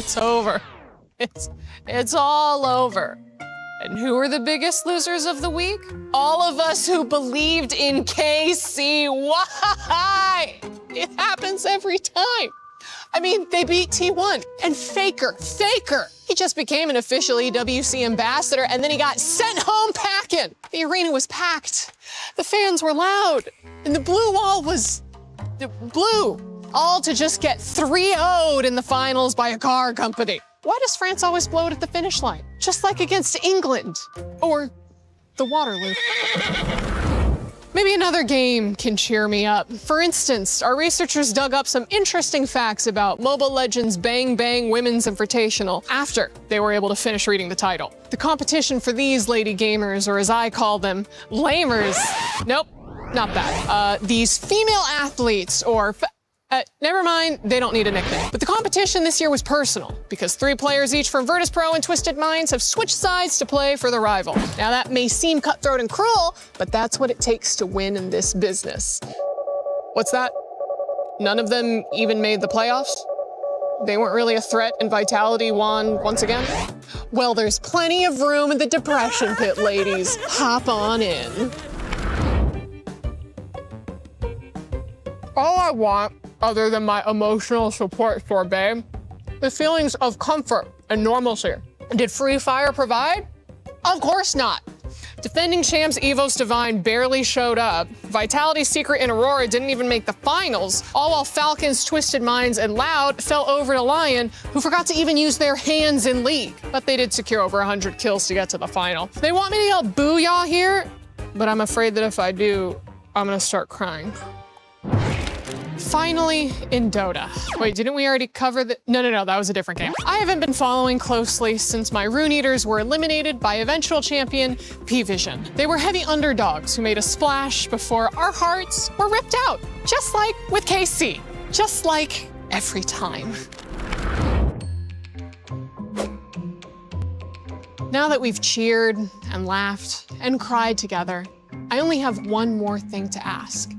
It's over. It's all over. And who are the biggest losers of the week? All of us who believed in KC. Why? It happens every time. I mean, they beat T1 and Faker. He just became an official EWC ambassador and then he got sent home packing. The arena was packed. The fans were loud and the blue wall was blue. All to just get 3-0'd in the finals by a car company. Why does France always blow it at the finish line? Just like against England or the Waterloo. Maybe another game can cheer me up. For instance, our researchers dug up some interesting facts about Mobile Legends Bang Bang Women's Invitational after they were able to finish reading the title. The competition for these lady gamers, or as I call them, lamers. Nope, not that. These female athletes, or never mind, they don't need a nickname. But the competition this year was personal because 3 players each from virtus.pro and Twisted Minds have switched sides to play for the rival. Now that may seem cutthroat and cruel, but that's what it takes to win in this business. What's that? None of them even made the playoffs? They weren't really a threat and Vitality won once again? Well, there's plenty of room in the depression pit, ladies. Hop on in. All I want, other than my emotional support sorbet, the feelings of comfort and normalcy. Did Free Fire provide? Of course not. Defending champs Evos Divine barely showed up. Vitality's Secret and Aurora didn't even make the finals, all while Falcons, Twisted Minds, and Loud fell over to Lion, who forgot to even use their hands in League. But they did secure over 100 kills to get to the final. They want me to yell booyah here, but I'm afraid that if I do, I'm gonna start crying. Finally, in Dota. Wait, didn't we already cover the... No, that was a different game. I haven't been following closely since my Rune Eaters were eliminated by eventual champion P-Vision. They were heavy underdogs who made a splash before our hearts were ripped out, just like with KC, just like every time. Now that we've cheered and laughed and cried together, I only have one more thing to ask.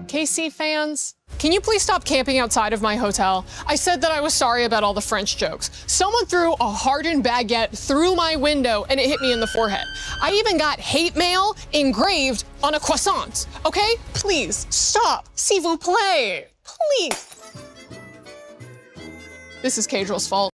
KC fans, can you please stop camping outside of my hotel? I said that I was sorry about all the French jokes. Someone threw a hardened baguette through my window and it hit me in the forehead. I even got hate mail engraved on a croissant. Okay? Please, stop. S'il vous plaît. Please. This is Cadrill's fault.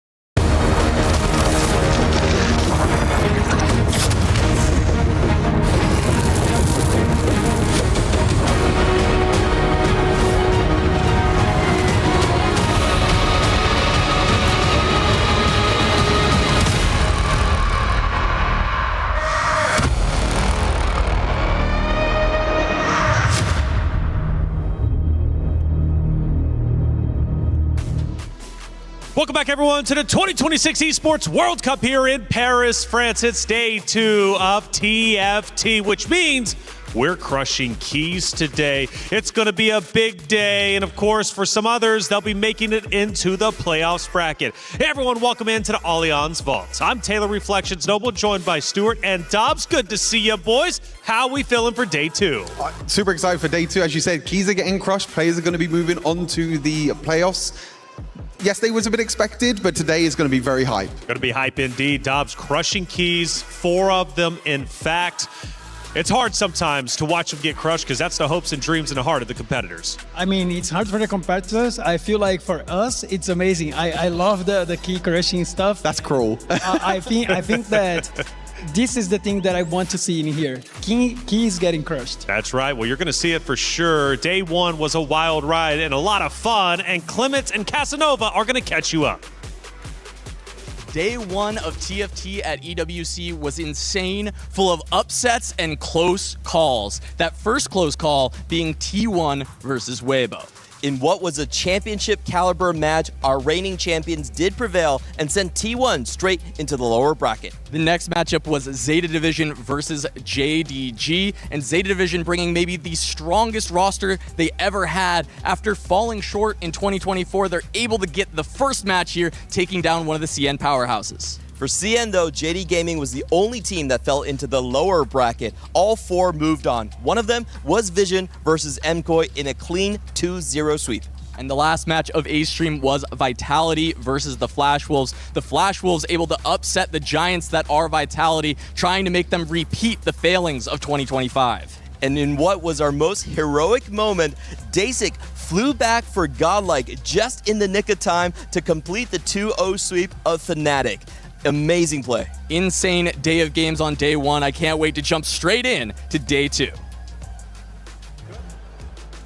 Welcome back, everyone, to the 2026 Esports World Cup here in Paris, France. It's day 2 of TFT, which means we're crushing keys today. It's going to be a big day, and of course, for some others, they'll be making it into the playoffs bracket. Hey, everyone, welcome into the Allianz Vault. I'm Taylor Reflections Noble, joined by Stuart and Dobbs. Good to see you, boys. How are we feeling for day 2? Super excited for day 2. As you said, keys are getting crushed. Players are going to be moving on to the playoffs. Yesterday was a bit expected, but today is going to be very hype. Going to be hype indeed. Dobbs crushing keys, 4 of them, in fact. It's hard sometimes to watch them get crushed because that's the hopes and dreams in the heart of the competitors. I mean, it's hard for the competitors. I feel like for us, it's amazing. I love the key crushing stuff. That's cruel. I think that this is the thing that I want to see in here. Keys getting crushed. That's right. Well, you're going to see it for sure. Day 1 was a wild ride and a lot of fun, and Clements and Casanova are going to catch you up. Day 1 of TFT at EWC was insane, full of upsets and close calls. That first close call being T1 versus Weibo. In what was a championship caliber match, our reigning champions did prevail and sent T1 straight into the lower bracket. The next matchup was Zeta Division versus JDG, and Zeta Division bringing maybe the strongest roster they ever had. After falling short in 2024, they're able to get the first match here, taking down one of the CN powerhouses. For CN, though, JD Gaming was the only team that fell into the lower bracket. All 4 moved on. One of them was Vision versus MKOI in a clean 2-0 sweep. And the last match of A's stream was Vitality versus the Flash Wolves. The Flash Wolves able to upset the giants that are Vitality, trying to make them repeat the failings of 2025. And in what was our most heroic moment, Dasik flew back for Godlike just in the nick of time to complete the 2-0 sweep of Fnatic. Amazing play. Insane day of games on day one. I can't wait to jump straight in to day two.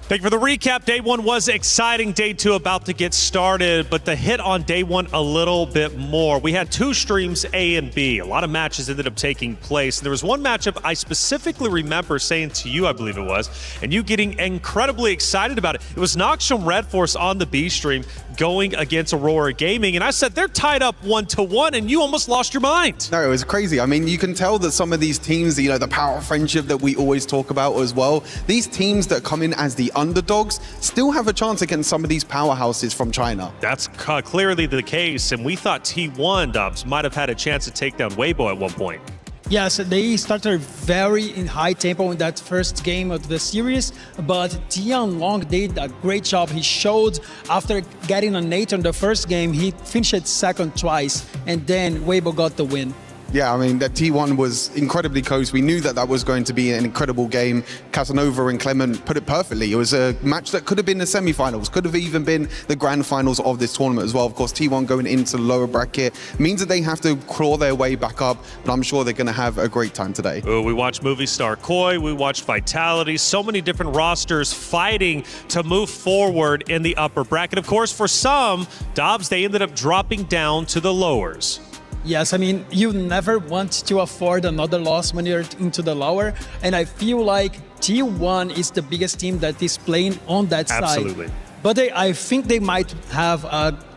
Thank you for the recap. Day one was exciting. Day two about to get started, but the hit on day one a little bit more. We had 2 streams, A and B. A lot of matches ended up taking place. And there was one matchup I specifically remember saying to you, I believe it was, and you getting incredibly excited about it. It was Noxium Red Force on the B stream going against Aurora Gaming. And I said, they're tied up 1-1, and you almost lost your mind. No, it was crazy. I mean, you can tell that some of these teams, you know, the power of friendship that we always talk about as well, these teams that come in as the underdogs still have a chance against some of these powerhouses from China. That's clearly the case, and we thought T1 Dubs might have had a chance to take down Weibo at one point. Yes, they started very in high tempo in that first game of the series, but Tian Long did a great job. He showed after getting an 8 on the first game, he finished second twice, and then Weibo got the win. Yeah, I mean, that T1 was incredibly close. We knew that that was going to be an incredible game. Casanova and Clement put it perfectly. It was a match that could have been the semi-finals, could have even been the grand finals of this tournament as well. Of course, T1 going into the lower bracket means that they have to claw their way back up, but I'm sure they're going to have a great time today. We watched Movie Star Koi, we watched Vitality, so many different rosters fighting to move forward in the upper bracket. Of course, for some, Dobbs, they ended up dropping down to the lowers. Yes, I mean, you never want to afford another loss when you're into the lower, and I feel like T1 is the biggest team that is playing on that side. Absolutely. But I think they might have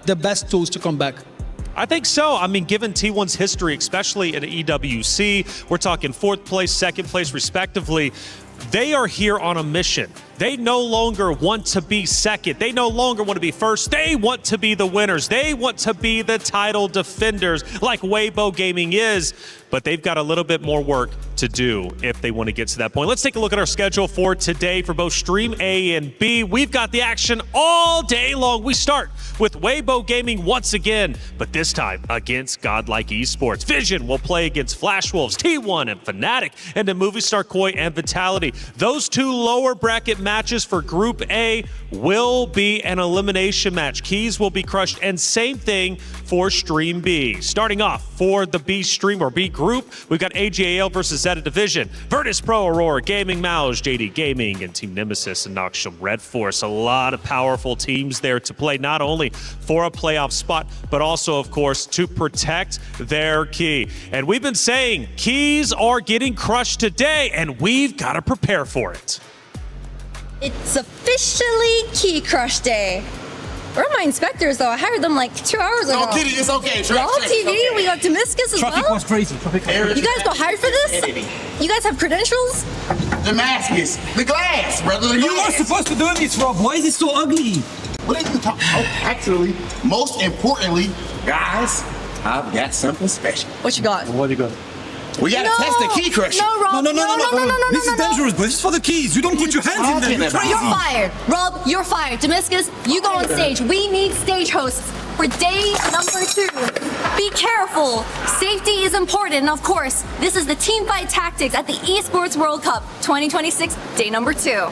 the best tools to come back. I think so. I mean, given T1's history, especially in EWC, we're talking 4th place, 2nd place, respectively. They are here on a mission. They no longer want to be second. They no longer want to be first. They want to be the winners. They want to be the title defenders like Weibo Gaming is. But they've got a little bit more work to do if they want to get to that point. Let's take a look at our schedule for today for both Stream A and B. We've got the action all day long. We start with Weibo Gaming once again, but this time against Godlike Esports. Vision will play against Flash Wolves, T1 and Fnatic, and then Movie Star Koi and Vitality. Those 2 lower bracket matches for Group A will be an elimination match. Keys will be crushed, and same thing for Stream B. Starting off for the B stream or B group, we've got ag.al versus Zeta Division, virtus.pro, Aurora Gaming, Maus, JD Gaming, and Team Nemesis and Noxium Red Force. A lot of powerful teams there to play, not only for a playoff spot, but also, of course, to protect their key. And we've been saying keys are getting crushed today, and we've got to prepare for it. It's officially Key Crush Day. Where are my inspectors, though? I hired them like 2 hours ago. No, Kitty, it's okay. We're all TV. We got Damascus as Traffic well. was crazy. You guys got hired for this? You guys have credentials? Damascus, the glass, brother. The glass. You are supposed to do this, Rob. Why is it so ugly? What are you talking? Oh, actually, most importantly, guys, I've got something special. What you got? What do you got? We gotta test the key crusher. No, Rob. No. This is no. dangerous, but this is for the keys. You don't put your hands in there. You're crazy. You're fired. Rob, you're fired. Damascus, you go on stage. We need stage hosts for day number 2. Be careful. Safety is important. And of course, this is the Teamfight tactics at the Esports World Cup 2026, day number 2.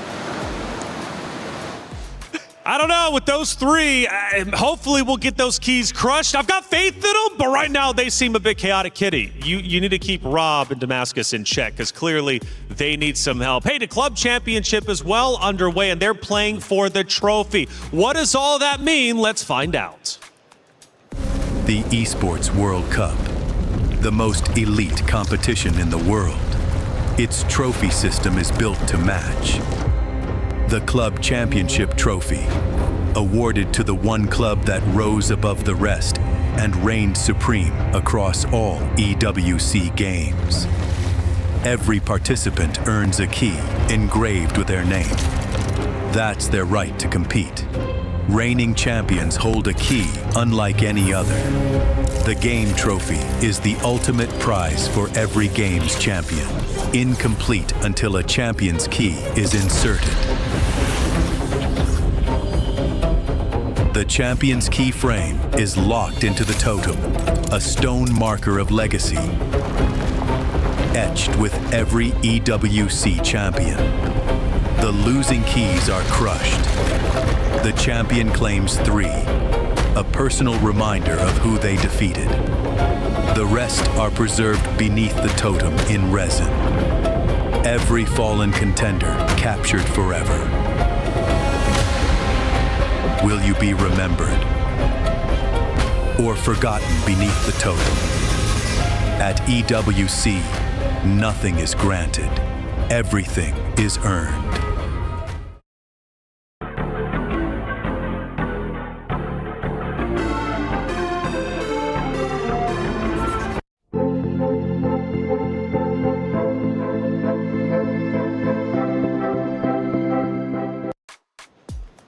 I don't know, with those 3, hopefully we'll get those keys crushed. I've got faith in them, but right now they seem a bit chaotic, Kitty. You need to keep Rob and Damascus in check, because clearly they need some help. Hey, the Club Championship is well underway, and they're playing for the trophy. What does all that mean? Let's find out. The Esports World Cup, the most elite competition in the world. Its trophy system is built to match. The Club Championship Trophy, awarded to the one club that rose above the rest and reigned supreme across all EWC games. Every participant earns a key engraved with their name. That's their right to compete. Reigning champions hold a key unlike any other. The game trophy is the ultimate prize for every game's champion, incomplete until a champion's key is inserted. The champion's key frame is locked into the totem, a stone marker of legacy, etched with every EWC champion. The losing keys are crushed. The champion claims 3, a personal reminder of who they defeated. The rest are preserved beneath the totem in resin. Every fallen contender captured forever. Will you be remembered or forgotten beneath the totem? At EWC, nothing is granted. Everything is earned.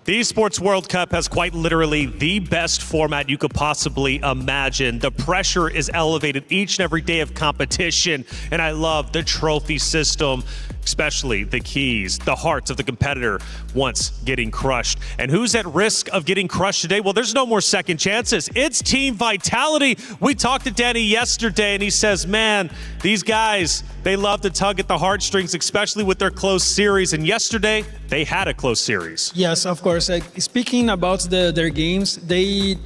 The Esports World Cup has quite literally the best format you could possibly imagine. The pressure is elevated each and every day of competition, and I love the trophy system, especially the keys, the hearts of the competitor once getting crushed. And who's at risk of getting crushed today? Well, there's no more second chances. It's Team Vitality. We talked to Danny yesterday, and he says, man, these guys, they love to tug at the heartstrings, especially with their close series. And yesterday, they had a close series. Yes, of course. Speaking about their games,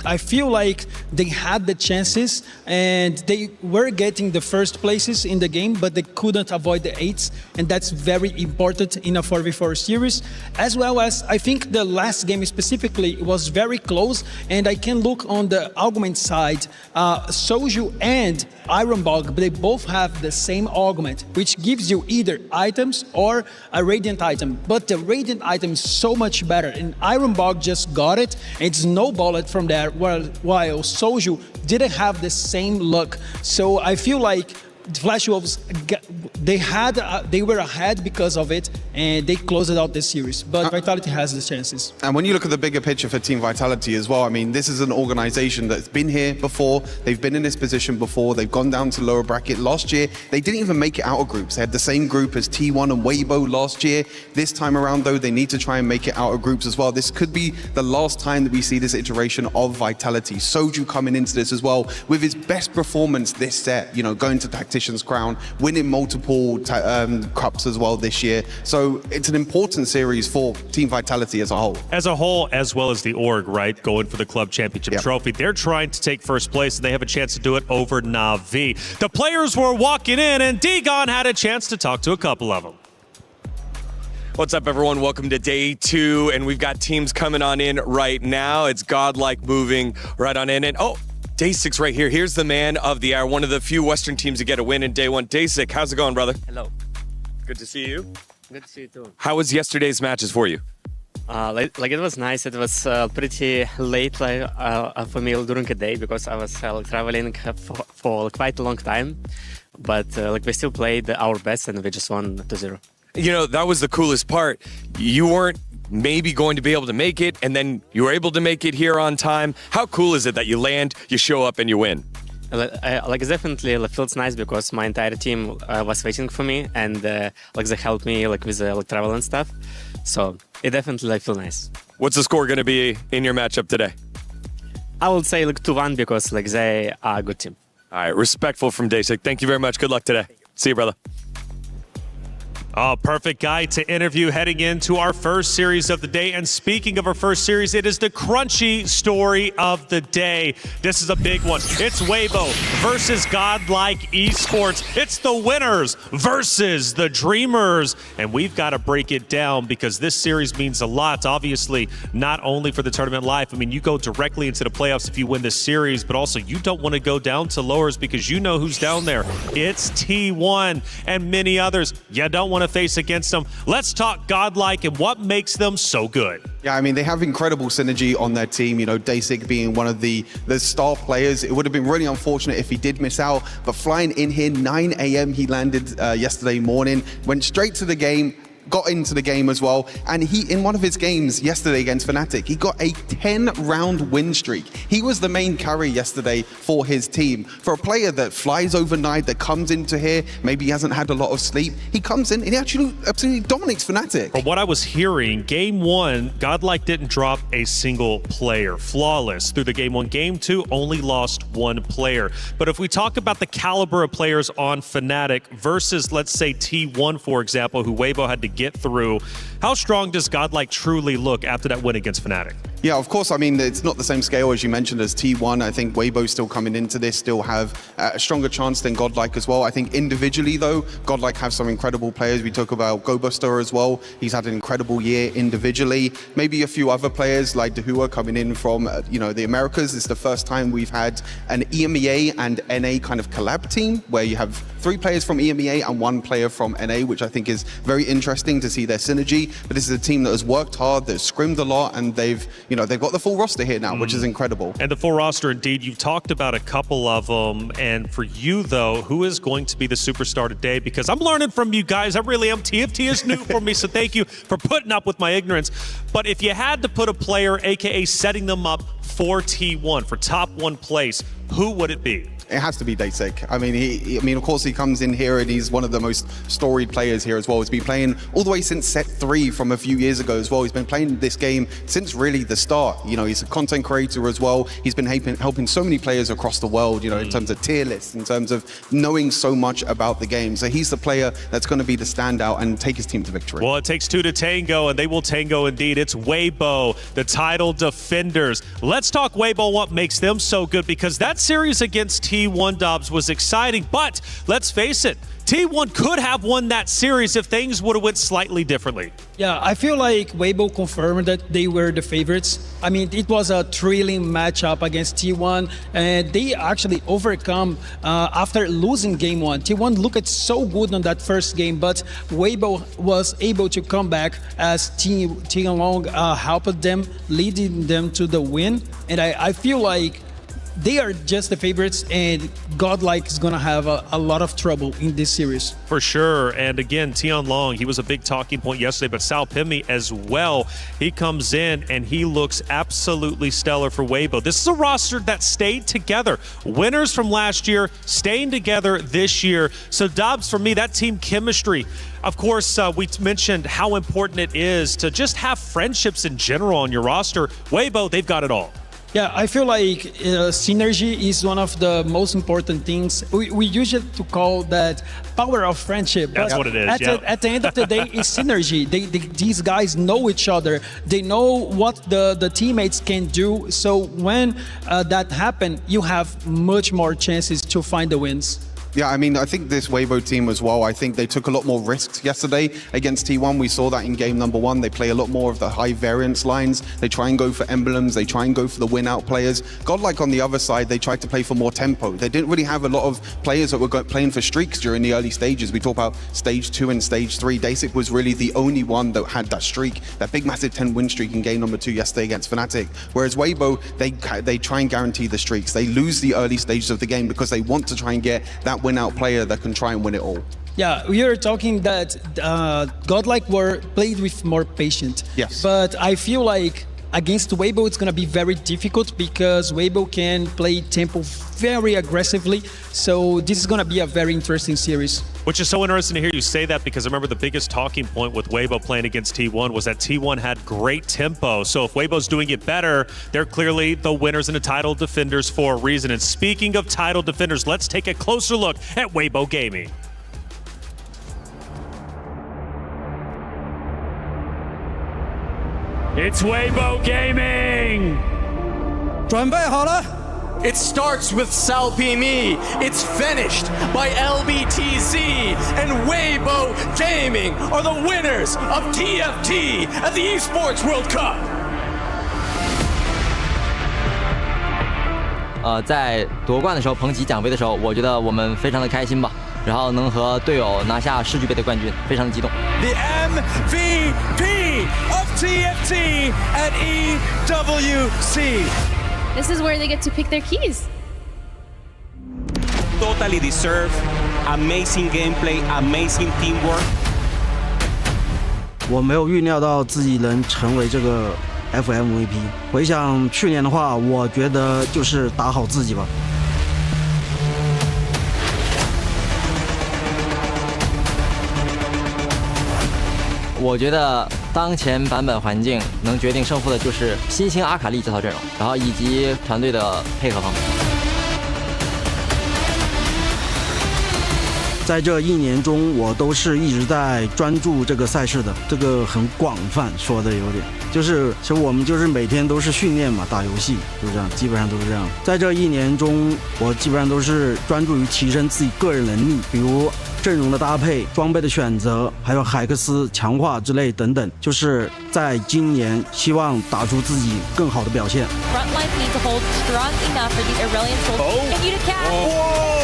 I feel like they had the chances and they were getting the first places in the game, but they couldn't avoid the 8s, and that's very important in a 4v4 series. As well as, I think the last game specifically was very close, and I can look on the augment side, Soju and Ironbog, they both have the same augment, which gives you either items or a Radiant item. But the Radiant item is so much better, and Ironbog just got it and snowballed it from there, while Soju didn't have the same luck. So I feel like Flash Wolves, they were ahead because of it, and they closed out this series. But Vitality has the chances. And when you look at the bigger picture for Team Vitality as well, I mean, this is an organization that's been here before. They've been in this position before. They've gone down to lower bracket. Last year, they didn't even make it out of groups. They had the same group as T1 and Weibo last year. This time around, though, they need to try and make it out of groups as well. This could be the last time that we see this iteration of Vitality. Soju coming into this as well with his best performance this set, you know, going to Tactician's Crown, winning multiple cups as well this year. So it's an important series for Team Vitality as a whole. As a whole, as well as the org, right? Going for the Club Championship trophy. They're trying to take first place, and they have a chance to do it over Na'Vi. The players were walking in, and Dagon had a chance to talk to a couple of them. What's up, everyone? Welcome to day 2, and we've got teams coming on in right now. It's Godlike moving right on in, and Dasik right here. Here's the man of the hour, one of the few Western teams to get a win in day 1. Dasik, how's it going, brother? Hello. Good to see you. Good to see you too. How was yesterday's matches for you? Like it was nice. It was pretty late for me during the day because I was traveling for quite a long time. But we still played our best and we just won 2-0. You know, that was the coolest part. You weren't maybe going to be able to make it, and then you were able to make it here on time. How cool is it that you land, you show up, and you win? Definitely it feels nice because my entire team was waiting for me, and they helped me with travel and stuff. So it definitely feels nice. What's the score going to be in your matchup today? I would say 2-1 because they are a good team. All right, respectful from Dasik. Thank you very much. Good luck today. See you, brother. Oh, perfect guy to interview heading into our first series of the day. And speaking of our first series, it is the crunchy story of the day. This is a big one. It's Weibo versus Godlike Esports. It's the winners versus the dreamers. And we've got to break it down because this series means a lot, obviously, not only for the tournament life. I mean, you go directly into the playoffs if you win this series, but also you don't want to go down to lowers because you know who's down there. It's T1 and many others. You don't want to face against them. Let's talk Godlike and what makes them so good. Yeah, I mean, they have incredible synergy on their team. You know, Dasik being one of the star players. It would have been really unfortunate if he did miss out, but flying in here, 9 a.m. he landed yesterday morning, went straight to the game, got into the game as well. And he, in one of his games yesterday against Fnatic, he got a 10-round win streak. He was the main carry yesterday for his team. For a player that flies overnight, that comes into here, maybe he hasn't had a lot of sleep, he comes in and he actually absolutely dominates Fnatic. From what I was hearing, game one, Godlike didn't drop a single player. Flawless through the game one. Game two, only lost one player. But if we talk about the caliber of players on Fnatic versus, let's say, T1, for example, who Weibo had to get through, how strong does Godlike truly look after that win against Fnatic? Yeah, of course. I mean, it's not the same scale as you mentioned as T1. I think Weibo still coming into this still have a stronger chance than Godlike as well. I think individually, though, Godlike have some incredible players. We talk about GoBuster as well. He's had an incredible year individually. Maybe a few other players like Dahua coming in from, the Americas. It's the first time we've had an EMEA and NA kind of collab team where you have 3 players from EMEA and 1 player from NA, which I think is very interesting to see their synergy. But this is a team that has worked hard, that's scrimmed a lot, and they've got the full roster here now, which is incredible. And the full roster, indeed. You've talked about a couple of them. And for you, though, who is going to be the superstar today? Because I'm learning from you guys. I really am. TFT is new for me, so thank you for putting up with my ignorance. But if you had to put a player, a.k.a. setting them up for T1, for top 1 place, who would it be? It has to be Daysik. I mean, of course, he comes in here and he's one of the most storied players here as well. He's been playing all the way since set 3 from a few years ago as well. He's been playing this game since really the start. He's a content creator as well. He's been helping so many players across the world, in terms of tier lists, in terms of knowing so much about the game. So he's the player that's going to be the standout and take his team to victory. Well, it takes 2 to tango, and they will tango indeed. It's Weibo, the title defenders. Let's talk Weibo, what makes them so good, because that series against T1 Dobbs was exciting, but let's face it, T1 could have won that series if things would have went slightly differently. Yeah, I feel like Weibo confirmed that they were the favorites. I mean, it was a thrilling matchup against T1, and they actually overcome after losing game 1. T1 looked so good on that first game, but Weibo was able to come back as T-Long helped them, leading them to the win. And I feel like they are just the favorites, and Godlike is going to have a lot of trouble in this series. For sure. And again, Tian Long, he was a big talking point yesterday, but Sal Pimmy as well. He comes in and he looks absolutely stellar for Weibo. This is a roster that stayed together. Winners from last year, staying together this year. So Dobbs, for me, that team chemistry. Of course, we mentioned how important it is to just have friendships in general on your roster. Weibo, they've got it all. Yeah, I feel like synergy is one of the most important things. We usually to call that power of friendship. That's what it is, At the end of the day, it's synergy. These guys know each other. They know what the teammates can do. So when that happens, you have much more chances to find the wins. Yeah, I mean, I think this Weibo team as well, I think they took a lot more risks yesterday against T1. We saw that in game number 1. They play a lot more of the high variance lines. They try and go for emblems. They try and go for the win-out players. Godlike on the other side, they tried to play for more tempo. They didn't really have a lot of players that were playing for streaks during the early stages. We talk about stage 2 and stage 3. Daysik was really the only one that had that streak, that big massive 10 win streak in game number 2 yesterday against Fnatic. Whereas Weibo, they try and guarantee the streaks. They lose the early stages of the game because they want to try and get that win-out player that can try and win it all. Yeah, we are talking that Godlike were played with more patience. Yes. But I feel like against Weibo, it's going to be very difficult because Weibo can play tempo very aggressively. So this is going to be a very interesting series. Which is so interesting to hear you say that, because I remember the biggest talking point with Weibo playing against T1 was that T1 had great tempo. So if Weibo's doing it better, they're clearly the winners and the title defenders for a reason. And speaking of title defenders, let's take a closer look at Weibo Gaming. It's Weibo Gaming! 准备好了。 It starts with Sal Pimi. It's finished by LBTZ. And Weibo Gaming are the winners of TFT at the Esports World Cup. 在夺冠的时候捧起奖杯的时候，我觉得我们非常的开心吧。然后能和队友拿下世俱杯的冠军，非常的激动。The MVP of TFT at EWC. This is where they get to pick their keys. Totally deserved. Amazing gameplay, amazing teamwork. 我没有预料到自己能成为这个 FMVP。回想去年的话，我觉得就是打好自己吧。我觉得当前版本环境能决定胜负的就是新兴阿卡丽这套阵容，然后以及团队的配合方面。在这1年中，我都是一直在专注这个赛事的，这个很广泛，说的有点，其实我们就是每天都是训练嘛，打游戏就这样，基本上都是这样。在这1年中，我基本上都是专注于提升自己个人能力，比如阵容的搭配、装备的选择，还有海克斯强化之类等等，就是在今年希望打出自己更好的表现。Front line need to hold strong enough for the Aurelian Soul to continue to catch.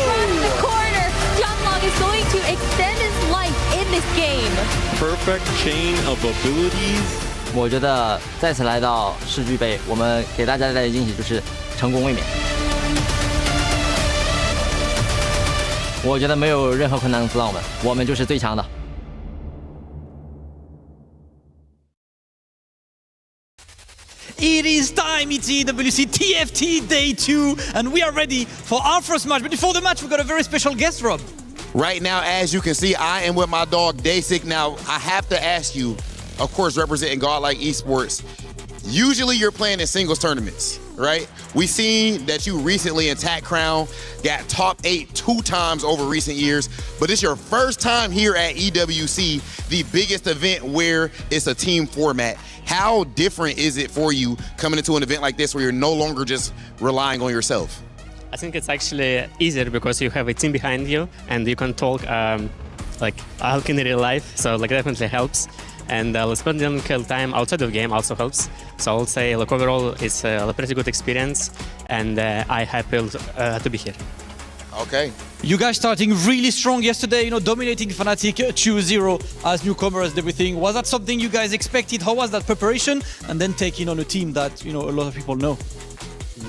From the corner, Jianlong is going to extend his life in this game. Perfect chain of abilities. 我觉得再次来到世俱杯，我们给大家带来的惊喜就是成功卫冕。我觉得没有任何困难能阻挡我们，我们就是最强的。It is time, it's EWC TFT Day 2, and we are ready for our first match. But before the match, we've got a very special guest, Rob. Right now, as you can see, I am with my dog, Dasik. Now, I have to ask you, of course, representing Godlike Esports, usually you're playing in singles tournaments, right? We've seen that you recently in TAC Crown got top 8 2 times over recent years, but it's your first time here at EWC, the biggest event where it's a team format. How different is it for you coming into an event like this where you're no longer just relying on yourself? I think it's actually easier because you have a team behind you and you can talk like in real life, so like definitely helps. And spending time outside of the game also helps. So I'll say like overall it's a pretty good experience, and I'm happy to be here. Okay. You guys starting really strong yesterday, dominating Fnatic 2-0 as newcomers and everything. Was that something you guys expected? How was that preparation? And then taking on a team that, a lot of people know.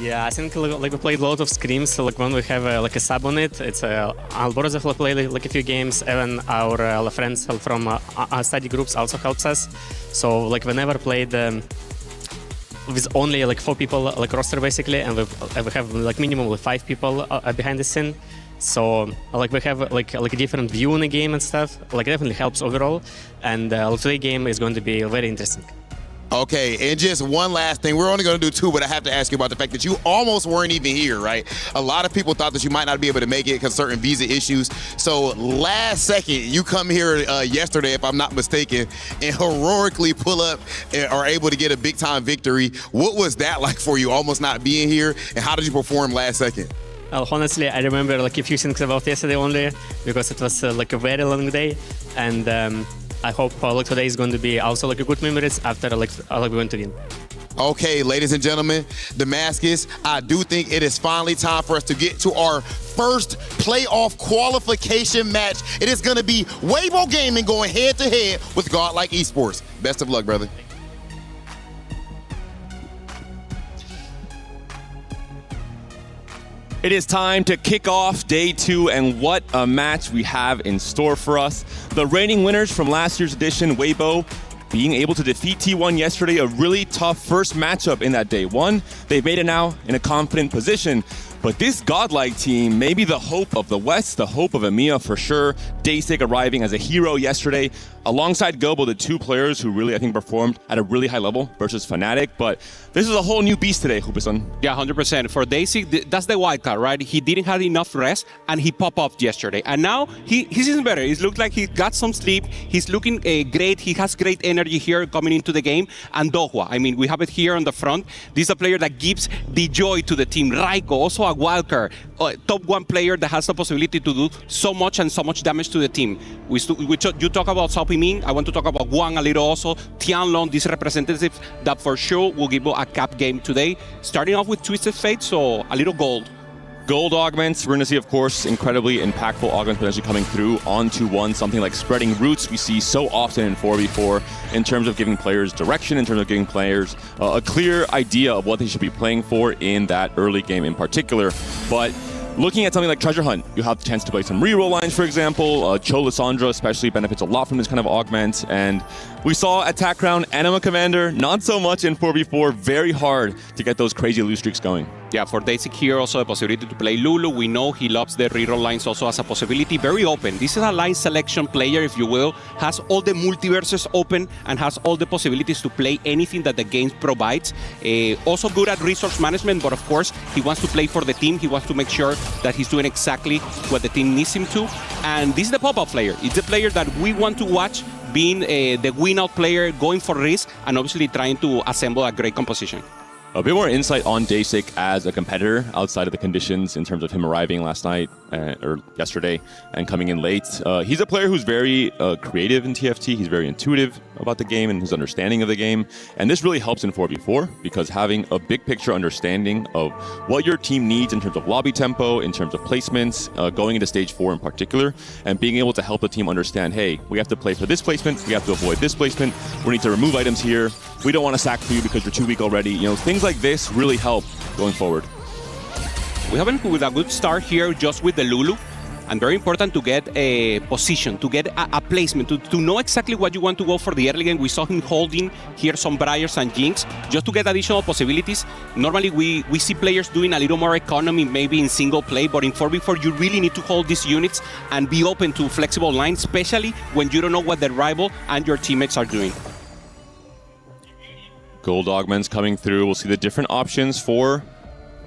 Yeah, I think like we played a lot of scrims. Like when we have like a sub on it, it's Alborozov played like a few games. Even our friends from our study groups also helps us. So like we never played with only like 4 people like roster basically, and we have like minimum 5 people behind the scene. So like we have like a different view on the game and stuff. Like definitely helps overall. And today's game is going to be very interesting. Okay, and just one last thing. We're only going to do 2, but I have to ask you about the fact that you almost weren't even here, right? A lot of people thought that you might not be able to make it because certain visa issues. So last second, you come here yesterday, if I'm not mistaken, and heroically pull up and are able to get a big-time victory. What was that like for you, almost not being here, and how did you perform last second? Honestly, I remember like a few things about yesterday only because it was like a very long day, and I hope like today is going to be also like a good memories after like we went to win. Okay, ladies and gentlemen, Damascus, I do think it is finally time for us to get to our first playoff qualification match. It is going to be Weibo Gaming going head-to-head with Godlike Esports. Best of luck, brother. It is time to kick off day 2, and what a match we have in store for us. The reigning winners from last year's edition, Weibo, being able to defeat T1 yesterday, a really tough first matchup in that day 1. They've made it now in a confident position. But this Godlike team, maybe the hope of the West, the hope of EMEA for sure. Dasik arriving as a hero yesterday, alongside Gobo, the 2 players who really, I think, performed at a really high level versus Fnatic. But this is a whole new beast today, Hupeson. Yeah, 100%. For Dasik, that's the wild card, right? He didn't have enough rest, and he popped up yesterday. And now he's even better. It looks like he got some sleep. He's looking great. He has great energy here coming into the game. And Dohwa, I mean, we have it here on the front. This is a player that gives the joy to the team. Raiko, also a wildcard, top 1 player that has the possibility to do so much and so much damage to the team. You talk about Saupimin, I want to talk about Wang a little also. Tianlong, this representative that for sure will give a cap game today. Starting off with Twisted Fate, so a little gold. Gold augments, we're going to see, of course, incredibly impactful augments potentially coming through on 2-1, something like spreading roots we see so often in 4v4 in terms of giving players direction, in terms of giving players a clear idea of what they should be playing for in that early game in particular. But looking at something like Treasure Hunt, you have the chance to play some reroll lines, for example. Cho Lissandra especially benefits a lot from this kind of augment. And we saw Attack Crown, Anima Commander, not so much in 4v4, very hard to get those crazy loot streaks going. Yeah, for Daisy here also the possibility to play Lulu. We know he loves the reroll lines also as a possibility. Very open. This is a line selection player, if you will. Has all the multiverses open and has all the possibilities to play anything that the game provides. Also good at resource management, but of course, he wants to play for the team. He wants to make sure that he's doing exactly what the team needs him to. And this is the pop-up player. It's the player that we want to watch being the win-out player, going for risk, and obviously trying to assemble a great composition. A bit more insight on Daisy as a competitor outside of the conditions in terms of him arriving last night or yesterday and coming in late. He's a player who's very creative in TFT. He's very intuitive about the game and his understanding of the game. And this really helps in 4v4 because having a big picture understanding of what your team needs in terms of lobby tempo, in terms of placements, going into stage 4 in particular, and being able to help the team understand, hey, we have to play for this placement, we have to avoid this placement, we need to remove items here, we don't want to sack for you because you're too weak already. You know, things like this really help going forward. We have been with a good start here just with the Lulu. And very important to get a position, to get a placement, to know exactly what you want to go for the early game. We saw him holding here some Briars and Jinx just to get additional possibilities. Normally we see players doing a little more economy maybe in single play, but in 4v4 you really need to hold these units and be open to flexible lines, especially when you don't know what the rival and your teammates are doing. Gold augments coming through. We'll see the different options for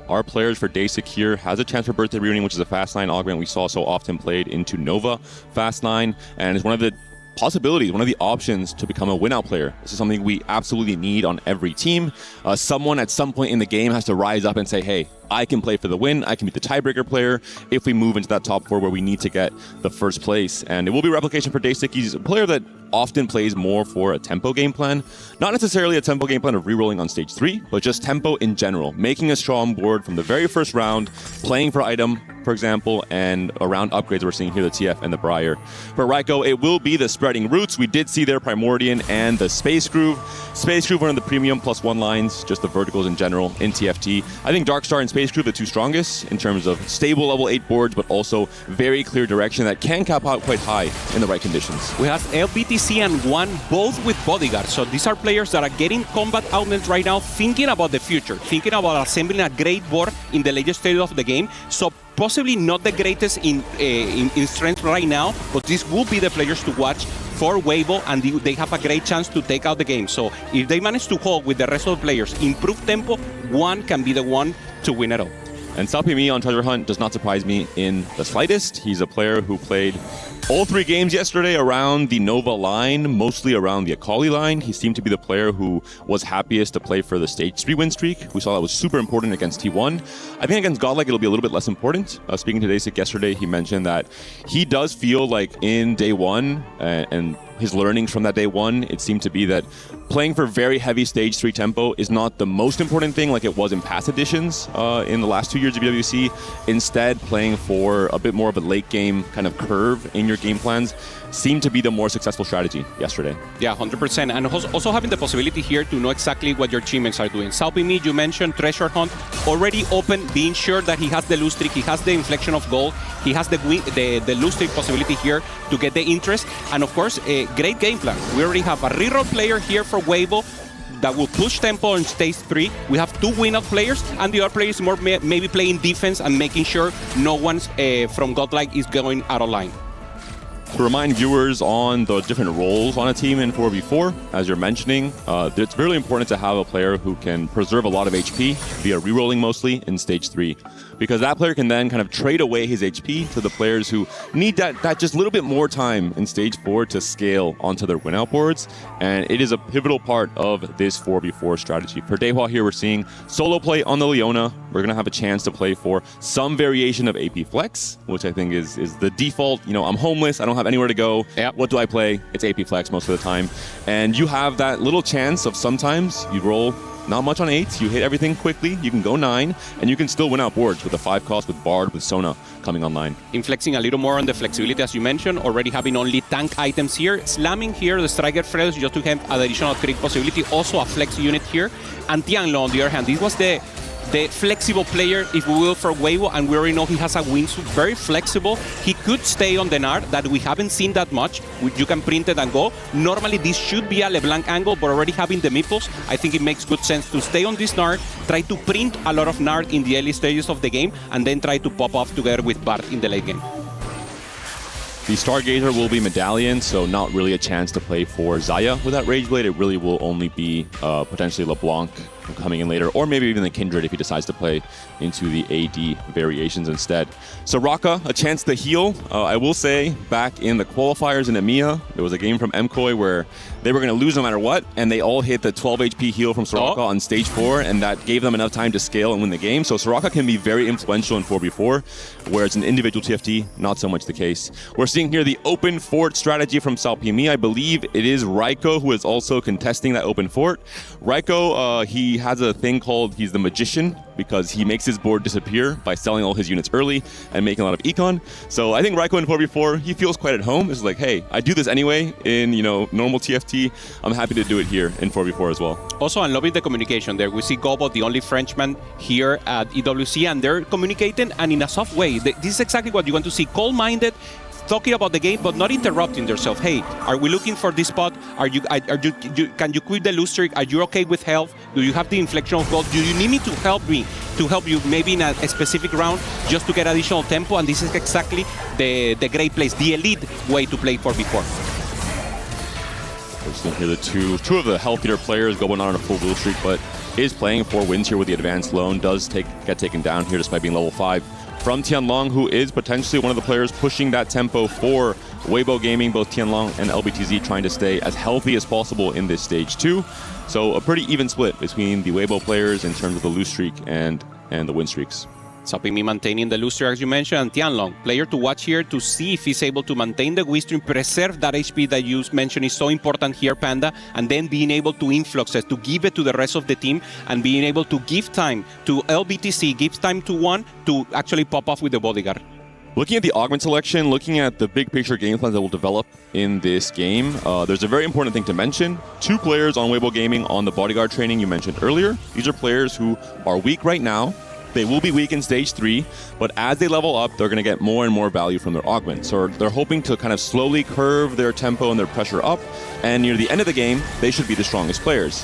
our players. For Daisy here, has a chance for Birthday Reunion, which is a Fast 9 augment we saw so often played into Nova Fast 9, and is one of the possibilities, one of the options to become a win-out player. This is something we absolutely need on every team. Someone at some point in the game has to rise up and say, hey, I can play for the win, I can be the tiebreaker player if we move into that top 4 where we need to get the first place. And it will be replication for Daisy. He's a player that often plays more for a tempo game plan. Not necessarily a tempo game plan of rerolling on stage 3, but just tempo in general. Making a strong board from the very first round, playing for item, for example, and around upgrades we're seeing here, the TF and the Briar. For Raiko, it will be the Spreading Roots. We did see their Primordian and the Space Groove. Space Groove, one of the premium +1 lines, just the verticals in general in TFT. I think Darkstar and Space Groove, the two strongest in terms of stable level 8 boards, but also very clear direction that can cap out quite high in the right conditions. We have LPTC and One both with Bodyguard. So these are players that are getting combat augments right now, thinking about the future, thinking about assembling a great board in the latest stage of the game. So possibly not the greatest in strength right now, but this will be the players to watch for Weibo, and they have a great chance to take out the game. So if they manage to hold with the rest of the players, improve tempo, One can be the one to win it all. And Salpimi on Treasure Hunt does not surprise me in the slightest. He's a player who played all 3 games yesterday around the Nova line, mostly around the Akali line. He seemed to be the player who was happiest to play for the stage 3 win streak. We saw that was super important against T1. I think against Godlike it'll be a little bit less important. Speaking to Daisy yesterday, he mentioned that he does feel like in day 1 and his learnings from that day 1, it seemed to be that playing for very heavy stage 3 tempo is not the most important thing like it was in past editions in the last 2 years of EWC. Instead, playing for a bit more of a late game kind of curve in your game plans seemed to be the more successful strategy yesterday. Yeah, 100%. And also having the possibility here to know exactly what your teammates are doing. Salpimi, you mentioned Treasure Hunt, already open, being sure that he has the loose streak, he has the inflection of gold, he has the loose streak possibility here to get the interest, and of course, a great game plan. We already have a reroll player here for Weibo that will push tempo on stage 3. We have 2 win-out players, and the other player is more maybe playing defense and making sure no one from Godlike is going out of line. To remind viewers on the different roles on a team in 4v4, as you're mentioning, it's really important to have a player who can preserve a lot of HP via rerolling mostly in stage 3. Because that player can then kind of trade away his HP to the players who need that just little bit more time in stage 4 to scale onto their win-out boards. And it is a pivotal part of this 4v4 strategy. For Daehwa here, we're seeing solo play on the Leona. We're going to have a chance to play for some variation of AP Flex, which I think is the default. You know, I'm homeless, I don't have anywhere to go. Yep. What do I play? It's AP Flex most of the time. And you have that little chance of sometimes you roll not much on 8, you hit everything quickly, you can go 9, and you can still win out boards with a 5 cost with Bard, with Sona coming online. Inflexing a little more on the flexibility, as you mentioned, already having only tank items here, slamming here the Striker Fredos just to have additional crit possibility, also a flex unit here. And Tianlo, on the other hand, this was the the flexible player, if we will, for Weibo, and we already know he has a wingsuit, very flexible. He could stay on the Nard that we haven't seen that much. You can print it and go. Normally, this should be a LeBlanc angle, but already having the meeples, I think it makes good sense to stay on this Nard, try to print a lot of Nard in the early stages of the game, and then try to pop off together with Bart in the late game. The Stargazer will be Medallion, so not really a chance to play for Xayah with that Rageblade. It really will only be potentially LeBlanc coming in later, or maybe even the Kindred if he decides to play into the AD variations instead. So Raka, a chance to heal. I will say, back in the qualifiers in EMEA, there was a game from MKOI where they were going to lose no matter what, and they all hit the 12 HP heal from Soraka on stage 4, and that gave them enough time to scale and win the game. So Soraka can be very influential in 4v4, where it's an individual TFT, not so much the case. We're seeing here the open fort strategy from Salpimi. I believe it is Raiko who is also contesting that open fort. Raiko, he has a thing called he's the magician, because he makes his board disappear by selling all his units early and making a lot of econ. So I think Raiko in 4v4, he feels quite at home. It's like, hey, I do this anyway in, normal TFT. I'm happy to do it here in 4v4 as well. Also, I'm loving the communication there. We see Gobo, the only Frenchman here at EWC, and they're communicating and in a soft way. This is exactly what you want to see. Cold-minded, talking about the game, but not interrupting themselves. Hey, are we looking for this spot? Can you quit the loose streak? Are you okay with health? Do you have the inflection of gold? Do you need me to help you maybe in a specific round just to get additional tempo? And this is exactly the great place, the elite way to play 4v4. We're seeing here the two of the healthier players going on a full blue streak, but is playing 4 wins here with the advanced loan. Does get taken down here despite being level 5. From Tianlong, who is potentially one of the players pushing that tempo for Weibo Gaming, both Tianlong and LBTZ trying to stay as healthy as possible in this stage 2. So a pretty even split between the Weibo players in terms of the lose streak and the win streaks. Salpimi maintaining the loose streak, as you mentioned, and Tianlong, player to watch here to see if he's able to maintain the win streak, preserve that HP that you mentioned is so important here, Panda, and then being able to influx it, to give it to the rest of the team, and being able to give time to LBTC, give time to one to actually pop off with the bodyguard. Looking at the augment selection, looking at the big picture game plans that will develop in this game, there's a very important thing to mention. 2 players on Weibo Gaming on the bodyguard training you mentioned earlier. These are players who are weak right now. They will be weak in stage 3, but as they level up, they're going to get more and more value from their augments. So they're hoping to kind of slowly curve their tempo and their pressure up, and near the end of the game, they should be the strongest players.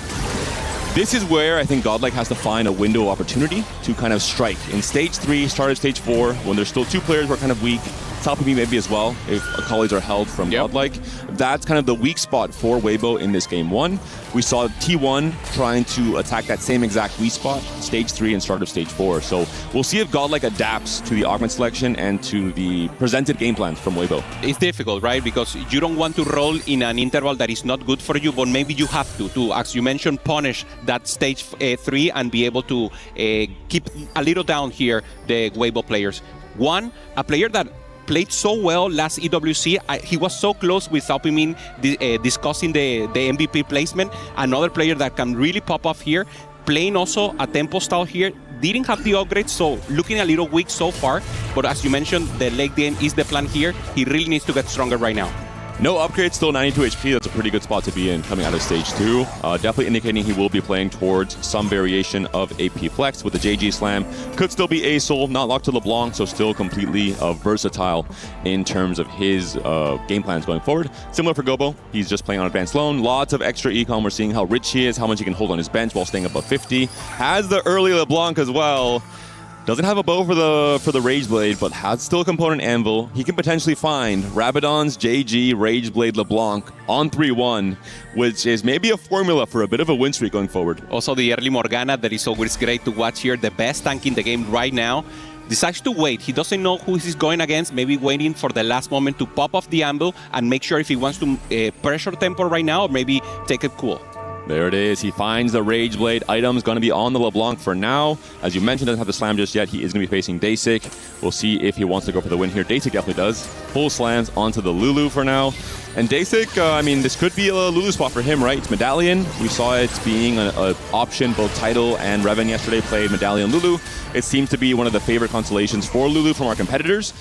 This is where I think Godlike has to find a window of opportunity to kind of strike. In stage 3, start of stage 4, when there's still 2 players who are kind of weak, Salpimi maybe as well, if colleagues are held from Godlike. That's kind of the weak spot for Weibo in this game 1. We saw T1 trying to attack that same exact weak spot, stage 3 and start of stage 4. So we'll see if Godlike adapts to the augment selection and to the presented game plans from Weibo. It's difficult, right? Because you don't want to roll in an interval that is not good for you, but maybe you have to as you mentioned, punish that stage 3 and be able to keep a little down here the Weibo players. One, a player that played so well last EWC. He was so close with Salpimi discussing the MVP placement. Another player that can really pop off here, playing also a tempo style here. Didn't have the upgrade, so looking a little weak so far. But as you mentioned, the late game is the plan here. He really needs to get stronger right now. No upgrade, still 92 HP. That's a pretty good spot to be in coming out of stage 2. Definitely indicating he will be playing towards some variation of AP Flex with the JG Slam. Could still be ASOL, not locked to LeBlanc, so still completely versatile in terms of his game plans going forward. Similar for Gobo, he's just playing on Advanced Loan. Lots of extra econ. We're seeing how rich he is, how much he can hold on his bench while staying above 50. Has the early LeBlanc as well. Doesn't have a bow for the Rageblade, but has still a component anvil. He can potentially find Rabadon's JG Rageblade LeBlanc on 3-1, which is maybe a formula for a bit of a win streak going forward. Also the early Morgana that is always great to watch here. The best tank in the game right now. Decides to wait. He doesn't know who he's going against, maybe waiting for the last moment to pop off the anvil and make sure if he wants to pressure tempo right now or maybe take it cool. There it is. He finds the Rageblade. Item's going to be on the LeBlanc for now. As you mentioned, doesn't have the slam just yet. He is going to be facing Dasik. We'll see if he wants to go for the win here. Dasik definitely does. Full slams onto the Lulu for now. And Dasik, I mean, this could be a Lulu spot for him, right? It's Medallion. We saw it being an option. Both Tidal and Revan yesterday played Medallion Lulu. It seems to be one of the favorite constellations for Lulu from our competitors.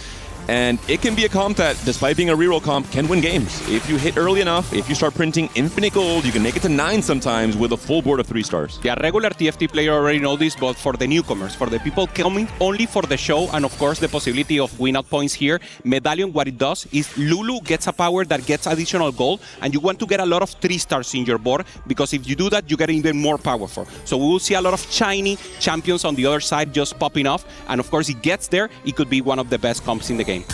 And it can be a comp that, despite being a reroll comp, can win games. If you hit early enough, if you start printing infinite gold, you can make it to 9 sometimes with a full board of 3 stars. Yeah, regular TFT player already know this, but for the newcomers, for the people coming only for the show, and of course the possibility of win out points here, Medallion, what it does is Lulu gets a power that gets additional gold, and you want to get a lot of 3 stars in your board, because if you do that, you get even more powerful. So we will see a lot of shiny champions on the other side just popping off, and of course, it gets there, it could be one of the best comps in the game.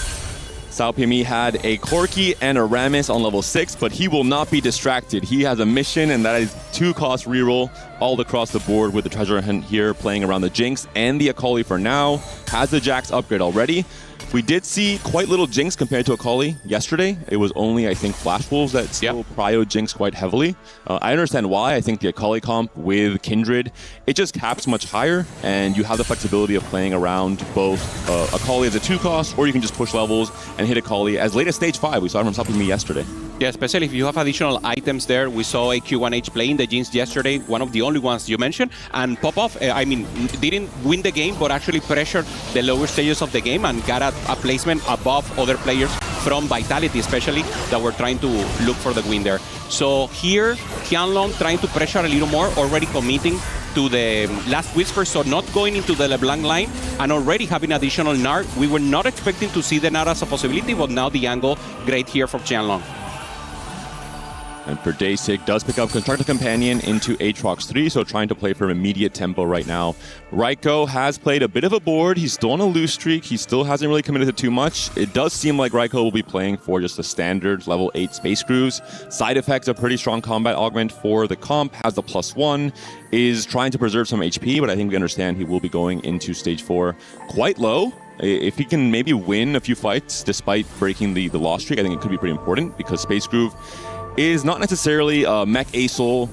Sao Pimi had a Corki and a Rammus on level 6, but he will not be distracted. He has a mission, and that is 2-cost reroll all across the board with the treasure hunt here, playing around the Jinx and the Akali for now. Has the Jax upgrade already. We did see quite little Jinx compared to Akali yesterday. It was only, I think, Flash Wolves that still prio Jinx quite heavily. I understand why. I think the Akali comp with Kindred, it just caps much higher, and you have the flexibility of playing around both Akali as a 2-cost, or you can just push levels and hit Akali as late as stage 5. We saw it from something yesterday. Yeah, especially if you have additional items there. We saw a Q1H playing the Jinx yesterday, one of the only ones you mentioned, and pop off. I mean, didn't win the game, but actually pressured the lower stages of the game and got a placement above other players from Vitality, especially, that were trying to look for the win there. So here, Tianlong trying to pressure a little more, already committing to the last Whisper, so not going into the LeBlanc line, and already having additional Nard. We were not expecting to see the Nard as a possibility, but now the angle, great here for Tianlong. And for Daysig, does pick up Constructor Companion into Aatrox 3, so trying to play for immediate tempo right now. Raiko has played a bit of a board. He's still on a loose streak. He still hasn't really committed to too much. It does seem like Raiko will be playing for just the standard level 8 Space Grooves. Side effects, a pretty strong combat augment for the comp, has the +1, is trying to preserve some HP, but I think we understand he will be going into stage 4 quite low. If he can maybe win a few fights despite breaking the loss streak, I think it could be pretty important, because Space Groove is not necessarily a mech Acel,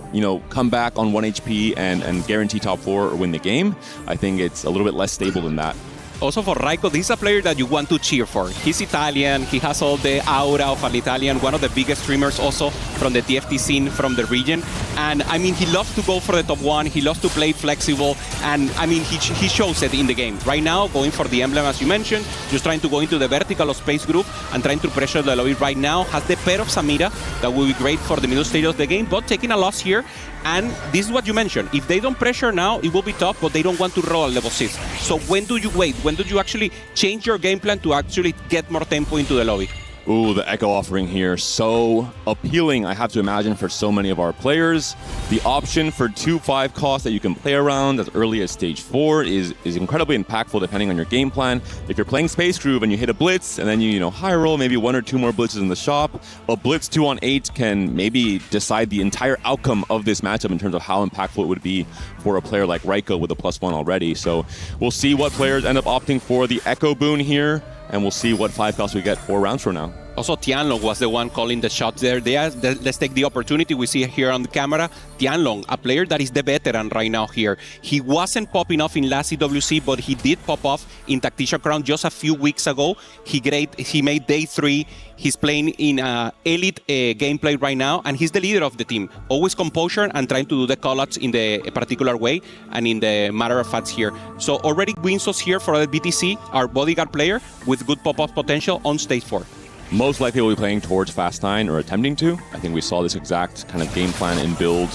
come back on 1 HP and guarantee top 4 or win the game. I think it's a little bit less stable than that. Also for Raiko, this is a player that you want to cheer for. He's Italian, he has all the aura of an Italian, one of the biggest streamers also from the TFT scene from the region. And I mean, he loves to go for the top 1, he loves to play flexible, and I mean, he shows it in the game. Right now, going for the emblem, as you mentioned, just trying to go into the vertical of Space Group and trying to pressure the lobby right now. Has the pair of Samira that will be great for the middle stage of the game, but taking a loss here. And this is what you mentioned. If they don't pressure now, it will be tough, but they don't want to roll at level 6. So when do you wait? When do you actually change your game plan to actually get more tempo into the lobby? Ooh, the Echo offering here, so appealing, I have to imagine, for so many of our players. The option for 2/5 cost that you can play around as early as stage 4 is incredibly impactful depending on your game plan. If you're playing Space Groove and you hit a Blitz and then you high roll maybe 1 or 2 more Blitzes in the shop, a Blitz 2 on 8 can maybe decide the entire outcome of this matchup in terms of how impactful it would be for a player like Raiko with a +1 already. So we'll see what players end up opting for the Echo boon here, and we'll see what 5 costs we get 4 rounds from now. Also, Tianlong was the one calling the shots there. Let's take the opportunity. We see here on the camera, Tianlong, a player that is the veteran right now here. He wasn't popping off in last EWC, but he did pop off in Tactician Crown just a few weeks ago. He made day 3. He's playing in elite gameplay right now, and he's the leader of the team. Always composure and trying to do the call-outs in the particular way and in the matter of facts here. So already wins us here for the BTC, our bodyguard player with good pop-off potential on stage 4. Most likely will be playing towards Fast 9 or attempting to. I think we saw this exact kind of game plan and build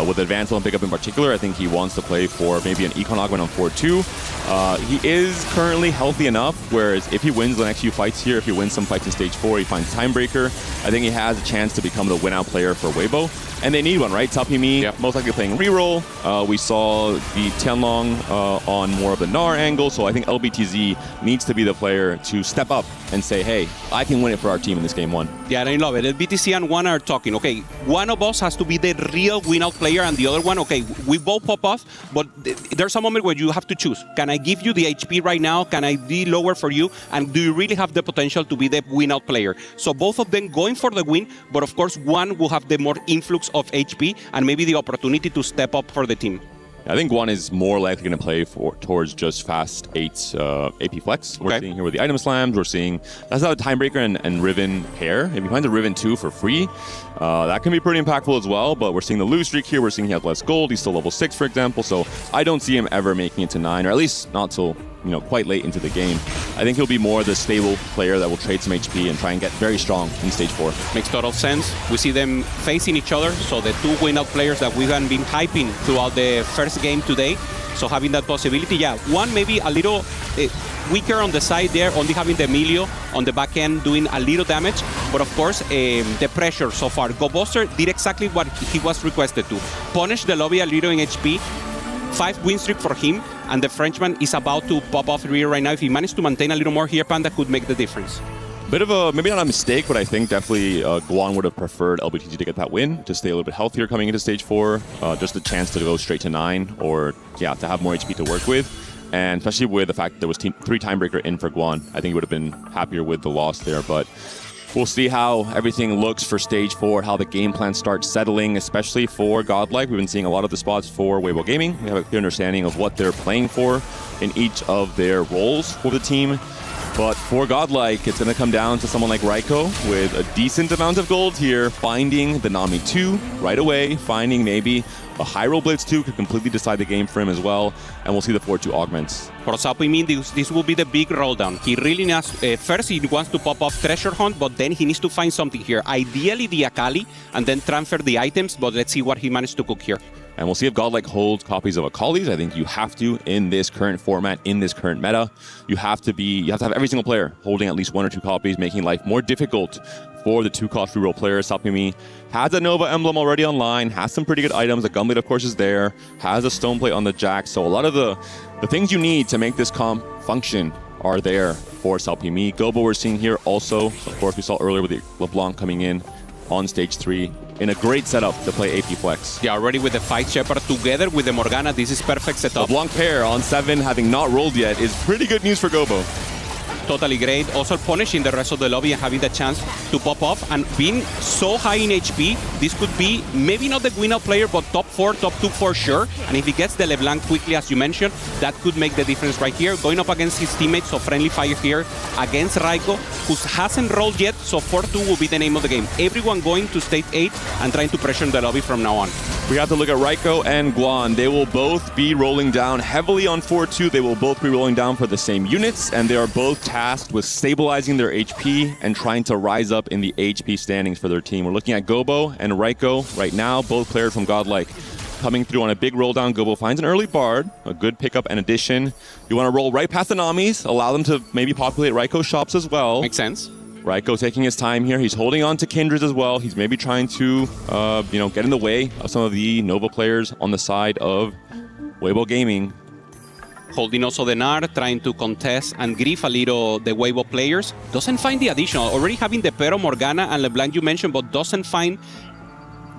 with Advanced Olympic up in particular. I think he wants to play for maybe an Econ Augment on 4-2. He is currently healthy enough, whereas if he wins the next few fights here, if he wins some fights in stage 4, he finds Timebreaker, I think he has a chance to become the win-out player for Weibo. And they need one, right? Sao Pimi, most likely playing reroll. We saw the Tianlong on more of the Gnar angle, so I think LBTZ needs to be the player to step up and say, hey, I can win it for our team in this game 1. Yeah, I love it. LBTC and one are talking. Okay, one of us has to be the real win-out player, and the other one, okay, we both pop off, but there's a moment where you have to choose. Can I give you the HP right now? Can I be lower for you? And do you really have the potential to be the win-out player? So both of them going for the win, but of course, one will have the more influx of HP and maybe the opportunity to step up for the team. I think one is more likely going to play towards just Fast 8's AP Flex. We're seeing here with the item slams. We're seeing that's how the Timebreaker and Riven pair. If you find the Riven 2 for free, that can be pretty impactful as well. But we're seeing the lose streak here. We're seeing he has less gold. He's still level 6, for example. So I don't see him ever making it to 9, or at least not till quite late into the game. I think he'll be more the stable player that will trade some HP and try and get very strong in stage 4. Makes total sense. We see them facing each other, so the two win-out players that we have been hyping throughout the first game today. So having that possibility, yeah, one maybe a little weaker on the side there, only having the Emilio on the back end doing a little damage. But of course, the pressure so far. GoBuster did exactly what he was requested to. Punish the lobby a little in HP. 5 win streak for him, and the Frenchman is about to pop off rear right now. If he managed to maintain a little more here, Panda could make the difference. Bit of a, maybe not a mistake, but I think definitely Guan would have preferred LBTG to get that win, to stay a little bit healthier coming into stage 4. Just a chance to go straight to 9, or yeah, to have more HP to work with. And especially with the fact that there was 3 timebreaker in for Guan, I think he would have been happier with the loss there. But we'll see how everything looks for stage 4, how the game plan starts settling, especially for Godlike. We've been seeing a lot of the spots for Weibo Gaming. We have a clear understanding of what they're playing for in each of their roles for the team. But for Godlike, it's going to come down to someone like Raiko with a decent amount of gold here, finding the Nami 2 right away, finding maybe a high roll Blitz 2 could completely decide the game for him as well, and we'll see the 4-2 augments. For Salpimi, this will be the big roll down. He really needs, first he wants to pop off Treasure Hunt, but then he needs to find something here. Ideally the Akali, and then transfer the items, but let's see what he managed to cook here. And we'll see if Godlike holds copies of Akali's. I think you have to in this current format, in this current meta. You have to have every single player holding at least 1 or 2 copies, making life more difficult for the 2-cost reroll players. Salpimi has a Nova emblem already online, has some pretty good items. The Gunblade, of course, is there, has a Stoneplate on the Jack. So a lot of the things you need to make this comp function are there for Salpimi. Gobo we're seeing here also. Of course, we saw earlier with the LeBlanc coming in on stage 3. In a great setup to play AP Flex. Yeah, already with the 5 Shepard together with the Morgana, this is perfect setup. LeBlanc pair on 7, having not rolled yet, is pretty good news for Gobo. Totally great. Also punishing the rest of the lobby and having the chance to pop off. And being so high in HP, this could be maybe not the win-out player, but top 4, top 2 for sure. And if he gets the LeBlanc quickly, as you mentioned, that could make the difference right here. Going up against his teammates, so friendly fire here against Raiko, who hasn't rolled yet, so 4-2 will be the name of the game. Everyone going to stage 8 and trying to pressure the lobby from now on. We have to look at Raiko and Guan. They will both be rolling down heavily on 4-2. They will both be rolling down for the same units, and they are both tasked with stabilizing their HP and trying to rise up in the HP standings for their team. We're looking at Gobo and Raiko right now, both players from Godlike. Coming through on a big roll down, Gobo finds an early Bard, a good pickup and addition. You want to roll right past the Namis, allow them to maybe populate Raiko's shops as well. Makes sense. Raiko taking his time here. He's holding on to Kindred as well. He's maybe trying to, get in the way of some of the Nova players on the side of Weibo Gaming. Holding also the Nard, trying to contest and grief a little the Weibo players. Doesn't find the additional. Already having the Pero, Morgana, and LeBlanc you mentioned, but doesn't find.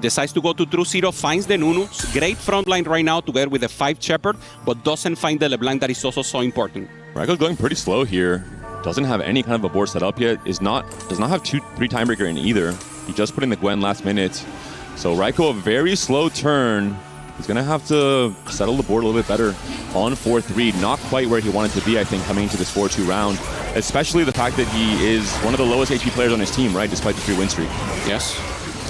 Decides to go to True Zero, finds the Nunu. Great front line right now together with the 5 Shepherd, but doesn't find the LeBlanc that is also so important. Raiko's going pretty slow here. Doesn't have any kind of a board set up yet. Does not have 2-3 timebreaker in either. He just put in the Gwen last minute. So Raiko, a very slow turn. He's going to have to settle the board a little bit better on 4-3. Not quite where he wanted to be, I think, coming into this 4-2 round. Especially the fact that he is one of the lowest HP players on his team, right? Despite the 3 win streak. Yes.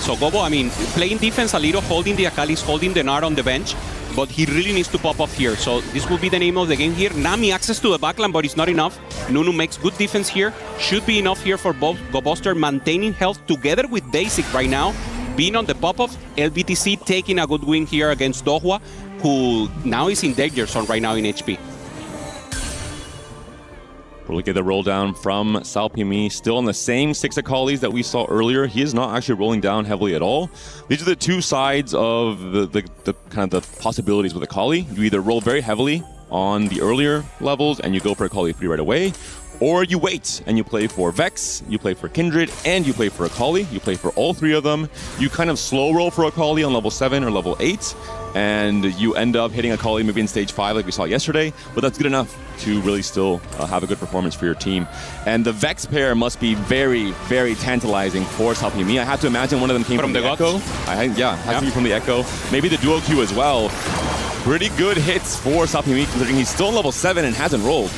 So Gobo, playing defense a little, holding the Akalis, holding the Nard on the bench, but he really needs to pop off here. So this will be the name of the game here. Nami access to the backline, but it's not enough. Nunu makes good defense here. Should be enough here for both GoBuster maintaining health together with Basic right now. Being on the pop-off, LBTC taking a good win here against Dohwa, who now is in danger zone right now in HP. We'll look at the roll down from Salpimi, still on the same 6 Akalis that we saw earlier. He is not actually rolling down heavily at all. These are the 2 sides of the kind of the possibilities with Akali. You either roll very heavily on the earlier levels and you go for Akali 3 right away, or you wait and you play for Vex, you play for Kindred, and you play for Akali. You play for all 3 of them. You kind of slow roll for Akali on level 7 or level 8, and you end up hitting Akali maybe in stage 5 like we saw yesterday, but that's good enough to really still have a good performance for your team. And the Vex pair must be very, very tantalizing for Salpimi. I have to imagine one of them came from the Echo. Has to be from the Echo. Maybe the duo Q as well. Pretty good hits for Salpimi, considering he's still on level 7 and hasn't rolled.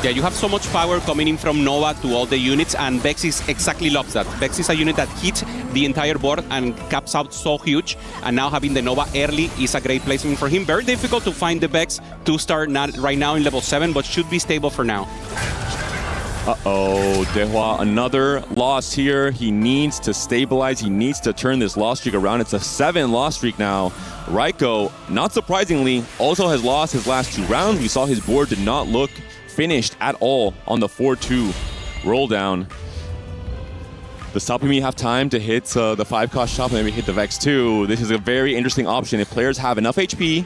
Yeah, you have so much power coming in from Nova to all the units, and Vex is exactly loves that. Vex is a unit that hits the entire board and caps out so huge, and now having the Nova early is a great placement for him. Very difficult to find the Vex 2-star not right now in level 7, but should be stable for now. Uh-oh, Dehua, another loss here. He needs to stabilize. He needs to turn this loss streak around. It's a 7-loss streak now. Raiko, not surprisingly, also has lost his last 2 rounds. We saw his board did not look finished at all on the 4-2 roll down. Does Salpimi have time to hit the 5-cost shop and maybe hit the Vex 2? This is a very interesting option. If players have enough HP,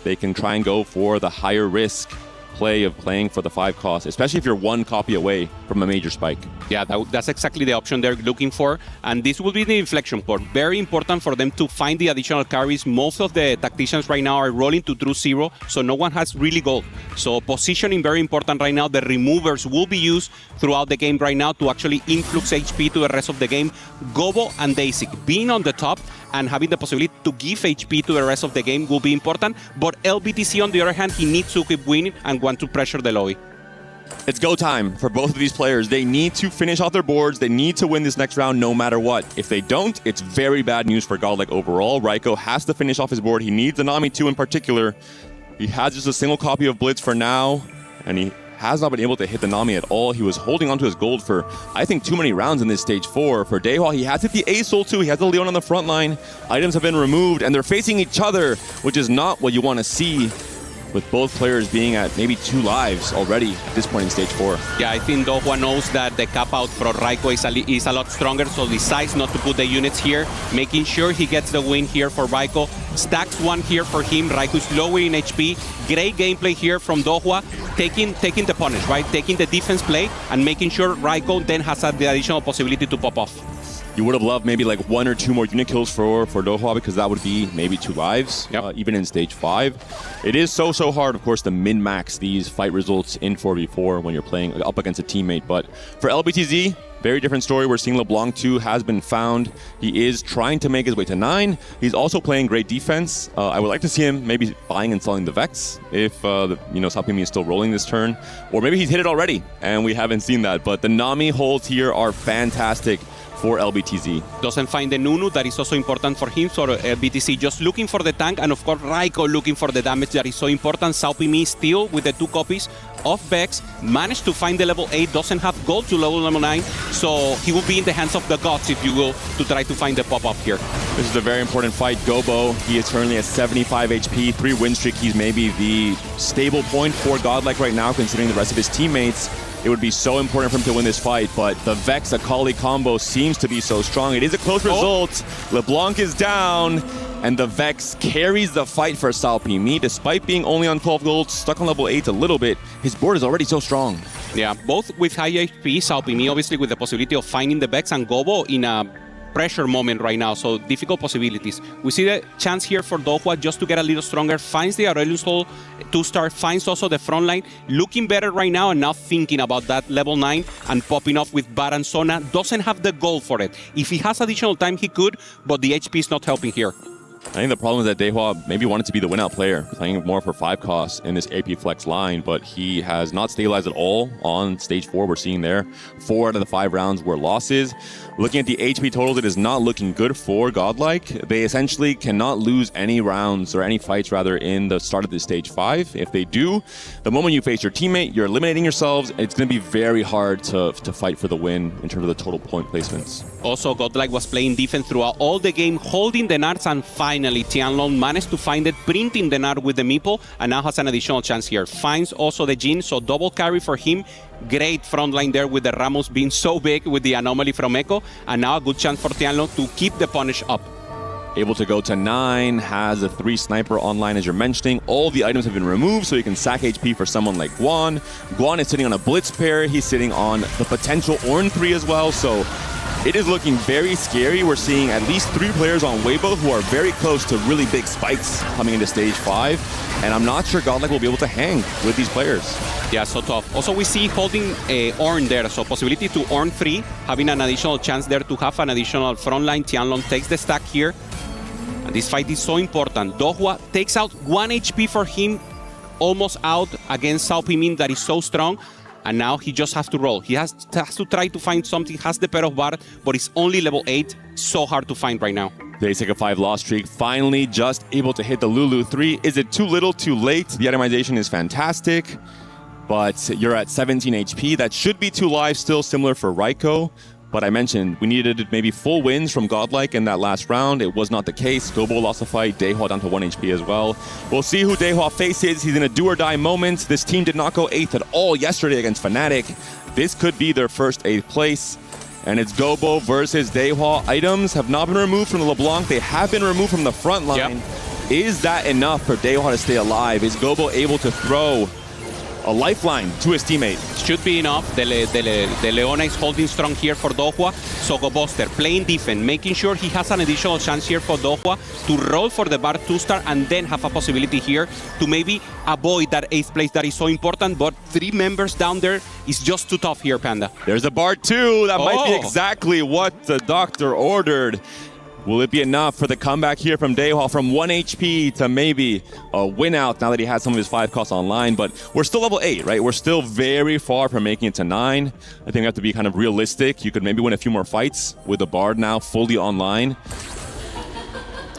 they can try and go for the higher risk play of playing for the 5 cost, especially if you're 1 copy away from a major spike. Yeah, that's exactly the option they're looking for, and this will be the inflection point. Very important for them to find the additional carries. Most of the tacticians right now are rolling to True Zero, so no one has really gold. So positioning very important right now. The removers will be used throughout the game right now to actually influx HP to the rest of the game. Gobo and Daisy being on the top and having the possibility to give HP to the rest of the game will be important, but LBTC on the other hand, he needs to keep winning and want to pressure the lobby. It's go time for both of these players. They need to finish out their boards. They need to win this next round no matter what. If they don't, it's very bad news for Godlike overall. Raiko has to finish off his board. He needs the Nami 2 in particular. He has just a single copy of Blitz for now, and he has not been able to hit the Nami at all. He was holding onto his gold for, I think, too many rounds in this stage 4. For Dehua, he has hit the A-Soul too. He has the Leon on the front line. Items have been removed, and they're facing each other, which is not what you want to see, with both players being at maybe 2 lives already at this point in stage 4. Yeah, I think Dehua knows that the cap out for Raiko is a lot stronger, so decides not to put the units here, making sure he gets the win here for Raiko. Stacks 1 here for him. Raiko is lower in HP. Great gameplay here from Dehua, taking the punish, right? Taking the defense play and making sure Raiko then has the additional possibility to pop off. You would have loved maybe like 1 or 2 more unit kills for Dehua, because that would be maybe 2 lives, even in stage 5. It is so hard, of course, to min-max these fight results in 4v4 when you're playing up against a teammate. But for LBTZ, very different story. We're seeing LeBlanc 2 has been found. He is trying to make his way to 9. He's also playing great defense. I would like to see him maybe buying and selling the Vex if Salpimi is still rolling this turn. Or maybe he's hit it already and we haven't seen that. But the Nami holds here are fantastic for LBTZ. Doesn't find the Nunu, that is also important for him. So LBTZ just looking for the tank, and of course Raiko looking for the damage that is so important. Salpimi still with the 2 copies of Vex, managed to find the level 8, doesn't have gold to level 9, so he will be in the hands of the gods, if you will, to try to find the pop-up here. This is a very important fight. Gobo, he is currently at 75 HP, 3 win streak. He's maybe the stable point for Godlike right now, considering the rest of his teammates. It would be so important for him to win this fight, but the Vex Akali combo seems to be so strong. It is a close result. LeBlanc is down, and the Vex carries the fight for Salpimi. Despite being only on 12 gold, stuck on level 8 a little bit, his board is already so strong. Yeah, both with high HP, Salpimi obviously with the possibility of finding the Vex, and Gobo in a pressure moment right now, so difficult possibilities. We see the chance here for Dehua just to get a little stronger, finds the Aurelion Soul 2-star, finds also the front line, looking better right now and not thinking about that level 9 and popping off with Baran Sona. Doesn't have the goal for it. If he has additional time, he could, but the HP is not helping here. I think the problem is that Dehua maybe wanted to be the win-out player, playing more for 5 costs in this AP Flex line, but he has not stabilized at all on stage 4. We're seeing there 4 out of the 5 rounds were losses. Looking at the HP totals, it is not looking good for Godlike. They essentially cannot lose any rounds, or any fights rather, in the start of this stage 5. If they do, the moment you face your teammate, you're eliminating yourselves. It's going to be very hard to fight for the win in terms of the total point placements. Also, Godlike was playing defense throughout all the game, holding the Nards, and finally Tianlong managed to find it, printing the Nard with the Meeple, and now has an additional chance here. Finds also the Jhin, so double carry for him. Great front line there with the Ramos being so big with the anomaly from Echo, and now a good chance for Tianlong to keep the punish up. Able to go to 9, has a 3 sniper online as you're mentioning. All the items have been removed, so you can sack HP for someone like Guan. Guan is sitting on a Blitz pair. He's sitting on the potential Ornn 3 as well, so it is looking very scary. We're seeing at least 3 players on Weibo who are very close to really big spikes coming into stage 5, and I'm not sure Godlike will be able to hang with these players. Yeah, so tough. Also, we see holding Ornn there, so possibility to Ornn 3, having an additional chance there to have an additional frontline. Tianlong takes the stack here, and this fight is so important. Dehua takes out 1 HP for him, almost out against Salpimi that is so strong. And now he just has to roll. He has to try to find something, has the pair of bar, but it's only level 8. So hard to find right now. They take a 5-loss streak, finally just able to hit the Lulu 3. Is it too little, too late? The itemization is fantastic, but you're at 17 HP. That should be 2 lives, still similar for Raiko. But I mentioned we needed maybe full wins from Godlike in that last round. It was not the case. Gobo lost the fight. Daehwa down to 1 HP as well. We'll see who Daehwa faces. He's in a do-or-die moment. This team did not go 8th at all yesterday against Fnatic. This could be their first 8th place. And it's Gobo versus Daehwa. Items have not been removed from the LeBlanc. They have been removed from the front line. Yep. Is that enough for Daehwa to stay alive? Is Gobo able to throw a lifeline to his teammate? Should be enough. The Leona is holding strong here for Daehwa. So GoBuster playing defense, making sure he has an additional chance here for Daehwa to roll for the bar 2-star and then have a possibility here to maybe avoid that 8th place that is so important. But 3 members down there is just too tough here, Panda. There's a bar 2. That might be exactly what the doctor ordered. Will it be enough for the comeback here from Daehwa from 1 HP to maybe a win out now that he has some of his 5 costs online? But we're still level 8, right? We're still very far from making it to 9. I think we have to be kind of realistic. You could maybe win a few more fights with the Bard now fully online.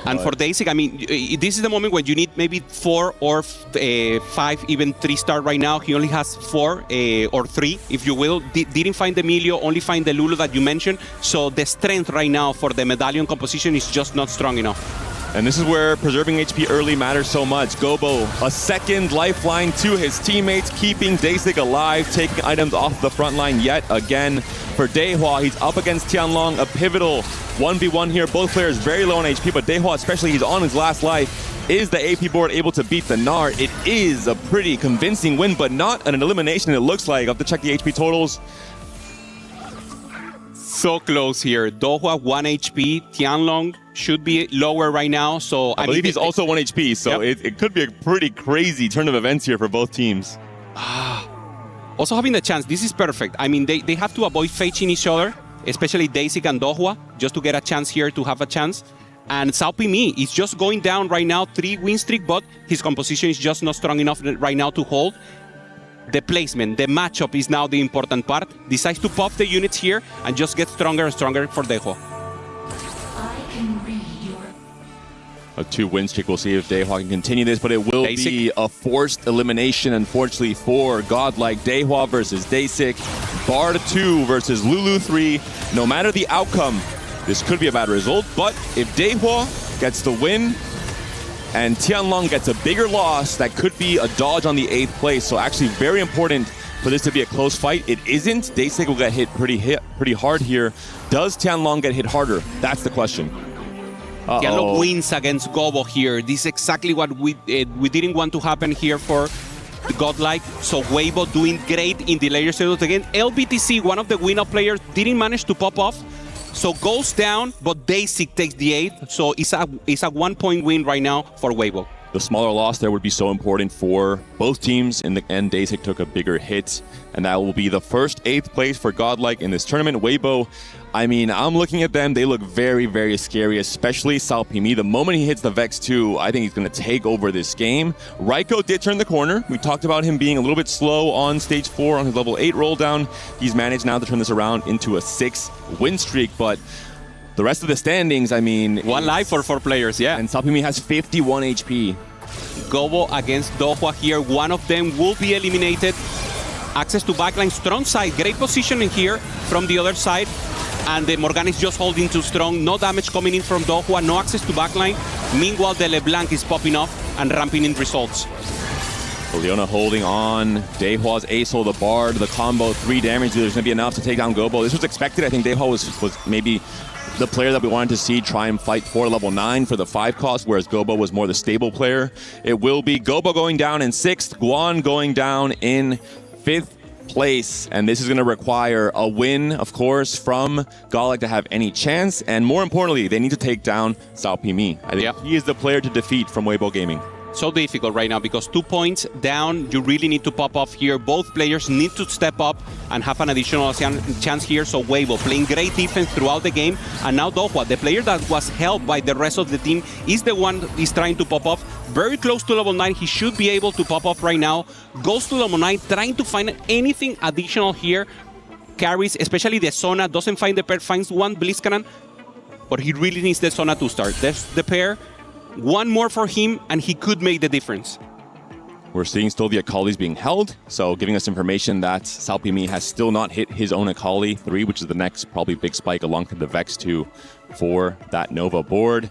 And for Daisy, I mean, this is the moment when you need maybe 4 or 5, even 3-star right now. He only has 4 or 3, if you will. Didn't find the Emilio, only find the Lulu that you mentioned. So the strength right now for the medallion composition is just not strong enough. And this is where preserving HP early matters so much. Gobo, a second lifeline to his teammates, keeping Daisy alive, taking items off the front line yet again. For Daehwa, he's up against Tianlong, a pivotal 1v1 here. Both players very low on HP, but Daehwa especially, he's on his last life. Is the AP board able to beat the Gnar? It is a pretty convincing win, but not an elimination, it looks like. I have to check the HP totals. So close here. Daehwa 1 HP, Tianlong should be lower right now. So I believe he's also 1 HP, so it could be a pretty crazy turn of events here for both teams. Also having the chance, this is perfect. I mean, they have to avoid facing each other, especially Daisy and Daehwa, just to get a chance here to have a chance. And Saopimi is just going down right now, 3 win streak, but his composition is just not strong enough right now to hold. The placement, the matchup is now the important part. Decides to pop the units here and just get stronger and stronger for Daehwa. A 2-win streak. We'll see if Daehwa can continue this, but it will be a forced elimination, unfortunately, for Godlike. Daehwa versus Daesik. Bard 2 versus Lulu 3. No matter the outcome, this could be a bad result, but if Daehwa gets the win and Tianlong gets a bigger loss, that could be a dodge on the 8th place. So actually very important for this to be a close fight. It isn't. Daesik will get hit pretty hard here. Does Tianlong get hit harder? That's the question. Tianlong wins against Gobo here. This is exactly what we didn't want to happen here for Godlike. So Weibo doing great in the layer settles again. LBTC, one of the win-up players, didn't manage to pop off. So goes down, but Daisy takes the 8th. So it's a 1-point win right now for Weibo. The smaller loss there would be so important for both teams. In the end, Daisy took a bigger hit, and that will be the first 8th place for Godlike in this tournament. Weibo, I mean, I'm looking at them. They look very, very scary, especially Saopimi. The moment he hits the Vex 2, I think he's going to take over this game. Raiko did turn the corner. We talked about him being a little bit slow on stage 4 on his level 8 roll down. He's managed now to turn this around into a 6-win streak, but the rest of the standings, I mean... 1 life for 4 players, yeah. And Saopimi has 51 HP. Gobo against Daehwa here. One of them will be eliminated. Access to backline, strong side. Great positioning here from the other side. And the Morgana is just holding too strong. No damage coming in from Daehwa. No access to backline. Meanwhile, the LeBlanc is popping off and ramping in results. Leona holding on. Daehwa's Ace-ul, the Bard, the combo, 3 damage. There's going to be enough to take down Gobo. This was expected. I think Daehwa was maybe the player that we wanted to see try and fight for level 9 for the 5 cost, whereas Gobo was more the stable player. It will be Gobo going down in 6th, Guan going down in 5th place, and this is going to require a win, of course, from Godlike to have any chance, and more importantly, they need to take down Saopimi. I think he is the player to defeat from Weibo Gaming. So difficult right now because 2 points down, you really need to pop off here. Both players need to step up and have an additional chance here. So Weibo playing great defense throughout the game. And now Daehwa, the player that was helped by the rest of the team, is the one is trying to pop off. very close to level 9. He should be able to pop off right now. Goes to level 9, trying to find anything additional here. Carries, especially the Sona, doesn't find the pair, finds one Blitzcrank, but he really needs the Sona to start. There's the pair, one more for him, and he could make the difference. We're seeing still the Akali's being held, so giving us information that Salpimi has still not hit his own Akali 3, which is the next probably big spike along with the Vex 2 for that Nova board.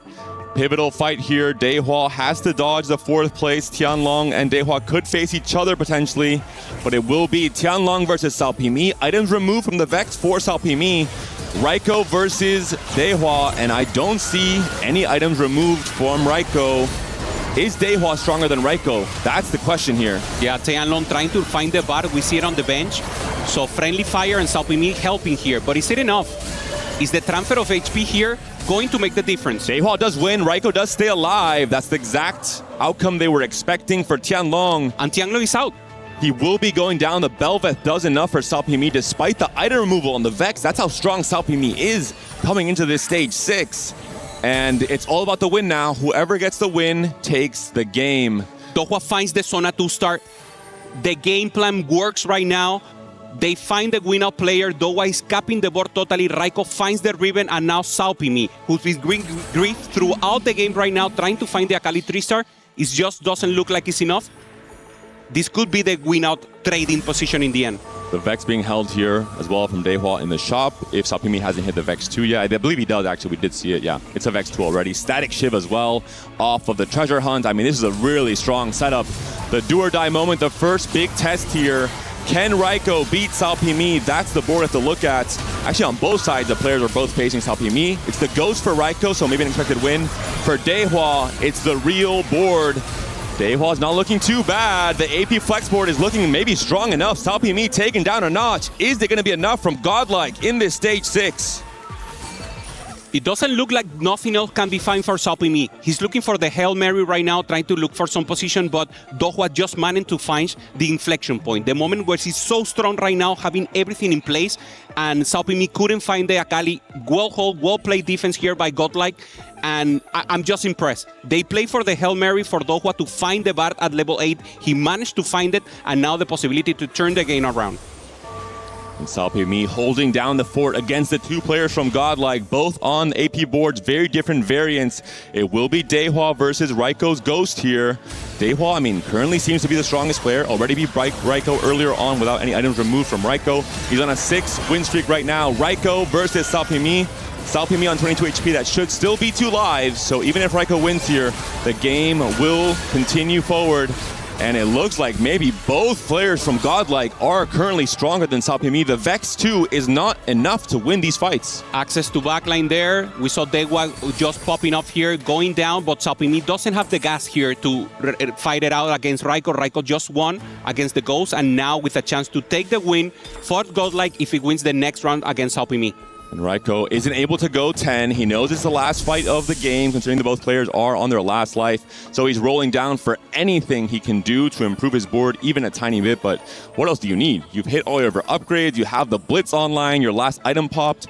Pivotal fight here. Dehua has to dodge the 4th place. Tianlong and Dehua could face each other potentially, but it will be Tianlong versus Salpimi. Items removed from the Vex for Salpimi. Raiko versus Dehua, and I don't see any items removed from Raiko. Is Dehua stronger than Raiko? That's the question here. Yeah, Tianlong trying to find the bar. We see it on the bench. So friendly fire and Salpimi helping here, but is it enough? Is the transfer of HP here going to make the difference? Dehua does win. Raiko does stay alive. That's the exact outcome they were expecting for Tianlong. And Tianlong is out. He will be going down. The Belveth does enough for Salpimi despite the item removal on the Vex. That's how strong Salpimi is coming into this stage 6. And it's all about the win now. Whoever gets the win takes the game. Dehua finds the Sona to start. The game plan works right now. They find the win-out player. Dehua is capping the board totally. Raiko finds the ribbon, and now Salpimi, who's been grief throughout the game right now, trying to find the Akali 3-star. It just doesn't look like it's enough. This could be the win-out trading position in the end. The Vex being held here as well from Dehua in the shop. If Salpimi hasn't hit the Vex 2 yet, I believe he does actually. We did see it, yeah. It's a Vex 2 already. Static Shiv as well off of the treasure hunt. I mean, this is a really strong setup. The do or die moment, the first big test here. Can Raiko beat Salpimi? That's the board we have to look at. Actually, on both sides, the players are both facing Salpimi. It's the ghost for Raiko, so maybe an expected win. For Dehua, it's the real board. Dehua's not looking too bad. The AP Flex board is looking maybe strong enough. Salpimi taken down a notch. Is it going to be enough from Godlike in this stage 6? It doesn't look like nothing else can be fine for Salpimi. He's looking for the Hail Mary right now, trying to look for some position, but Dehua just managed to find the inflection point. The moment where he's so strong right now, having everything in place, and Salpimi couldn't find the Akali. Well hold, well played defense here by Godlike, and I'm just impressed. They play for the Hail Mary for Dehua to find the Bard at level 8. He managed to find it, and now the possibility to turn the game around. And Salpimi holding down the fort against the 2 players from Godlike, both on AP boards, very different variants. It will be Dehua versus Raiko's Ghost here. Dehua, I mean, currently seems to be the strongest player. Already beat Raiko earlier on without any items removed from Raiko. He's on a 6-win streak right now. Raiko versus Salpimi. Salpimi on 22 HP, that should still be 2 lives. So even if Raiko wins here, the game will continue forward. And it looks like maybe both players from Godlike are currently stronger than Salpimi. The Vex 2 is not enough to win these fights. Access to backline there. We saw Dehua just popping off here, going down, but Salpimi doesn't have the gas here to fight it out against Raiko. Raiko just won against the Ghost, and now with a chance to take the win for Godlike if he wins the next round against Salpimi. And Raiko isn't able to go 10. He knows it's the last fight of the game, considering that both players are on their last life. So he's rolling down for anything he can do to improve his board, even a tiny bit. But what else do you need? You've hit all your upgrades. You have the Blitz online. Your last item popped.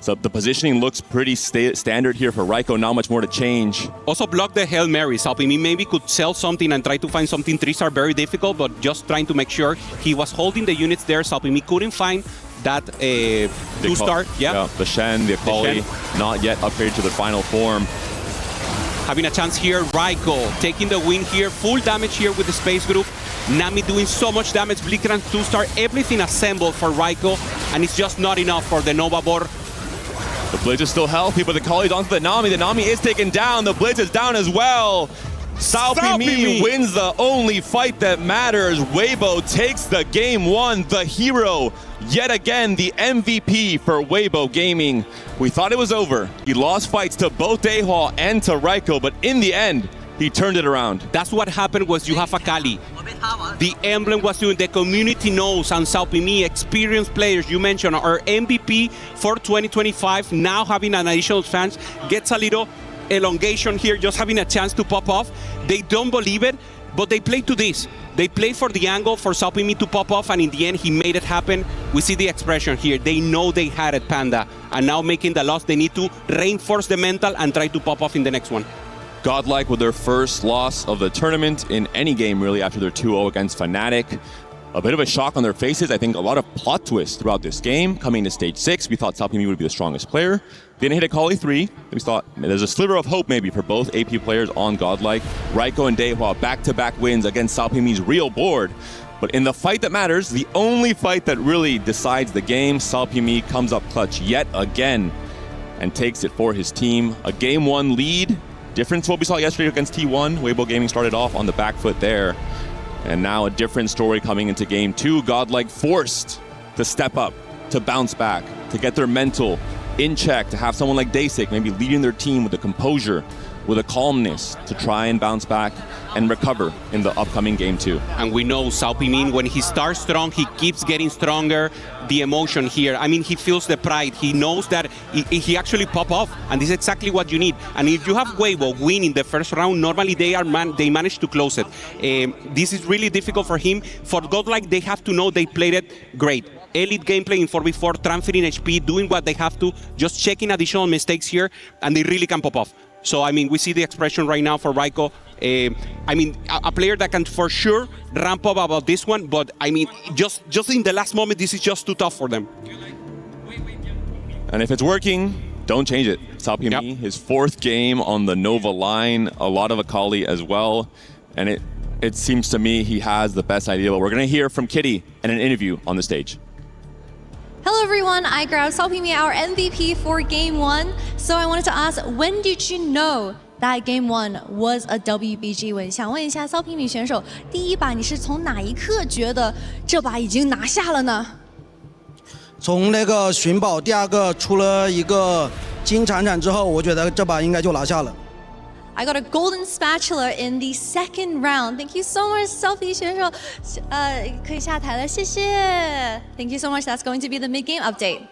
So the positioning looks pretty standard here for Raiko. Not much more to change. Also block the Hail Mary. Salpimi maybe could sell something and try to find something. 3-star very difficult, but just trying to make sure he was holding the units there. Salpimi couldn't find that 2-star. Yeah, the Shen, the Akali, not yet upgraded to the final form. Having a chance here, Raiko taking the win here. Full damage here with the Space Group. Nami doing so much damage. Blitzcrank 2-star, everything assembled for Raiko, and it's just not enough for the Nova board. The Blitz is still healthy, but the Kali is onto the Nami. The Nami is taken down. The Blitz is down as well. Salpimi wins the only fight that matters. Weibo takes the game 1. The hero, yet again, the MVP for Weibo Gaming. We thought it was over. He lost fights to both Dehua and to Raiko, but in the end, he turned it around. That's what happened was you have Akali. The emblem was doing, the community knows, and Salpimi, experienced players you mentioned, are MVP for 2025, now having an additional chance, gets a little elongation here, just having a chance to pop off. They don't believe it, but they play to this. They play for the angle for Salpimi to pop off, and in the end, he made it happen. We see the expression here. They know they had it, Panda, and now making the loss, they need to reinforce the mental and try to pop off in the next one. Godlike with their first loss of the tournament in any game really after their 2-0 against Fnatic. A bit of a shock on their faces. I think a lot of plot twists throughout this game. Coming to stage 6, we thought SaoPimi would be the strongest player. Didn't hit a Kali 3. We thought there's a sliver of hope maybe for both AP players on Godlike. Raiko and Dehua back-to-back wins against SaoPimi's real board. But in the fight that matters, the only fight that really decides the game, SaoPimi comes up clutch yet again and takes it for his team. A game 1 lead. Different to what we saw yesterday against T1. Weibo Gaming started off on the back foot there. And now a different story coming into game 2. Godlike forced to step up, to bounce back, to get their mental in check, to have someone like Daesic maybe leading their team with a composure, with a calmness to try and bounce back and recover in the upcoming game 2. And we know SaoPimi, when he starts strong, he keeps getting stronger. The emotion here, I mean, he feels the pride. He knows that he actually pop off, and this is exactly what you need. And if you have Weibo winning the first round, normally they manage to close it. This is really difficult for him. For Godlike, they have to know they played it great. Elite gameplay in 4v4, transferring HP, doing what they have to, just checking additional mistakes here, and they really can pop off. So, I mean, we see the expression right now for Raiko. I mean, a player that can for sure ramp up about this one, but I mean, just in the last moment, this is just too tough for them. And if it's working, don't change it. SaoPimi, his 4th game on the Nova line, a lot of Akali as well. And it seems to me he has the best idea, but we're going to hear from Kitty in an interview on the stage. Hello everyone, I grabbed SaoPimi, our MVP for Game 1. So I wanted to ask, when did you know that Game 1 was a WBG win? 想问一下SaoPimi选手，第一把你是从哪一刻觉得这把已经拿下了呢？从那个寻宝第2个出了一个金铲铲之后，我觉得这把应该就拿下了。I got a golden spatula in the 2nd round. Thank you so much, SaoPimi 选手。可以下台了，谢谢。Thank you so much. That's going to be the mid-game update.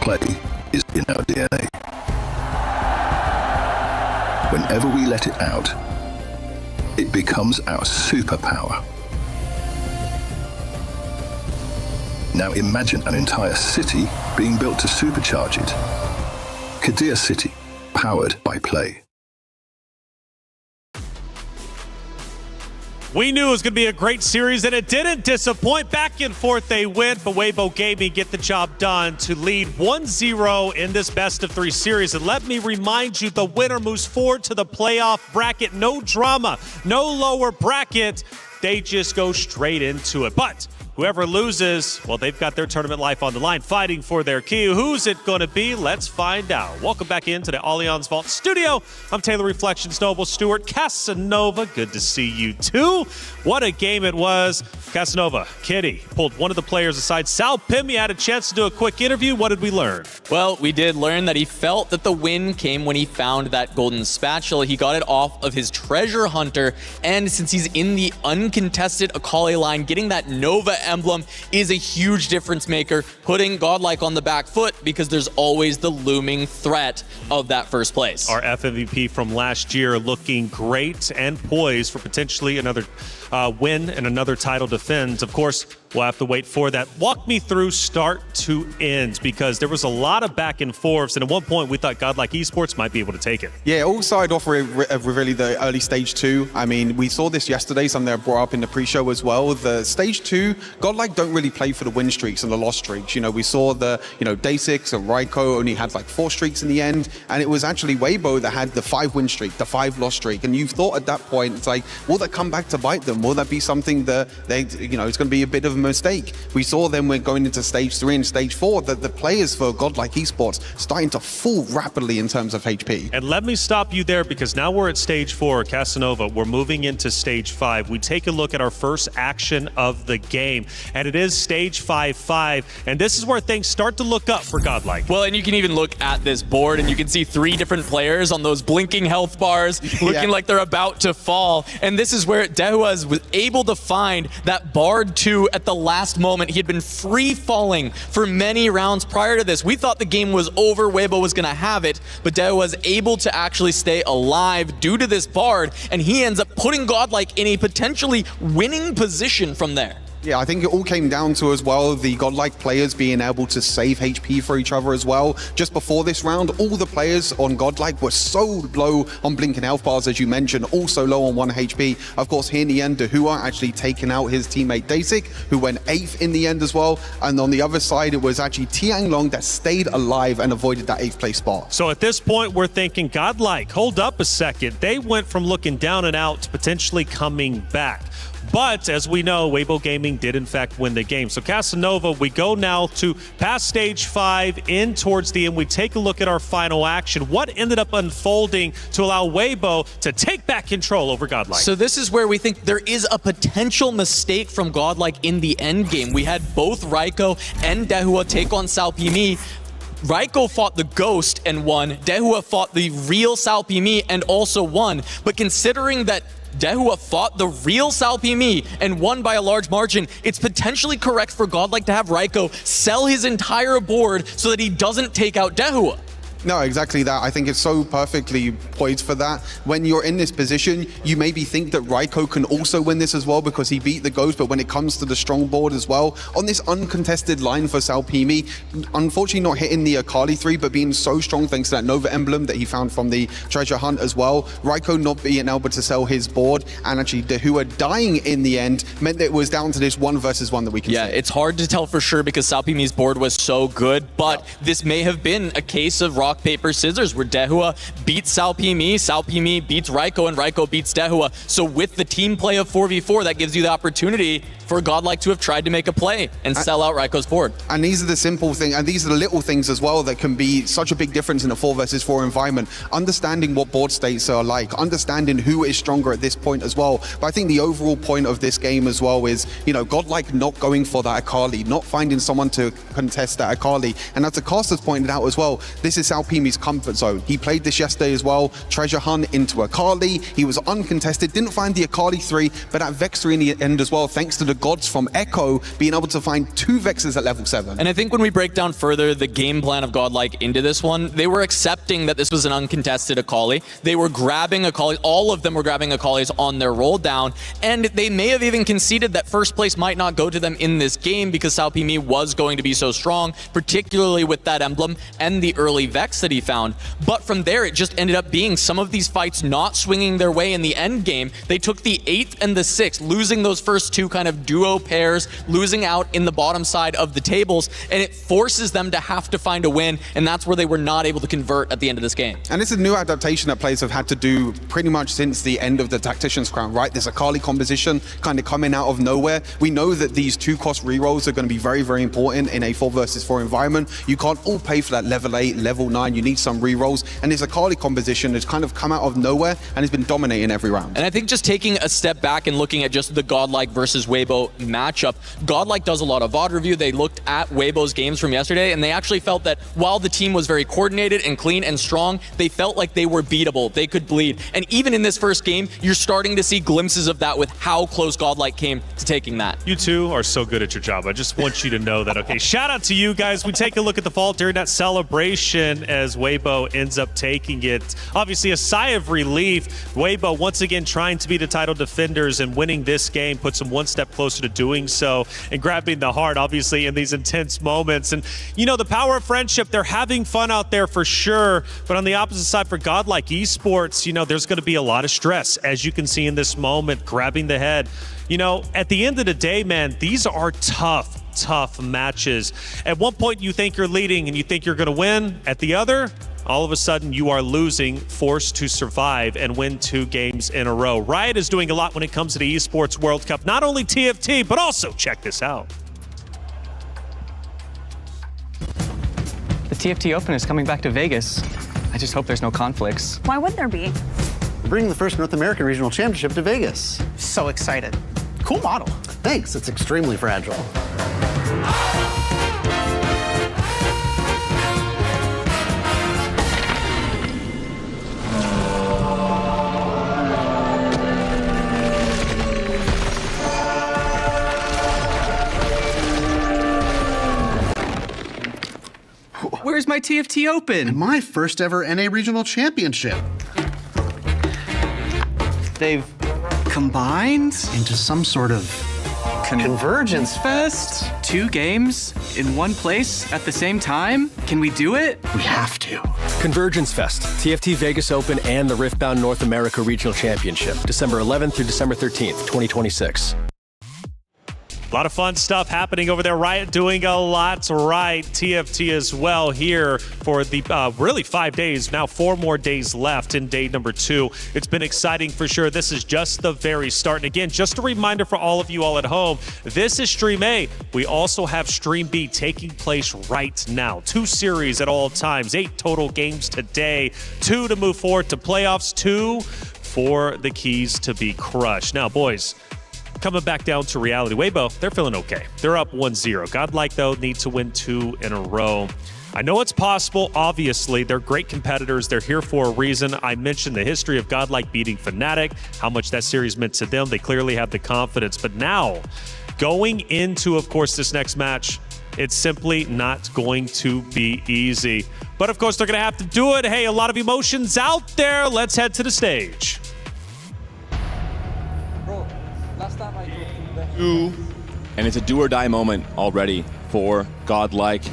Play is in our DNA. Whenever we let it out, it becomes our superpower. Now imagine an entire city being built to supercharge it. Kadir City, powered by play. We knew it was going to be a great series, and it didn't disappoint. Back and forth they went, but Weibo Gaming get the job done to lead 1-0 in this best-of-3 series. And let me remind you, the winner moves forward to the playoff bracket. No drama, no lower bracket. They just go straight into it. But whoever loses, well, they've got their tournament life on the line, fighting for their key. Who's it going to be? Let's find out. Welcome back into the Allianz Vault studio. I'm Taylor Reflections Noble Stewart. Casanova, good to see you too. What a game it was. Casanova, Kitty, pulled one of the players aside. SaoPimi had a chance to do a quick interview. What did we learn? Well, we did learn that he felt that the win came when he found that golden spatula. He got it off of his treasure hunter, and since he's in the uncontested Akali line, getting that Nova emblem is a huge difference maker, putting Godlike on the back foot because there's always the looming threat of that first place. Our FMVP from last year looking great and poised for potentially another win and another title defense. Of course, we'll have to wait for that. Walk me through start to end, because there was a lot of back and forths, and at one point we thought Godlike Esports might be able to take it. Yeah, it all started off with really the early stage 2. I mean, we saw this yesterday, something I brought up in the pre-show as well. The stage 2, Godlike don't really play for the win streaks and the loss streaks. You know, we saw the, Daesic and Raiko only had like 4 streaks in the end, and it was actually Weibo that had the 5 win streak, the 5 loss streak. And you thought at that point, it's like, will that come back to bite them? Will that be something that it's going to be a bit of mistake. We saw then when going into stage 3 and stage 4 that the players for Godlike Esports starting to fall rapidly in terms of HP. And let me stop you there because now we're at stage 4, Casanova. We're moving into stage 5. We take a look at our first action of the game, and it is stage 5-5, and this is where things start to look up for Godlike. Well, and you can even look at this board and you can see 3 different players on those blinking health bars looking like they're about to fall. And this is where Dehua was able to find that Bard 2 at the last moment. He had been free falling for many rounds prior to this. We thought the game was over, Weibo was going to have it, but Dehua was able to actually stay alive due to this Bard, and he ends up putting Godlike in a potentially winning position from there. Yeah, I think it all came down to as well the Godlike players being able to save HP for each other as well. Just before this round, all the players on Godlike were so low on blinking health bars, as you mentioned, also low on 1 HP. Of course, here in the end, Dehua actually taking out his teammate Dasik, who went 8th in the end as well. And on the other side, it was actually Tianglong that stayed alive and avoided that 8th place spot. So at this point, we're thinking, Godlike, hold up a second. They went from looking down and out to potentially coming back. But as we know, Weibo Gaming did in fact win the game. So Casanova, we go now to past stage 5 in towards the end. We take a look at our final action. What ended up unfolding to allow Weibo to take back control over Godlike? So this is where we think there is a potential mistake from Godlike in the end game. We had both Raiko and Dehua take on Salpimi. Raiko fought the Ghost and won. Dehua fought the real Salpimi and also won. But considering that Dehua fought the real Salpimi and won by a large margin, it's potentially correct for Godlike to have Raiko sell his entire board so that he doesn't take out Dehua. No, exactly that. I think it's so perfectly poised for that. When you're in this position, you maybe think that Raiko can also win this as well because he beat the Ghost, but when it comes to the strong board as well, on this uncontested line for Salpimi, unfortunately not hitting the Akali 3, but being so strong thanks to that Nova emblem that he found from the treasure hunt as well. Raiko not being able to sell his board, and actually Dehua dying in the end meant that it was down to this 1 versus 1 that we can see. It's hard to tell for sure because Salpimi's board was so good, but this may have been a case of rock, paper, scissors, where Dehua beats Salpimi, Salpimi beats Raiko, and Raiko beats Dehua. So with the team play of 4v4, that gives you the opportunity for Godlike to have tried to make a play and sell out Raiko's board. And these are the simple things, and these are the little things as well that can be such a big difference in a 4 versus 4 environment. Understanding what board states are like, understanding who is stronger at this point as well. But I think the overall point of this game as well is, you know, Godlike not going for that Akali, not finding someone to contest that Akali. And as the casters pointed out as well, this is Salpimi's comfort zone. He played this yesterday as well, treasure hunt into Akali. He was uncontested, didn't find the Akali 3, but at Vex 3 in the end as well, thanks to the gods from Echo being able to find 2 Vexes at level 7. And I think when we break down further the game plan of Godlike into this one, they were accepting that this was an uncontested Akali. They were grabbing Akali, all of them were grabbing Akalis on their roll down, and they may have even conceded that first place might not go to them in this game because Salpimi was going to be so strong, particularly with that emblem and the early Vex that he found. But from there, it just ended up being some of these fights not swinging their way in the end game. They took the 8th and the 6th, losing those first 2 kind of duo pairs, losing out in the bottom side of the tables, and it forces them to have to find a win, and that's where they were not able to convert at the end of this game. And it's a new adaptation that players have had to do pretty much since the end of the Tactician's Crown, right? This Akali composition kind of coming out of nowhere. We know that these 2-cost rerolls are going to be very, very important in a 4 versus 4 environment. You can't all pay for that level 8, level 9. You need some rerolls, and this Akali composition has kind of come out of nowhere and has been dominating every round. And I think just taking a step back and looking at just the Godlike versus Weibo matchup, Godlike does a lot of VOD review. They looked at Weibo's games from yesterday, and they actually felt that while the team was very coordinated and clean and strong, they felt like they were beatable. They could bleed. And even in this first game, you're starting to see glimpses of that with how close Godlike came to taking that. You two are so good at your job. I just want you to know that, okay? Shout out to you guys. We take a look at the fall during that celebration as Weibo ends up taking it. Obviously, a sigh of relief. Weibo once again trying to be the title defenders and winning this game puts them one step closer to doing so and grabbing the heart, obviously, in these intense moments. And, you know, the power of friendship, they're having fun out there for sure. But on the opposite side for Godlike Esports, you know, there's going to be a lot of stress, as you can see in this moment, grabbing the head. You know, at the end of the day, man, these are tough matches. At one point, you think you're leading and you think you're going to win. At the other, all of a sudden you are losing, forced to survive and win 2 games in a row. Riot is doing a lot when it comes to the Esports World Cup. Not only TFT, but also check this out. The TFT Open is coming back to Vegas. I just hope there's no conflicts. Why wouldn't there be? We're bringing the first North American Regional Championship to Vegas. So excited. Cool model. Thanks, it's extremely fragile. Where's my TFT Open? And my first ever NA Regional Championship. They've combined into some sort of Convergence Fest? 2 games in one place at the same time? Can we do it? We have to. Convergence Fest, TFT Vegas Open, and the Riftbound North America Regional Championship, December 11th through December 13th, 2026. A lot of fun stuff happening over there. Riot doing a lot right. TFT as well here for the really 5 days. Now 4 more days left in day number 2. It's been exciting for sure. This is just the very start. And again, just a reminder for all of you all at home, this is Stream A. We also have Stream B taking place right now. 2 series at all times. 8 total games today. 2 to move forward to playoffs. 2 for the keys to be crushed. Now, boys, coming back down to reality. Weibo, they're feeling okay. They're up 1-0. Godlike, though, need to win 2 in a row. I know it's possible. Obviously, they're great competitors. They're here for a reason. I mentioned the history of Godlike beating Fnatic, how much that series meant to them. They clearly have the confidence. But now, going into, of course, this next match, it's simply not going to be easy. But, of course, they're going to have to do it. Hey, a lot of emotions out there. Let's head to the stage. And it's a do or die moment already for Godlike.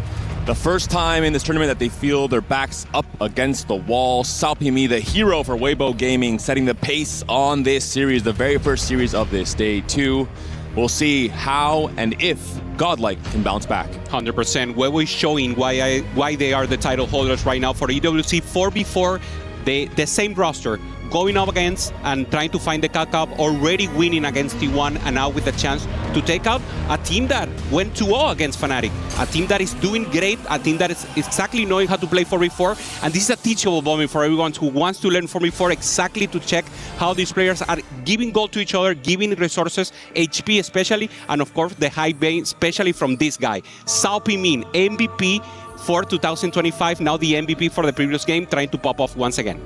The first time in this tournament that they feel their backs up against the wall. Salpimi, the hero for Weibo Gaming, setting the pace on this series, the very first series of this day 2. We'll see how and if Godlike can bounce back. 100%. Weibo is showing why they are the title holders right now for EWC 4v4. The same roster, going up against and trying to find the catch-up, already winning against T1, and now with the chance to take out a team that went 2-0 against Fnatic, a team that is doing great, a team that is exactly knowing how to play 4v4, and this is a teachable moment for everyone who wants to learn 4v4, exactly to check how these players are giving gold to each other, giving resources, HP especially, and of course the high bane, especially from this guy, Salpimi, MVP for 2025, now the MVP for the previous game, trying to pop off once again.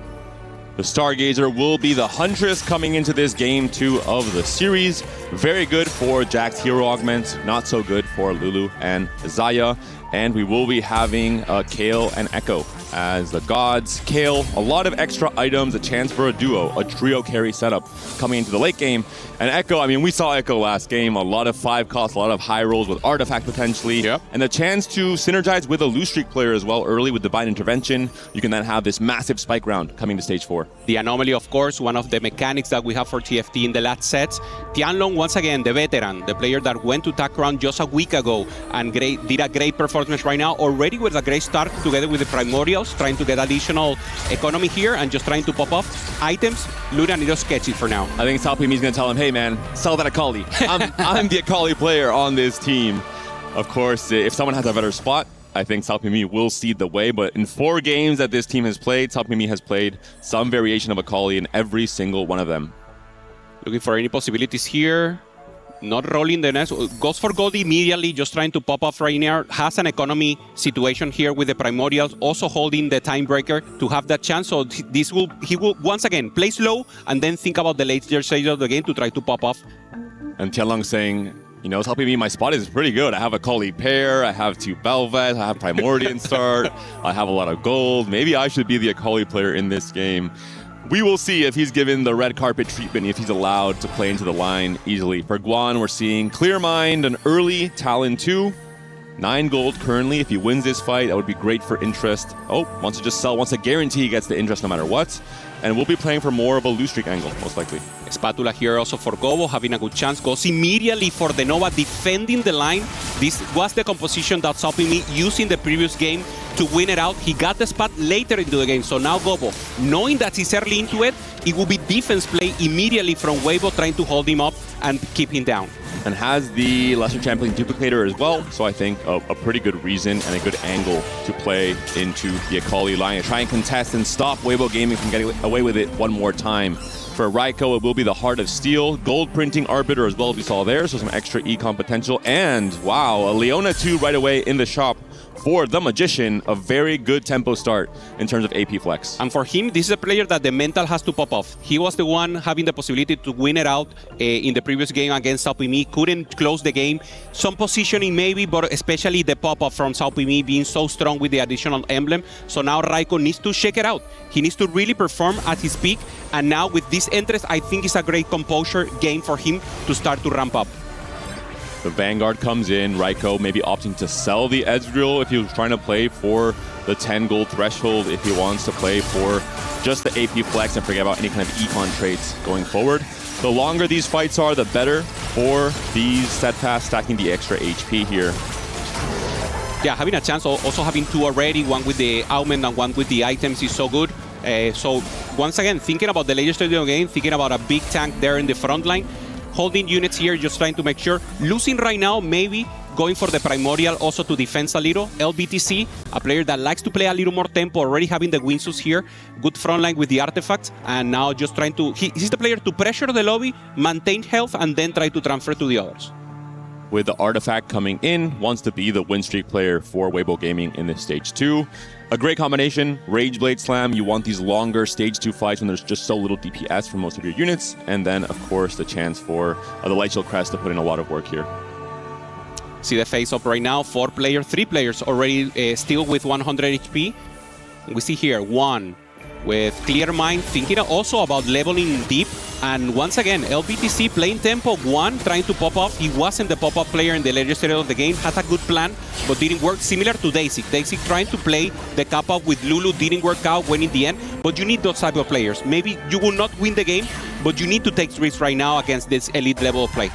The Stargazer will be the Huntress coming into this game 2 of the series. Very good for Jack's hero augment, not so good for Lulu and Zaya. And we will be having Kale and Echo as the gods. Kale, a lot of extra items, a chance for a duo, a trio carry setup coming into the late game. And Echo, I mean, we saw Echo last game, a lot of 5 costs, a lot of high rolls with Artifact potentially. Yep. And the chance to synergize with a Loose Streak player as well early with Divine Intervention. You can then have this massive spike round coming to stage 4. The anomaly, of course, one of the mechanics that we have for TFT in the last sets. Tianlong, once again, the veteran, the player that went to TAC Round just a week ago and did a great performance right now, already with a great start together with the Primordials, trying to get additional economy here and just trying to pop off items. Looking a little sketchy for now. I think Salpimi's going to tell him, hey man, sell that Akali. I'm the Akali player on this team. Of course, if someone has a better spot, I think Salpimi will seed the way, but in 4 games that this team has played, Salpimi has played some variation of Akali in every single one of them. Looking for any possibilities here. Not rolling the nest, goes for gold immediately, just trying to pop off right now. Has an economy situation here with the Primordials, also holding the time breaker to have that chance. So he will once again play slow and then think about the later stage of the game to try to pop off. And Tianlong saying, you know, it's helping me. My spot is pretty good. I have a Akali pair, I have 2 Belvet, I have Primordian start, I have a lot of gold. Maybe I should be the Akali player in this game. We will see if he's given the red carpet treatment, if he's allowed to play into the line easily. For Guan, we're seeing Clear Mind, an early Talon 2. 9 gold currently. If he wins this fight, that would be great for interest. Oh, wants to just sell, wants to guarantee he gets the interest no matter what. And we'll be playing for more of a Loose Streak angle, most likely. Spatula here also for Gobo, having a good chance. Goes immediately for the Nova, defending the line. This was the composition that Salpimi used in the previous game to win it out. He got the spot later into the game. So now Gobo, knowing that he's early into it, it will be defense play immediately from Weibo trying to hold him up and keep him down. And has the Lesser Champion duplicator as well, so I think a pretty good reason and a good angle to play into the ag.al line and try and contest and stop Weibo Gaming from getting away with it one more time. For Raiko, it will be the Heart of Steel, gold printing Arbiter as well as we saw there, so some extra econ potential. And wow, a Leona 2 right away in the shop for the Magician, a very good tempo start in terms of AP flex. And for him, this is a player that the mental has to pop off. He was the one having the possibility to win it out in the previous game against Saupimi, couldn't close the game. Some positioning maybe, but especially the pop-up from Saupimi being so strong with the additional emblem. So now Raiko needs to shake it out. He needs to really perform at his peak. And now with this interest, I think it's a great composure game for him to start to ramp up. The Vanguard comes in, Raiko maybe opting to sell the Ezreal if he was trying to play for the 10 gold threshold, if he wants to play for just the AP flex and forget about any kind of econ traits going forward. The longer these fights are, the better for these Steadfast stacking the extra HP here. Yeah, having a chance, also having two already, one with the augment and one with the items is so good. So once again, thinking about the later stage of the game, thinking about a big tank there in the front line, holding units here, just trying to make sure. Losing right now, maybe going for the Primordial also to defense a little. LBTC, a player that likes to play a little more tempo, already having the Winsus here. Good front line with the artifacts, and now just trying to... He's the player to pressure the lobby, maintain health, and then try to transfer to the others. With the artifact coming in, wants to be the win streak player for Weibo Gaming in this stage 2. A great combination, Rage Blade Slam. You want these longer stage 2 fights when there's just so little DPS for most of your units. And then, of course, the chance for the Light Shield Crest to put in a lot of work here. See the face-up right now, 3 players already still with 100 HP. We see here, 1 with Clear Mind, thinking also about leveling deep. And once again, LBTC playing tempo, 1 trying to pop off. He wasn't the pop-up player in the later stage of the game, had a good plan, but didn't work, similar to Daisy. Daisy trying to play the cap-up with Lulu, didn't work out, went in the end, but you need those type of players. Maybe you will not win the game, but you need to take risks right now against this elite level of play.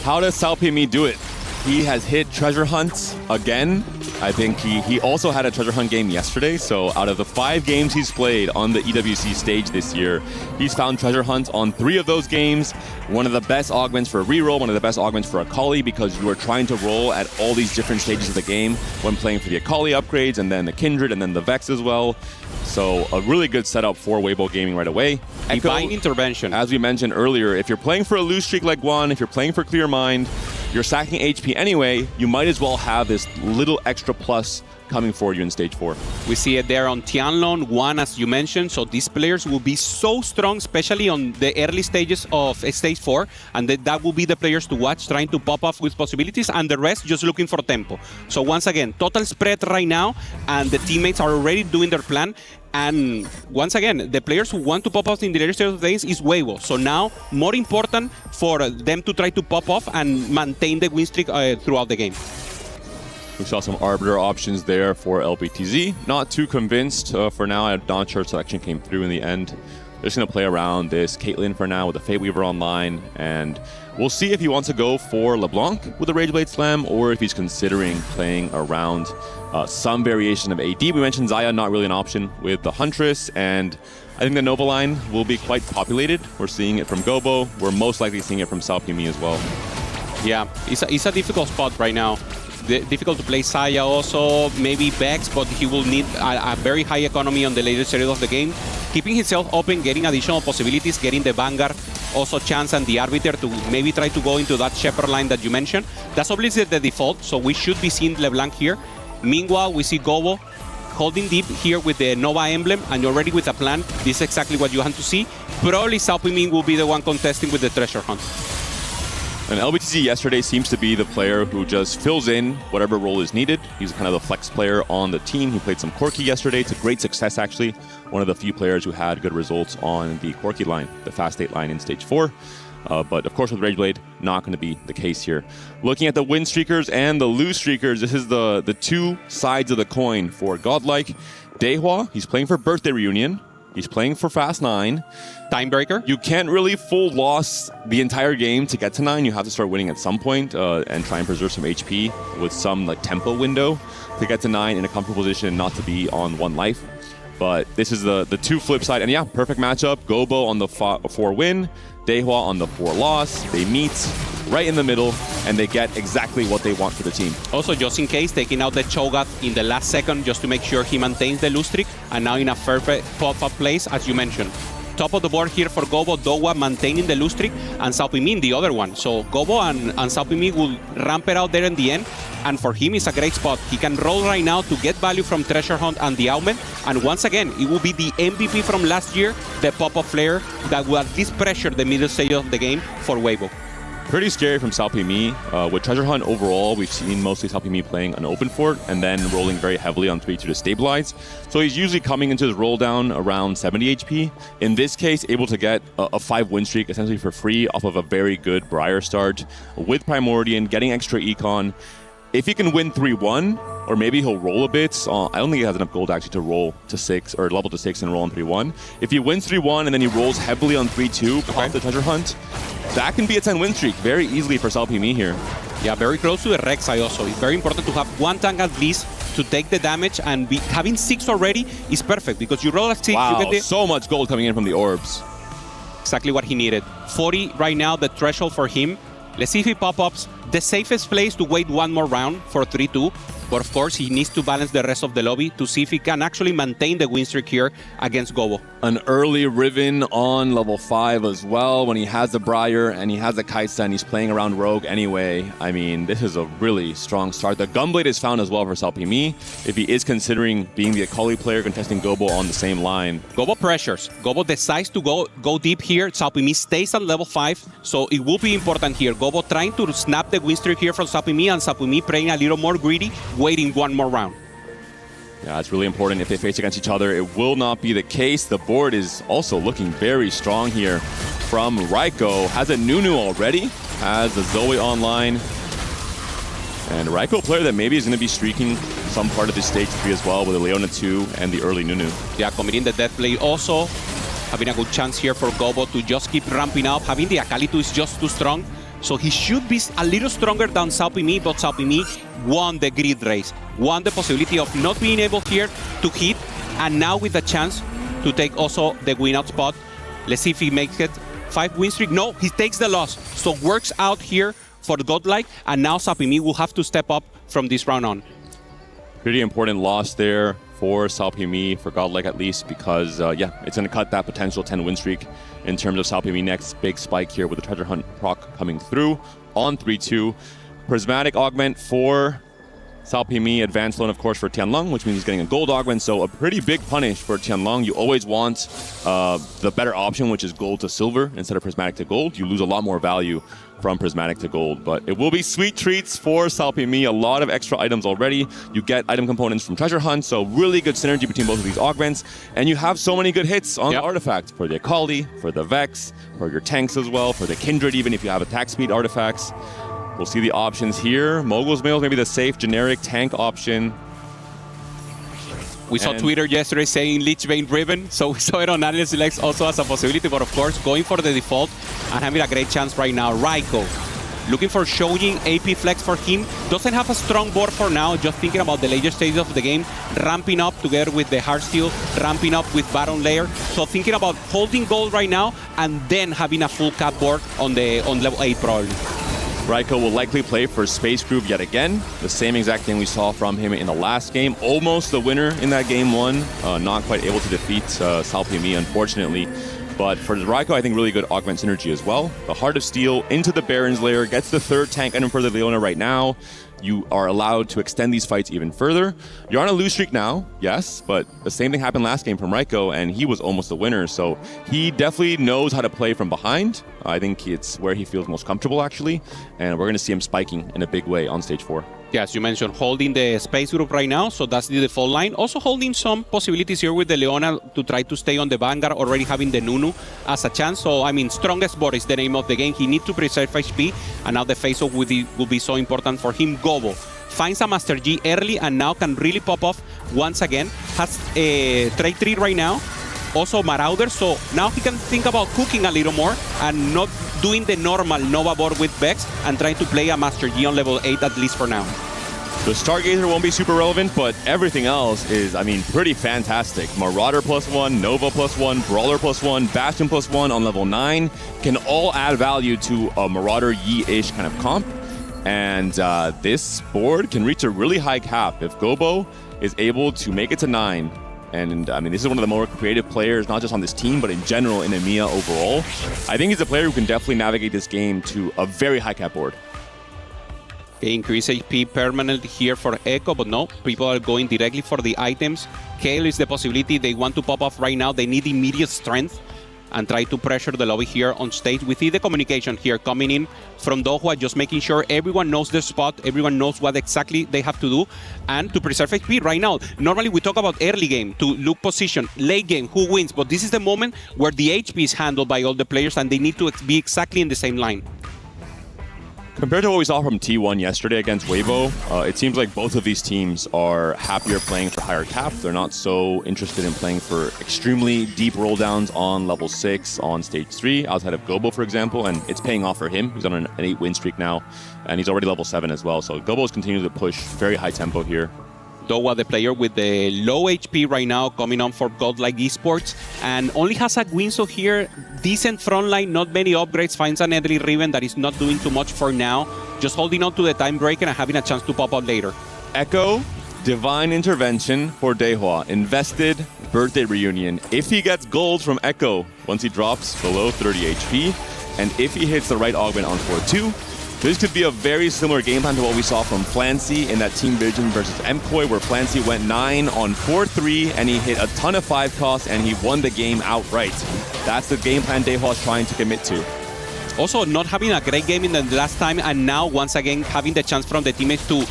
How does Saupimi do it? He has hit treasure hunts again. I think he also had a treasure hunt game yesterday. So out of the 5 games he's played on the EWC stage this year, he's found treasure hunts on 3 of those games. One of the best augments for a reroll, one of the best augments for ag.al, because you are trying to roll at all these different stages of the game when playing for the ag.al upgrades, and then the Kindred, and then the Vex as well. So a really good setup for Weibo Gaming right away. Divine Intervention. As we mentioned earlier, if you're playing for a loose streak like Guan, if you're playing for Clear Mind, you're stacking HP anyway, you might as well have this little extra plus coming for you in stage 4. We see it there on Tianlong, 1 as you mentioned, so these players will be so strong, especially on the early stages of stage 4, and that will be the players to watch, trying to pop off with possibilities, and the rest just looking for tempo. So once again, total spread right now, and the teammates are already doing their plan. And once again, the players who want to pop off in the later stage of the games is Weibo. So now, more important for them to try to pop off and maintain the win streak throughout the game. We saw some Arbiter options there for LBTZ. Not too convinced for now. I'm not sure selection came through in the end. They're just going to play around this Caitlyn for now with the Fate Weaver online. And we'll see if he wants to go for LeBlanc with the Rage Blade Slam, or if he's considering playing around some variation of AD. We mentioned Xayah, not really an option with the Huntress. And I think the Nova line will be quite populated. We're seeing it from Gobo. We're most likely seeing it from Saupimi as well. Yeah, it's a difficult spot right now. Difficult to play Xayah also, maybe Vex, but he will need a very high economy on the later stage of the game. Keeping himself open, getting additional possibilities, getting the Vanguard, also Chance and the Arbiter to maybe try to go into that Shepherd line that you mentioned. That's obviously the default, so we should be seeing LeBlanc here. Meanwhile, we see Gobo holding deep here with the Nova emblem, and already with a plan. This is exactly what you want to see. Probably Saupimi will be the one contesting with the treasure hunt. And LBTZ yesterday seems to be the player who just fills in whatever role is needed. He's kind of the flex player on the team. He played some Corki yesterday to great success, actually. One of the few players who had good results on the Corki line, the Fast 8 line in stage 4. But of course with Rage Blade, not going to be the case here. Looking at the win streakers and the lose streakers, this is the 2 sides of the coin for Godlike. Dehua, he's playing for Birthday Reunion. He's playing for fast 9. Timebreaker. You can't really full loss the entire game to get to 9. You have to start winning at some point and try and preserve some HP with some like tempo window to get to 9 in a comfortable position and not to be on 1 life. But this is the 2 flip side. And yeah, perfect matchup. Gobo on the 4 win, Dehua on the 4 loss. They meet right in the middle, and they get exactly what they want for the team. Also, just in case, taking out the Cho'Gath in the last second just to make sure he maintains the lose streak, and now in a perfect pop-up place, as you mentioned. Top of the board here for Gobo, Dowa maintaining the lose streak, and Saopimi the other one. So Gobo and Saopimi will ramp it out there in the end, and for him, it's a great spot. He can roll right now to get value from Treasure Hunt and the Augment, and once again, it will be the MVP from last year, the pop-up flare that will at least pressure the middle stage of the game for Weibo. Pretty scary from Saopimi. With Treasure Hunt overall, we've seen mostly Saopimi playing an open fort and then rolling very heavily on 3-2 to stabilize. So he's usually coming into his roll down around 70 HP. In this case, able to get a 5 win streak essentially for free off of a very good Briar start with Primordian, getting extra econ. If he can win 3-1, or maybe he'll roll a bit. I don't think he has enough gold actually to roll to 6 or level to 6 and roll on 3-1. If he wins 3-1 and then he rolls heavily on 3-2 off the Treasure Hunt, that can be a 10 win streak very easily for Saopimi here. Yeah, very close to the Rek'Sai also. It's very important to have 1 tank at least to take the damage, and having 6 already is perfect because you roll a 6. Wow, you get so much gold coming in from the orbs. Exactly what he needed. 40 right now, the threshold for him. Let's see if he pop-ups. The safest place to wait 1 more round for 3-2. But of course, he needs to balance the rest of the lobby to see if he can actually maintain the win streak here against Gobo. An early Riven on level 5 as well when he has the Briar and he has the Kaisa and he's playing around Rogue anyway. I mean, this is a really strong start. The Gunblade is found as well for Saopimi if he is considering being the Akali player contesting Gobo on the same line. Gobo pressures. Gobo decides to go deep here. Saopimi stays at level 5, so it will be important here. Gobo trying to snap the win streak here from Saopimi, and Saopimi playing a little more greedy, waiting 1 more round. Yeah, it's really important if they face against each other. It will not be the case. The board is also looking very strong here from Raiko. Has a Nunu already, has the Zoe online. And Raiko, a player that maybe is going to be streaking some part of this stage 3 as well with the Leona 2 and the early Nunu. Yeah, committing the death play also. Having a good chance here for Gobo to just keep ramping up. Having the Akali 2 is just too strong. So he should be a little stronger than Saopimi, but Saopimi won the grid race. Won the possibility of not being able here to hit, and now with the chance to take also the win out spot. Let's see if he makes it. 5 win streak. No, he takes the loss. So works out here for Godlike, and now Saopimi will have to step up from this round on. Pretty important loss there for Saopimi, for Godlike at least, because yeah, it's going to cut that potential 10 win streak in terms of Saopimi next big spike here with the Treasure Hunt proc coming through on 3-2. Prismatic augment for Saopimi, advanced loan of course for Tianlong, which means he's getting a gold augment, so a pretty big punish for Tianlong. You always want the better option, which is gold to silver instead of prismatic to gold. You lose a lot more value from prismatic to gold, but it will be sweet treats for Saopimi. A lot of extra items already. You get item components from Treasure Hunt, so really good synergy between both of these augments, and you have so many good hits on the artifacts for the Akali, for the Vex, for your tanks as well, for the Kindred, even if you have attack speed artifacts. We'll see the options here. Mogul's Mail, maybe the safe generic tank option. We saw Twitter yesterday saying Lich Bane Riven, so we saw it on Analyst Selects also as a possibility, but of course going for the default and having a great chance right now. Raiko, looking for Shoujin, AP flex for him. Doesn't have a strong board for now, just thinking about the later stages of the game, ramping up together with the Heartsteel, ramping up with Baron Lair. So thinking about holding gold right now and then having a full cap board on level 8 probably. Raiko will likely play for Space Groove yet again. The same exact thing we saw from him in the last game. Almost the winner in that game 1. Not quite able to defeat Saopimi, unfortunately. But for Raiko, I think really good augment synergy as well. The Heart of Steel into the Baron's Lair, gets the 3rd tank item for the Leona right now. You are allowed to extend these fights even further. You're on a lose streak now, yes, but the same thing happened last game from Raiko, and he was almost the winner. So he definitely knows how to play from behind. I think it's where he feels most comfortable, actually. And we're going to see him spiking in a big way on stage 4. Yeah, as you mentioned, holding the space group right now, so that's the default line. Also holding some possibilities here with the Leona to try to stay on the Vanguard, already having the Nunu as a chance. So, I mean, strongest board is the name of the game. He needs to preserve HP, and now the face-off will be so important for him. Gobo finds a Master G early, and now can really pop off once again. Has a trade 3 right now. also Marauder, so now he can think about cooking a little more and not doing the normal Nova board with Vex and trying to play a Master Yi on level 8 at least for now. The Stargazer won't be super relevant, but everything else is, I mean, pretty fantastic. Marauder +1, Nova +1, Brawler +1, Bastion +1 on level 9 can all add value to a Marauder Yi-ish kind of comp. And this board can reach a really high cap if Gobo is able to make it to 9. And I mean, this is one of the more creative players, not just on this team, but in general in EMEA overall. I think he's a player who can definitely navigate this game to a very high cap board. Increase HP permanently here for Echo, but no, people are going directly for the items. Kale is the possibility they want to pop off right now. They need immediate strength and try to pressure the lobby here on stage. We see the communication here coming in from Dohua, just making sure everyone knows their spot, everyone knows what exactly they have to do, and to preserve HP right now. Normally we talk about early game, to look position, late game, who wins, but this is the moment where the HP is handled by all the players and they need to be exactly in the same line. Compared to what we saw from T1 yesterday against Weibo, it seems like both of these teams are happier playing for higher cap. They're not so interested in playing for extremely deep roll downs on level 6 on stage 3, outside of Gobo, for example, and it's paying off for him. He's on an 8-win streak now, and he's already level 7 as well. So Gobo is continuing to push very high tempo here. Dowa, the player with the low HP right now, coming on for Godlike Esports, and only has a Guinso here. Decent frontline, not many upgrades, finds an Deadly Riven that is not doing too much for now. Just holding on to the time breaker and having a chance to pop out later. Echo, Divine Intervention for Dehua. Invested, Birthday Reunion. If he gets gold from Echo, once he drops below 30 HP, and if he hits the right augment on 4-2, this could be a very similar game plan to what we saw from Flancy in that Team Vision versus Mkoy, where Flancy went 9 on 4-3 and he hit a ton of 5 costs and he won the game outright. That's the game plan Dehua is trying to commit to. Also, not having a great game in the last time, and now once again having the chance from the teammates to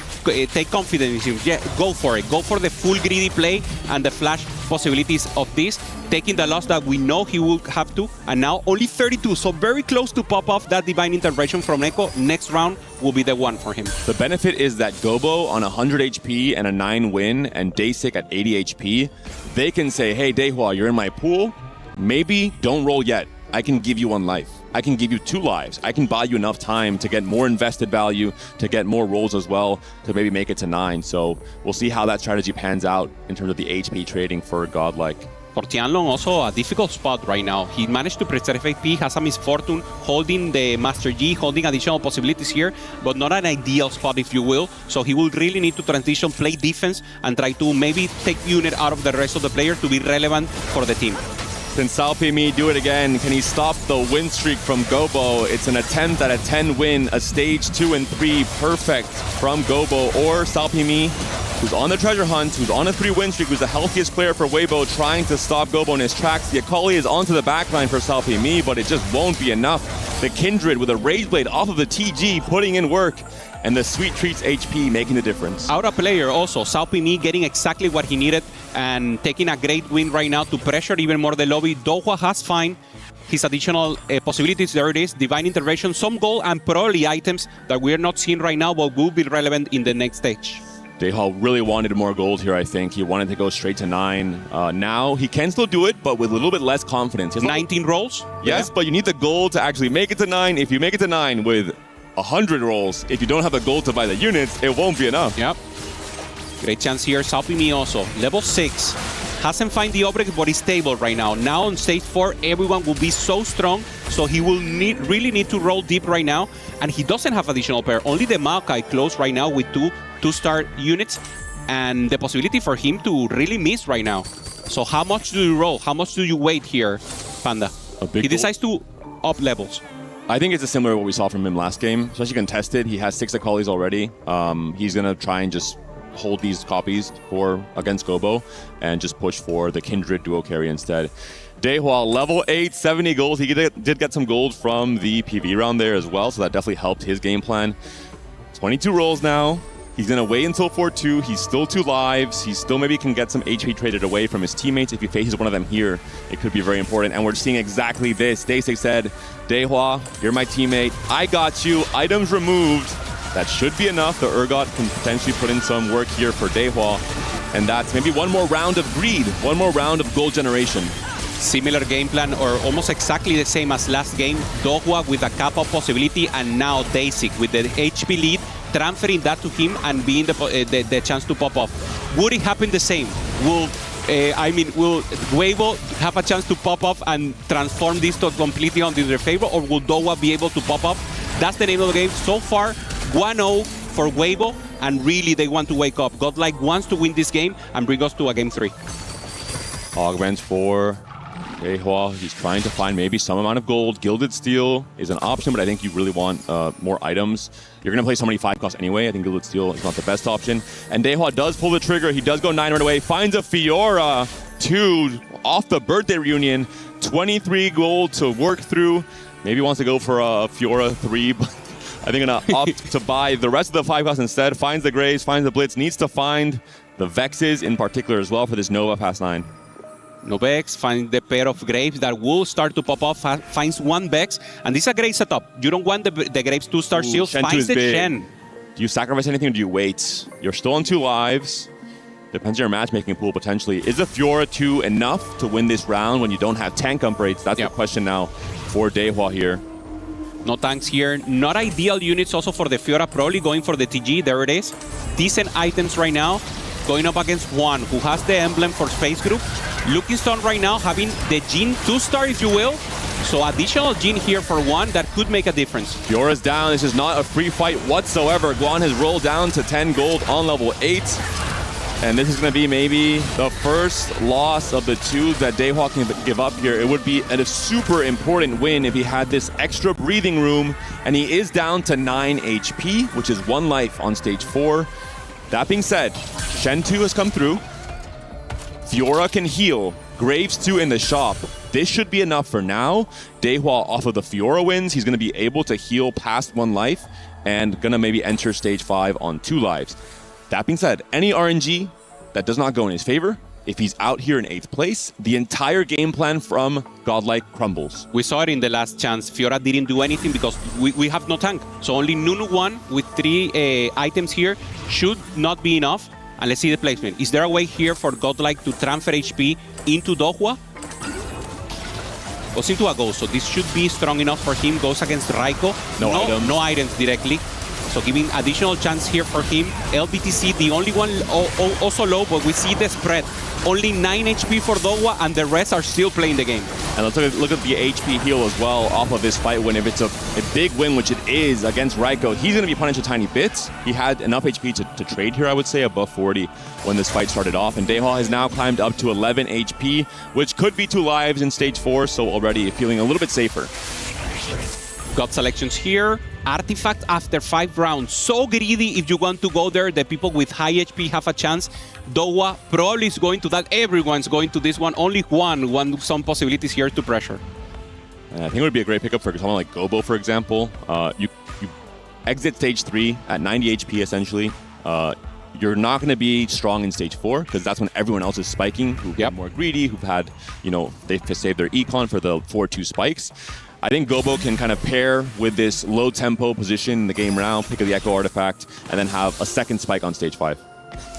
take confidence in him. Yeah, go for it. Go for the full greedy play and the flash possibilities of this, taking the loss that we know he will have to, and now only 32, so very close to pop off that Divine Intervention from Echo. Next round will be the one for him. The benefit is that Gobo on 100 HP and a 9 win, and Daysik at 80 HP, they can say, hey, Dehua, you're in my pool. Maybe don't roll yet. I can give you 1 life. I can give you 2 lives. I can buy you enough time to get more invested value, to get more rolls as well, to maybe make it to 9. So we'll see how that strategy pans out in terms of the HP trading for Godlike. For Tianlong, also a difficult spot right now. He managed to preserve HP, has a misfortune, holding the Master Yi, holding additional possibilities here, but not an ideal spot, if you will. So he will really need to transition, play defense, and try to maybe take unit out of the rest of the players to be relevant for the team. Can Salpimi do it again? Can he stop the win streak from Gobo? It's an attempt at a 10 win, a stage 2 and 3 perfect from Gobo, or Salpimi, who's on the treasure hunt, who's on a 3 win streak, who's the healthiest player for Weibo, trying to stop Gobo in his tracks. The Akali is onto the backline for Salpimi, but it just won't be enough. The Kindred with a Rage Blade off of the TG, putting in work, and the Sweet Treats HP making the difference. Out of player also, Salpimi getting exactly what he needed and taking a great win right now to pressure even more the lobby. Dohua has found his additional possibilities. There it is, Divine Intervention, some gold, and probably items that we're not seeing right now, but will be relevant in the next stage. Dehua really wanted more gold here, I think. He wanted to go straight to 9. Now he can still do it, but with a little bit less confidence. 19 rolls? Yes, yeah. But you need the gold to actually make it to 9. If you make it to 9 with 100 rolls, if you don't have the gold to buy the units, it won't be enough. Yep. Great chance here. Salpimi also, level 6. Hasn't found the upgrade, but is stable right now. Now on stage 4, everyone will be so strong, so he will really need to roll deep right now. And he doesn't have additional pair. Only the Maokai close right now with 2-star units, and the possibility for him to really miss right now. So how much do you roll? How much do you wait here, Panda? He decides to up levels. I think it's similar to what we saw from him last game, especially contested. He has 6 Akalis already. He's going to try and just hold these copies against Gobo and just push for the Kindred duo carry instead. Dehua, level 8, 70 gold. He did get some gold from the PV round there as well, so that definitely helped his game plan. 22 rolls now. He's going to wait until 4-2. He's still 2 lives. He still maybe can get some HP traded away from his teammates. If he faces one of them here, it could be very important. And we're seeing exactly this. Daysik said, Dehua, you're my teammate. I got you. Items removed. That should be enough. The Urgot can potentially put in some work here for Dehua. And that's maybe one more round of greed. One more round of gold generation. Similar game plan, or almost exactly the same as last game. Dohwa with a cap-up possibility, and now Dasic with the HP lead, transferring that to him and being the chance to pop off. Would it happen the same? Will Weibo have a chance to pop off and transform this to completely on their favor, or will Dohwa be able to pop off? That's the name of the game. So far, 1-0 for Weibo, and really they want to wake up. Godlike wants to win this game and bring us to a game 3. Augments for Daehwa. He's trying to find maybe some amount of gold. Gilded Steel is an option, but I think you really want more items. You're going to play so many 5 costs anyway. I think Gilded Steel is not the best option. And Daehwa does pull the trigger. He does go 9 right away. Finds a Fiora 2 off the birthday reunion. 23 gold to work through. Maybe wants to go for a Fiora 3, but I think going to opt to buy the rest of the 5 costs instead. Finds the Graves, finds the Blitz. Needs to find the Vexes in particular as well for this Nova past 9. No Vex, finds the pair of Graves that will start to pop off, finds 1 Vex, and this is a great setup. You don't want the Graves 2-star shield, finds the Shen. Do you sacrifice anything or do you wait? You're still on 2 lives. Depends on your matchmaking pool potentially. Is a Fiora 2 enough to win this round when you don't have tank upgrades? That's the question now for Daehwa here. No tanks here, not ideal units also for the Fiora, probably going for the TG, there it is. Decent items right now, going up against Juan, who has the emblem for Space Group. Looking Stone right now having the Jhin 2-star, if you will. So additional Jhin here for Juan that could make a difference. Fiora's down. This is not a free fight whatsoever. Guan has rolled down to 10 gold on level 8. And this is going to be maybe the first loss of the 2 that Daehwa can give up here. It would be a super important win if he had this extra breathing room. And he is down to 9 HP, which is 1 life on stage 4. That being said, Shen 2 has come through. Fiora can heal. Graves 2 in the shop. This should be enough for now. Daehwa off of the Fiora wins. He's going to be able to heal past 1 life and going to maybe enter stage 5 on 2 lives. That being said, any RNG that does not go in his favor, if he's out here in 8th place, the entire game plan from Godlike crumbles. We saw it in the last chance. Fiora didn't do anything because we have no tank. So only Nunu 1 with 3 items here should not be enough. And let's see the placement. Is there a way here for Godlike to transfer HP into Dohwa? Goes into a Ghost, so this should be strong enough for him. Goes against Raiko. No items directly. So giving additional chance here for him. LBTC, the only one also low, but we see the spread. Only 9 HP for Dohwa, and the rest are still playing the game. And let's look at the HP heal as well off of this fight win. If it's a big win, which it is against Raiko, he's going to be punished a tiny bit. He had enough HP to trade here, I would say, above 40 when this fight started off. And Daehwa has now climbed up to 11 HP, which could be 2 lives in stage 4, so already feeling a little bit safer. Got selections here. Artifact after 5 rounds. So greedy if you want to go there. The people with high HP have a chance. Dohwa probably is going to that. Everyone's going to this one. Only Juan wants some possibilities here to pressure. And I think it would be a great pickup for someone like Gobo, for example. You exit stage 3 at 90 HP, essentially. You're not going to be strong in stage 4 because that's when everyone else is spiking, who've been more greedy, who've had, they've saved their econ for the 4-2 spikes. I think Gobo can kind of pair with this low tempo position in the game round, pick up the Echo artifact, and then have a second spike on stage 5.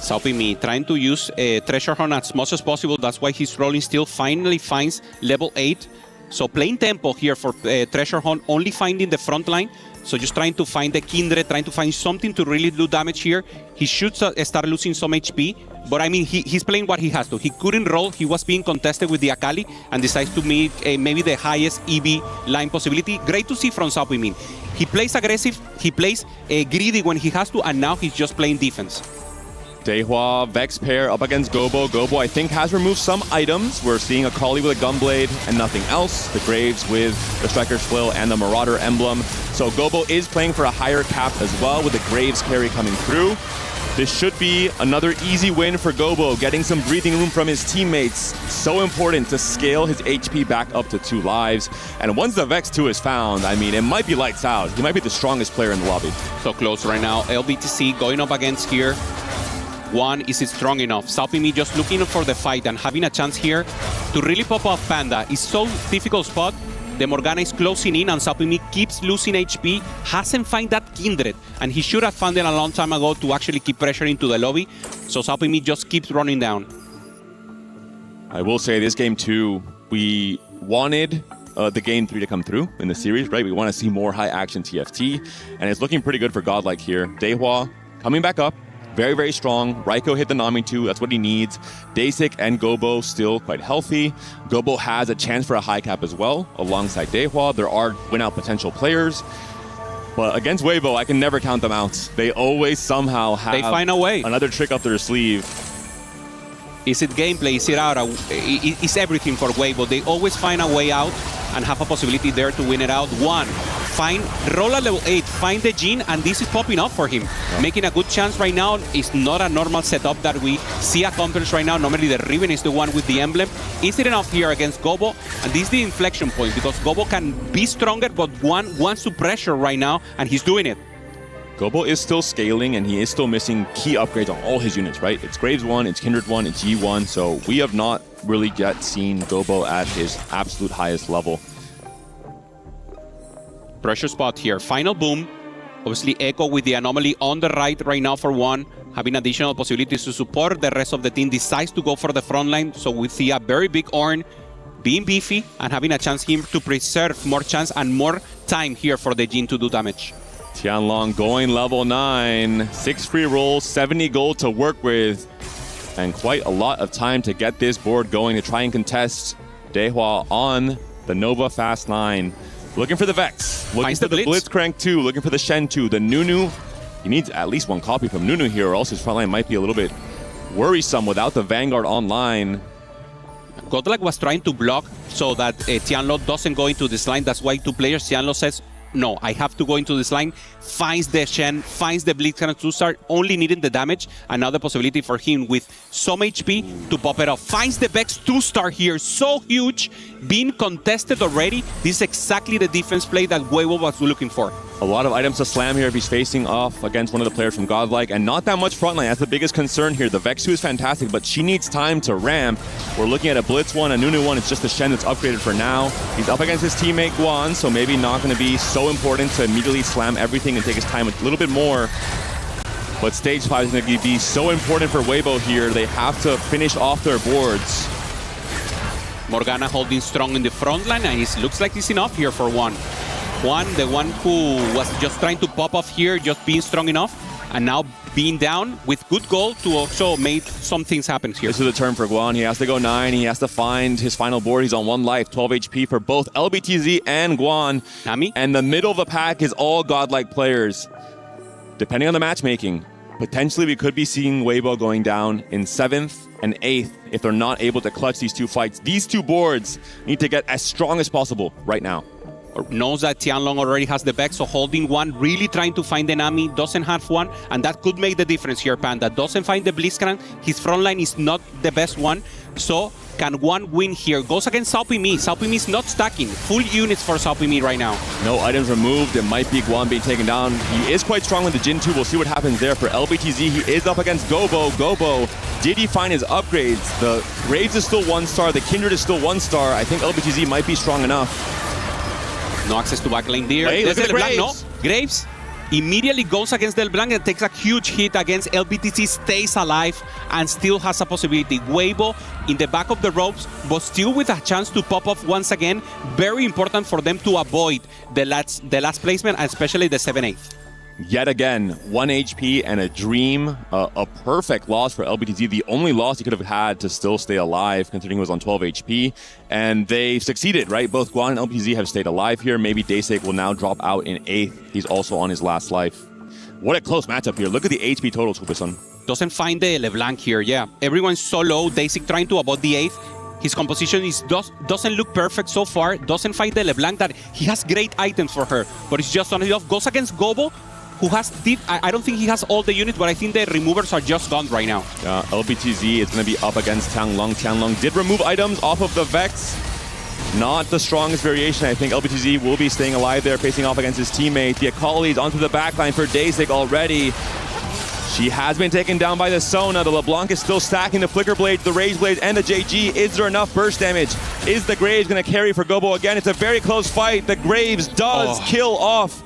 Saupimi trying to use Treasure Hunt as much as possible. That's why he's rolling still. Finally finds level 8. So playing tempo here for Treasure Hunt, only finding the front line. So just trying to find the Kindred, trying to find something to really do damage here. He should start losing some HP. But I mean, he's playing what he has to. He couldn't roll. He was being contested with the Akali and decides to meet maybe the highest EV line possibility. Great to see from Saupimi. He plays aggressive. He plays greedy when he has to. And now he's just playing defense. Daehwa, Vex pair up against Gobo. Gobo, I think, has removed some items. We're seeing a Kali with a Gunblade and nothing else. The Graves with the Striker's Flail and the Marauder emblem. So Gobo is playing for a higher cap as well with the Graves carry coming through. This should be another easy win for Gobo, getting some breathing room from his teammates. So important to scale his HP back up to 2 lives. And once the Vex 2 is found, I mean, it might be lights out. He might be the strongest player in the lobby. So close right now. LBTC going up against here. One, is it strong enough? Saupimi just looking for the fight and having a chance here to really pop off Panda. It's so difficult spot. The Morgana is closing in and Saupimi keeps losing HP, hasn't found that Kindred, and he should have found it a long time ago to actually keep pressuring to the lobby. So Saupimi just keeps running down. I will say this game too, We wanted the game 3 to come through in the series, right? We want to see more high-action TFT, and it's looking pretty good for Godlike here. Daehwa coming back up, very, very strong. Raiko hit the Nami 2, that's what he needs. Daesik and Gobo still quite healthy. Gobo has a chance for a high cap as well, alongside Daehwa. There are win-out potential players. But against Weibo, I can never count them out. They always somehow have They find a way. Another trick up their sleeve. Is it gameplay? Is it out? It's everything for Weibo. They always find a way out and have a possibility there to win it out. Roll at level 8, find the Jhin, and this is popping up for him. Yeah. Making a good chance right now. It's not a normal setup that we see accomplished right now. Normally the Riven is the one with the emblem. Is it enough here against Gobo? And this is the inflection point because Gobo can be stronger, but Guan wants to pressure right now, and he's doing it. Gobo is still scaling, and he is still missing key upgrades on all his units, right? It's Graves 1, it's Kindred 1, it's G1, so we have not really yet seen Gobo at his absolute highest level. Pressure spot here. Final boom. Obviously, Echo with the anomaly on the right now for one, having additional possibilities to support. The rest of the team decides to go for the front line, so we see a very big Ornn being beefy and having a chance here to preserve more chance and more time here for the Jhin to do damage. Tianlong going level 9, 6 free rolls, 70 gold to work with, and quite a lot of time to get this board going to try and contest Daehwa on the Nova Fast 9. Looking for the Vex, looking for the Blitzcrank 2, looking for the Shen 2, the Nunu. He needs at least one copy from Nunu here, or else his front line might be a little bit worrisome without the Vanguard online. Godlike was trying to block so that Tianlo doesn't go into this line. That's why two players, Tianlo says, no, I have to go into this line, finds the Shen, finds the Blitzcrank to start only needing the damage. Another possibility for him with some HP to pop it off. Finds the Vex 2-star here, so huge, being contested already. This is exactly the defense play that Weibo was looking for. A lot of items to slam here if he's facing off against one of the players from Godlike, and not that much frontline. That's the biggest concern here. The Vex 2 is fantastic, but she needs time to ramp. We're looking at a Blitz 1, a Nunu 1. It's just the Shen that's upgraded for now. He's up against his teammate Guan, so maybe not going to be so important to immediately slam everything and take his time a little bit more. But stage 5 is going to be so important for Weibo here. They have to finish off their boards. Morgana holding strong in the front line, and it looks like it's enough here for one. Juan, the one who was just trying to pop off here, just being strong enough, and now being down with good goal to also make some things happen here. This is the turn for Guan. He has to go 9. He has to find his final board. He's on 1 life, 12 HP for both LBTZ and Guan. Nami? And the middle of the pack is all Godlike players. Depending on the matchmaking, potentially we could be seeing Weibo going down in 7th and 8th if they're not able to clutch these two fights. These two boards need to get as strong as possible right now. Knows that Tianlong already has the Vex, so holding one, really trying to find the Nami, doesn't have one, and that could make the difference here, Panda. Doesn't find the Blitzcrank, his front line is not the best one, so can one win here? Goes against Saopimi. Saopimi is not stacking. Full units for Saopimi right now. No items removed. It might be Guan being taken down. He is quite strong with the Jhin 2. We'll see what happens there for LBTZ. He is up against Gobo. Gobo, did he find his upgrades? The Graves is still 1-star. The Kindred is still 1-star. I think LBTZ might be strong enough. No access to backline there. Hey, look at LeBlanc, Graves. no? Graves immediately goes against LeBlanc and takes a huge hit against LBTC, stays alive, and still has a possibility. Weibo in the back of the ropes, but still with a chance to pop off once again. Very important for them to avoid the last placement, and especially the 7-8. Yet again, 1 HP and a dream. A perfect loss for LBTZ. The only loss he could have had to still stay alive, considering he was on 12 HP. And they succeeded, right? Both Guan and LBTZ have stayed alive here. Maybe Daesik will now drop out in 8th. He's also on his last life. What a close matchup here. Look at the HP totals, Kupeson. Doesn't find the LeBlanc here, yeah. Everyone's so low. Daesik trying to avoid the 8th. His composition doesn't look perfect so far. Doesn't find the LeBlanc that he has great items for her, but it's just not enough. Goes against Gobo, who I don't think he has all the units, but I think the removers are just gone right now. LBTZ is going to be up against Tianlong. Tianlong did remove items off of the Vex. Not the strongest variation. I think LBTZ will be staying alive there, facing off against his teammate. The Akali's onto the backline for Daesik already. She has been taken down by the Sona. The LeBlanc is still stacking the Flicker Blades, the Rage Blades, and the JG. Is there enough burst damage? Is the Graves going to carry for Gobo again? It's a very close fight. The Graves does kill off.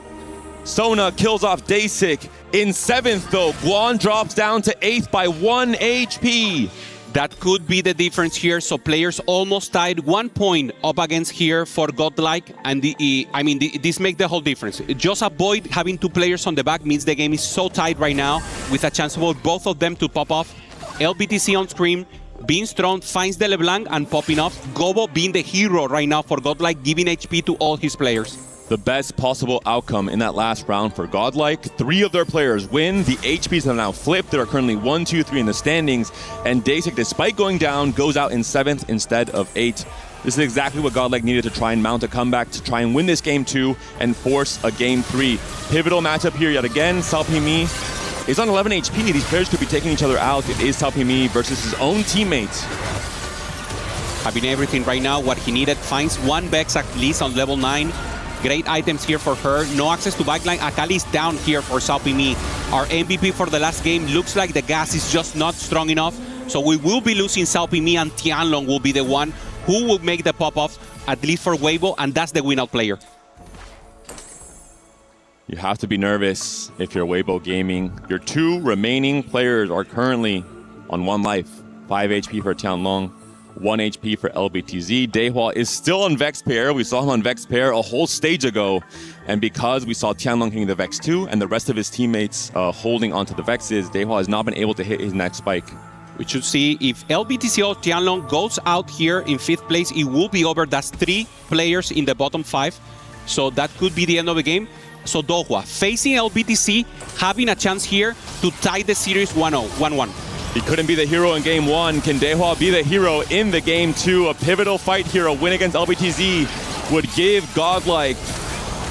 Sona kills off Daesik. In 7th, though, Guan drops down to 8th by 1 HP. That could be the difference here. So players almost tied 1 point up against here for Godlike. And this makes the whole difference. Just avoid having 2 players on the back means the game is so tight right now with a chance for both of them to pop off. LBTC on screen, being strong, finds the LeBlanc and popping off. Gobo being the hero right now for Godlike, giving HP to all his players. The best possible outcome in that last round for Godlike. 3 of their players win. The HPs have now flipped. There are currently 1, 2, 3 in the standings. And Dasik, despite going down, goes out in 7th instead of 8. This is exactly what Godlike needed to try and mount a comeback, to try and win this game 2 and force a game 3. Pivotal matchup here yet again. Salpimi is on 11 HP. These players could be taking each other out. It is Salpimi versus his own teammates. Having everything right now, what he needed, finds 1 Vex at least on level 9. Great items here for her. No access to backline. Akali is down here for Salpimi. Our MVP for the last game looks like the gas is just not strong enough. So we will be losing Salpimi, and Tianlong will be the one who will make the pop-off, at least for Weibo, and that's the win-out player. You have to be nervous if you're Weibo Gaming. Your 2 remaining players are currently on 1 life. 5 HP for Tianlong. 1 HP for LBTZ. Dehua is still on Vex pair. We saw him on Vex pair a whole stage ago. And because we saw Tianlong hitting the Vex 2 and the rest of his teammates holding onto the Vexes, Dehua has not been able to hit his next spike. We should see if LBTC or Tianlong goes out here in 5th place, it will be over. That's 3 players in the bottom 5. So that could be the end of the game. So Dohua facing LBTC, having a chance here to tie the series 1-0, 1-1. He couldn't be the hero in game 1. Can Dehua be the hero in the game 2? A pivotal fight here. A win against LBTZ would give Godlike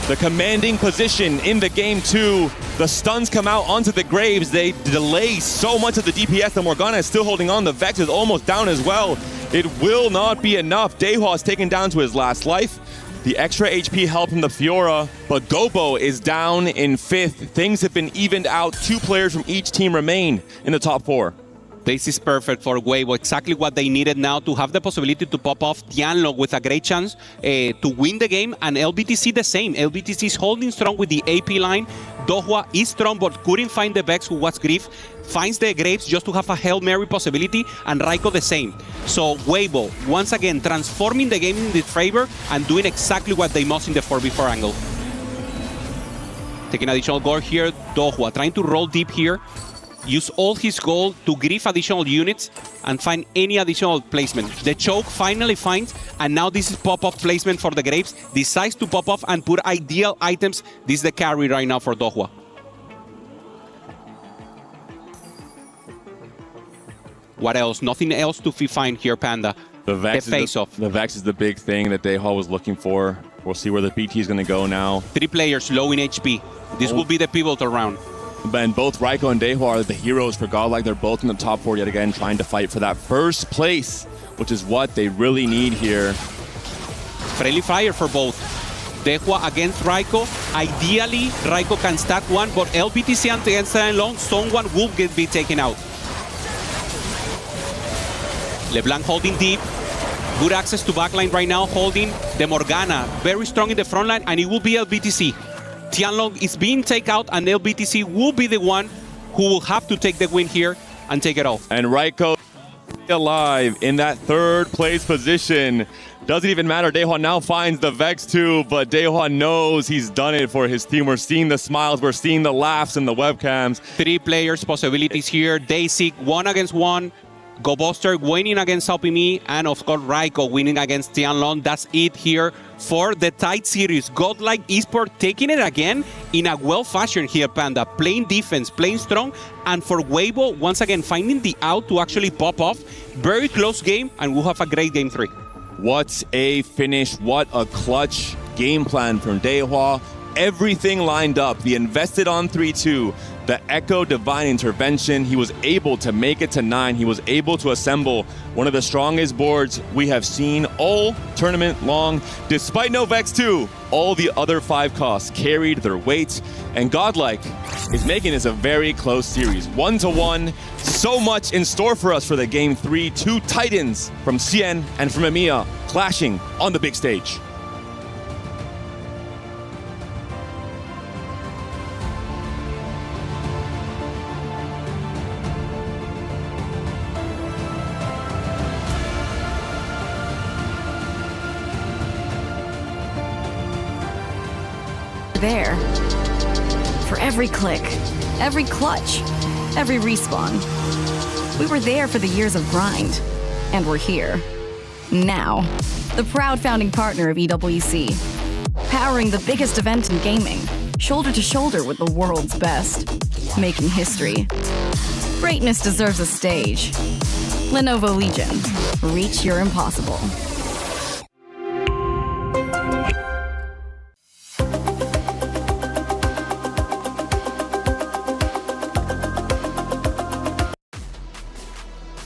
the commanding position in the game 2. The stuns come out onto the Graves. They delay so much of the DPS. The Morgana is still holding on. The Vex is almost down as well. It will not be enough. Dehua is taken down to his last life. The extra HP helped from the Fiora, but Gobo is down in 5th. Things have been evened out. 2 players from each team remain in the top 4. This is perfect for Weibo, exactly what they needed now to have the possibility to pop off Tianlong with a great chance to win the game, and LBTC the same. LBTC is holding strong with the AP line. Dohua is strong but couldn't find the Vex, who was Grief. Finds the Graves just to have a Hail Mary possibility, and Raiko the same. So Weibo, once again, transforming the game in their favor and doing exactly what they must in the 4v4 angle. Taking additional gold here, Dohua trying to roll deep here. Use all his gold to grief additional units and find any additional placement. The choke finally finds, and now this is pop-off placement for the Graves. Decides to pop off and put ideal items. This is the carry right now for Dohua. What else? Nothing else to find here, Panda. The Vex face-off. The Vex is the big thing that Dehua was looking for. We'll see where the BT is going to go now. 3 players low in HP. This will be the pivotal round. And both Raiko and Dehua are the heroes for Godlike. They're both in the top 4 yet again, trying to fight for that first place, which is what they really need here. Friendly fire for both. Dehua against Raiko. Ideally, Raiko can stack 1, but LBTC against Tianlong, someone will be taken out. LeBlanc holding deep. Good access to backline right now, holding the Morgana. Very strong in the front line, and it will be LBTC. Tianlong is being taken out, and LBTC will be the one who will have to take the win here and take it off. And Raiko alive in that 3rd place position. Doesn't even matter. Dehua now finds the Vex too, but Dehua knows he's done it for his team. We're seeing the smiles, we're seeing the laughs in the webcams. 3 players possibilities here. Dasik 1 against 1. Gobuster winning against Salpimi, and of course Raiko winning against Tianlong. That's it here for the tight series. Godlike Esports taking it again in a well-fashioned here, Panda. Playing defense, playing strong, and for Weibo, once again, finding the out to actually pop off. Very close game, and we'll have a great game 3. What a finish, what a clutch game plan from Dehua. Everything lined up. The invested on 3-2. The Echo Divine Intervention. He was able to make it to 9. He was able to assemble one of the strongest boards we have seen all tournament long. Despite no Vex 2, all the other 5 costs carried their weight. And Godlike is making this a very close series. 1-1. So much in store for us for the game 3. 2 Titans from CN and from EMEA clashing on the big stage. there. For every click, every clutch, every respawn. We were there for the years of grind, and we're here. Now, the proud founding partner of EWC, powering the biggest event in gaming, shoulder to shoulder with the world's best, making history. Greatness deserves a stage. Lenovo Legion, reach your impossible.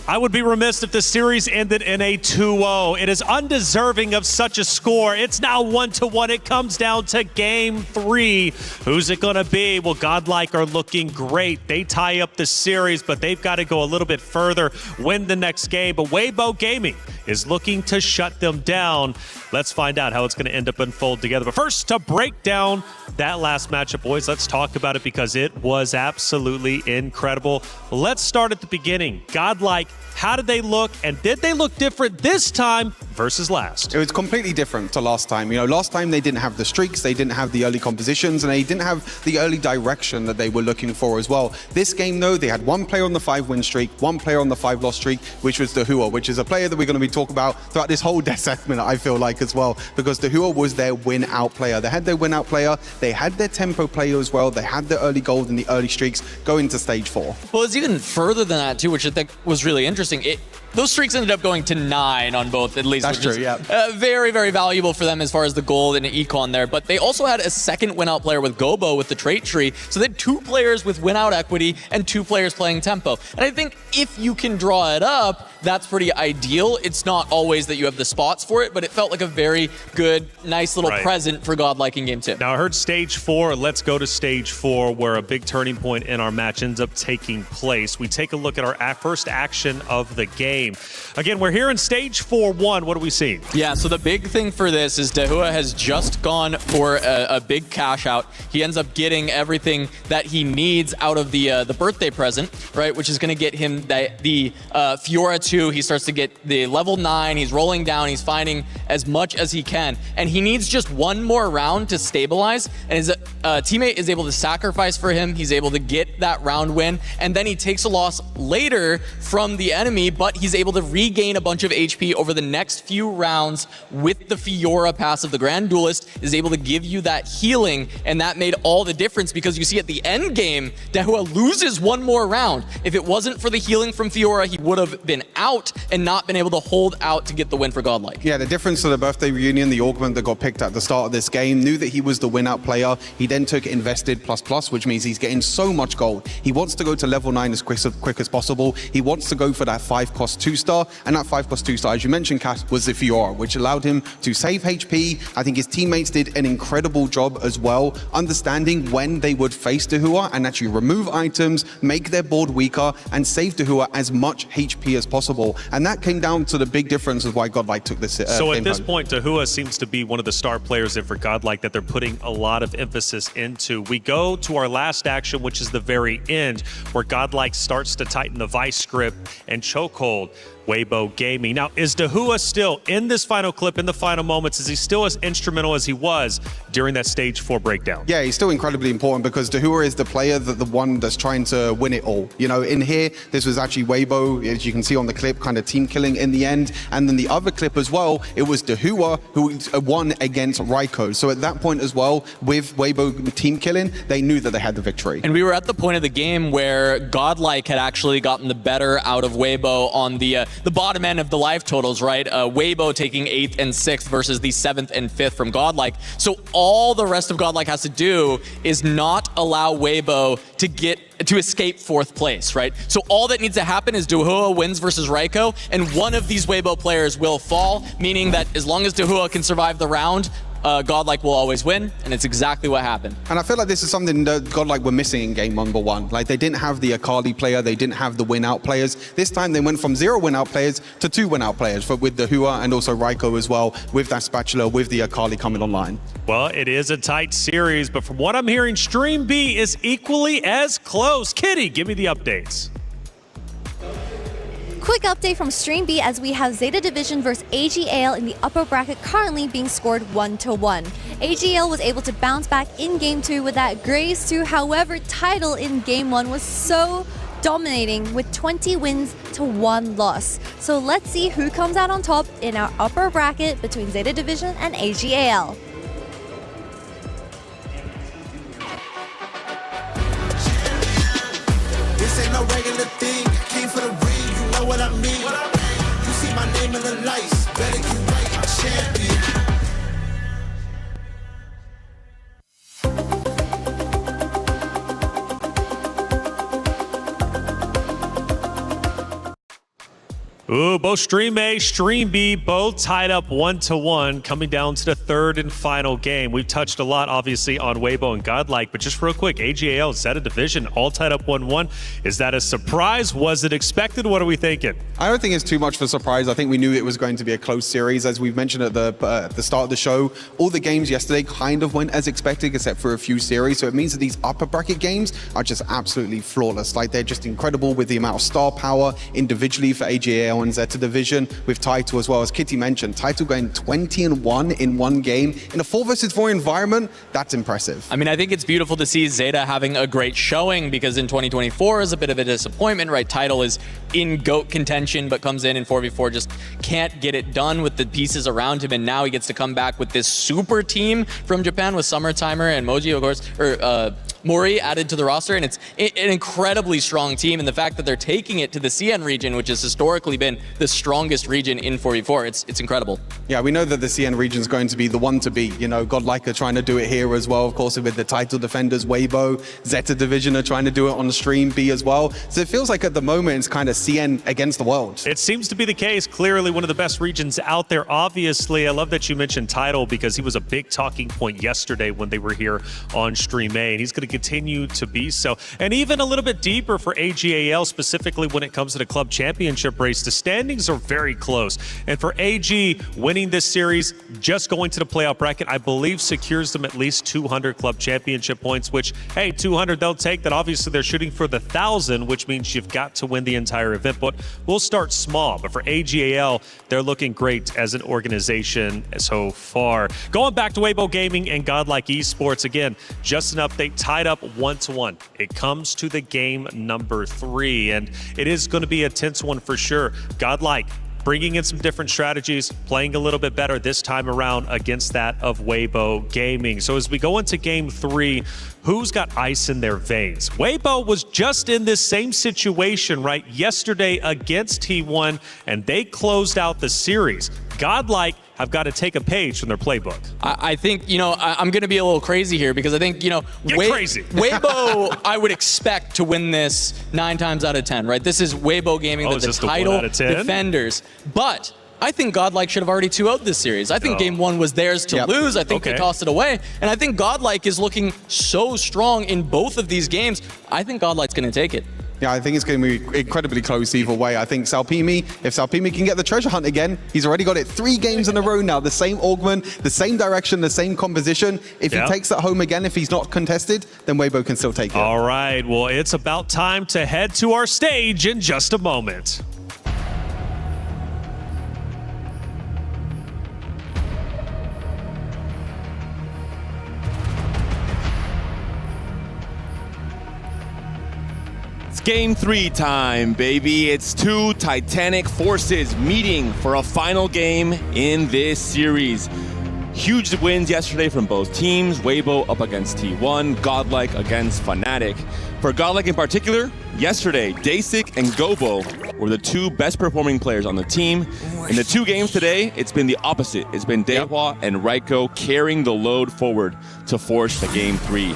I would be remiss if the series ended in a 2-0. It is undeserving of such a score. It's now 1-1. It comes down to game 3. Who's it going to be? Well, Godlike are looking great. They tie up the series, but they've got to go a little bit further, win the next game. But Weibo Gaming is looking to shut them down. Let's find out how it's going to end up unfold together. But first, to break down that last matchup, boys, let's talk about it because it was absolutely incredible. Let's start at the beginning. Godlike, how did they look, and did they look different this time versus last? It was completely different to last time. You know, last time they didn't have the streaks, they didn't have the early compositions, and they didn't have the early direction that they were looking for as well. This game, though, they had one player on the 5-win streak, one player on the 5-loss streak, which was Dahua, which is a player that we're going to be talking about throughout this whole segment, I feel like, as well, because Dahua was their win-out player. They had their win-out player, they had their tempo player as well, they had the early gold and the early streaks going to stage 4. Well, it's even further than that, too, which I think was really interesting. Those streaks ended up going to 9 on both, at least. That's true, yeah. Very, very valuable for them as far as the gold and econ there. But they also had a second win-out player with Gobo with the trait tree. So they had 2 players with win-out equity and 2 players playing tempo. And I think if you can draw it up, that's pretty ideal. It's not always that you have the spots for it, but it felt like a very good, nice little present for Godlike in Game 2. Now, I heard stage 4. Let's go to stage 4, where a big turning point in our match ends up taking place. We take a look at our first action of the game. Again, we're here in stage 4-1. What are we seeing? Yeah, so the big thing for this is Dahua has just gone for a big cash out. He ends up getting everything that he needs out of the birthday present, right? Which is going to get him the Fiora 2. He starts to get the level 9. He's rolling down. He's finding as much as he can. And he needs just one more round to stabilize. And his teammate is able to sacrifice for him. He's able to get that round win. And then he takes a loss later from the enemy, but he's able to regain a bunch of HP over the next few rounds with the Fiora passive. The Grand Duelist is able to give you that healing, and that made all the difference because you see at the end game, Dahua loses one more round. If it wasn't for the healing from Fiora, he would have been out and not been able to hold out to get the win for Godlike. Yeah, the difference to the birthday reunion, the augment that got picked at the start of this game, knew that he was the win-out player. He then took invested ++, which means he's getting so much gold. He wants to go to level 9 as quick as possible. He wants to go for that 5-cost 2-star, and that 5-cost 2-star, as you mentioned, Cass, was the Fiora, which allowed him to save HP. I think his teammates did an incredible job as well, understanding when they would face Dahua and actually remove items, make their board weaker, and save Dahua as much HP as possible. And that came down to the big difference of why Godlike took this So at game this home. point, Dahua seems to be one of the star players for Godlike that they're putting a lot of emphasis into. We go to our last action, which is the very end, where Godlike starts to tighten the vice grip and chokehold Weibo Gaming. Now, is Dahua still in this final clip, in the final moments? Is he still as instrumental as he was during that stage 4 breakdown? Yeah, he's still incredibly important because Dahua is the player, the one that's trying to win it all. You know, in here, this was actually Weibo, as you can see on the clip, kind of team killing in the end. And then the other clip as well, it was Dahua who won against Raiko. So at that point as well, with Weibo team killing, they knew that they had the victory. And we were at the point of the game where Godlike had actually gotten the better out of Weibo on the bottom end of the life totals, right? Weibo taking 8th and 6th versus the 7th and 5th from Godlike. So all the rest of Godlike has to do is not allow Weibo to escape 4th place, right? So all that needs to happen is Dahua wins versus Raiko, and one of these Weibo players will fall, meaning that as long as Dahua can survive the round, Godlike will always win, and it's exactly what happened. And I feel like this is something that Godlike were missing in game number 1. Like, they didn't have the Akali player, they didn't have the win-out players. This time they went from 0 win-out players to 2 win-out players, with Dahua and also Raiko as well, with that spatula, with the Akali coming online. Well, it is a tight series, but from what I'm hearing, Stream B is equally as close. Kitty, give me the updates. Quick update from Stream B as we have Zeta Division versus ag.al in the upper bracket currently being scored 1-1. ag.al was able to bounce back in Game 2 with that Grace 2, however, title in Game 1 was so dominating with 20 wins to 1 loss. So let's see who comes out on top in our upper bracket between Zeta Division and ag.al. This ain't no regular thing. I came for the ring, you know what I mean. You see my name in the lights, better get right, I'm champion. Ooh, both Stream A, Stream B, both tied up 1-1, coming down to the third and final game. We've touched a lot, obviously, on Weibo and Godlike, but just real quick, ag.al, Zeta Division, all tied up 1-1. Is that a surprise? Was it expected? What are we thinking? I don't think it's too much of a surprise. I think we knew it was going to be a close series. As we've mentioned at the start of the show, all the games yesterday kind of went as expected, except for a few series. So it means that these upper bracket games are just absolutely flawless. Like, they're just incredible with the amount of star power individually for ag.al and Zeta Division, with Title as well. As Kitty mentioned, Title going 20-1 in one game in a 4 versus 4 environment. That's impressive. I mean, I think it's beautiful to see Zeta having a great showing, because in 2024 is a bit of a disappointment, right? Title is in GOAT contention, but comes in 4v4, just can't get it done with the pieces around him, and now he gets to come back with this super team from Japan with Summertimer and Moji, of course, or Mori added to the roster, and it's an incredibly strong team. And the fact that they're taking it to the CN region, which has historically been the strongest region in 4v4, it's incredible. Yeah, we know that the CN region is going to be the one to beat. You know, Godlike are trying to do it here as well, of course, with the title defenders, Weibo. Zeta Division are trying to do it on the Stream B as well. So it feels like at the moment it's kind of CN against the world. It seems to be the case. Clearly one of the best regions out there. Obviously, I love that you mentioned Title, because he was a big talking point yesterday when they were here on Stream A, and he's going to continue to be so. And even a little bit deeper for ag.al, specifically when it comes to the club championship race, the standings are very close. And for AG, winning this series, just going to the playoff bracket, I believe secures them at least 200 club championship points, which, hey, 200 they'll take that. Obviously, they're shooting for the 1,000, which means you've got to win the entire event. But we'll start small. But for ag.al, they're looking great as an organization so far. Going back to Weibo Gaming and Godlike Esports, again, just an update, tied up 1-1. It comes to the game number 3, and it is going to be a tense one for sure. Godlike bringing in some different strategies, playing a little bit better this time around against that of Weibo Gaming. So as we go into game 3, who's got ice in their veins? Weibo was just in this same situation, right, yesterday against T1, and they closed out the series. Godlike have got to take a page from their playbook. I think, you know, I'm going to be a little crazy here, because I think, you know, crazy. Weibo, I would expect to win this 9 times out of 10, right? This is Weibo Gaming, the title defenders. But I think Godlike should have already 2-0'd this series. I think game 1 was theirs to lose. I think they tossed it away. And I think Godlike is looking so strong in both of these games. I think Godlike's going to take it. Yeah, I think it's going to be incredibly close either way. I think Salpimi, if Salpimi can get the treasure hunt again, he's already got it 3 games in a row now. The same augment, the same direction, the same composition. If he takes that home again, if he's not contested, then Weibo can still take it. All right, well, it's about time to head to our stage in just a moment. Game 3 time, baby. It's 2 titanic forces meeting for a final game in this series. Huge wins yesterday from both teams. Weibo up against T1, Godlike against Fnatic. For Godlike in particular, yesterday, Daysik and Gobo were the 2 best performing players on the team. In the 2 games today, it's been the opposite. It's been Dehua and Raiko carrying the load forward to force the game 3.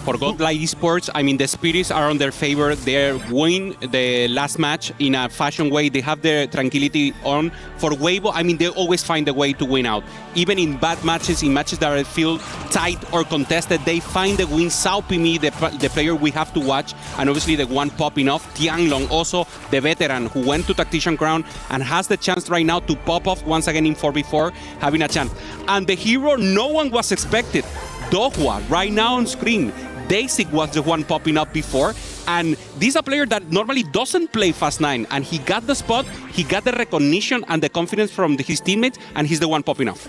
For Godlike Esports, I mean, the spirits are on their favor. They win the last match in a fashion way. They have their tranquility on. For Weibo, I mean, they always find a way to win out. Even in bad matches, in matches that feel tight or contested, they find the win. Saupimi, the player we have to watch, and obviously the one popping off. Tianglong, also the veteran who went to Tactician Crown and has the chance right now to pop off once again in 4v4, having a chance. And the hero no one was expected, Dohua, right now on screen. Daysik was the one popping up before. And this is a player that normally doesn't play Fast 9, and he got the spot, he got the recognition and the confidence from his teammates, and he's the one popping off.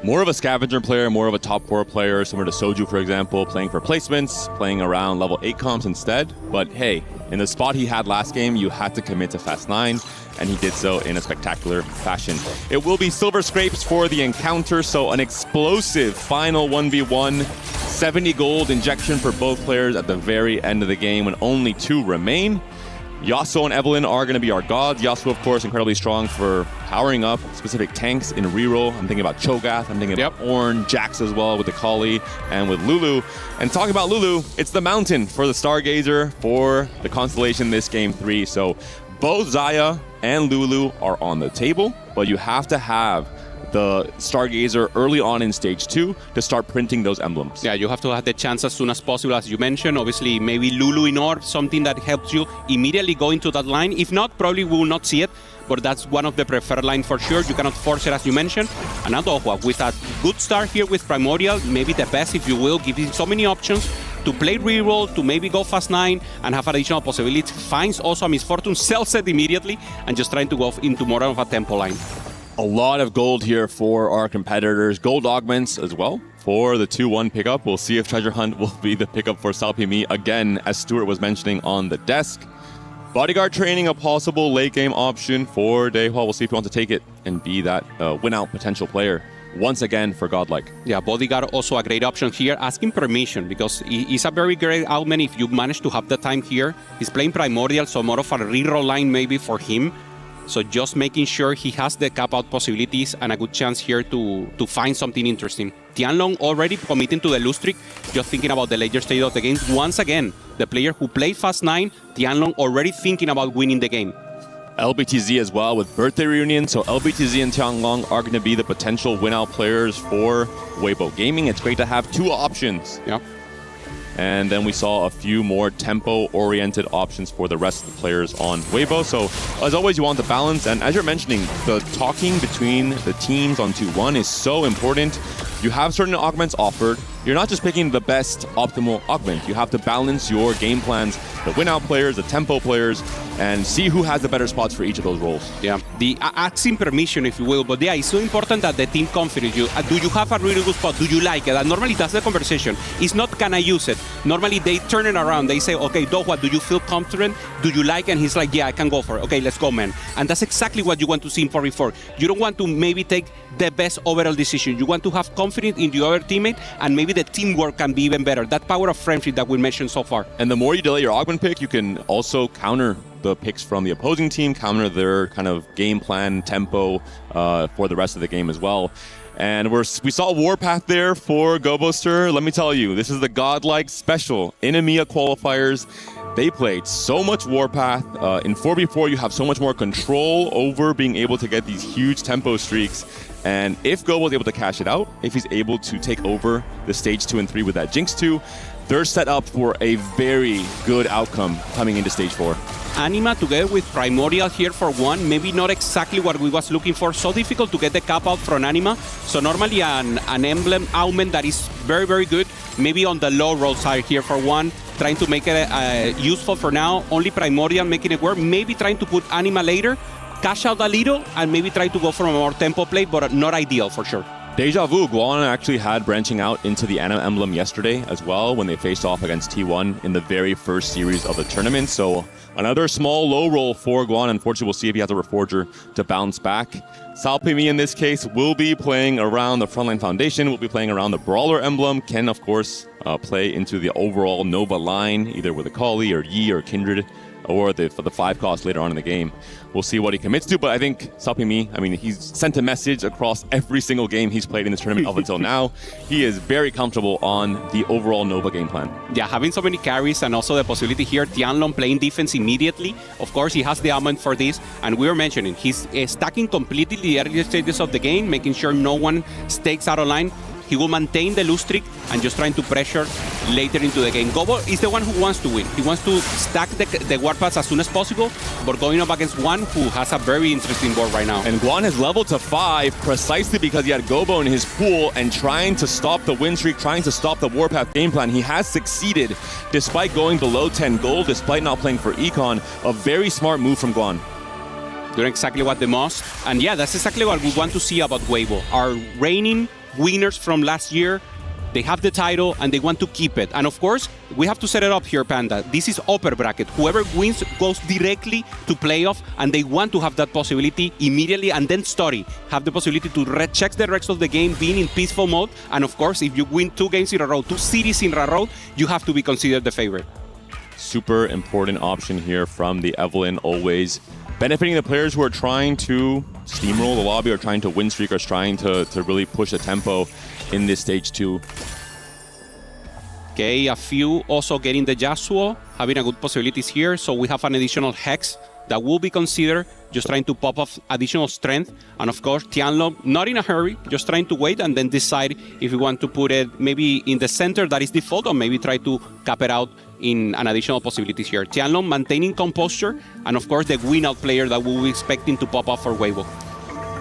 More of a scavenger player, more of a top 4 player, similar to Soju, for example, playing for placements, playing around level 8 comps instead. But hey, in the spot he had last game, you had to commit to Fast 9, and he did so in a spectacular fashion. It will be silver scrapes for the encounter, so an explosive final 1v1, 70 gold injection for both players at the very end of the game when only 2 remain. Yasuo and Evelynn are going to be our gods. Yasuo, of course, incredibly strong for powering up specific tanks in reroll. I'm thinking about Cho'Gath, I'm thinking about Ornn, Jax as well with the Kali, and with Lulu. And talking about Lulu, it's the mountain for the Stargazer for the constellation this game 3. So both Xayah and Lulu are on the table, but you have to have the Stargazer early on in stage 2 to start printing those emblems. Yeah, you have to have the chance as soon as possible, as you mentioned. Obviously, maybe Lulu in Orb, something that helps you immediately go into that line. If not, probably we will not see it, but that's one of the preferred line for sure. You cannot force it, as you mentioned. And Dohwa, with a good start here with Primordial, maybe the best, if you will, giving so many options to play reroll, to maybe go Fast 9 and have additional possibilities. Finds also a Misfortune, sells it immediately, and just trying to go into more of a tempo line. A lot of gold here for our competitors. Gold augments as well for the 2-1 pickup. We'll see if Treasure Hunt will be the pickup for Salpimi again, as Stuart was mentioning on the desk. Bodyguard training, a possible late game option for Daehwa. We'll see if he wants to take it and be that win-out potential player once again for Godlike. Yeah, Bodyguard also a great option here, asking permission, because he's a very great augment if you manage to have the time here. He's playing Primordial, so more of a reroll line maybe for him. So just making sure he has the cap-out possibilities and a good chance here to find something interesting. Tianlong already committing to the lose streak, just thinking about the later stage of the game. Once again, the player who played Fast 9, Tianlong already thinking about winning the game. LBTZ as well with birthday reunion. So LBTZ and Tianlong are going to be the potential win-out players for Weibo Gaming. It's great to have 2 options. Yeah. And then we saw a few more tempo-oriented options for the rest of the players on Weibo. So, as always, you want the balance. And as you're mentioning, the talking between the teams on 2-1 is so important. You have certain augments offered. You're not just picking the best optimal augment. You have to balance your game plans, the win-out players, the tempo players, and see who has the better spots for each of those roles. Yeah, the asking permission, if you will. But yeah, it's so important that the team confidence you. Do you have a really good spot? Do you like it? And normally that's the conversation. It's not, can I use it? Normally they turn it around. They say, okay, Dohwa, do you feel confident? Do you like it? And he's like, yeah, I can go for it. Okay, let's go, man. And that's exactly what you want to see in 4v4. You don't want to maybe take the best overall decision. You want to have confidence in the other teammate, and maybe the teamwork can be even better. That power of friendship that we mentioned so far. And the more you delay your augment pick, you can also counter the picks from the opposing team, counter their kind of game plan, tempo for the rest of the game as well. And we saw Warpath there for Goboster. Let me tell you, this is the Godlike special in EMEA qualifiers. They played so much Warpath. In 4v4, you have so much more control over being able to get these huge tempo streaks. And if Go was able to cash it out, if he's able to take over the stage 2 and 3 with that Jinx 2, they're set up for a very good outcome coming into stage 4. Anima together with Primordial here for 1, maybe not exactly what we was looking for. So difficult to get the cap out from Anima. So normally an emblem augment that is very, very good. Maybe on the low roll side here for 1, trying to make it useful for now. Only Primordial making it work. Maybe trying to put Anima later, cash out a little, and maybe try to go for a more tempo play, but not ideal for sure. Deja Vu, Guan actually had branching out into the Anima emblem yesterday as well when they faced off against T1 in the very first series of the tournament. So another small low roll for Guan. Unfortunately, we'll see if he has a Reforger to bounce back. Salpimi in this case will be playing around the Frontline Foundation, will be playing around the Brawler emblem. Can, of course, play into the overall Nova line, either with a Kali or Yi or Kindred, or for the 5 cost later on in the game. We'll see what he commits to, but I think Salpimi, he's sent a message across every single game he's played in this tournament up until now. He is very comfortable on the overall Nova game plan. Yeah, having so many carries and also the possibility here, Tianlong playing defense immediately. Of course, he has the element for this, and we were mentioning, he's stacking completely the early stages of the game, making sure no one stakes out of line. He will maintain the lose streak and just trying to pressure later into the game. Gobo is the one who wants to win. He wants to stack the warpaths as soon as possible, but going up against one who has a very interesting board right now. And Guan has leveled to 5 precisely because he had Gobo in his pool and trying to stop the win streak, trying to stop the warpath game plan. He has succeeded despite going below 10 gold, despite not playing for Econ. A very smart move from Guan. Doing exactly what the most. And yeah, that's exactly what we want to see about Weibo. Our reigning winners from last year, they have the title and they want to keep it. And of course, we have to set it up here, Panda. This is upper bracket. Whoever wins goes directly to playoff, and they want to have that possibility immediately and then study. Have the possibility to check the rest of the game, being in peaceful mode. And of course, if you win 2 games in a row, 2 cities in a row, you have to be considered the favorite. Super important option here from the Evelyn, always benefiting the players who are trying to steamroll the lobby or trying to win streak or trying to really push the tempo in this stage 2. Okay, a few also getting the Yasuo, having a good possibilities here. So we have an additional Hex that will be considered, just trying to pop off additional strength. And of course, Tianlong, not in a hurry, just trying to wait and then decide if we want to put it maybe in the center that is default, or maybe try to cap it out in an additional possibilities here. Tianlong maintaining composure, and of course the win-out player that we'll be expecting to pop off for Weibo.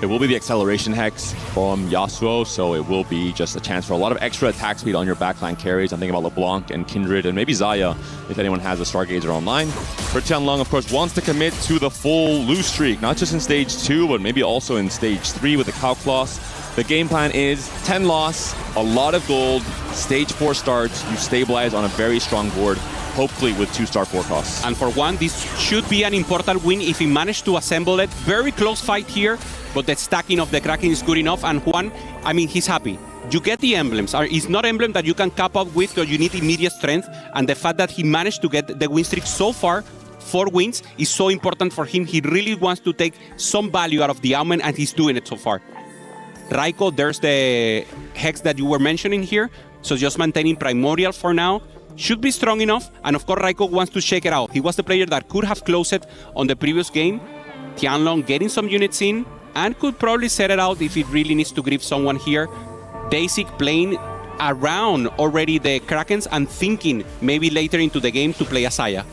It will be the acceleration hex from Yasuo, so it will be just a chance for a lot of extra attack speed on your backline carries. I'm thinking about LeBlanc and Kindred and maybe Xayah, if anyone has a Stargazer online. For Tianlong, of course, wants to commit to the full lose streak, not just in stage 2, but maybe also in stage 3 with the Calc Loss. The game plan is 10 loss, a lot of gold, stage 4 starts, you stabilize on a very strong board, hopefully with 2-star forecasts. And for Juan, this should be an important win if he managed to assemble it. Very close fight here, but the stacking of the Kraken is good enough. And Juan, I mean, he's happy. You get the emblems. It's not emblem that you can cap up with because you need immediate strength. And the fact that he managed to get the win streak so far, 4 wins, is so important for him. He really wants to take some value out of the Omen, and he's doing it so far. Raiko, there's the Hex that you were mentioning here. So just maintaining Primordial for now. Should be strong enough, and of course Raiko wants to shake it out. He was the player that could have closed it on the previous game. Tianlong getting some units in, and could probably set it out if it really needs to grief someone here. Basic playing around already the Krakens and thinking maybe later into the game to play a Xayah.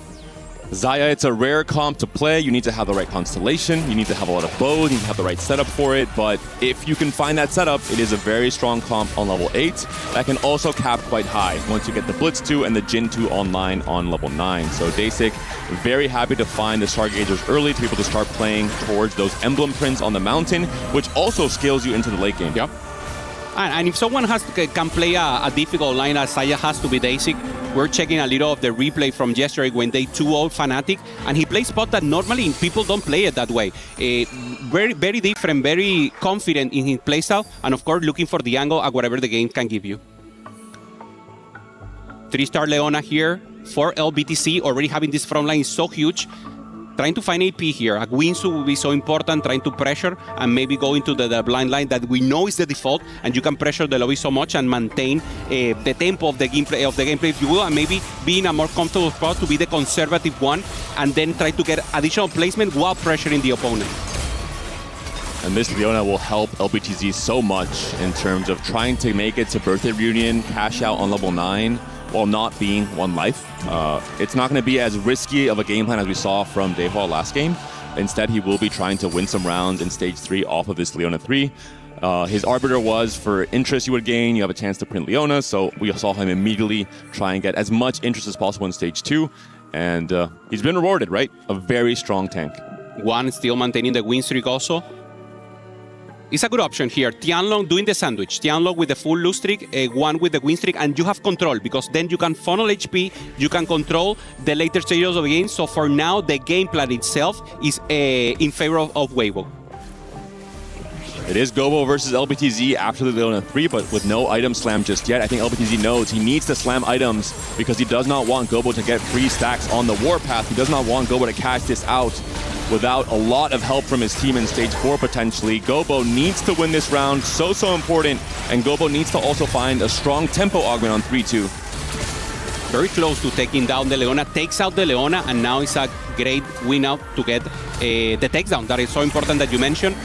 Xayah, it's a rare comp to play. You need to have the right constellation. You need to have a lot of bows. You need to have the right setup for it. But if you can find that setup, it is a very strong comp on level 8 that can also cap quite high once you get the Blitz 2 and the Jin 2 online on level 9. So Dasik, very happy to find the Stargazers early to be able to start playing towards those emblem prints on the mountain, which also scales you into the late game. Yep. And if someone can play a difficult line as Xayah has to be Dasik, we're checking a little of the replay from yesterday when they 2-0 Fnatic, and he plays spot that normally people don't play it that way. Very, very different, very confident in his playstyle, and of course looking for the angle at whatever the game can give you. 3-star Leona here for LBTC, already having this front line is so huge. Trying to find AP here. A Winsu will be so important, trying to pressure and maybe go into the blind line that we know is the default, and you can pressure the lobby so much and maintain the tempo of the gameplay, if you will, and maybe be in a more comfortable spot to be the conservative one, and then try to get additional placement while pressuring the opponent. And this Leona will help LBTZ so much in terms of trying to make it to Birthday Reunion, cash out on level 9, while not being 1 life. It's not going to be as risky of a game plan as we saw from Dehua last game. Instead, he will be trying to win some rounds in stage 3 off of this Leona 3. His Arbiter was for interest you would gain. You have a chance to print Leona, so we saw him immediately try and get as much interest as possible in stage 2. And he's been rewarded, right? A very strong tank. One still maintaining the win streak also. It's a good option here. Tianlong doing the sandwich. Tianlong with the full lose streak, one with the win streak, and you have control because then you can funnel HP, you can control the later stages of the game. So for now, the game plan itself is in favor of Weibo. It is Gobo versus LBTZ after the Leona 3, but with no item slam just yet. I think LBTZ knows he needs to slam items because he does not want Gobo to get free stacks on the warpath. He does not want Gobo to cash this out without a lot of help from his team in stage 4 potentially. Gobo needs to win this round, so important, and Gobo needs to also find a strong tempo augment on 3-2. Very close to taking down the Leona, takes out the Leona, and now it's a great win out to get the takedown. That is so important that you mentioned.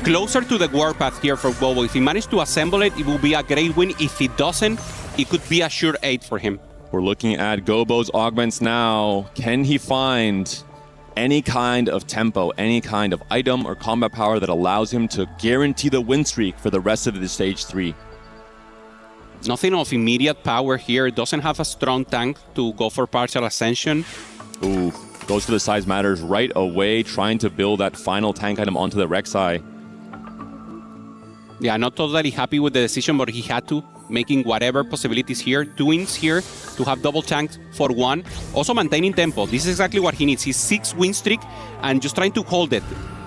Closer to the warpath here for Gobo. If he managed to assemble it, it will be a great win. If he doesn't, it could be a sure 8 for him. We're looking at Gobo's augments now. Can he find any kind of tempo, any kind of item or combat power that allows him to guarantee the win streak for the rest of the stage 3? Nothing of immediate power here. Doesn't have a strong tank to go for partial ascension. Ooh, goes for the size matters right away, trying to build that final tank item onto the Rek'Sai. Yeah, not totally happy with the decision, but he had to, making whatever possibilities here. 2 wins here to have double tanks for 1. Also maintaining tempo. This is exactly what he needs. His 6 win streak and just trying to hold it.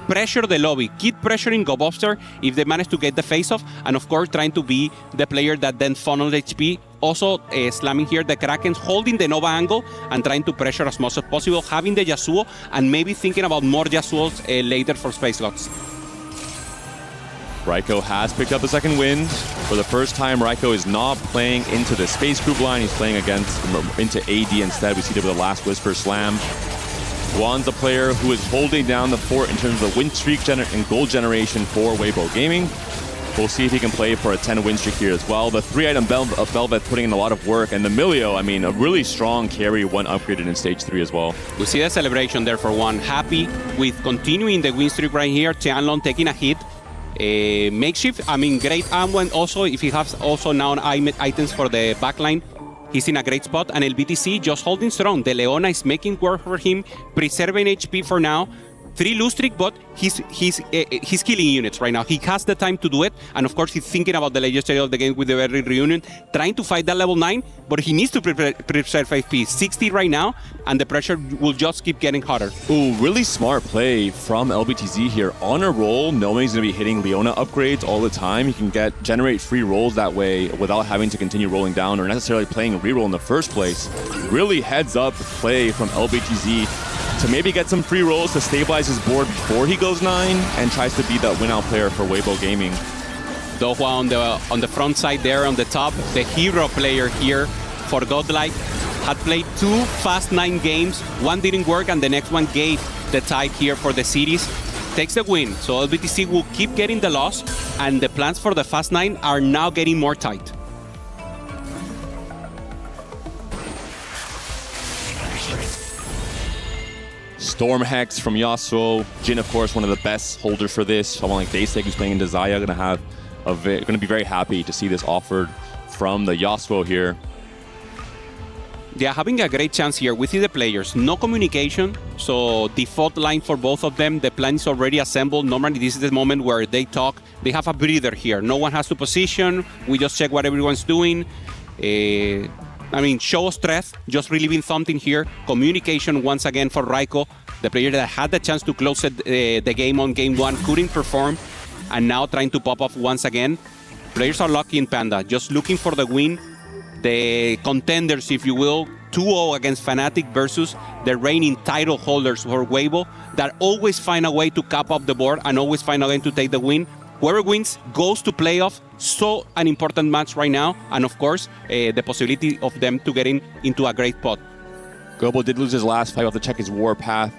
Pressure the lobby. Keep pressuring GoBobster if they manage to get the face-off. And of course, trying to be the player that then funnels HP. Also slamming here the Krakens, holding the Nova angle and trying to pressure as much as possible. Having the Yasuo and maybe thinking about more Yasuos later for Space Gods. Raiko has picked up the second win. For the first time, Raiko is not playing into the Space Group line. He's playing into AD instead. We see that with the last Whisper Slam. Guan's the player who is holding down the fort in terms of win streak and gold generation for Weibo Gaming. We'll see if he can play for a 10 win streak here as well. The 3-item Velvet putting in a lot of work. And the Milio, I mean, a really strong carry, 1 upgraded in stage 3 as well. We see the celebration there for 1. Happy with continuing the win streak right here. Tianlong taking a hit. Makeshift, I mean, great ammo, and also if he has also now items for the backline, he's in a great spot. And LBTC just holding strong. The Leona is making work for him, preserving HP for now. 3 lose streak, but he's killing units right now. He has the time to do it, and of course he's thinking about the latest stage of the game with the very reunion, trying to fight that level 9, but he needs to preserve HP. 60 right now, and the pressure will just keep getting hotter. Ooh, really smart play from LBTZ here. On a roll, knowing he's going to be hitting Leona upgrades all the time, he can generate free rolls that way without having to continue rolling down or necessarily playing a reroll in the first place. Really heads up play from LBTZ to maybe get some free rolls to stabilize his board before he goes 9 and tries to be that win-out player for Weibo Gaming. Dohua on the front side there on the top, the hero player here for Godlike, had played 2 fast 9 games. 1 didn't work and the next one gave the tide here for the series. Takes the win, so LBTC will keep getting the loss, and the plans for the fast 9 are now getting more tight. Storm Hex from Yasuo. Jin, of course, one of the best holders for this. Someone like Daysek, who's playing into Xayah, gonna be very happy to see this offered from the Yasuo here. They are having a great chance here. We see the players. No communication, so default line for both of them. The plan is already assembled. Normally, this is the moment where they talk. They have a breather here. No one has to position. We just check what everyone's doing. I mean, show stress, just relieving something here. Communication once again for Raiko, the player that had the chance to close the game on game 1, couldn't perform, and now trying to pop off once again. Players are lucky in Panda, just looking for the win. The contenders, if you will, 2-0 against Fnatic versus the reigning title holders for Weibo that always find a way to cap up the board and always find a way to take the win. Whoever wins goes to playoff. So an important match right now, and of course, the possibility of them to getting into a great pot. Gobo did lose his last fight. We'll have to check his Warpath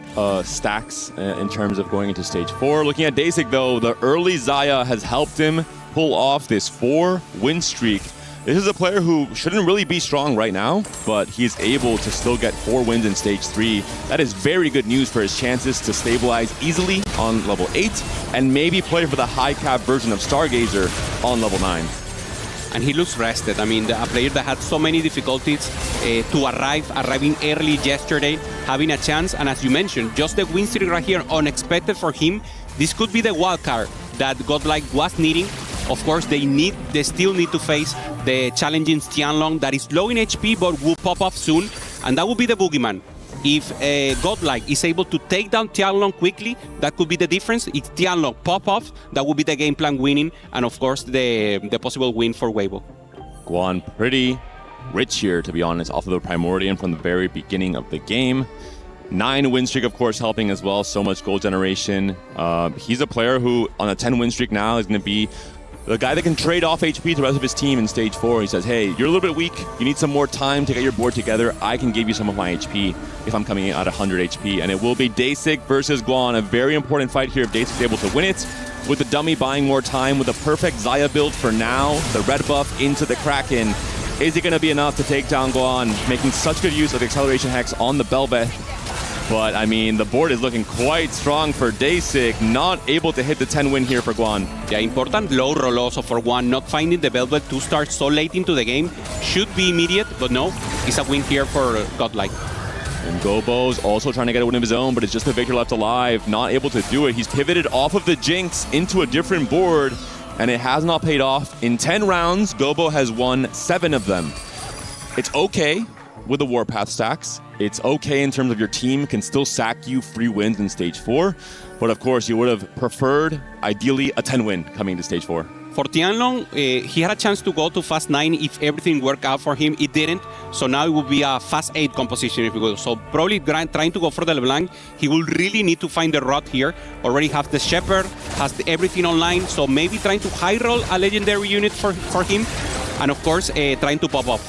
stacks in terms of going into stage 4. Looking at Daysek, though, the early Xayah has helped him pull off this 4-win streak. This is a player who shouldn't really be strong right now, but he's able to still get 4 wins in stage 3. That is very good news for his chances to stabilize easily on level 8 and maybe play for the high cap version of Stargazer on level 9. And he looks rested. I mean, a player that had so many difficulties to arriving early yesterday, having a chance, and as you mentioned, just the win streak right here, unexpected for him. This could be the wild card that Godlike was needing. Of course, they still need to face the challenging Tianlong that is low in HP but will pop off soon, and that will be the boogeyman. If Godlike is able to take down Tianlong quickly, that could be the difference. If Tianlong pop off, that would be the game plan winning, and of course the possible win for Weibo. Guan pretty rich here, to be honest, off of the Primordium from the very beginning of the game. 9 win streak, of course, helping as well. So much gold generation. He's a player who, on a 10 win streak now, is going to be the guy that can trade off HP to the rest of his team in stage 4. He says, hey, you're a little bit weak. You need some more time to get your board together. I can give you some of my HP if I'm coming in at 100 HP. And it will be Daysek versus Guan. A very important fight here if Daysek is able to win it. With the dummy buying more time with a perfect Xayah build for now. The red buff into the Kraken. Is it going to be enough to take down Guan, making such good use of the acceleration hex on the Belbeth? But, I mean, the board is looking quite strong for Dasic, not able to hit the 10 win here for Guan. Yeah, important low roll also for Guan, not finding the Velvet to start so late into the game. Should be immediate, but no, it's a win here for Godlike. And Gobo's also trying to get a win of his own, but it's just the Victor left alive, not able to do it. He's pivoted off of the Jinx into a different board, and it has not paid off. In 10 rounds, Gobo has won 7 of them. It's okay with the Warpath stacks. It's okay in terms of your team can still sack you free wins in Stage 4. But of course, you would have preferred, ideally, a 10 win coming to Stage 4. For Tianlong, he had a chance to go to Fast 9 if everything worked out for him. It didn't. So now it would be a Fast 8 composition if you will. So probably trying to go for the LeBlanc. He will really need to find the rod here. Already have the Shepherd, has everything online. So maybe trying to high roll a legendary unit for him. And of course, trying to pop up.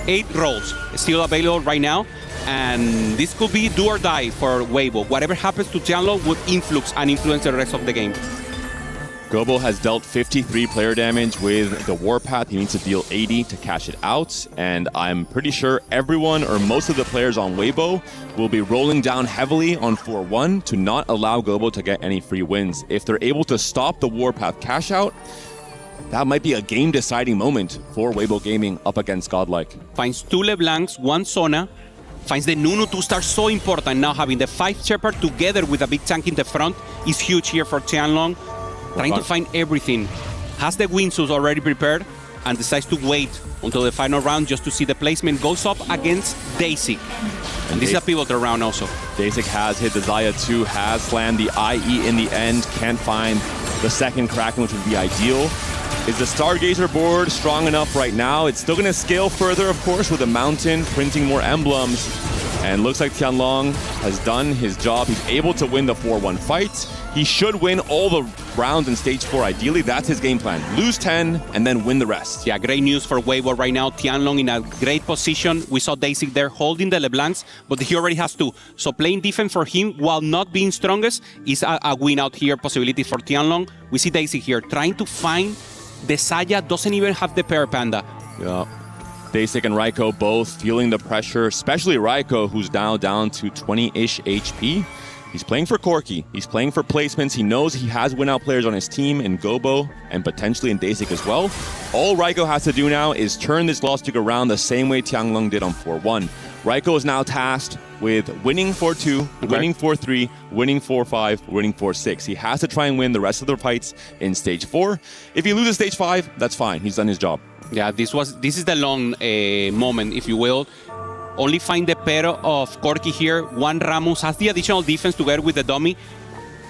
8 rolls still available right now. And this could be do or die for Weibo. Whatever happens to Tianlong would influence the rest of the game. Gobo has dealt 53 player damage with the Warpath. He needs to deal 80 to cash it out. And I'm pretty sure everyone or most of the players on Weibo will be rolling down heavily on 4-1 to not allow Gobo to get any free wins. If they're able to stop the Warpath cash out, that might be a game-deciding moment for Weibo Gaming up against Godlike. Finds 2 LeBlancs, 1 Sona. Finds the Nunu to start so important now. Having the 5 Shepherd together with a big tank in the front is huge here for Tianlong. Trying to find everything. Has the Winsus already prepared and decides to wait until the final round just to see the placement goes up against Dasic. And this is a pivotal round also. Dasic has hit the Xayah 2, has slammed the IE in the end, can't find the second Kraken, which would be ideal. Is the Stargazer board strong enough right now? It's still going to scale further, of course, with the Mountain printing more emblems. And looks like Tianlong has done his job. He's able to win the 4-1 fight. He should win all the rounds in Stage 4, ideally. That's his game plan. Lose 10 and then win the rest. Yeah, great news for Weibo right now. Tianlong in a great position. We saw Dasic there holding the LeBlancs, but he already has 2. So playing defense for him while not being strongest is a win out here possibility for Tianlong. We see Dasic here trying to find the Xayah, doesn't even have the Pair Panda. Yeah. Dasic and Raiko both feeling the pressure, especially Raiko, who's now down to 20-ish HP. He's playing for Corki. He's playing for placements. He knows he has win-out players on his team in Gobo and potentially in Dasic as well. All Raiko has to do now is turn this loss streak around the same way Tianlong did on 4-1. Raiko is now tasked with winning 4-2, winning 4-3, winning 4-5, winning 4-6. He has to try and win the rest of the fights in Stage 4. If he loses Stage 5, that's fine. He's done his job. Yeah, this is the long moment, if you will. Only find the pair of Corki here. 1 Rammus has the additional defense together with the dummy,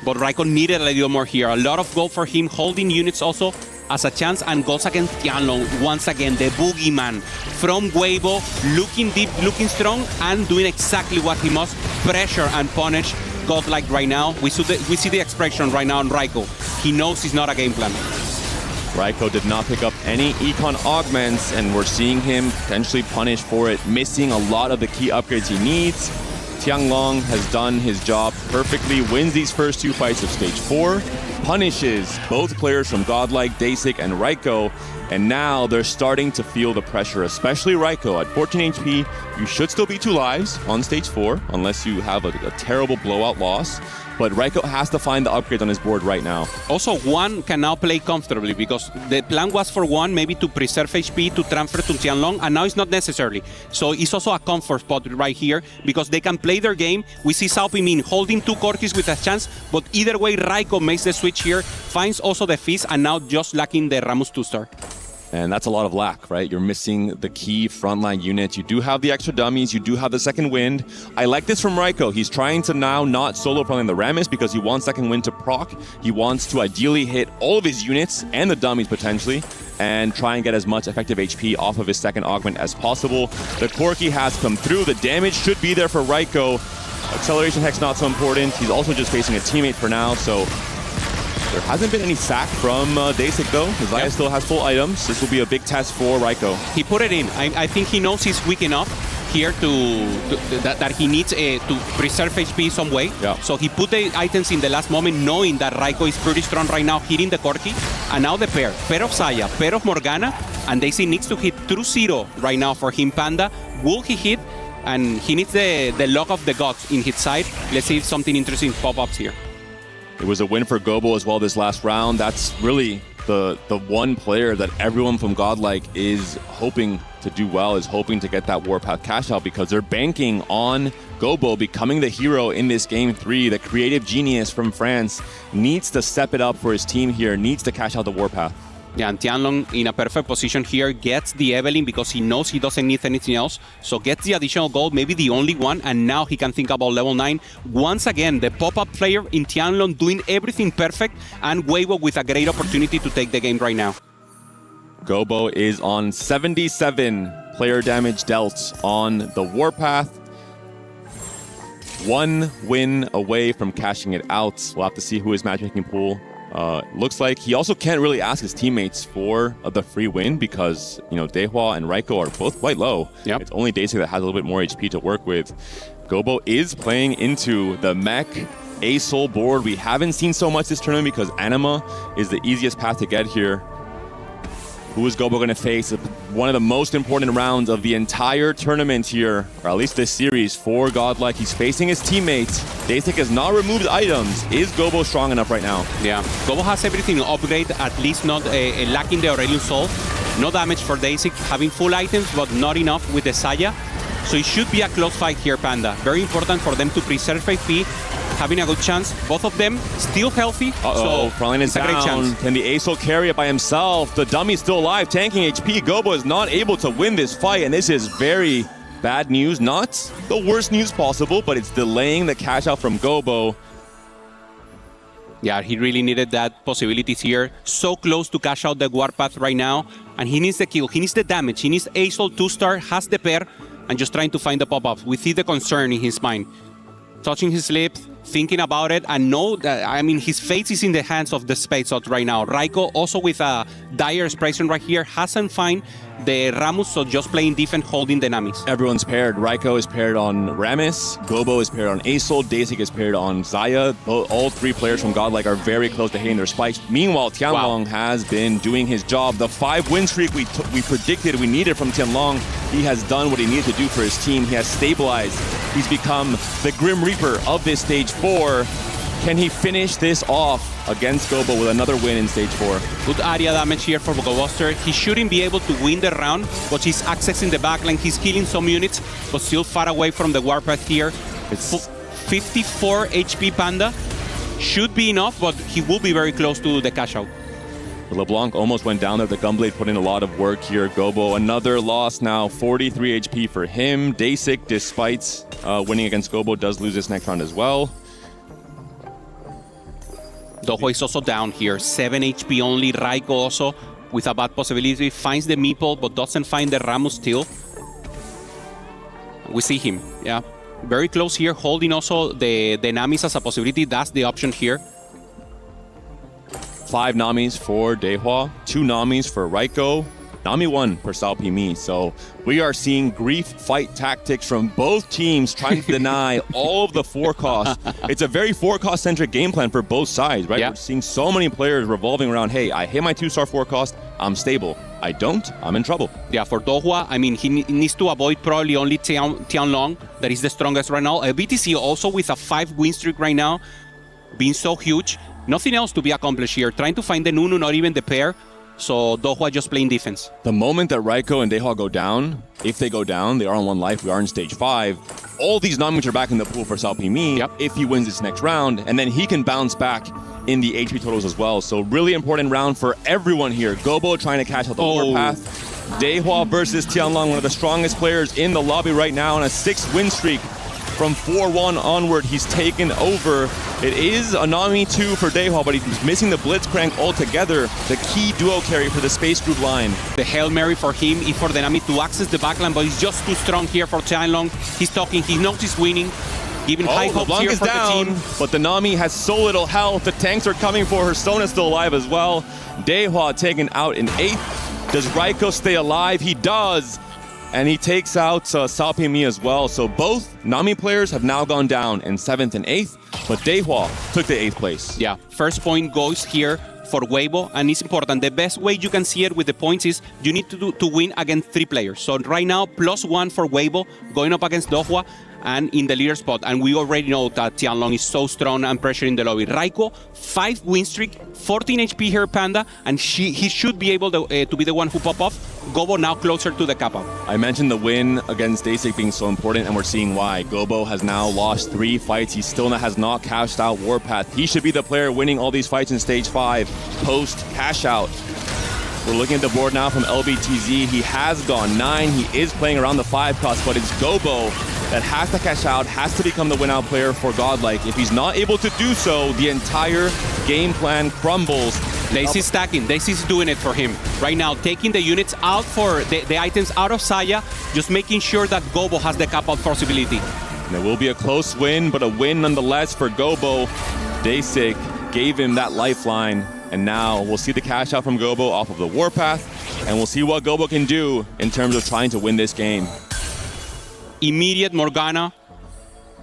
but Raiko needed a little more here. A lot of gold for him, holding units also as a chance, and goes against Tianlong. Once again, the boogeyman from Weibo, looking deep, looking strong, and doing exactly what he must, pressure and punish Godlike right now. We see the expression right now on Raiko. He knows it's not a game plan. Raiko did not pick up any econ augments, and we're seeing him potentially punished for it, missing a lot of the key upgrades he needs. Tianlong has done his job perfectly, wins these first 2 fights of Stage 4, punishes both players from Godlike, Dasic, and Raiko, and now they're starting to feel the pressure, especially Raiko. At 14 HP, you should still be 2 lives on Stage 4, unless you have a terrible blowout loss. But Raiko has to find the upgrades on his board right now. Also, 1 can now play comfortably because the plan was for 1 maybe to preserve HP, to transfer to Tianlong, and now it's not necessarily. So it's also a comfort spot right here because they can play their game. We see Sao Pimin holding 2 Corkis with a chance, but either way, Raiko makes the switch here, finds also the Fizz, and now just lacking the Rammus 2-star. And that's a lot of lack, right? You're missing the key frontline units. You do have the extra dummies. You do have the second wind. I like this from Raiko. He's trying to now not solo frontline the Rammus because he wants second wind to proc. He wants to ideally hit all of his units and the dummies potentially and try and get as much effective HP off of his second augment as possible. The Corki has come through. The damage should be there for Raiko. Acceleration hex not so important. He's also just facing a teammate for now, so there hasn't been any sack from Dasic though. Xayah still has full items. This will be a big test for Raiko. He put it in. I think he knows he's weak enough here that he needs to preserve HP some way. Yeah. So he put the items in the last moment, knowing that Raiko is pretty strong right now, hitting the Corki. And now the pair of Saya, pair of Morgana, and Daisy needs to hit through 0 right now for him, Panda. Will he hit? And he needs the lock of the gods in his side. Let's see if something interesting pop-ups here. It was a win for Gobo as well this last round. That's really the one player that everyone from Godlike is hoping to do well, is hoping to get that Warpath cash out, because they're banking on Gobo becoming the hero in this game 3. The creative genius from France needs to step it up for his team here, needs to cash out the Warpath. Yeah, and Tianlong in a perfect position here, gets the Evelyn because he knows he doesn't need anything else. So gets the additional gold, maybe the only one, and now he can think about level 9. Once again, the pop-up player in Tianlong doing everything perfect, and Weibo with a great opportunity to take the game right now. Gobo is on 77 player damage dealt on the Warpath. 1 win away from cashing it out. We'll have to see who his matchmaking pool looks like. He also can't really ask his teammates for the free win because, you know, Dehua and Raiko are both quite low. Yep. It's only Daisy that has a little bit more HP to work with. Gobo is playing into the mech A-Soul board. We haven't seen so much this tournament because Anima is the easiest path to get here. Who is Gobo going to face? One of the most important rounds of the entire tournament here, or at least this series, for Godlike. He's facing his teammates. Daisy has not removed items. Is Gobo strong enough right now? Yeah, Gobo has everything upgrade, at least not lacking the Aurelion Soul. No damage for Daisy, having full items, but not enough with the Saya. So it should be a close fight here, Panda. Very important for them to preserve AP, having a good chance. Both of them still healthy, so Pralin is it's a great down. chance. Can the A-Soul carry it by himself? The dummy's still alive, tanking HP. Gobo is not able to win this fight, and this is very bad news. Not the worst news possible, but it's delaying the cash out from Gobo. Yeah, he really needed that possibilities here. So close to cash out the Warpath right now, and he needs the kill, he needs the damage, he needs A-Soul 2-star, has the pair, and just trying to find the pop-ups. We see the concern in his mind. Touching his lips, thinking about it, and know that, I mean, his fate is in the hands of the Space Out right now. Raiko also with a dire expression right here, hasn't found the Ramus, so just playing defense, holding the Namis. Everyone's paired. Raiko is paired on Ramus, Gobo is paired on A-Soul, Daisy is paired on Zaya. All 3 players from Godlike are very close to hitting their spikes. Meanwhile, Tianlong has been doing his job. The 5-win streak we predicted we needed from Tianlong, he has done what he needed to do for his team. He has stabilized. He's become the Grim Reaper of this Stage 4. Can he finish this off against Gobo with another win in Stage 4? Good area damage here for Gobuster. He shouldn't be able to win the round, but he's accessing the backline. He's killing some units, but still far away from the Warpath here. It's 54 HP Panda. Should be enough, but he will be very close to the cash out. LeBlanc almost went down there. The Gunblade put in a lot of work here. Gobo, another loss now. 43 HP for him. Dasik, despite winning against Gobo, does lose this next round as well. Doho is also down here, 7 HP only. Raiko also with a bad possibility, finds the Meeple but doesn't find the Ramus still. We see him, yeah. Very close here, holding also the Namis as a possibility. That's the option here. 5 Namis for Dehua, 2 Namis for Raiko, Nami 1 for Salpimi. So we are seeing grief fight tactics from both teams trying to deny all of the forecast. It's a very forecast-centric game plan for both sides, right? Yeah. We're seeing so many players revolving around, hey, I hit my 2-star forecast, I'm stable. I don't, I'm in trouble. Yeah, for Dohua, I mean, he needs to avoid probably only Tianlong, that is the strongest right now. BTC also with a 5-win streak right now, being so huge. Nothing else to be accomplished here. Trying to find the Nunu, not even the pair. So Dohua just playing defense. The moment that Raiko and Dehua go down, if they go down, they are on 1 life. We are in Stage 5. All these Namis are back in the pool for Salpimi if he wins this next round, and then he can bounce back in the HP totals as well. So really important round for everyone here. Gobo trying to catch out the Warpath. Dehua versus Tianlong, one of the strongest players in the lobby right now on a 6-win streak. From 4-1 onward, he's taken over. It is a Nami 2 for Dehua, but he's missing the Blitzcrank altogether, the key duo carry for the Space Group line. The Hail Mary for him is for the Nami to access the backline, but he's just too strong here for Tianlong. He's talking, he knows he's winning, giving high hopes here for the team. But the Nami has so little health. The tanks are coming for her. Sona's still alive as well. Dehua taken out in 8th. Does Raiko stay alive? He does. And he takes out Salpimi as well. So both Nami players have now gone down in 7th and 8th, but Dehua took the 8th place. Yeah, first point goes here for Weibo, and it's important. The best way you can see it with the points is you need to win against 3 players. So right now, +1 for Weibo, going up against Dohwa, and in the leader spot. And we already know that Tianlong is so strong and pressuring the lobby. Raiko, 5 win streak, 14 HP here, Panda, and he should be able to be the one who pop off. Gobo now closer to the cap-out. I mentioned the win against Dasik being so important, and we're seeing why. Gobo has now lost 3 fights. He still has not cashed out Warpath. He should be the player winning all these fights in Stage 5 post-cash out. We're looking at the board now from LBTZ. He has gone 9. He is playing around the 5 cost, but it's Gobo that has to cash out, has to become the win-out player for Godlike. If he's not able to do so, the entire game plan crumbles. Daisy's stacking. Daisy's doing it for him. Right now, taking the units out for the items out of Saya, just making sure that Gobo has the cap-out possibility. And it will be a close win, but a win nonetheless for Gobo. Dasik gave him that lifeline. And now we'll see the cash out from Gobo off of the Warpath, and we'll see what Gobo can do in terms of trying to win this game. Immediate Morgana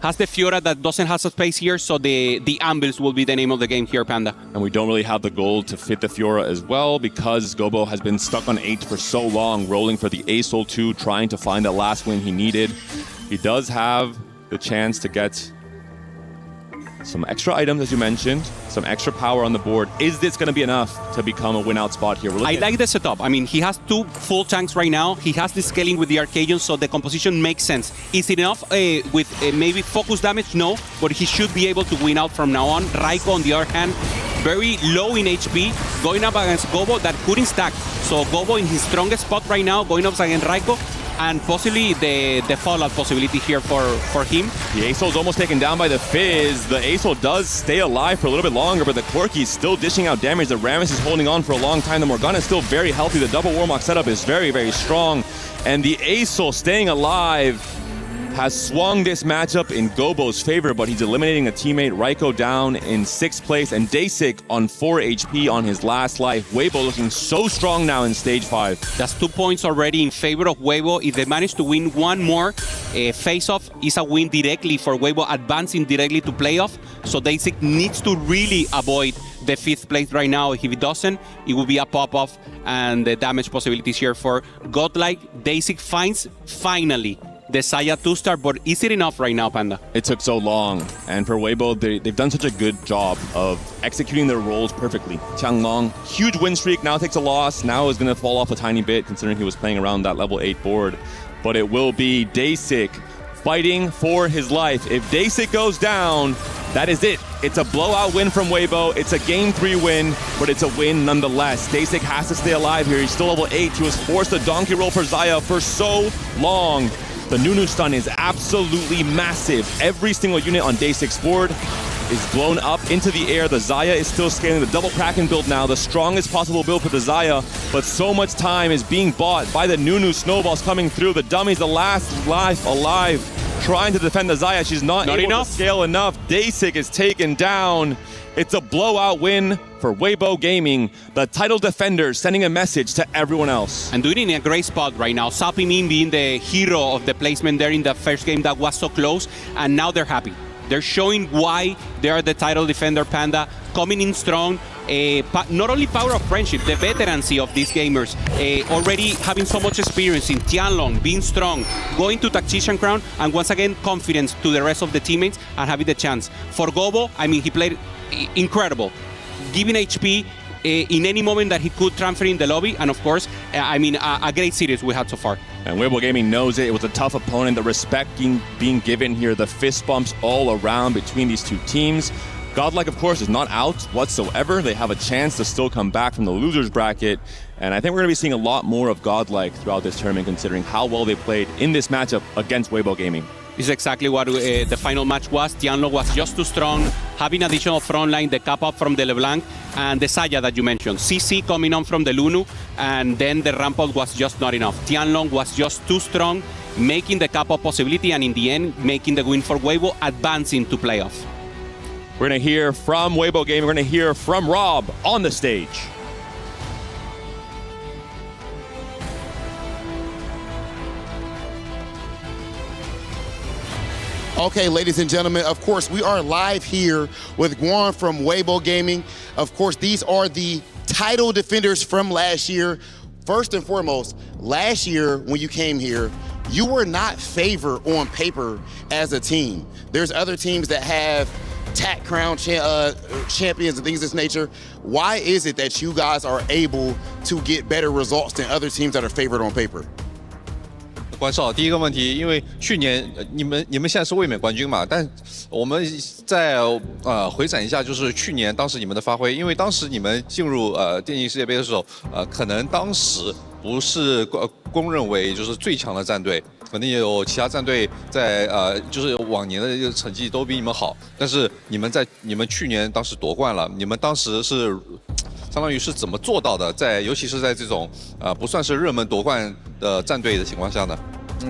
has the Fiora that doesn't have space here, so the Anvils will be the name of the game here, Panda. And we don't really have the gold to fit the Fiora as well because Gobo has been stuck on H for so long, rolling for the A-Soul 2, trying to find that last win he needed. He does have the chance to get some extra items, as you mentioned, some extra power on the board. Is this going to be enough to become a win-out spot here? I like the setup. I mean, he has 2 full tanks right now. He has the scaling with the Arcadian, so the composition makes sense. Is it enough with maybe focus damage? No, but he should be able to win out from now on. Raiko, on the other hand, very low in HP, going up against Gobo that couldn't stack. So Gobo in his strongest spot right now, going up against Raiko, and possibly the fallout possibility here for him. The A-Soul's almost taken down by the Fizz. The A-Soul does stay alive for a little bit longer, but the Corki is still dishing out damage. The Rammus is holding on for a long time. The Morgana is still very healthy. The double Warlock setup is very, very strong. And the A-Soul staying alive has swung this matchup in Gobo's favor, but he's eliminating a teammate. Raiko down in 6th place, and Dasik on 4 HP on his last life. Weibo looking so strong now in Stage 5. That's 2 points already in favor of Weibo. If they manage to win one more face-off, is a win directly for Weibo, advancing directly to playoff. So Dasik needs to really avoid the 5th place right now. If he doesn't, it will be a pop-off, and the damage possibilities here for Godlike. Dasik finds, finally, the Saya 2-star, but is it enough right now, Panda? It took so long, and for Weibo, they've done such a good job of executing their roles perfectly. Tianlong, huge win streak, now takes a loss, now is going to fall off a tiny bit considering he was playing around that level 8 board. But it will be Dasik fighting for his life. If Dasik goes down, that is it. It's a blowout win from Weibo. It's a Game 3 win, but it's a win nonetheless. Dasik has to stay alive here. He's still level 8. He was forced to donkey roll for Xayah for so long. The Nunu stun is absolutely massive. Every single unit on Dasik's board is blown up into the air. The Xayah is still scaling. The double Kraken build now, the strongest possible build for the Xayah, but so much time is being bought by the Nunu snowballs coming through. The dummy's the last life alive, trying to defend the Xayah. She's not able to scale enough. Dasik is taken down. It's a blowout win for Weibo Gaming, the title defenders sending a message to everyone else. And doing it in a great spot right now. Sapimin being the hero of the placement there in the first game that was so close, and now they're happy. They're showing why they are the title defender, Panda, coming in strong. Not only power of friendship, the veterancy of these gamers, already having so much experience in Tianlong, being strong, going to Tactician Crown, and once again, confidence to the rest of the teammates and having the chance. For Gobo, I mean, he played incredible, giving HP in any moment that he could transfer in the lobby, and of course, I mean, a great series we had so far. And Weibo Gaming knows it. It was a tough opponent. The respect being given here, the fist bumps all around between these two teams. Godlike, of course, is not out whatsoever. They have a chance to still come back from the losers bracket. And I think we're going to be seeing a lot more of Godlike throughout this tournament, considering how well they played in this matchup against Weibo Gaming. This is exactly what the final match was. Tianlong was just too strong, having additional front line, the cap up from the LeBlanc, and the Saya that you mentioned. CC coming on from the Lunu, and then the ramp up was just not enough. Tianlong was just too strong, making the cap up possibility, and in the end, making the win for Weibo, advancing to playoff. We're going to hear from Weibo Gaming. We're going to hear from Rob on the stage. Okay, ladies and gentlemen, of course, we are live here with Guan from Weibo Gaming. Of course, these are the title defenders from last year. First and foremost, last year when you came here, you were not favored on paper as a team. There's other teams that have TAC Crown champions and things of this nature. Why is it that you guys are able to get better results than other teams that are favored on paper? 关少，第一个问题，因为去年你们现在是卫冕冠军嘛，但我们再回闪一下，就是去年当时你们的发挥，因为当时你们进入电竞世界杯的时候，可能当时不是公认为就是最强的战队，可能也有其他战队在就是往年的这个成绩都比你们好，但是你们去年当时夺冠了，你们当时是。相当于是怎么做到的？尤其是在这种不算是热门夺冠的战队的情况下呢？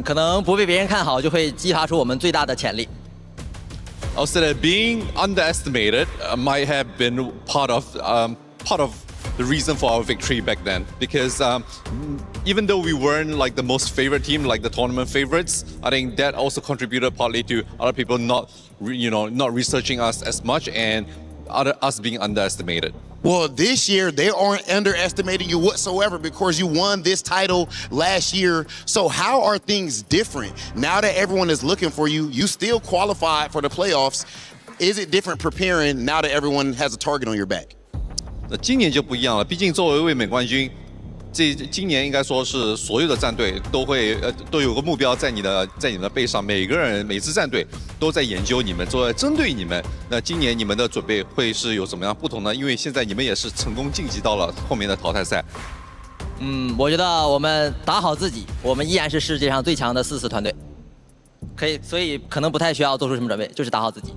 可能不被别人看好，就会激发出我们最大的潜力。I said that being underestimated might have been part of the reason for our victory back then, because even though we weren't like the most favorite team, like the tournament favorites, I think that also contributed partly to other people not researching us as much and us being underestimated. Well, this year, they aren't underestimating you whatsoever because you won this title last year. So how are things different? Now that everyone is looking for you, you still qualified for the playoffs. Is it different preparing now that everyone has a target on your back? 那今年就不一样了，毕竟作为卫冕冠军，今年应该说是所有的战队都有个目标在你的背上，每支战队都在研究你们，都在针对你们。那今年你们的准备会是有怎么样不同呢？因为现在你们也是成功晋级到了后面的淘汰赛。我觉得我们打好自己，我们依然是世界上最强的4次团队，所以可能不太需要做出什么准备，就是打好自己。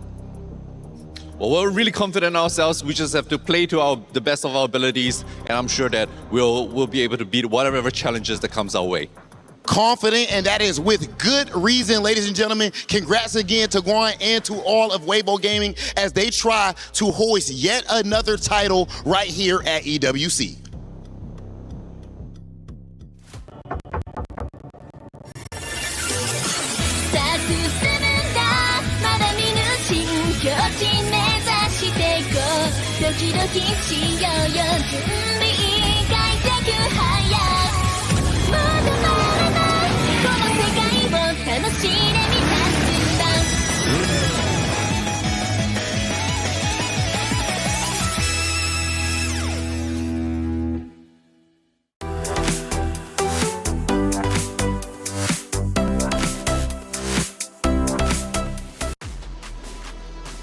Well, we're really confident in ourselves. We just have to play to the best of our abilities, and I'm sure that we'll be able to beat whatever challenges that comes our way. Confident, and that is with good reason, ladies and gentlemen. Congrats again to Guan and to all of Weibo Gaming as they try to hoist yet another title right here at EWC.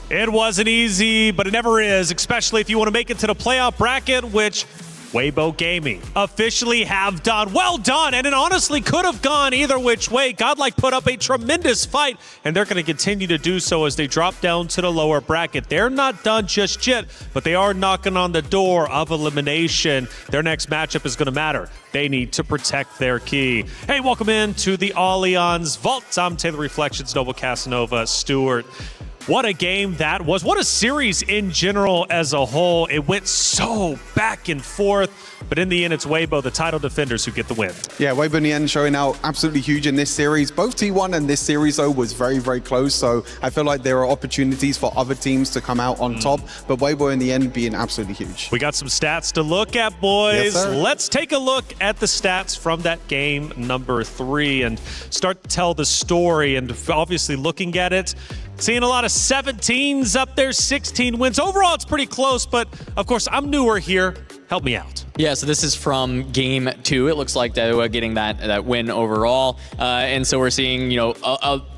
It wasn't easy, but it never is, especially if you want to make it to the playoff bracket, which Weibo Gaming officially have done. Well done, and it honestly could have gone either which way. Godlike put up a tremendous fight, and they're going to continue to do so as they drop down to the lower bracket. They're not done just yet, but they are knocking on the door of elimination. Their next matchup is going to matter. They need to protect their key. Hey, welcome in to the Allianz Vault. I'm Taylor Reflections, Noble Casanova, Stewart. What a game that was. What a series in general as a whole. It went so back and forth, but in the end, it's Weibo, the title defenders, who get the win. Yeah, Weibo in the end showing out absolutely huge in this series. Both T1 and this series, though, was very, very close. So I feel like there are opportunities for other teams to come out on top, but Weibo in the end being absolutely huge. We got some stats to look at, boys. Yes, let's take a look at the stats from that game number 3 and start to tell the story. And obviously looking at it, seeing a lot of 17s up there, 16 wins. Overall, it's pretty close, but of course, I'm newer here. Help me out. Yeah, so this is from game 2. It looks like Dewa getting that win overall. And so we're seeing, you know,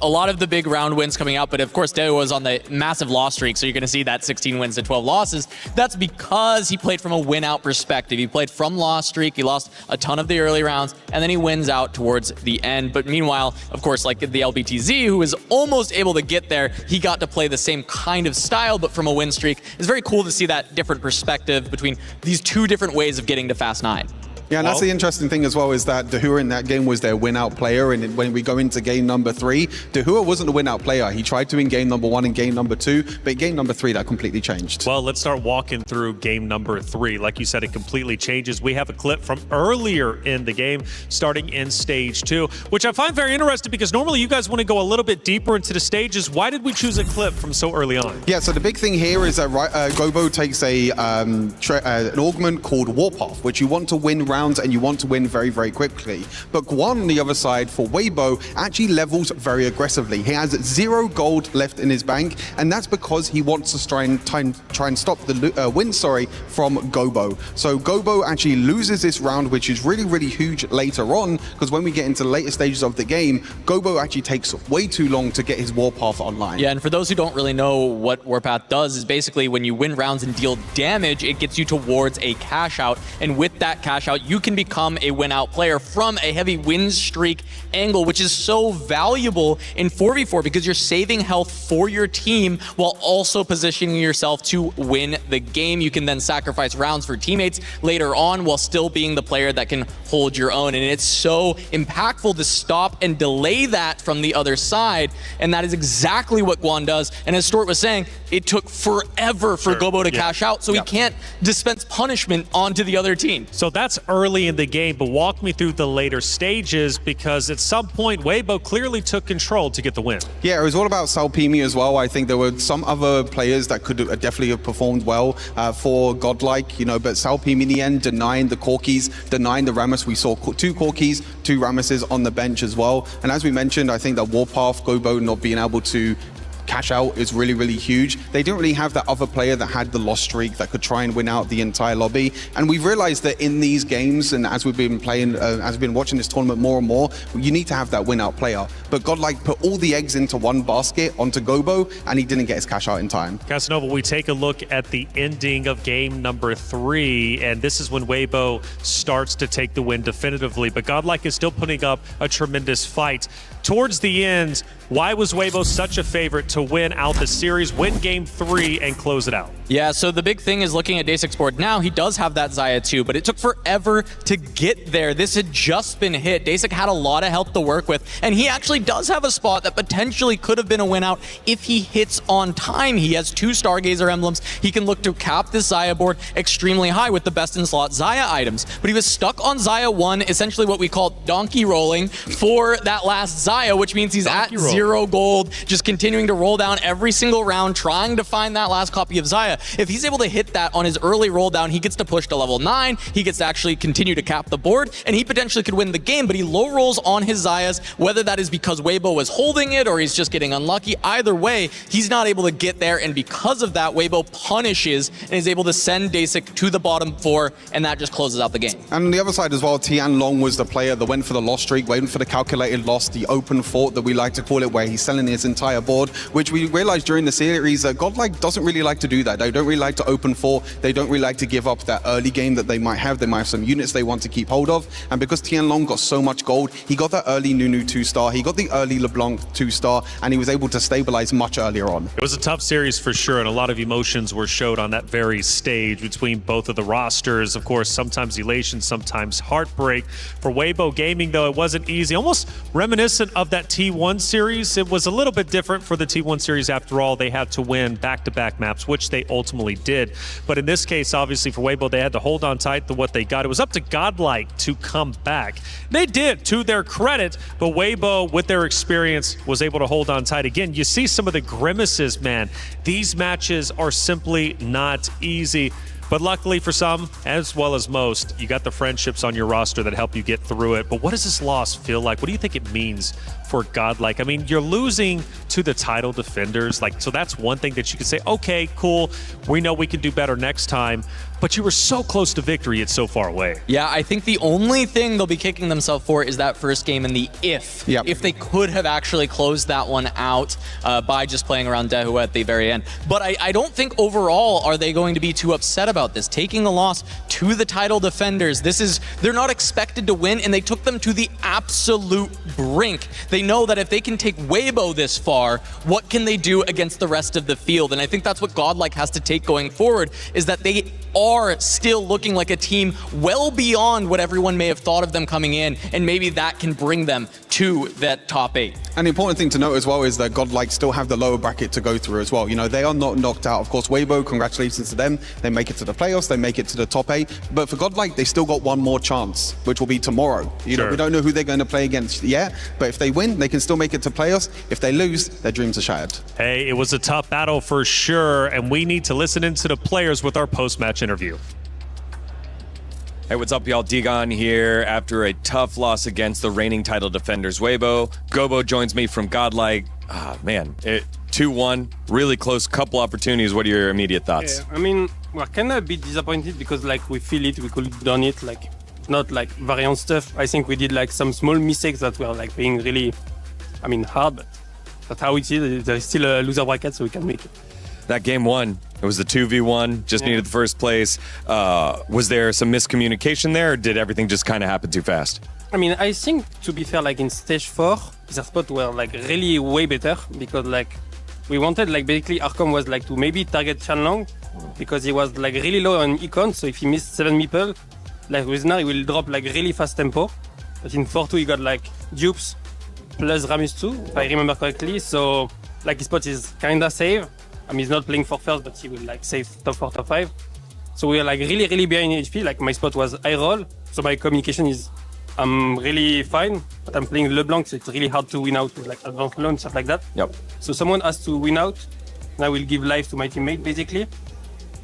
a lot of the big round wins coming out. But of course, Dewa was on the massive loss streak. So you're going to see that 16 wins to 12 losses. That's because he played from a win out perspective. He played from loss streak. He lost a ton of the early rounds, and then he wins out towards the end. But meanwhile, of course, like the LBTZ, who was almost able to get there, he got to play the same kind of style, but from a win streak. It's very cool to see that different perspective between these two different ways of getting to Fast 9. Yeah, and that's the interesting thing as well, is that Dahua in that game was their win-out player, and when we go into game number 3, Dahua wasn't the win-out player. He tried to in game number 1 and game number 2, but in game number 3, that completely changed. Well, let's start walking through game number 3. Like you said, it completely changes. We have a clip from earlier in the game, starting in stage 2, which I find very interesting because normally you guys want to go a little bit deeper into the stages. Why did we choose a clip from so early on? Yeah, so the big thing here is that Gobo takes an augment called Warpath, which you want to win rounds and you want to win very, very quickly. But Guan on the other side for Weibo actually levels very aggressively. He has 0 gold left in his bank, and that's because he wants to try and stop the win from Gobo. So Gobo actually loses this round, which is really, really huge later on, because when we get into the later stages of the game, Gobo actually takes way too long to get his Warpath online. Yeah, and for those who don't really know what Warpath does, is basically when you win rounds and deal damage, it gets you towards a cash out, and with that cash out, you can become a win out player from a heavy win streak angle, which is so valuable in 4v4 because you're saving health for your team while also positioning yourself to win the game. You can then sacrifice rounds for teammates later on while still being the player that can hold your own, and it's so impactful to stop and delay that from the other side, and that is exactly what Guan does. And as Stuart was saying, it took forever for Gobo to cash out, so he can't dispense punishment onto the other team. So that's early in the game, but walk me through the later stages, because at some point Weibo clearly took control to get the win. Yeah, it was all about Salpimi as well. I think there were some other players that could definitely have performed well for Godlike, but Salpimi in the end denying the Corkis, denying the Rammus. We saw 2 Corkis, 2 Rammuses on the bench as well. And as we mentioned, I think that Warpath, Gobo not being able to cash out is really, really huge. They didn't really have that other player that had the loss streak that could try and win out the entire lobby. And we've realized that in these games, and as we've been playing, as we've been watching this tournament more and more, you need to have that win out player. But Godlike put all the eggs into one basket onto Gobo, and he didn't get his cash out in time. Casanova, we take a look at the ending of game number 3, and this is when Weibo starts to take the win definitively, but Godlike is still putting up a tremendous fight. Towards the end, why was Weibo such a favorite to win out the series, win game 3, and close it out? Yeah, so the big thing is looking at Day6's board now, he does have that Xayah too, but it took forever to get there. This had just been hit. Day6 had a lot of health to work with, and he actually does have a spot that potentially could have been a win out if he hits on time. He has 2 Stargazer emblems. He can look to cap this Xayah board extremely high with the best in slot Xayah items, but he was stuck on Xayah 1, essentially what we call donkey rolling for that last Xayah, which means he's at 0 gold, just continuing to roll down every single round, trying to find that last copy of Xayah. If he's able to hit that on his early roll down, he gets to push to level 9, he gets to actually continue to cap the board, and he potentially could win the game, but he low rolls on his Xayahs, whether that is because Weibo was holding it or he's just getting unlucky. Either way, he's not able to get there, and because of that, Weibo punishes and is able to send Day6 to the bottom 4, and that just closes out the game. And on the other side as well, Tianlong was the player that went for the loss streak, waiting for the calculated loss, the open fort that we like to call it, where he's selling his entire board, which we realized during the series that Godlike doesn't really like to do that. They don't really like to open fort. They don't really like to give up that early game that they might have. They might have some units they want to keep hold of. And because Tianlong got so much gold, he got that early Nunu 2-star, he got the early LeBlanc 2-star, and he was able to stabilize much earlier on. It was a tough series for sure, and a lot of emotions were showed on that very stage between both of the rosters. Of course, sometimes elation, sometimes heartbreak. For Weibo Gaming, though, it wasn't easy. Almost reminiscent of that T1 series. It was a little bit different for the T1 series. After all, they had to win back-to-back maps, which they ultimately did. But in this case, obviously for Weibo, they had to hold on tight to what they got. It was up to Godlike to come back. They did, to their credit, but Weibo, with their experience, was able to hold on tight. Again, you see some of the grimaces, man. These matches are simply not easy. But luckily for some, as well as most, you got the friendships on your roster that help you get through it. But what does this loss feel like? What do you think it means for Godlike? I mean, you're losing to the title defenders. So that's one thing that you could say, okay, cool. We know we can do better next time. But you were so close to victory, it's so far away. Yeah, I think the only thing they'll be kicking themselves for is that first game and the if. Yep. If they could have actually closed that one out by just playing around Dahua at the very end. But I don't think overall are they going to be too upset about this. Taking a loss to the title defenders, they're not expected to win, and they took them to the absolute brink. They know that if they can take Weibo this far, what can they do against the rest of the field? And I think that's what Godlike has to take going forward, is that they are still looking like a team well beyond what everyone may have thought of them coming in, and maybe that can bring them to that top 8. And the important thing to note as well is that Godlike still have the lower bracket to go through as well. You know, they are not knocked out. Of course, Weibo, congratulations to them. They make it to the playoffs, they make it to the top 8. But for Godlike, they still got one more chance, which will be tomorrow. You know, we don't know who they're going to play against yet, but if they win, they can still make it to playoffs. If they lose, their dreams are shattered. Hey, it was a tough battle for sure, and we need to listen into the players with our post-match interview. Hey, what's up, y'all? Digon here after a tough loss against the reigning title defenders, Weibo. Gobo joins me from Godlike. Man, 2-1, really close, couple opportunities. What are your immediate thoughts? Yeah, I mean, we're kind of a bit disappointed because, like, we feel it, we could have done it, like, not like variant stuff. I think we did, like, some small mistakes that were, like, being really, I mean, hard, but that's how it is. There's still a loser bracket, so we can make it. That game one, it was the 2v1, just needed the first place. Was there some miscommunication there, or did everything just kind of happen too fast? I mean, I think, to be fair, like in stage 4, their spot were like really way better because like we wanted like basically Arcom was like to maybe target Chanlong because he was like really low on econ, so if he missed 7 meeple, like with Nar he will drop like really fast tempo. But in 4-2 he got like dupes plus Ramus 2, if I remember correctly, so like his spot is kinda safe. I mean, he's not playing for first, but he will like save top 4, top 5. So we are like really behind HP. Like my spot was high roll, so my communication is I'm really fine, but I'm playing LeBlanc, so it's really hard to win out with like advanced loan, stuff like that. Yep. So someone has to win out, and I will give life to my teammate basically.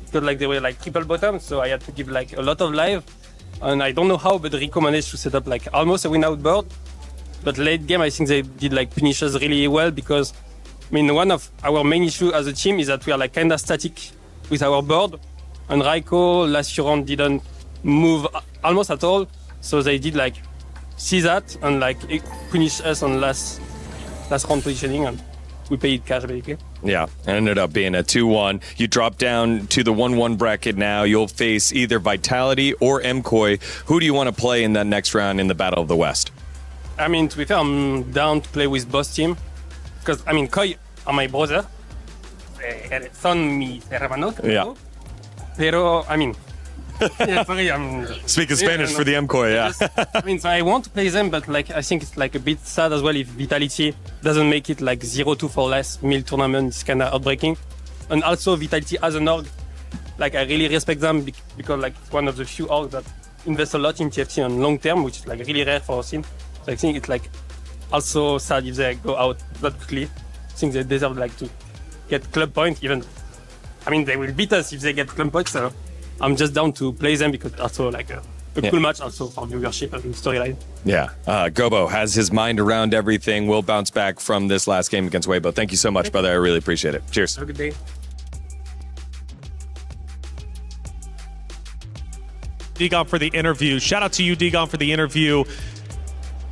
Because like they were like triple bottom, so I had to give like a lot of life. And I don't know how, but Rico managed to set up like almost a win out board. But late game, I think they did like punishes really well because I mean, one of our main issue as a team is that we are like kind of static with our board. And Raiko last round didn't move almost at all. So they did like see that and like punish us on last round positioning, and we paid cash basically. Yeah, it ended up being a 2-1. You drop down to the 1-1 bracket now. You'll face either Vitality or MKOI. Who do you want to play in that next round in the Battle of the West? I mean, to be fair, I'm down to play with both team. Because, I mean, Koi are my brother. Son mis hermanos. Yeah. Pero, I mean, yeah, sorry, I'm... Speaking Spanish for the MKOI, yeah. I mean, so I want to play them, but like I think it's like a bit sad as well if Vitality doesn't make it like 0-2 for less mil tournament. It's kind of heartbreaking. And also Vitality as an org, like I really respect them because like it's one of the few orgs that invest a lot in TFT on long term, which is like really rare for our scene. So I think it's like also sad if they go out that quickly. I think they deserve like to get club points. Even, I mean, they will beat us if they get club points. So I'm just down to play them because also like a cool match also for viewership and storyline. Yeah, Gobo has his mind around everything. We'll bounce back from this last game against Weibo. Thank you so much, brother. I really appreciate it. Cheers. Have a good day. Digon for the interview. Shout out to you, Digon, for the interview.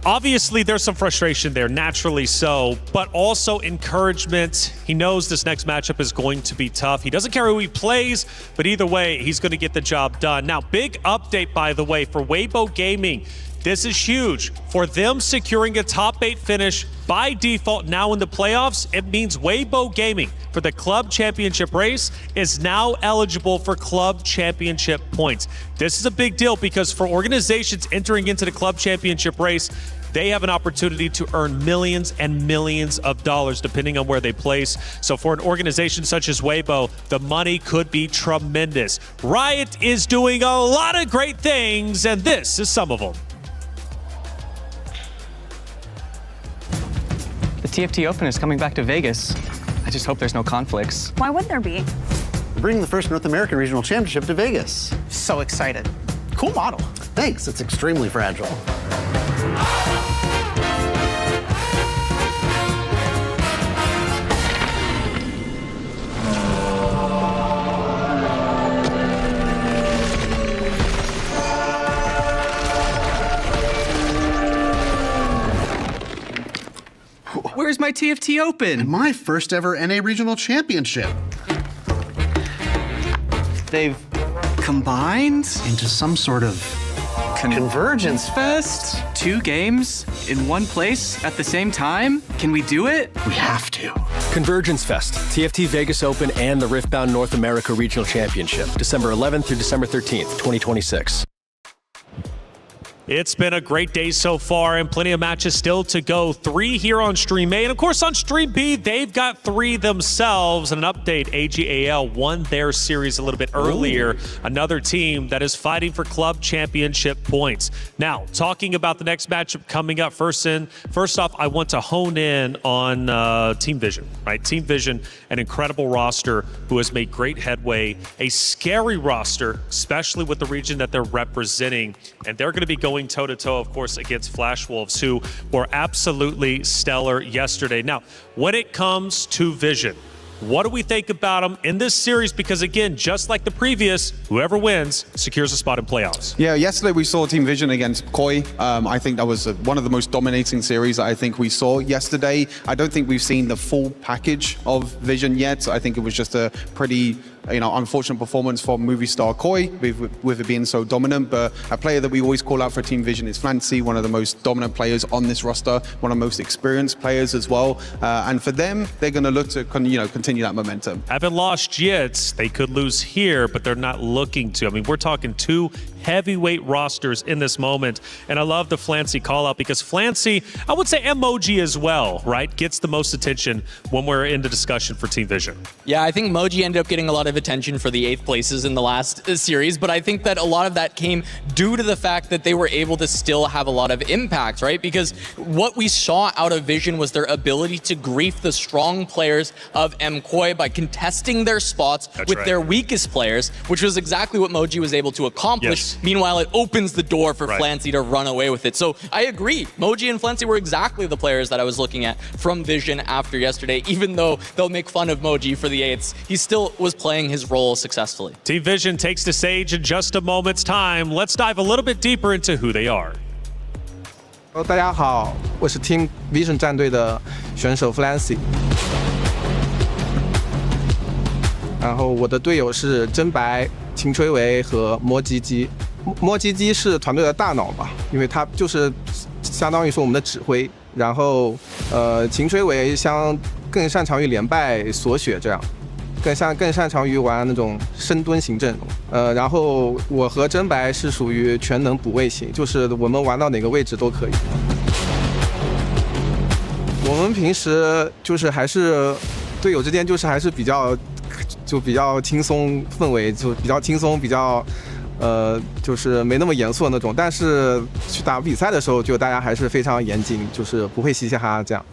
Obviously, there's some frustration there, naturally so, but also encouragement. He knows this next matchup is going to be tough. He doesn't care who he plays, but either way, he's going to get the job done. Now, big update, by the way, for Weibo Gaming. This is huge. For them securing a top 8 finish by default now in the playoffs, it means Weibo Gaming for the club championship race is now eligible for club championship points. This is a big deal because for organizations entering into the club championship race, they have an opportunity to earn millions and millions of dollars depending on where they place. So for an organization such as Weibo, the money could be tremendous. Riot is doing a lot of great things, and this is some of them. The TFT Open is coming back to Vegas. I just hope there's no conflicts. Why would there be? We're bringing the first North American Regional Championship to Vegas. So excited. Cool model. Thanks, it's extremely fragile. Where's my TFT Open? And my first ever NA Regional Championship. They've combined into some sort of Convergence Fest? 2 games in one place at the same time? Can we do it? We have to. Convergence Fest, TFT Vegas Open and the Riftbound North America Regional Championship, December 11th through December 13th, 2026. It's been a great day so far and plenty of matches still to go. 3 here on Stream A. And of course on Stream B, they've got 3 themselves. And an update, ag.al won their series a little bit earlier. Ooh. Another team that is fighting for club championship points. Now, talking about the next matchup coming up, first off, I want to hone in on Team Vision, right? Team Vision, an incredible roster who has made great headway. A scary roster, especially with the region that they're representing. And they're going to be going toe-to-toe, of course, against Flash Wolves, who were absolutely stellar yesterday. Now, when it comes to Vision, what do we think about them in this series? Because again, just like the previous, whoever wins secures a spot in playoffs. Yeah, yesterday we saw Team Vision against Koi. I think that was one of the most dominating series that I think we saw yesterday. I don't think we've seen the full package of Vision yet. I think it was just a pretty unfortunate performance from movie star Koi with it being so dominant. But a player that we always call out for Team Vision is Flancy, one of the most dominant players on this roster, one of the most experienced players as well. And for them, they're going to look to continue that momentum. Haven't lost yet. They could lose here, but they're not looking to. I mean, we're talking 2 heavyweight rosters in this moment. And I love the Flancy call out because Flancy, I would say Emoji as well, right? Gets the most attention when we're in the discussion for Team Vision. Yeah, I think Moji ended up getting a lot of attention for the 8th places in the last series, but I think that a lot of that came due to the fact that they were able to still have a lot of impact, right? Because what we saw out of Vision was their ability to grief the strong players of MKOI by contesting their spots with their weakest players, which was exactly what Moji was able to accomplish. Yes. Meanwhile, it opens the door for Flancy to run away with it. So I agree. Moji and Flancy were exactly the players that I was looking at from Vision after yesterday. Even though they'll make fun of Moji for the 8s, he still was playing his role successfully. Team Vision takes the stage in just a moment's time. Let's dive a little bit deeper into who they are. 大家好，我是 Team Vision 战队的选手 Flancy。然后我的队友是真白、秦吹维和摸鸡鸡。摸鸡鸡是团队的大脑吧，因为他就是相当于说我们的指挥。然后秦吹维更擅长于连败锁血这样。更擅长于玩那种深蹲型阵容，然后我和真白是属于全能补位型，就是我们玩到哪个位置都可以。我们平时就是还是队友之间就是还是比较轻松氛围，就比较轻松，比较就是没那么严肃的那种。但是去打比赛的时候，就大家还是非常严谨，就是不会嘻嘻哈哈这样。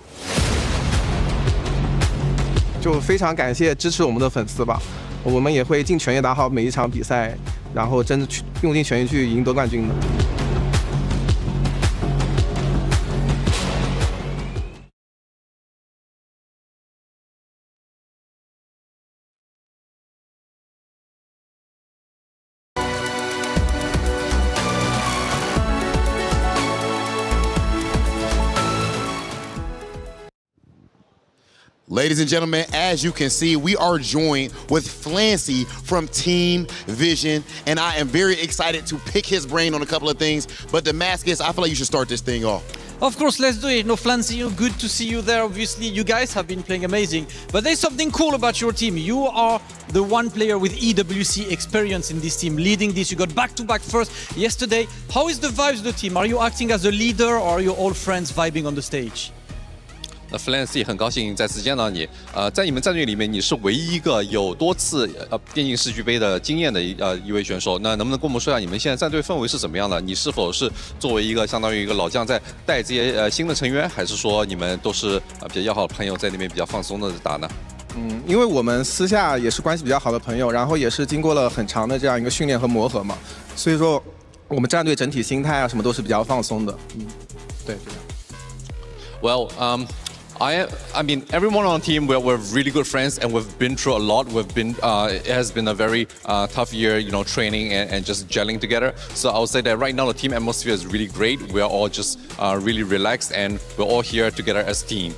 就非常感谢支持我们的粉丝吧，我们也会尽全力打好每一场比赛，然后真的用尽全力去赢得冠军的。Ladies and gentlemen, as you can see, we are joined with Flancy from Team Vision, and I am very excited to pick his brain on a couple of things. But Damascus, I feel like you should start this thing off. Of course, let's do it. No, Flancy, good to see you there. Obviously, you guys have been playing amazing. But there's something cool about your team. You are the one player with EWC experience in this team, leading this. You got back-to-back first yesterday. How is the vibes of the team? Are you acting as a leader, or are you all friends vibing on the stage? Flancy 很高兴再次见到你。在你们战队里面，你是唯一一个有多次电竞世俱杯的经验的一位选手。那能不能跟我们说一下你们现在战队氛围是怎么样的？你是否是作为一个相当于一个老将在带这些新的成员，还是说你们都是比较要好的朋友在那边比较放松的打呢？因为我们私下也是关系比较好的朋友，然后也是经过了很长的这样一个训练和磨合嘛，所以说我们战队整体心态啊什么都是比较放松的。对。Well, I mean, everyone on the team, we're really good friends, and we've been through a lot. It has been a very tough year, training and just gelling together. So I would say that right now the team atmosphere is really great. We're all just really relaxed, and we're all here together as a team.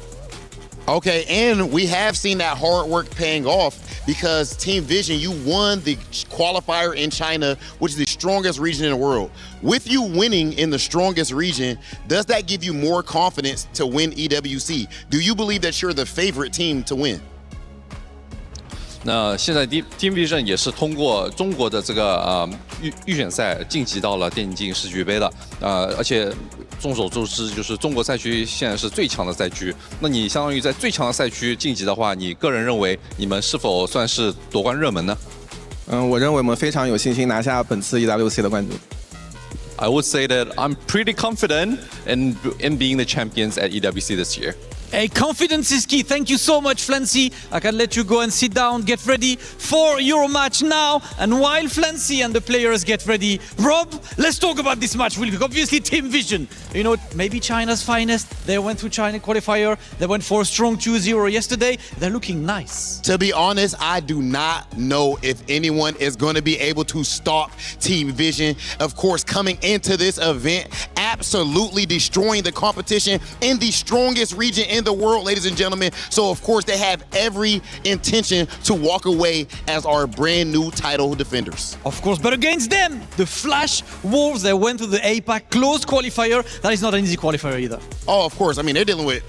Okay, and we have seen that hard work paying off because Team Vision, you won the qualifier in China, which is strongest region in the world. With you winning in the strongest region, does that give you more confidence to win EWC? Do you believe that you're the favorite team to win? 那现在 Teamvision 也是通过中国的这个预选赛晋级到了电竞世俱杯的，而且众所周知，就是中国赛区现在是最强的赛区。那你相当于在最强的赛区晋级的话，你个人认为你们是否算是夺冠热门呢？我认为我们非常有信心拿下本次 EWC 的冠军。I would say that I'm pretty confident in being the champions at EWC this year. Hey, confidence is key. Thank you so much, Flancy. I can let you go and sit down, get ready for your match now. And while Flancy and the players get ready, Rob, let's talk about this match real quick. Obviously, Team Vision, you know, maybe China's finest. They went through China qualifier. They went for a strong 2-0 yesterday. They're looking nice. To be honest, I do not know if anyone is going to be able to stop Team Vision. Of course, coming into this event, absolutely destroying the competition in the strongest region in the world, ladies and gentlemen. So of course they have every intention to walk away as our brand new title defenders. Of course, but against them, the Flash Wolves, they went to the APAC closed qualifier. That is not an easy qualifier either. Oh, of course. I mean, they're dealing with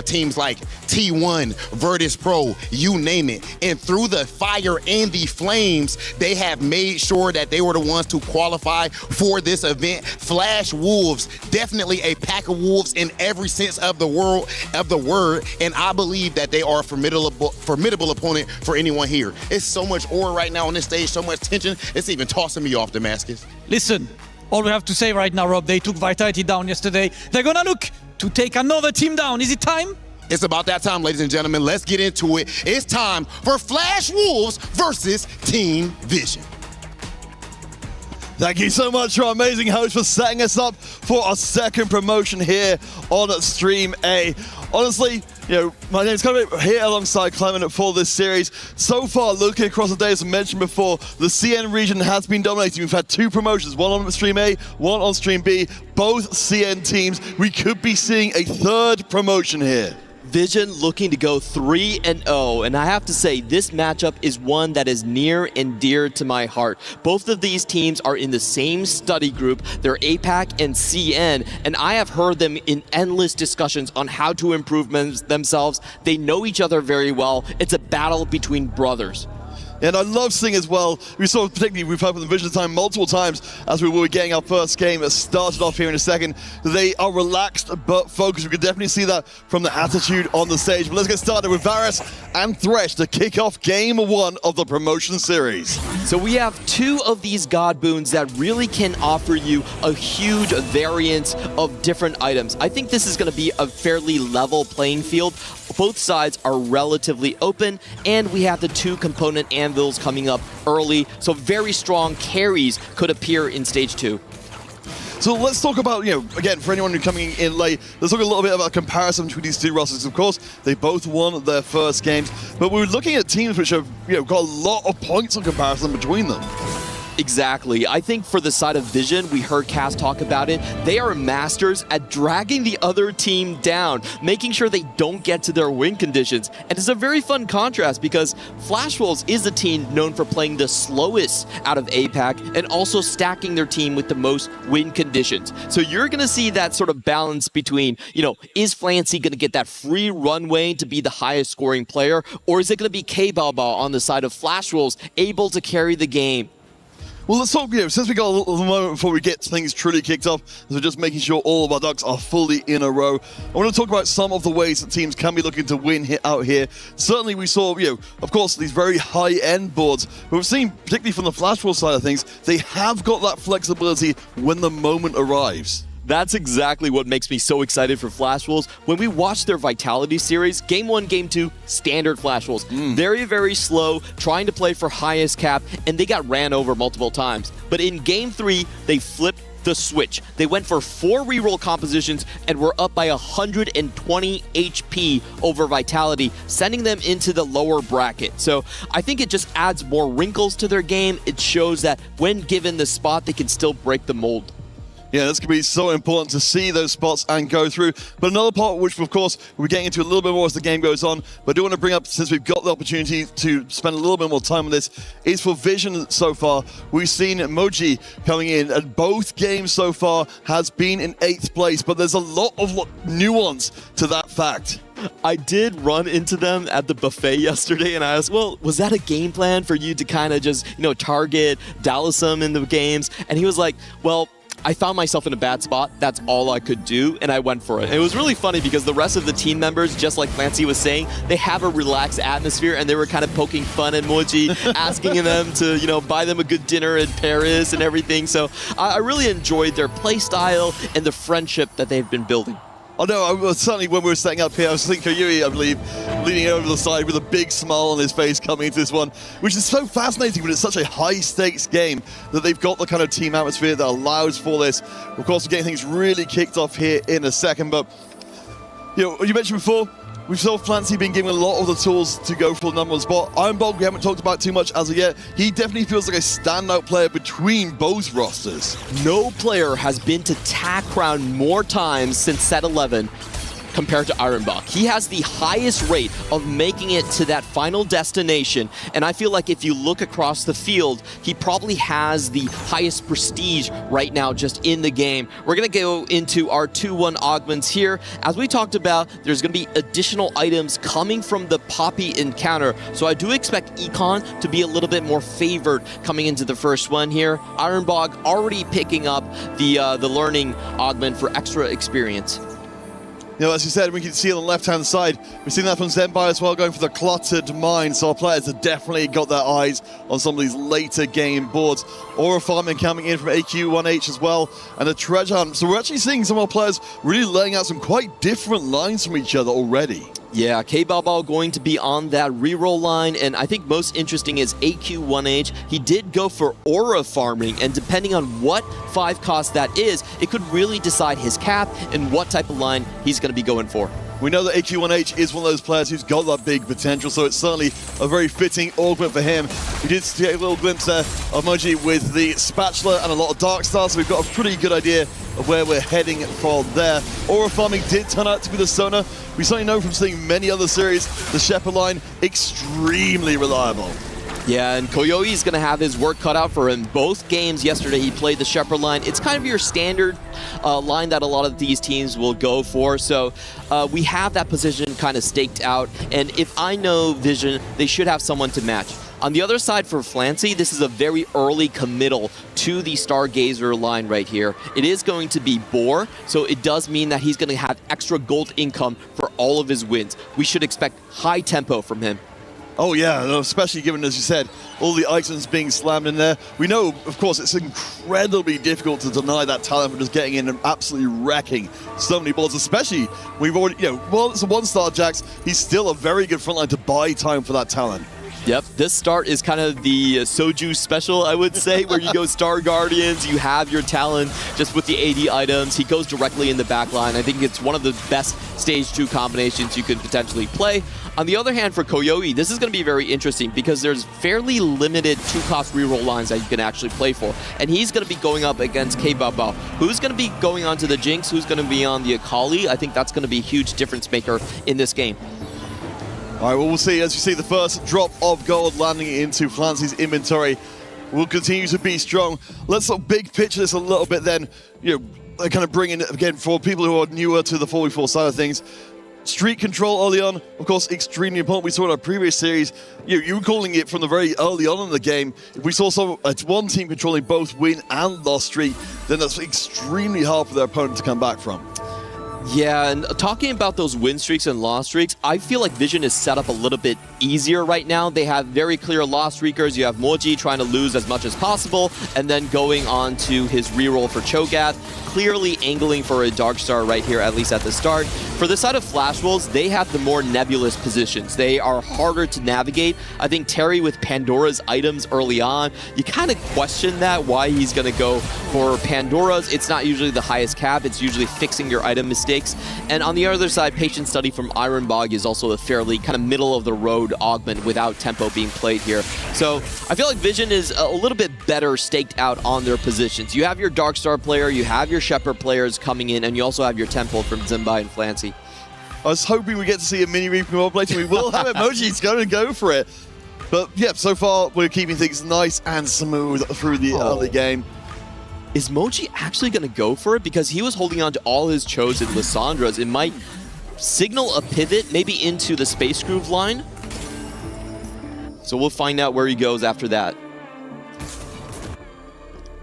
teams like T1, virtus.pro, you name it. And through the fire and the flames, they have made sure that they were the ones to qualify for this event. Flash Wolves, definitely a pack of wolves in every sense of the word, and I believe that they are a formidable opponent for anyone here. It's so much aura right now on this stage, so much tension, it's even tossing me off, Damascus. Listen, all we have to say right now, Rob, they took Vitality down yesterday. They're gonna look to take another team down. Is it time? It's about that time, ladies and gentlemen. Let's get into it. It's time for Flash Wolves versus Team Vision. Thank you so much to our amazing host for setting us up for our second promotion here on Stream A. Honestly, you know, my name's Coveted here alongside Clement for this series. So far, looking across the day, as I mentioned before, the CN region has been dominating. We've had two promotions, one on Stream A, one on Stream B, both CN teams. We could be seeing a third promotion here. Vision looking to go 3-0, and I have to say this matchup is one that is near and dear to my heart. Both of these teams are in the same study group. They're APAC and CN, and I have heard them in endless discussions on how to improve themselves. They know each other very well. It's a battle between brothers. And I love seeing as well, we saw particularly, we've had the Vision time multiple times as we were getting our first game that started off here in a second. They are relaxed but focused. We could definitely see that from the attitude on the stage. But let's get started with Varus and Thresh to kick off game one of the promotion series. So we have two of these God Boons that really can offer you a huge variance of different items. I think this is going to be a fairly level playing field. Both sides are relatively open, and we have the two component anvils coming up early, so very strong carries could appear in stage 2. So let's talk about, you know, again, for anyone who's coming in late, let's talk a little bit about a comparison between these two rosters. Of course, they both won their first games, but we're looking at teams which have, you know, got a lot of points in comparison between them. Exactly. I think for the side of Vision, we heard Cass talk about it, they are masters at dragging the other team down, making sure they don't get to their win conditions. And it's a very fun contrast because Flash Wolves is a team known for playing the slowest out of APAC and also stacking their team with the most win conditions. So you're going to see that sort of balance between, you know, is Flancy going to get that free runway to be the highest scoring player, or is it going to be K-Bao on the side of Flash Wolves able to carry the game? Well, let's talk, you know, since we got a little moment before we get things truly kicked off, so just making sure all of our ducks are fully in a row. I want to talk about some of the ways that teams can be looking to win out here. Certainly we saw, you know, of course, these very high-end boards, but we've seen, particularly from the Flash Wolf side of things, they have got that flexibility when the moment arrives. That's exactly what makes me so excited for Flash Wolves. When we watched their Vitality series, Game 1, Game 2, standard Flash Wolves. Very, very slow, trying to play for highest cap, and they got ran over multiple times. But in Game 3, they flipped the switch. They went for 4 reroll compositions and were up by 120 HP over Vitality, sending them into the lower bracket. So I think it just adds more wrinkles to their game. It shows that when given the spot, they can still break the mold. Yeah, that's going to be so important to see those spots and go through. But another part, which of course we're getting into a little bit more as the game goes on, but I do want to bring up, since we've got the opportunity to spend a little bit more time on this, is for Vision so far. We've seen Moji coming in, and both games so far has been in 8th place, but there's a lot of nuance to that fact. I did run into them at the buffet yesterday, and I asked, well, was that a game plan for you to kind of just, target Dallasum in the games? And he was like, well, I found myself in a bad spot. That's all I could do, and I went for it. And it was really funny because the rest of the team members, just like Clancy was saying, they have a relaxed atmosphere, and they were kind of poking fun at Moji, asking them to, buy them a good dinner in Paris and everything. So I really enjoyed their play style and the friendship that they've been building. Oh no, certainly when we were setting up here, I was thinking Koyui, I believe, leaning over the side with a big smile on his face coming into this one, which is so fascinating when it's such a high-stakes game that they've got the kind of team atmosphere that allows for this. Of course, we're getting things really kicked off here in a second, but, you mentioned before, we've saw Clancy being given a lot of the tools to go for the number one spot. Ironbog, we haven't talked about too much as of yet. He definitely feels like a standout player between both rosters. No player has been to TAC Crown more times since set 11 compared to Ironbog. He has the highest rate of making it to that final destination, and I feel like if you look across the field, he probably has the highest prestige right now just in the game. We're going to go into our 2-1 augments here. As we talked about, there's going to be additional items coming from the Poppy encounter, so I do expect Econ to be a little bit more favored coming into the first one here. Ironbog already picking up the learning augment for extra experience. As you said, we can see on the left-hand side, we've seen that from Zenbai as well, going for the cluttered mine. So our players have definitely got their eyes on some of these later game boards. Aura farming coming in from AQ1H as well, and a treasure hunt. So we're actually seeing some of our players really laying out some quite different lines from each other already. Yeah, K-Bao going to be on that reroll line, and I think most interesting is AQ1H. He did go for aura farming, and depending on what 5 cost that is, it could really decide his cap and what type of line he's going to be going for. We know that AQ1H is one of those players who's got that big potential, so it's certainly a very fitting augment for him. We did see a little glimpse there of Moji with the spatula and a lot of Dark Stars, so we've got a pretty good idea of where we're heading from there. Aura farming did turn out to be the Sona. We certainly know from seeing many other series, the Shepherd line, extremely reliable. Yeah, and Koyoi is going to have his work cut out for him. Both games yesterday, he played the Shepherd line. It's kind of your standard line that a lot of these teams will go for. So we have that position kind of staked out. And if I know Vision, they should have someone to match. On the other side for Flancy, this is a very early committal to the Stargazer line right here. It is going to be Boar, so it does mean that he's going to have extra gold income for all of his wins. We should expect high tempo from him. Oh yeah, especially given, as you said, all the items being slammed in there. We know, of course, it's incredibly difficult to deny that talent for just getting in and absolutely wrecking so many boards, especially we've already, well, it's a 1-star Jax, he's still a very good frontline to buy time for that talent. Yep, this start is kind of the Soju special, I would say, where you go Star Guardians, you have your Talon just with the AD items. He goes directly in the back line. I think it's one of the best Stage 2 combinations you could potentially play. On the other hand, for Koyoi, this is going to be very interesting because there's fairly limited 2-cost reroll lines that you can actually play for. And he's going to be going up against K-Bao. Who's going to be going on to the Jinx? Who's going to be on the Akali? I think that's going to be a huge difference maker in this game. All right, well, we'll see. As you see, the first drop of gold landing into Clancy's inventory will continue to be strong. Let's sort of big picture this a little bit then, kind of bring in, again, for people who are newer to the 4v4 side of things, street control early on, of course, extremely important. We saw in our previous series, you were calling it from the very early on in the game. If we saw one team controlling both win and lost streak, then that's extremely hard for their opponent to come back from. Yeah, and talking about those win streaks and loss streaks, I feel like Vision is set up a little bit easier right now. They have very clear loss streakers. You have Moji trying to lose as much as possible, and then going on to his reroll for Cho'Gath, clearly angling for a Dark Star right here, at least at the start. For the side of Flash Wolves, they have the more nebulous positions. They are harder to navigate. I think Terry with Pandora's items early on, you kind of question that, why he's going to go for Pandora's. It's not usually the highest cap. It's usually fixing your item mistakes. And on the other side, Patient Study from Ironbog is also a fairly kind of middle-of-the-road mode augment without tempo being played here. So I feel like Vision is a little bit better staked out on their positions. You have your Darkstar player, you have your Shepherd players coming in, and you also have your tempo from Zimbai and Flancy. I was hoping we get to see a mini Reaper mob later. We will have emojis going to go for it. But yeah, so far we're keeping things nice and smooth through the early game. Is Mochi actually going to go for it? Because he was holding on to all his chosen Lissandras. It might signal a pivot, maybe into the Space Groove line. So we'll find out where he goes after that.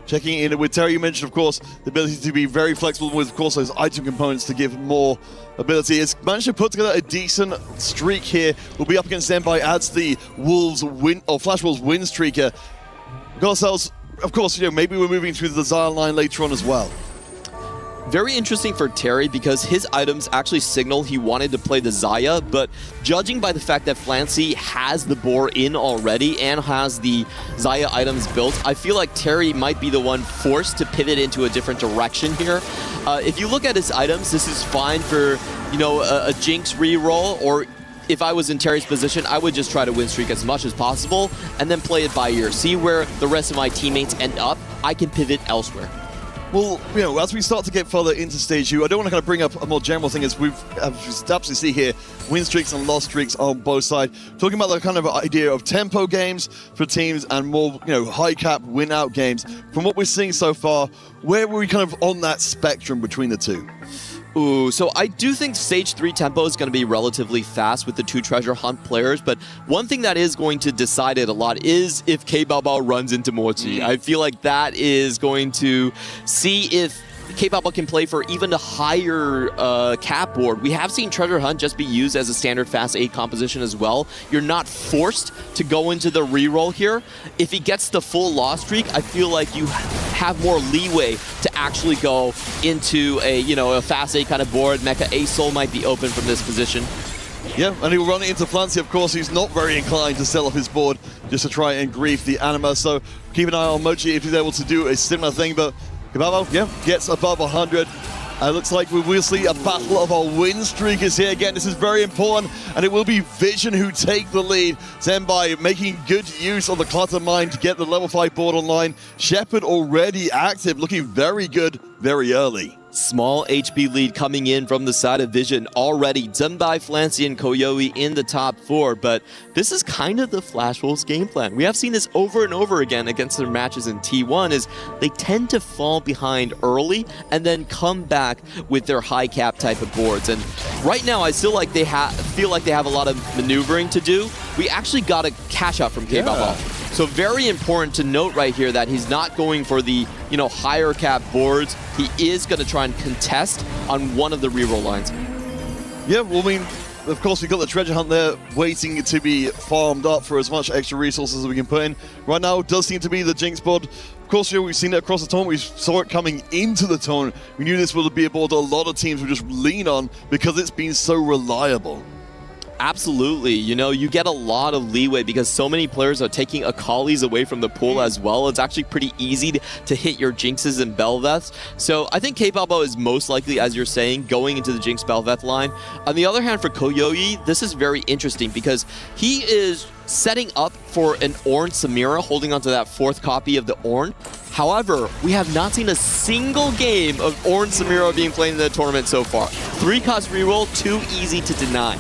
Checking in with Terry, you mentioned, of course, the ability to be very flexible with, of course, those item components to give more ability. Has managed to put together a decent streak here. We'll be up against Zimbai as the Wolves win, or Flash Wolves win streaker. We've got ourselves, of course, you know, maybe we're moving through the Zion line later on as well. Very interesting for Terry because his items actually signal he wanted to play the Xayah, but judging by the fact that Flancy has the boar in already and has the Xayah items built, I feel like Terry might be the one forced to pivot into a different direction here. If you look at his items, this is fine for, you know, a Jinx reroll, or if I was in Terry's position, I would just try to win streak as much as possible and then play it by ear. See where the rest of my teammates end up. I can pivot elsewhere. Well, you know, as we start to get further into stage 2, I don't want to kind of bring up a more general thing, as we've absolutely see here, win streaks and loss streaks on both sides. Talking about the kind of idea of tempo games for teams and more, you know, high cap win out games. From what we're seeing so far, where were we kind of on that spectrum between the two? Ooh, so I do think Stage 3 tempo is going to be relatively fast with the 2 treasure hunt players, but one thing that is going to decide it a lot is if K-Bao runs into Mochi. I feel like that is going to see if K-Bao can play for even a higher cap board. We have seen Treasure Hunt just be used as a standard Fast 8 composition as well. You're not forced to go into the reroll here. If he gets the full loss streak, I feel like you have more leeway to actually go into a, you know, a Fast 8 kind of board. Mecha A-Soul might be open from this position. Yeah, and he'll run it into Flancy, of course. He's not very inclined to sell off his board just to try and grief the Anima. So keep an eye on Mochi if he's able to do a similar thing. But K-Bao, yeah, gets above 100. Looks like we will see a battle of our win streakers here. Again, this is very important, and it will be Vision who take the lead. Zimbai making good use of the Clutter Mine to get the level 5 board online. Shepherd already active, looking very good very early. Small HP lead coming in from the side of Vision already. Zimbai, Flancy, and Koyoi in the top 4, but this is kind of the Flash Wolves game plan. We have seen this over and over again against their matches in T1, is they tend to fall behind early and then come back with their high cap type of boards. And right now, I still like feel like they have a lot of maneuvering to do. We actually got a cash out from K-Bao. So very important to note right here that he's not going for the, you know, higher cap boards. He is going to try and contest on one of the reroll lines. Yeah, well, I mean, of course, we've got the treasure hunt there waiting to be farmed up for as much extra resources as we can put in. Right now, it does seem to be the Jinx board. Of course, you know, we've seen it across the tournament. We saw it coming into the tournament. We knew this would be a board that a lot of teams would just lean on because it's been so reliable. Absolutely. You know, you get a lot of leeway because so many players are taking Akali's away from the pool as well. It's actually pretty easy to hit your Jinxes and Bel'Veths. So I think K-Bao is most likely, as you're saying, going into the Jinx Bel'Veth line. On the other hand, for Koyoi, this is very interesting because he is setting up for an Ornn Samira, holding onto that 4th copy of the Ornn. However, we have not seen a single game of Ornn Samira being played in the tournament so far. 3-cost reroll, too easy to deny.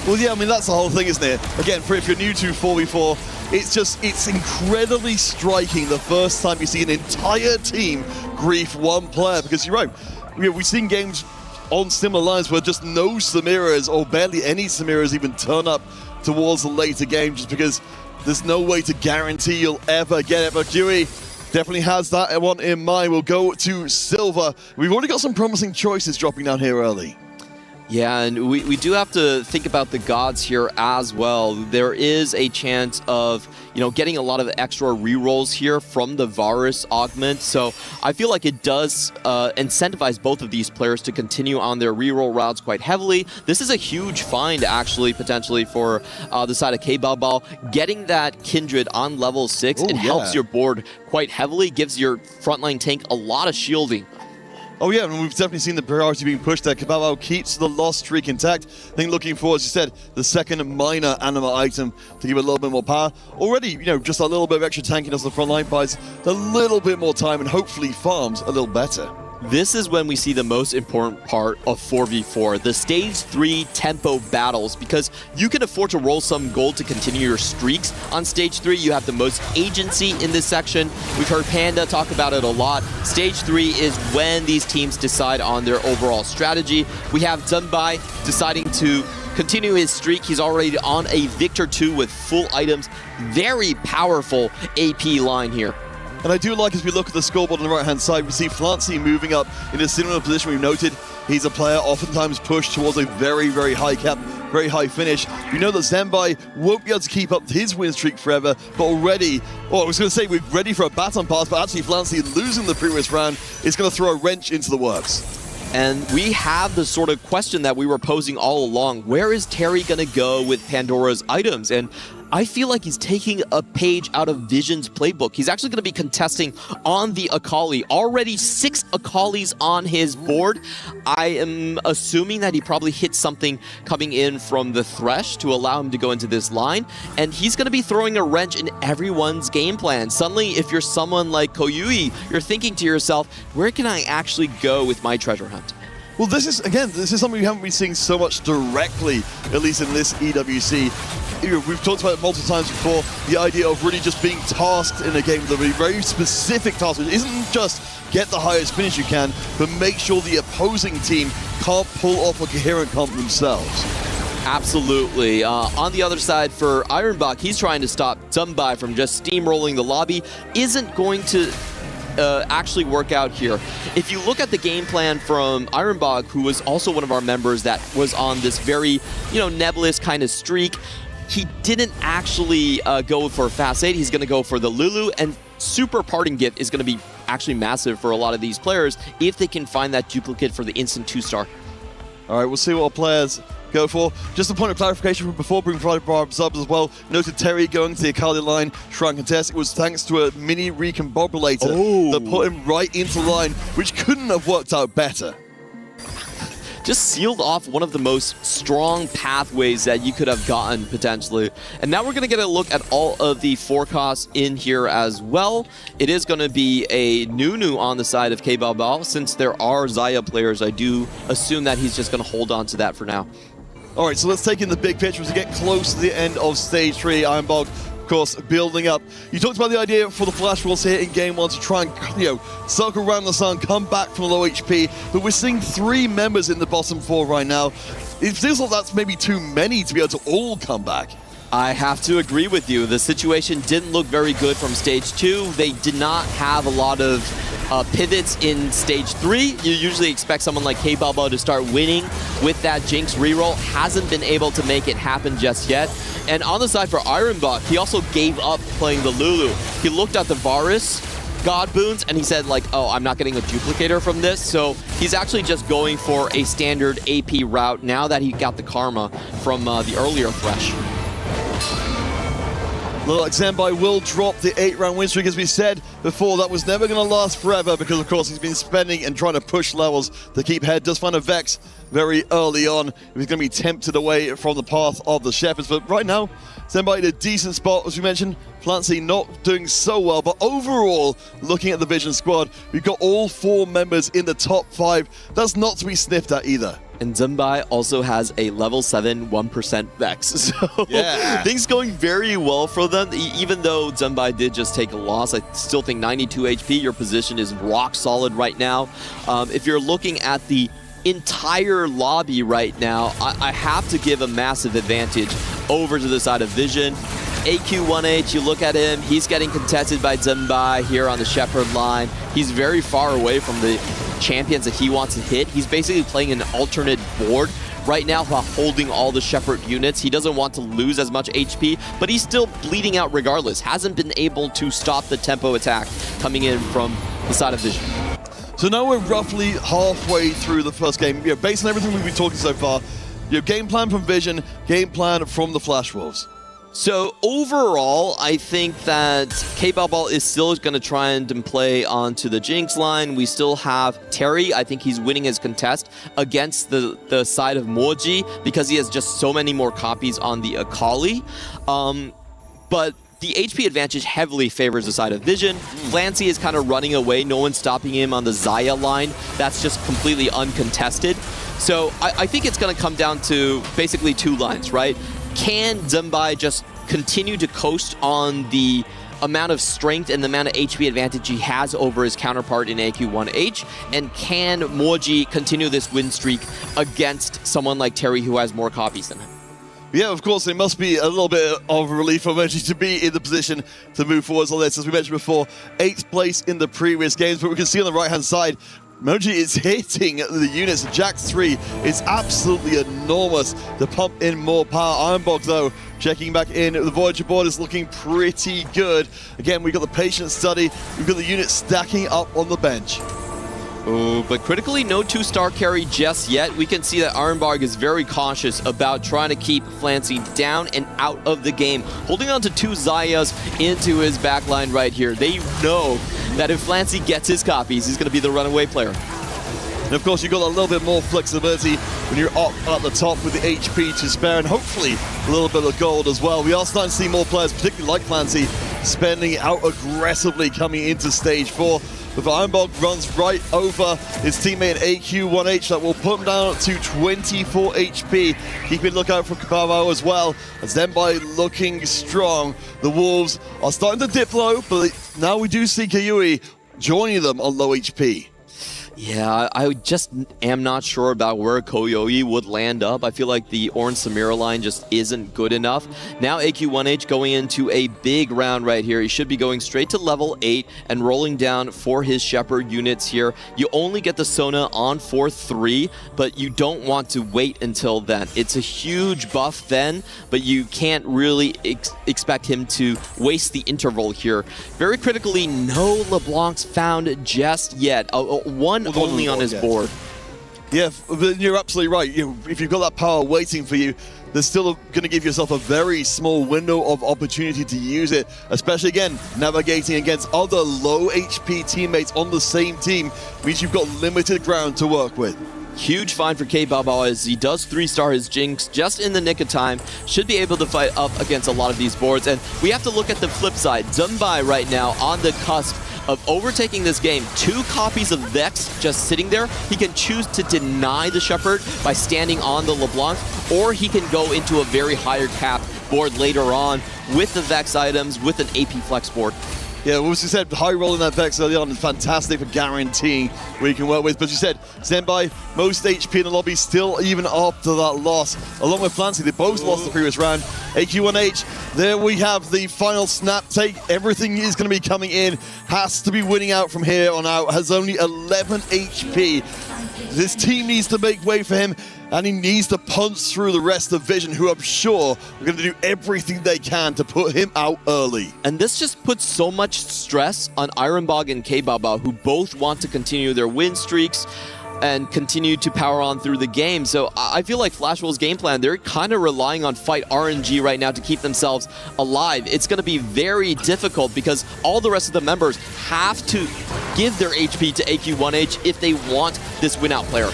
Well, yeah, I mean, that's the whole thing, isn't it? Again, if you're new to 4v4, it's incredibly striking the first time you see an entire team grief one player, because you're right. We've seen games on similar lines where just no Samiras or barely any Samiras even turn up towards the later game just because there's no way to guarantee you'll ever get it. But Dewey definitely has that one in mind. We'll go to Silver. We've already got some promising choices dropping down here early. Yeah, and we do have to think about the gods here as well. There is a chance of, you know, getting a lot of extra rerolls here from the Varus augment. So I feel like it does incentivize both of these players to continue on their reroll routes quite heavily. This is a huge find, actually, potentially for the side of K-Bao. Getting that Kindred on level 6, it helps your board quite heavily, gives your frontline tank a lot of shielding. Oh yeah, and we've definitely seen the priority being pushed there. ag.al keeps the loss streak intact. I think looking forward, as you said, the second minor animal item to give it a little bit more power. Already, just a little bit of extra tankiness on the front line buys a little bit more time and hopefully farms a little better. This is when we see the most important part of 4v4, the stage 3 tempo battles, because you can afford to roll some gold to continue your streaks. On stage 3, you have the most agency in this section. We've heard Panda talk about it a lot. Stage 3 is when these teams decide on their overall strategy. We have Zunbai deciding to continue his streak. He's already on a Victor 2 with full items. Very powerful AP line here. And I do like, as we look at the scoreboard on the right-hand side, we see Flancy moving up in a similar position. We've noted he's a player oftentimes pushed towards a very, very high cap, very high finish. We know that Zenbai won't be able to keep up his win streak forever, but already, I was going to say we're ready for a baton pass, but actually Flancy losing the previous round is going to throw a wrench into the works. And we have the sort of question that we were posing all along. Where is Terry going to go with Pandora's items? And I feel like he's taking a page out of Vision's playbook. He's actually going to be contesting on the Akali. Already 6 Akalis on his board. I am assuming that he probably hit something coming in from the Thresh to allow him to go into this line. And he's going to be throwing a wrench in everyone's game plan. Suddenly, if you're someone like Koyui, you're thinking to yourself, where can I actually go with my treasure hunt? Well, this is something we haven't been seeing so much directly, at least in this EWC. We've talked about it multiple times before, the idea of really just being tasked in a game with a very specific task, which isn't just get the highest finish you can, but make sure the opposing team can't pull off a coherent comp themselves. Absolutely. On the other side for Ironbach, he's trying to stop Zunbai from just steamrolling the lobby. Isn't going to actually work out here. If you look at the game plan from Ironbog, who was also one of our members that was on this very, nebulous kind of streak, he didn't actually go for Fast 8. He's going to go for the Lulu, and Super Parting Gift is going to be actually massive for a lot of these players if they can find that duplicate for the instant 2-star. All right, we'll see what our players go for. Just a point of clarification from before, bring Barbs up as well. Noted Terry going to the Akali line, Shrine Contest. It was thanks to a mini recombobulator that put him right into line, which couldn't have worked out better. Just sealed off one of the most strong pathways that you could have gotten, potentially. And now we're going to get a look at all of the forecasts in here as well. It is going to be a Nunu on the side of ag.al. Since there are Xayah players, I do assume that he's just going to hold on to that for now. All right, so let's take in the big picture as we get close to the end of Stage 3. Ironbog, of course, building up. You talked about the idea for the Flash Wolves here in Game 1 to try and, circle around the sun, come back from low HP. But we're seeing 3 members in the bottom 4 right now. It feels like that's maybe too many to be able to all come back. I have to agree with you. The situation didn't look very good from Stage 2. They did not have a lot of pivots in Stage 3. You usually expect someone like ag.al to start winning with that Jinx reroll. Hasn't been able to make it happen just yet. And on the side for Ironbach, he also gave up playing the Lulu. He looked at the Varus God boons and he said oh, I'm not getting a duplicator from this. So he's actually just going for a standard AP route now that he got the karma from the earlier Thresh. Look like Zenbai will drop the 8-round win streak. As we said before, that was never going to last forever because, of course, he's been spending and trying to push levels to keep head. Does find a Vex very early on. He's going to be tempted away from the path of the Shepherds. But right now, Zenbai in a decent spot, as we mentioned. Flancy not doing so well. But overall, looking at the Vision squad, we've got all 4 members in the top 5. That's not to be sniffed at either. And Zunbai also has a level 7 1% Vex. So things going very well for them. Even though Zunbai did just take a loss, I still think 92 HP, your position is rock solid right now. If you're looking at the entire lobby right now, I have to give a massive advantage over to the side of Vision. AQ1H, you look at him, he's getting contested by Zunbai here on the Shepherd line. He's very far away from the champions that he wants to hit. He's basically playing an alternate board right now while holding all the Shepherd units. He doesn't want to lose as much HP, but he's still bleeding out regardless. Hasn't been able to stop the tempo attack coming in from the side of Vision. So now we're roughly halfway through the first game. Based on everything we've been talking so far, game plan from Vision, game plan from the Flash Wolves. So overall, I think that ag.al is still going to try and play onto the Jinx line. We still have Terry. I think he's winning his contest against the side of Moji because he has just so many more copies on the Akali. But the HP advantage heavily favors the side of Vision. Flancy is kind of running away. No one's stopping him on the Xayah line. That's just completely uncontested. So I think it's going to come down to basically two lines, right? Can Zembai just continue to coast on the amount of strength and the amount of HP advantage he has over his counterpart in AQ1H? And can Moji continue this win streak against someone like Terry who has more copies than him? Yeah, of course, it must be a little bit of a relief for Moji to be in the position to move forwards on this. As we mentioned before, 8th place in the previous games, but we can see on the right-hand side, Moji is hitting the units. Jack 3 is absolutely enormous to pump in more power. Ironbog, though, checking back in. The Voyager board is looking pretty good. Again, we've got the patient study. We've got the units stacking up on the bench. Oh, but critically, no 2-star carry just yet. We can see that Ironbarg is very cautious about trying to keep Flancy down and out of the game. Holding on to 2 Xayahs into his backline right here. They know that if Flancy gets his copies, he's going to be the runaway player. And of course, you've got a little bit more flexibility when you're up at the top with the HP to spare, and hopefully a little bit of gold as well. We are starting to see more players, particularly like Clancy, spending it out aggressively coming into stage 4. But Ironbog runs right over his teammate AQ1H. That will put him down to 24 HP. Keeping a lookout for Kavao as well. As Zembai looking strong. The Wolves are starting to dip low, but now we do see Kayui joining them on low HP. Yeah, I just am not sure about where Koyoi would land up. I feel like the Orange Samira line just isn't good enough. Now AQ1H going into a big round right here. He should be going straight to level 8 and rolling down for his Shepherd units here. You only get the Sona on 4-3, but you don't want to wait until then. It's a huge buff then, but you can't really expect him to waste the interval here. Very critically, no LeBlancs found just yet. One only on his board. Yeah, but you're absolutely right. If you've got that power waiting for you, there's still going to give yourself a very small window of opportunity to use it, especially, again, navigating against other low HP teammates on the same team means you've got limited ground to work with. Huge find for ag.al as he does 3-star his Jinx just in the nick of time. Should be able to fight up against a lot of these boards. And we have to look at the flip side. Zembai right now on the cusp of overtaking this game. 2 copies of Vex just sitting there. He can choose to deny the Shepherd by standing on the LeBlanc, or he can go into a very higher cap board later on with the Vex items, with an AP flex board. Yeah, well, as you said, high rolling that Vex early on is fantastic for guaranteeing where you can work with. But you said, Zembai, most HP in the lobby still even after that loss. Along with Flancy, they both lost the previous round. AQ1H, there we have the final snap take. Everything is going to be coming in. Has to be winning out from here on out. Has only 11 HP. This team needs to make way for him, and he needs to punch through the rest of Vision, who I'm sure are going to do everything they can to put him out early. And this just puts so much stress on Ironbog and ag.al, who both want to continue their win streaks and continue to power on through the game. So I feel like Flashwell's game plan, they're kind of relying on fight RNG right now to keep themselves alive. It's going to be very difficult because all the rest of the members have to give their HP to AQ1H if they want this win-out player.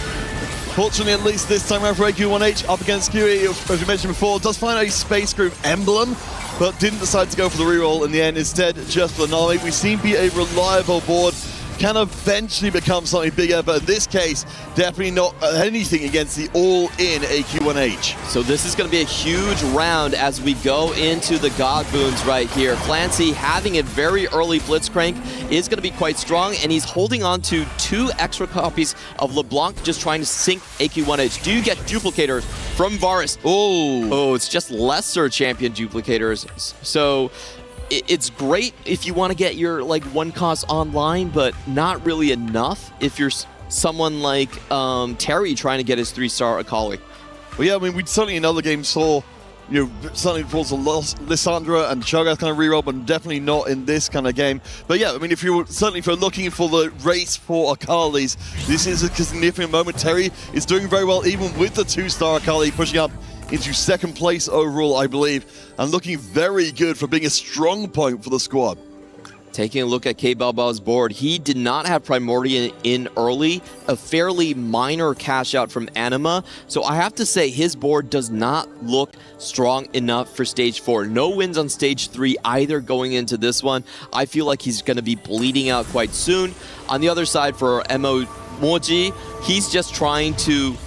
Fortunately, at least this time around for AQ1H, up against QE, as we mentioned before, does find a Space Group emblem, but didn't decide to go for the reroll in the end. Instead, just for the Nami. We seem to be a reliable board. Can eventually become something bigger, but in this case, definitely not anything against the all-in AQ1H. So this is going to be a huge round as we go into the God Boons right here. Flancy having a very early Blitzcrank is going to be quite strong, and he's holding on to 2 extra copies of LeBlanc, just trying to sink AQ1H. Do you get duplicators from Varus? Oh, it's just lesser champion duplicators. So it's great if you want to get your one cost online, but not really enough if you're someone like Terry trying to get his 3-star Akali. Well, yeah, I mean, we certainly in other games saw, certainly falls Lissandra and Cho'Gath kind of reroll, but definitely not in this kind of game. But yeah, I mean, if you're looking for the race for Akalis, this is a significant moment. Terry is doing very well, even with the 2-star Akali pushing up into second place overall, I believe, and looking very good for being a strong point for the squad. Taking a look at K-Balbao's board, he did not have Primordial in early, a fairly minor cash out from Anima. So I have to say his board does not look strong enough for stage 4. No wins on stage 3 either going into this one. I feel like he's going to be bleeding out quite soon. On the other side for Moji, he's just trying to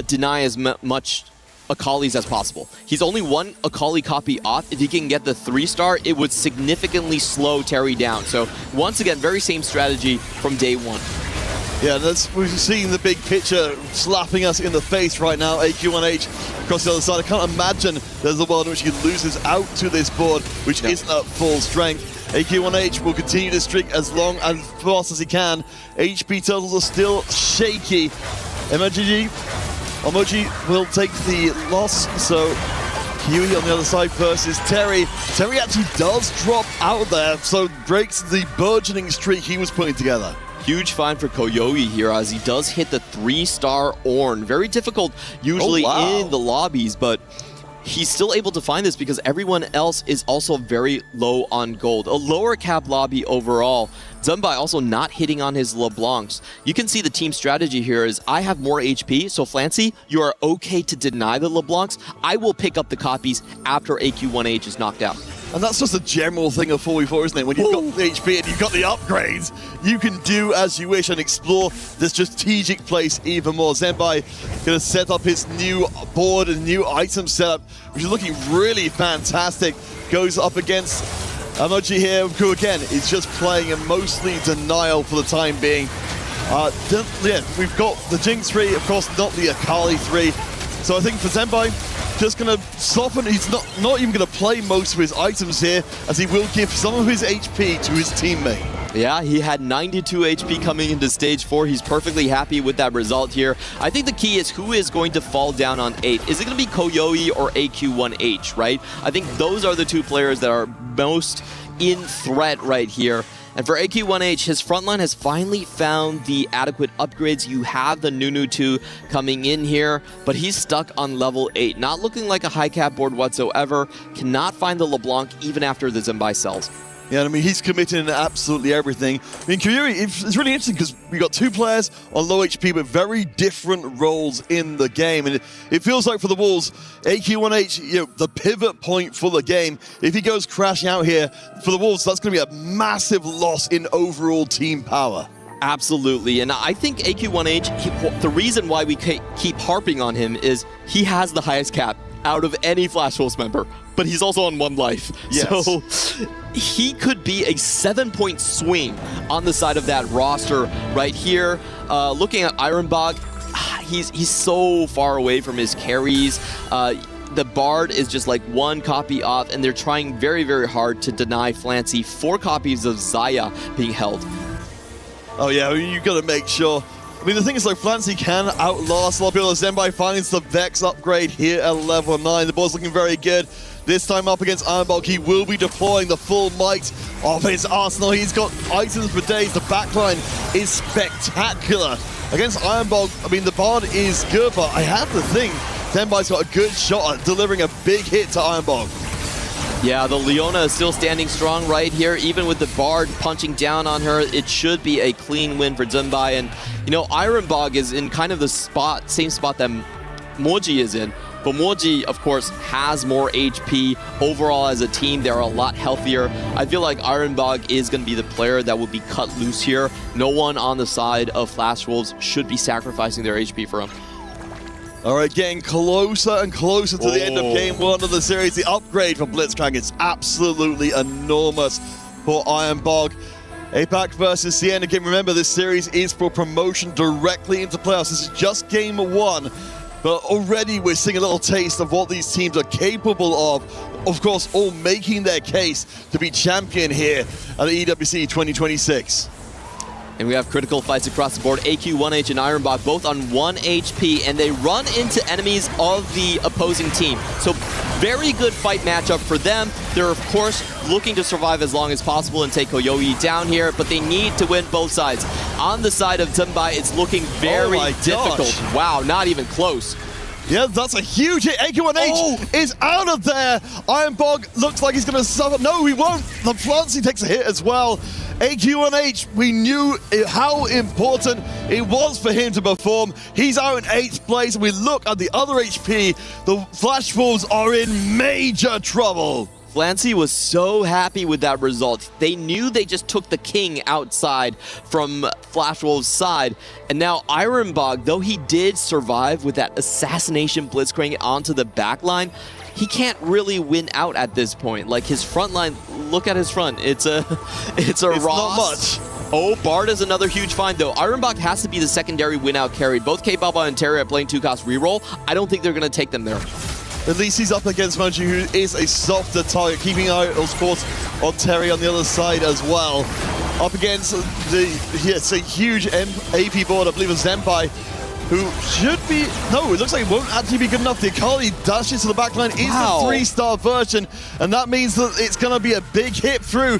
deny as much Akali's as possible. He's only one Akali copy off. If he can get the 3-star, it would significantly slow Terry down. So once again, very same strategy from day one. Yeah, we're seeing the big picture slapping us in the face right now. AQ1H across the other side. I can't imagine there's a world in which he loses out to this board, which isn't at full strength. AQ1H will continue to streak as long and fast as he can. HP totals are still shaky. Emoji will take the loss, so Huey on the other side versus Terry. Terry actually does drop out there, so breaks the burgeoning streak he was putting together. Huge find for Koyoi here as he does hit the 3-star Ornn. Very difficult usually in the lobbies, but he's still able to find this because everyone else is also very low on gold. A lower cap lobby overall. Zumbai also not hitting on his LeBlancs. You can see the team strategy here is I have more HP, so Flancy, you are okay to deny the LeBlancs. I will pick up the copies after AQ1H is knocked out. And that's just a general thing of 4v4, isn't it? When you've got the HP and you've got the upgrades, you can do as you wish and explore the strategic place even more. Zenbai going to set up his new board and new item setup, which is looking really fantastic. Goes up against Emoji here, who again is just playing in mostly denial for the time being. Yeah, we've got the Jinx 3, of course, not the Akali 3. So I think for Zenbai, just going to soften. He's not even going to play most of his items here, as he will give some of his HP to his teammate. Yeah, he had 92 HP coming into stage 4. He's perfectly happy with that result here. I think the key is who is going to fall down on 8. Is it going to be Koyoi or AQ1H, right? I think those are the two players that are most in threat right here. And for AQ1H, his frontline has finally found the adequate upgrades. You have the Nunu 2 coming in here, but he's stuck on level 8. Not looking like a high cap board whatsoever. Cannot find the LeBlanc even after the Zenbai sells. Yeah, I mean, he's committing to absolutely everything. I mean, Kyuri, it's really interesting because we got two players on low HP with very different roles in the game. And it feels like for the Wolves, AQ1H, you know, the pivot point for the game. If he goes crashing out here, for the Wolves, that's going to be a massive loss in overall team power. Absolutely, and I think AQ1H, the reason why we keep harping on him is he has the highest cap out of any Flash Wolves member, but he's also on 1 life. Yes. So he could be a 7-point swing on the side of that roster right here. Looking at Ironbog, he's so far away from his carries. The Bard is just like 1 copy off, and they're trying very, very hard to deny Flancy 4 copies of Zaya being held. Oh yeah, you've got to make sure. I mean, the thing is, like, Flancy can outlast a lot of people. Zenbai finds the Vex upgrade here at level 9. The ball's looking very good. This time up against Ironbog, he will be deploying the full might of his arsenal. He's got items for days. The backline is spectacular. Against Ironbog, I mean, the Bard is good, but I have to think Zenbai's got a good shot at delivering a big hit to Ironbog. Yeah, the Leona is still standing strong right here. Even with the Bard punching down on her, it should be a clean win for Zenbai. And, you know, Ironbog is in kind of the same spot that Moji is in. But Moji, of course, has more HP. Overall, as a team, they're a lot healthier. I feel like Ironbog is going to be the player that will be cut loose here. No one on the side of Flash Wolves should be sacrificing their HP for him. All right, getting closer and closer to the end of Game 1 of the series. The upgrade for Blitzcrank is absolutely enormous for Ironbog. APAC versus Sienna. Again, remember, this series is for promotion directly into playoffs. This is just Game 1, but already we're seeing a little taste of what these teams are capable of. Of course, all making their case to be champion here at the EWC 2026. And we have critical fights across the board. AQ1H and Ironbog both on 1 HP, and they run into enemies of the opposing team. So very good fight matchup for them. They're, of course, looking to survive as long as possible and take Koyoi down here, but they need to win both sides. On the side of Zenbai, it's looking very difficult. Gosh. Wow, not even close. Yeah, that's a huge hit. ag.al is out of there. Ironbog looks like he's going to suffer. No, he won't. The Flancy takes a hit as well. ag.al, we knew how important it was for him to perform. He's out in 8th place. We look at the other HP. The Flash Wolves are in major trouble. Flancy was so happy with that result. They knew they just took the king outside from Flash Wolves' side. And now Ironbog, though he did survive with that assassination blitzcrank onto the backline, he can't really win out at this point. Like his front line, look at his front. It's Ross. Not much. Oh, Bard is another huge find though. Ironbog has to be the secondary win out carry. Both K-Baba and Terry are playing 2-cost reroll. I don't think they're going to take them there. At least he's up against Moji, who is a softer target, keeping an eye, of course, on Terry on the other side as well. Up against it's a huge AP board, I believe, of Zenpai, who should be... No, it looks like it won't actually be good enough. The Akali dashes to the backline is the 3-star version, and that means that it's going to be a big hit through.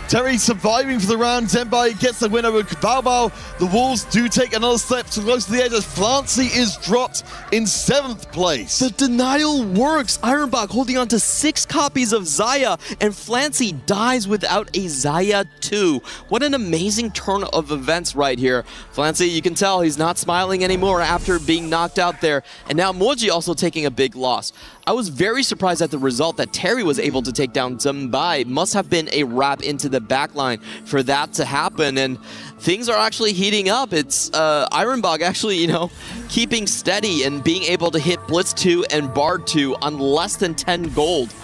Terry surviving for the round. Zenbai gets the win over Bao Bao. The Wolves do take another step to close to the edge as Flancy is dropped in 7th place. The denial works. Ironbog holding on to 6 copies of Xayah, and Flancy dies without a Xayah 2. What an amazing turn of events right here. Flancy, you can tell he's not smiling anymore after being knocked out there. And now Moji also taking a big loss. I was very surprised at the result that Terry was able to take down Zenbai. Must have been a wrap into the backline for that to happen, and things are actually heating up. It's Ironbog actually, keeping steady and being able to hit Blitz 2 and Bard 2 on less than 10 gold.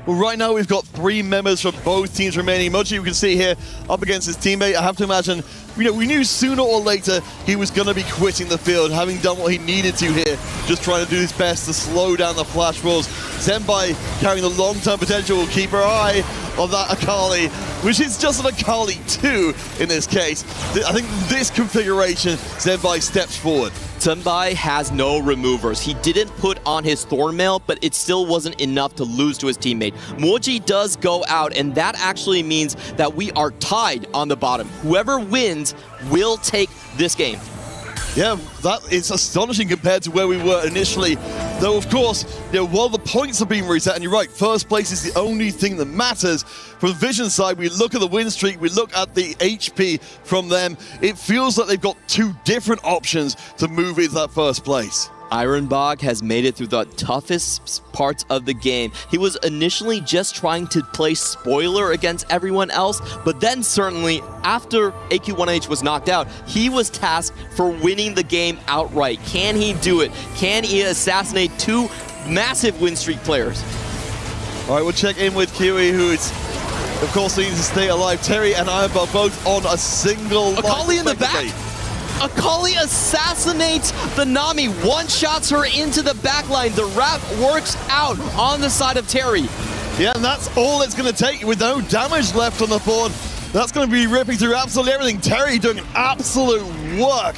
Well, right now we've got 3 members from both teams remaining. Moji, you can see here, up against his teammate. I have to imagine, we knew sooner or later he was going to be quitting the field, having done what he needed to here, just trying to do his best to slow down the Flash Wolves. Zenbai carrying the long-term potential. Keep our eye on that Akali, which is just an Akali 2 in this case. I think this configuration, Zenbai steps forward. Zenbai has no removers. He didn't put on his Thornmail, but it still wasn't enough to lose to his teammate. Moji does go out, and that actually means that we are tied on the bottom. Whoever wins will take this game. Yeah, that is astonishing compared to where we were initially. Though, of course, while the points are being reset, and you're right, first place is the only thing that matters. From the Vision side, we look at the win streak, we look at the HP from them. It feels like they've got 2 different options to move into that first place. Ironbog has made it through the toughest parts of the game. He was initially just trying to play spoiler against everyone else, but then certainly after AQ1H was knocked out, he was tasked for winning the game outright. Can he do it? Can he assassinate 2 massive win streak players? All right, we'll check in with Kiwi, who is, of course, needs to stay alive. Terry and Ironbog both on a single Akali in the back. Akali assassinates the Nami, one-shots her into the backline. The wrap works out on the side of Terry. Yeah, and that's all it's going to take with no damage left on the board. That's going to be ripping through absolutely everything. Terry doing absolute work.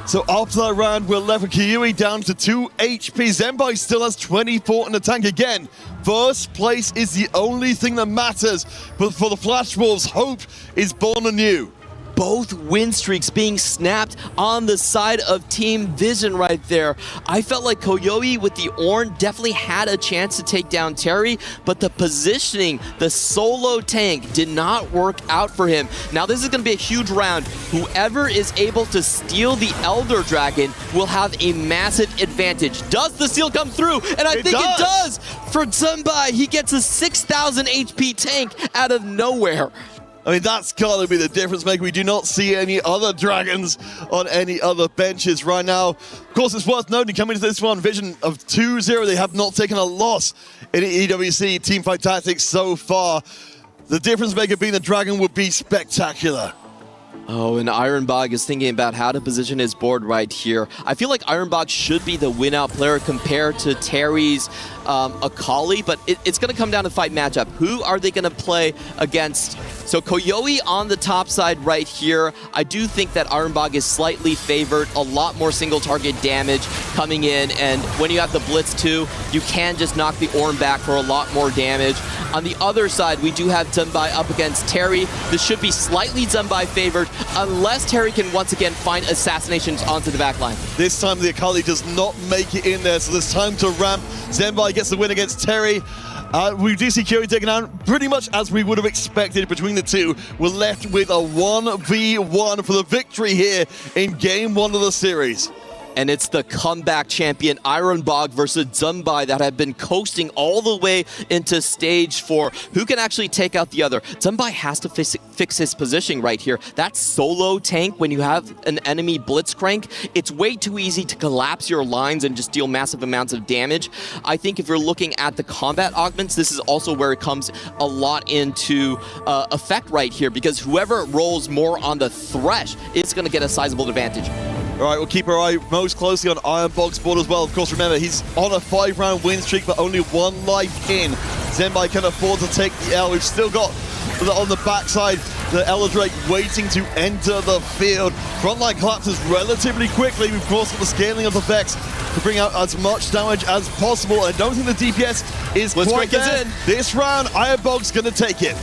So after that round, we're left with Kiwi down to 2 HP. Zenbai still has 24 in the tank again. First place is the only thing that matters. But for the Flash Wolves, hope is born anew. Both win streaks being snapped on the side of Team Vision right there. I felt like Koyoe with the Ornn definitely had a chance to take down Terry, but the positioning, the solo tank did not work out for him. Now this is going to be a huge round. Whoever is able to steal the Elder Dragon will have a massive advantage. Does the steal come through? And I think it does! For Zenbai, he gets a 6,000 HP tank out of nowhere. I mean, that's got to be the difference maker. We do not see any other dragons on any other benches right now. Of course, it's worth noting, coming into this one, Vision of 2-0, they have not taken a loss in EWC Teamfight Tactics so far. The difference maker being the dragon would be spectacular. Oh, and Ironbog is thinking about how to position his board right here. I feel like Ironbog should be the win-out player compared to Terry's Akali, but it's going to come down to fight matchup. Who are they going to play against? So Koyoi on the top side right here. I do think that Ironbog is slightly favored, a lot more single target damage coming in, and when you have the Blitz too, you can just knock the Ornn back for a lot more damage. On the other side, we do have Zunbai up against Terry. This should be slightly Zunbai favored, unless Terry can once again find assassinations onto the back line. This time the Akali does not make it in there, so there's time to ramp. Zunbai gets the win against Terry. We do see Kyori taken out pretty much as we would have expected between the two. We're left with a 1v1 for the victory here in game 1 of the series. And it's the comeback champion Ironbog versus Zunbai that have been coasting all the way into stage 4. Who can actually take out the other? Zunbai has to fix his positioning right here. That solo tank, when you have an enemy blitzcrank, it's way too easy to collapse your lines and just deal massive amounts of damage. I think if you're looking at the combat augments, this is also where it comes a lot into effect right here, because whoever rolls more on the Thresh is going to get a sizable advantage. All right, we'll keep our eye most closely on Ironbog's board as well. Of course, remember, he's on a 5-round win streak, but only 1 life in. Zunbai can afford to take the L. We've still got, on the backside, the Elder Drake waiting to enter the field. Frontline collapses relatively quickly. We've, of course, got the scaling of the Vex to bring out as much damage as possible. I don't think the DPS is quite there. This round, Ironbog's going to take it.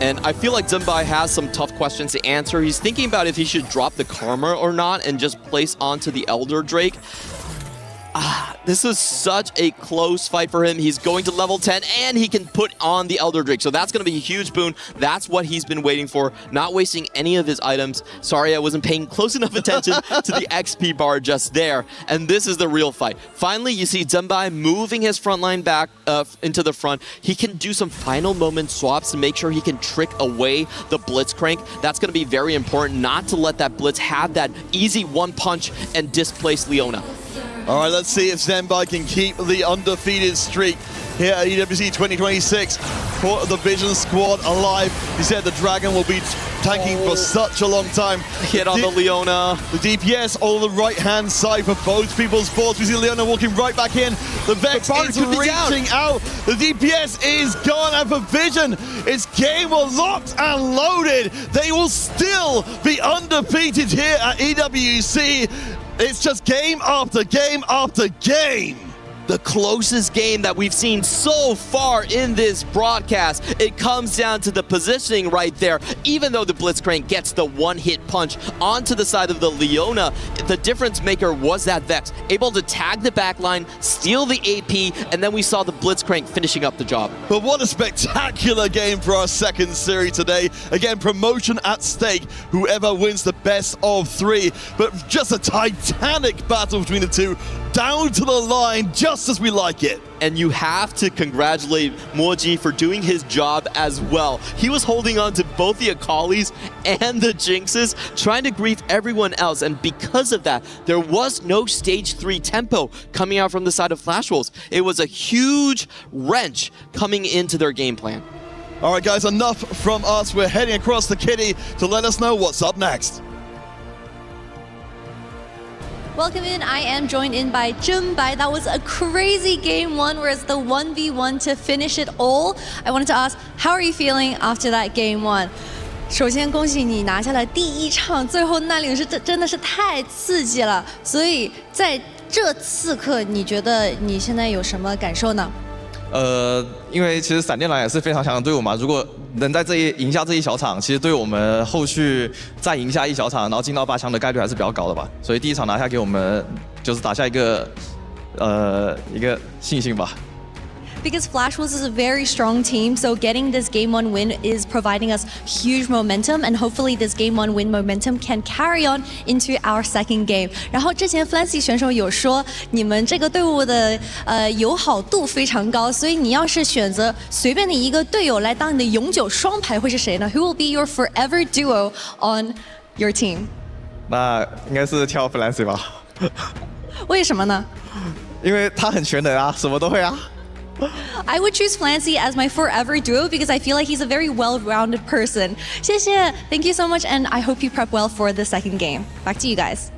And I feel like Zunbai has some tough questions to answer. He's thinking about if he should drop the Karma or not and just place onto the Elder Drake. This is such a close fight for him. He's going to level 10 and he can put on the Elder Drake. So that's going to be a huge boon. That's what he's been waiting for. Not wasting any of his items. Sorry, I wasn't paying close enough attention to the XP bar just there. And this is the real fight. Finally, you see Zunbai moving his front line back into the front. He can do some final moment swaps to make sure he can trick away the Blitzcrank. That's going to be very important, not to let that Blitz have that easy one punch and displace Leona. All right, let's see if Zunbai can keep the undefeated streak here at EWC 2026. Porte of the Vision squad alive. He said the Dragon will be tanking for such a long time. Hit on the Leona. The DPS on the right-hand side for both people's boards. We see Leona walking right back in. The Vex is reaching out. The DPS is gone, and for Vision, it's game locked and loaded. They will still be undefeated here at EWC. It's just game after game after game. The closest game that we've seen so far in this broadcast. It comes down to the positioning right there. Even though the Blitzcrank gets the one-hit punch onto the side of the Leona, the difference maker was that Vex, able to tag the backline, steal the AP, and then we saw the Blitzcrank finishing up the job. But what a spectacular game for our second series today. Again, promotion at stake. Whoever wins the best of 3. But just a titanic battle between the two. Down to the line, just as we like it. And you have to congratulate Moji for doing his job as well. He was holding on to both the Akalis and the Jinxes, trying to grief everyone else. And because of that, there was no stage 3 tempo coming out from the side of Flash Wolves. It was a huge wrench coming into their game plan. All right, guys, enough from us. We're heading across the kitty to let us know what's up next. Welcome in. I am joined in by Zunbai. That was a crazy game 1 where it's the 1v1 to finish it all. I wanted to ask, how are you feeling after that game 1? 首先恭喜你拿下了第1场，最后那里是真的是太刺激了。所以在这此刻，你觉得你现在有什么感受呢？因为其实闪电狼也是非常强的队伍嘛，如果能在赢下这一小场，其实对我们后续再赢下一小场，然后进到8强的概率还是比较高的吧。所以第1场拿下给我们就是打下一个信心吧。Because Flash Wolves is a very strong team, so getting this Game 1 win is providing us huge momentum, and hopefully this Game 1 win momentum can carry on into our second game. 然后之前 Flancy 选手有说，你们这个队伍的友好度非常高，所以你要是选择随便的一个队友来当你的永久双排，会是谁呢？ Who will be your forever duo on your team? 那应该是挑 Flancy 吧。为什么呢？因为他很全能啊，什么都会啊。I would choose Flancy as my forever duo because I feel like he's a very well-rounded person. 谢谢, thank you so much, and I hope you prep well for the second game. Back to you guys.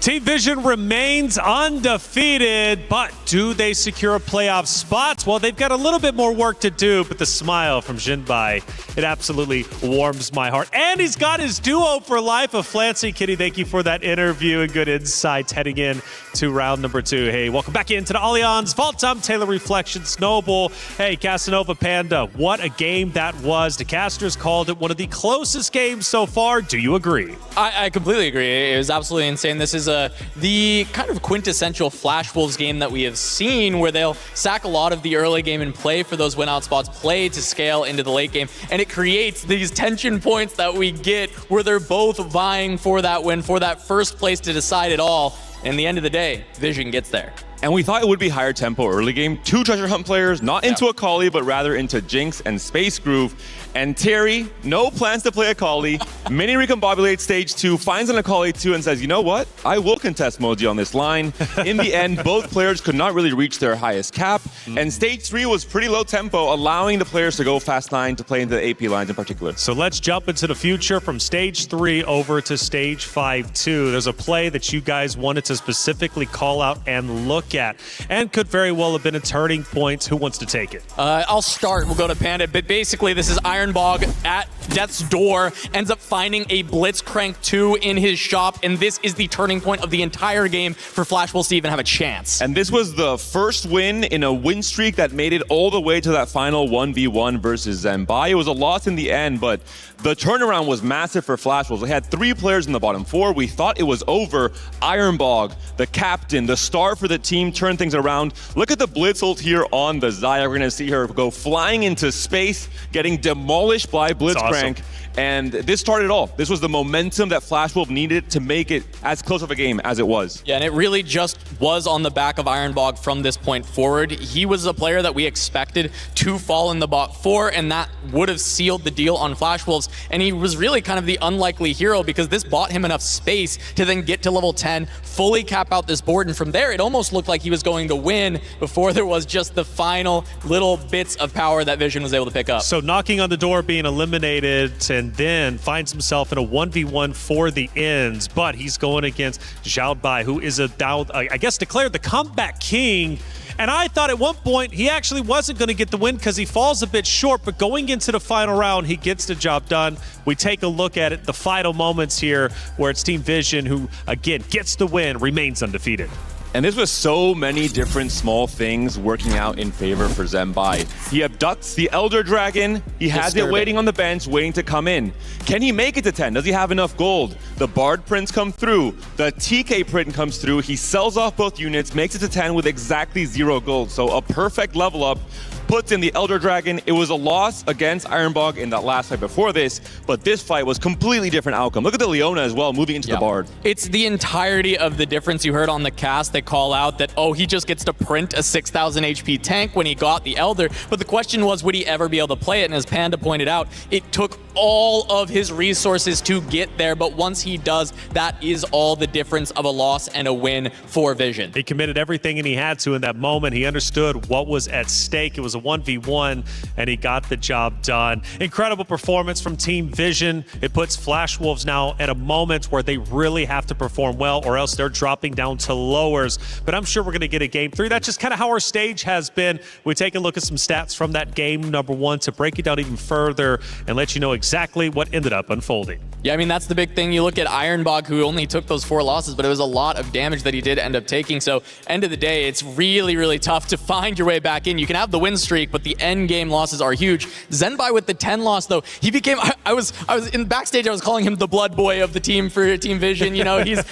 Team Vision remains undefeated, but do they secure a playoff spot? Well, they've got a little bit more work to do, but the smile from Jinbai, it absolutely warms my heart. And he's got his duo for life of Flancy. Kitty, thank you for that interview and good insights heading in to round number 2. Hey, welcome back into the Allianz Vault. I'm Taylor Reflections Noble. Hey, Casanova Panda, what a game that was. The casters called it one of the closest games so far. Do you agree? I completely agree. It was absolutely insane. This is the kind of quintessential Flash Wolves game that we have seen, where they'll sack a lot of the early game and play for those win out spots, play to scale into the late game, and it creates these tension points that we get where they're both vying for that win, for that first place to decide it all. And at the end of the day, Vision gets there. And we thought it would be higher tempo early game. 2 treasure hunt players, not into Akali, but rather into Jinx and Space Groove. And Terry, no plans to play Akali. Mini recombobulates stage 2, finds an Akali 2 and says, you know what? I will contest Moji on this line. In the end, both players could not really reach their highest cap. And stage 3 was pretty low tempo, allowing the players to go fast 9 to play into the AP lines in particular. So let's jump into the future from stage 3 over to stage 5-2. There's a play that you guys wanted to specifically call out and look at, and could very well have been a turning point. Who wants to take it? I'll start. We'll go to Panda. But basically, this is Ironbog at Death's door, ends up finding a Blitzcrank 2 in his shop, and this is the turning point of the entire game for Flash Wolves to even have a chance. And this was the first win in a win streak that made it all the way to that final 1v1 versus Zenbai. It was a loss in the end, but the turnaround was massive for Flash Wolves. They had 3 players in the bottom 4. We thought it was over. Ironbog, the captain, the star for the team, turned things around. Look at the Blitz ult here on the Xayah. We're going to see her go flying into space, getting demolished by Blitzcrank. Awesome. And this started it all. This was the momentum that Flash Wolf needed to make it as close of a game as it was. Yeah, and it really just was on the back of Ironbog from this point forward. He was a player that we expected to fall in the bot 4, and that would have sealed the deal on Flash Wolves. And he was really kind of the unlikely hero, because this bought him enough space to then get to level 10, fully cap out this board, and from there it almost looked like he was going to win before there was just the final little bits of power that Vision was able to pick up. So knocking on the door, being eliminated, and then finds himself in a 1v1 for the ends, but he's going against Xiaobai, who is I guess declared the comeback king. And I thought at one point he actually wasn't going to get the win because he falls a bit short, but going into the final round, he gets the job done. We take a look at it, the final moments here, where it's Team Vision who, again, gets the win, remains undefeated. And this was so many different small things working out in favor for Zenbai. He abducts the Elder Dragon. He has it waiting on the bench, waiting to come in. Can he make it to 10? Does he have enough gold? The Bard prints come through. The TK print comes through. He sells off both units, makes it to 10 with exactly 0 gold. So a perfect level up. Puts in the Elder Dragon. It was a loss against Ironbog in that last fight before this, but this fight was completely different outcome. Look at the Leona as well, moving into the Bard. It's the entirety of the difference. You heard on the cast, they call out that, oh, he just gets to print a 6,000 HP tank when he got the Elder, but the question was, would he ever be able to play it? And as Panda pointed out, it took all of his resources to get there, but once he does, that is all the difference of a loss and a win for Vision. He committed everything and he had to in that moment. He understood what was at stake. It was a 1v1 and he got the job done. Incredible performance from Team Vision. It puts Flash Wolves now at a moment where they really have to perform well, or else they're dropping down to lowers. But I'm sure we're going to get a game 3. That's just kind of how our stage has been. We take a look at some stats from that game number 1 to break it down even further and let you know exactly what ended up unfolding. Yeah, I mean, that's the big thing. You look at Ironbog, who only took those 4 losses, but it was a lot of damage that he did end up taking. So end of the day, it's really, really tough to find your way back in. You can have the win streak, but the end game losses are huge. Zenbai with the 10 loss, though, he became, I was in backstage, I was calling him the blood boy of the team for Team Vision. You know, he's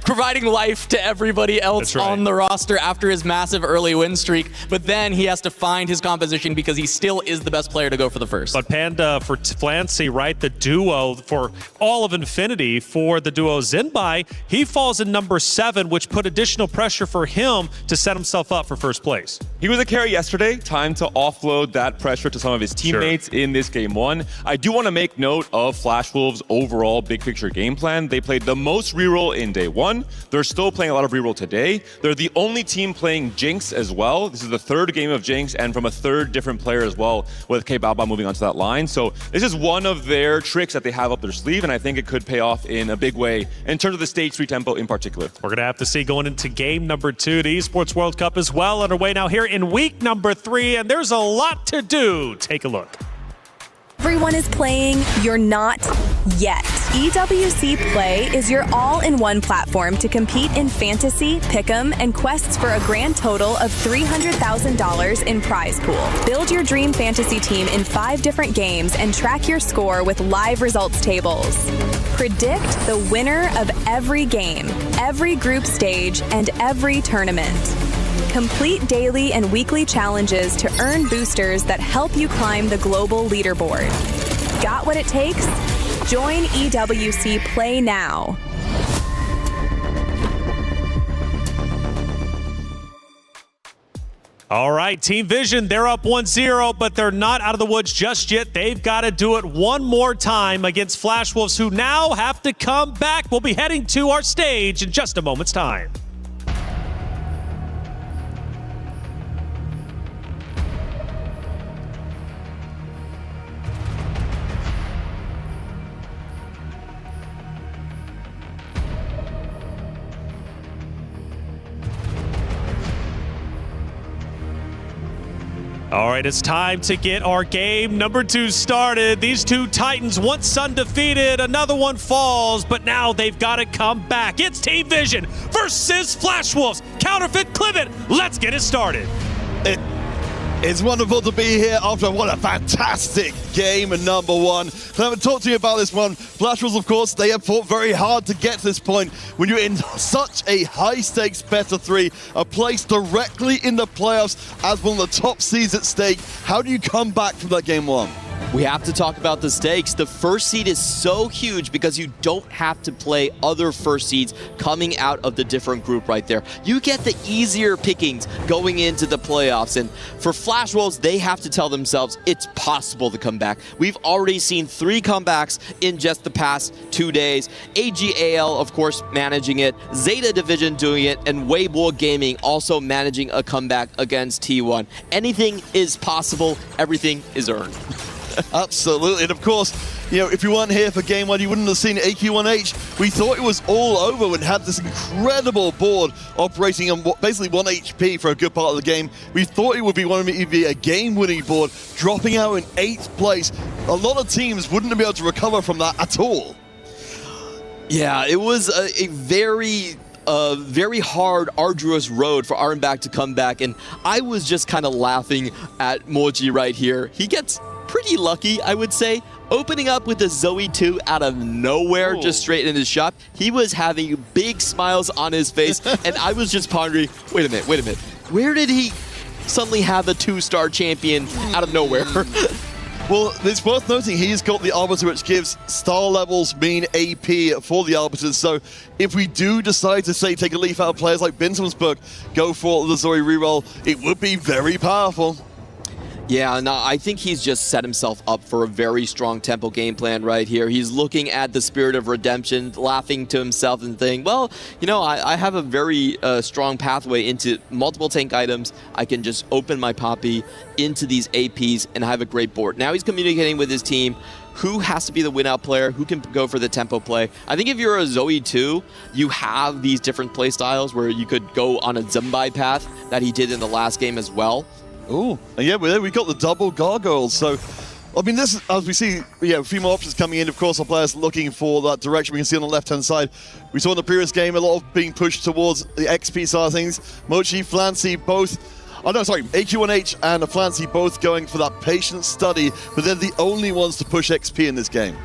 providing life to everybody else on the roster after his massive early win streak. But then he has to find his composition because he still is the best player to go for the first. But Panda, for Flancy, right, the duo for all of Infinity, for the duo Zenbai, he falls in number 7, which put additional pressure for him to set himself up for first place. He was a carry yesterday. yesterday. Time to offload that pressure to some of his teammates in this game one. I do want to make note of Flash Wolves' overall big picture game plan. They played the most reroll in day one. They're still playing a lot of reroll today. They're the only team playing Jinx as well. This is the third game of Jinx and from a third different player as well, with K-Baba moving onto that line. So this is one of their tricks that they have up their sleeve, and I think it could pay off in a big way in terms of the stage 3 tempo in particular. We're going to have to see going into game number 2. The Esports World Cup is well underway now here in week number 3, and there's a lot to do. Take a look. Everyone is playing, you're not yet. EWC Play is your all-in-one platform to compete in fantasy, pick'em, and quests for a grand total of $300,000 in prize pool. Build your dream fantasy team in 5 different games and track your score with live results tables. Predict the winner of every game, every group stage, and every tournament. Complete daily and weekly challenges to earn boosters that help you climb the global leaderboard. Got what it takes? Join EWC Play now. All right, Team Vision, they're up 1-0, but they're not out of the woods just yet. They've got to do it one more time against Flash Wolves, who now have to come back. We'll be heading to our stage in just a moment's time. All right, it's time to get our game number 2 started. These two Titans, once undefeated, another one falls, but now they've got to come back. It's Team Vision versus Flash Wolves. Counterfeit, clip it. Let's get it started. It's wonderful to be here after what a fantastic game number 1. Let me talk to you about this one. Flash Wolves, of course, they have fought very hard to get to this point. When you're in such a high-stakes best of 3, a place directly in the playoffs as one of the top seeds at stake, how do you come back from that game 1? We have to talk about the stakes. The first seed is so huge because you don't have to play other first seeds coming out of the different group right there. You get the easier pickings going into the playoffs. And for Flash Wolves, they have to tell themselves it's possible to come back. We've already seen 3 comebacks in just the past 2 days. ag.al, of course, managing it. Zeta Division doing it. And Weibo Gaming also managing a comeback against T1. Anything is possible. Everything is earned. Absolutely, and of course, you know, if you weren't here for game 1, you wouldn't have seen AQ1H. We thought it was all over when it had this incredible board operating on basically 1 HP for a good part of the game. We thought it would be a game-winning board, dropping out in 8th place. A lot of teams wouldn't be able to recover from that at all. Yeah, it was a very hard, arduous road for Armbach to come back, and I was just kind of laughing at Moji right here. He gets pretty lucky, I would say, opening up with a Zoe 2 out of nowhere, just straight in his shop. He was having big smiles on his face, and I was just pondering, wait a minute, where did he suddenly have a 2-star champion out of nowhere? Well, it's worth noting he's got the Arbiter, which gives star levels mean AP for the Arbiters. So if we do decide to, say, take a leaf out of players like Binthamsburg, go for the Zoe reroll, it would be very powerful. Yeah, no, I think he's just set himself up for a very strong tempo game plan right here. He's looking at the Spirit of Redemption, laughing to himself and thinking, well, you know, I have a very strong pathway into multiple tank items. I can just open my Poppy into these APs and have a great board. Now he's communicating with his team. Who has to be the win-out player? Who can go for the tempo play? I think if you're a Zoe 2, you have these different play styles where you could go on a Zumbai path that he did in the last game as well. Oh, yeah, we got the double gargoyles. So, I mean, this, as we see, a few more options coming in. Of course, our players looking for that direction. We can see on the left-hand side. We saw in the previous game a lot of being pushed towards the XP side of things. Mochi, Flancy, both. Oh, no, sorry. AQ1H and Flancy both going for that patient study, but they're the only ones to push XP in this game.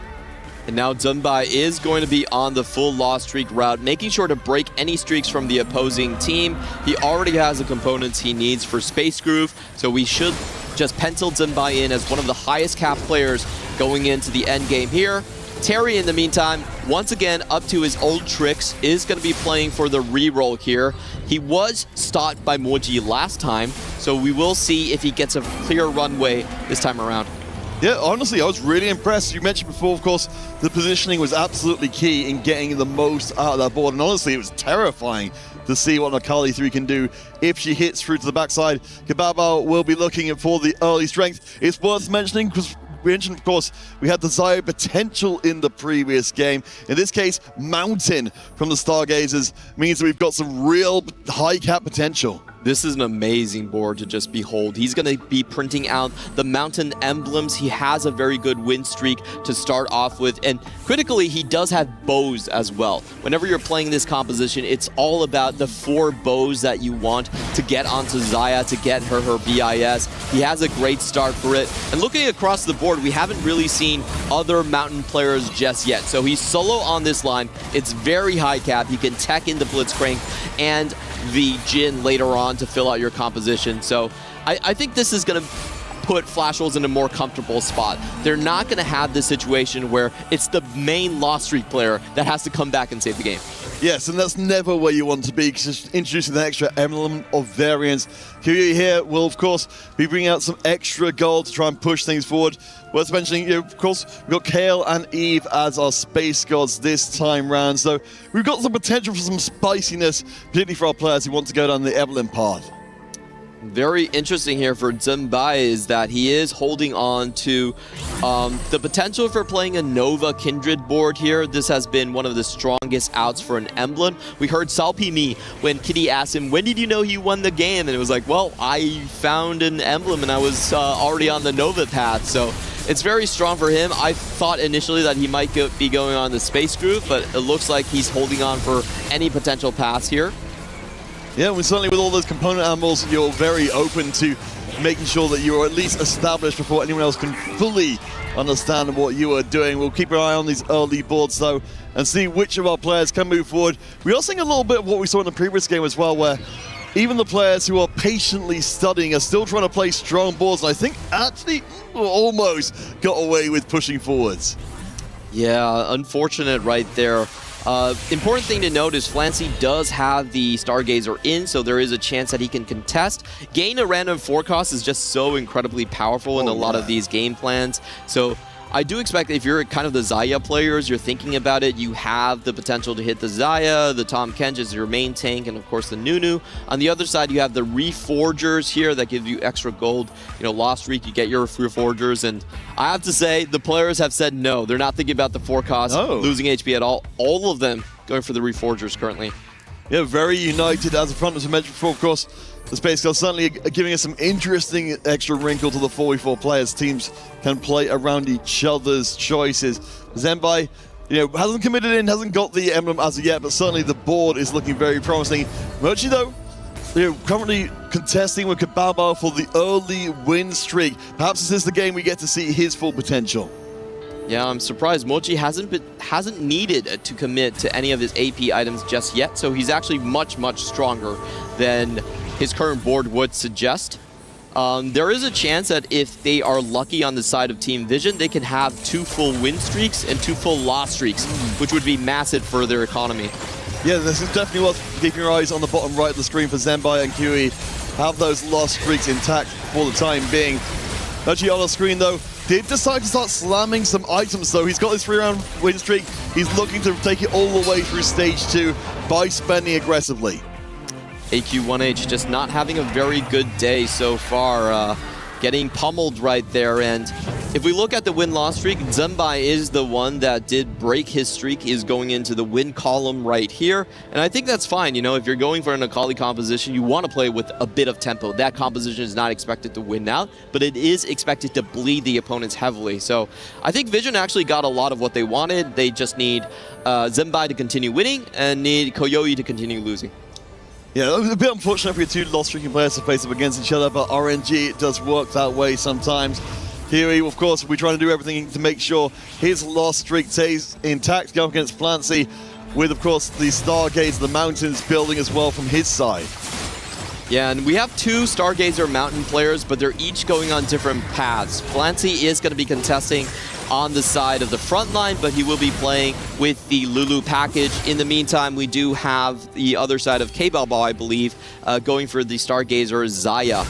And now Zunbai is going to be on the full loss streak route, making sure to break any streaks from the opposing team. He already has the components he needs for Space Groove, so we should just pencil Zunbai in as one of the highest cap players going into the end game here. Terry, in the meantime, once again up to his old tricks, is going to be playing for the reroll here. He was stopped by Moji last time, so we will see if he gets a clear runway this time around. Yeah, honestly, I was really impressed. You mentioned before, of course, the positioning was absolutely key in getting the most out of that board. And honestly, it was terrifying to see what Akali 3 can do if she hits through to the backside. Kababa will be looking for the early strength. It's worth mentioning because we mentioned, of course, we had desired potential in the previous game. In this case, Mountain from the Stargazers means that we've got some real high cap potential. This is an amazing board to just behold. He's going to be printing out the mountain emblems. He has a very good win streak to start off with. And critically, he does have bows as well. Whenever you're playing this composition, it's all about the 4 bows that you want to get onto Xayah, to get her BIS. He has a great start for it. And looking across the board, we haven't really seen other mountain players just yet. So he's solo on this line. It's very high cap. He can tech into Blitzcrank and the Jin later on to fill out your composition. So I think this is going to put Flash Wolves in a more comfortable spot. They're not going to have this situation where it's the main lost streak player that has to come back and save the game. Yes, and that's never where you want to be, because it's introducing the extra element of variance. Kyuyi here will, of course, be bringing out some extra gold to try and push things forward. Worth mentioning, of course, we've got Kale and Eve as our space gods this time round, so we've got some potential for some spiciness, particularly for our players who want to go down the Evelyn path. Very interesting here for Zenbai is that he is holding on to the potential for playing a Nova Kindred board here. This has been one of the strongest outs for an emblem. We heard Salpimi when Kitty asked him, when did you know you won the game? And it was like, well, I found an emblem and I was already on the Nova path. So it's very strong for him. I thought initially that he might be going on the space group, but it looks like he's holding on for any potential pass here. Yeah, well, certainly with all those component animals, you're very open to making sure that you're at least established before anyone else can fully understand what you are doing. We'll keep an eye on these early boards, though, and see which of our players can move forward. We are seeing a little bit of what we saw in the previous game as well, where even the players who are patiently studying are still trying to play strong boards, and I think actually almost got away with pushing forwards. Yeah, unfortunate right there. Important thing to note is Flancy does have the Stargazer in, so there is a chance that he can contest. Gain a random forecast is just so incredibly powerful in a lot of these game plans. So I do expect if you're kind of the Xayah players, you're thinking about it, you have the potential to hit the Xayah, the Tahm Kench is your main tank, and of course the Nunu. On the other side, you have the Reforgers here that give you extra gold. You know, Lost Streak, you get your Reforgers, and I have to say, the players have said no. They're not thinking about the forecast, losing HP at all. All of them going for the Reforgers currently. Yeah, very united as a front, as I mentioned before, of course. The Space Girls certainly giving us some interesting extra wrinkle to the 4v4 players. Teams can play around each other's choices. Zenbai, hasn't committed in, hasn't got the emblem as of yet, but certainly the board is looking very promising. Mochi, though, currently contesting with Kababa for the early win streak. Perhaps this is the game we get to see his full potential. Yeah, I'm surprised Mochi hasn't needed to commit to any of his AP items just yet, so he's actually much, much stronger than his current board would suggest. There is a chance that if they are lucky on the side of Team Vision, they can have 2 full win streaks and 2 full loss streaks, which would be massive for their economy. Yeah, this is definitely worth keeping your eyes on the bottom right of the screen for Zenbai and Kyuyi. Have those loss streaks intact for the time being. Actually on the screen, though, did decide to start slamming some items, though. He's got his 3-round win streak. He's looking to take it all the way through stage 2 by spending aggressively. AQ1H just not having a very good day so far, getting pummeled right there. And if we look at the win-loss streak, Zenbai is the one that did break his streak, is going into the win column right here. And I think that's fine. If you're going for an Akali composition, you want to play with a bit of tempo. That composition is not expected to win out, but it is expected to bleed the opponents heavily. So I think Vision actually got a lot of what they wanted. They just need Zenbai to continue winning and need Koyoi to continue losing. Yeah, it was a bit unfortunate for your 2 loss-streaking players to face up against each other, but RNG, it does work that way sometimes. Here, of course, we're trying to do everything to make sure his loss streak stays intact, going against Flancy, with, of course, the Stargates, the mountains building as well from his side. Yeah, and we have two Stargazer Mountain players, but they're each going on different paths. Flancy is going to be contesting on the side of the front line, but he will be playing with the Lulu package. In the meantime, we do have the other side of ag.al, I believe, going for the Stargazer Zaya.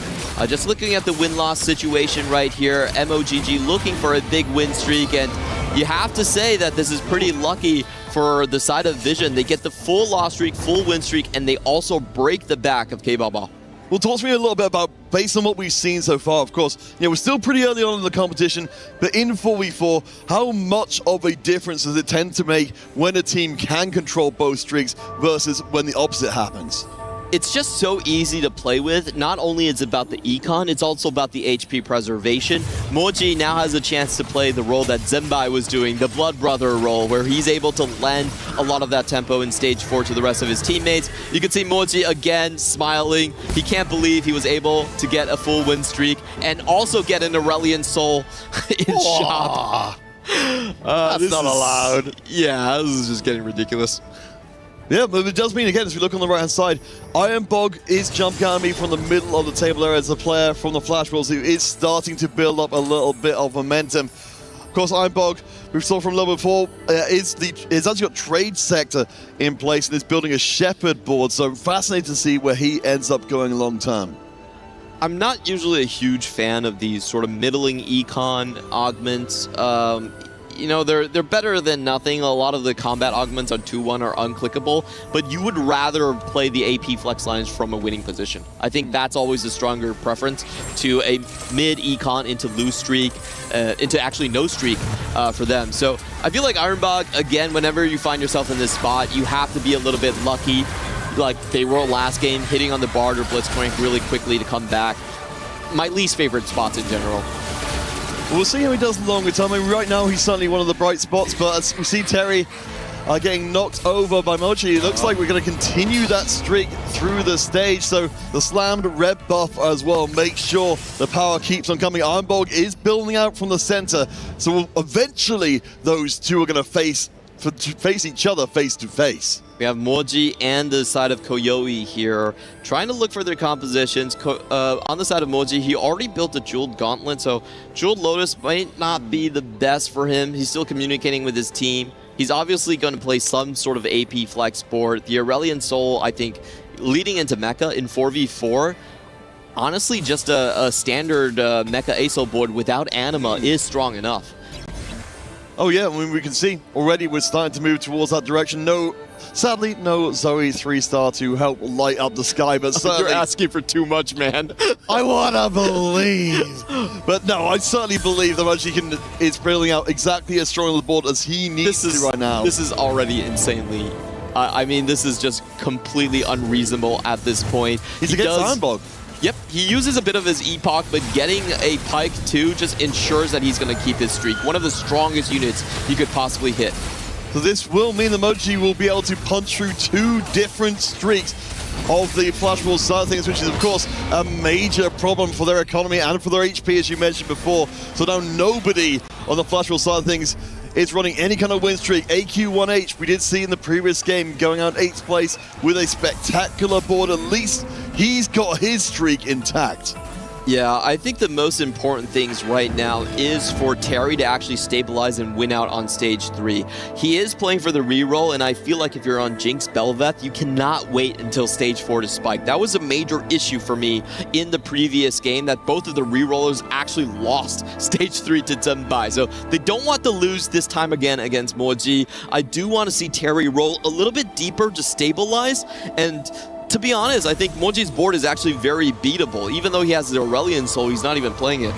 Just looking at the win-loss situation right here, MOGG looking for a big win streak, and you have to say that this is pretty lucky for the side of Vision. They get the full loss streak, full win streak, and they also break the back of ag.al. Well, talk to me a little bit about, based on what we've seen so far, of course, we're still pretty early on in the competition, but in 4v4, how much of a difference does it tend to make when a team can control both streaks versus when the opposite happens? It's just so easy to play with. Not only is it about the econ, it's also about the HP preservation. Moji now has a chance to play the role that Zenbai was doing, the Blood Brother role, where he's able to lend a lot of that tempo in Stage 4 to the rest of his teammates. You can see Moji again smiling. He can't believe he was able to get a full win streak and also get an Aurelian Soul in shop. That's not allowed. Yeah, this is just getting ridiculous. Yeah, but it does mean, again, as we look on the right-hand side, Ironbog is jumping at me from the middle of the table there as a player from the Flash Wolves who is starting to build up a little bit of momentum. Of course, Ironbog, we saw from level 4, is actually got Trade Sector in place and is building a Shepherd board, so fascinating to see where he ends up going long-term. I'm not usually a huge fan of these sort of middling econ augments. You know, they're better than nothing. A lot of the combat augments on 2-1 are unclickable, but you would rather play the AP flex lines from a winning position. I think that's always a stronger preference to a mid-econ into lose streak, into actually no streak for them. So I feel like Ironbog, again, whenever you find yourself in this spot, you have to be a little bit lucky. Like they were last game, hitting on the Bard or Blitzcrank really quickly to come back. My least favorite spots in general. We'll see how he does longer term. I mean, right now he's certainly one of the bright spots, but as we see Terry getting knocked over by Mochi, it looks like we're going to continue that streak through the stage. So the slammed red buff as well makes sure the power keeps on coming. Ironbog is building out from the center, so eventually those two are going to face each other face to face. We have Moji and the side of Koyoi here, trying to look for their compositions. On the side of Moji, he already built a Jeweled Gauntlet, so Jeweled Lotus might not be the best for him. He's still communicating with his team. He's obviously going to play some sort of AP flex board. The Aurelian Soul, I think, leading into Mecha in 4v4, honestly, just a standard Mecha ASO board without Anima is strong enough. Oh yeah, I mean, we can see already we're starting to move towards that direction. Sadly, no Zoe 3-star to help light up the sky, but certainly... You're asking for too much, man. I want to believe. But no, I certainly believe that Moji is building out exactly as strong on the board as he needs to right now. This is already insanely... I mean, this is just completely unreasonable at this point. He's against Ironbog. Yep, he uses a bit of his epoch, but getting a Pike too just ensures that he's going to keep his streak. One of the strongest units he could possibly hit. So this will mean that Moji will be able to punch through two different streaks of the Flash Wolves side of things, which is, of course, a major problem for their economy and for their HP, as you mentioned before. So now nobody on the Flash Wolves side of things is running any kind of win streak. AQ1H, we did see in the previous game, going out 8th place with a spectacular board. At least he's got his streak intact. Yeah, I think the most important things right now is for Terry to actually stabilize and win out on Stage 3. He is playing for the reroll, and I feel like if you're on Jinx Belveth, you cannot wait until Stage 4 to spike. That was a major issue for me in the previous game, that both of the rerollers actually lost Stage 3 to Zenbai. So they don't want to lose this time again against Moji. I do want to see Terry roll a little bit deeper to stabilize, and to be honest, I think Moji's board is actually very beatable. Even though he has the Aurelian Soul, he's not even playing it.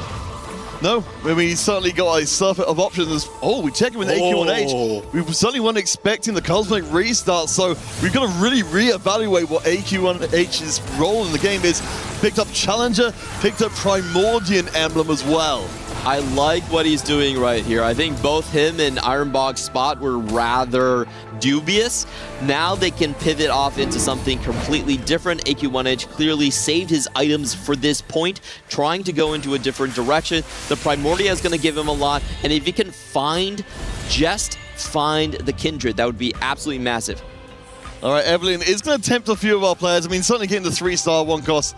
No, I mean, he's certainly got a surfeit of options. Oh, we check him with AQ1H. We certainly weren't expecting the Cosmic Restart, so we've got to really reevaluate what AQ1H's role in the game is. Picked up Challenger, picked up Primordian Emblem as well. I like what he's doing right here. I think both him and Ironbog's spot were rather dubious. Now they can pivot off into something completely different. AQ1H clearly saved his items for this point, trying to go into a different direction. The Primordia is going to give him a lot, and if he can just find the Kindred, that would be absolutely massive. All right, Evelyn is going to tempt a few of our players. I mean, certainly getting the 3-star one cost,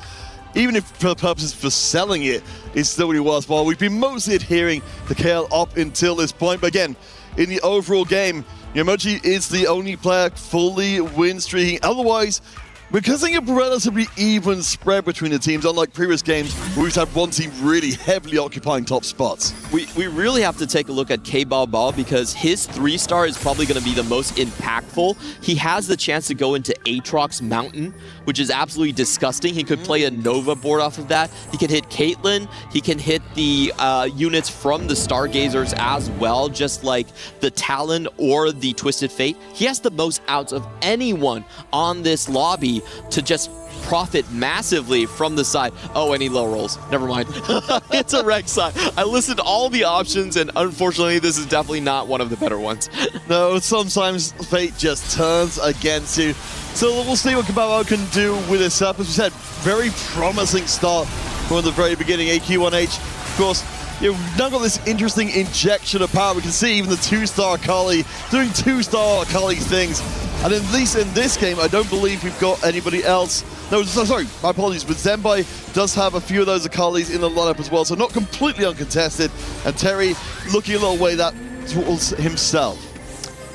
even if for the purposes for selling it, is still really worthwhile. We've been mostly adhering to KL up until this point. But again, in the overall game, Moji is the only player fully win streaking. Otherwise, because they have a relatively even spread between the teams, unlike previous games where we've had one team really heavily occupying top spots. We really have to take a look at K-Ball because his 3-star is probably going to be the most impactful. He has the chance to go into Aatrox Mountain, which is absolutely disgusting. He could play a Nova board off of that. He can hit Caitlyn. He can hit the units from the Stargazers as well, just like the Talon or the Twisted Fate. He has the most outs of anyone on this lobby to just profit massively from the side. Oh, and he low rolls. Never mind. It's a reg side. I listed all the options, and unfortunately, this is definitely not one of the better ones. No, sometimes fate just turns against you. So we'll see what Kabao can do with this up. As we said, very promising start from the very beginning. AQ1H, of course, we've now got this interesting injection of power. We can see even the 2-star Akali doing 2-star Akali things. And at least in this game, I don't believe we've got anybody else. No, sorry, my apologies, but Zenbai does have a few of those Akalis in the lineup as well, so not completely uncontested. And Terry looking a little way that towards himself.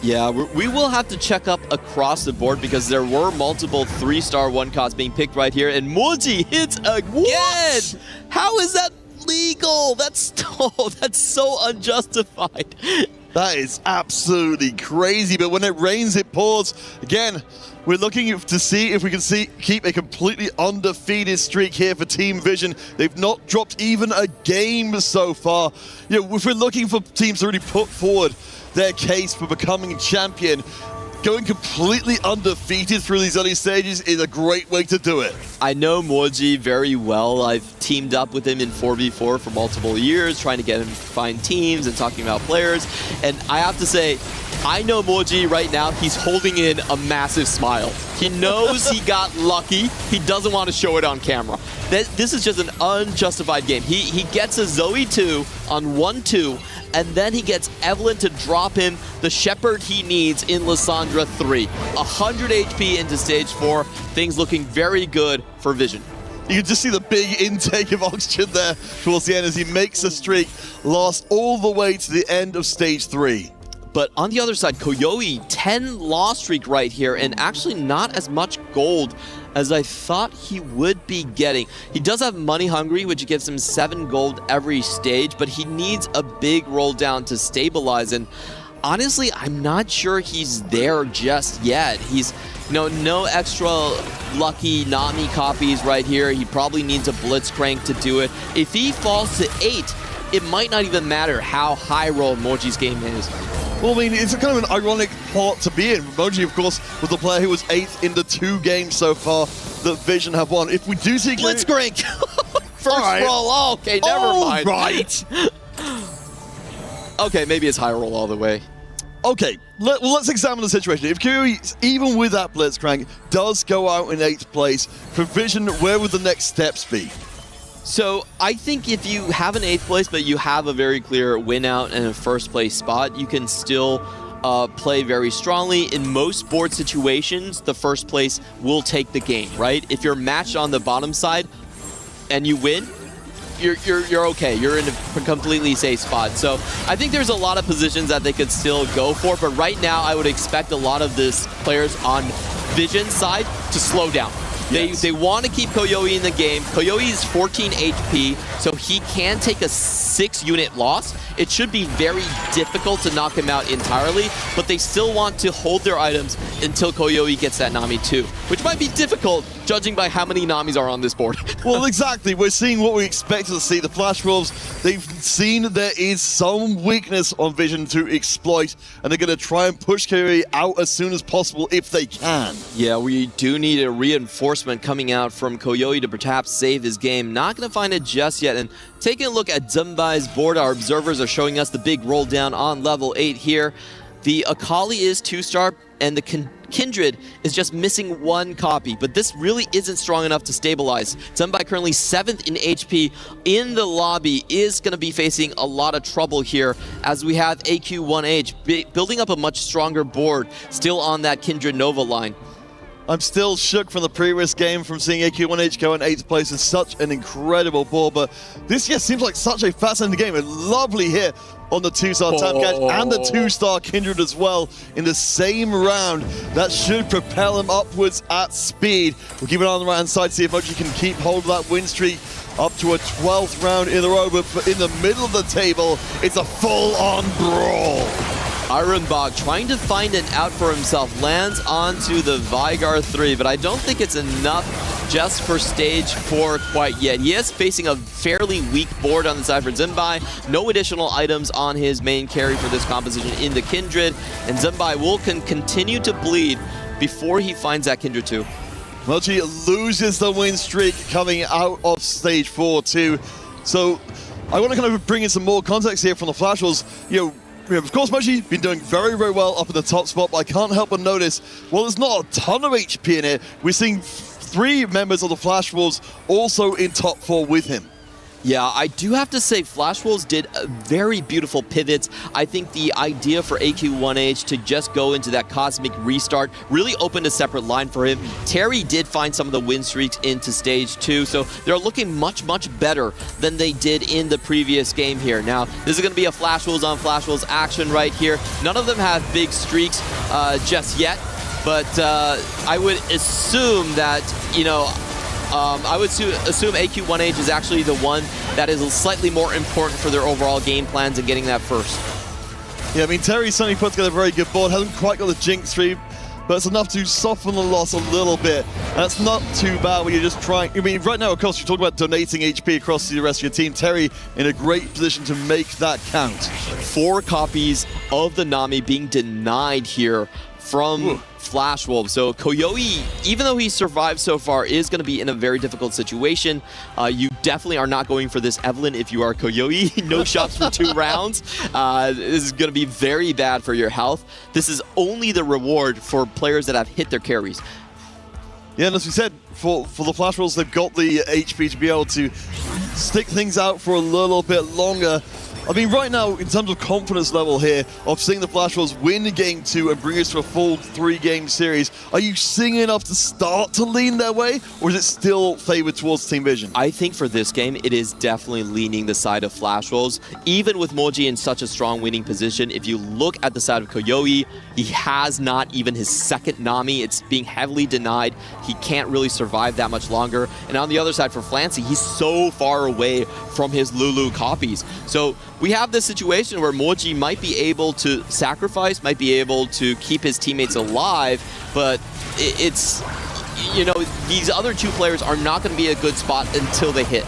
Yeah, we will have to check up across the board because there were multiple 3-star 1-costs being picked right here, and Moji hits again! What? How is that legal? That's so unjustified. That is absolutely crazy, but when it rains, it pours. Again, we're looking to see if we can keep a completely undefeated streak here for Team Vision. They've not dropped even a game so far. If we're looking for teams to really put forward their case for becoming a champion, going completely undefeated through these early stages is a great way to do it. I know Moji very well. I've teamed up with him in 4v4 for multiple years, trying to get him to find teams and talking about players. And I have to say, I know Moji right now, he's holding in a massive smile. He knows he got lucky. He doesn't want to show it on camera. This is just an unjustified game. He gets a Zoe 2 on 1-2, and then he gets Evelyn to drop him the Shepherd he needs in Lissandra 3. 100 HP into stage 4. Things looking very good for Vision. You can just see the big intake of oxygen there towards the end as he makes the streak last all the way to the end of stage 3. But on the other side, Koyoi, 10 loss streak right here, and actually not as much gold as I thought he would be getting. He does have Money Hungry, which gives him 7 gold every stage, but he needs a big roll down to stabilize. And honestly, I'm not sure he's there just yet. He's no extra lucky Nami copies right here. He probably needs a Blitzcrank to do it. If he falls to 8, it might not even matter how high roll Moji's game is. Well, I mean, it's kind of an ironic part to be in. Moji, of course, was the player who was 8th in the 2 games so far that Vision have won. If we do see Blitzcrank! First roll, oh, okay, never mind. Right. Okay, maybe it's high roll all the way. Okay, let's examine the situation. If Kiwi, even with that Blitzcrank, does go out in 8th place, for Vision, where would the next steps be? So I think if you have an 8th place, but you have a very clear win out and a 1st place spot, you can still play very strongly. In most board situations, the 1st place will take the game, right? If you're matched on the bottom side and you win, you're okay. You're in a completely safe spot. So I think there's a lot of positions that they could still go for, but right now I would expect a lot of this players on Vision's side to slow down. Yes. They want to keep Koyoi in the game. Koyoi is 14 HP, so he can take a 6-unit loss. It should be very difficult to knock him out entirely, but they still want to hold their items until Koyoi gets that Nami too, which might be difficult judging by how many Namis are on this board. Well, exactly. We're seeing what we expected to see. The Flash Wolves, they've seen there is some weakness on Vision to exploit, and they're going to try and push Koyoi out as soon as possible if they can. Yeah, we do need a reinforcement coming out from Koyoi to perhaps save his game. Not going to find it just yet. And taking a look at Zumbai's board, our observers are showing us the big roll down on level 8 here. The Akali is 2-star, and the Kindred is just missing 1 copy, but this really isn't strong enough to stabilize. Zumbai currently 7th in HP in the lobby is going to be facing a lot of trouble here as we have AQ1H building up a much stronger board still on that Kindred Nova line. I'm still shook from the previous game from seeing AQ1H go in 8th place in such an incredible ball, but this just seems like such a fascinating game. A lovely hit on the 2-star Tam catch and the 2-star Kindred as well in the same round. That should propel him upwards at speed. We'll keep an eye on the right-hand side to see if Moji can keep hold of that win streak up to a 12th round in a row, but in the middle of the table, it's a full-on brawl. Ironbog trying to find an out for himself, lands onto the Vigar 3, but I don't think it's enough just for stage 4 quite yet. He is facing a fairly weak board on the side for Zimbai. No additional items on his main carry for this composition in the Kindred, and Zimbai will continue to bleed before he finds that Kindred 2. Moji loses the win streak coming out of stage 4 too. So I want to kind of bring in some more context here from the Flash Wolves. Of course, Moji been doing very, very well up in the top spot, but I can't help but notice, well, there's not a ton of HP in it. We're seeing 3 members of the Flash Wolves also in top 4 with him. Yeah, I do have to say Flash Wolves did very beautiful pivots. I think the idea for AQ1H to just go into that cosmic restart really opened a separate line for him. Terry did find some of the win streaks into stage 2, so they're looking much, much better than they did in the previous game here. Now, this is going to be a Flash Wolves on Flash Wolves action right here. None of them have big streaks just yet, but I would assume that, I would assume AQ1H is actually the one that is slightly more important for their overall game plans and getting that first. Yeah, I mean, Terry certainly put together a very good board. Hasn't quite got the Jinx 3, but it's enough to soften the loss a little bit. And that's not too bad when you're just trying. I mean, right now, of course, you talk about donating HP across to the rest of your team. Terry in a great position to make that count. 4 copies of the Nami being denied here from Flash Wolves. So Koyoi, even though he survived so far, is going to be in a very difficult situation. You definitely are not going for this Evelyn if you are Koyoi. No shots for 2 rounds. This is going to be very bad for your health. This is only the reward for players that have hit their carries. Yeah, and as we said, for the Flash Wolves, they've got the HP to be able to stick things out for a little bit longer. I mean, right now, in terms of confidence level here, of seeing the Flash Wolves win game 2 and bring us to a full 3-game series, are you seeing enough to start to lean their way, or is it still favored towards Team Vision? I think for this game, it is definitely leaning the side of Flash Wolves. Even with Moji in such a strong winning position, if you look at the side of Koyoi, he has not even his second Nami. It's being heavily denied. He can't really survive that much longer. And on the other side for Flancy, he's so far away from his Lulu copies. So we have this situation where Moji might be able to sacrifice, might be able to keep his teammates alive, but it's, these other 2 players are not going to be a good spot until they hit.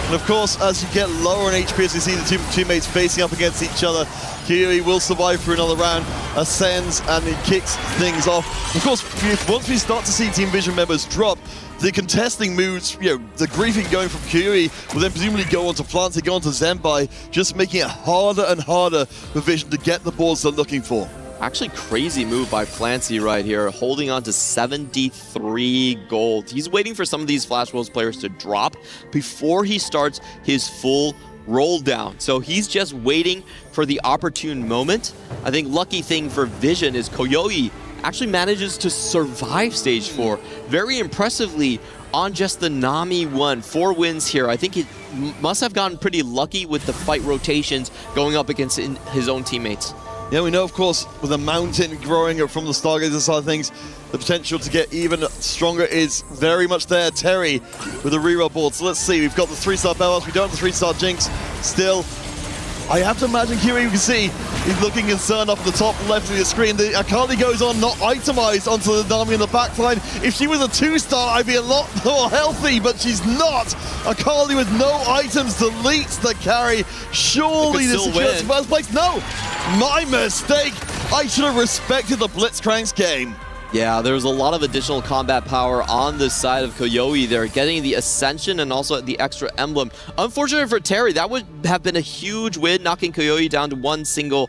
And of course, as you get lower in HP, as you see the 2 teammates facing up against each other, Kiwi will survive for another round, ascends, and he kicks things off. Of course, once we start to see Team Vision members drop, the contesting moves, the griefing going from Kiwi will then presumably go on to Flancy, go on to Zenbai, just making it harder and harder for Vision to get the boards they're looking for. Actually, crazy move by Flancy right here, holding on to 73 gold. He's waiting for some of these Flash Wolves players to drop before he starts his full roll down. So he's just waiting for the opportune moment. I think lucky thing for Vision is Koyoi actually manages to survive stage 4 very impressively on just the Nami 1. 4 wins here. I think he must have gotten pretty lucky with the fight rotations going up against his own teammates. Yeah, we know, of course, with the mountain growing up from the Stargazer side of things, the potential to get even stronger is very much there. Terry with the reroll board. So let's see, we've got the 3-star Bellows, we don't have the 3-star Jinx still. I have to imagine Kiwi, you can see, he's looking concerned up at the top left of the screen. The Akali goes on, not itemized onto the Nami in the backline. If she was a 2-star, I'd be a lot more healthy, but she's not. Akali with no items deletes the carry. Surely this is first place. No, my mistake. I should have respected the Blitzcrank's game. Yeah, there's a lot of additional combat power on this side of Koyoi. They're getting the Ascension and also the extra emblem. Unfortunately for Terry, that would have been a huge win, knocking Koyoi down to 1 single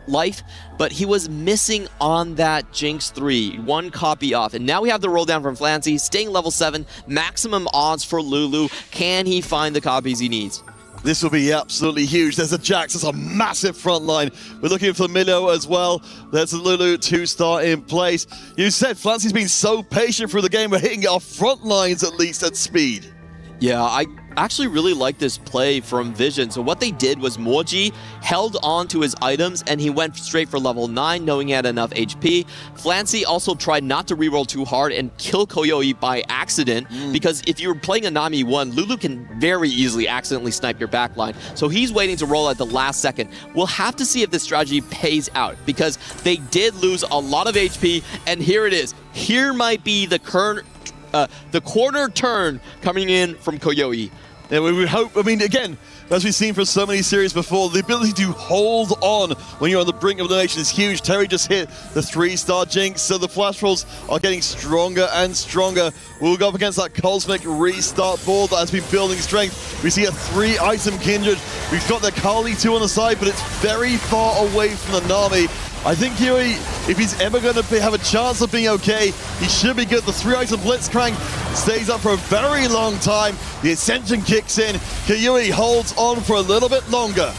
life, but he was missing on that Jinx 3, 1 copy off. And now we have the roll down from Flancy, staying level 7, maximum odds for Lulu. Can he find the copies he needs? This will be absolutely huge. There's a Jax, there's a massive front line. We're looking for Milo as well. There's a Lulu 2-star in place. You said Flancy's been so patient through the game. We're hitting our front lines at least at speed. Yeah, I actually really like this play from Vision. So what they did was Moji held on to his items and he went straight for level 9 knowing he had enough HP. Flancy also tried not to reroll too hard and kill Koyoi by accident because if you're playing a Nami 1, Lulu can very easily accidentally snipe your backline. So he's waiting to roll at the last second. We'll have to see if this strategy pays out because they did lose a lot of HP and here it is. Here might be the corner turn coming in from Koyoi. Yeah, we would hope, I mean, again, as we've seen from so many series before, the ability to hold on when you're on the brink of elimination is huge. Terry just hit the 3-star Jinx, so the flash rolls are getting stronger and stronger. We'll go up against that Cosmic restart board that has been building strength. We see a 3-item Kindred. We've got the Kali 2 on the side, but it's very far away from the Nami. I think Yui, if he's ever going to have a chance of being okay, he should be good. The 3-item Blitzcrank stays up for a very long time. The Ascension kicks in. Kyui holds on for a little bit longer.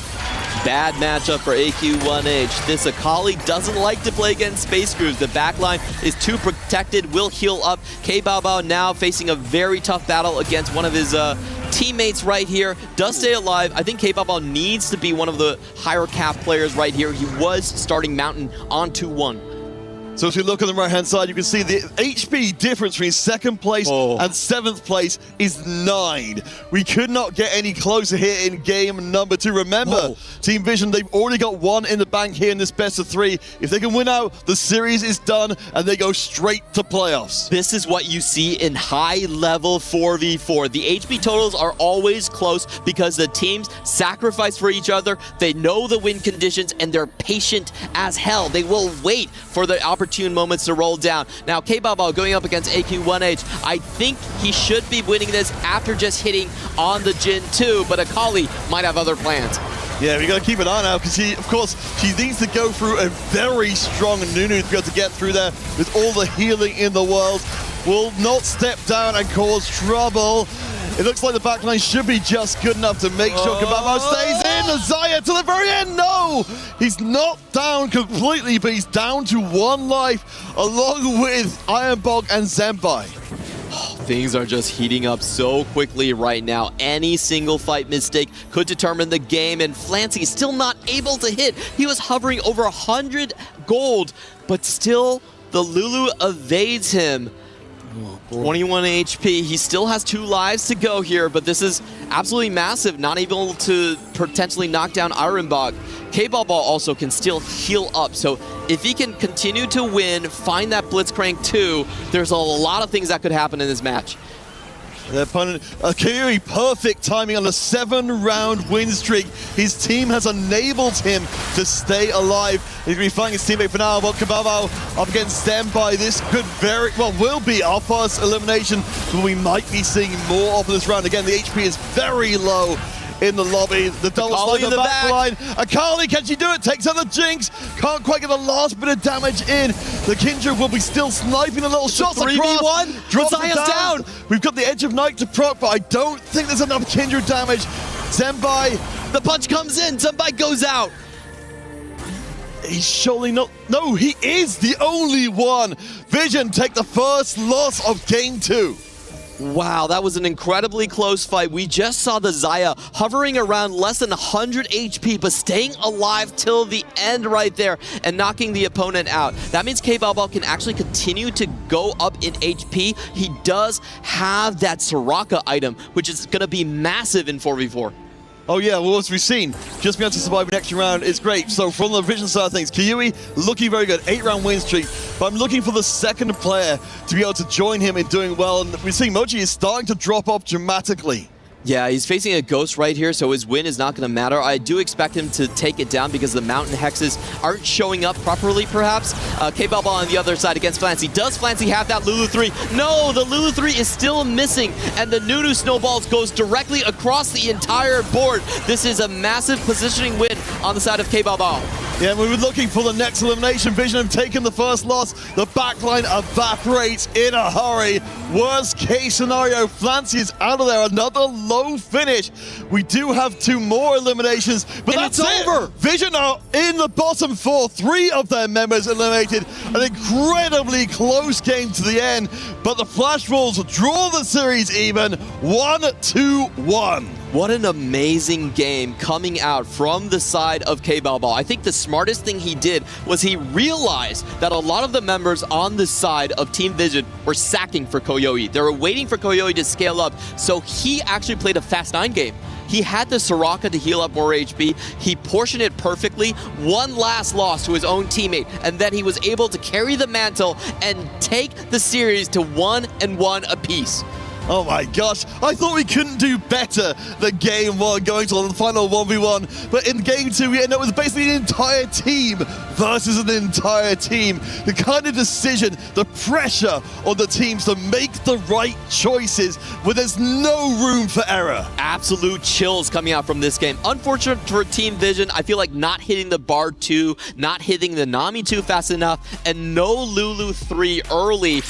Bad matchup for AQ1H. This Akali doesn't like to play against Space Crews. The backline is too protected, will heal up. K-Bao now facing a very tough battle against one of his teammates right here. Does stay alive. I think K-Bao needs to be one of the higher cap players right here. He was starting Mountain on 2-1. So if you look on the right-hand side, you can see the HP difference between 2nd place and 7th place is 9. We could not get any closer here in game number 2. Remember, Team Vision, they've already got 1 in the bank here in this best of 3. If they can win out, the series is done and they go straight to playoffs. This is what you see in high-level 4v4. The HP totals are always close because the teams sacrifice for each other. They know the win conditions and they're patient as hell. They will wait for the opportunity moments to roll down. Now, K-Bao going up against AQ1H. I think he should be winning this after just hitting on the Jin 2, but Akali might have other plans. Yeah, we got to keep an eye out because of course, she needs to go through a very strong Nunu to be able to get through there with all the healing in the world. Will not step down and cause trouble. It looks like the backline should be just good enough to make sure K-Bao stays in. Zaya to the very end. No! He's not down completely, but he's down to 1 life along with Ironbog and Zenbai. Things are just heating up so quickly right now. Any single fight mistake could determine the game, and Flancy still not able to hit. He was hovering over 100 gold, but still the Lulu evades him. 21 HP. He still has 2 lives to go here, but this is absolutely massive. Not able to potentially knock down Ironbog. K-Bao also can still heal up, so if he can continue to win, find that Blitzcrank 2, there's a lot of things that could happen in this match. The opponent, Kyuri, perfect timing on a 7-round win streak. His team has enabled him to stay alive. He's going to be fighting his teammate for now, but K-Bao up against Zenbai. This could will be our first elimination, but we might be seeing more of this round. Again, the HP is very low in the lobby. The double slide in the back line. Akali, can she do it? Takes out the Jinx. Can't quite get the last bit of damage in. The Kindred will be still sniping a little shots across. 3v1. Drops Zaya's down. We've got the Edge of Night to proc, but I don't think there's enough Kindred damage. Zenbai. The punch comes in. Zenbai goes out. He's surely not. No, he is the only one. Vision take the first loss of game 2. Wow, that was an incredibly close fight. We just saw the Zaya hovering around less than 100 HP, but staying alive till the end right there and knocking the opponent out. That means K-Bao can actually continue to go up in HP. He does have that Soraka item, which is going to be massive in 4v4. Oh yeah, well, as we've seen, just being able to survive an extra round is great. So from the Vision side of things, Kyui looking very good, 8-round win streak, but I'm looking for the second player to be able to join him in doing well, and we're seeing Moji is starting to drop off dramatically. Yeah, he's facing a Ghost right here, so his win is not going to matter. I do expect him to take it down because the Mountain Hexes aren't showing up properly, perhaps. K-Bao on the other side against Flancy. Does Flancy have that Lulu 3? No, the Lulu 3 is still missing, and the Nunu Snowballs goes directly across the entire board. This is a massive positioning win on the side of K-Bao. Yeah, we were looking for the next elimination. Vision have taken the first loss. The backline evaporates in a hurry. Worst case scenario, Flancy is out of there. Another low finish. We do have 2 more eliminations, but And that's it's over. Vision are in the bottom 4. 3 of their members eliminated. An incredibly close game to the end, but the Flash Wolves draw the series even 1-1. What an amazing game coming out from the side of K-Balbal. I think the smartest thing he did was he realized that a lot of the members on the side of Team Vision were sacking for Koyoi. They were waiting for Koyoi to scale up, so he actually played a Fast 9 game. He had the Soraka to heal up more HP. He portioned it perfectly. One last loss to his own teammate, and then he was able to carry the mantle and take the series to 1-1 apiece. Oh my gosh, I thought we couldn't do better than game 1 going to the final 1v1, but in game 2 we end up with basically an entire team versus an entire team. The kind of decision, the pressure on the teams to make the right choices where there's no room for error. Absolute chills coming out from this game. Unfortunate for Team Vision, I feel like not hitting the Bard 2, not hitting the Nami 2 fast enough, and no Lulu 3 early.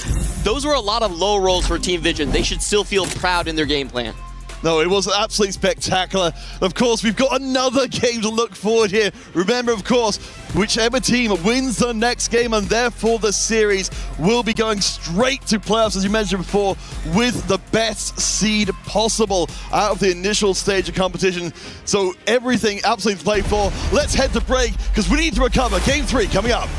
Those were a lot of low rolls for Team Vision. They should still feel proud in their game plan. No, it was absolutely spectacular. Of course, we've got another game to look forward here. Remember, of course, whichever team wins the next game and therefore the series will be going straight to playoffs, as you mentioned before, with the best seed possible out of the initial stage of competition. So everything absolutely to play for. Let's head to break because we need to recover. Game 3 coming up.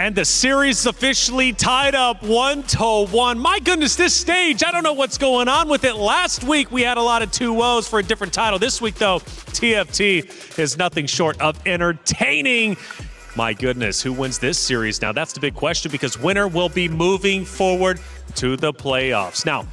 And the series is officially tied up 1-1. My goodness, this stage, I don't know what's going on with it. Last week, we had a lot of 2-0s for a different title. This week, though, TFT is nothing short of entertaining. My goodness, who wins this series? Now, that's the big question because winner will be moving forward to the playoffs. Now,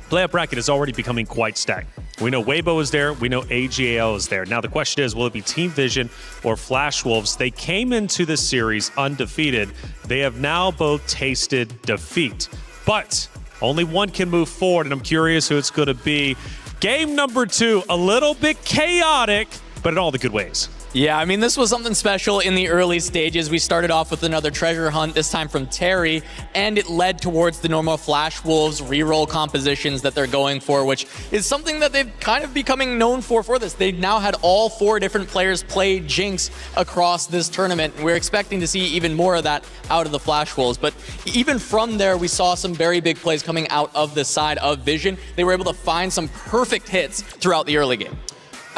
playoff bracket is already becoming quite stacked. We know Weibo is there. We know ag.al is there. Now, the question is, will it be Team Vision or Flash Wolves? They came into this series undefeated. They have now both tasted defeat. But only one can move forward, and I'm curious who it's going to be. Game number 2, a little bit chaotic, but in all the good ways. Yeah, I mean, this was something special in the early stages. We started off with another treasure hunt, this time from Terry, and it led towards the normal Flash Wolves reroll compositions that they're going for, which is something that they've kind of becoming known for this. They've now had all 4 different players play Jinx across this tournament. We're expecting to see even more of that out of the Flash Wolves. But even from there, we saw some very big plays coming out of the side of Vision. They were able to find some perfect hits throughout the early game.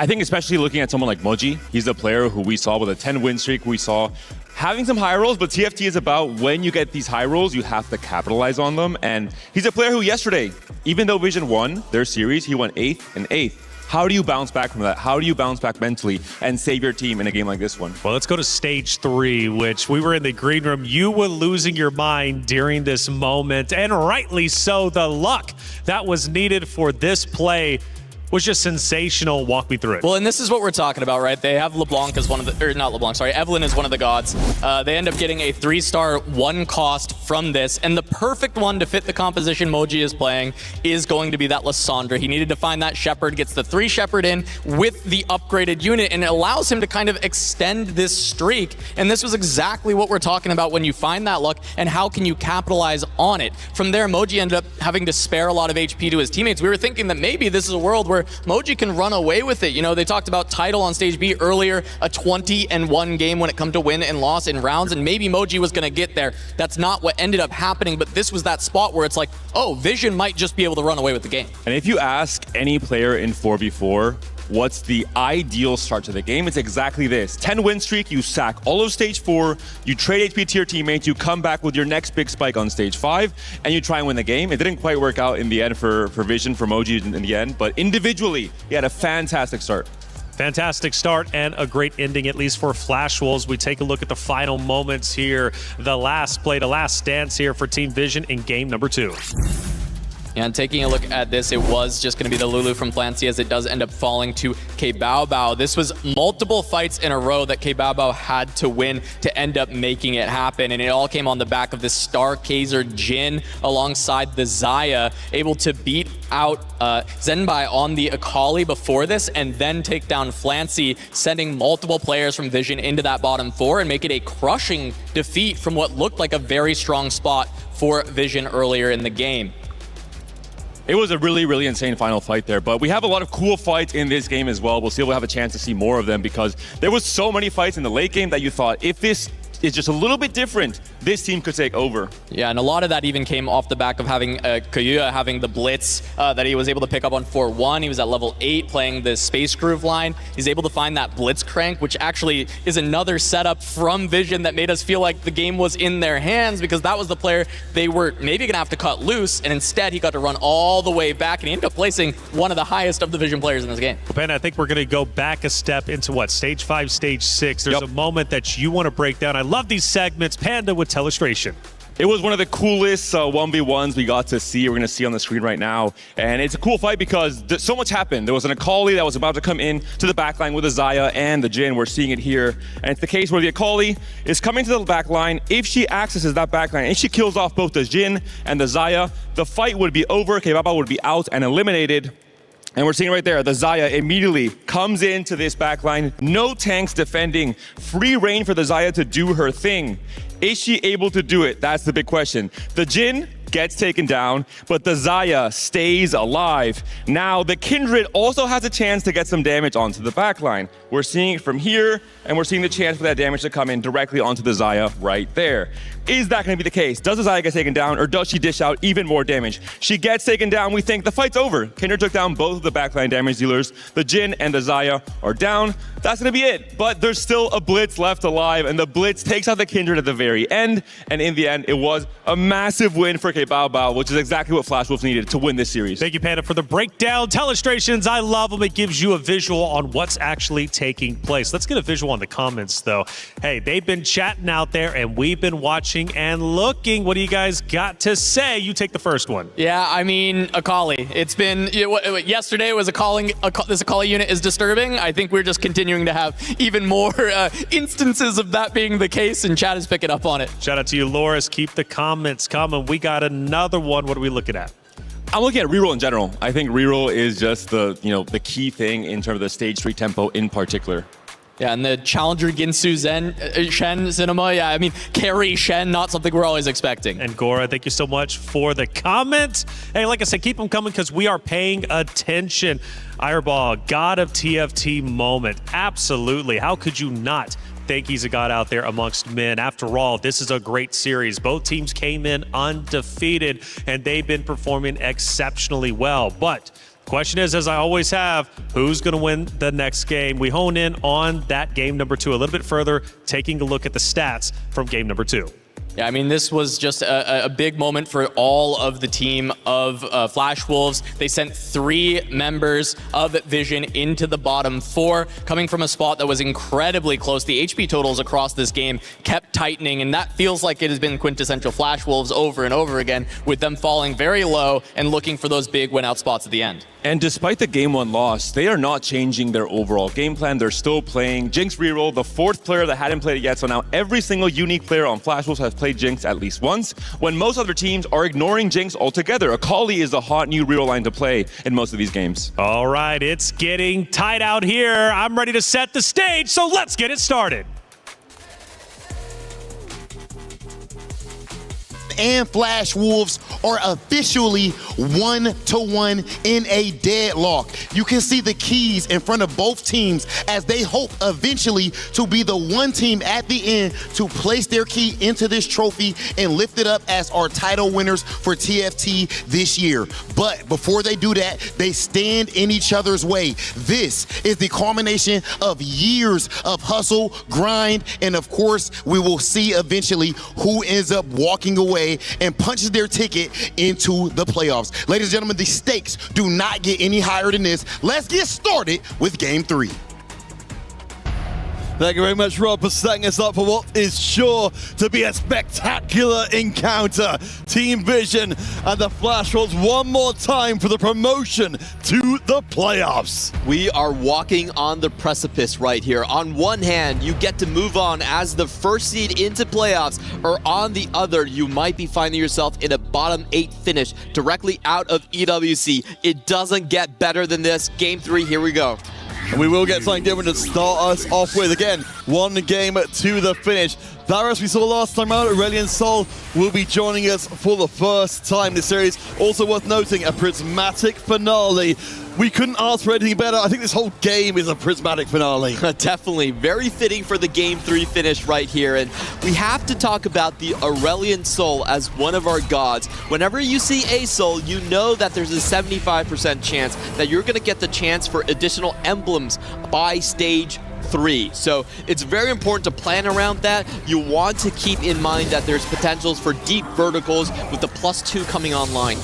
I think especially looking at someone like Moji, he's a player who we saw with a 10-win streak. We saw having some high rolls, but TFT is about when you get these high rolls, you have to capitalize on them. And he's a player who yesterday, even though Vision won their series, he went 8th and 8th. How do you bounce back from that? How do you bounce back mentally and save your team in a game like this one? Well, let's go to stage 3, which we were in the green room. You were losing your mind during this moment, and rightly so. The luck that was needed for this play was just sensational. Walk me through it. Well, and this is what we're talking about, right? They have LeBlanc as one of the, or not LeBlanc, sorry, Evelyn is one of the gods. They end up getting a 3-star 1 cost from this, and the perfect one to fit the composition Moji is playing is going to be that Lissandra. He needed to find that Shepherd, gets the 3 Shepherd in with the upgraded unit, and it allows him to kind of extend this streak. And this was exactly what we're talking about when you find that luck, and how can you capitalize on it. From there, Moji ended up having to spare a lot of HP to his teammates. We were thinking that maybe this is a world where Moji can run away with it. You know, they talked about Tidal on stage B earlier, a 20-1 game when it come to win and loss in rounds, and maybe Moji was going to get there. That's not what ended up happening, but this was that spot where it's like, oh, Vision might just be able to run away with the game. And if you ask any player in 4v4, what's the ideal start to the game? It's exactly this. 10-win streak, you sack all of stage 4, you trade HP to your teammates, you come back with your next big spike on stage 5, and you try and win the game. It didn't quite work out in the end for Vision, for Moji in the end, but individually, he had a fantastic start. Fantastic start and a great ending, at least for Flash Wolves. We take a look at the final moments here. The last play, the last stance here for Team Vision in game number 2. And taking a look at this, it was just going to be the Lulu from Flancy as it does end up falling to Bao. This was multiple fights in a row that Bao had to win to end up making it happen. And it all came on the back of the Stargazer Jin alongside the Xayah, able to beat out Zenbai on the Akali before this and then take down Flancy, sending multiple players from Vision into that bottom 4 and make it a crushing defeat from what looked like a very strong spot for Vision earlier in the game. It was a really, really insane final fight there, but we have a lot of cool fights in this game as well. We'll see if we'll have a chance to see more of them because there was so many fights in the late game that you thought if this is just a little bit different, this team could take over. Yeah, and a lot of that even came off the back of having Kayuya having the blitz that he was able to pick up on 4-1. He was at level 8 playing the Space Groove line. He's able to find that blitz crank, which actually is another setup from Vision that made us feel like the game was in their hands because that was the player they were maybe going to have to cut loose, and instead he got to run all the way back, and he ended up placing one of the highest of the Vision players in this game. Well, Ben, I think we're going to go back a step into what, stage 5, stage 6. There's a moment that you want to break down. I love these segments. Panda with Telestration. It was one of the coolest 1v1s we got to see. We're going to see on the screen right now. And it's a cool fight because so much happened. There was an Akali that was about to come in to the backline with the Xayah and the Jin. We're seeing it here. And it's the case where the Akali is coming to the backline. If she accesses that backline, if she kills off both the Jin and the Xayah, the fight would be over. Kebaba would be out and eliminated. And we're seeing right there, the Xayah immediately comes into this backline. No tanks defending. Free reign for the Xayah to do her thing. Is she able to do it? That's the big question. The Jin gets taken down, but the Xayah stays alive. Now, the Kindred also has a chance to get some damage onto the backline. We're seeing it from here, and we're seeing the chance for that damage to come in directly onto the Xayah right there. Is that going to be the case? Does the Xayah get taken down, or does she dish out even more damage? She gets taken down. We think the fight's over. Kindred took down both of the backline damage dealers. The Jin and the Xayah are down. That's going to be it. But there's still a Blitz left alive, and the Blitz takes out the Kindred at the very end. And in the end, it was a massive win for Bao, which is exactly what Flash Wolves needed to win this series. Thank you, Panda, for the breakdown. Telestrations, I love them. It gives you a visual on what's actually taking place. Let's get a visual on the comments, though. Hey, they've been chatting out there, and we've been watching and looking. What do you guys got to say? You take the first one. Yeah, I mean, Akali. It's been, yesterday was this Akali unit is disturbing. I think we're just continuing to have even more instances of that being the case, and chat is picking up on it. Shout out to you, Loris. Keep the comments coming. We got another one. What are we looking at? I'm looking at reroll in general. I think reroll is just the key thing in terms of the stage 3 tempo in particular. Yeah, and the Challenger Ginsu Shen Cinema, yeah, I mean, carry Shen, not something we're always expecting. And Gora, thank you so much for the comments. Hey, like I said, keep them coming because we are paying attention. Ireball, God of TFT moment. Absolutely. How could you not think he's a god out there amongst men? After all, this is a great series. Both teams came in undefeated, and they've been performing exceptionally well. But question is, as I always have, who's going to win the next game? We hone in on that game number 2 a little bit further, taking a look at the stats from game number 2. Yeah, I mean, this was just a big moment for all of the team of Flash Wolves. They sent 3 members of Vision into the bottom 4, coming from a spot that was incredibly close. The HP totals across this game kept tightening, and that feels like it has been quintessential Flash Wolves over and over again, with them falling very low and looking for those big win-out spots at the end. And despite the game 1 loss, they are not changing their overall game plan. They're still playing Jinx reroll, the 4th player that hadn't played it yet. So now every single unique player on Flash Wolves has played Jinx at least once, when most other teams are ignoring Jinx altogether. Akali is the hot new reroll line to play in most of these games. All right, it's getting tight out here. I'm ready to set the stage, so let's get it started. And Flash Wolves are officially 1-1 in a deadlock. You can see the keys in front of both teams as they hope eventually to be the one team at the end to place their key into this trophy and lift it up as our title winners for TFT this year. But before they do that, they stand in each other's way. This is the culmination of years of hustle, grind, and of course, we will see eventually who ends up walking away and punches their ticket into the playoffs. Ladies and gentlemen, the stakes do not get any higher than this. Let's get started with game 3. Thank you very much, Rob, for setting us up for what is sure to be a spectacular encounter. Team Vision and the Flash Wolves one more time for the promotion to the playoffs. We are walking on the precipice right here. On one hand, you get to move on as the first seed into playoffs, or on the other, you might be finding yourself in a bottom 8 finish directly out of EWC. It doesn't get better than this. Game 3, here we go. And we will get something different to start us off with. Again, one game to the finish. Varus, we saw last time out, Aurelian Sol will be joining us for the first time this series. Also worth noting, a prismatic finale. We couldn't ask for anything better. I think this whole game is a prismatic finale. Definitely. Very fitting for the Game 3 finish right here. And we have to talk about the Aurelian Sol as one of our gods. Whenever you see a Sol, you know that there's a 75% chance that you're going to get the chance for additional emblems by stage 3. So it's very important to plan around that. You want to keep in mind that there's potentials for deep verticals with the +2 coming online.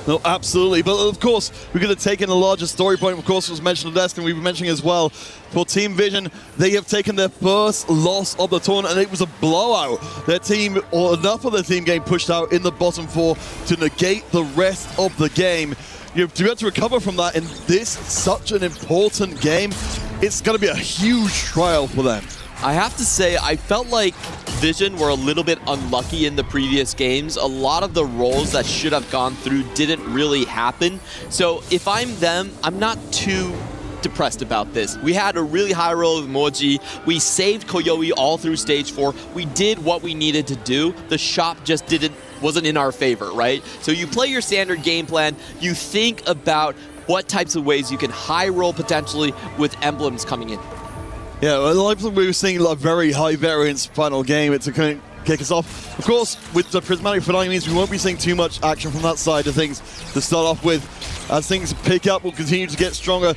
No, absolutely. But of course, we're going to take in a larger story point. Of course, was mentioned on the desk, and we've been mentioning as well. For Team Vision, they have taken their first loss of the tournament, and it was a blowout. Their team, or enough of their team, getting pushed out in the bottom 4 to negate the rest of the game. You know, to be able to recover from that in this such an important game, it's going to be a huge trial for them. I have to say, I felt like Vision were a little bit unlucky in the previous games. A lot of the roles that should have gone through didn't really happen. So if I'm them, I'm not too depressed about this. We had a really high roll with Moji. We saved Koyoi all through stage 4. We did what we needed to do. The shop just wasn't in our favor, right? So you play your standard game plan. You think about what types of ways you can high roll potentially with emblems coming in. Yeah, like we were seeing a very high variance final game. It's a kind of kick us off. Of course, with the prismatic finale means we won't be seeing too much action from that side of things to start off with. As things pick up, we'll continue to get stronger.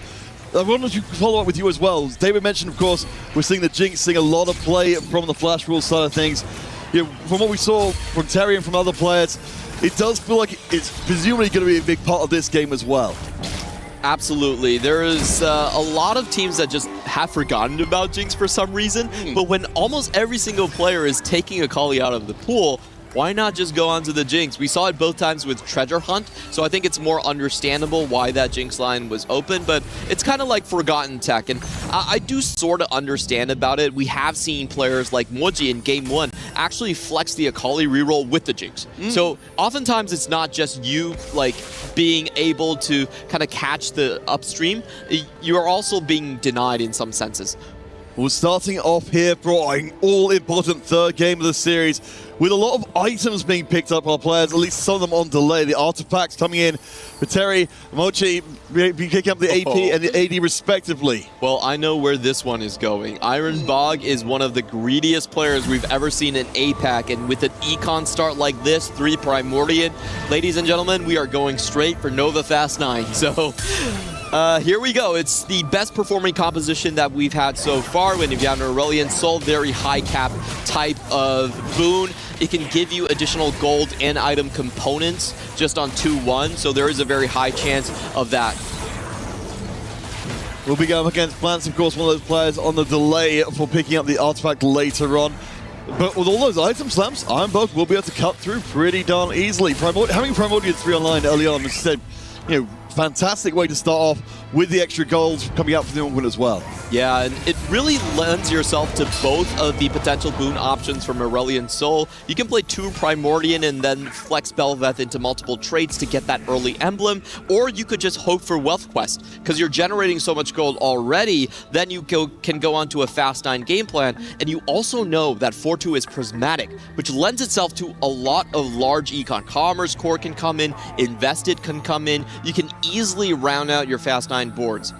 I wanted to follow up with you as well. David mentioned, of course, we're seeing the Jinx seeing a lot of play from the Flash Rules side of things. You know, from what we saw from Terry and from other players, it does feel like it's presumably going to be a big part of this game as well. Absolutely. There is a lot of teams that just have forgotten about Jinx for some reason, but when almost every single player is taking Akali out of the pool, why not just go on to the Jinx? We saw it both times with Treasure Hunt, so I think it's more understandable why that Jinx line was open, but it's kind of like forgotten tech, and I do sort of understand about it. We have seen players like Moji in Game 1 actually flex the Akali reroll with the Jinx. So oftentimes it's not just you like being able to kind of catch the upstream, you are also being denied in some senses. We're starting off here for an all-important third game of the series with a lot of items being picked up by players, at least some of them on delay. The artifacts coming in for Terry, Mochi be picking up the AP and the AD respectively. Well, I know where this one is going. Iron Bog is one of the greediest players we've ever seen in APAC, and with an econ start like this, 3 Primordian, ladies and gentlemen, we are going straight for Nova Fast 9. So here we go. It's the best performing composition that we've had so far. When you have an Aurelian Sol, very high cap type of boon. It can give you additional gold and item components just on 2-1, so there is a very high chance of that. We'll be going against Plants, of course, one of those players on the delay for picking up the artifact later on. But with all those item slams, Iron Bog will be able to cut through pretty darn easily. Having Primordial 3 online early on instead, you know, fantastic way to start off with the extra goals coming out from the Ongwen as well. Yeah, and it really lends yourself to both of the potential boon options from Aurelian Sol. You can play 2 Primordian and then flex Belveth into multiple traits to get that early emblem, or you could just hope for Wealth Quest. Because you're generating so much gold already, then you can go on to a Fast 9 game plan, and you also know that 4-2 is prismatic, which lends itself to a lot of large econ. Commerce Core can come in, Invested can come in, you can easily round out your Fast 9 boards.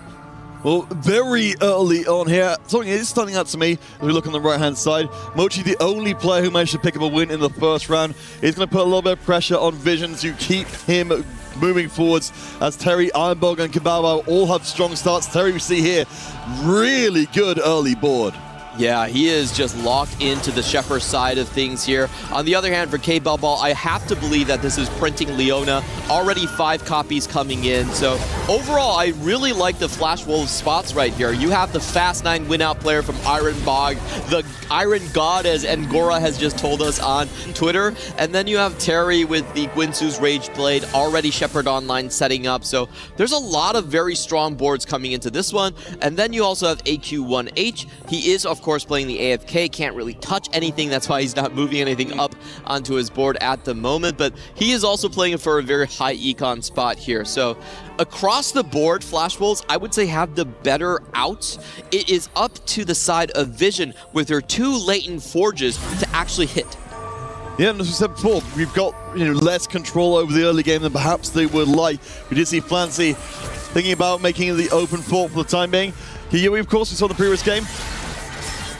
Well, very early on here, something is standing out to me as we look on the right-hand side. Mochi, the only player who managed to pick up a win in the first round, is going to put a little bit of pressure on Vision to keep him moving forwards, as Terry, Ironbog, and Kibaba all have strong starts. Terry, we see here, really good early board. Yeah, he is just locked into the Shepherd side of things here. On the other hand, for K-Ball, I have to believe that this is printing Leona. Already 5 copies coming in. So overall, I really like the Flash Wolves spots right here. You have the Fast 9 win-out player from Iron Bog, the Iron God, as Ngora has just told us on Twitter. And then you have Terry with the Guinsu's Rage Blade, already Shepherd Online setting up. So there's a lot of very strong boards coming into this one. And then you also have AQ1H. He is, of course, playing the AFK, can't really touch anything. That's why he's not moving anything up onto his board at the moment. But he is also playing for a very high econ spot here. So across the board, Flash Wolves, I would say, have the better outs. It is up to the side of Vision with their 2 latent forges to actually hit. Yeah, and as we said before, we've got less control over the early game than perhaps they would like. We did see Flancy thinking about making the open fort for the time being. Here, of course, we saw the previous game.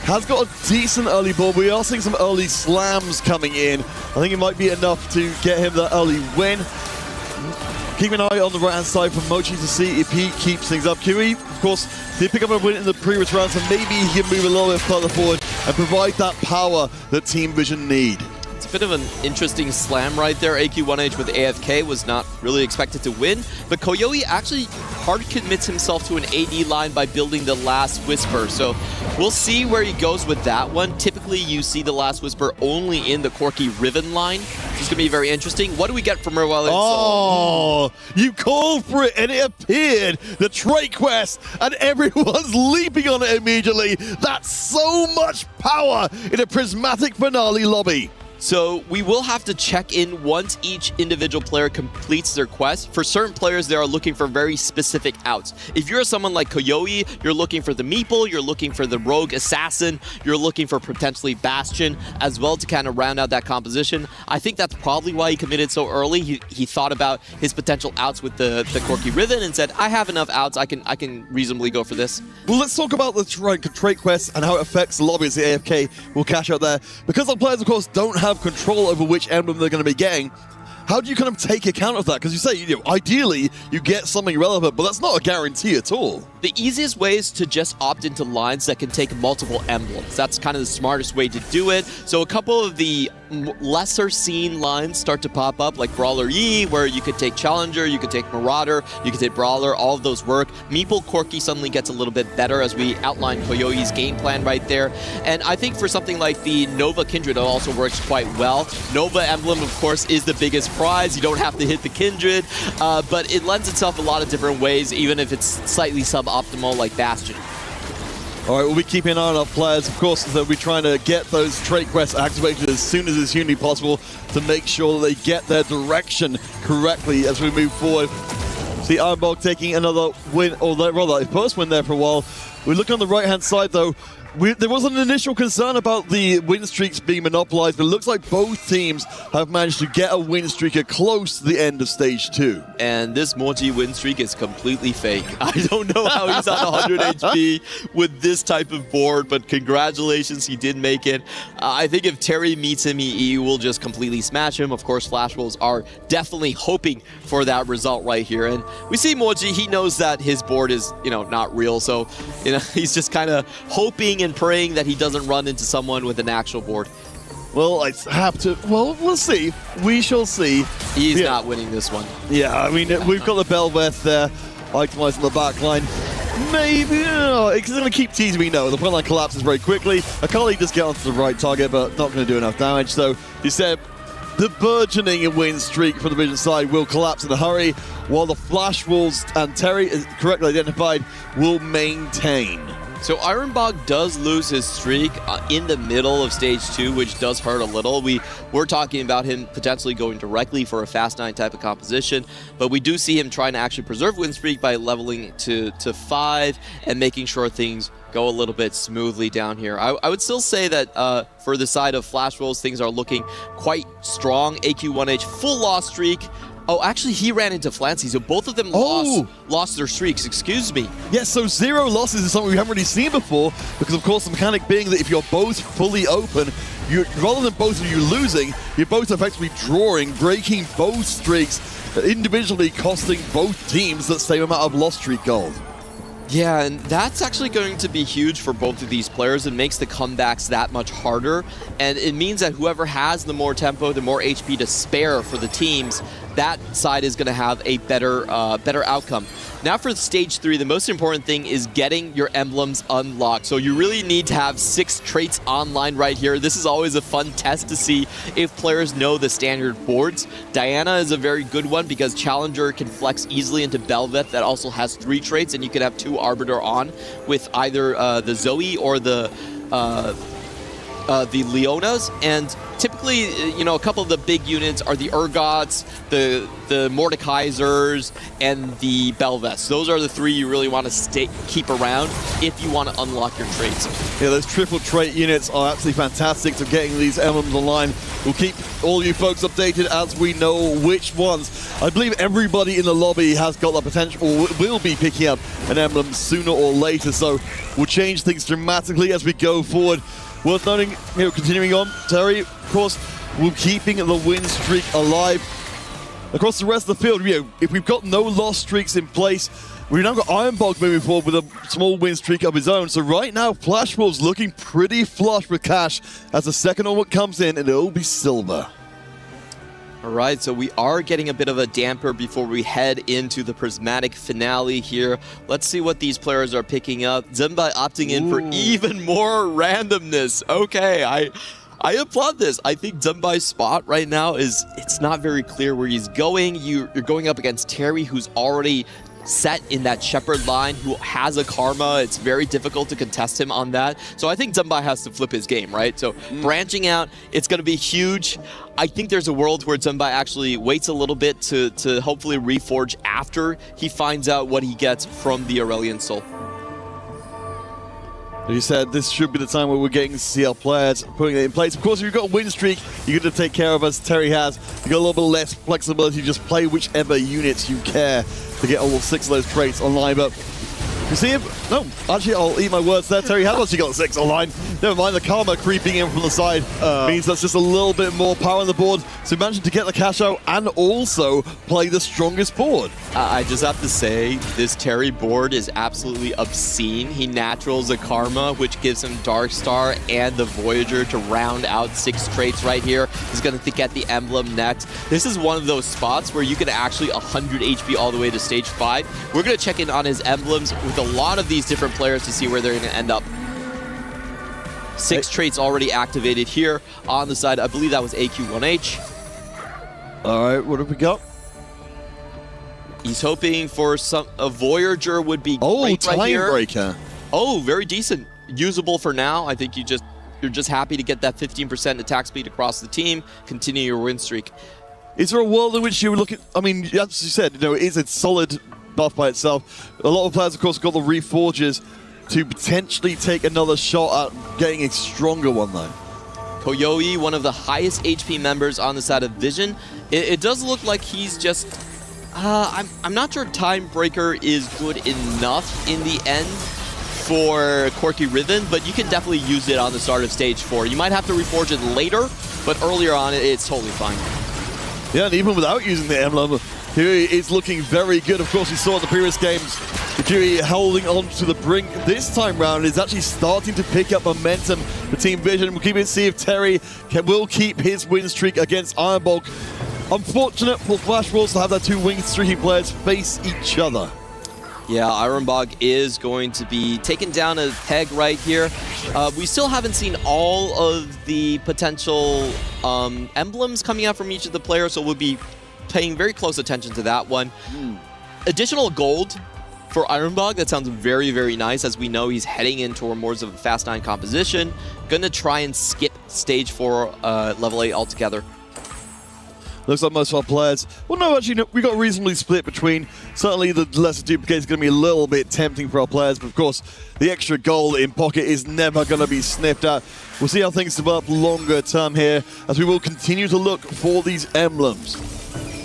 Has got a decent early board. We are seeing some early slams coming in. I think it might be enough to get him the early win. Keep an eye on the right-hand side for Mochi to see if he keeps things up. Kiwi, of course, did pick up a win in the previous round, so maybe he can move a little bit further forward and provide that power that Team Vision need. It's a bit of an interesting slam right there. AQ1H with AFK was not really expected to win, but Koyoi actually hard commits himself to an AD line by building the Last Whisper. So we'll see where he goes with that one. Typically, you see the Last Whisper only in the Corki Riven line. It's going to be very interesting. What do we get from Merwell? Oh, you called for it and it appeared. The trait quest and everyone's leaping on it immediately. That's so much power in a prismatic finale lobby. So we will have to check in once each individual player completes their quest. For certain players, they are looking for very specific outs. If you're someone like Koyoi, you're looking for the Meeple, you're looking for the Rogue Assassin, you're looking for potentially Bastion as well to kind of round out that composition. I think that's probably why he committed so early. He thought about his potential outs with the Corki Riven and said, I have enough outs, I can reasonably go for this. Well, let's talk about the trait quest and how it affects the lobbies. The AFK will catch up there. Because our players, of course, don't have control over which emblem they're going to be getting. How do you kind of take account of that? Because you say, ideally, you get something relevant, but that's not a guarantee at all. The easiest way is to just opt into lines that can take multiple emblems. That's kind of the smartest way to do it. So a couple of the lesser seen lines start to pop up, like Brawler Yi, where you could take Challenger, you could take Marauder, you could take Brawler, all of those work. Meeple Corki suddenly gets a little bit better as we outline Koyoi's game plan right there. And I think for something like the Nova Kindred, it also works quite well. Nova emblem, of course, is the biggest prize. You don't have to hit the Kindred, but it lends itself a lot of different ways, even if it's slightly suboptimal like Bastion. All right, we'll be keeping an eye on our players. Of course, they'll be trying to get those trait quests activated as soon as it's humanly possible to make sure that they get their direction correctly as we move forward. See Ironbog taking another win, or rather, a first win there for a while. We look on the right-hand side, though. There was an initial concern about the win streaks being monopolized, but it looks like both teams have managed to get a win streak close to the end of Stage 2. And this Moji win streak is completely fake. I don't know how he's on 100 HP with this type of board, but congratulations, he did make it. I think if Terry meets him, he will just completely smash him. Of course, Flash Wolves are definitely hoping for that result right here. And we see Moji, he knows that his board is, not real, so, he's just kind of hoping and praying that he doesn't run into someone with an actual board. Well, I have to. Well, we'll see. We shall see. He's not winning this one. Yeah, I mean, we've got the Belveth there, itemized on the back line. Maybe, it's going to keep teasing me. No, the front line collapses very quickly. Akali does get onto the right target, but not going to do enough damage. So, he said the burgeoning win streak for the Vision side will collapse in a hurry, while the Flash Wolves and Terry, is correctly identified, will maintain. So Ironbog does lose his streak in the middle of Stage 2, which does hurt a little. We're talking about him potentially going directly for a Fast 9 type of composition, but we do see him trying to actually preserve win streak by leveling it to 5 and making sure things go a little bit smoothly down here. I would still say that for the side of Flash Wolves, things are looking quite strong. AQ1H full loss streak. Oh, actually, he ran into Flancy, so both of them lost their streaks, excuse me. Yes, so 0 losses is something we haven't really seen before, because of course the mechanic being that if you're both fully open, rather than both of you losing, you're both effectively drawing, breaking both streaks, individually costing both teams that same amount of loss streak gold. Yeah, and that's actually going to be huge for both of these players. It makes the comebacks that much harder, and it means that whoever has the more tempo, the more HP to spare for the teams, that side is going to have a better outcome. Now for stage 3, the most important thing is getting your emblems unlocked. So you really need to have 6 traits online right here. This is always a fun test to see if players know the standard boards. Diana is a very good one because Challenger can flex easily into Belveth that also has 3 traits, and you can have 2 Arbiter on with either the Zoe or the Leonas. And typically, you know, a couple of the big units are the Urgots, the Mordekaisers, and the Belveths. Those are the 3 you really want to keep around if you want to unlock your traits. Yeah, those triple trait units are absolutely fantastic to getting these emblems online. We'll keep all you folks updated as we know which ones. I believe everybody in the lobby has got the potential, or will be picking up an emblem sooner or later, so we'll change things dramatically as we go forward. Worth noting, you know, continuing on, Terry, of course, we're keeping the win streak alive. Across the rest of the field, you know, if we've got no loss streaks in place, we've now got Ironbog moving forward with a small win streak of his own. So right now, Flashball's looking pretty flush with cash as the second onward comes in, and it'll be silver. All right, so we are getting a bit of a damper before we head into the prismatic finale here. Let's see what these players are picking up. Zembai opting in for even more randomness. Okay, I applaud this. I think Zembai's spot right now is, it's not very clear where he's going. You're going up against Terry, who's already set in that Shepherd line, who has a Karma. It's very difficult to contest him on that. So I think Zembai has to flip his game, right? So branching out, it's going to be huge. I think there's a world where Zembai actually waits a little bit to hopefully reforge after he finds out what he gets from the Aurelian Soul. As you said, this should be the time where we're getting to see our players putting it in place. Of course, if you've got a win streak, you're going to take care of us. Terry has. You've got a little bit less flexibility. Just play whichever units you care to get all 6 of those traits online. But you see him? No, actually, I'll eat my words there. Terry has actually got 6 online. Never mind, the Karma creeping in from the side means that's just a little bit more power on the board. So managing to get the cash out and also play the strongest board. I just have to say, this Terry board is absolutely obscene. He naturals a Karma, which gives him Darkstar and the Voyager to round out 6 traits right here. He's going to get the emblem next. This is one of those spots where you can actually 100 HP all the way to stage 5. We're going to check in on his emblems with a lot of these different players to see where they're going to end up. 6 traits already activated here on the side. I believe that was AQ1H. All right, what have we got? He's hoping for a Voyager would be great right here. Timebreaker. Oh, very decent. Usable for now. I think you're just happy to get that 15% attack speed across the team. Continue your win streak. Is there a world in which you would look at? I mean, as you said, you know, it is a solid buff by itself. A lot of players, of course, got the Reforges to potentially take another shot at getting a stronger one, though. Koyoi, one of the highest HP members on the side of Vision. It does look like he's just... I'm not sure Timebreaker is good enough in the end for Corky Riven, but you can definitely use it on the start of stage 4. You might have to reforge it later, but earlier on, it's totally fine. Yeah, and even without using the emblem, Kiri is looking very good. Of course, we saw in the previous games, Kiri holding on to the brink. This time round is actually starting to pick up momentum for Team Vision. We'll keep it, see if Terry will keep his win streak against Ironbog. Unfortunate for Flash Wolves to have their 2 win streaky players face each other. Yeah, Ironbog is going to be taken down a peg right here. We still haven't seen all of the potential emblems coming out from each of the players, so we'll be paying very close attention to that one. Additional gold for Ironbog, that sounds very, very nice. As we know, he's heading into more of a Fast 9 composition. Gonna try and skip stage 4 level 8 altogether. Looks like most of our players, well, no, actually, no, we got reasonably split between. Certainly, the lesser duplicate is going to be a little bit tempting for our players, but of course, the extra gold in pocket is never going to be sniffed at. We'll see how things develop longer term here, as we will continue to look for these emblems.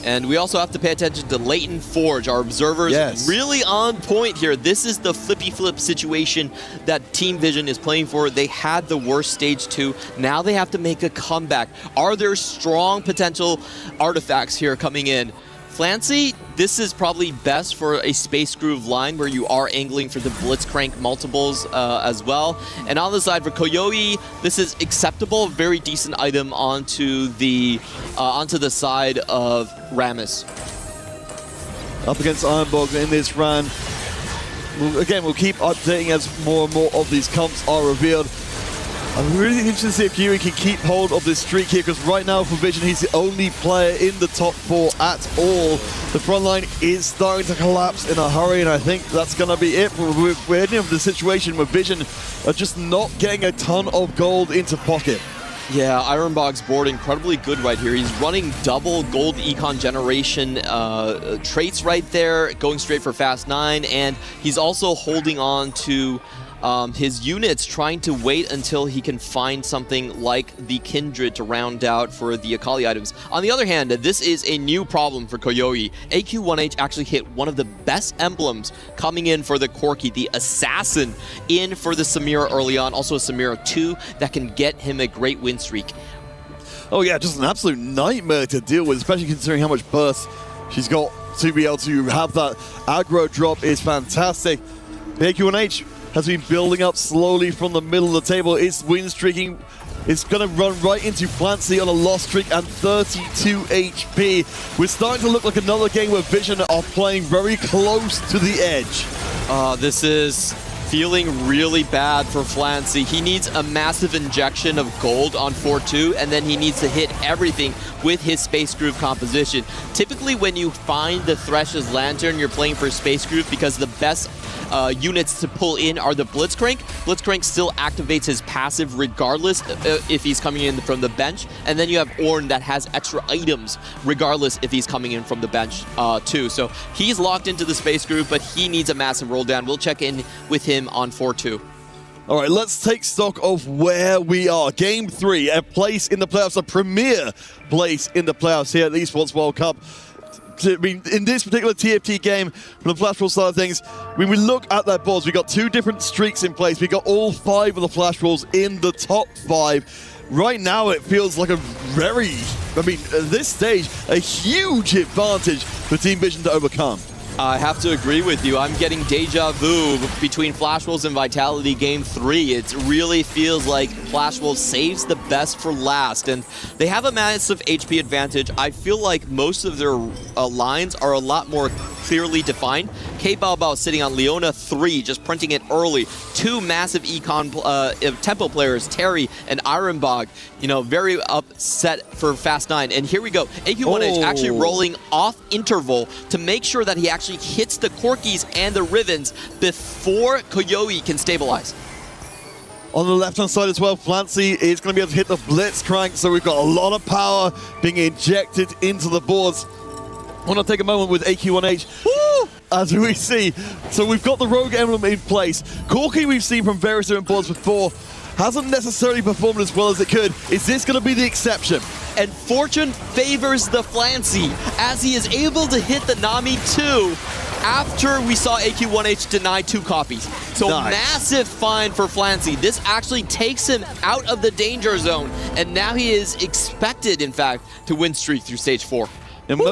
And we also have to pay attention to Leighton Forge. Our observers really on point here. This is the flippy flip situation that Team Vision is playing for. They had the worst stage 2. Now they have to make a comeback. Are there strong potential artifacts here coming in Flancy, this is probably best for a Space Groove line where you are angling for the Blitzcrank multiples as well. And on the side for Koyoi, this is acceptable, very decent item onto the side of Rammus. Up against Ironbog in this run. Again, we'll keep updating as more and more of these comps are revealed. I'm really interested to see if Yuri can keep hold of this streak here, because right now for Vision, he's the only player in the top 4 at all. The front line is starting to collapse in a hurry, and I think that's going to be it. We're ending up the situation where Vision are just not getting a ton of gold into pocket. Yeah, Ironbog's board incredibly good right here. He's running double gold econ generation traits right there, going straight for Fast 9, and he's also holding on to his units, trying to wait until he can find something like the Kindred to round out for the Akali items. On the other hand, this is a new problem for Koyoi. AQ1H actually hit one of the best emblems coming in for the Corki, the Assassin, in for the Samira early on. Also a Samira 2 that can get him a great win streak. Oh yeah, just an absolute nightmare to deal with, especially considering how much burst she's got to be able to have that aggro drop is fantastic. The AQ1H has been building up slowly from the middle of the table. It's win streaking. It's going to run right into Flancy on a loss streak and 32 HP. We're starting to look like another game where Vision are playing very close to the edge. This is feeling really bad for Flancy. He needs a massive injection of gold on 4-2, and then he needs to hit everything with his Space Groove composition. Typically, when you find the Thresh's Lantern, you're playing for Space Groove because the best units to pull in are the Blitzcrank. Blitzcrank still activates his passive regardless if he's coming in from the bench. And then you have Ornn that has extra items regardless if he's coming in from the bench too. So he's locked into the Space Groove, but he needs a massive roll down. We'll check in with him on 4-2. All right, let's take stock of where we are. Game 3, a place in the playoffs, a premier place in the playoffs here at the Esports World Cup. I mean, in this particular TFT game, from the Flash Roll side of things, when we look at their boards, we got 2 different streaks in place. We got all 5 of the Flash Rolls in the top 5. Right now, it feels like a very, at this stage, a huge advantage for Team Vision to overcome. I have to agree with you. I'm getting deja vu between Flash Wolves and Vitality Game 3. It really feels like Flash Wolves saves the best for last, and they have a massive HP advantage. I feel like most of their lines are a lot more clearly defined. K-Bao sitting on Leona 3, just printing it early. 2 massive econ tempo players, Terry and Ironbog, very upset for Fast 9. And here we go. AQ1H actually rolling off interval to make sure that he actually hits the Corkis and the Rivens before Koyoi can stabilize. On the left-hand side as well, Flancy is going to be able to hit the Blitzcrank, so we've got a lot of power being injected into the boards. I want to take a moment with AQ1H. Woo! As we see, so we've got the Rogue Emblem in place. Corki we've seen from various different boards before, hasn't necessarily performed as well as it could. Is this going to be the exception? And fortune favors the Flancy as he is able to hit the Nami 2 after we saw AQ1H deny 2 copies. So nice. Massive find for Flancy. This actually takes him out of the danger zone, and now he is expected, in fact, to win streak through stage 4.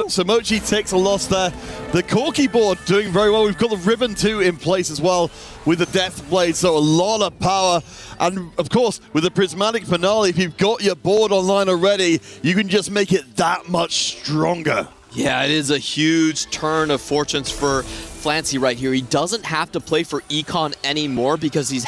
So Mochi takes a loss there. The Corki board doing very well. We've got the Ribbon 2 in place as well with the Death Blade, so a lot of power. And of course, with the Prismatic Finale, if you've got your board online already, you can just make it that much stronger. Yeah, it is a huge turn of fortunes for Flancy right here. He doesn't have to play for Econ anymore because he's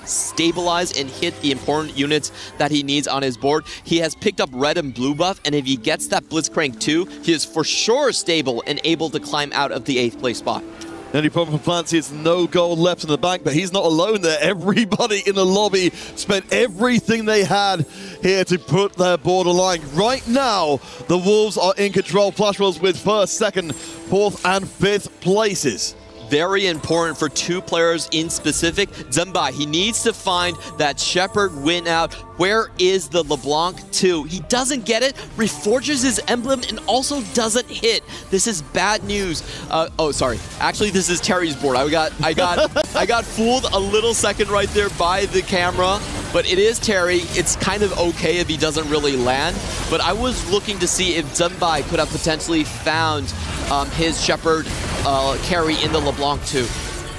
stabilized and hit the important units that he needs on his board. He has picked up red and blue buff, and if he gets that Blitzcrank 2, he is for sure stable and able to climb out of the 8th place spot. The only problem for Flancy is no gold left in the bank, but he's not alone there. Everybody in the lobby spent everything they had here to put their board aligned. Right now, the Wolves are in control. Flash Wolves with 1st, 2nd, 4th, and 5th places. Very important for 2 players in specific. Zemba, he needs to find that Shepard win out. Where is the LeBlanc 2? He doesn't get it, reforges his emblem, and also doesn't hit. This is bad news. Oh, sorry. Actually, this is Terry's board. I got fooled a little second right there by the camera. but it is Terry. It's kind of okay if he doesn't really land, but I was looking to see if Zumbai could have potentially found his Shepard carry in the LeBlanc too.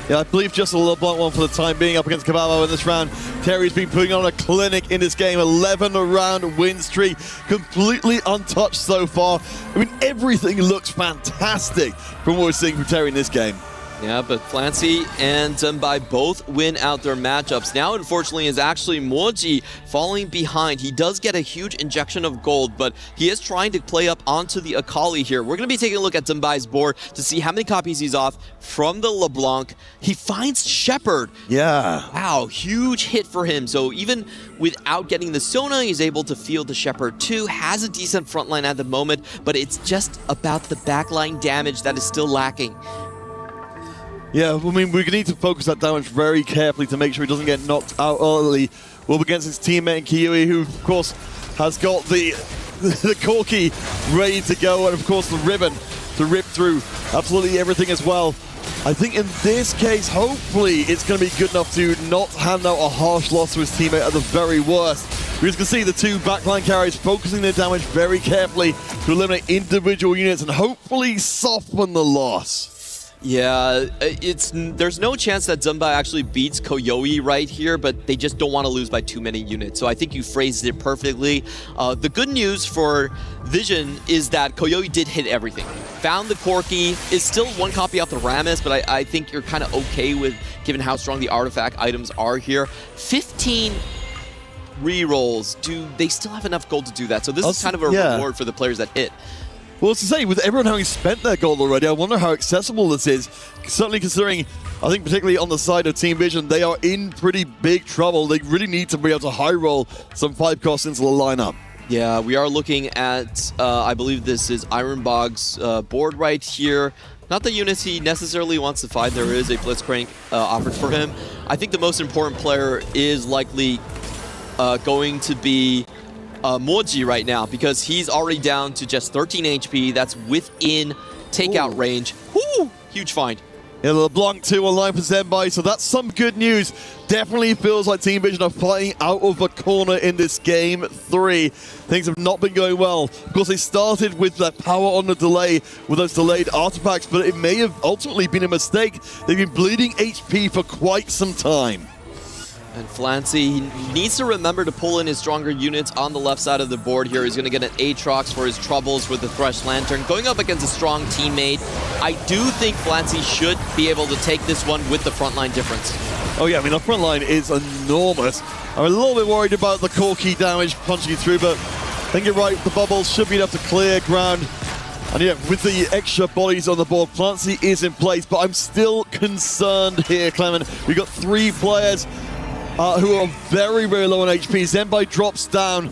Yeah, I believe just a LeBlanc one for the time being up against Cavallo in this round. Terry's been putting on a clinic in this game, 11-round win streak, completely untouched so far. I mean, everything looks fantastic from what we're seeing from Terry in this game. Yeah, but Flancy and Zumbai both win out their matchups. Now, unfortunately, is actually Moji falling behind. He does get a huge injection of gold, but he is trying to play up onto the Akali here. We're going to be taking a look at Zumbai's board to see how many copies he's off from the LeBlanc. He finds Shepard. Yeah. Wow, huge hit for him. So even without getting the Sona, he's able to field the Shepard too. Has a decent front line at the moment, but it's just about the backline damage that is still lacking. Yeah, I mean, we need to focus that damage very carefully to make sure he doesn't get knocked out early. Up against his teammate Kiwi, who, of course, has got the Corki ready to go, and, of course, the ribbon to rip through absolutely everything as well. I think in this case, hopefully, it's going to be good enough to not hand out a harsh loss to his teammate at the very worst. We can see the two backline carries focusing their damage very carefully to eliminate individual units and hopefully soften the loss. Yeah, there's no chance that Zumbai actually beats Koyoi right here, but they just don't want to lose by too many units. So I think you phrased it perfectly. The good news for Vision is that Koyoi did hit everything. Found the Corki, is still one copy off the Rammus, but I think you're kind of okay with, given how strong the artifact items are here. 15 rerolls. Do they still have enough gold to do that? So this is kind of a reward for the players that hit. Well, to say, with everyone having spent their gold already, I wonder how accessible this is. Certainly considering, I think particularly on the side of Team Vision, they are in pretty big trouble. They really need to be able to high roll some 5 costs into the lineup. Yeah, we are looking at, I believe this is Ironbog's board right here. Not the units he necessarily wants to fight. There is a Blitzcrank offered for him. I think the most important player is likely going to be Moji right now, because he's already down to just 13 HP. That's within takeout range. Woo! Huge find. Yeah, LeBlanc 2 online for Zenbai, so that's some good news. Definitely feels like Team Vision are fighting out of a corner in this game 3. Things have not been going well. Of course, they started with their power on the delay with those delayed artifacts, but it may have ultimately been a mistake. They've been bleeding HP for quite some time. And Flancy, he needs to remember to pull in his stronger units on the left side of the board here. He's going to get an Aatrox for his troubles with the Thresh Lantern. Going up against a strong teammate, I do think Flancy should be able to take this one with the frontline difference. Oh yeah, I mean, the front line is enormous. I'm a little bit worried about the Corki damage punching through, but I think you're right. The bubbles should be enough to clear ground. And yeah, with the extra bodies on the board, Flancy is in place, but I'm still concerned here, Clement. We've got 3 players who are very, very low on HP. Zenbai drops down.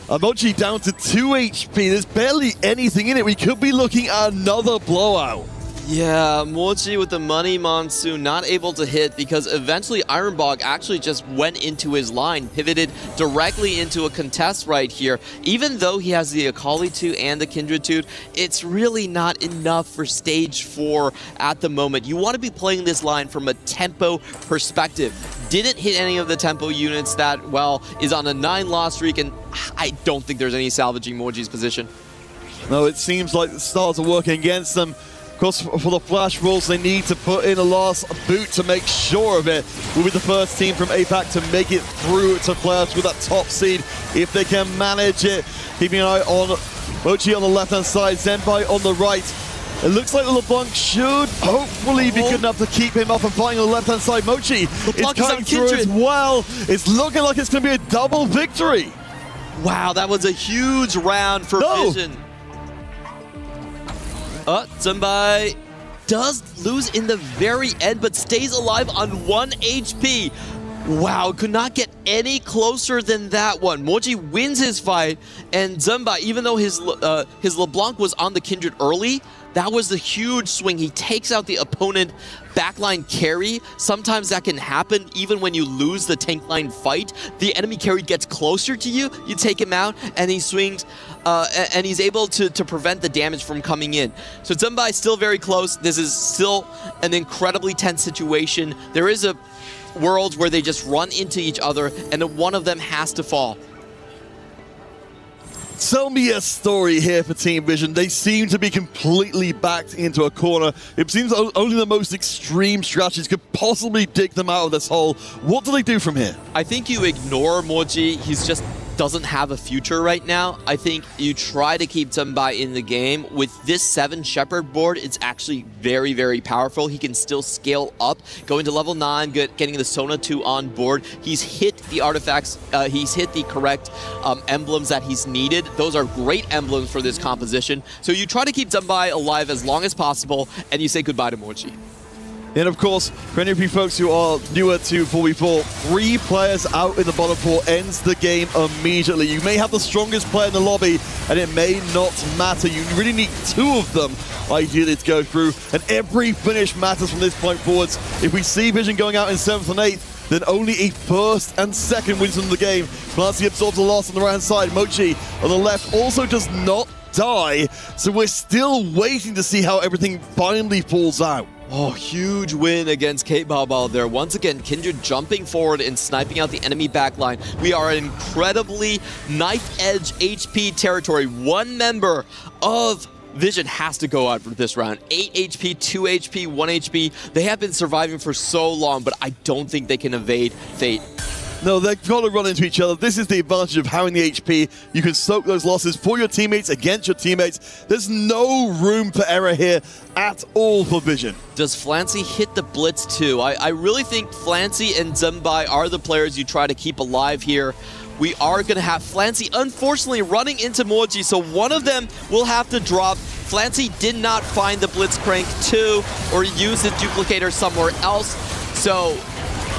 Moji down to 2 HP. There's barely anything in it. We could be looking at another blowout. Yeah, Moji with the Money Monsoon not able to hit because eventually Ironbog actually just went into his line, pivoted directly into a contest right here. Even though he has the Akali 2 and the Kindred 2, it's really not enough for stage 4 at the moment. You want to be playing this line from a tempo perspective. Didn't hit any of the tempo units that well, is on a 9-loss streak, and I don't think there's any salvaging Moji's position. No, it seems like the stars are working against them. Of course, for the flash rolls, they need to put in a last boot to make sure of it. We'll be the first team from APAC to make it through to playoffs with that top seed, if they can manage it. Keeping an eye on Moji on the left-hand side, Zenbai on the right. It looks like LeBlanc should hopefully be good enough to keep him up and fighting on the left-hand side. Moji is coming through as well. It's looking like it's going to be a double victory. Wow, that was a huge round for Vision. Zumbai does lose in the very end, but stays alive on 1 HP. Wow, could not get any closer than that one. Moji wins his fight, and Zumbai, even though his LeBlanc was on the Kindred early, that was the huge swing. He takes out the opponent backline carry. Sometimes that can happen even when you lose the tank line fight. The enemy carry gets closer to you, you take him out, and he swings, and he's able to prevent the damage from coming in. So Zumbai still very close. This is still an incredibly tense situation. There is a worlds where they just run into each other and then one of them has to fall. Tell me a story here for Team Vision. They seem to be completely backed into a corner. It seems only the most extreme strategies could possibly dig them out of this hole. What do they do from here? I think you ignore Moji. He's just doesn't have a future right now. I think you try to keep Zumbai in the game. With this 7 Shepherd board, it's actually very, very powerful. He can still scale up, going to level 9, getting the Sona 2 on board. He's hit the artifacts, he's hit the correct emblems that he's needed. Those are great emblems for this composition. So you try to keep Zumbai alive as long as possible, and you say goodbye to Moji. And of course, for any of you folks who are newer to 4v4, 3 players out in the bottom 4 ends the game immediately. You may have the strongest player in the lobby, and it may not matter. You really need 2 of them, ideally, to go through. And every finish matters from this point forwards. If we see Vision going out in 7th and 8th, then only a 1st and 2nd wins them the game. Flancy absorbs the loss on the right-hand side. Mochi on the left also does not die, so we're still waiting to see how everything finally falls out. Oh, huge win against Kate Baobao there. Once again, Kindred jumping forward and sniping out the enemy backline. We are in incredibly knife-edge HP territory. One member of Vision has to go out for this round. 8 HP, 2 HP, 1 HP. They have been surviving for so long, but I don't think they can evade fate. No, they've got to run into each other. This is the advantage of having the HP. You can soak those losses for your teammates, against your teammates. There's no room for error here at all for Vision. Does Flancy hit the blitz too? I really think Flancy and Zumbai are the players you try to keep alive here. We are going to have Flancy, unfortunately, running into Moji, so one of them will have to drop. Flancy did not find the Blitzcrank 2 or use the duplicator somewhere else, so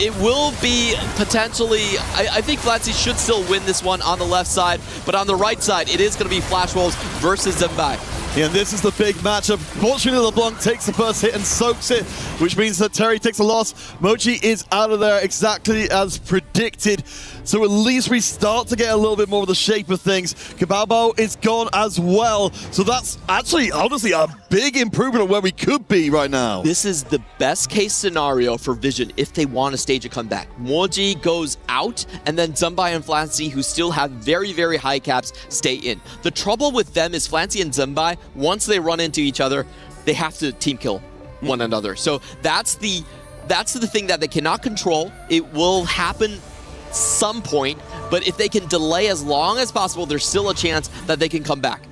it will be potentially, I think Flancy should still win this one on the left side, but on the right side, it is going to be Flash Wolves versus Zumbai. Yeah, this is the big matchup. Fortunately, LeBlanc takes the first hit and soaks it, which means that Terry takes a loss. Mochi is out of there exactly as predicted. So at least we start to get a little bit more of the shape of things. Kabaobao is gone as well. So that's actually, honestly, a big improvement of where we could be right now. This is the best case scenario for Vision if they want to stage a comeback. Moji goes out, and then Zumbai and Flancy, who still have very, very high caps, stay in. The trouble with them is Flancy and Zumbai, once they run into each other, they have to team kill one another. So that's the thing that they cannot control. It will happen some point, but if they can delay as long as possible, there's still a chance that they can come back.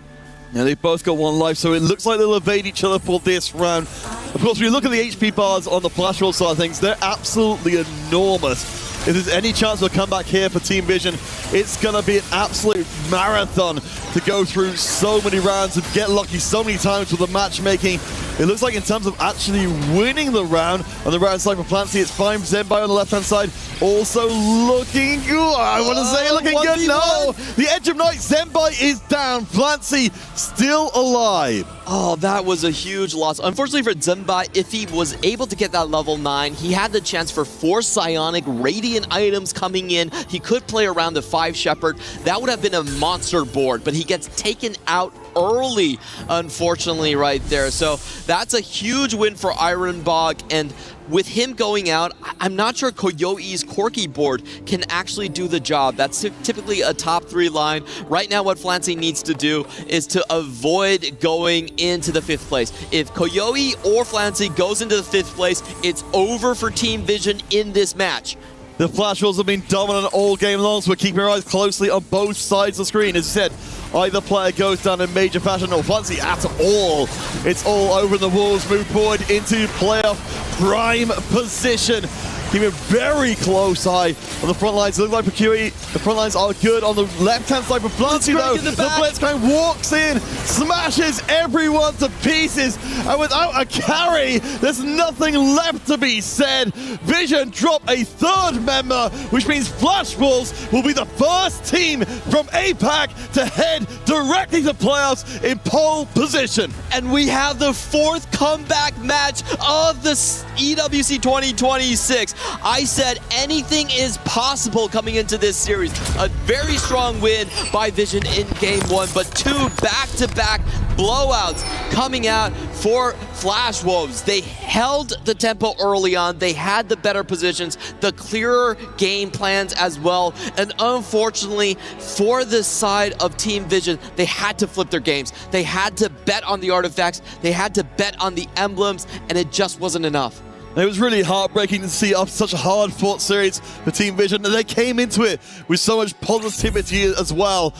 Yeah, they've both got 1 life, so it looks like they'll evade each other for this round. Of course, when you look at the HP bars on the Flash Roll side of things, they're absolutely enormous. If there's any chance of a comeback here for Team Vision, it's going to be an absolute marathon to go through so many rounds and get lucky so many times with the matchmaking. It looks like in terms of actually winning the round, on the right side for Flancy, it's fine. Zenbai on the left-hand side also looking good. I want to say looking good. No, the Edge of Night, Zenbai is down. Flancy still alive. Oh, that was a huge loss. Unfortunately for Zumbai, if he was able to get that level 9, he had the chance for 4 Psionic Radiant items coming in. He could play around the 5 Shepherd. That would have been a monster board, but he gets taken out early, unfortunately, right there. So that's a huge win for Ironbog, and with him going out, I'm not sure Koyoi's Corky board can actually do the job. That's typically a top 3 line. Right now, what Flancy needs to do is to avoid going into the 5th place. If Koyoi or Flancy goes into the 5th place, it's over for Team Vision in this match. The Flash Rolls have been dominant all game long, so we're keeping our eyes closely on both sides of the screen. As you said, either player goes down in major fashion, or Flancy at all. It's all over. The Wolves move forward into playoff prime position. Keeping a very close eye on the front lines. It looks like for QE, the front lines are good. On the left-hand side for Flancy, though, the Blitzcrank walks in, smashes everyone to pieces, and without a carry, there's nothing left to be said. Vision drop a 3rd member, which means Flash Wolves will be the first team from APAC to head directly to playoffs in pole position. And we have the 4th comeback match of the EWC 2026. I said anything is possible coming into this series. A very strong win by Vision in Game 1, but 2 back-to-back blowouts coming out for Flash Wolves. They held the tempo early on. They had the better positions, the clearer game plans as well. And unfortunately, for the side of Team Vision, they had to flip their games. They had to bet on the artifacts. They had to bet on the emblems, and it just wasn't enough. It was really heartbreaking to see after such a hard-fought series for Team Vision, and they came into it with so much positivity as well.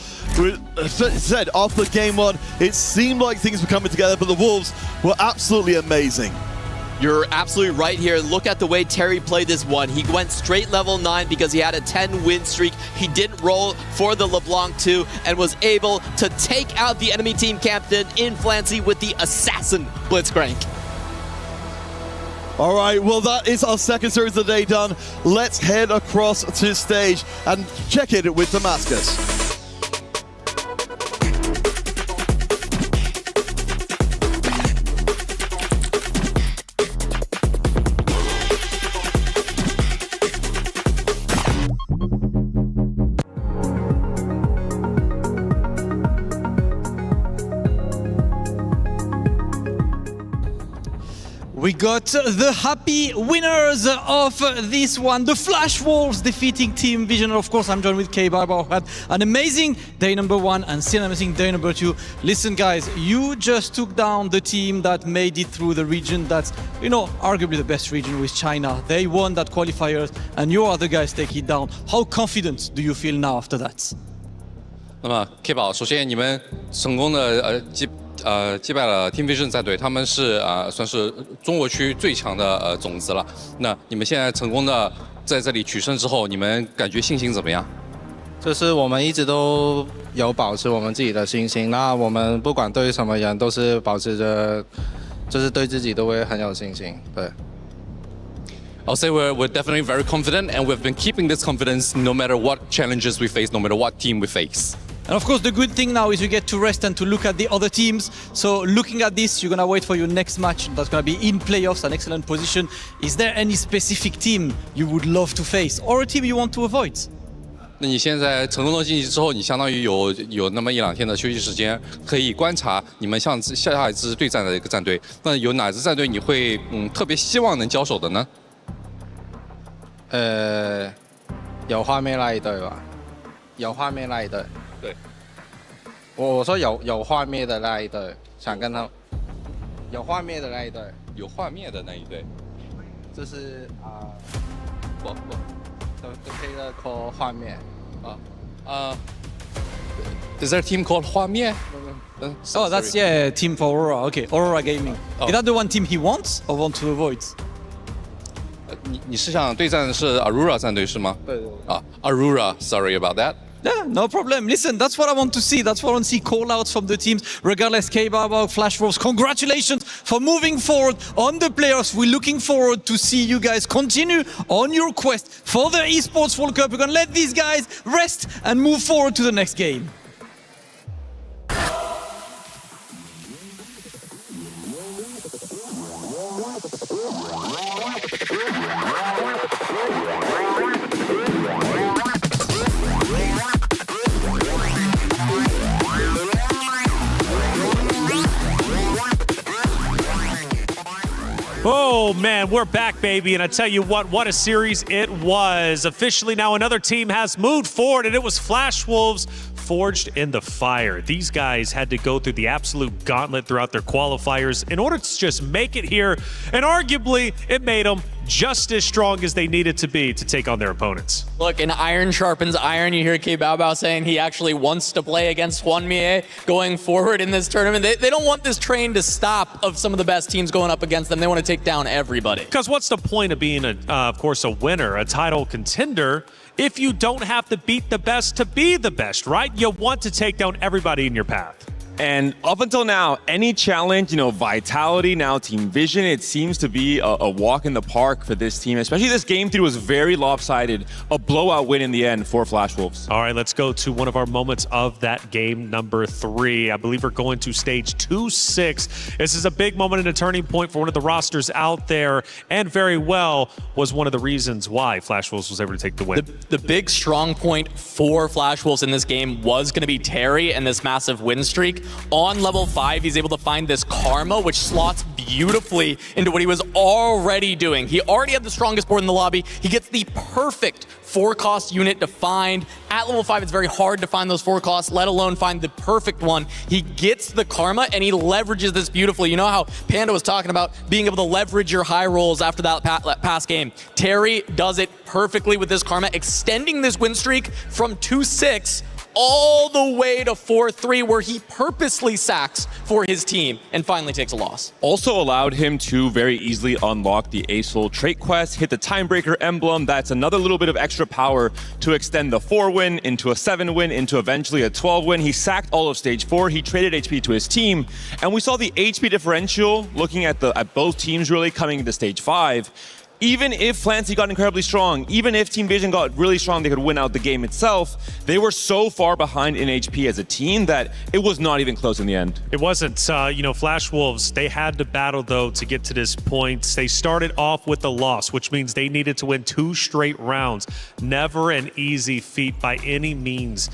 Said after game one, it seemed like things were coming together, but the Wolves were absolutely amazing. You're absolutely right here. Look at the way Terry played this one. He went straight level 9 because he had a 10-win streak. He didn't roll for the LeBlanc 2 and was able to take out the enemy team captain in Flancy with the Assassin Blitzcrank. All right, well, that is our second series of the day done. Let's head across to stage and check it with Damascus. We got the happy winners of this one, the Flash Wolves defeating Team Vision. Of course, I'm joined with K Barber, who had an amazing day number 1 and still an amazing day number 2. Listen, guys, you just took down the team that made it through the region that's, arguably the best region with China. They won that qualifiers, and you are the guys taking it down. How confident do you feel now after that? 那么 K 宝，首先你们成功的击败了 Team Vision 战队，他们是算是中国区最强的种子了。那你们现在成功的在这里取胜之后，你们感觉信心怎么样？就是我们一直都有保持我们自己的信心，那我们不管对什么人都是保持着，就是对自己都会很有信心。对。I'll say we're definitely very confident, and we've been keeping this confidence no matter what challenges we face, no matter what team we face. And of course, the good thing now is you get to rest and to look at the other teams. So looking at this, you're going to wait for your next match. That's going to be in playoffs, an excellent position. Is there any specific team you would love to face or a team you want to avoid? 那你现在成功的晋级之后，你相当于有那么1-2天的休息时间，可以观察你们下一支对战的一个战队。那有哪支战队你会特别希望能交手的呢？有画面那一队吧，有画面那一队。对，我说有画面的那一队，想跟他有画面的那一队，有画面的那一队，就是都可以的 call 画面Is there a team called 画面？ Oh, that's team for Aurora. Okay, Aurora Gaming. Is that the one team he wants or want to avoid? 你是想对战的是 Aurora 战队是吗？对。Aurora, sorry about that. Yeah, no problem. Listen, that's what I want to see. That's what I want to see, call-outs from the teams. Regardless, K-Barber, Flash Wolves, congratulations for moving forward on the playoffs. We're looking forward to see you guys continue on your quest for the Esports World Cup. We're going to let these guys rest and move forward to the next game. Oh, man, we're back, baby. And I tell you what a series it was. Officially now another team has moved forward, and it was Flash Wolves forged in the fire. These guys had to go through the absolute gauntlet throughout their qualifiers in order to just make it here. And arguably, it made them just as strong as they needed to be to take on their opponents. Look, and iron sharpens iron. You hear K Bao saying he actually wants to play against Juan Mie going forward in this tournament. They don't want this train to stop of some of the best teams going up against them. They want to take down everybody. Because what's the point of being, of course, a winner, a title contender, if you don't have to beat the best to be the best, right? You want to take down everybody in your path. And up until now, any challenge, Vitality, now Team Vision, it seems to be a walk in the park for this team. Especially this game 3 was very lopsided. A blowout win in the end for Flash Wolves. All right, let's go to one of our moments of that game number 3. I believe we're going to stage 2-6. This is a big moment and a turning point for one of the rosters out there, and very well was one of the reasons why Flash Wolves was able to take the win. The big strong point for Flash Wolves in this game was going to be Terry and this massive win streak. On level 5, he's able to find this Karma, which slots beautifully into what he was already doing. He already had the strongest board in the lobby. He gets the perfect 4-cost unit to find. At level 5, it's very hard to find those 4 costs, let alone find the perfect one. He gets the Karma, and he leverages this beautifully. You know how Panda was talking about being able to leverage your high rolls after that past game. Terry does it perfectly with this Karma, extending this win streak from 2-6 all the way to 4-3, where he purposely sacks for his team and finally takes a loss. Also allowed him to very easily unlock the Ace-Soul trait quest, hit the Timebreaker emblem. That's another little bit of extra power to extend the 4 win into a 7 win, into eventually a 12 win. He sacked all of stage 4. He traded HP to his team, and we saw the HP differential looking at both teams really coming into stage 5. Even if Flancy got incredibly strong, even if Team Vision got really strong, they could win out the game itself. They were so far behind in HP as a team that it was not even close in the end. It wasn't. Flash Wolves, they had to battle, though, to get to this point. They started off with a loss, which means they needed to win 2 straight rounds. Never an easy feat by any means.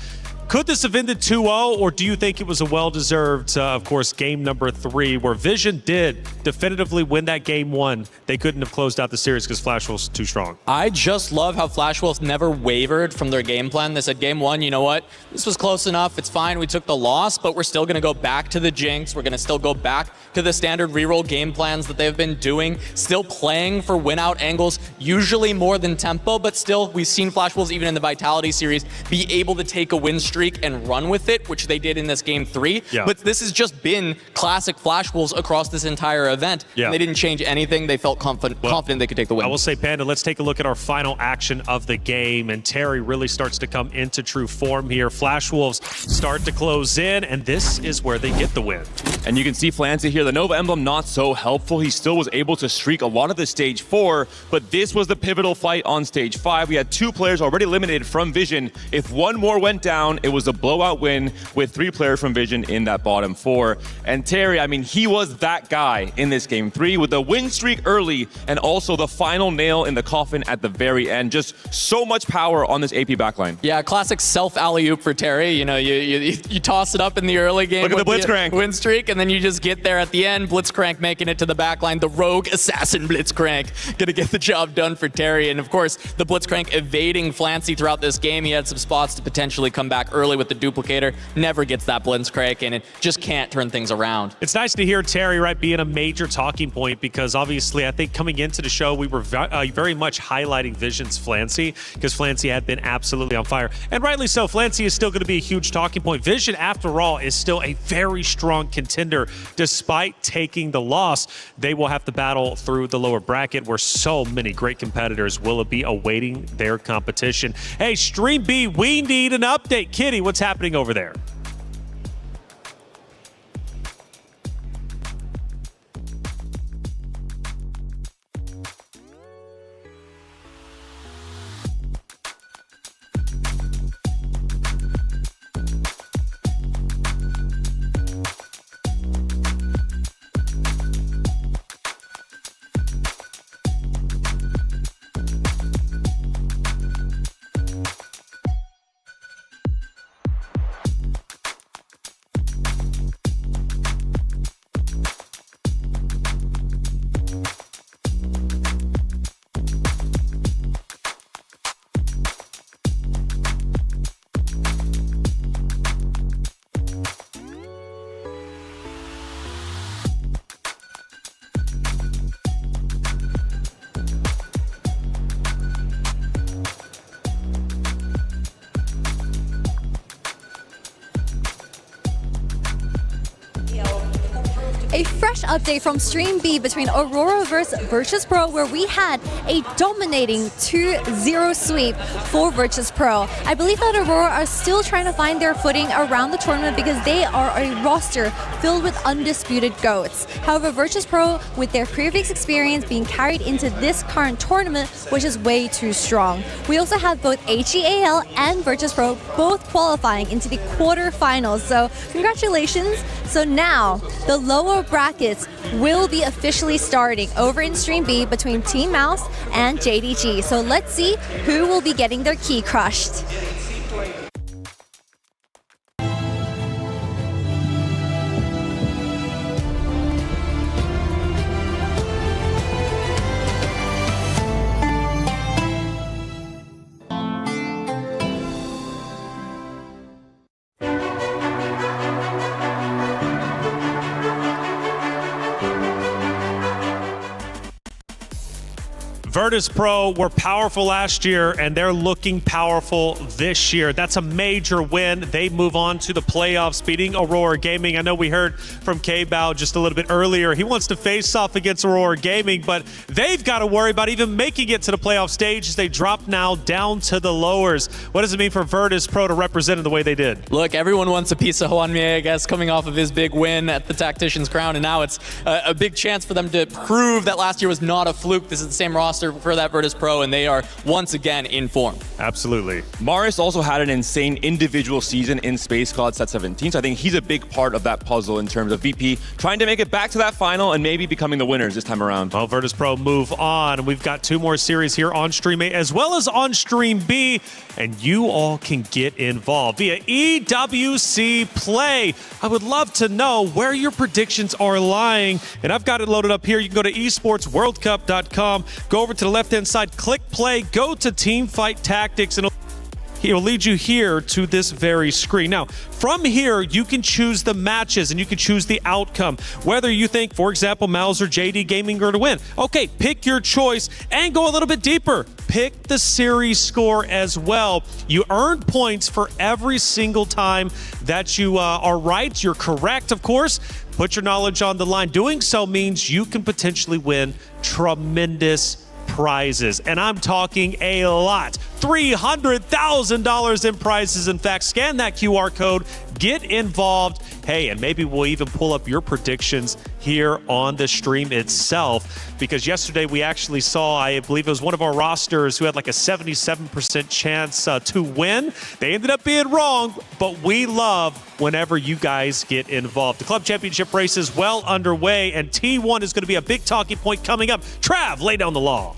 Could this have ended 2-0, or do you think it was a well-deserved, of course, game number 3, where Vision did definitively win that game 1? They couldn't have closed out the series because Flash Wolves too strong. I just love how Flash Wolves never wavered from their game plan. They said, game 1, you know what? This was close enough. It's fine. We took the loss, but we're still going to go back to the Jinx. We're going to still go back to the standard reroll game plans that they've been doing, still playing for win-out angles, usually more than tempo, but still, we've seen Flash Wolves, even in the Vitality series, be able to take a win streak and run with it, which they did in this game 3. Yeah. But this has just been classic Flash Wolves across this entire event. Yeah. And they didn't change anything. They felt confident they could take the win. I will say, Panda, let's take a look at our final action of the game, and Terry really starts to come into true form here. Flash Wolves start to close in, and this is where they get the win. And you can see Flancy here, the Nova emblem not so helpful. He still was able to streak a lot of the stage 4, but this was the pivotal fight on stage 5. We had 2 players already eliminated from Vision. If one more went down, it was a blowout win with 3 players from Vision in that bottom 4. And Terry, I mean, he was that guy in this game 3 with the win streak early and also the final nail in the coffin at the very end. Just so much power on this AP backline. Yeah, classic self alley-oop for Terry. You know, you toss it up in the early game. Look at the Blitzcrank. Win streak, and then you just get there at the end. Blitzcrank making it to the backline. The rogue assassin Blitzcrank gonna get the job done for Terry. And of course, the Blitzcrank evading Flancy throughout this game. He had some spots to potentially come back early with the duplicator. Never gets that Blitzcrank, and it just can't turn things around. It's nice to hear Terry, right, being a major talking point, because obviously I think coming into the show, we were very much highlighting Vision's Flancy, because Flancy had been absolutely on fire. And rightly so, Flancy is still going to be a huge talking point. Vision, after all, is still a very strong contender. Despite taking the loss, they will have to battle through the lower bracket, where so many great competitors will be awaiting their competition. Hey, Stream B, we need an update. Kitty, what's happening over there? A fresh update from Stream B between Aurora versus virtus.pro, where we had a dominating 2-0 sweep for virtus.pro. I believe that Aurora are still trying to find their footing around the tournament because they are a roster filled with undisputed GOATs. However, virtus.pro, with their previous experience, being carried into this current tournament, which is way too strong. We also have both ag.al and virtus.pro both qualifying into the quarterfinals, so congratulations. So now, the lower brackets will be officially starting over in Stream B between Team Mouse and JDG. So let's see who will be getting their key crushed. Virtus.pro were powerful last year, and they're looking powerful this year. That's a major win. They move on to the playoffs, beating Aurora Gaming. I know we heard from K-Bao just a little bit earlier. He wants to face off against Aurora Gaming, but they've got to worry about even making it to the playoff stage as they drop now down to the lowers. What does it mean for Virtus.pro to represent in the way they did? Look, everyone wants a piece of Juanmi, I guess, coming off of his big win at the Tactician's Crown, and now it's a big chance for them to prove that last year was not a fluke. This is the same roster for that Virtus.pro, and they are once again in form. Absolutely. Marius also had an insane individual season in Space Cloud Set 17, so I think he's a big part of that puzzle in terms of VP trying to make it back to that final and maybe becoming the winners this time around. Well, Virtus.pro move on. We've got 2 more series here on Stream A as well as on Stream B, and you all can get involved via EWC Play. I would love to know where your predictions are lying, and I've got it loaded up here. You can go to esportsworldcup.com, go over to the left-hand side, click play, go to Teamfight Tactics, and it'll lead you here to this very screen. Now, from here, you can choose the matches and you can choose the outcome. Whether you think, for example, Mouse or JD Gaming are to win. Okay, pick your choice and go a little bit deeper. Pick the series score as well. You earn points for every single time that you are right. You're correct, of course. Put your knowledge on the line. Doing so means you can potentially win tremendous prizes, and I'm talking a lot. $300,000 in prizes. In fact, scan that QR code, get involved. Hey, and maybe we'll even pull up your predictions here on the stream itself, because yesterday we actually saw, I believe it was one of our rosters who had like a 77% chance to win. They ended up being wrong, but we love whenever you guys get involved. The club championship race is well underway, and T1 is going to be a big talking point coming up. Trav, lay down the law.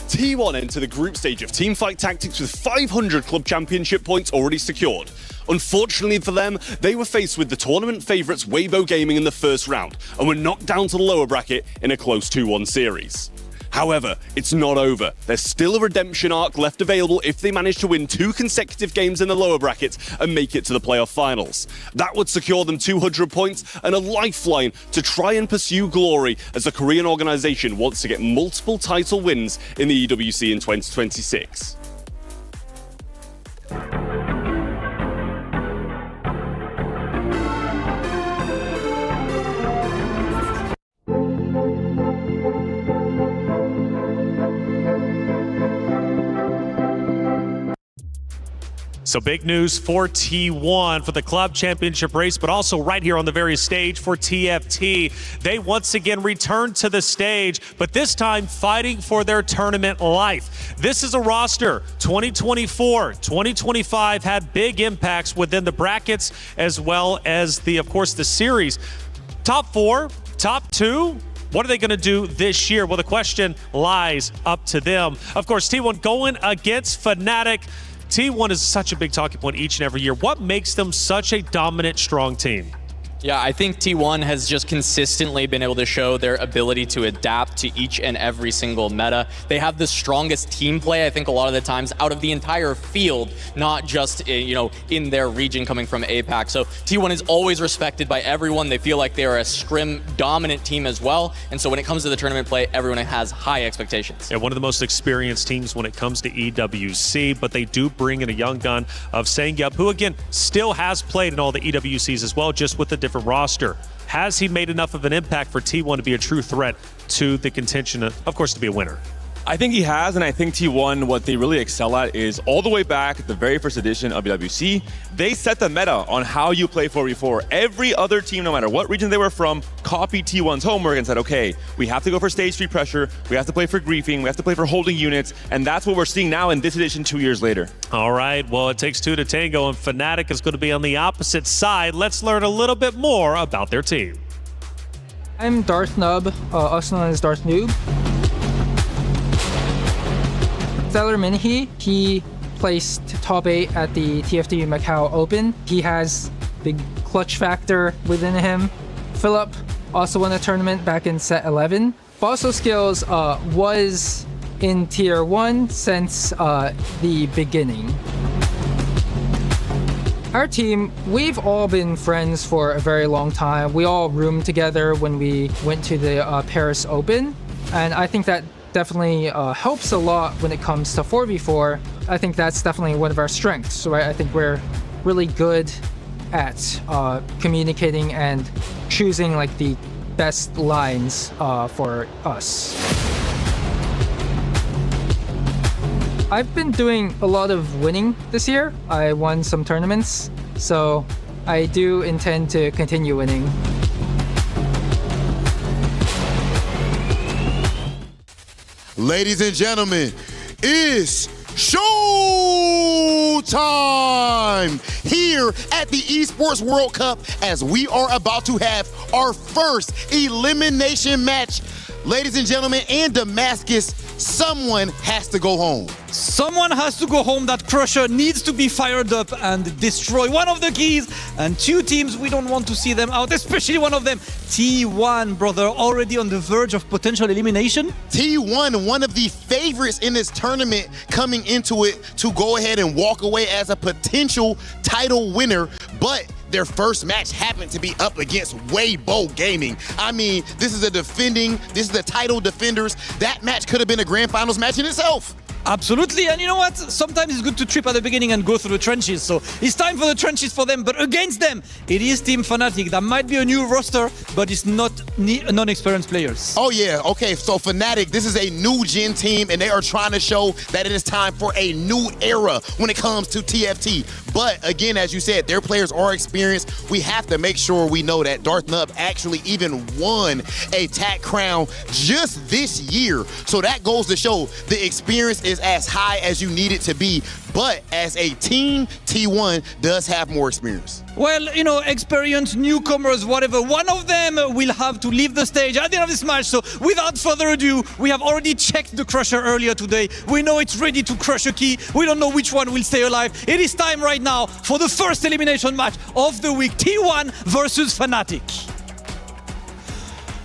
T1 enter the group stage of Teamfight Tactics with 500 club championship points already secured. Unfortunately for them, they were faced with the tournament favourites Weibo Gaming in the first round and were knocked down to the lower bracket in a close 2-1 series. However, it's not over. There's still a redemption arc left available if they manage to win 2 consecutive games in the lower brackets and make it to the playoff finals. That would secure them 200 points and a lifeline to try and pursue glory as the Korean organisation wants to get multiple title wins in the EWC in 2026. So big news for T1 for the club championship race, but also right here on the very stage for TFT. They once again return to the stage, but this time fighting for their tournament life. This is a roster, 2024, 2025 had big impacts within the brackets as well as of course, the series. Top 4, top 2, what are they going to do this year? Well, the question lies up to them. Of course, T1 going against Fnatic. T1 is such a big talking point each and every year. What makes them such a dominant, strong team? Yeah, I think T1 has just consistently been able to show their ability to adapt to each and every single meta. They have the strongest team play, I think, a lot of the times out of the entire field, not just in their region coming from APAC. So T1 is always respected by everyone. They feel like they're a scrim dominant team as well. And so when it comes to the tournament play, everyone has high expectations. Yeah, one of the most experienced teams when it comes to EWC, but they do bring in a young gun of Sangyup, who again still has played in all the EWCs as well, just with a different roster. Has he made enough of an impact for T1 to be a true threat to the contention, of course, to be a winner? I think he has, and I think T1, what they really excel at is all the way back at the very first edition of EWC, they set the meta on how you play 4v4. Every other team, no matter what region they were from, copied T1's homework and said, okay, we have to go for stage 3 pressure, we have to play for griefing, we have to play for holding units, and that's what we're seeing now in this edition 2 years later. All right, well, it takes 2 to tango, and Fnatic is going to be on the opposite side. Let's learn a little bit more about their team. I'm Darth Nub, also known as Darth Noob. Stellar Minhee, he placed top 8 at the TFT Macau Open. He has big clutch factor within him. Philip also won a tournament back in set 11. Bosso Skills was in tier 1 since the beginning. Our team, we've all been friends for a very long time. We all roomed together when we went to the Paris Open, and I think that definitely helps a lot when it comes to 4v4. I think that's definitely one of our strengths, right? I think we're really good at communicating and choosing like the best lines for us. I've been doing a lot of winning this year. I won some tournaments, so I do intend to continue winning. Ladies and gentlemen, it's show time here at the Esports World Cup as we are about to have our first elimination match. Ladies and gentlemen, in Damascus, someone has to go home. Someone has to go home. That Crusher needs to be fired up and destroy one of the keys. And two teams, we don't want to see them out, especially one of them. T1, brother, already on the verge of potential elimination. T1, one of the favorites in this tournament, coming into it to go ahead and walk away as a potential title winner. But their first match happened to be up against Weibo Gaming. I mean, this is the title defenders. That match could have been a grand finals match in itself. Absolutely, and you know what? Sometimes it's good to trip at the beginning and go through the trenches. So it's time for the trenches for them, but against them, it is Team Fnatic. That might be a new roster, but it's not non-experienced players. Oh yeah, okay, so Fnatic, this is a new gen team, and they are trying to show that it is time for a new era when it comes to TFT. But again, as you said, their players are experienced. We have to make sure we know that Darth Nub actually even won a TAC crown just this year. So that goes to show the experience is as high as you need it to be. But as a team, T1 does have more experience. Well, you know, experienced newcomers, whatever. One of them will have to leave the stage at the end of this match. So without further ado, we have already checked the Crusher earlier today. We know it's ready to crush a key. We don't know which one will stay alive. It is time right now for the first elimination match of the week. T1 versus Fnatic.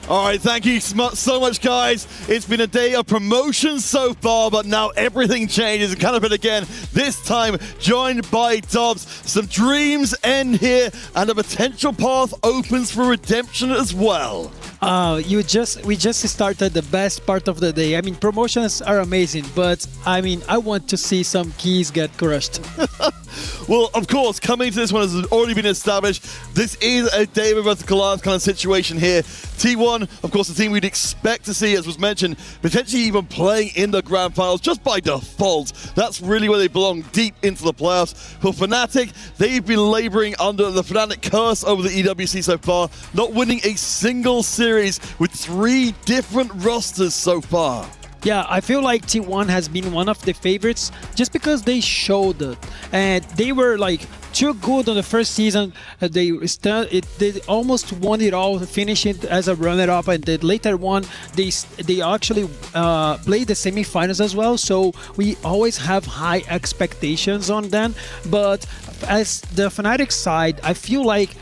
All right, thank you so much, guys. It's been a day of promotion so far, but now everything changes. And kind of it again, this time joined by Dobbs. Some dreams end here, and a potential path opens for redemption as well. We just started the best part of the day. I mean, promotions are amazing, but I mean, I want to see some keys get crushed. Well, of course, coming to this one has already been established. This is a David versus Goliath kind of situation here. T1, of course, the team we'd expect to see, as was mentioned, potentially even playing in the grand finals just by default. That's really where they belong, deep into the playoffs. For Fnatic, they've been laboring under the Fnatic curse over the EWC so far, not winning a single series with 3 different rosters so far. Yeah, I feel like T1 has been one of the favorites just because they showed it. And they were like too good on the first season. They almost won it all, finished it as a runner-up, and the later one, they actually played the semifinals as well. So we always have high expectations on them. But as the Fnatic side, I feel like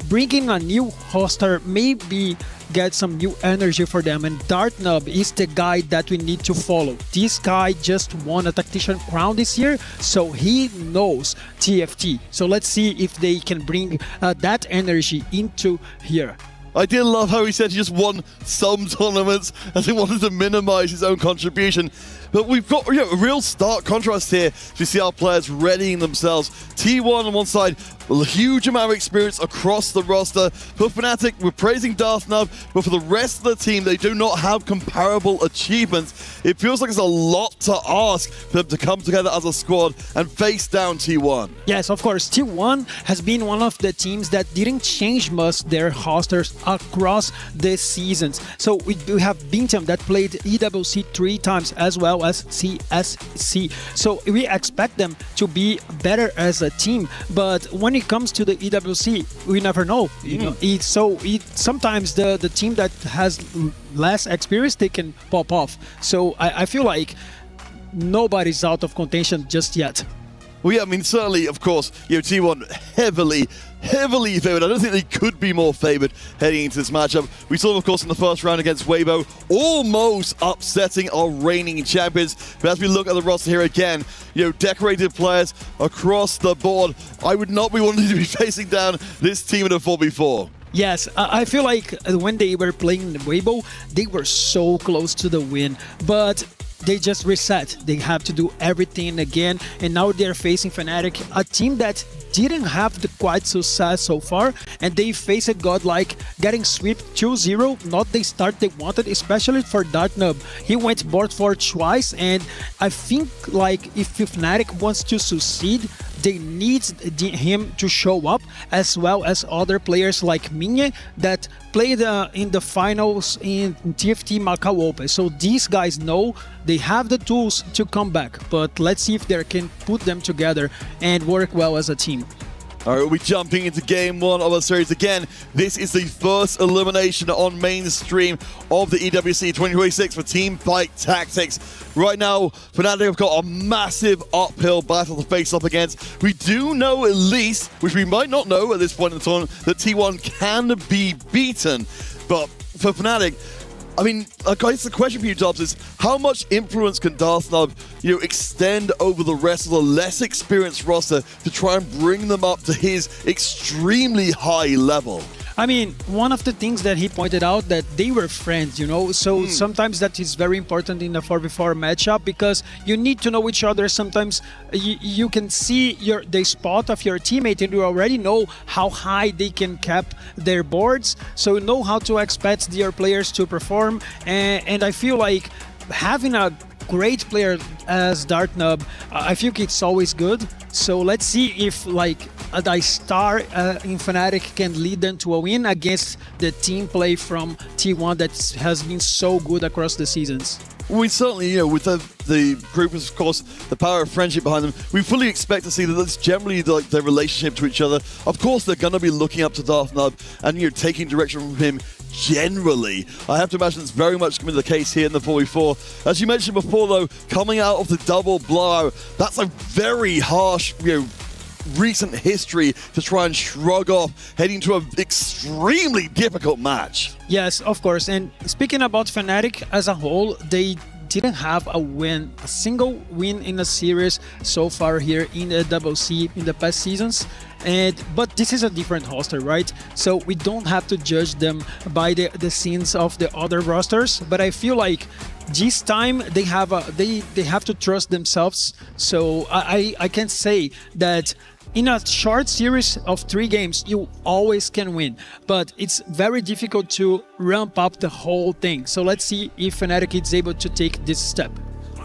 bringing a new hoster maybe get some new energy for them, and Dartnub is the guy that we need to follow. This guy just won a Tactician crown this year, so he knows TFT. So let's see if they can bring that energy into here. I did love how he said he just won some tournaments as he wanted to minimize his own contribution. But we've got a real stark contrast here to see our players readying themselves. T1 on one side, a huge amount of experience across the roster. For Fnatic, we're praising Darth Nub, but for the rest of the team, they do not have comparable achievements. It feels like it's a lot to ask for them to come together as a squad and face down T1. Yes, of course. T1 has been one of the teams that didn't change much their rosters across the seasons. So we have Bintam that played EWC 3 times as well as CSC. So we expect them to be better as a team, but when it comes to the EWC, we never know. You know, sometimes the team that has less experience, they can pop off. So I feel like nobody's out of contention just yet. Well, yeah, I mean, certainly, of course, T1 heavily heavily favored. I don't think they could be more favored heading into this matchup. We saw them, of course, in the first round against Weibo, almost upsetting our reigning champions. But as we look at the roster here again, decorated players across the board. I would not be wanting to be facing down this team in a 4v4. Yes, I feel like when they were playing Weibo, they were so close to the win, but they just reset. They have to do everything again, and now they're facing Fnatic, a team that didn't have the quite success so far, and they faced a godlike, getting swept 2-0, not the start they wanted, especially for Dartnub. He went board for twice, and I think like if Fnatic wants to succeed, they need him to show up, as well as other players like Minye that played in the finals in TFT Macau Open. So these guys know they have the tools to come back, but let's see if they can put them together and work well as a team. All right, we'll be jumping into game one of the series again. This is the first elimination on mainstream of the EWC 2026 for Teamfight Tactics. Right now, Fnatic have got a massive uphill battle to face up against. We do know at least, which we might not know at this point in the tournament, that T1 can be beaten. But for Fnatic, I mean, I guess the question for you, Dobbs, is how much influence can Darthnub, extend over the rest of the less experienced roster to try and bring them up to his extremely high level? I mean, one of the things that he pointed out that they were friends, so sometimes that is very important in a 4v4 matchup because you need to know each other. Sometimes you can see the spot of your teammate and you already know how high they can cap their boards, so you know how to expect your players to perform, and I feel like having a great player as Dartnub, I think it's always good. So let's see if a star in Fnatic can lead them to a win against the team play from T1 that has been so good across the seasons. We certainly, with the group, of course, the power of friendship behind them, we fully expect to see that that's generally their relationship to each other. Of course, they're going to be looking up to Darthnub and taking direction from him generally. I have to imagine it's very much going to be the case here in the 4v4. As you mentioned before, though, coming out of the double blowout, that's a very harsh, recent history to try and shrug off heading to an extremely difficult match. Yes, of course. And speaking about Fnatic as a whole, they didn't have a single win in a series so far here in the EWC in the past seasons. But this is a different roster, right? So we don't have to judge them by the scenes of the other rosters. But I feel like this time they have to trust themselves. So I can say that in a short series of 3 games, you always can win, but it's very difficult to ramp up the whole thing. So let's see if Fnatic is able to take this step.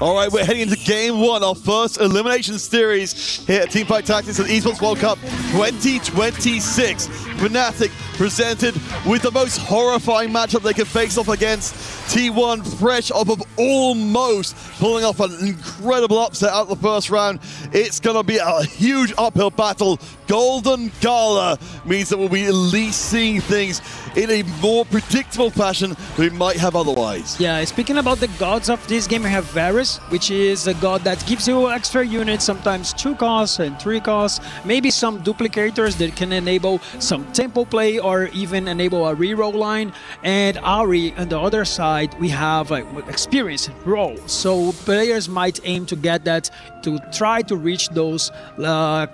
All right, we're heading into game 1, our first elimination series here at Teamfight Tactics at Esports World Cup 2026. Fnatic presented with the most horrifying matchup they could face off against T1, fresh off of almost pulling off an incredible upset out of the first round. It's going to be a huge uphill battle. Golden Gala means that we'll be at least seeing things in a more predictable fashion than we might have otherwise. Yeah, speaking about the gods of this game, we have Varus, which is a god that gives you extra units, sometimes 2 costs and 3 costs, maybe some duplicators that can enable some tempo play or even enable a reroll line. And Ari on the other side, we have experience roll, so players might aim to get that to try to reach those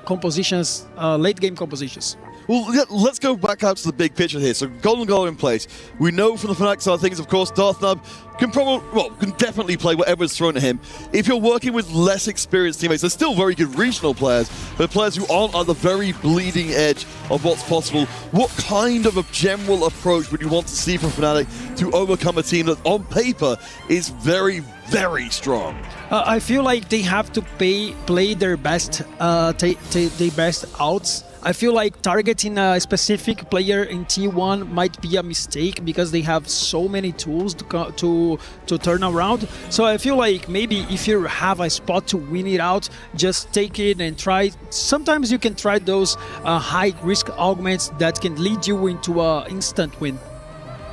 compositions, late game compositions. Well, let's go back out to the big picture here. So Golden Goal in place. We know from the Fnatic side of things, of course, Darthnub can definitely play whatever is thrown at him. If you're working with less experienced teammates, they're still very good regional players, but players who aren't at the very bleeding edge of what's possible. What kind of a general approach would you want to see from Fnatic to overcome a team that on paper is very, very strong? I feel like they have to play their best, their best outs. I feel like targeting a specific player in T1 might be a mistake because they have so many tools to turn around. So I feel like maybe if you have a spot to win it out, just take it and try. Sometimes you can try those high risk augments that can lead you into an instant win.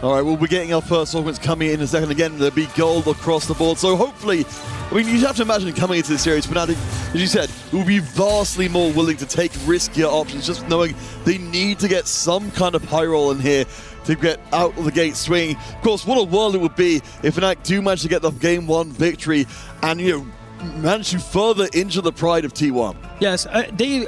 All right, we'll be getting our first augments coming in a second. Again, there'll be gold across the board. So hopefully, I mean, you have to imagine coming into this series, Fnatic, as you said, will be vastly more willing to take riskier options, just knowing they need to get some kind of high roll in here to get out of the gate swinging. Of course, what a world it would be if Fnatic do manage to get the Game 1 victory and, manage to further injure the pride of T1. Yes, they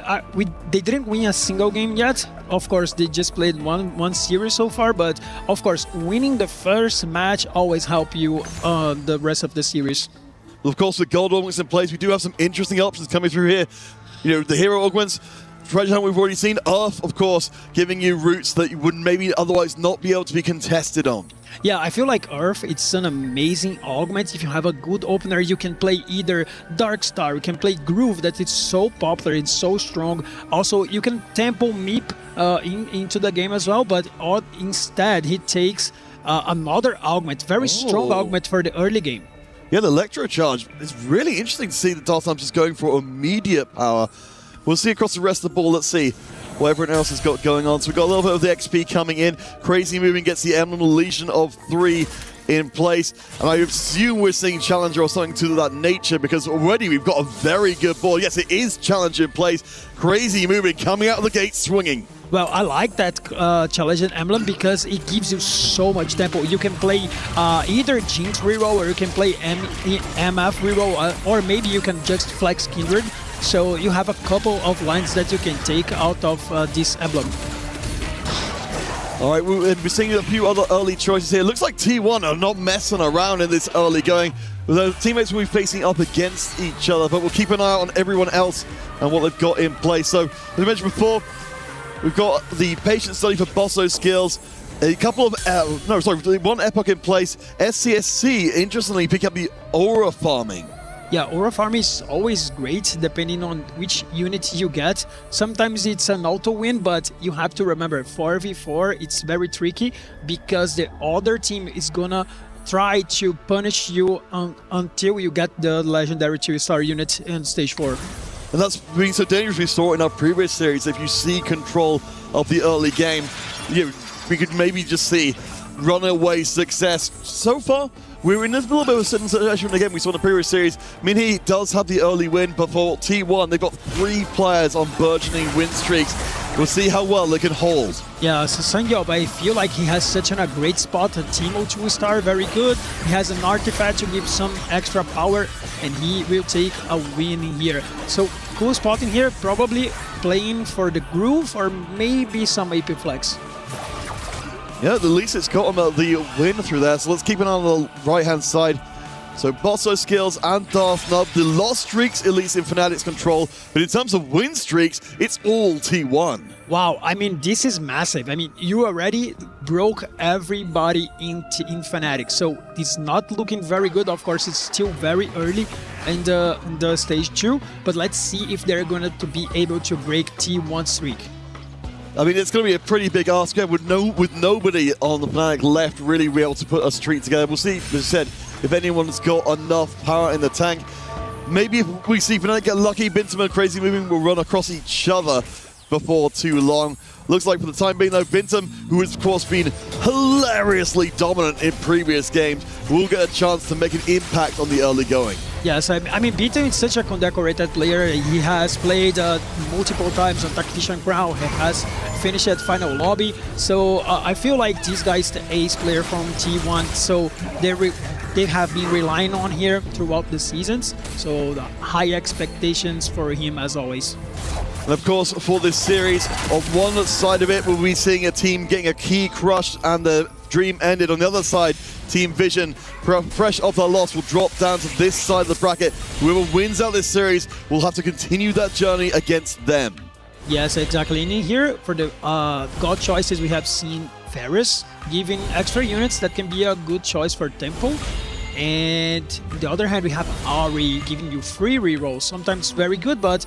didn't win a single game yet. Of course, they just played one series so far, but of course, winning the first match always help you the rest of the series. Well, of course, with gold augments in place, we do have some interesting options coming through here. The hero augments, treasure hunt we've already seen. Earth, of course, giving you routes that you would maybe otherwise not be able to be contested on. Yeah, I feel like Earth, it's an amazing augment. If you have a good opener, you can play either Dark Star, you can play Groove, that is so popular, it's so strong. Also, you can tempo Meep into the game as well, but instead he takes another augment, very strong augment for the early game. Yeah, the Electro Charge. It's really interesting to see that Dartham just going for immediate power. We'll see across the rest of the board. Let's see what everyone else has got going on. So we've got a little bit of the XP coming in. Crazy Moving gets the Emblem Legion of 3 in place. And I assume we're seeing Challenger or something to that nature because already we've got a very good board. Yes, it is Challenger in place. Crazy Moving coming out of the gate swinging. Well, I like that Challenger Emblem because it gives you so much tempo. You can play either Jinx reroll or you can play MF reroll or maybe you can just flex Kindred. So you have a couple of lines that you can take out of this emblem. All right, we're seeing a few other early choices here. Looks like T1 are not messing around in this early going. The teammates will be facing up against each other, but we'll keep an eye on everyone else and what they've got in place. So, as I mentioned before, we've got the patient study for Bosso skills. A couple of, one epoch in place. SCSC, interestingly, pick up the aura farming. Yeah, aura farm is always great depending on which unit you get. Sometimes it's an auto win, but you have to remember 4v4, it's very tricky because the other team is gonna try to punish you until you get the legendary 2-star unit in stage 4. And that's been so dangerous. We saw in our previous series, if you see control of the early game, we could maybe just see runaway success. So far, we're in a little bit of a certain situation again. We saw in the previous series, Minhee does have the early win, but for T1, they've got 3 players on burgeoning win streaks. We'll see how well they can hold. Yeah, so Sangyeop, I feel like he has such a great spot. A Teemo 2-star, very good. He has an artifact to give some extra power, and he will take a win here. So cool spot in here, probably playing for the groove or maybe some AP flex. Yeah, at least it's got him the win through there. So let's keep an eye on the right-hand side. So Bosso skills and Darth Nub, the lost streaks, at least in Fnatic's control. But in terms of win streaks, it's all T1. Wow, I mean, this is massive. I mean, you already broke everybody in Fnatic. So it's not looking very good. Of course, it's still very early in the stage 2. But let's see if they're going to be able to break T1 streak. I mean, it's going to be a pretty big ask with nobody on the planet left really be able to put a streak together. We'll see, as I said, if anyone's got enough power in the tank. Maybe if we see Fnatic get lucky, Bintam and Crazy Moving will run across each other before too long. Looks like for the time being, though, Bintam, who has, of course, been hilariously dominant in previous games, will get a chance to make an impact on the early going. Yes, I mean, Bintam is such a condecorated player. He has played multiple times on Tactician Crown. He has finished at Final Lobby. So I feel like this guy is the ace player from T1. So they have been relying on here throughout the seasons. So the high expectations for him as always. And of course, for this series, on one side of it, we'll be seeing a team getting a key crushed and the dream ended. On the other side, Team Vision, fresh off their loss, will drop down to this side of the bracket. Whoever wins out this series will have to continue that journey against them. Yes, exactly. And in here, for the God choices, we have seen Ferris giving extra units that can be a good choice for Tempo. And on the other hand, we have Ari giving you free rerolls. Sometimes very good, but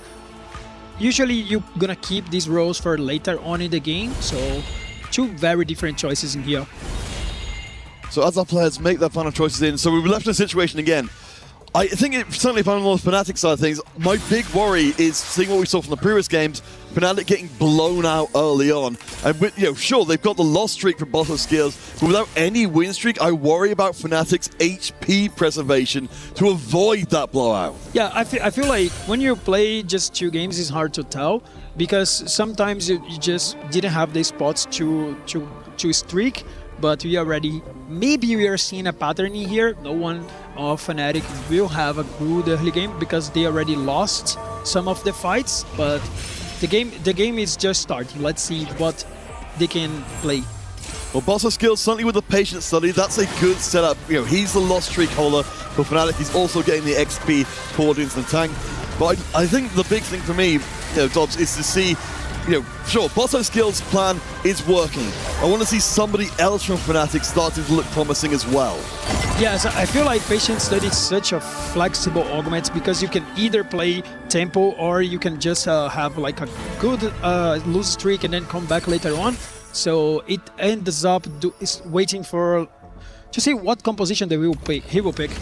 usually you're gonna keep these rolls for later on in the game. So 2 very different choices in here. So as our players make their final choices in, so we're left in a situation again. I think certainly if I'm on the Fnatic side of things, my big worry is seeing what we saw from the previous games, Fnatic getting blown out early on. And sure, they've got the loss streak from Bottle Skills, but without any win streak, I worry about Fnatic's HP preservation to avoid that blowout. Yeah, I feel like when you play just 2 games, it's hard to tell because sometimes you just didn't have the spots to streak. But maybe we are seeing a pattern in here. No one of Fnatic will have a good early game because they already lost some of the fights. But the game is just starting. Let's see what they can play. Well, Bossa Skills, certainly with the patient study, that's a good setup. He's the lost streak holder for Fnatic. He's also getting the XP poured into the tank. But I think the big thing for me, Dobbs, is to see sure, Bossa Skills' plan is working. I want to see somebody else from Fnatic starting to look promising as well. Yes, I feel like Patient Study is such a flexible augment because you can either play tempo or you can just have like a good lose streak and then come back later on. So it ends up waiting for to see what composition he will pick.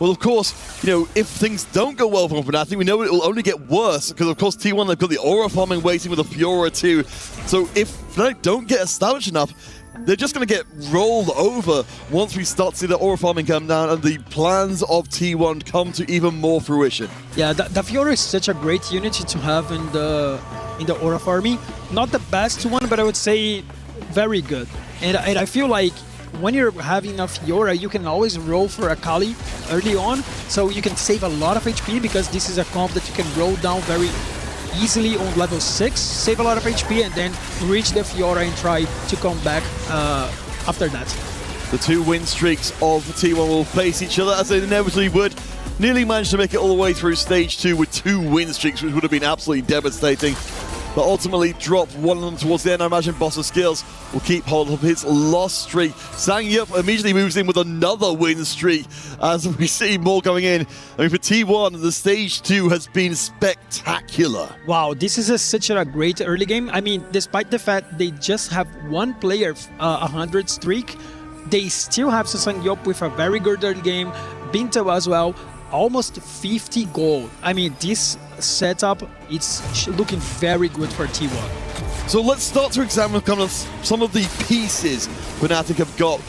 Well, of course, if things don't go well for Fnatic, we know it will only get worse because, of course, T1, they've got the Aura farming waiting with a Fiora too. So if Fnatic don't get established enough, they're just going to get rolled over once we start to see the Aura farming come down and the plans of T1 come to even more fruition. Yeah, the Fiora is such a great unit to have in the Aura farming. Not the best one, but I would say very good. And I feel like when you're having a Fiora, you can always roll for a Kali early on, so you can save a lot of HP because this is a comp that you can roll down very easily on level 6, save a lot of HP, and then reach the Fiora and try to come back after that. The 2 win streaks of the T1 will face each other as they inevitably would. Nearly managed to make it all the way through stage 2 with 2 win streaks, which would have been absolutely devastating. But ultimately dropped one of them towards the end. I imagine Bossa Skills will keep hold of his loss streak. Sang Yup immediately moves in with another win streak as we see more going in. I mean, for T1, the stage 2 has been spectacular. Wow, this is such a great early game. I mean, despite the fact they just have one player 100 streak, they still have Sang Yup with a very good early game. Binto as well. Almost 50 gold. I mean, this setup, it's looking very good for T1. So let's start to examine some of the pieces Fnatic have got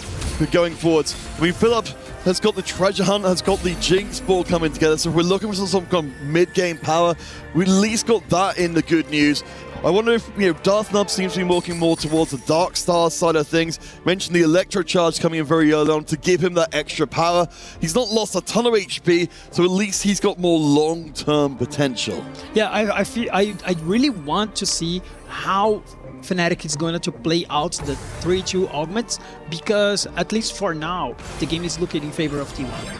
going forwards. I mean, Philip has got the Treasure Hunt, has got the Jinx Ball coming together, so if we're looking for some kind of mid-game power, we at least got that in the good news. I wonder if, Darth Nub seems to be walking more towards the Dark Star side of things. Mentioned the Electro Charge coming in very early on to give him that extra power. He's not lost a ton of HP, so at least he's got more long-term potential. Yeah, I really want to see how Fnatic is going to play out the 3-2 augments because, at least for now, the game is looking in favor of T1.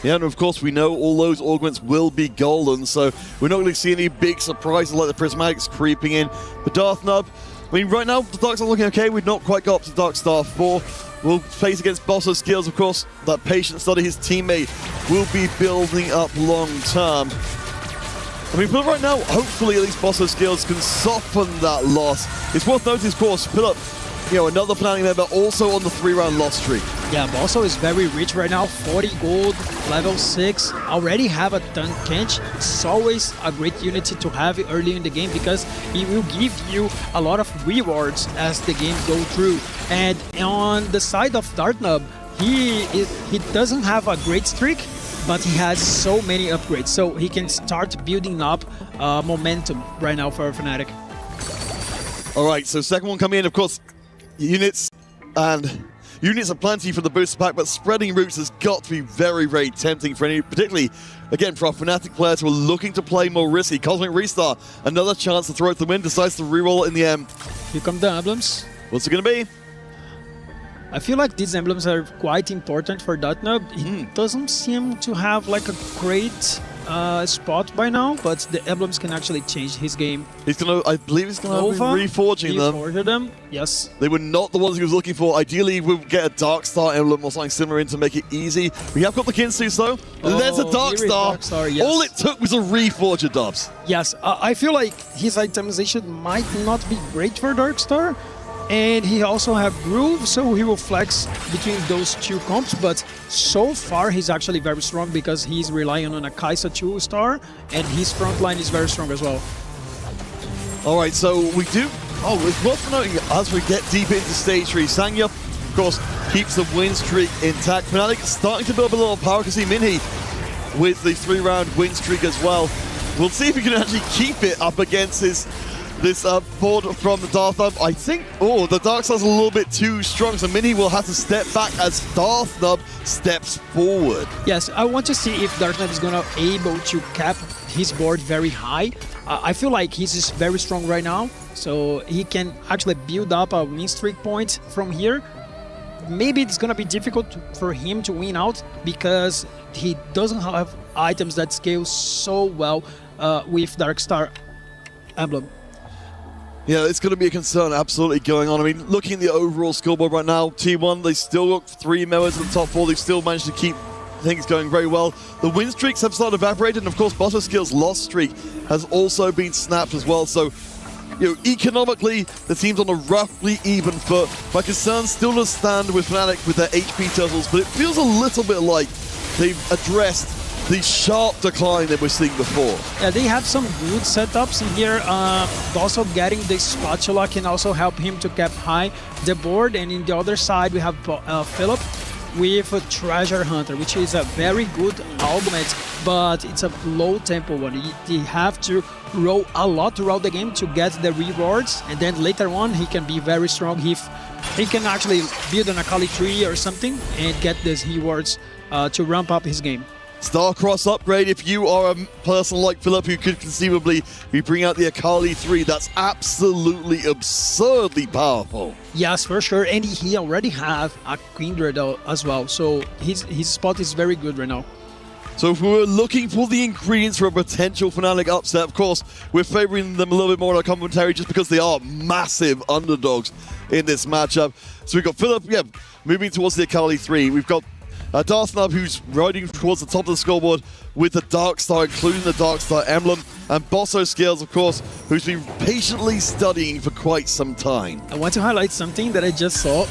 Yeah, and of course we know all those augments will be golden, so we're not going to see any big surprises like the Prismatics creeping in. But Darth Nub, I mean, right now the Dark Star looking okay. We've not quite got up to Dark Star 4. We'll face against Bossa Skills, of course. That patient study, his teammate, will be building up long term. I mean, but right now, hopefully at least Bossa Skills can soften that loss. It's worth noting, of course, Philip, another planning member also on the 3-round loss streak. Yeah, Bosso is very rich right now, 40 gold, level 6, already have a Kench. It's always a great unit to have early in the game because it will give you a lot of rewards as the game goes through. And on the side of Dartnub, he doesn't have a great streak, but he has so many upgrades, so he can start building up momentum right now for Fnatic. All right, so second one coming in, of course, units are plenty for the booster pack, but spreading routes has got to be very, very tempting for any, particularly, again, for our Fnatic players who are looking to play more risky. Cosmic Restart, another chance to throw it to the wind, decides to reroll it in the end. Here come the emblems. What's it going to be? I feel like these emblems are quite important for Dartnub. It doesn't seem to have like a great spot by now, but the emblems can actually change his game. I believe he's going to be reforging them. Yes. They were not the ones he was looking for. Ideally, we'll get a Dark Star emblem or something similar in to make it easy. We have got the Kinsus though. There's a Dark Star. Yes. All it took was a reforger, Dubs. Yes, I feel like his itemization might not be great for Dark Star, And he also have Groove, so he will flex between those two comps, but so far he's actually very strong because he's relying on a Kai'Sa 2-star, and his front line is very strong as well. All right, so we do... Oh, it's worth noting as we get deep into stage 3, Sangya, of course, keeps the win streak intact. Fnatic starting to build a little power, because Minhee with the 3-round win streak as well. We'll see if he can actually keep it up against this board from the Darthnub. I think, the Darkside's a little bit too strong, so Minhee will have to step back as Darthnub steps forward. Yes, I want to see if Darthnub is gonna able to cap his board very high. I feel like he's just very strong right now, so he can actually build up a win streak point from here. Maybe it's gonna be difficult for him to win out because he doesn't have items that scale so well with Darkstar emblem. Yeah, it's going to be a concern absolutely going on. I mean, looking at the overall scoreboard right now, T1, they still got 3 members in the top 4. They've still managed to keep things going very well. The win streaks have started evaporating, and of course, Butterskill's loss streak has also been snapped as well. So, economically, the team's on a roughly even foot. My concern still does stand with Fnatic with their HP turtles, but it feels a little bit like they've addressed the sharp decline that we're seeing before. Yeah, they have some good setups in here. Also getting the spatula can also help him to cap high the board. And in the other side, we have Philip with a Treasure Hunter, which is a very good augment, but it's a low tempo one. He have to roll a lot throughout the game to get the rewards, and then later on he can be very strong if he can actually build an Akali tree or something and get these rewards to ramp up his game. Starcross upgrade, if you are a person like Philip who could conceivably be bringing out the Akali 3, that's absolutely absurdly powerful. Yes, for sure, and he already have a Kindred as well, so his spot is very good right now. So if we were looking for the ingredients for a potential Fnatic upset, of course, we're favoring them a little bit more in our commentary just because they are massive underdogs in this matchup. So we've got Philip, moving towards the Akali 3. We've got Darthnub, who's riding towards the top of the scoreboard with the Darkstar, including the Darkstar emblem, and Bosso Scales, of course, who's been patiently studying for quite some time. I want to highlight something that I just saw.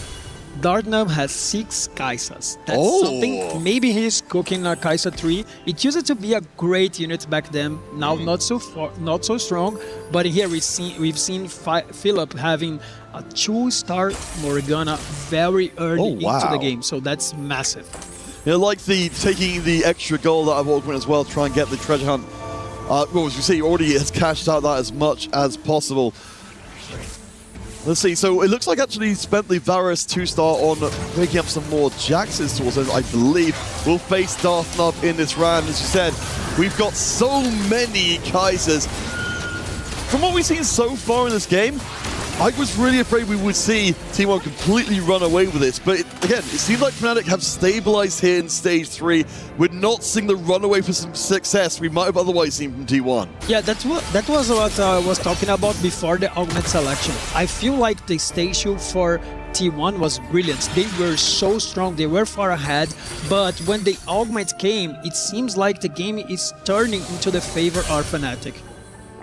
Darthnub has 6 Kai'Sas. That's something. Maybe he's cooking a Kai'Sa 3. It used to be a great unit back then. Now not so strong. But here we've seen Philip having a 2-star Morgana very early into the game. So that's massive. Like taking the extra gold out of Augment as well, to try and get the treasure hunt. Well, as you see, already has cashed out that as much as possible. Let's see, so it looks like actually he spent the Varus 2-star on making up some more Jax's tools, I believe. We'll face Darthnub in this round. As you said, we've got so many Kaisers. From what we've seen so far in this game, I was really afraid we would see T1 completely run away with this, but again, it seems like Fnatic have stabilized here in stage 3. We're not seeing the runaway for some success we might have otherwise seen from T1. Yeah, that was what I was talking about before the augment selection. I feel like the stage 2 for T1 was brilliant. They were so strong, they were far ahead, but when the augment came, it seems like the game is turning into the favor of Fnatic.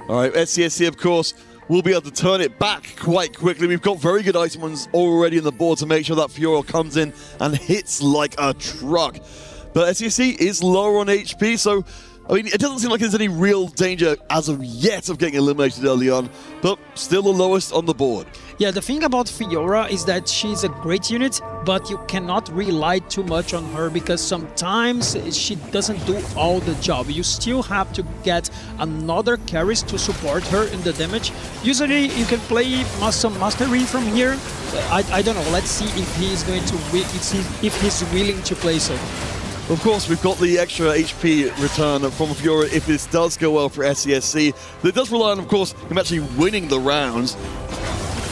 All right, SCSC, of course, we'll be able to turn it back quite quickly. We've got very good item ones already on the board to make sure that Fiora comes in and hits like a truck. But SCSC is lower on HP, so I mean, it doesn't seem like there's any real danger as of yet of getting eliminated early on, but still the lowest on the board. Yeah, the thing about Fiora is that she's a great unit, but you cannot rely too much on her because sometimes she doesn't do all the job. You still have to get another carries to support her in the damage. Usually you can play some mastery from here. I don't know, let's see if he's going to if he's willing to play so. Of course, we've got the extra HP return from Fiora if this does go well for SCSC. It does rely on, of course, him actually winning the rounds.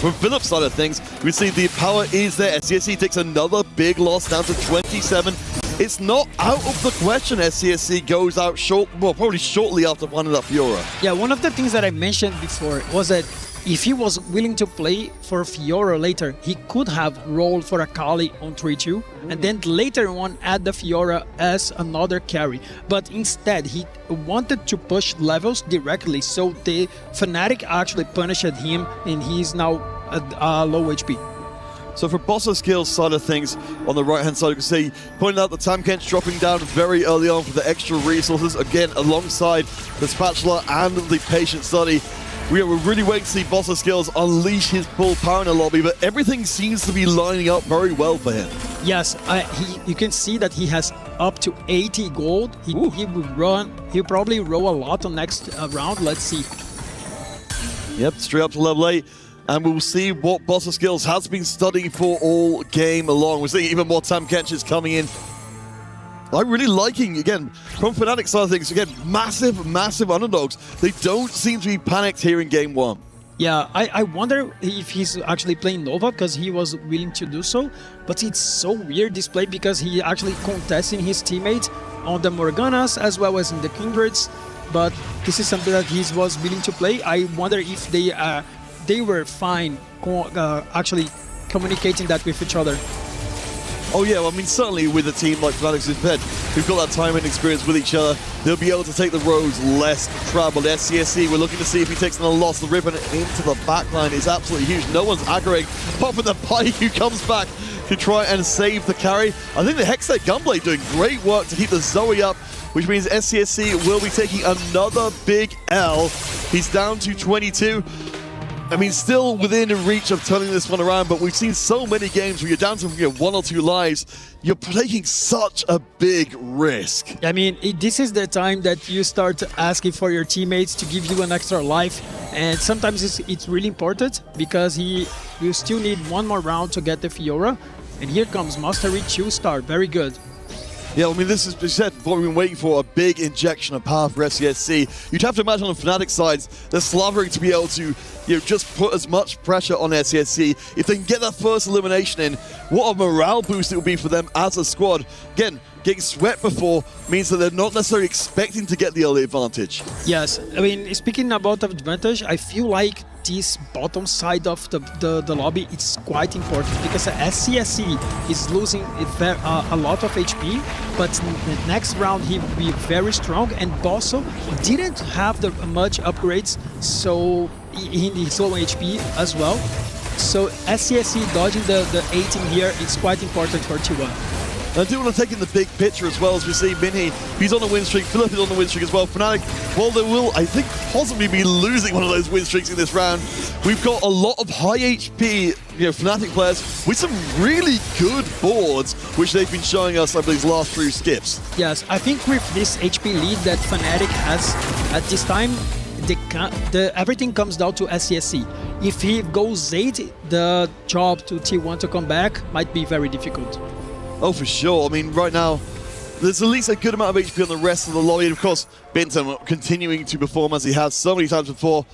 From Philip's side of things, we see the power is there. SCSC takes another big loss down to 27. It's not out of the question SCSC goes out probably shortly after finding that Fiora. Yeah, one of the things that I mentioned before was that if he was willing to play for Fiora later, he could have rolled for Akali on 3-2 and then later on add the Fiora as another carry. But instead, he wanted to push levels directly, so the Fnatic actually punished him and he's now low HP. So for Bossa Skills side of things, on the right-hand side, you can see, pointing out the Tam Kench dropping down very early on for the extra resources, again, alongside the Spatula and the Patient Study. We're really waiting to see Bossa Skills unleash his full power in the lobby, but everything seems to be lining up very well for him. Yes, you can see that he has up to 80 gold. He will run. He'll probably roll a lot on next round. Let's see. Yep, straight up to level 8. And we'll see what Bossa Skills has been studying for all game along. We're seeing even more Tam Kenches coming in. I'm really liking, again, from Fnatic side of things, again, massive underdogs. They don't seem to be panicked here in game 1. Yeah, I wonder if he's actually playing Nova because he was willing to do so. But it's so weird this play because he actually contesting his teammates on the Morganas as well as in the Kindreds. But this is something that he was willing to play. I wonder if they were fine actually communicating that with each other. Oh yeah, well, I mean, certainly with a team like Fnatic's in bed, who've got that time and experience with each other, they'll be able to take the roads less traveled. SCSC, we're looking to see if he takes another loss. The ribbon into the backline is absolutely huge. No one's aggroing. Apart from the Pike, who comes back to try and save the carry. I think the Hextech Gunblade doing great work to keep the Zoe up, which means SCSC will be taking another big L. He's down to 22. I mean, still within reach of turning this one around, but we've seen so many games where you're down to 1 or 2 lives. You're taking such a big risk. I mean, this is the time that you start asking for your teammates to give you an extra life. And sometimes it's really important because you still need one more round to get the Fiora. And here comes Mastery 2-star. Very good. Yeah, I mean, this is, as you said, what we've been waiting for, a big injection of power for SCSC. You'd have to imagine on the Fnatic sides, they're slavering to be able to, just put as much pressure on SCSC. If they can get that first elimination in, what a morale boost it will be for them as a squad. Again, getting swept before means that they're not necessarily expecting to get the early advantage. Yes, I mean, speaking about advantage, I feel like this bottom side of the lobby is quite important because SCSC is losing a lot of HP, but the next round he will be very strong, and Bosso didn't have much upgrades, so in his low HP as well. So SCSC dodging the 18 here is quite important for T1. I do want to take in the big picture as well, as we see Minhee, he's on a win streak, Philip is on the win streak as well. Fnatic, well, they will, I think, possibly be losing one of those win streaks in this round. We've got a lot of high HP, Fnatic players with some really good boards, which they've been showing us over these last 3 skips. Yes, I think with this HP lead that Fnatic has at this time, everything comes down to SCSC. If he goes 8, the job to T1 to come back might be very difficult. Oh, for sure. I mean, right now, there's at least a good amount of HP on the rest of the lobby. And of course, Binton continuing to perform as he has so many times before.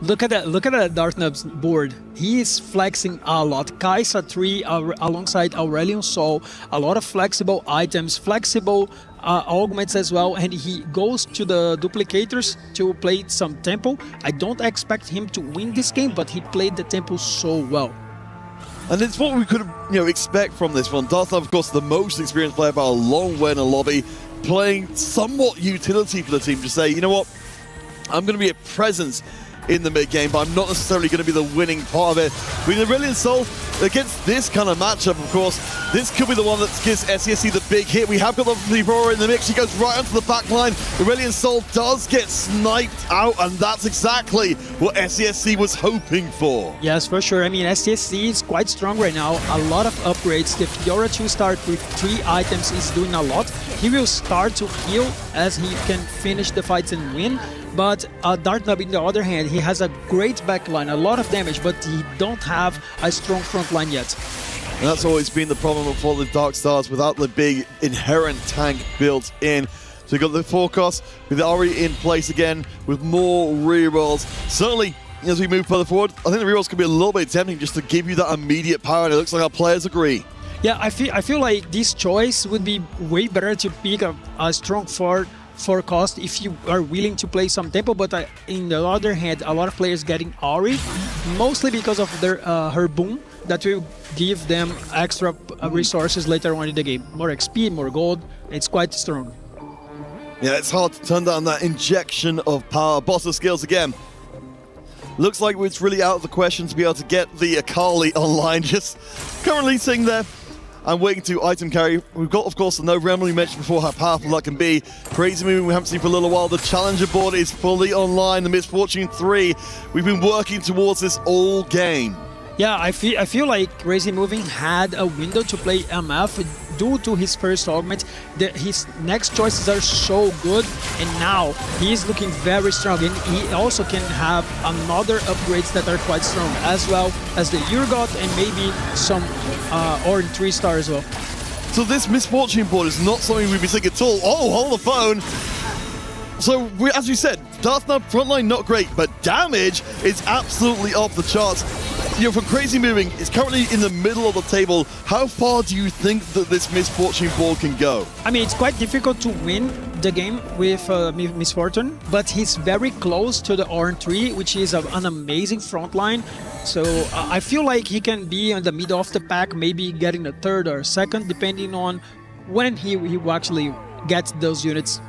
Look at that Dartnub's board. He is flexing a lot. Kai'Sa 3 alongside Aurelion Sol. A lot of flexible items, flexible augments as well. And he goes to the duplicators to play some tempo. I don't expect him to win this game, but he played the tempo so well. And it's what we could expect from this one. Darthnub, of course, the most experienced player by a long way in the lobby, playing somewhat utility for the team to say, you know what, I'm going to be a presence in the mid-game, but I'm not necessarily going to be the winning part of it. With Aurelion Sol, against this kind of matchup, of course, this could be the one that gives SCSC the big hit. We have got the Aurora in the mix. She goes right onto the back line. Aurelion Sol does get sniped out, and that's exactly what SCSC was hoping for. Yes, for sure. I mean, SCSC is quite strong right now. A lot of upgrades. The Fiora 2-star with 3 items is doing a lot. He will start to heal as he can finish the fights and win. But Dartnub, on the other hand, he has a great backline, a lot of damage, but he don't have a strong front line yet. And that's always been the problem for the Dark Stars without the big inherent tank built in. So you've got the forecast with Ari in place again with more rerolls. Certainly, as we move further forward, I think the rerolls could be a little bit tempting just to give you that immediate power, and it looks like our players agree. Yeah, I feel like this choice would be way better to pick a strong forecast if you are willing to play some tempo, but in the other hand, a lot of players getting Ari, mostly because of their her boom that will give them extra resources later on in the game. More XP, more gold, it's quite strong. Yeah, it's hard to turn down that injection of power. Bossa Skills again. looks like it's really out of the question to be able to get the Akali online. Just currently sitting there and waiting to item carry. We've got, of course, the No Realm we mentioned before, how powerful that can be. Crazy moving we haven't seen for a little while. The Challenger board is fully online. The Misfortune 3, we've been working towards this all game. Yeah, I feel like Crazy Moving had a window to play MF due to his first augment. His next choices are so good, and now he is looking very strong. And he also can have another upgrades that are quite strong, as well as the Urgot and maybe some Orin 3-star as well. So this Misfortune board is not something we've been seeing at all. Oh, hold the phone. So, as we said, Darthnub frontline not great, but damage is absolutely off the charts. You know, from Crazy Moving, it's currently in the middle of the table. How far do you think that this Misfortune board can go? I mean, it's quite difficult to win the game with Misfortune, but he's very close to the Orin 3, which is an amazing front line. So I feel like he can be in the middle of the pack, maybe getting a third or second, depending on when he actually gets those units.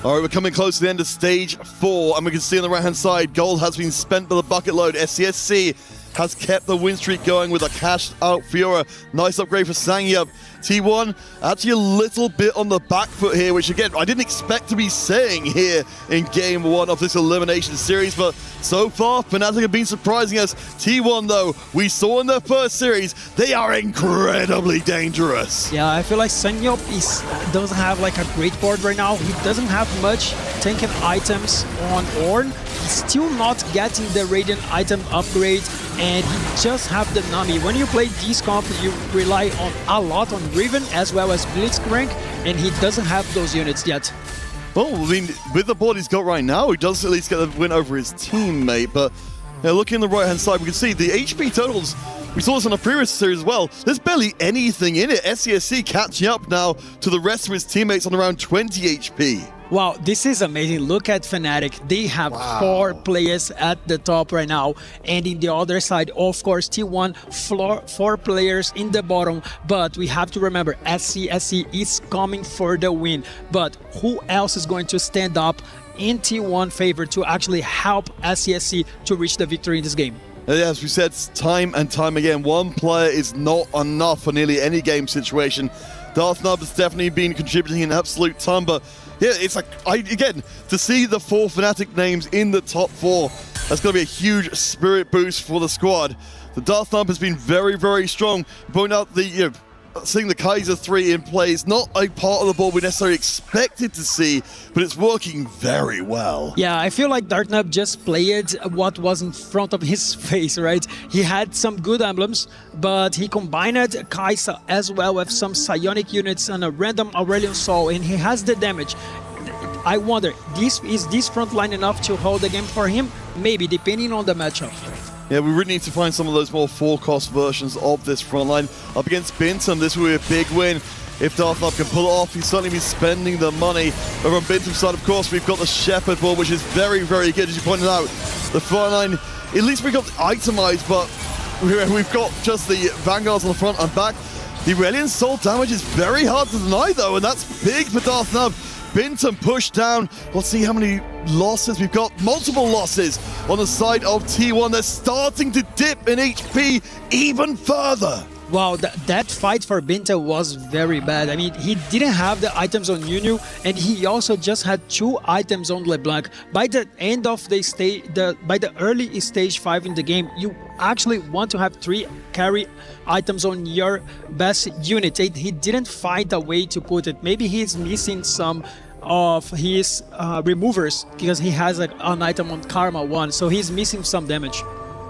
All right, we're coming close to the end of stage 4, and we can see on the right-hand side, gold has been spent by the bucket load. SCSC has kept the win streak going with a cashed-out Fiora. Nice upgrade for Sangyup. T1 actually a little bit on the back foot here, which again, I didn't expect to be saying here in game 1 of this elimination series, but so far, Fnatic have been surprising us. T1 though, we saw in their first series, they are incredibly dangerous. Yeah, I feel like Sangyup doesn't have like a great board right now. He doesn't have much tanking items on Ornn. He's still not getting the Radiant item upgrade, and he just have the Nami. When you play this comp, you rely on a lot on Riven as well as Blitzcrank, and he doesn't have those units yet. Well, I mean, with the board he's got right now, he does at least get the win over his teammate, but looking on the right-hand side, we can see the HP totals. We saw this on a previous series as well. There's barely anything in it. SCSC catching up now to the rest of his teammates on around 20 HP. Wow, this is amazing. Look at Fnatic. They have 4 players at the top right now. And in the other side, of course, T1, 4 players in the bottom. But we have to remember, SCSC is coming for the win. But who else is going to stand up in T1 favor to actually help SCSC to reach the victory in this game? As we said time and time again, one player is not enough for nearly any game situation. Darthnub has definitely been contributing an absolute ton, but yeah, it's like, again, to see the 4 Fnatic names in the top 4, that's going to be a huge spirit boost for the squad. The Darthnub has been very, very strong. Point out the, seeing the Kaiser 3 in play is not a part of the board we necessarily expected to see, but it's working very well. Yeah, I feel like Darthnub just played what was in front of his face, right? He had some good emblems, but he combined Kaiser as well with some psionic units and a random Aurelion Soul, and he has the damage. I wonder, is this front line enough to hold the game for him? Maybe, depending on the matchup. Yeah, we really need to find some of those more 4-cost versions of this frontline. Up against Bintum, this will be a big win. If Darthnub can pull it off, he's certainly been spending the money. Over on Bintum's side, of course, we've got the Shepherd board, which is very, very good, as you pointed out. The frontline, at least we got itemized, but we've got just the Vanguards on the front and back. The Aurelion Soul damage is very hard to deny, though, and that's big for Darthnub. Bintum pushed down. We'll see how many losses. We've got multiple losses on the side of T1. They're starting to dip in HP even further. Wow, that fight for Bintum was very bad. I mean, he didn't have the items on Nunu, and he also just had 2 items on LeBlanc. By the end of the stage, by the early stage 5 in the game, you actually want to have 3 carry items on your best unit. He didn't find a way to put it. Maybe he's missing some of his removers because he has an item on Karma 1, so he's missing some damage.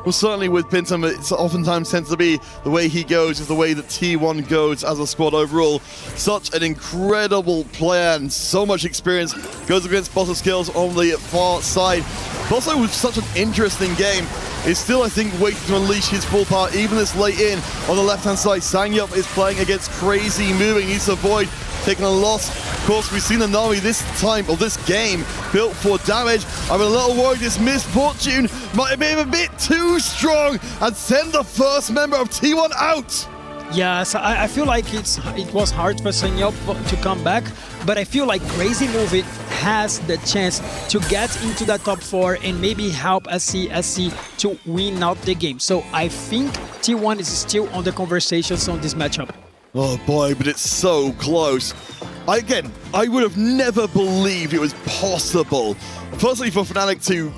Well, certainly with Bintum, it's oftentimes tends to be the way he goes is the way that T1 goes as a squad overall. Such an incredible player and so much experience. Goes against Bossa Skills on the far side. Bossa with such an interesting game is still, I think, waiting to unleash his full power even this late in. On the left-hand side, Sangyup is playing against Crazy Moving. He needs to avoid taking a loss. Of course, we've seen the Nami this time, or this game, built for damage. I'm a little worried this Misfortune might have been a bit too strong and send the first member of T1 out. Yes, I feel like it was hard for Sangyup to come back, but I feel like Crazy Moving has the chance to get into the top 4 and maybe help SCSC to win out the game. So I think T1 is still on the conversations on this matchup. Oh boy, but it's so close. Again, I would have never believed it was possible. Firstly, for Fnatic to,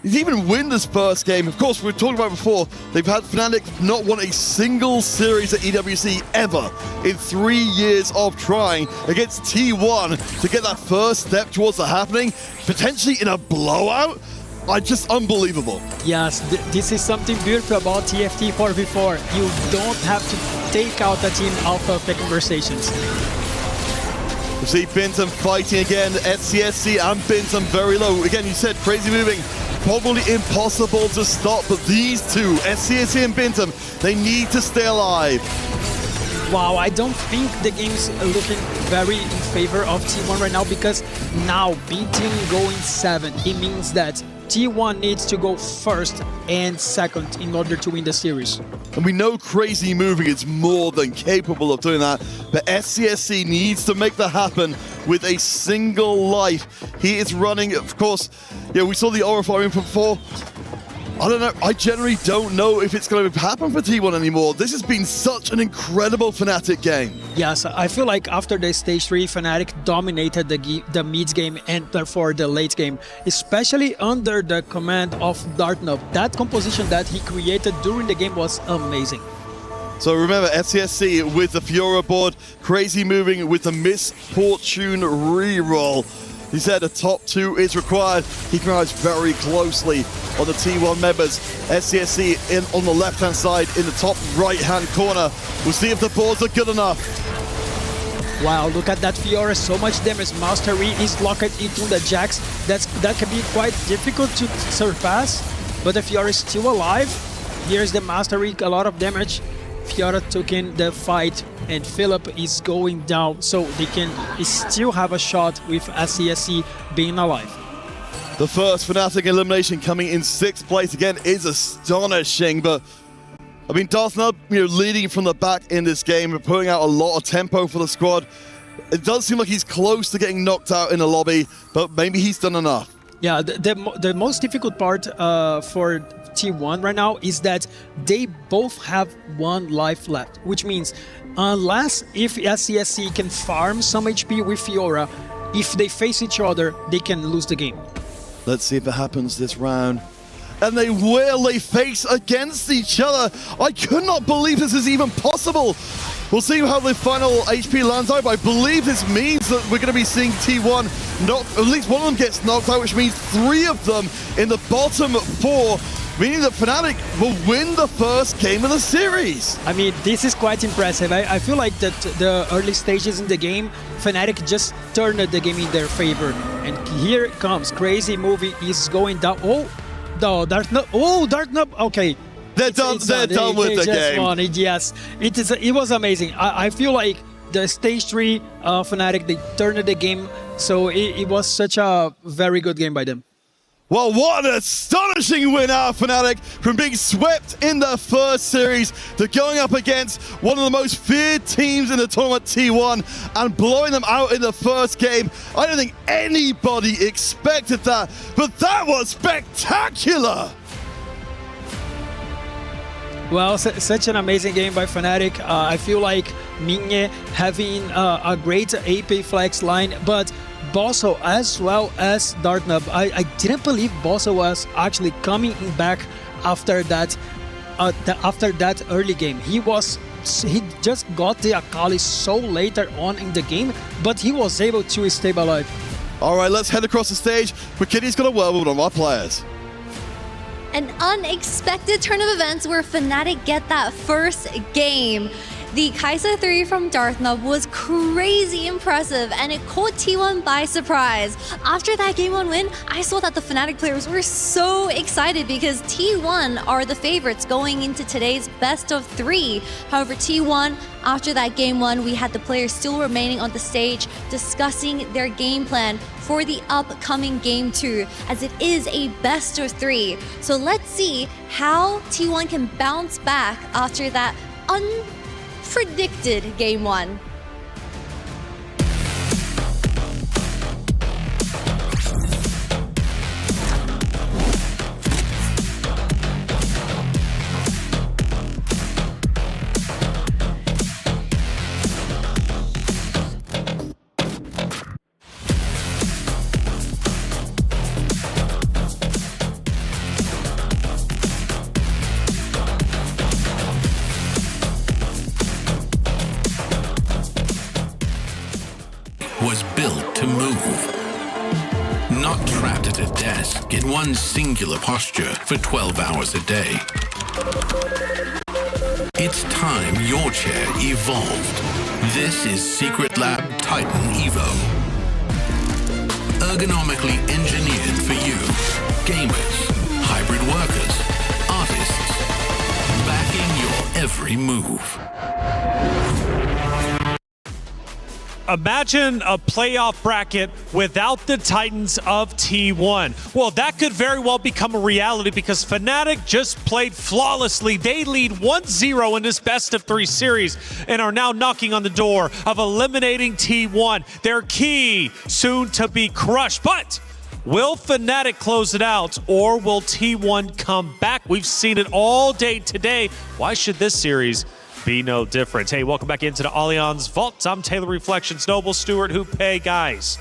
even win this first game. Of course, we were talking about before, they've had Fnatic not won a single series at EWC ever in 3 years of trying against T1 to get that first step towards the happening, potentially in a blowout. Just unbelievable. Yes, this is something beautiful about TFT 4v4. You don't have to take out the team out of the conversations. We see Bintum fighting again, SCSC and Bintum very low. Again, you said crazy moving, probably impossible to stop, but these two, SCSC and Bintum, they need to stay alive. Wow, I don't think the game's looking very in favor of T1 right now, because now beating going 7, it means that T1 needs to go first and second in order to win the series. And we know crazy moving is more than capable of doing that, but SCSC needs to make that happen with a single life. He is running, of course, we saw the aura fire input before. I don't know, I generally don't know if it's going to happen for T1 anymore. This has been such an incredible Fnatic game. Yes, I feel like after the stage 3, Fnatic dominated the mid game and therefore the late game, especially under the command of Dartnub. That composition that he created during the game was amazing. So remember, SCSC with the Fiora board, crazy moving with the Misfortune reroll. He said a top 2 is required. He eyes very closely on the T1 members. SCSC in on the left-hand side in the top right-hand corner. We'll see if the boards are good enough. Wow, look at that Fiora, so much damage. Mastery is locked into the Jax. That can be quite difficult to surpass, but the Fiora is still alive. Here's the Mastery, a lot of damage. Fiora took in the fight and Philip is going down, so they can still have a shot with SCSC being alive. The first Fnatic elimination coming in 6th place again is astonishing, but I mean, Dartnub, leading from the back in this game, putting out a lot of tempo for the squad. It does seem like he's close to getting knocked out in the lobby, but maybe he's done enough. Yeah, the most difficult part for T1 right now is that they both have 1 life left, which means unless if SCSC can farm some HP with Fiora, if they face each other, they can lose the game. Let's see if it happens this round. And they will, they face against each other. I could not believe this is even possible. We'll see how the final HP lands out, but I believe this means that we're going to be seeing T1 at least one of them gets knocked out, which means 3 of them in the bottom 4, meaning that Fnatic will win the first game of the series. I mean, this is quite impressive. I feel like that the early stages in the game, Fnatic just turned the game in their favor. And here it comes, crazy movie is going down. Dartnub, okay. They're done with the game. Won it, yes, it was amazing. I feel like the stage 3 Fnatic, they turned the game, so it was such a very good game by them. Well, what an astonishing win out of Fnatic, from being swept in the first series to going up against one of the most feared teams in the tournament, T1, and blowing them out in the first game. I don't think anybody expected that, but that was spectacular! Well, such an amazing game by Fnatic. I feel like Minye having a great AP flex line, but Bosso as well as Dartnub. I didn't believe Bosso was actually coming back after that early game. He just got the Akali so later on in the game, but he was able to stay alive. All right, let's head across the stage. Kitty's got a word with one of our players. An unexpected turn of events where Fnatic get that first game. The Kai'Sa 3 from Dartnub was crazy impressive, and it caught T1 by surprise. After that Game 1 win, I saw that the Fnatic players were so excited because T1 are the favorites going into today's best of 3. However, T1, after that Game 1, we had the players still remaining on the stage discussing their game plan for the upcoming Game 2, as it is a best of 3. So let's see how T1 can bounce back after that predicted Game 1. built to move. Not trapped at a desk in one singular posture for 12 hours a day. It's time your chair evolved. This is Secret Lab Titan Evo. Ergonomically engineered for you, gamers, hybrid workers, artists, backing your every move. Imagine a playoff bracket without the Titans of T1. Well, that could very well become a reality because Fnatic just played flawlessly. They lead 1-0 in this best-of-3 series and are now knocking on the door of eliminating T1. Their key soon to be crushed. But will Fnatic close it out or will T1 come back? We've seen it all day today. Why should this series be no different? Hey, welcome back into the Allianz Vault. I'm Taylor Reflections, Noble, Stewart, Hoope. Guys,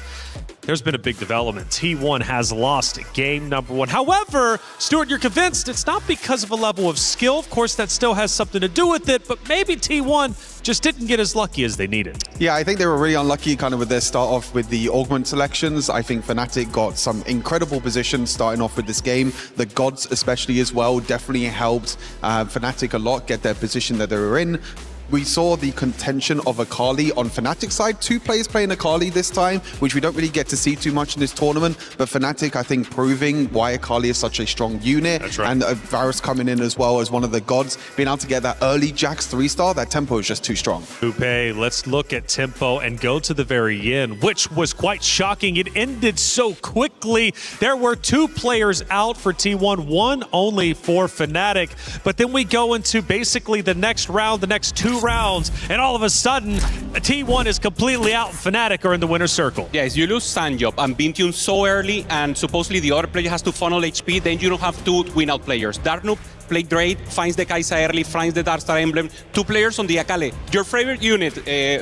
there's been a big development. T1 has lost game number 1. However, Stewart, you're convinced it's not because of a level of skill. Of course, that still has something to do with it, but maybe T1 just didn't get as lucky as they needed. Yeah, I think they were really unlucky kind of with their start off with the augment selections. I think Fnatic got some incredible positions starting off with this game. The gods especially as well definitely helped Fnatic a lot get their position that they were in. We saw the contention of Akali on Fnatic's side. 2 players playing Akali this time, which we don't really get to see too much in this tournament. But Fnatic, I think, proving why Akali is such a strong unit. That's right. And Varus coming in as well as one of the gods. Being able to get that early Jax 3-star, that tempo is just too strong. Hoope, let's look at tempo and go to the very end, which was quite shocking. It ended so quickly. There were 2 players out for T1, 1 only for Fnatic. But then we go into basically the next round, the next 2 rounds, and all of a sudden, T1 is completely out and Fnatic are in the winner's circle. Yes, you lose Sanjob and Bintium so early, and supposedly the other player has to funnel HP, then you don't have 2 win-out players. Darknoob played great, finds the Kai'Sa early, finds the Darkstar emblem. 2 players on the Akali. Your favorite unit,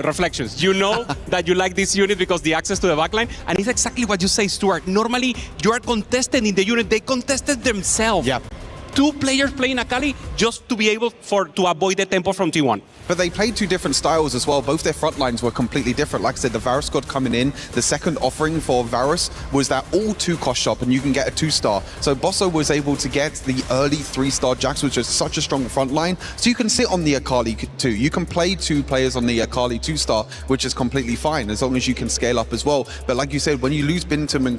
Reflections. You know that you like this unit because the access to the backline, and it's exactly what you say, Stuart. Normally, you are contested in the unit. They contested themselves. Yeah. 2 players playing Akali just to be able to avoid the tempo from T1. But they played 2 different styles as well. Both their front lines were completely different. Like I said, the Varus god coming in, the second offering for Varus was that all 2 cost shop and you can get a 2-star. So Bosso was able to get the early 3-star Jax, which is such a strong front line. So you can sit on the Akali too. You can play 2 players on the Akali 2-star, which is completely fine as long as you can scale up as well. But like you said, when you lose Bintum and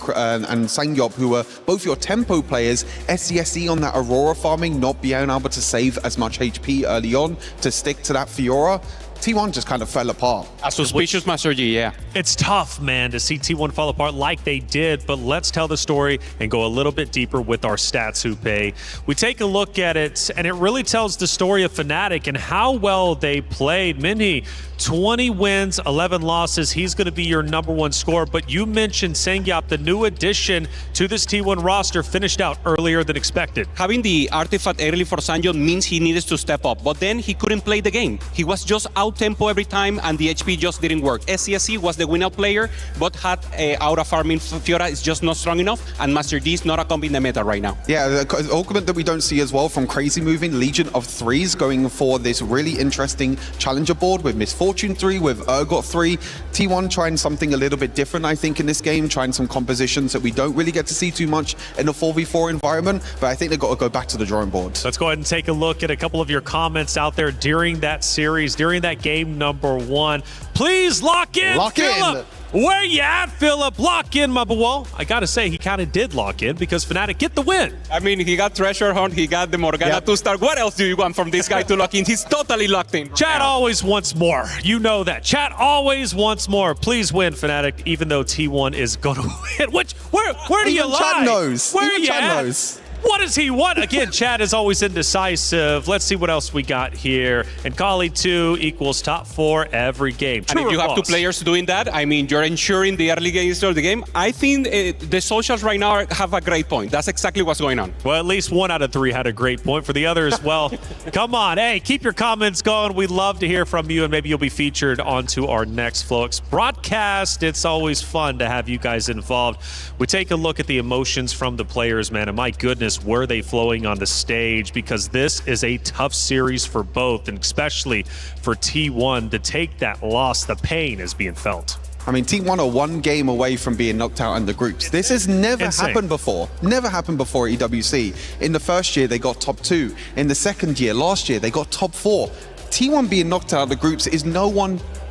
Sangyop, who are both your tempo players, SCSE on that Aurora farming, not being able to save as much HP early on to stick to that Fiora, T1 just kind of fell apart. A suspicious Master G, yeah. It's tough, man, to see T1 fall apart like they did, but let's tell the story and go a little bit deeper with our stats, Hoope. We take a look at it, and it really tells the story of Fnatic and how well they played. Minhee, 20 wins, 11 losses. He's going to be your #1 scorer, but you mentioned Sangyop, the new addition to this T1 roster, finished out earlier than expected. Having the artifact early for Sanjo means he needed to step up, but then he couldn't play the game. He was just out tempo every time, and the HP just didn't work. SCSE was the win-out player, but had Aura farming Fiora is just not strong enough, and Master D is not a comp in the meta right now. Yeah, the augment that we don't see as well from Crazy moving, Legion of Threes going for this really interesting challenger board with Misfortune 3, with Urgot 3. T1 trying something a little bit different, I think, in this game, trying some compositions that we don't really get to see too much in a 4v4 environment, but I think they've got to go back to the drawing board. Let's go ahead and take a look at a couple of your comments out there during that series, during that game #1. Please lock in, Philip. Where you at, Philip? Lock in, my boy. Well, I gotta say, he kind of did lock in because Fnatic get the win. I mean, he got Treasure Hunt, he got the Morgana 2-star. What else do you want from this guy to lock in? He's totally locked in. Chat always wants more. You know that. Chat always wants more. Please win, Fnatic, even though T1 is gonna win. Where do you lie? Chad knows. Where are you Chad at? knows. What does he want? Again, Chad is always indecisive. Let's see what else we got here. And Kali 2 equals top 4 every game. And if you have 2 false? players doing that, I mean, you're ensuring the early games of the game. I think the socials right now have a great point. That's exactly what's going on. Well, at least 1 out of 3 had a great point. For the others, well, come on. Hey, keep your comments going. We'd love to hear from you, and maybe you'll be featured onto our next FlowX broadcast. It's always fun to have you guys involved. We take a look at the emotions from the players, man, and my goodness, were they flowing on the stage, because this is a tough series for both, and especially for T1 to take that loss. The pain is being felt. I mean, T1 are one game away from being knocked out in the groups. This has never happened before. Never happened before at EWC. In the first year, they got top 2. In the second year, last year, they got top 4. T1 being knocked out of the groups is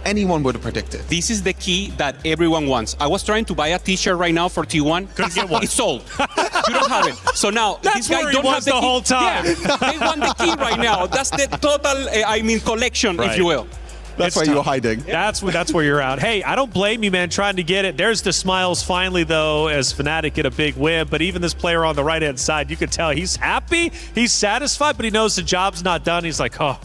anyone would have predicted. This is the key that everyone wants. I was trying to buy a t-shirt right now for T1. Couldn't get one. It's sold. You don't have it. So now, That's this guy where he don't was have the whole time. Yeah, they want the key right now. That's the total, collection, if you will. That's why you were hiding. That's where you're at. Hey, I don't blame you, man, trying to get it. There's the smiles finally, though, as Fnatic get a big win. But even this player on the right-hand side, you can tell he's happy, he's satisfied, but he knows the job's not done. He's like, oh,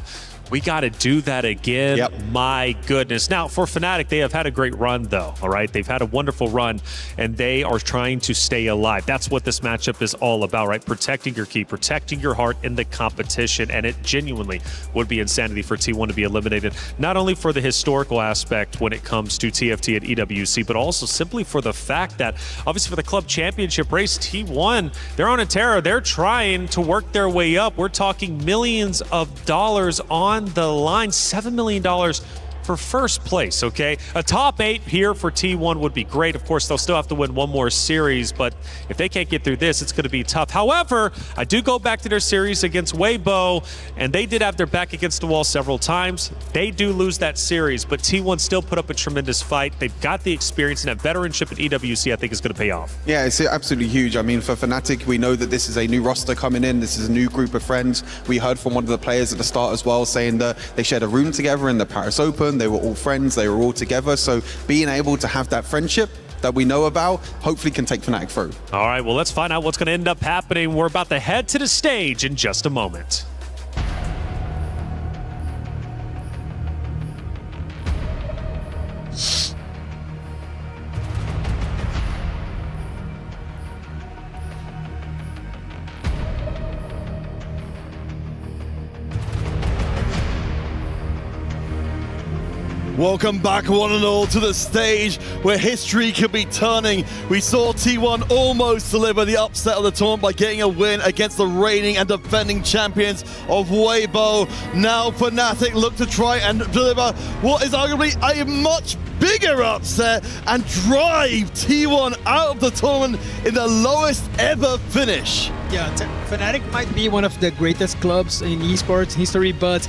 we got to do that again. Yep. My goodness. Now, for Fnatic, they have had a great run, though, all right? They've had a wonderful run, and they are trying to stay alive. That's what this matchup is all about, right? Protecting your key, protecting your heart in the competition, and it genuinely would be insanity for T1 to be eliminated, not only for the historical aspect when it comes to TFT and EWC, but also simply for the fact that, obviously, for the club championship race, T1, they're on a tear. They're trying to work their way up. We're talking millions of dollars on the line, $7 million for first place, okay? A top 8 here for T1 would be great. Of course, they'll still have to win one more series, but if they can't get through this, it's going to be tough. However, I do go back to their series against Weibo, and they did have their back against the wall several times. They do lose that series, but T1 still put up a tremendous fight. They've got the experience, and that veteranship at EWC, I think, is going to pay off. Yeah, it's absolutely huge. I mean, for Fnatic, we know that this is a new roster coming in. This is a new group of friends. We heard from one of the players at the start as well, saying that they shared a room together in the Paris Open. They were all friends. They were all together. So being able to have that friendship that we know about, hopefully can take Fnatic through. All right, well, let's find out what's going to end up happening. We're about to head to the stage in just a moment. Welcome back, one and all, to the stage where history could be turning. We saw T1 almost deliver the upset of the tournament by getting a win against the reigning and defending champions of Weibo. Now Fnatic look to try and deliver what is arguably a much bigger upset and drive T1 out of the tournament in the lowest ever finish. Yeah, Fnatic might be one of the greatest clubs in esports history, but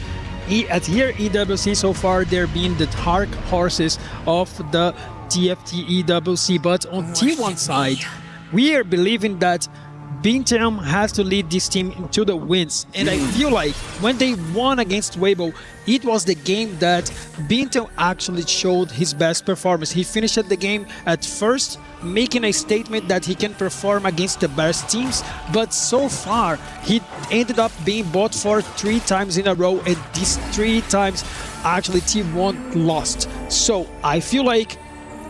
at here EWC so far, they're being the dark horses of the TFT EWC. But on T1 side, we are believing that Bintam has to lead this team into the wins. And I feel like when they won against Weibo, it was the game that Bintam actually showed his best performance. He finished the game at first, making a statement that he can perform against the best teams, but so far he ended up being bought for 3 times in a row, and these 3 times actually T1 lost. So I feel like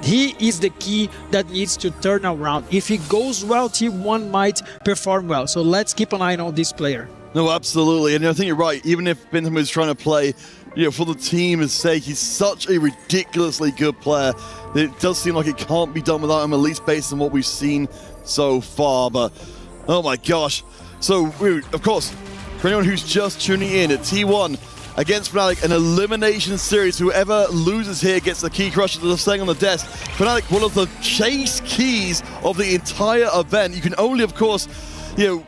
he is the key that needs to turn around. If he goes well, T1 might perform well. So let's keep an eye on this player. No, absolutely. And I think you're right. Even if Bintam is trying to play, for the team's sake, he's such a ridiculously good player. It does seem like it can't be done without him, at least based on what we've seen so far. But, oh my gosh. So, of course, for anyone who's just tuning in, at T1 against Fnatic, an elimination series. Whoever loses here gets the key crusher that are staying on the desk. Fnatic, one of the chase keys of the entire event. You can only, of course, you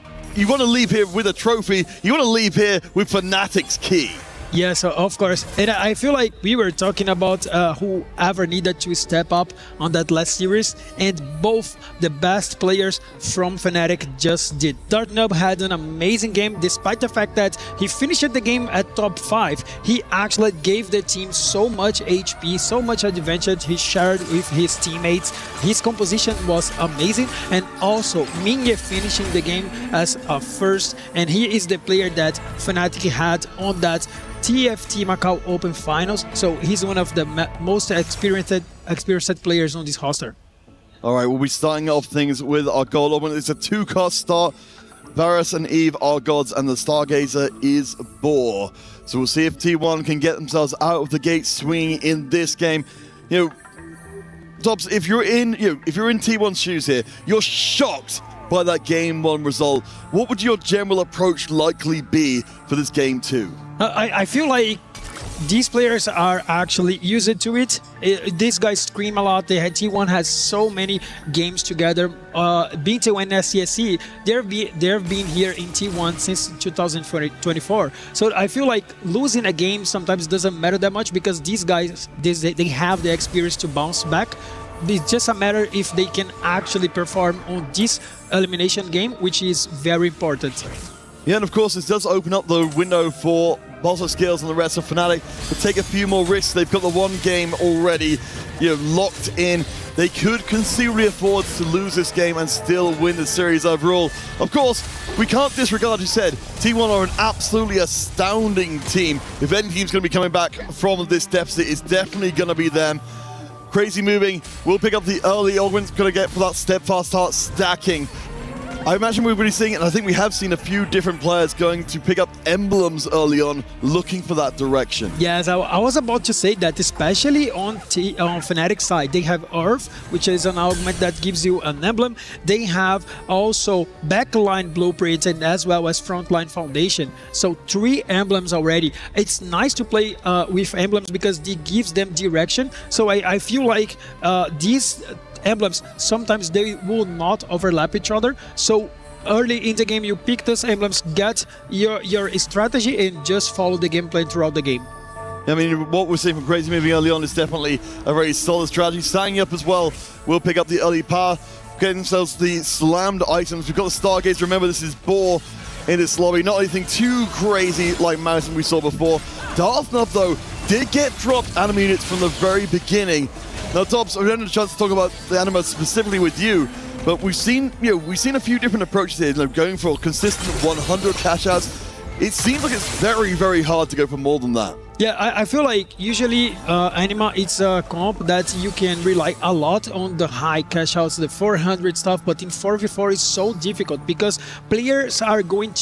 want to leave here with a trophy. You want to leave here with Fnatic's key. Yes, of course. And I feel like we were talking about whoever needed to step up on that last series, and both the best players from Fnatic just did. Darknub had an amazing game, despite the fact that he finished the game at top 5. He actually gave the team so much HP, so much advantage he shared with his teammates. His composition was amazing, and also Minye finishing the game as a first, and he is the player that Fnatic had on that TFT Macau Open Finals, so he's one of the most experienced players on this roster. All right, we'll be starting off things with our goal open. It's a 2-cast start. Varus and Eve are gods, and the Stargazer is Boar. So we'll see if T1 can get themselves out of the gate swinging in this game. Tops, if you're in T1's shoes here, you're shocked by that Game 1 result. What would your general approach likely be for this Game 2? I feel like these players are actually used to it. These guys scream a lot. T1 has so many games together. B2 and SCSC, they've been here in T1 since 2024. So I feel like losing a game sometimes doesn't matter that much because these guys, they have the experience to bounce back. It's just a matter if they can actually perform on this elimination game, which is very important. Yeah, and of course, this does open up the window for Bosso Skills and the rest of Fnatic to take a few more risks. They've got the one game already, locked in. They could conceivably afford to lose this game and still win the series overall. Of course, we can't disregard, you said, T1 are an absolutely astounding team. If any team's going to be coming back from this deficit, it's definitely going to be them. Crazy Moving will pick up the early augments, going to get for that steadfast start stacking. I imagine we're really seeing it, and I think we have seen a few different players going to pick up emblems early on, looking for that direction. Yes, I was about to say that, especially on Fnatic side, they have Earth, which is an augment that gives you an emblem. They have also backline blueprints and as well as frontline foundation. So 3 emblems already. It's nice to play with emblems because it gives them direction. So I feel like these emblems, sometimes they will not overlap each other. So early in the game, you pick those emblems, get your strategy, and just follow the game plan throughout the game. I mean, what we're seeing from Crazy Moving early on is definitely a very solid strategy. Standing up as well, we'll pick up the early power, getting themselves the slammed items. We've got the Stargates. Remember, this is Boar in this lobby. Not anything too crazy like Madison we saw before. Darth Nub, though, did get dropped anima units from the very beginning. Now, Dobbs, we don't have a chance to talk about the anima specifically with you, but we've seen a few different approaches here, going for consistent 100 cash outs. It seems like it's very, very hard to go for more than that. Yeah, I feel like usually Anima, it's a comp that you can rely a lot on the high cash outs, the 400 stuff, but in 4v4 it's so difficult because players are willing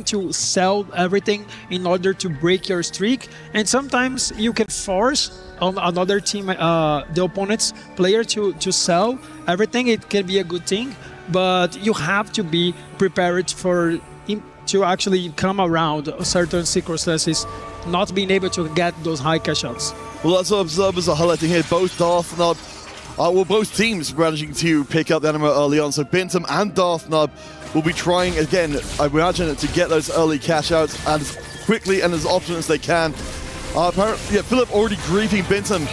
to sell everything in order to break your streak, and sometimes you can force on another team, the opponent's player to sell everything. It can be a good thing, but you have to be prepared to actually come around certain circumstances, not being able to get those high cash outs. Well, that's what observers are highlighting here. Both Darth Nub, both teams managing to pick up the anima early on. So Bintum and Darth Nub will be trying again, I imagine, to get those early cash outs as quickly and as often as they can. Apparently, Philip already griefing Bintum,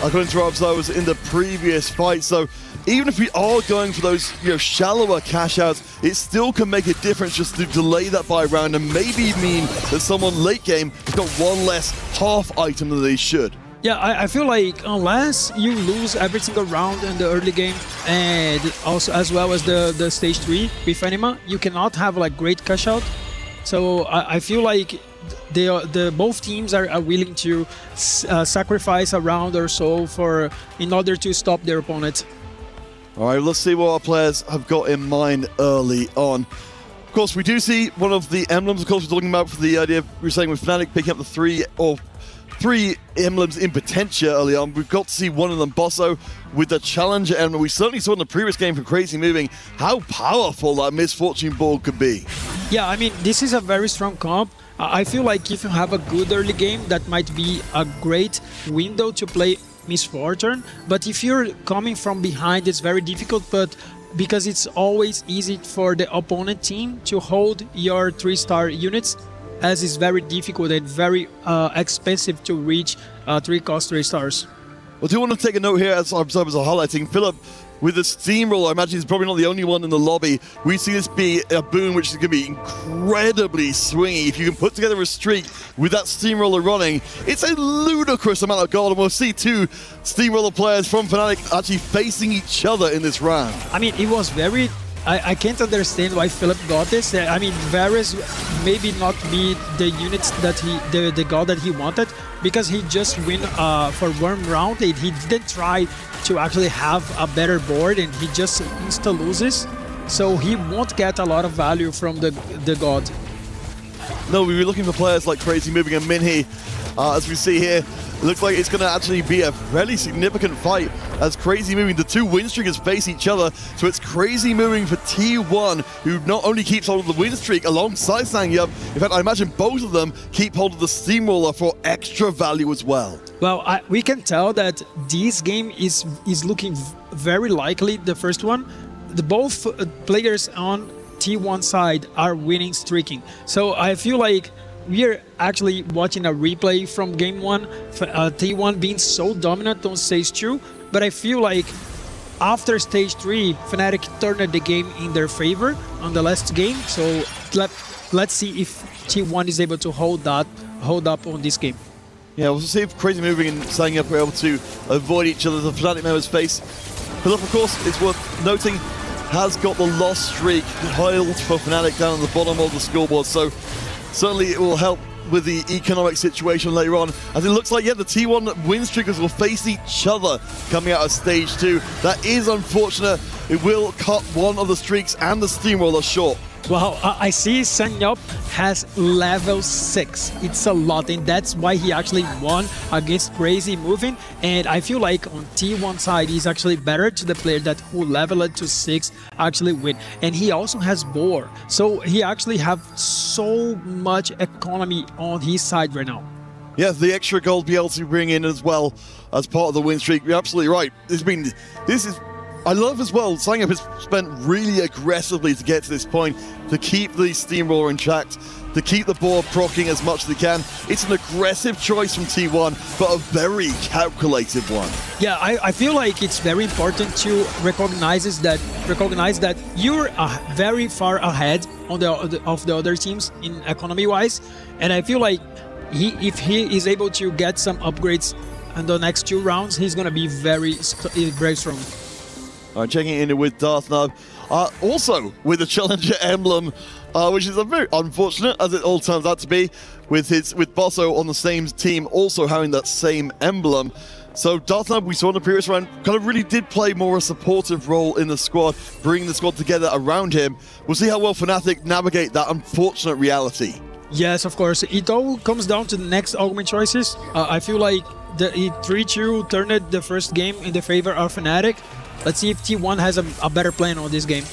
according to our observers, in the previous fight. So even if we are going for those shallower cash outs, it still can make a difference just to delay that buy round and maybe mean that someone late game has got one less half item than they should. Yeah, I feel like unless you lose every single round in the early game and also as well as the stage 3 with Anima, you cannot have like great cash out. So I feel like both teams are willing to sacrifice a round or so in order to stop their opponent. All right, let's see what our players have got in mind early on. Of course, we do see one of the emblems. Of course, we're talking about for the idea we're saying with Fnatic picking up the three emblems in Potentia early on. We've got to see one of them, Bosso, with the Challenger emblem. We certainly saw in the previous game from Crazy Moving how powerful that Misfortune Ball could be. Yeah, I mean, this is a very strong comp. I feel like if you have a good early game, that might be a great window to play Misfortune. But if you're coming from behind, it's very difficult, but because it's always easy for the opponent team to hold your 3-star units, as it's very difficult and very expensive to reach 3-cost 3 stars. Well, do you want to take a note here, as our observers are highlighting, Philip, with the steamroller, I imagine he's probably not the only one in the lobby. We see this be a boon which is going to be incredibly swingy. If you can put together a streak with that steamroller running, it's a ludicrous amount of gold, and we'll see 2 steamroller players from Fnatic actually facing each other in this round. I mean, it was very... I can't understand why Philip got this. I mean, Varus maybe not be the units that the god that he wanted, because he just win for one round and he didn't try to actually have a better board, and he just insta loses. So he won't get a lot of value from the god. No, we were looking for players like Crazy Moving and Minhee, as we see here. it looks like it's going to actually be a fairly significant fight as Crazy Moving, the two win streakers, face each other. So it's Crazy Moving for T1, who not only keeps hold of the win streak alongside Sangyup, in fact, I imagine both of them keep hold of the Steamroller for extra value as well. Well, we can tell that this game is looking very likely the first one. Both players on T1 side are winning streaking. So I feel like we are actually watching a replay from game 1, T1 being so dominant on stage 2, but I feel like after stage 3, Fnatic turned the game in their favor on the last game. So let's see if T1 is able to hold up on this game. Yeah, we'll see if Crazy Moving and Sangyup are able to avoid each other as the Fnatic members face. Philip, of course, it's worth noting, has got the loss streak held for Fnatic down on the bottom of the scoreboard, so certainly it will help with the economic situation later on, as it looks like, yeah, the T1 win streakers will face each other coming out of stage 2. That is unfortunate. It will cut one of the streaks and the Steamroller short. Wow, I see Sangyup has level 6. It's a lot, and that's why he actually won against Crazy Moving. And I feel like on T1 side, he's actually better to the player that who leveled to 6 actually win. And he also has Boar, so he actually have so much economy on his side right now. Yeah, the extra gold be able to bring in as well as part of the win streak. You're absolutely right. I love as well, Sangyup has spent really aggressively to get to this point, to keep the Steamroller intact, to keep the board proccing as much as they can. It's an aggressive choice from T1, but a very calculated one. Yeah, I feel like it's very important to recognize that you're very far ahead of the other teams in economy-wise, and I feel like if he is able to get some upgrades in the next 2 rounds, he's going to be very strong. All right, checking in with Darthnub, also with the Challenger emblem, which is a very unfortunate, as it all turns out to be, with Bosso on the same team also having that same emblem. So Darthnub, we saw in the previous round, kind of really did play more a supportive role in the squad, bringing the squad together around him. We'll see how well Fnatic navigate that unfortunate reality. Yes, of course. It all comes down to the next augment choices. I feel like the 3-2 turned the first game in the favor of Fnatic. Let's see if T1 has a better plan on this game.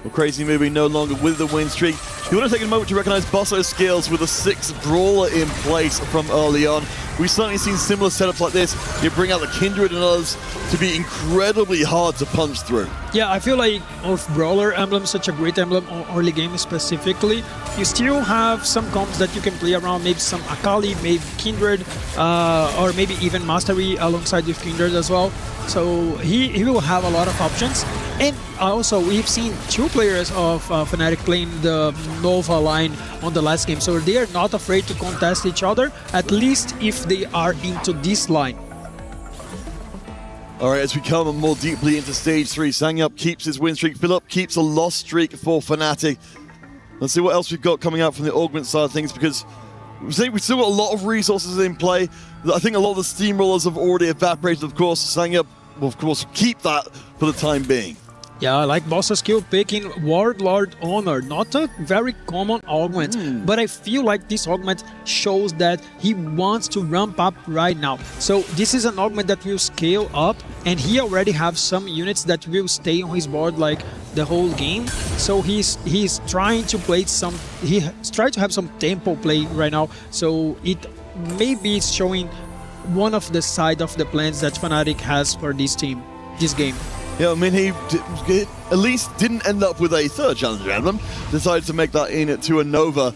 Well, Crazy Moving no longer with the win streak. You want to take a moment to recognize Bosso's skills with a 6th brawler in place from early on. We've certainly seen similar setups like this. You bring out the Kindred and others to be incredibly hard to punch through. Yeah, I feel like of Brawler emblem, such a great emblem on early game specifically, you still have some comps that you can play around, maybe some Akali, maybe Kindred, or maybe even Mastery alongside with Kindred as well. So he will have a lot of options. And also, we've seen 2 players of Fnatic playing the Nova line on the last game, so they are not afraid to contest each other, at least if they are into this line. All right, as we come more deeply into stage 3, Sangyup keeps his win streak, Philip keeps a loss streak for Fnatic. Let's see what else we've got coming out from the augment side of things, because we've still got a lot of resources in play. I think a lot of the Steamrollers have already evaporated, of course. Sangyup will, of course, keep that for the time being. Yeah, I like Bossa skill picking Warlord Honor, not a very common augment, but I feel like this augment shows that he wants to ramp up right now. So this is an augment that will scale up, and he already has some units that will stay on his board like the whole game. So he's trying to play he's trying to have some tempo play right now. So it maybe it's showing one of the side of the plans that Fnatic has for this team, this game. Yeah, I mean, he at least didn't end up with a 3rd Challenger emblem. Decided to make that in to a Nova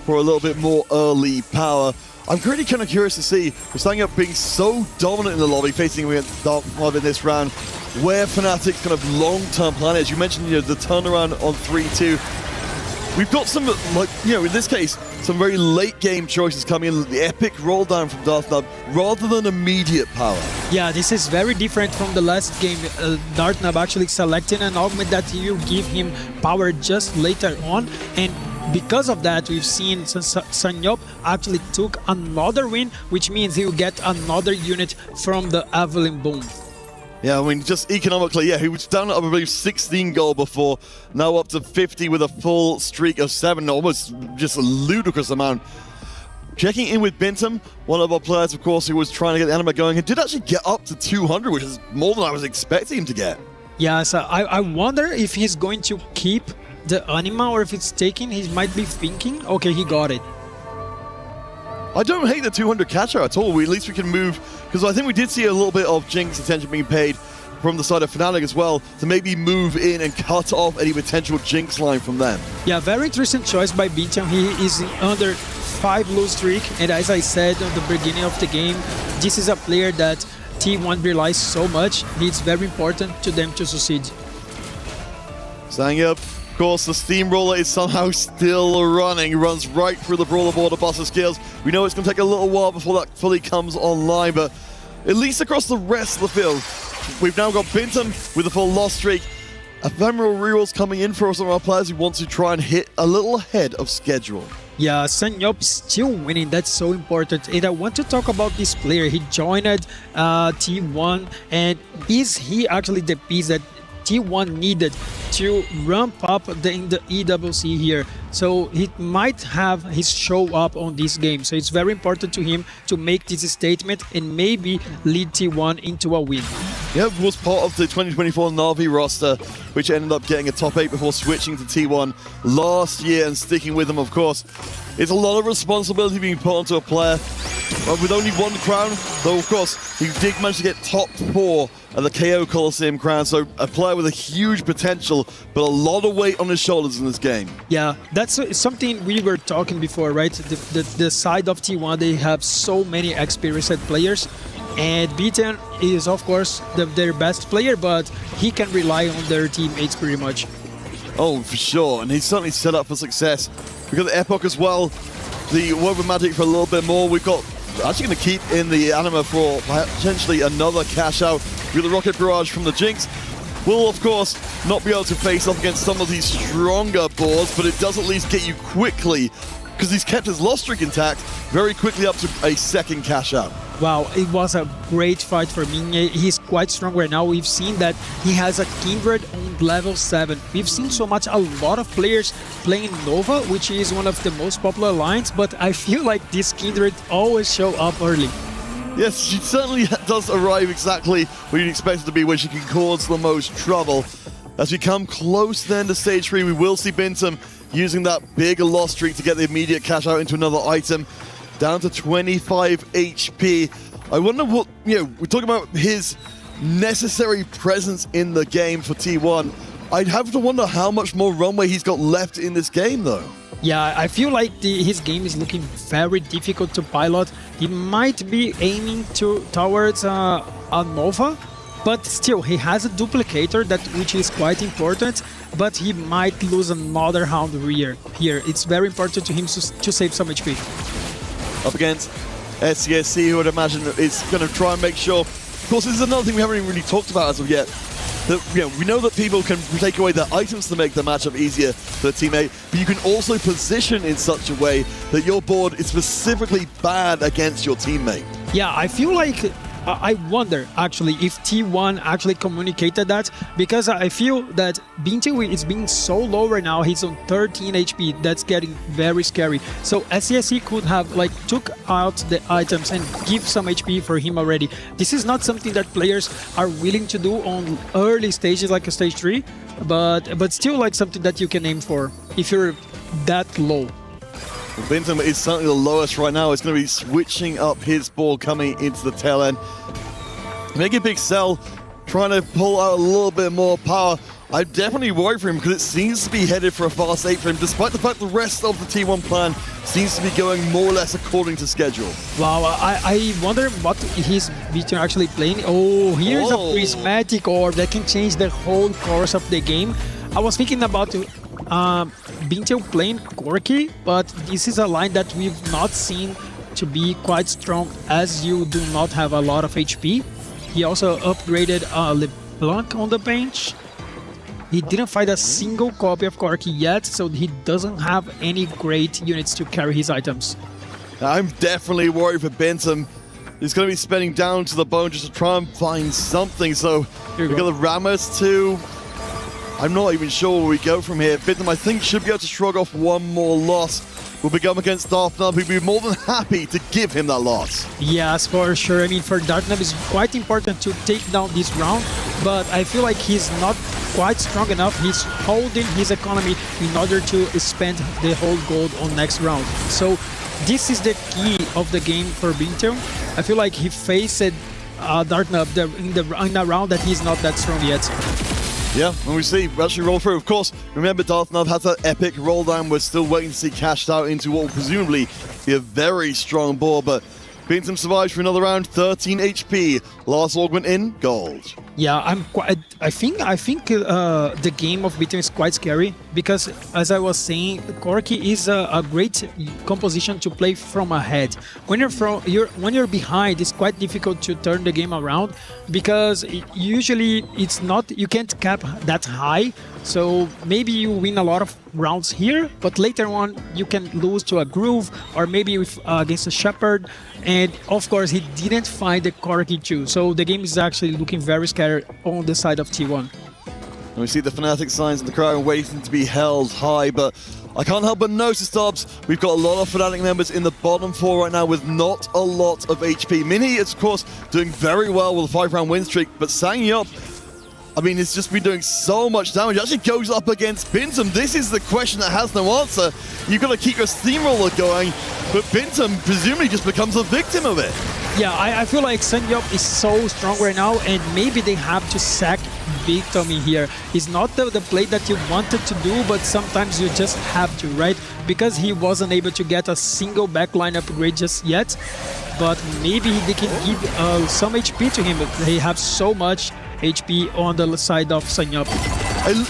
for a little bit more early power. I'm really kind of curious to see, with Sangyup being so dominant in the lobby, facing against Darthnub in this round, where Fnatic's kind of long-term plan is. You mentioned, the turnaround on 3-2. We've got some, in this case, some very late game choices coming in, the epic roll down from Darthnub, rather than immediate power. Yeah, this is very different from the last game. Darthnub actually selecting an augment that will give him power just later on, and because of that, we've seen Sangyup actually took another win, which means he'll get another unit from the Evelyn Boom. Yeah, I mean, just economically, yeah, he was down at, I believe, 16 gold before, now up to 50 with a full streak of 7, almost just a ludicrous amount. Checking in with Bintum, one of our players, of course, who was trying to get the anima going, and did actually get up to 200, which is more than I was expecting him to get. Yeah, so I wonder if he's going to keep the anima or if it's taken. He might be thinking, okay, he got it. I don't hate the 200 catch out at all. At least we can move, because I think we did see a little bit of Jinx attention being paid from the side of Fnatic as well, to maybe move in and cut off any potential Jinx line from them. Yeah, very interesting choice by Bintum. He is under 5 lose streak, and as I said at the beginning of the game, this is a player that T1 relies so much. It's very important to them to succeed. Sang up, of course, the steamroller is somehow still running. Runs right through the brawler border, Buster skills. We know it's going to take a little while before that fully comes online, but at least across the rest of the field, we've now got Bintum with a full loss streak. Ephemeral rerolls coming in for some of our players who want to try and hit a little ahead of schedule. Yeah, Sanyop still winning. That's so important. And I want to talk about this player. He joined T1, and is he actually the piece that T1 needed to ramp up in the EWC here? So he might have his show up on this game. So it's very important to him to make this statement and maybe lead T1 into a win. Yeah, was part of the 2024 Na'Vi roster, which ended up getting a top 8 before switching to T1 last year and sticking with them, of course. It's a lot of responsibility being put onto a player with only 1 crown, though, of course, he did manage to get top 4 at the KO Coliseum crown, so a player with a huge potential, but a lot of weight on his shoulders in this game. Yeah, that's something we were talking before, right? The side of T1, they have so many experienced players, and Bintum is, of course, their best player, but he can rely on their teammates pretty much. Oh, for sure, and he's certainly set up for success. We've got the Epoch as well, the Woven Magic for a little bit more. We've got actually going to keep in the anima for potentially another cash out with the Rocket Barrage from the Jinx. Will, of course, not be able to face off against some of these stronger boards, but it does at least get you quickly, because he's kept his loss streak intact, very quickly up to a second cash out. Wow, it was a great fight for me. He's quite strong right now. We've seen that he has a Kindred on level 7. We've seen a lot of players playing Nova, which is one of the most popular lines, but I feel like this Kindred always show up early. Yes, she certainly does arrive exactly where you'd expect it to be, where she can cause the most trouble. As we come close then to stage 3, we will see Bintum using that big loss streak to get the immediate cash out into another item. Down to 25 HP. I wonder what, we're talking about his necessary presence in the game for T1. I'd have to wonder how much more runway he's got left in this game, though. Yeah, I feel like his game is looking very difficult to pilot. He might be aiming towards a Nova, but still, he has a duplicator, which is quite important, but he might lose another round here. It's very important to him to save some HP. Up against SCSC, who I'd imagine is going to try and make sure. Of course, this is another thing we haven't even really talked about as of yet. That, we know that people can take away their items to make the matchup easier for the teammate, but you can also position in such a way that your board is specifically bad against your teammate. Yeah, I feel like I wonder actually if T1 actually communicated that, because I feel that Bintum is being so low right now. He's on 13 HP. That's getting very scary. So SCSC could have took out the items and give some HP for him already. This is not something that players are willing to do on early stages like a stage 3, but still something that you can aim for if you're that low. Bintum is certainly the lowest right now. It's going to be switching up his board coming into the tail end. Make a big sell, trying to pull out a little bit more power. I'm definitely worried for him because it seems to be headed for a fast 8 for him, despite the fact the rest of the T1 plan seems to be going more or less according to schedule. Wow, I wonder what his Bintum actually playing. Oh, here's a prismatic orb that can change the whole course of the game. I was thinking about Bintum playing Corki, but this is a line that we've not seen to be quite strong, as you do not have a lot of HP. He also upgraded LeBlanc on the bench. He didn't find a single copy of Corki yet, so he doesn't have any great units to carry his items. I'm definitely worried for Bintum. He's going to be spending down to the bone just to try and find something. So we've got the Ramos too. I'm not even sure where we go from here. Bintum, I think, should be able to shrug off one more loss. will be going against Dartnub, who'd be more than happy to give him that loss. Yes, for sure. I mean, for Dartnub, it's quite important to take down this round, but I feel like he's not quite strong enough. He's holding his economy in order to spend the whole gold on next round. So this is the key of the game for Bintel. I feel like he faced Dartnub in a round that he's not that strong yet. Yeah, and we see, we actually roll through. Of course, remember Dartnub has that epic roll down. We're still waiting to see cashed out into what will presumably be a very strong board, but Bintum survives for another round, 13 HP. Last augment in gold. Yeah, I think the game of Bintum is quite scary because, as I was saying, Corki is a great composition to play from ahead. When you're behind, it's quite difficult to turn the game around because usually you can't cap that high. So maybe you win a lot of rounds here, but later on you can lose to a Groove or maybe against a Shepherd. And of course, he didn't find the Corki too. So the game is actually looking very scary on the side of T1. And we see the Fnatic signs in the crowd waiting to be held high, but I can't help but notice, Dobbs, we've got a lot of Fnatic members in the bottom four right now with not a lot of HP. Mini is, of course, doing very well with a 5-round win streak, but Sangyup, I mean, it's just been doing so much damage. It actually goes up against Bintum. This is the question that has no answer. You've got to keep your steamroller going, but Bintum presumably just becomes a victim of it. Yeah, I feel like Sangyup is so strong right now, and maybe they have to sack Bintum in here. It's not the play that you wanted to do, but sometimes you just have to, right? Because he wasn't able to get a single backline upgrade just yet, but maybe they can give some HP to him. They have so much HP on the side of Sangyup.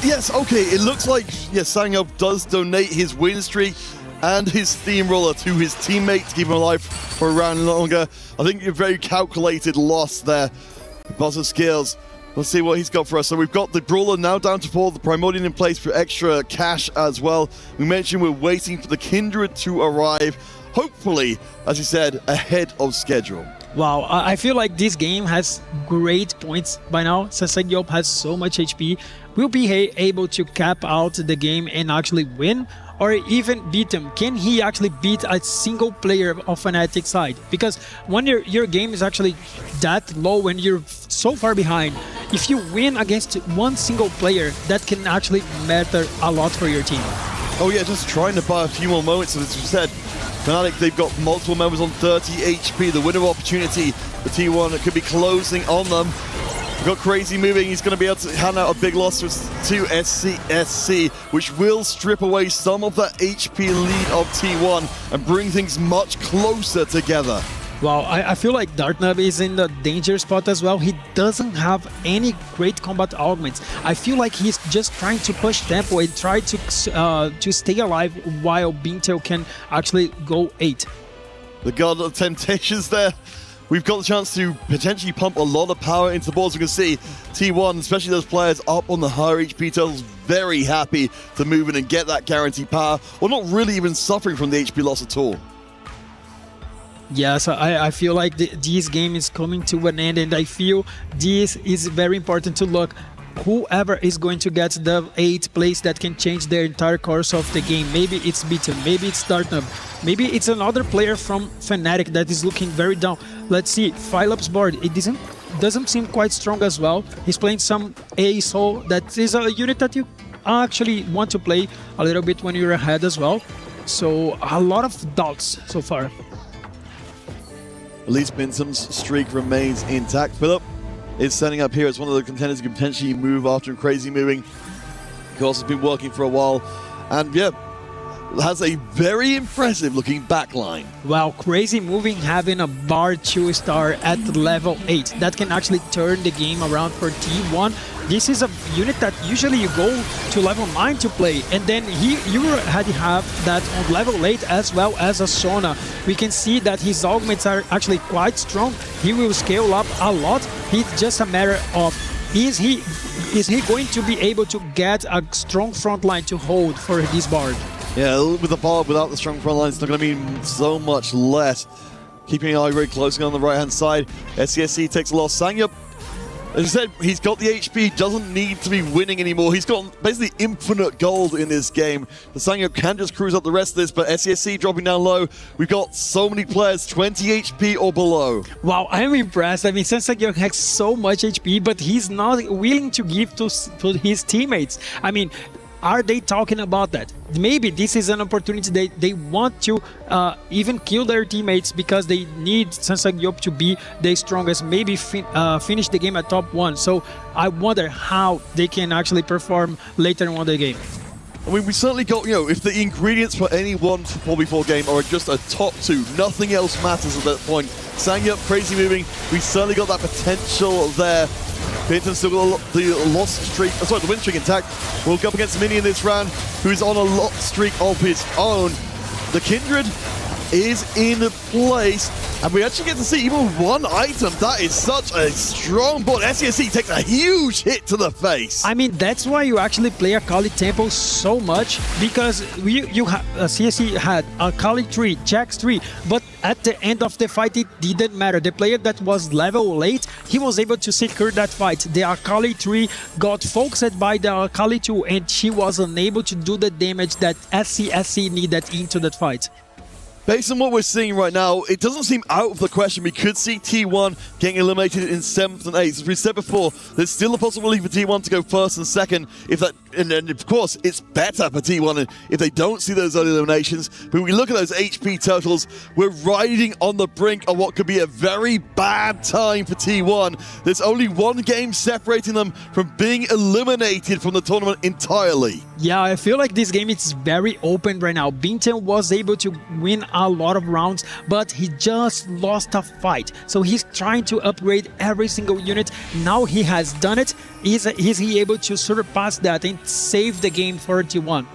Yes, okay, it looks like Sangyup does donate his win streak and his steamroller to his teammate to keep him alive for a round longer. I think a very calculated loss there. Boss of skills. Let's see what he's got for us. So we've got the Brawler now down to 4, the Primordial in place for extra cash as well. We mentioned we're waiting for the Kindred to arrive, hopefully, as you said, ahead of schedule. Wow, I feel like this game has great points by now. Since Sangyup has so much HP, we'll be able to cap out the game and actually win, or even beat him. Can he actually beat a single player of Fnatic side? Because when your game is actually that low and you're so far behind, if you win against one single player, that can actually matter a lot for your team. Oh yeah, just trying to buy a few more moments, as you said. Fnatic, they've got multiple members on 30 HP. The winner opportunity for T1 could be closing on them. We've got Crazy moving. He's going to be able to hand out a big loss to SCSC, which will strip away some of that HP lead of T1 and bring things much closer together. Wow, I feel like Dartnub is in the danger spot as well. He doesn't have any great combat augments. I feel like he's just trying to push tempo and try to stay alive while Bintel can actually go 8. The God of Temptations there. We've got the chance to potentially pump a lot of power into the boards. We can see T1, especially those players up on the higher HP totals, very happy to move in and get that guaranteed power, or not really even suffering from the HP loss at all. Yes, I feel like this game is coming to an end, and I feel this is very important to look. Whoever is going to get the 8th place that can change the entire course of the game. Maybe it's Beaten, maybe it's Dartnub, maybe it's another player from Fnatic that is looking very down. Let's see, Philup's board, it doesn't seem quite strong as well. He's playing some ASO, that is a unit that you actually want to play a little bit when you're ahead as well. So a lot of doubts so far. At least Bintum's streak remains intact. Philip is setting up here as one of the contenders who can potentially move after Crazy moving. Of course, has been working for a while, and yeah, has a very impressive looking backline. Wow, Crazy moving having a bar 2-star at level 8. That can actually turn the game around for T1. This is a unit that usually you go to level 9 to play, and then you had to have that on level 8 as well as a Sona. We can see that his augments are actually quite strong. He will scale up a lot. It's just a matter of is he going to be able to get a strong front line to hold for this board? Yeah, with the bar without the strong front line, it's not going to mean so much less. Keeping an eye very closely on the right-hand side. SCSC takes a loss. Sangyup As you said, he's got the HP, doesn't need to be winning anymore. He's got basically infinite gold in this game. The Sangyup can just cruise up the rest of this, but SCSC dropping down low. We've got so many players, 20 HP or below. Wow, I'm impressed. I mean, Sangyup has so much HP, but he's not willing to give to his teammates. I mean, are they talking about that? Maybe this is an opportunity they want to even kill their teammates because they need Sangyup to be the strongest, maybe finish the game at top 1. So I wonder how they can actually perform later on the game. I mean, we certainly got, if the ingredients for any one 4v4 game are just a top 2, nothing else matters at that point. Sangyup, crazy moving, we certainly got that potential there. Bintum still got the the win streak intact. We'll go up against Mini in this round, who's on a lot streak of his own. The Kindred is in place, and we actually get to see even one item. That is such a strong board. SCSC takes a huge hit to the face. I mean, that's why you actually play Akali Temple so much, because CSC had Akali 3, Jax 3, but at the end of the fight, it didn't matter. The player that was level 8, he was able to secure that fight. The Akali 3 got focused by the Akali 2, and she was unable to do the damage that SCSC needed into that fight. Based on what we're seeing right now, it doesn't seem out of the question. We could see T1 getting eliminated in 7th and 8th. As we said before, there's still a possibility for T1 to go 1st and 2nd. If that, and of course, it's better for T1 if they don't see those early eliminations. But when we look at those HP totals, we're riding on the brink of what could be a very bad time for T1. There's only one game separating them from being eliminated from the tournament entirely. Yeah, I feel like this game is very open right now. Bintum was able to win a lot of rounds, but he just lost a fight. So he's trying to upgrade every single unit. Now he has done it. Is he able to surpass that and save the game for T1?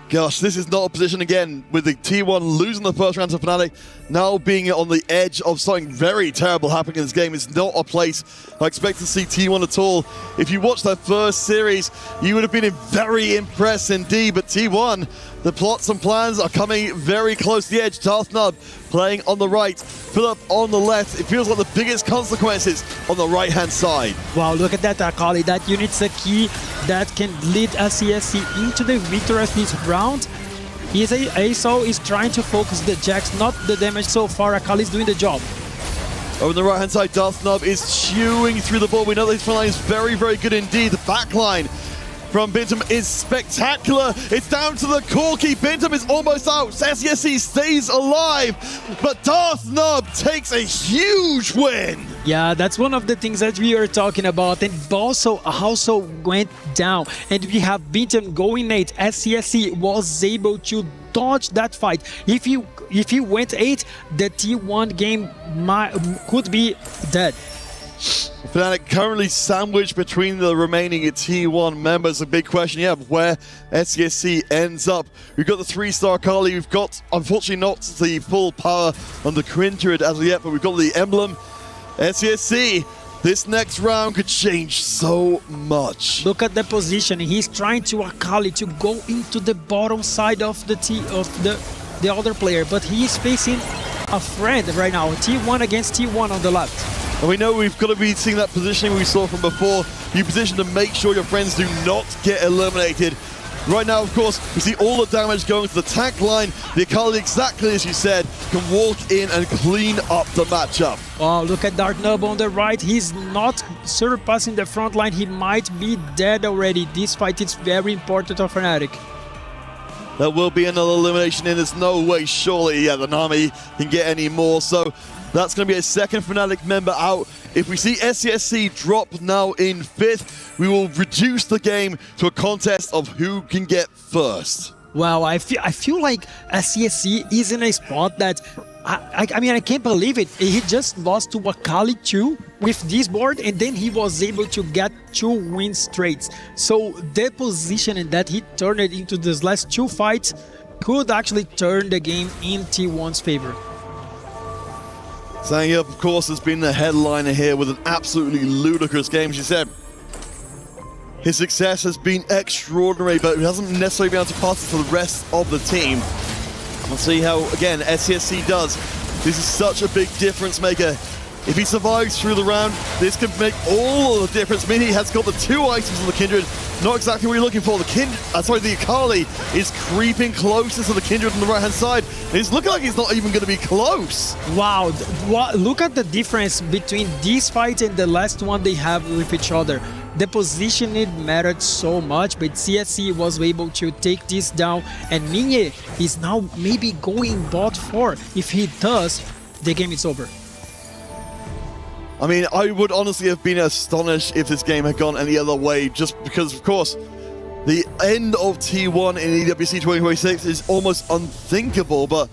Gosh, this is not a position again with the T1 losing the first round to Fnatic, now being on the edge of something very terrible happening in this game. It's not a place I expect to see T1 at all. If you watched that first series, you would have been very impressed indeed, but T1, the plots and plans are coming very close to the edge. Darth Nub playing on the right, Philip on the left. It feels like the biggest consequences on the right-hand side. Wow, look at that Akali. That unit's a key that can lead SCSC into the victory of this round. ASO is trying to focus the Jax, not the damage so far. Akali is doing the job. Over on the right-hand side, Darth Nub is chewing through the ball. We know this front line is very, very good indeed. The back line from Bintum is spectacular. It's down to the Corki. Bintum is almost out. SCSC stays alive, but Darth Nub takes a huge win. Yeah, that's one of the things that we are talking about. And Balso also went down. And we have Bintum going 8. SCSC was able to dodge that fight. If he went 8, the T1 game could be dead. Fnatic currently sandwiched between the remaining T1 members. A big question, where SCSC ends up. We've got the 3-star Kali. We've got, unfortunately, not the full power on the Kindred as of yet, but we've got the emblem. SCSC, this next round could change so much. Look at the position. He's trying to Akali to go into the bottom side of the other player, but he is facing a friend right now. T1 against T1 on the left. And we know we've got to be seeing that positioning we saw from before. You position to make sure your friends do not get eliminated. Right now, of course, we see all the damage going to the tank line. The Akali, exactly as you said, can walk in and clean up the matchup. Oh, look at Darth Nub on the right. He's not surpassing the front line. He might be dead already. This fight is very important for Fnatic. There will be another elimination in. There's no way, surely, the Nami can get any more. So that's going to be a second Fnatic member out. If we see SCSC drop now in 5th, we will reduce the game to a contest of who can get first. Wow, I feel like SCSC is in a spot that, I mean, I can't believe it. He just lost to Akali 2 with this board, and then he was able to get 2 wins straight. So the position that he turned it into these last 2 fights could actually turn the game in T1's favor. Sangyup, of course, has been the headliner here with an absolutely ludicrous game. As you said, his success has been extraordinary, but he hasn't necessarily been able to pass it to the rest of the team. We'll see how, again, SCSC does. This is such a big difference maker. If he survives through the round, this could make all of the difference. Mini has got the 2 items of the Kindred. Not exactly what you're looking for. The Akali is creeping closer to the Kindred on the right-hand side. It's looking like he's not even going to be close. Wow, look at the difference between this fight and the last one they have with each other. The positioning mattered so much, but CSC was able to take this down, and Minye is now maybe going bot 4. If he does, the game is over. I mean, I would honestly have been astonished if this game had gone any other way, just because, of course, the end of T1 in EWC 2026 is almost unthinkable, but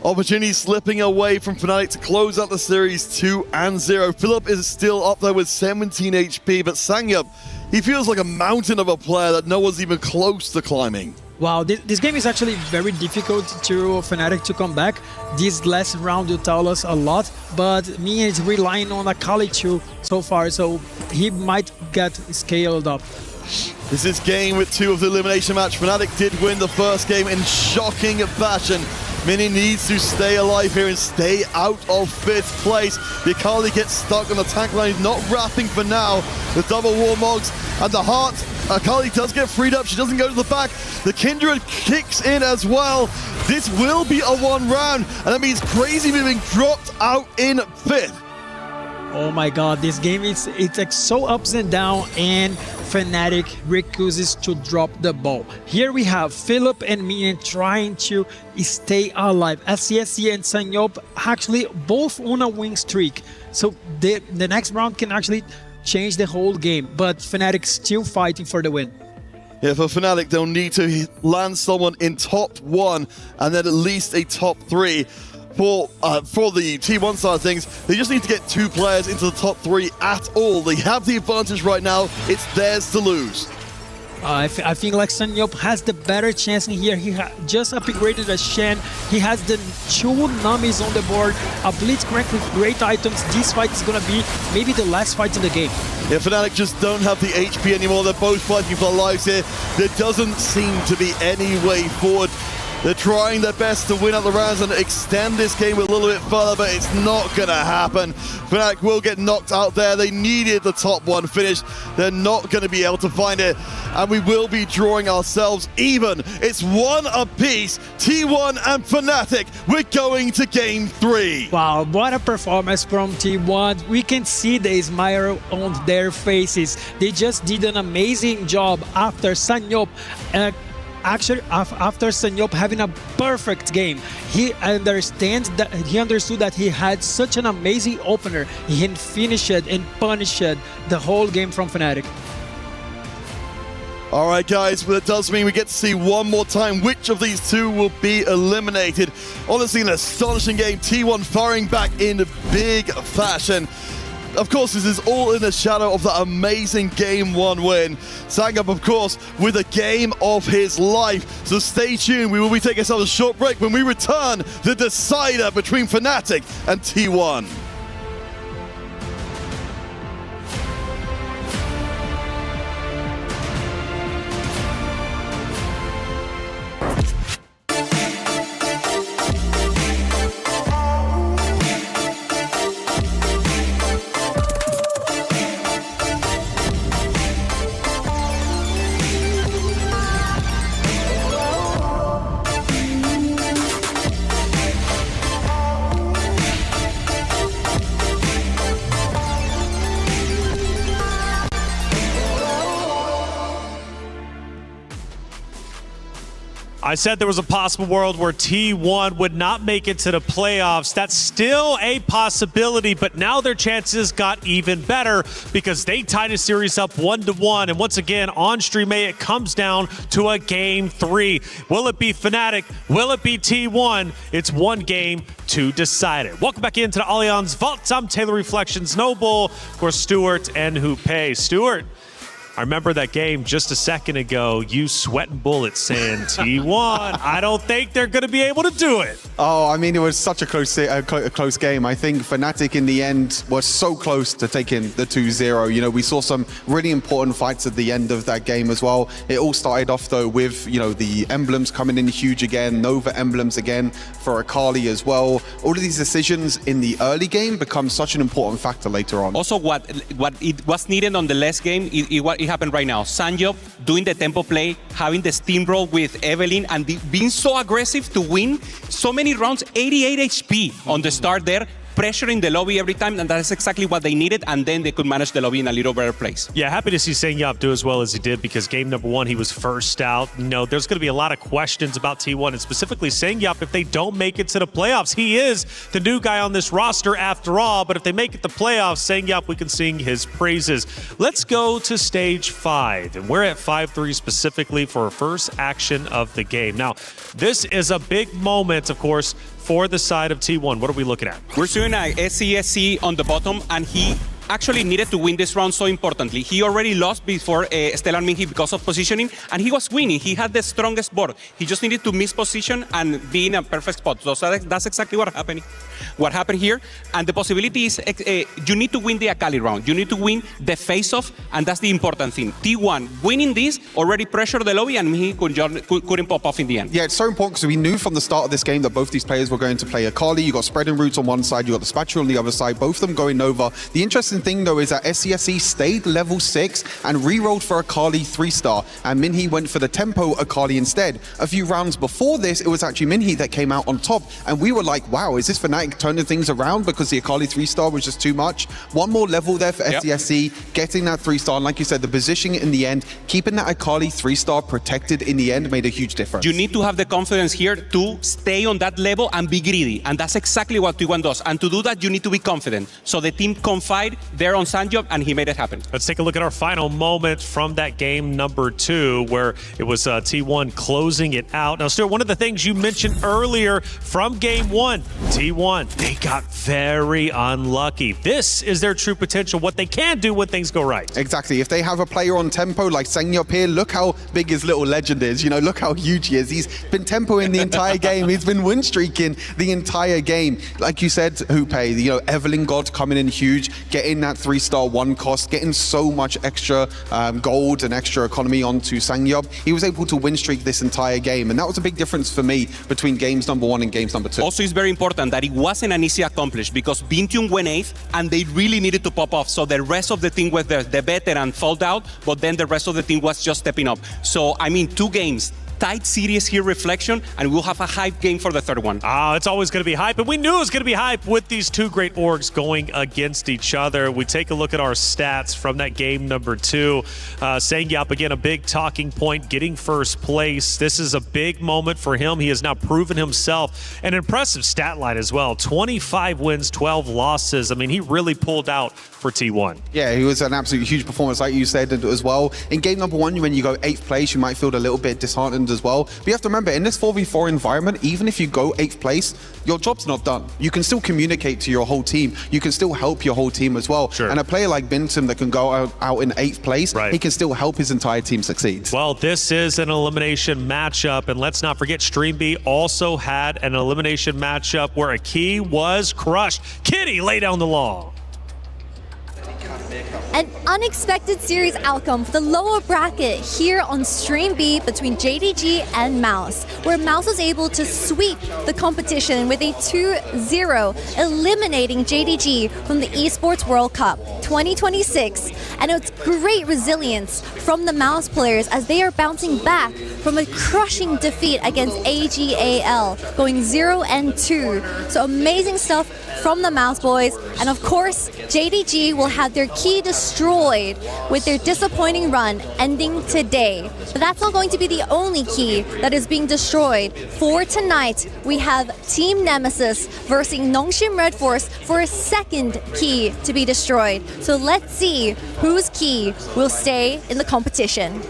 opportunity slipping away from Fnatic to close out the series 2-0. Philip is still up there with 17 HP, but Sangyup, he feels like a mountain of a player that no one's even close to climbing. Wow, this game is actually very difficult to Fnatic to come back. This last round will tell us a lot, but Mia is relying on Akali too so far, so he might get scaled up. This is game with 2 of the elimination match. Fnatic did win the first game in shocking fashion. Mini needs to stay alive here and stay out of 5th place. The Akali gets stuck on the tank line. He's not wrapping for now. The double Warmogs and the heart. Akali does get freed up. She doesn't go to the back. The Kindred kicks in as well. This will be a 1 round, and that means Crazy being dropped out in 5th. Oh my god, this game it's like so ups and down, and Fnatic refuses to drop the ball. Here we have Philip and Minion trying to stay alive. SCSC and Sanyop actually both on a win streak. So the next round can actually change the whole game, but Fnatic still fighting for the win. Yeah, for Fnatic, they'll need to land someone in top 1 and then at least a top 3. For the T1 side of things, they just need to get 2 players into the top 3 at all. They have the advantage right now. It's theirs to lose. I think like Sanyop has the better chance in here. He just upgraded a Shen. He has the 2 Namis on the board, a Blitzcrank with great items. This fight is going to be maybe the last fight in the game. Yeah, Fnatic just don't have the HP anymore. They're both fighting for their lives here. There doesn't seem to be any way forward. They're trying their best to win out the rounds and extend this game a little bit further, but it's not going to happen. Fnatic will get knocked out there. They needed the top 1 finish. They're not going to be able to find it, and we will be drawing ourselves even. It's 1 apiece. T1 and Fnatic, we're going to game 3. Wow, what a performance from T1. We can see the smile on their faces. They just did an amazing job after Sanyop. Actually, after Sanyop having a perfect game, he understood that he had such an amazing opener. He finished and punished the whole game from Fnatic. All right, guys, well, that does mean we get to see one more time which of these 2 will be eliminated. Honestly, an astonishing game. T1 firing back in big fashion. Of course, this is all in the shadow of that amazing Game 1 win. Sangyup, of course, with a game of his life. So stay tuned. We will be taking ourselves a short break. When we return, the decider between Fnatic and T1. I said there was a possible world where T1 would not make it to the playoffs. That's still a possibility, but now their chances got even better because they tied a series up 1-1. And once again, on Stream A, it comes down to a Game 3. Will it be Fnatic? Will it be T1? It's 1 game to decide it. Welcome back into the Allianz Vault. I'm Taylor Reflections Noble, of course, Stuart and Hoope. Stuart, I remember that game just a second ago, you sweating bullets saying T1, I don't think they're going to be able to do it. Oh, I mean, it was such a close game. I think Fnatic in the end was so close to taking the 2-0. You know, we saw some really important fights at the end of that game as well. It all started off though with, you know, the emblems coming in huge again, Nova emblems again for Akali as well. All of these decisions in the early game become such an important factor later on. Also, what it was needed on the last game, it happened right now. Sanjop doing the tempo play, having the steamroll with Evelyn, and being so aggressive to win so many rounds, 88 HP on the start there, pressuring the lobby every time, and that's exactly what they needed, and then they could manage the lobby in a little better place. Yeah, happy to see Sangyop do as well as he did, because game number one, he was first out. You know, there's going to be a lot of questions about T1, and specifically Sangyop if they don't make it to the playoffs. He is the new guy on this roster after all, but if they make it the playoffs, Sangyop, we can sing his praises. Let's go to stage 5, and we're at 5-3 specifically for our first action of the game. Now, this is a big moment, of course, for the side of T1. What are we looking at? We're seeing a SCSC on the bottom, and he actually needed to win this round so importantly. He already lost before Stellar Minhy because of positioning, and he was winning. He had the strongest board. He just needed to miss position and be in a perfect spot. So that's exactly what happened. What happened here, and the possibility is you need to win the Akali round. You need to win the face-off, and that's the important thing. T1 winning this already pressured the lobby, and he couldn't pop off in the end. Yeah, it's so important because we knew from the start of this game that both these players were going to play Akali. You got Spreading Roots on one side, you got the Spatula on the other side, both of them going Nova. The interesting thing though is that SCSC stayed level 6 and re-rolled for Akali 3-star, and Minhy went for the tempo Akali instead. A few rounds before this, it was actually Minhy that came out on top, and we were like, wow, is this Fnatic turning things around because the Akali 3-star was just too much? One more level there for SCSC, getting that 3-star, and like you said, the positioning in the end, keeping that Akali 3-star protected in the end made a huge difference. You need to have the confidence here to stay on that level and be greedy, and that's exactly what T1 does. And to do that, you need to be confident. So the team confide there on Sanjop, and he made it happen. Let's take a look at our final moment from that game number 2, where it was T1 closing it out. Now, Stuart, one of the things you mentioned earlier from game 1, T1, they got very unlucky. This is their true potential, what they can do when things go right. Exactly. If they have a player on tempo like Sangyop here, look how big his little legend is. You know, look how huge he is. He's been tempoing the entire game. He's been win streaking the entire game. Like you said, Hoope, you know, Evelyn God coming in huge, getting that 3-star 1 cost, getting so much extra gold and extra economy onto Sangyop. He was able to win streak this entire game, and that was a big difference for me between games number 1 and games number 2. Also, it's very important that it wasn't an easy accomplish because Bintium went 8th, and they really needed to pop off. So the rest of the team was the veteran fall out, but then the rest of the team was just stepping up. So, I mean, 2 games. Tight series here, Reflection, and we'll have a hype game for the third one. It's always going to be hype, and we knew it was going to be hype with these 2 great orgs going against each other. We take a look at our stats from that game number 2. Sangyop, again, a big talking point, getting first place. This is a big moment for him. He has now proven himself. An impressive stat line as well. 25 wins, 12 losses. I mean, he really pulled out for T1. Yeah, he was an absolutely huge performance, like you said as well. In game number 1, when you go 8th place, you might feel a little bit disheartened as well. But you have to remember, in this 4v4 environment, even if you go 8th place, your job's not done. You can still communicate to your whole team. You can still help your whole team as well. Sure. And a player like Bintum that can go out in 8th place, he can still help his entire team succeed. Well, this is an elimination matchup, and let's not forget StreamB also had an elimination matchup where a key was crushed. Kitty, lay down the law. An unexpected series outcome for the lower bracket here on Stream B between JDG and Mouse, where Mouse was able to sweep the competition with a 2-0, eliminating JDG from the Esports World Cup 2026. And it's great resilience from the Mouse players as they are bouncing back from a crushing defeat against ag.al, going 0-2. So amazing stuff from the Mouse boys. And of course, JDG will have their key destroyed with their disappointing run ending today. But that's not going to be the only key that is being destroyed. For tonight, we have Team Nemesis versus Nongshim Red Force for a second key to be destroyed. So let's see whose key will stay in the competition.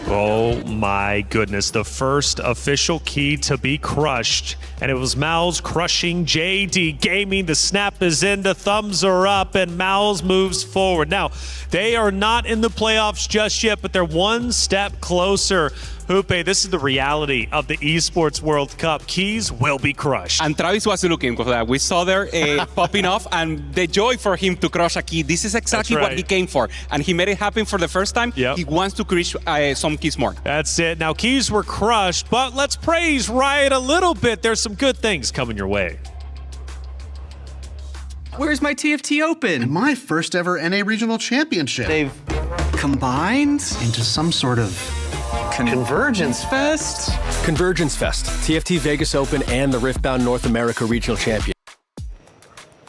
Oh my goodness, the first official key to be crushed. And it was Mouse crushing JD Gaming. The snap is in, the thumbs are up, and Mouse moves forward. Now, they are not in the playoffs just yet, but they're one step closer. Hoope, this is the reality of the Esports World Cup. Keys will be crushed. And Travis was looking for that. We saw there popping off, and the joy for him to crush a key. This is exactly what he came for. And he made it happen for the first time. He wants to crush some keys more. That's it. Now, keys were crushed, but let's praise Riot a little bit. There's some good things coming your way. Where's my TFT Open? And my first ever NA Regional Championship. They've combined into some sort of Convergence Fest? Convergence Fest, TFT Vegas Open, and the Riftbound North America Regional Championship.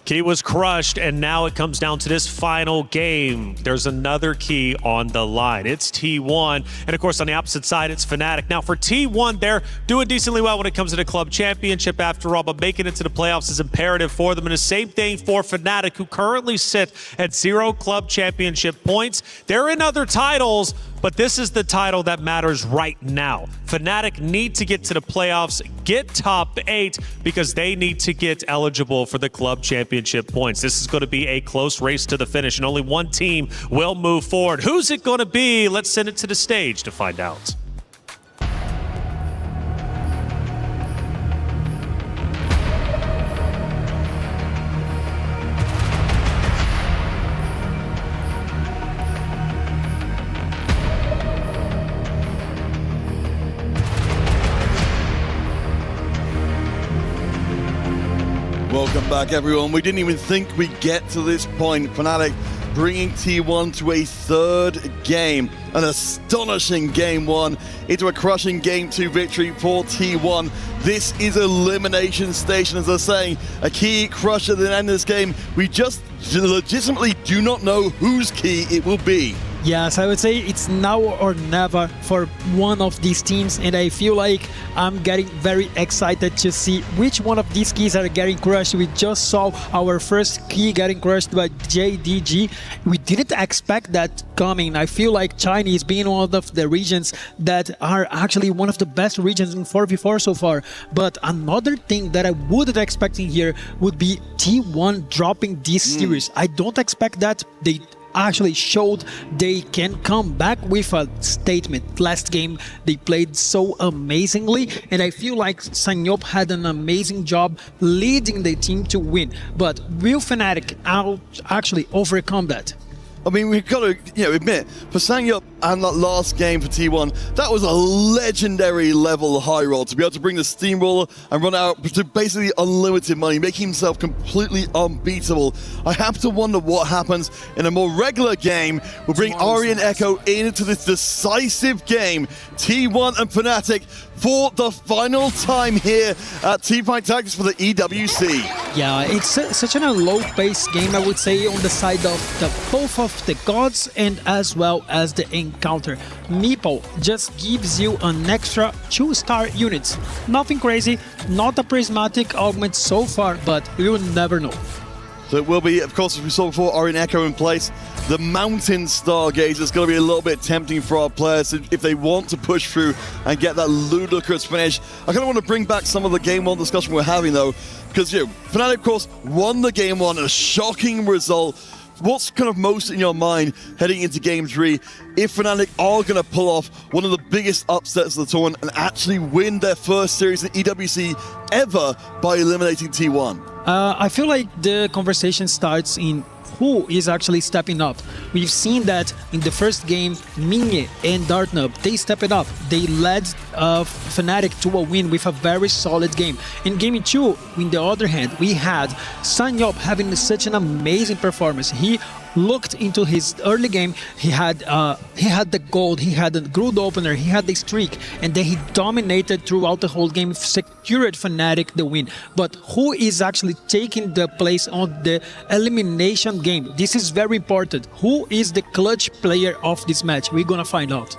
Key was crushed, and now it comes down to this final game. There's another key on the line. It's T1, and of course on the opposite side, it's Fnatic. Now for T1, they're doing decently well when it comes to the club championship after all, but making it to the playoffs is imperative for them. And the same thing for Fnatic, who currently sit at 0 club championship points. They're in other titles, but this is the title that matters right now. Fnatic need to get to the playoffs, get top 8, because they need to get eligible for the club championship points. This is going to be a close race to the finish, and only one team will move forward. Who's it going to be? Let's send it to the stage to find out. Welcome back, everyone. We didn't even think we'd get to this point. Fnatic bringing T1 to a third game, an astonishing game 1 into a crushing game 2 victory for T1. This is elimination station, as they're saying, a key crusher at the end of this game. We just legitimately do not know whose key it will be. Yes, I would say it's now or never for one of these teams, and I feel like I'm getting very excited to see which one of these keys are getting crushed. We just saw our first key getting crushed by JDG. We didn't expect that coming. I feel like China is being one of the regions that are actually one of the best regions in 4v4 so far. But another thing that I wouldn't expect in here would be T1 dropping this series. I don't expect that. They actually showed they can come back with a statement. Last game they played so amazingly, and I feel like Sanyop had an amazing job leading the team to win. But will Fnatic actually overcome that? I mean, we've got to admit, for Sanyop and that last game for T1, that was a legendary level high roll to be able to bring the steamroller and run out to basically unlimited money, making himself completely unbeatable. I have to wonder what happens in a more regular game. We'll bring Ari and Echo into this decisive game. T1 and Fnatic for the final time here at Teamfight Tactics for the EWC. Yeah, it's such a low-paced game, I would say, on the side of both of the gods and as well as the encounter. Meeple just gives you an extra 2-star units. Nothing crazy, not a prismatic augment so far, but we will never know. So it will be, of course, as we saw before, Ari and Echo in place. The Mountain Stargazer is going to be a little bit tempting for our players if they want to push through and get that ludicrous finish. I kind of want to bring back some of the Game 1 discussion we're having, though, because, Fnatic, of course, won the Game 1, a shocking result. What's kind of most in your mind heading into Game 3 if Fnatic are going to pull off one of the biggest upsets of the tournament and actually win their first series in EWC ever by eliminating T1? I feel like the conversation starts in who is actually stepping up. We've seen that in the first game, Minye and Dartnub, they stepped up. They led Fnatic to a win with a very solid game. In Game 2, on the other hand, we had Sanyop having such an amazing performance. He looked into his early game, he had the gold, he had the good opener, he had the streak, and then he dominated throughout the whole game, secured Fnatic the win. But who is actually taking the place on the elimination game? This is very important. Who is the clutch player of this match? We're gonna find out.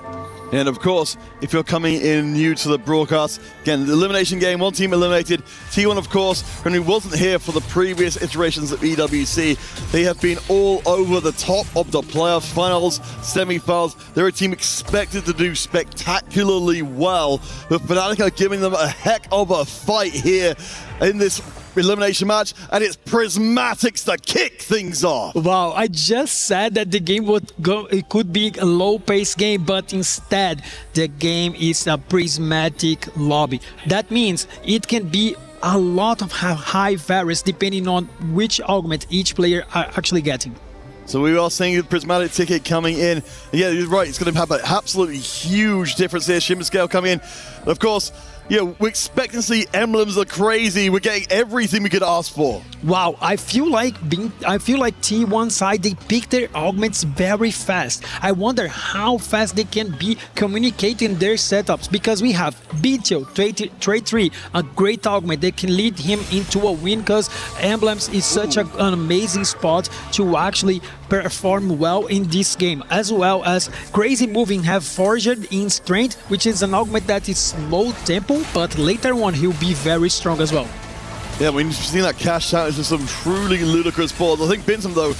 And of course, if you're coming in new to the broadcast, again, the elimination game, one team eliminated. T1, of course, who wasn't here for the previous iterations of EWC, they have been all over the top of the playoffs, finals, semi-finals. They're a team expected to do spectacularly well, but Fnatic are giving them a heck of a fight here in this elimination match, and it's Prismatics to kick things off. Wow, I just said that the game it could be a low-paced game, but instead the game is a prismatic lobby. That means it can be a lot of high variance depending on which augment each player are actually getting. So we are seeing the prismatic ticket coming in. Yeah, you're right, it's going to have an absolutely huge difference here. Shimmer scale coming in. Of course, we're expecting to see emblems are crazy. We're getting everything we could ask for. Wow, I feel like T1 side, they pick their augments very fast. I wonder how fast they can be communicating their setups, because we have Bitio, Trade 3, a great augment that can lead him into a win, because emblems is such an amazing spot to actually perform well in this game, as well as Crazy Moving have Forged in Strength, which is an augment that is low tempo, but later on he'll be very strong as well. Yeah, we've seen that cash out into some truly ludicrous balls. I think Bintam, though,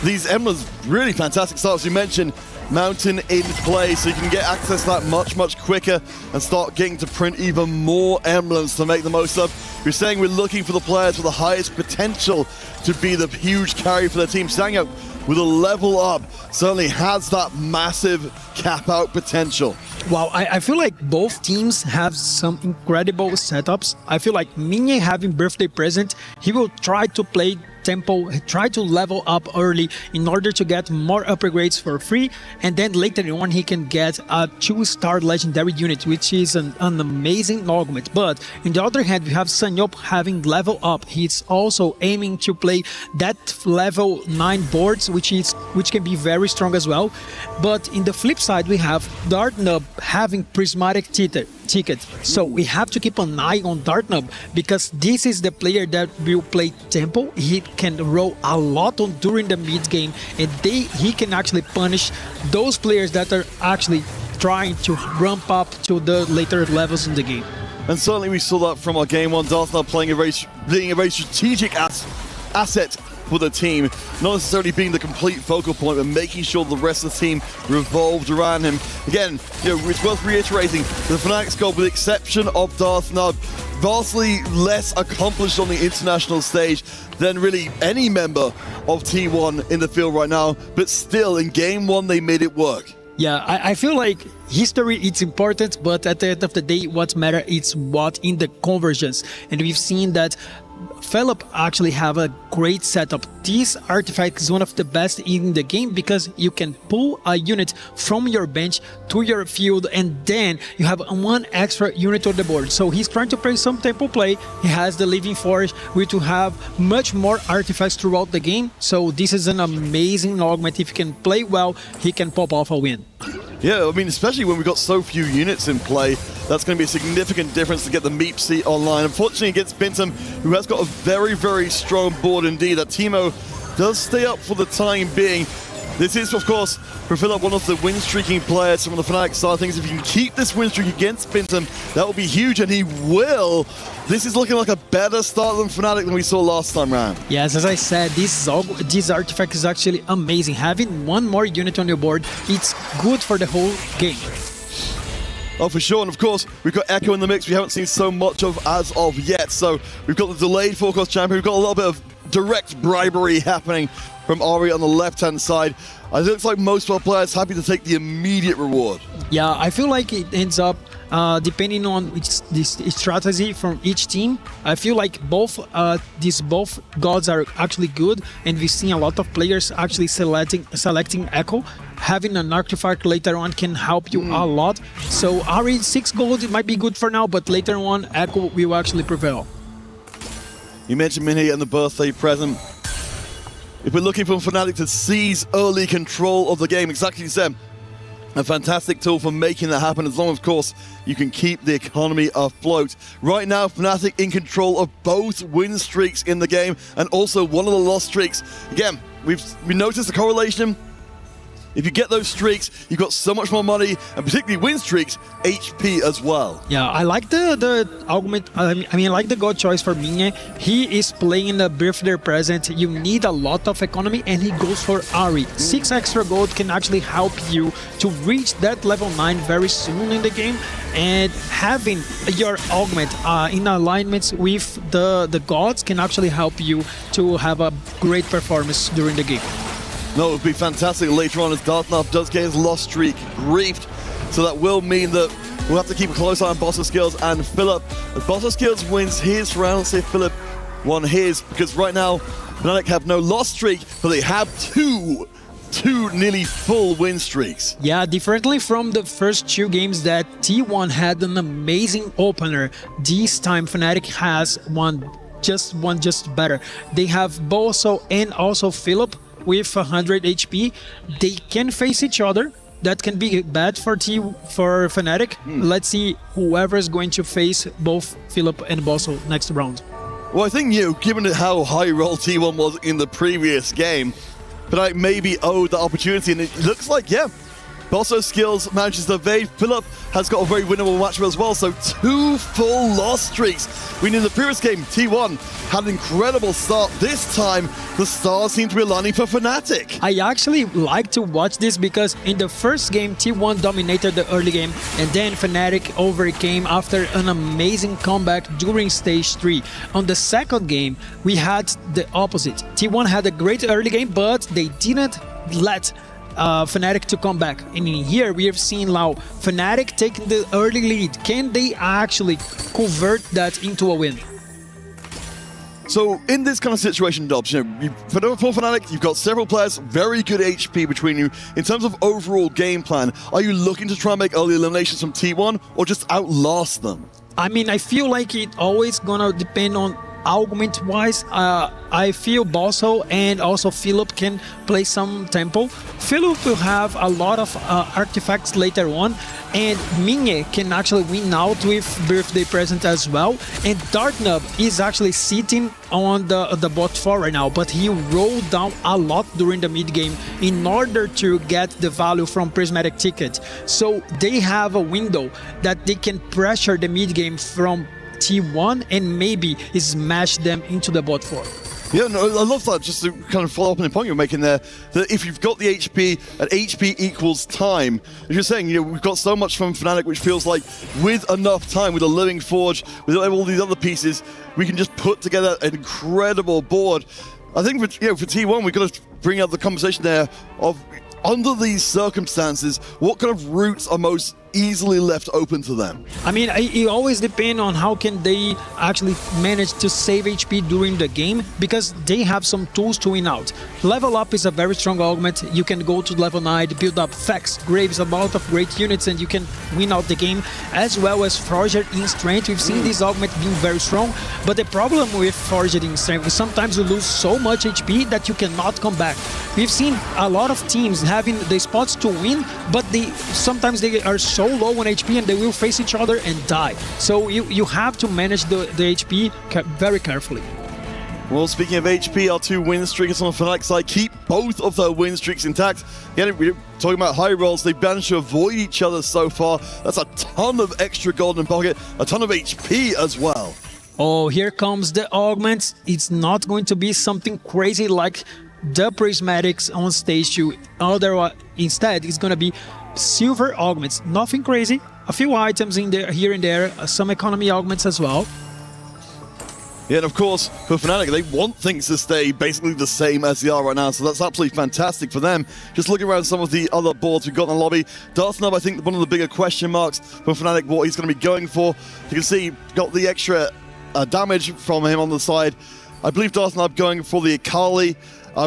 these emblems, really fantastic starts. You mentioned Mountain in play, so you can get access to that much quicker and start getting to print even more emblems to make the most of. You're saying we're looking for the players with the highest potential to be the huge carry for their team. Sangyo, with a level up, certainly has that massive cap out potential. Wow, I feel like both teams have some incredible setups. I feel like Minye having birthday present, he will try to play tempo, try to level up early in order to get more upgrades for free, and then later on he can get a 2-star legendary unit, which is an amazing augment. But on the other hand, we have Sanyop having level up. He's also aiming to play that level 9 boards, which can be very strong as well. But in the flip side, we have Dartnub having prismatic ticket. So we have to keep an eye on Dartnub, because this is the player that will play tempo. He can roll a lot during the mid game, and he can actually punish those players that are actually trying to ramp up to the later levels in the game. And certainly we saw that from our game one. Dartnub being a very strategic asset for the team, not necessarily being the complete focal point, but making sure the rest of the team revolved around him. Again, it's worth reiterating, the Fnatic squad, with the exception of Dartnub, vastly less accomplished on the international stage than really any member of T1 in the field right now, but still, in game one, they made it work. Yeah, I feel like history, it's important, but at the end of the day, what matters is what in the convergence. And we've seen that Philip actually have a great setup. This artifact is one of the best in the game, because you can pull a unit from your bench to your field, and then you have one extra unit on the board. So he's trying to play some tempo play. He has the Living Forge, which will have much more artifacts throughout the game. So this is an amazing augment. If he can play well, he can pop off a win. Yeah, I mean, especially when we've got so few units in play, that's going to be a significant difference to get the Meep seat online. Unfortunately, against Bintam, who has got a very strong board indeed, that Teemo does stay up for the time being. This is, of course, for Philip, one of the win-streaking players from the Fnatic side of things. If you can keep this win streak against Bintam, that will be huge, and he will. This is looking like a better start than Fnatic than we saw last time round. Yes, as I said, this artifact is actually amazing. Having one more unit on your board, it's good for the whole game. Oh, for sure. And of course, we've got Echo in the mix we haven't seen so much of as of yet. So we've got the delayed forecast champion. We've got a little bit of direct bribery happening from Ari on the left-hand side. It looks like most of our players happy to take the immediate reward. Yeah, I feel like it ends up depending on this strategy from each team. I feel like these both gods are actually good, and we've seen a lot of players actually selecting Echo. Having an artifact later on can help you a lot. So Ari 6 gold, it might be good for now, but later on Echo will actually prevail. You mentioned Minnie and the birthday present. If we're looking for Fnatic to seize early control of the game, exactly as you said, a fantastic tool for making that happen, as long as, of course, you can keep the economy afloat. Right now, Fnatic in control of both win streaks in the game, and also one of the loss streaks. Again, we noticed the correlation. if you get those streaks, you've got so much more money, and particularly win streaks, HP as well. Yeah, I like the argument. I mean, like the god choice for Minye. He is playing the birthday present. You need a lot of economy, and he goes for Ari. 6 extra gold can actually help you to reach that level 9 very soon in the game. And having your augment in alignments with the gods can actually help you to have a great performance during the game. No, it would be fantastic later on as Dartnov does get his lost streak griefed. So that will mean that we'll have to keep a close eye on Boss of Skills and Philip. As Boss of Skills wins his round, let's say Philip won his, because right now Fnatic have no lost streak, but they have two nearly full win streaks. Yeah, differently from the first 2 games that T1 had an amazing opener, this time Fnatic has one just better. They have Bosso and also Philip with 100 HP. They can face each other. That can be bad for Fnatic. Let's see whoever is going to face both Philip and Bosso next round. Well, I think, given how high roll T1 was in the previous game, but I maybe owed the opportunity, and it looks like, Bosso Skills manages to evade. Philip has got a very winnable matchup as well, so 2 full loss streaks. We knew in the previous game, T1 had an incredible start. This time, the stars seem to be aligning for Fnatic. I actually like to watch this because in the first game, T1 dominated the early game, and then Fnatic overcame after an amazing comeback during stage 3. On the second game, we had the opposite. T1 had a great early game, but they didn't let Fnatic to come back. And in here we have seen now Fnatic taking the early lead. Can they actually convert that into a win? So in this kind of situation, Dobbs, for Fnatic, you've got several players, very good HP between you. In terms of overall game plan, are you looking to try and make early eliminations from T1 or just outlast them? I mean, I feel like it always gonna depend on augment-wise. I feel Bosso and also Philip can play some tempo. Philip will have a lot of artifacts later on, and Minye can actually win out with birthday present as well. And Dartnub is actually sitting on the bot 4 right now, but he rolled down a lot during the mid game in order to get the value from prismatic ticket. So they have a window that they can pressure the mid game from T1 and maybe smash them into the bot 4. Yeah, no, I love that. Just to kind of follow up on the point you're making there, that if you've got the HP and HP equals time, as you're saying, we've got so much from Fnatic, which feels like with enough time, with a Living Forge, with all these other pieces, we can just put together an incredible board. I think for T1, we've got to bring up the conversation there of, under these circumstances, what kind of routes are most easily left open to them? I mean, it always depends on how can they actually manage to save HP during the game, because they have some tools to win out. Level Up is a very strong augment. You can go to level 9, build up Vex, Graves, a lot of great units, and you can win out the game, as well as Forger in Strength. We've seen this augment being very strong, but the problem with Forger in Strength is sometimes you lose so much HP that you cannot come back. We've seen a lot of teams having the spots to win, but sometimes they are so low on HP and they will face each other and die. So you have to manage the HP very carefully. Well, speaking of HP, our 2 win streaks on the Fnatic side keep both of their win streaks intact. Again, we're talking about high rolls. They've managed to avoid each other so far. That's a ton of extra golden pocket, a ton of HP as well. Oh, here comes the augments. It's not going to be something crazy like the prismatics on stage 2. Otherwise, instead, it's going to be silver augments. Nothing crazy. A few items in there, here and there. Some economy augments as well. Yeah, and of course, for Fnatic, they want things to stay basically the same as they are right now, so that's absolutely fantastic for them. Just looking around some of the other boards we've got in the lobby, Dartnub, I think one of the bigger question marks for Fnatic, what he's going to be going for. You can see, got the extra damage from him on the side. I believe Dartnub going for the Akali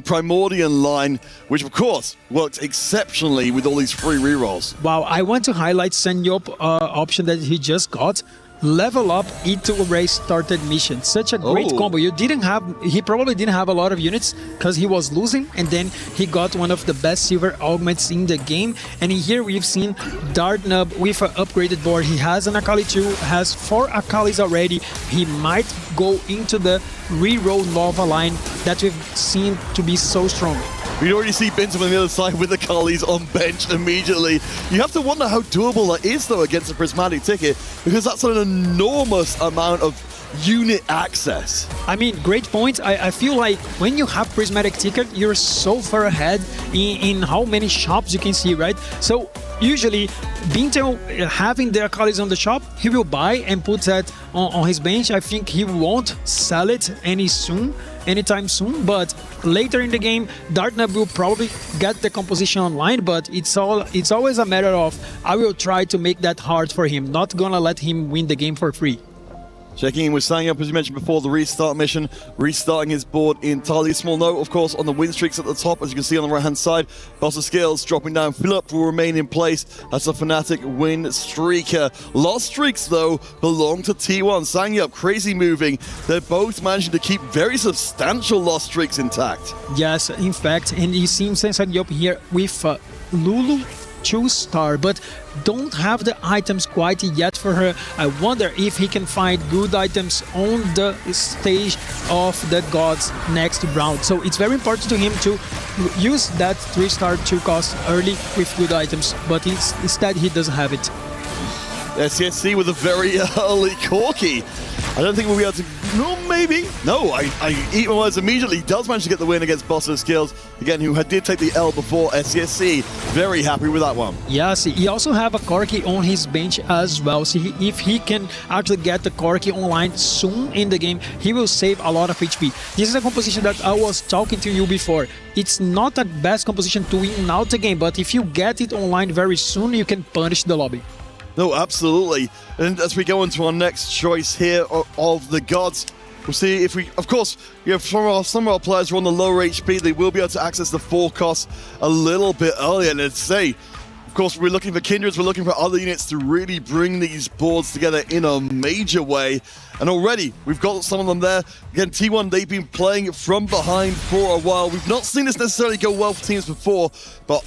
Primordial line, which of course works exceptionally with all these free rerolls. Wow, I want to highlight Senyop option that he just got. Level Up E2 race started mission. Such a great combo. He probably didn't have a lot of units because he was losing, and then he got one of the best silver augments in the game. And in here we've seen Dartnub with an upgraded board. He has an Akali 2, has 4 Akalis already. He might go into the reroll Nova line that we've seen to be so strong. We already see Bintam on the other side with the Carlies on bench immediately. You have to wonder how doable that is, though, against a Prismatic Ticket, because that's an enormous amount of unit access. I mean, great point. I feel like when you have Prismatic Ticket, you're so far ahead in how many shops you can see, right? So usually, Bintam having their Akalis on the shop, he will buy and put that on his bench. I think he won't sell it anytime soon, but later in the game, Dartnub will probably get the composition online, but it's always a matter of, I will try to make that hard for him, not gonna let him win the game for free. Checking in with Sangyup, as you mentioned before, the restart mission, restarting his board entirely. Small note, of course, on the win streaks at the top, as you can see on the right-hand side. Boss of Skills dropping down. Philip will remain in place as a Fnatic win streaker. Lost streaks, though, belong to T1. Sangyup, crazy moving. They're both managing to keep very substantial lost streaks intact. Yes, in fact, and you see Sangyup here with Lulu 2-star, but don't have the items quite yet for her. I wonder if he can find good items on the stage of the gods next round. So it's very important to him to use that 3-star 2 cost early with good items, but instead he doesn't have it. SCSC with a very early Corki. I don't think we'll be able to... No, maybe. No, I eat my words immediately. He does manage to get the win against Boss of Skills. Again, who did take the L before SCSC. Very happy with that one. Yes, he also have a Corki on his bench as well. See, if he can actually get the Corki online soon in the game, he will save a lot of HP. This is a composition that I was talking to you before. It's not the best composition to win out the game, but if you get it online very soon, you can punish the lobby. No, absolutely. And as we go into our next choice here of the gods, we'll see if we, of course, some of our players are on the lower HP. They will be able to access the forecast a little bit earlier. And let's say, of course, we're looking for Kindreds, we're looking for other units to really bring these boards together in a major way. And already, we've got some of them there. Again, T1, they've been playing from behind for a while. We've not seen this necessarily go well for teams before, but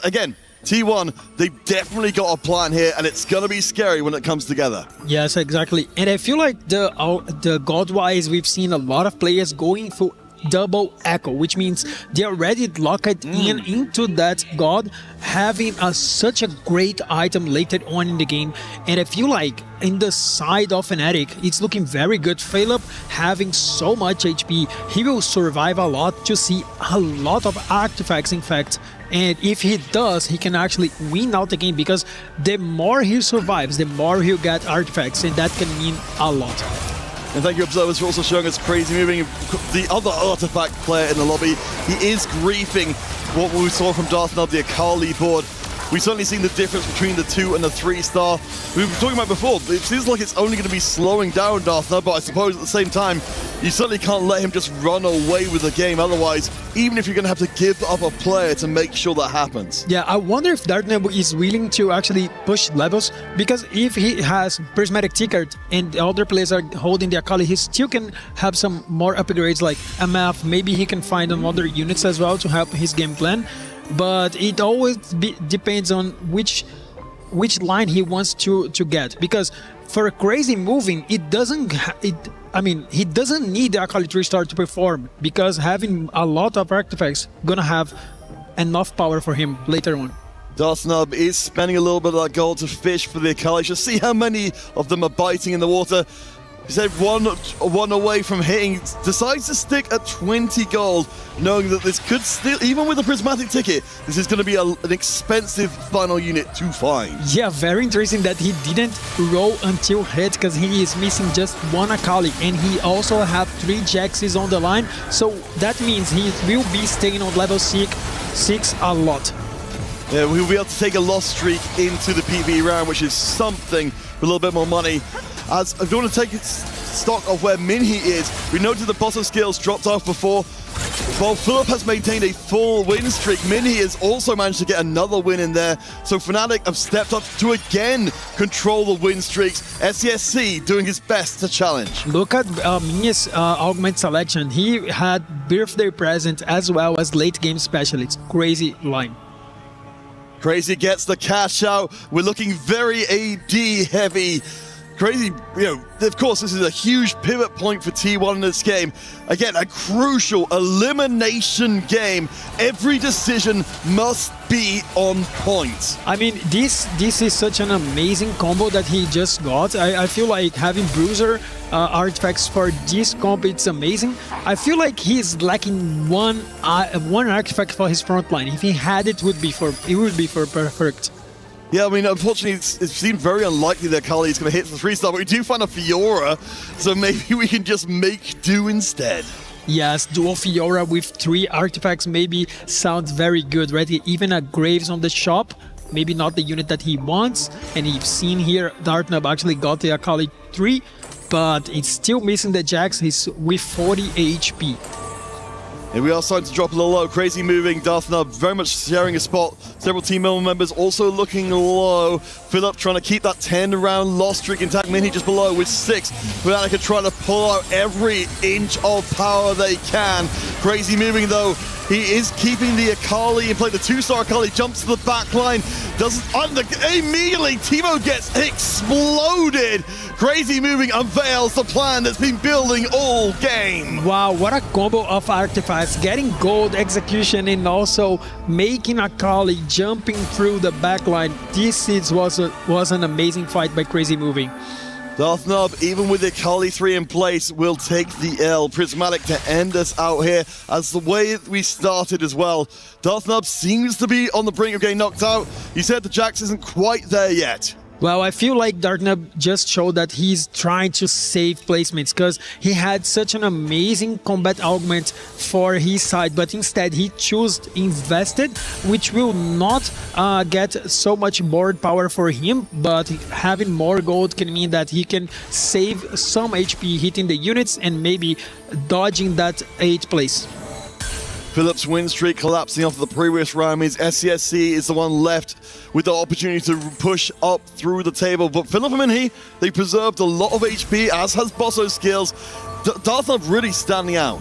again, T1, they've definitely got a plan here, and it's going to be scary when it comes together. Yes, exactly. And I feel like the God-wise, we've seen a lot of players going for double echo, which means they're already locked into that God, having such a great item later on in the game. And I feel like in the side of Fnatic, it's looking very good. Philip having so much HP, he will survive a lot to see a lot of artifacts, in fact. And if he does, he can actually win out the game, because the more he survives, the more he'll get artifacts, and that can mean a lot. And thank you, observers, for also showing us crazy moving. The other artifact player in the lobby, he is griefing what we saw from Darth Nub, the Akali board. We've certainly seen the difference between the 2 and the 3-star. We were talking about before, it seems like it's only going to be slowing down Darth Nub, but I suppose at the same time, you certainly can't let him just run away with the game. Otherwise, even if you're going to have to give up a player to make sure that happens. Yeah, I wonder if Dartnub is willing to actually push levels, because if he has Prismatic Ticket and the other players are holding the Akali, he still can have some more upgrades like MF. Maybe he can find other units as well to help his game plan. But it always depends on which line he wants to get, because for a crazy moving, he doesn't need the Akali 3-star to perform, because having a lot of artifacts gonna have enough power for him later on. Darth Nub is spending a little bit of that gold to fish for the Akali. Just see how many of them are biting in the water. He said one away from hitting, decides to stick at 20 gold, knowing that this could still, even with a Prismatic Ticket, this is going to be an expensive final unit to find. Yeah, very interesting that he didn't roll until hit, because he is missing just one Akali, and he also have 3 Jaxes on the line, so that means he will be staying on level 6 a lot. Yeah, we'll be able to take a loss streak into the PvE round, which is something with a little bit more money. As I don't want to take stock of where Minhee is, we noted the Boss of Skills dropped off before. While Philip has maintained a full win streak, Minhee has also managed to get another win in there. So Fnatic have stepped up to again control the win streaks. SCSC doing his best to challenge. Look at Minhee's augment selection. He had birthday present as well as late game specialist. Crazy line. Crazy gets the cash out. We're looking very AD heavy. Crazy, of course, this is a huge pivot point for T1 in this game. Again, a crucial elimination game. Every decision must be on point. I mean, this is such an amazing combo that he just got. I feel like having Bruiser artifacts for this combo, it's amazing. I feel like he's lacking one artifact for his front line. If he had it, it would be for perfect. Yeah, I mean, unfortunately, it seemed very unlikely that Kali is going to hit the 3-star, but we do find a Fiora, so maybe we can just make do instead. Yes, dual Fiora with 3 artifacts maybe sounds very good, right? Even a Graves on the shop, maybe not the unit that he wants. And you've seen here, Dartnub actually got the Akali 3, but it's still missing the Jax. He's with 40 HP. Here we are starting to drop a little low. Crazy moving. Darthnub very much sharing a spot. Several team members also looking low. Philip trying to keep that 10-round loss streak intact. Mini just below with 6. Fnatic trying to pull out every inch of power they can. Crazy moving though. He is keeping the Akali in play. The 2-star Akali jumps to the back line. Immediately, Timo gets exploded. Crazy moving unveils the plan that's been building all game. Wow, what a combo of artifacts. Getting gold execution and also making Akali jumping through the back line. This was an amazing fight by Crazy Moving. Darthnub, even with the Akali 3 in place, will take the L. Prismatic to end us out here as the way we started as well. Darthnub seems to be on the brink of getting knocked out. You said the Jax isn't quite there yet. Well, I feel like Dartnub just showed that he's trying to save placements because he had such an amazing combat augment for his side, but instead he chose invested, which will not get so much board power for him, but having more gold can mean that he can save some HP hitting the units and maybe dodging that 8th place. Philip's win streak collapsing off the previous round means SCSC is the one left with the opportunity to push up through the table. But Philip and Minhee, they preserved a lot of HP, as has Bosso's skills. Darthnub really standing out.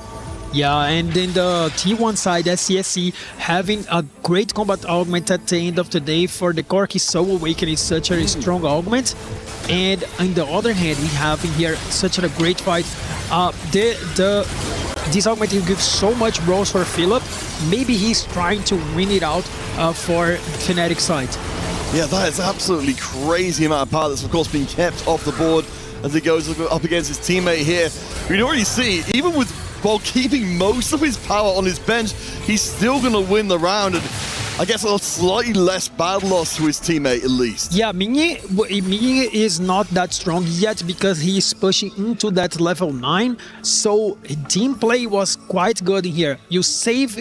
Yeah, and in the T1 side, SCSC having a great combat augment at the end of the day for the Corki Soul Awakening is such a strong augment. And on the other hand, we have in here such a great fight. This augment will give so much bros for Philip. Maybe he's trying to win it out for Fnatic side. Yeah, that is absolutely crazy amount of power that's of course been kept off the board as he goes up against his teammate here. You can already see, even while keeping most of his power on his bench, he's still going to win the round. And I guess a slightly less bad loss to his teammate at least. Yeah, Minhee is not that strong yet because he is pushing into that level 9. So team play was quite good in here. You save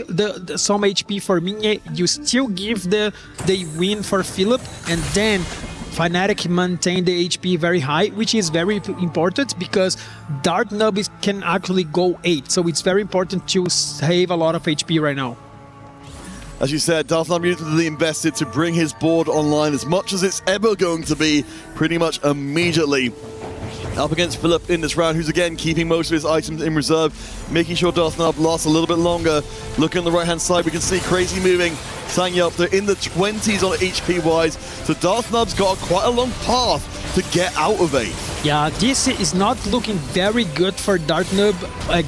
some HP for Minhee, you still give the win for Philip, and then Fnatic maintain the HP very high, which is very important because Dartnub can actually go 8. So it's very important to save a lot of HP right now. As you said, Darthnub immediately invested to bring his board online as much as it's ever going to be, pretty much immediately. Up against Philip in this round, who's again keeping most of his items in reserve, making sure Darthnub lasts a little bit longer. Look on the right-hand side, we can see Crazy moving, Sangyup, they're in the 20s on HP-wise, so Darthnub's got quite a long path to get out of 8. Yeah, this is not looking very good for Dartnub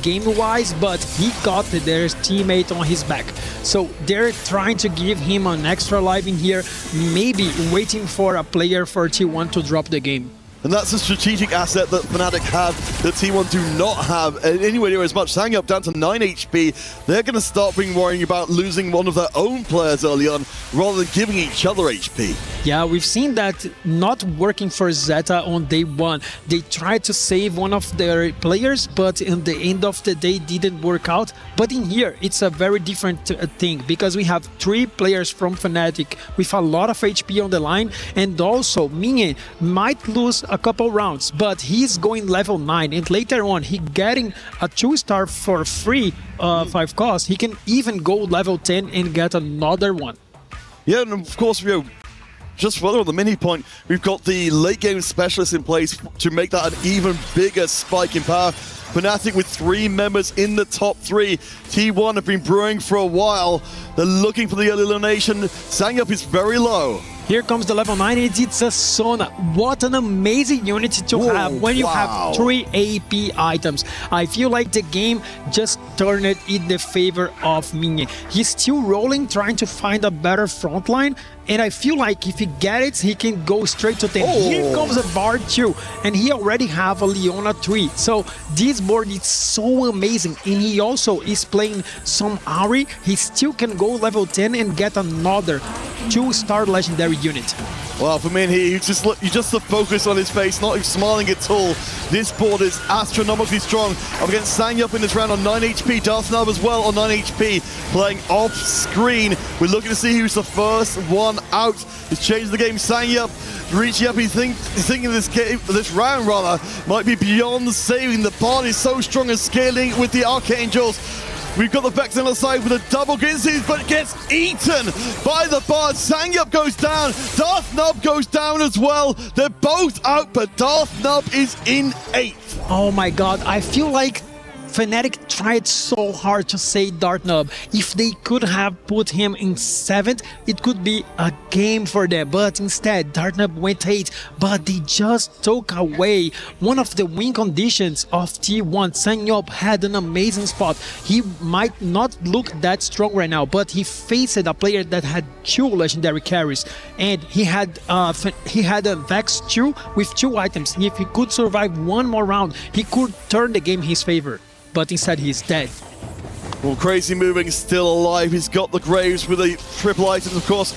game-wise, but he got their teammate on his back. So they're trying to give him an extra life in here, maybe waiting for a player for T1 to drop the game. And that's a strategic asset that Fnatic have that T1 do not have anywhere near as much. Sangyup down to 9 HP. They're going to start worrying about losing one of their own players early on rather than giving each other HP. Yeah, we've seen that not working for Zeta on day 1. They tried to save one of their players, but in the end of the day didn't work out. But in here, it's a very different thing because we have 3 players from Fnatic with a lot of HP on the line, and also Minhee might lose a couple rounds, but he's going level 9, and later on he getting a 2-star for free 5 cost. He can even go level 10 and get another one. Yeah, and of course, just further on the mini point, we've got the late game specialist in place to make that an even bigger spike in power. Fnatic with 3 members in the top 3. T1 have been brewing for a while. They're looking for the early elimination. Sangyup is very low. Here comes the level 9. It's a Sona. What an amazing unit to have when you have 3 AP items. I feel like the game just turned it in the favor of Minion. He's still rolling, trying to find a better front line. And I feel like if he gets it, he can go straight to 10. Here comes a Bard 2, and he already have a Leona 3. So this board is so amazing. And he also is playing some Ari. He still can go level 10 and get another 2-star legendary unit. Well, for me, you just the focus on his face, not smiling at all. This board is astronomically strong. I'm against Sangyup in this round on 9 HP. Darthnub as well on 9 HP, playing off screen. We're looking to see who's the first one out. He's changed the game. Sangyup reaching up. He's thinking this round rather might be beyond saving. The board is so strong and scaling with the Archangels. We've got the Vex on the side with a double Ginsies, but gets eaten by the Bard. Sangyup goes down. Darthnub goes down as well. They're both out, but Darthnub is in 8th. Oh my god, I feel like Fnatic tried so hard to save Darthnub. If they could have put him in 7th, it could be a game for them. But instead, Darthnub went 8th, but they just took away one of the win conditions of T1. Sangyup had an amazing spot. He might not look that strong right now, but he faced a player that had 2 legendary carries, and he had a Vex 2 with 2 items. If he could survive one more round, he could turn the game in his favor. But instead he's dead. Well, Crazy Moving still alive. He's got the Graves with the triple items, of course.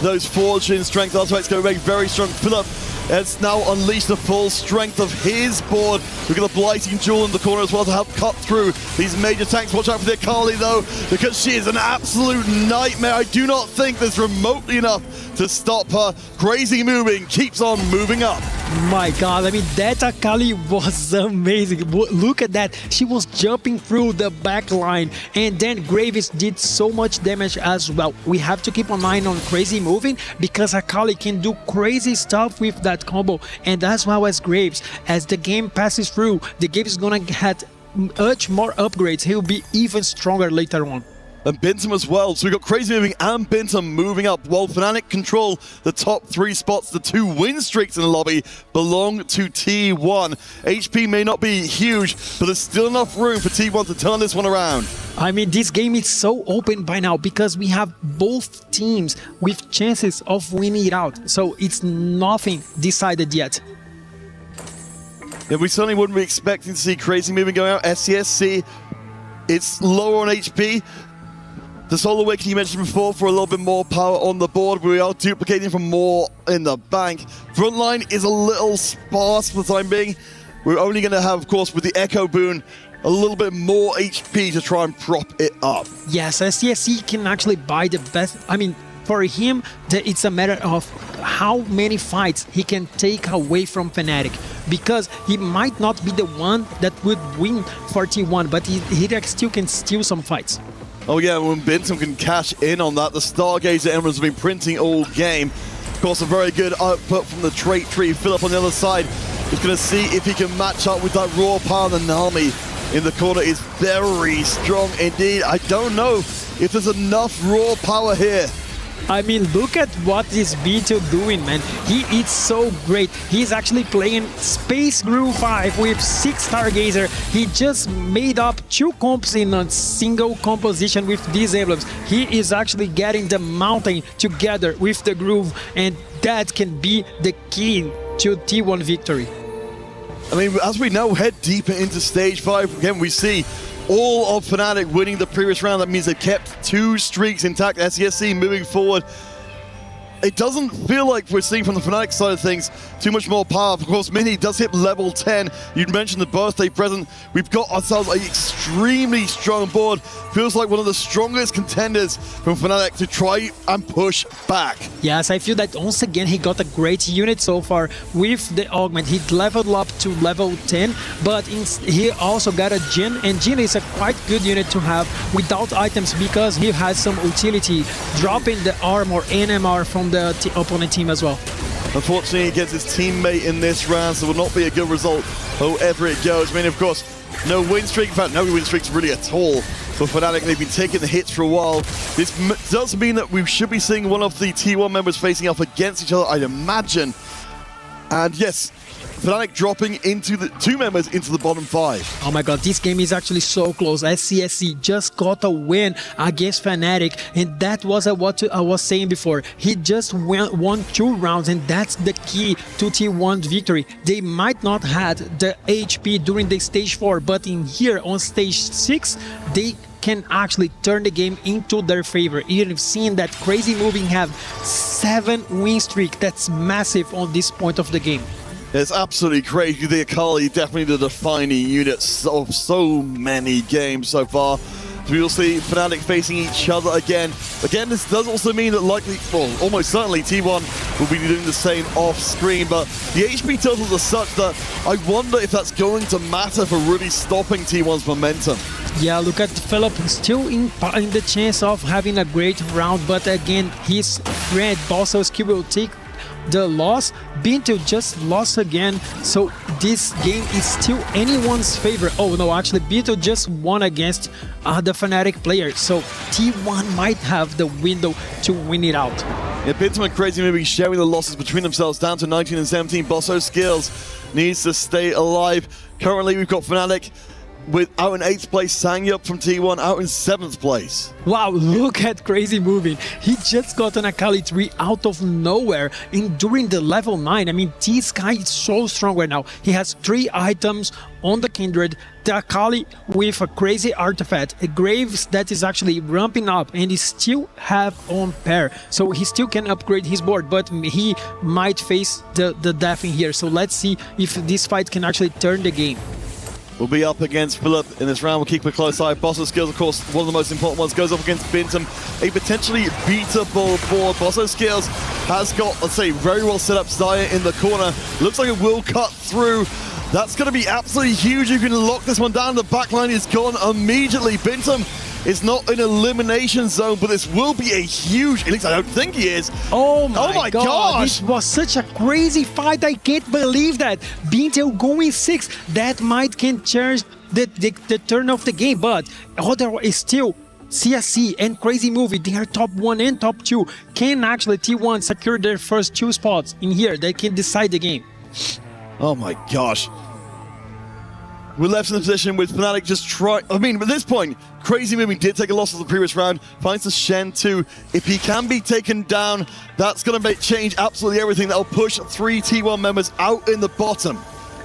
Those Fortune strength artifacts going to make very strong. Philip has now unleashed the full strength of his board. We've got a Blighting Jewel in the corner as well to help cut through these major tanks. Watch out for the Akali though, because she is an absolute nightmare. I do not think there's remotely enough to stop her. Crazy Moving keeps on moving up. My god, I mean, that Akali was amazing. Look at that. She was jumping through the back line, and then Graves did so much damage as well. We have to keep an eye on Crazy Moving because Akali can do crazy stuff with that combo, and as well as Graves. As the game passes through, the game is gonna get much more upgrades. He'll be even stronger later on. And Bintum as well. So we've got Crazy Moving and Bintum moving up while Fnatic control the top 3 spots. The 2 win streaks in the lobby belong to T1. HP may not be huge, but there's still enough room for T1 to turn this one around. I mean, this game is so open by now because we have both teams with chances of winning it out. So it's nothing decided yet. Yeah, we certainly wouldn't be expecting to see Crazy Moving going out. SCSC, it's lower on HP. The Solar Awakening you mentioned before for a little bit more power on the board. We are duplicating for more in the bank. Frontline is a little sparse for the time being. We're only going to have, of course, with the Echo Boon, a little bit more HP to try and prop it up. Yes, SCSC can actually buy the best. I mean, for him, it's a matter of how many fights he can take away from Fnatic, because he might not be the one that would win for T1, but he still can steal some fights. Oh yeah, when Bintum can cash in on that, the Stargazer Emeralds have been printing all game. Of course, a very good output from the trait tree. Philip on the other side is going to see if he can match up with that raw power. The Nami in the corner is very strong indeed. I don't know if there's enough raw power here. I mean, look at what this B2 doing, man. He is so great. He's actually playing Space Groove 5 with 6 Stargazer. He just made up 2 comps in a single composition with these emblems. He is actually getting the mountain together with the groove, and that can be the key to T1 victory. I mean, as we now head deeper into Stage 5, again, we see all of Fnatic winning the previous round. That means they've kept 2 streaks intact. SCSC moving forward. It doesn't feel like we're seeing from the Fnatic side of things too much more power. Of course, Mini does hit level 10. You'd mentioned the birthday present. We've got ourselves an extremely strong board. Feels like one of the strongest contenders from Fnatic to try and push back. Yes, I feel that once again he got a great unit so far with the augment. He leveled up to level 10, but he also got a Jhin, and Jhin is a quite good unit to have without items because he has some utility, dropping the armor NMR from the opponent team as well. Unfortunately, he gets his teammate in this round, so it will not be a good result, however it goes. I mean, of course, no win streak. In fact, no win streaks really at all for Fnatic. They've been taking the hits for a while. This does mean that we should be seeing one of the T1 members facing off against each other, I'd imagine. And yes, Fnatic dropping into the 2 members into the bottom 5. Oh my god, this game is actually so close. SCSC just got a win against Fnatic, and that was what I was saying before. He just won 2 rounds, and that's the key to T1's victory. They might not had the HP during the stage 4, but in here on stage 6, they can actually turn the game into their favor. You've seen that Crazy Moving have 7 win streak. That's massive on this point of the game. It's absolutely crazy. The ag.al definitely the defining unit of so many games so far. We will see Fnatic facing each other again. Again, this does also mean that likely, well, almost certainly T1 will be doing the same off-screen, but the HP totals are such that I wonder if that's going to matter for really stopping T1's momentum. Yeah, look at Philip, still in the chance of having a great round, but again, his friend Bosselski will take the loss. Binto just lost again, so this game is still anyone's favor. Oh no, actually Binto just won against the Fnatic player, so T1 might have the window to win it out. Yeah, Binto and Crazy Movie sharing the losses between themselves down to 19 and 17. Bosso Skills needs to stay alive. Currently we've got Fnatic out in 8th place, Sangyup from T1 out in 7th place. Wow, look at Crazy Moving. He just got an ag.al 3 out of nowhere during the level 9. I mean, this guy is so strong right now. He has 3 items on the Kindred, the ag.al with a crazy artifact, a Graves that is actually ramping up, and he still have on pair. So he still can upgrade his board, but he might face the death in here. So let's see if this fight can actually turn the game. Will be up against Philip in this round. We'll keep a close eye. Bosso Skills, of course, one of the most important ones, goes up against Bintum. A potentially beatable board. Bosso Skills has got, let's say, very well set up Zaya in the corner. Looks like it will cut through. That's going to be absolutely huge. You can lock this one down. The backline is gone immediately. Bintum is not in elimination zone, but this will be a huge, at least I don't think he is. Oh my god, gosh! This was such a crazy fight. I can't believe that. Bintel going 6, that might can change the turn of the game, but otherwise is still CSC and Crazy Movie. They are top 1 and top 2. Can actually T1 secure their first 2 spots in here? They can decide the game. Oh my gosh. We're left in the position with Fnatic just try. I mean, at this point, Crazy Moving did take a loss of the previous round, finds the Shen 2. If he can be taken down, that's going to change absolutely everything. That'll push 3 T1 members out in the bottom.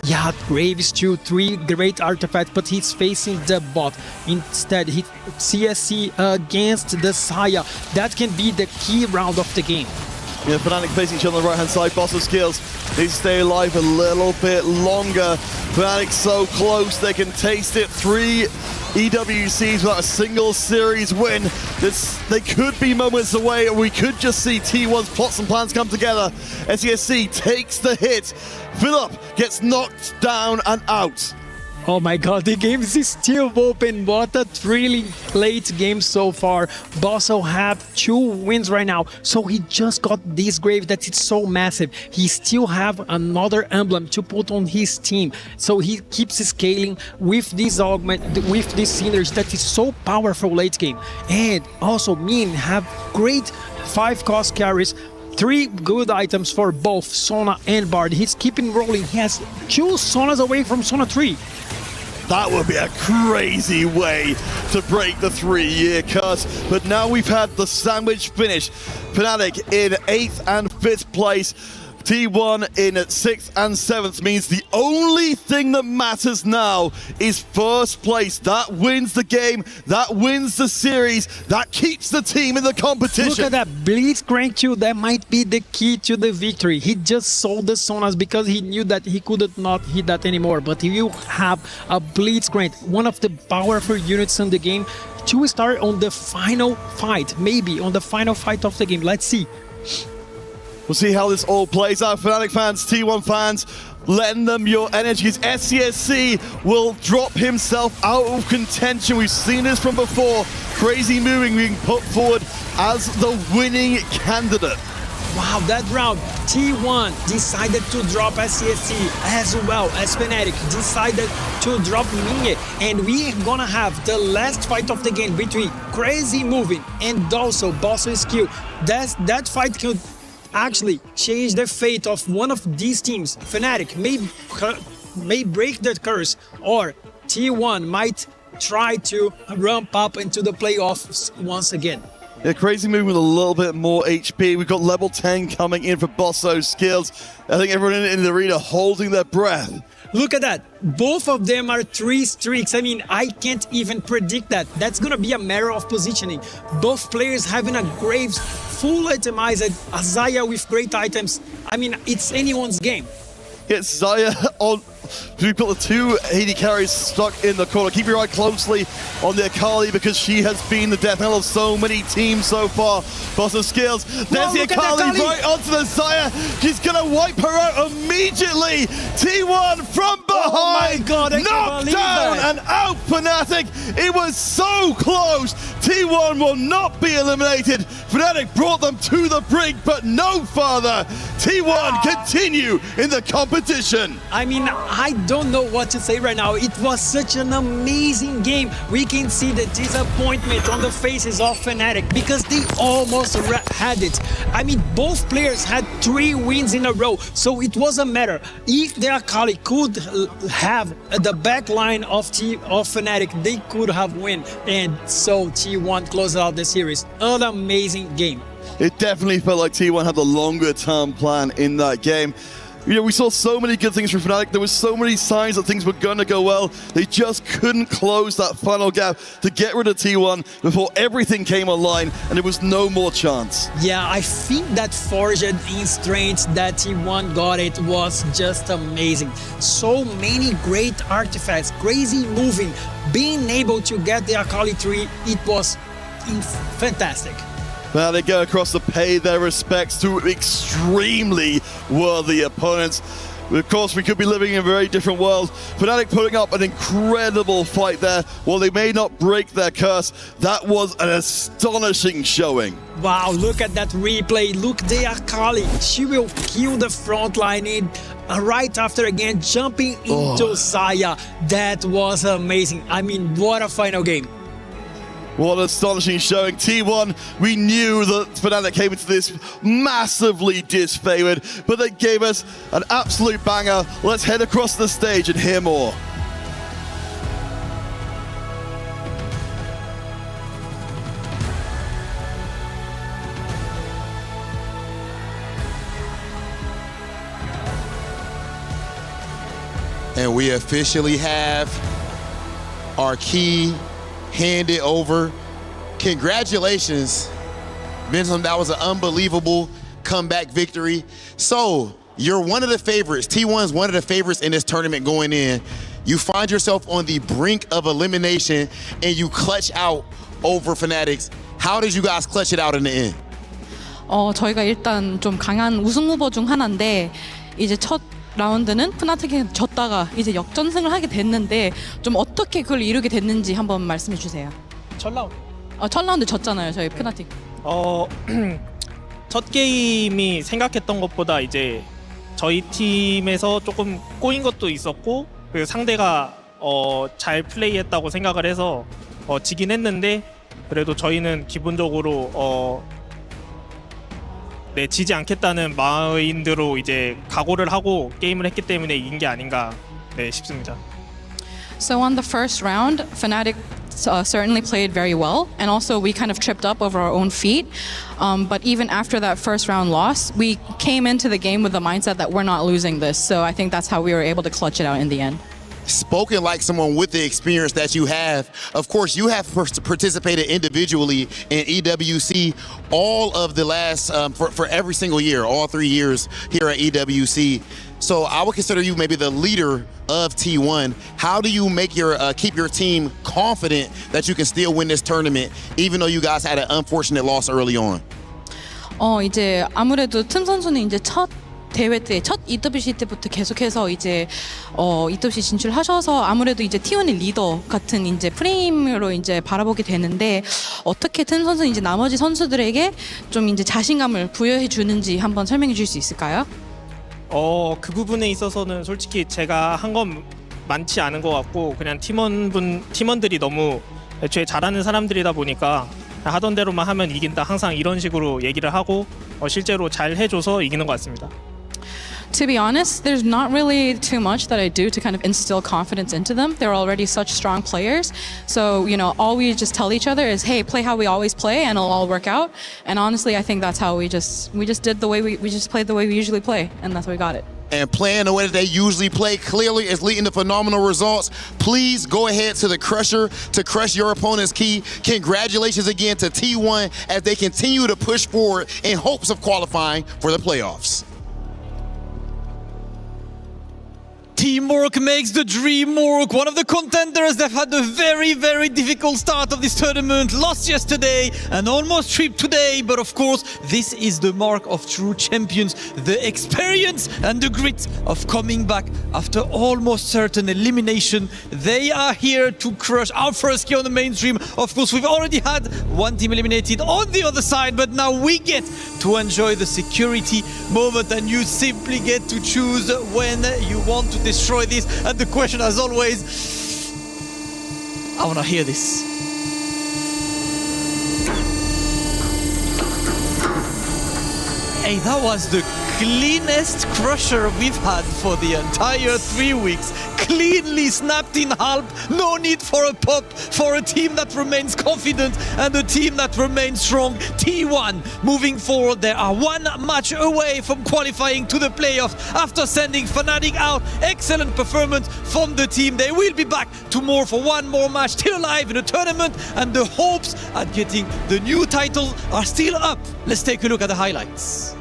Yeah, Graves 2, 3 great artifacts, but he's facing the bot. Instead, he CSC against the Saya. That can be the key round of the game. Yeah, Fnatic facing each other on the right-hand side. Bosso Skills needs to stay alive a little bit longer. Fnatic so close, they can taste it. 3 EWCs without a single series win. They could be moments away, and we could just see T1's plots and plans come together. SESC takes the hit. Philip gets knocked down and out. Oh my god, the game is still open. What a thrilling late game so far. Bosso have 2 wins right now, so he just got this grave that is so massive. He still have another emblem to put on his team, so he keeps scaling with this augment, with this synergy that is so powerful late game. And also Min have great 5 cost carries, 3 good items for both Sona and Bard. He's keeping rolling. He has 2 Sonas away from Sona 3. That would be a crazy way to break the 3-year curse. But now we've had the sandwich finish. Fnatic in 8th and 5th place. T1 in 6th and 7th means the only thing that matters now is first place. That wins the game, that wins the series, that keeps the team in the competition. Look at that, Blitzcrank 2, that might be the key to the victory. He just sold the Sonas because he knew that he could not hit that anymore, but he will have a Blitzcrank, one of the powerful units in the game, to start on the final fight, maybe on the final fight of the game. Let's see. We'll see how this all plays out. Fnatic fans, T1 fans, lend them your energies. SCSC will drop himself out of contention. We've seen this from before. Crazy Moving being put forward as the winning candidate. Wow, that round, T1 decided to drop SCSC as well as Fnatic decided to drop Mingye. And we're gonna have the last fight of the game between Crazy Moving and also Bosso Skill. That fight could actually change the fate of one of these teams. Fnatic may break that curse, or T1 might try to ramp up into the playoffs once again. Yeah, Crazy Moving with a little bit more HP. We've got level 10 coming in for Bosso Skills. I think everyone in the arena holding their breath. Look at that. Both of them are 3 streaks. I mean, I can't even predict that. That's going to be a matter of positioning. Both players having a Graves full itemized, a Xayah with great items. I mean, it's anyone's game. It's Xayah on. We've got the 2 AD carries stuck in the corner. Keep your eye closely on the Akali because she has been the death knell of so many teams so far. Bosso Skills. There's the Akali right onto the Xayah. She's going to wipe her out immediately. T1 from behind. Oh my God, I can't knocked believe down that. and out Fnatic. It was so close. T1 will not be eliminated. Fnatic brought them to the brink, but no further. T1 continue in the competition. I mean, I don't know what to say right now. It was such an amazing game. We can see the disappointment on the faces of Fnatic because they almost had it. I mean, both players had 3 wins in a row, so it was a matter. If the Akali could have the back line of Fnatic, they could have won. And so T1 closed out the series. An amazing game. It definitely felt like T1 had the longer term plan in that game. You know, we saw so many good things from Fnatic. There was so many signs that things were going to go well. They just couldn't close that final gap to get rid of T1 before everything came online and there was no more chance. Yeah, I think that forged in strength that T1 got it was just amazing. So many great artifacts, Crazy Moving, being able to get the Akali 3, it was fantastic. Now they go across to pay their respects to extremely worthy opponents. Of course, we could be living in a very different world. Fnatic putting up an incredible fight there. While they may not break their curse, that was an astonishing showing. Wow, look at that replay. Look, the Akali. She will kill the front line in right after again jumping into Xayah. That was amazing. I mean, what a final game. What an astonishing showing. T1, we knew that Fnatic came into this massively disfavored, but they gave us an absolute banger. Let's head across the stage and hear more. And we officially have our key handed over. Congratulations, Benjamin. That was an unbelievable comeback victory. So you're one of the favorites. T1's one of the favorites in this tournament going in. You find yourself on the brink of elimination and you clutch out over Fnatic. How did you guys clutch it out in the end? 저희가 일단 좀 강한 우승 후보 중 하나인데 이제 첫 라운드는 푸나틱에 졌다가 이제 역전승을 하게 됐는데 좀 어떻게 그걸 이루게 됐는지 한번 말씀해 주세요. 첫 라운드. 첫 라운드 졌잖아요, 저희 푸나틱. 첫 게임이 생각했던 것보다 이제 저희 팀에서 조금 꼬인 것도 있었고 그 상대가 잘 플레이했다고 생각을 해서 지긴 했는데 그래도 저희는 기본적으로 네, 지지 않겠다는 마인드로 이제 각오를 하고 게임을 했기 때문에 이긴 게 아닌가 네, 싶습니다. So on the first round, Fnatic certainly played very well, and also we kind of tripped up over our own feet. But even after that first round loss, we came into the game with the mindset that we're not losing this. So I think that's how we were able to clutch it out in the end. Spoken like someone with the experience that you have. Of course, you have participated individually in EWC all of the last, for every single year, all 3 years here at EWC. So I would consider you maybe the leader of T1. How do you make keep your team confident that you can still win this tournament, even though you guys had an unfortunate loss early on? 이제 아무래도 틈 선수는 이제 첫 대회 때 첫 EWC 때부터 계속해서 이제 EWC 진출하셔서 아무래도 이제 T1의 리더 같은 이제 프레임으로 이제 바라보게 되는데 어떻게 팀 선수 이제 나머지 선수들에게 좀 이제 자신감을 부여해 주는지 한번 설명해 줄 수 있을까요? 그 부분에 있어서는 솔직히 제가 한 건 많지 않은 것 같고 그냥 팀원들이 너무 애초에 잘하는 사람들이다 보니까 하던 대로만 하면 이긴다 항상 이런 식으로 얘기를 하고 실제로 잘 해줘서 이기는 것 같습니다. To be honest, there's not really too much that I do to kind of instill confidence into them. They're already such strong players. So, you know, all we just tell each other is, hey, play how we always play and it'll all work out. And honestly, I think that's how we just did the way we just played the way we usually play, and that's how we got it. And playing the way that they usually play clearly is leading to phenomenal results. Please go ahead to the Crusher to crush your opponent's key. Congratulations again to T1 as they continue to push forward in hopes of qualifying for the playoffs. Teamwork makes the dream work. One of the contenders that had a very, very difficult start of this tournament, lost yesterday and almost tripped today. But of course, this is the mark of true champions. The experience and the grit of coming back after almost certain elimination. They are here to crush our first key on the mainstream. Of course, we've already had one team eliminated on the other side, but now we get to enjoy the security moment and you simply get to choose when you want to destroy this. And the question, as always, I want to hear this. Hey, that was the cleanest crusher we've had for the entire 3 weeks. Cleanly snapped in half. No need for a pop for a team that remains confident and a team that remains strong. T1 moving forward. They are one match away from qualifying to the playoffs after sending Fnatic out. Excellent performance from the team. They will be back tomorrow for one more match. Still alive in the tournament and the hopes at getting the new titles are still up. Let's take a look at the highlights.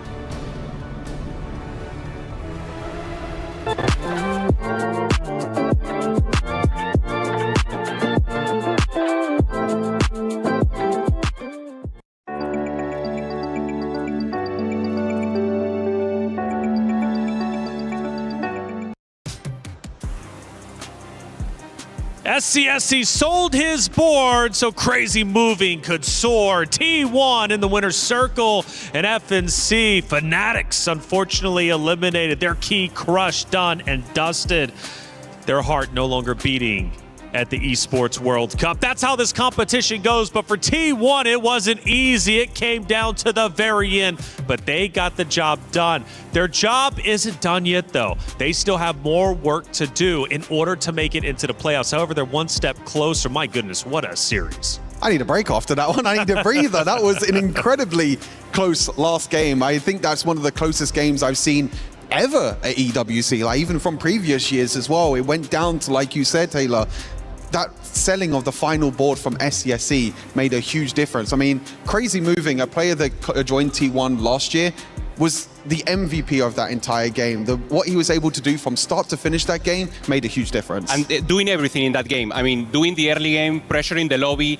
SCSC sold his board so Crazy Moving could soar. T1 in the winner's circle, and FNC Fanatics unfortunately eliminated. Their key crushed, done, and dusted. Their heart no longer beating at the Esports World Cup. That's how this competition goes, but for T1, it wasn't easy. It came down to the very end, but they got the job done. Their job isn't done yet, though. They still have more work to do in order to make it into the playoffs. However, they're one step closer. My goodness, what a series. I need a break after that one. I need a breather. That was an incredibly close last game. I think that's one of the closest games I've seen ever at EWC, like even from previous years as well. It went down to, like you said, Taylor, that selling of the final board from SCSC made a huge difference. I mean, Crazy Moving, a player that joined T1 last year, was the MVP of that entire game. What he was able to do from start to finish that game made a huge difference. And doing everything in that game. I mean, doing the early game, pressuring the lobby,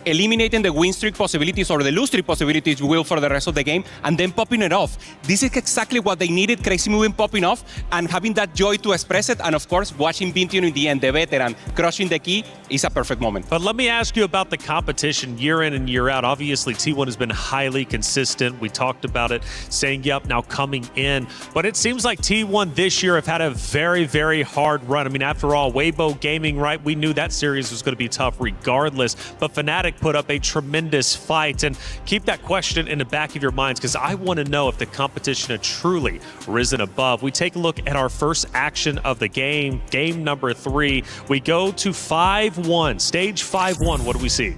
eliminating the win streak possibilities or the lose streak possibilities you will for the rest of the game, and then popping it off. This is exactly what they needed, Crazy Moving popping off and having that joy to express it. And of course, watching Bintion in the end, the veteran, crushing the key is a perfect moment. But let me ask you about the competition year in and year out. Obviously, T1 has been highly consistent. We talked about it, saying up now coming in. But it seems like T1 this year have had a very, very hard run. I mean, after all, Weibo Gaming, right? We knew that series was going to be tough regardless. But Fnatic put up a tremendous fight. And keep that question in the back of your minds, because I want to know if the competition had truly risen above. We take a look at our first action of the game, game number 3. We go to 5-1, stage 5-1. What do we see?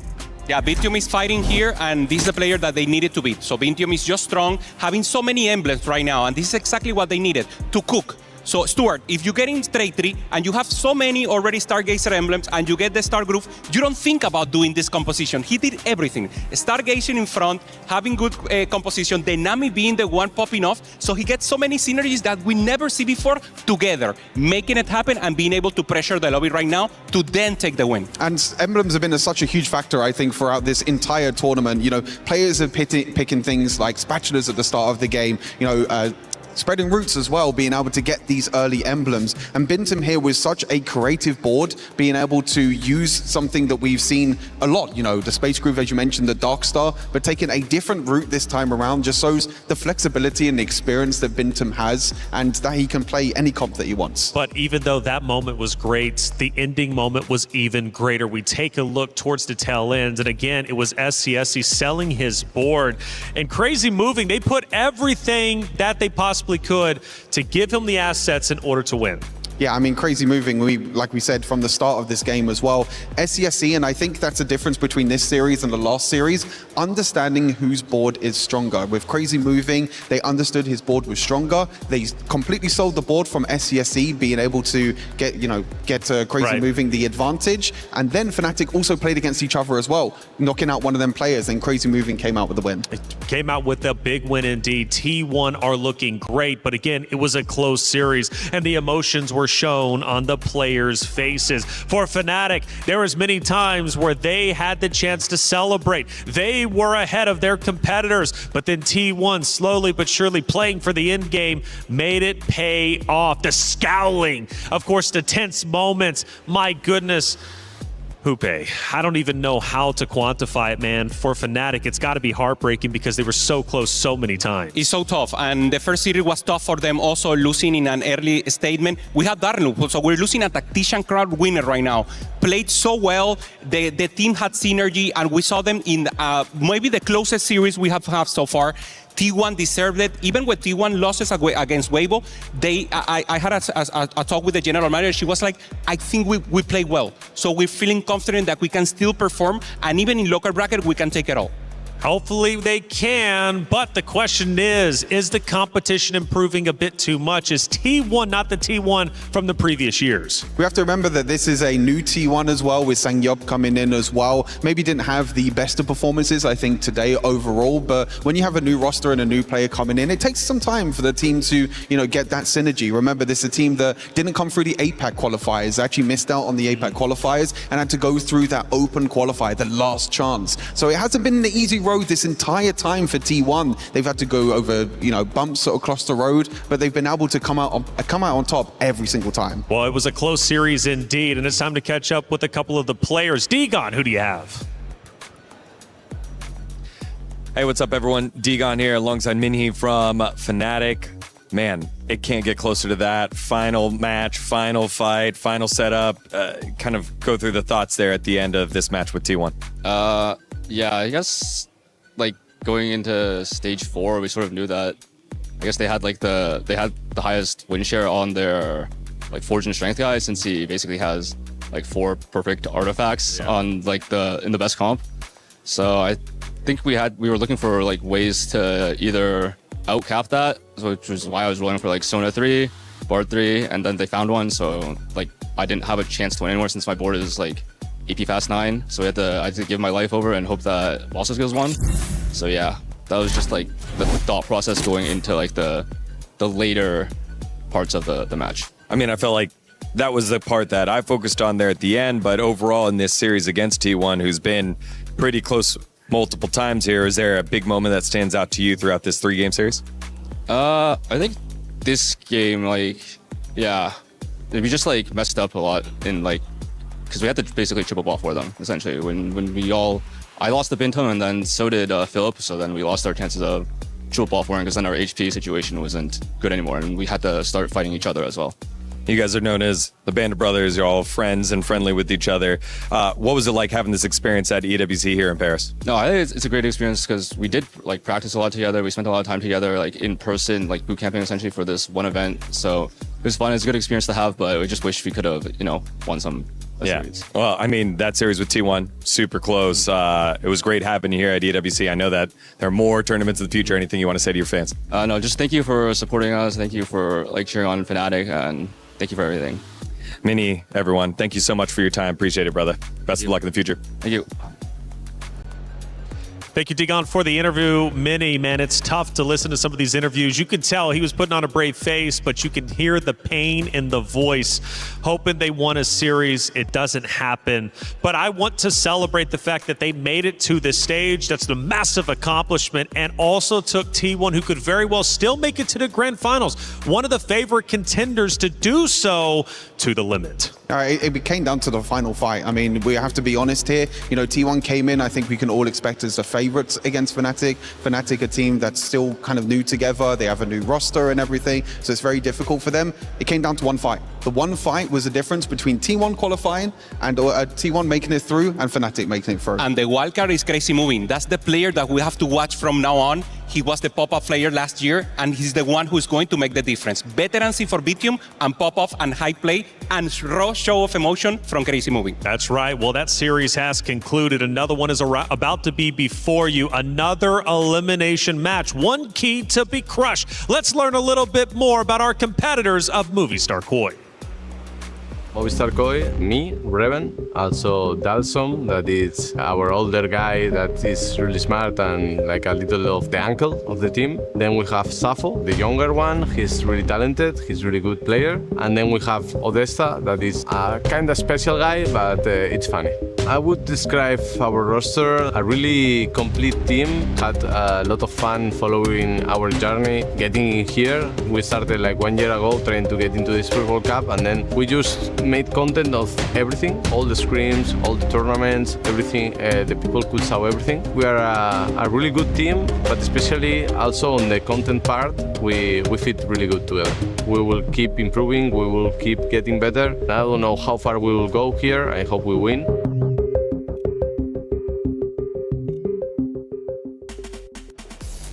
Yeah, Bintion is fighting here, and this is the player that they needed to beat. So Bintion is just strong, having so many emblems right now, and this is exactly what they needed, to cook. So Stuart, if you get in straight 3 and you have so many already Stargazer emblems and you get the Star Groove, you don't think about doing this composition. He did everything. Stargazer in front, having good composition, the Nami being the one popping off, so he gets so many synergies that we never see before together, making it happen and being able to pressure the lobby right now to then take the win. And emblems have been such a huge factor, I think, throughout this entire tournament. You know, players are picking things like spatulas at the start of the game, you know, spreading roots as well, being able to get these early emblems. And Bintam here with such a creative board, being able to use something that we've seen a lot, you know, the Space Groove, as you mentioned, the Dark Star, but taking a different route this time around just shows the flexibility and the experience that Bintam has, and that he can play any comp that he wants. But even though that moment was great, the ending moment was even greater. We take a look towards the tail end, and again, it was SCSC selling his board. And crazy moving, they put everything that they possibly could to give him the assets in order to win. Yeah, I mean, crazy moving, like we said from the start of this game as well. SCSC, and I think that's the difference between this series and the last series, understanding whose board is stronger. With crazy moving, they understood his board was stronger. They completely sold the board from SCSC, being able to get crazy moving the advantage. And then Fnatic also played against each other as well, knocking out one of them players, and crazy moving came out with the win. It came out with a big win indeed. T1 are looking great, but again, it was a close series, and the emotions were shown on the players' faces. For Fnatic, there was many times where they had the chance to celebrate. They were ahead of their competitors, but then T1 slowly but surely playing for the end game made it pay off. The scowling, of course, the tense moments. My goodness. Hoope, I don't even know how to quantify it, man. For Fnatic, it's got to be heartbreaking because they were so close so many times. It's so tough, and the first series was tough for them, also losing in an early statement. We have Darnloop, so we're losing a tactician crowd winner right now. Played so well, the team had synergy, and we saw them in maybe the closest series we have had so far. T1 deserved it. Even with T1 losses against Weibo, I had a talk with the general manager. She was like, I think we played well. So we're feeling confident that we can still perform, and even in local bracket, we can take it all. Hopefully they can, but the question is the competition improving a bit too much? Is T1 not the T1 from the previous years? We have to remember that this is a new T1 as well, with Sangyup coming in as well. Maybe didn't have the best of performances, I think, today overall, but when you have a new roster and a new player coming in, it takes some time for the team to, you know, get that synergy. Remember, this is a team that didn't come through the APAC qualifiers, actually missed out on the APAC qualifiers, and had to go through that open qualifier, the last chance. So it hasn't been an easy road this entire time for T1. They've had to go over, you know, bumps across the road, but they've been able to come out on top every single time. Well, it was a close series indeed, and it's time to catch up with a couple of the players. Degon, who do you have? Hey, what's up, everyone? Degon here alongside Minhee from Fnatic. Man, it can't get closer to that. Final match, final fight, final setup. Kind of go through the thoughts there at the end of this match with T1. Yeah, I guess like going into stage 4, we sort of knew that I guess they had the highest win share on their like Fortune Strength guy, since he basically has like 4 perfect artifacts on like in the best comp. So I think we were looking for like ways to either outcap that, which was why I was rolling for like Sona 3, Bard 3, and then they found one, so like I didn't have a chance to win anymore since my board is like AP Fast 9, so I had to give my life over and hope that Boss Skills won. So yeah, that was just like the thought process going into like the later parts of the match. I mean, I felt like that was the part that I focused on there at the end, but overall in this series against T1, who's been pretty close multiple times here, is there a big moment that stands out to you throughout this 3-game series? I think this game, like, yeah, we just like messed up a lot in like, because we had to basically triple ball for them, essentially. I lost the Bintam, and then so did Philip, so then we lost our chances of triple ball for him, because then our HP situation wasn't good anymore, and we had to start fighting each other as well. You guys are known as the Band of Brothers. You're all friends and friendly with each other. What was it like having this experience at EWC here in Paris? No, I think it's a great experience because we did like practice a lot together. We spent a lot of time together, like in person, like boot camping essentially for this one event. So it was fun. It's a good experience to have, but I just wish we could have, won some series. Well, I mean, that series with T1, super close. It was great having you here at EWC. I know that there are more tournaments in the future. Anything you want to say to your fans? No, just thank you for supporting us. Thank you for like cheering on Fnatic, and thank you for everything. Minhee, everyone, thank you so much for your time. Appreciate it, brother. Best of luck in the future. Thank you. Thank you, Digon, for the interview. Minnie, man, it's tough to listen to some of these interviews. You can tell he was putting on a brave face, but you can hear the pain in the voice, hoping they won a series. It doesn't happen. But I want to celebrate the fact that they made it to this stage. That's a massive accomplishment, and also took T1, who could very well still make it to the grand finals, one of the favorite contenders to do so, to the limit. It came down to the final fight. I mean, we have to be honest here. You know, T1 came in, I think we can all expect as the favorites against Fnatic. Fnatic, a team that's still kind of new together. They have a new roster and everything, so it's very difficult for them. It came down to one fight. The one fight was the difference between T1 qualifying and T1 making it through and Fnatic making it through. And the wildcard is Crazy Moving. That's the player that we have to watch from now on. He was the pop-up player last year, and he's the one who's going to make the difference. Veterancy for Vitium and pop-off and high play and raw show of emotion from Crazy Moving. That's right. Well, that series has concluded. Another one is about to be before you. Another elimination match. One key to be crushed. Let's learn a little bit more about our competitors of Movistar Koi. Movistar Koi, me, Reven, also Dalsom, that is our older guy that is really smart and like a little of the uncle of the team. Then we have Safo, the younger one. He's really talented, he's a really good player. And then we have Odesta, that is a kind of special guy, but it's funny. I would describe our roster a really complete team. Had a lot of fun following our journey, getting in here. We started like 1 year ago trying to get into the Esports World Cup, and then we just made content of everything, all the scrims, all the tournaments, everything. The people could saw everything. We are a really good team, but especially also on the content part, we fit really good together. We will keep improving, we will keep getting better. I don't know how far we will go here. I hope we win.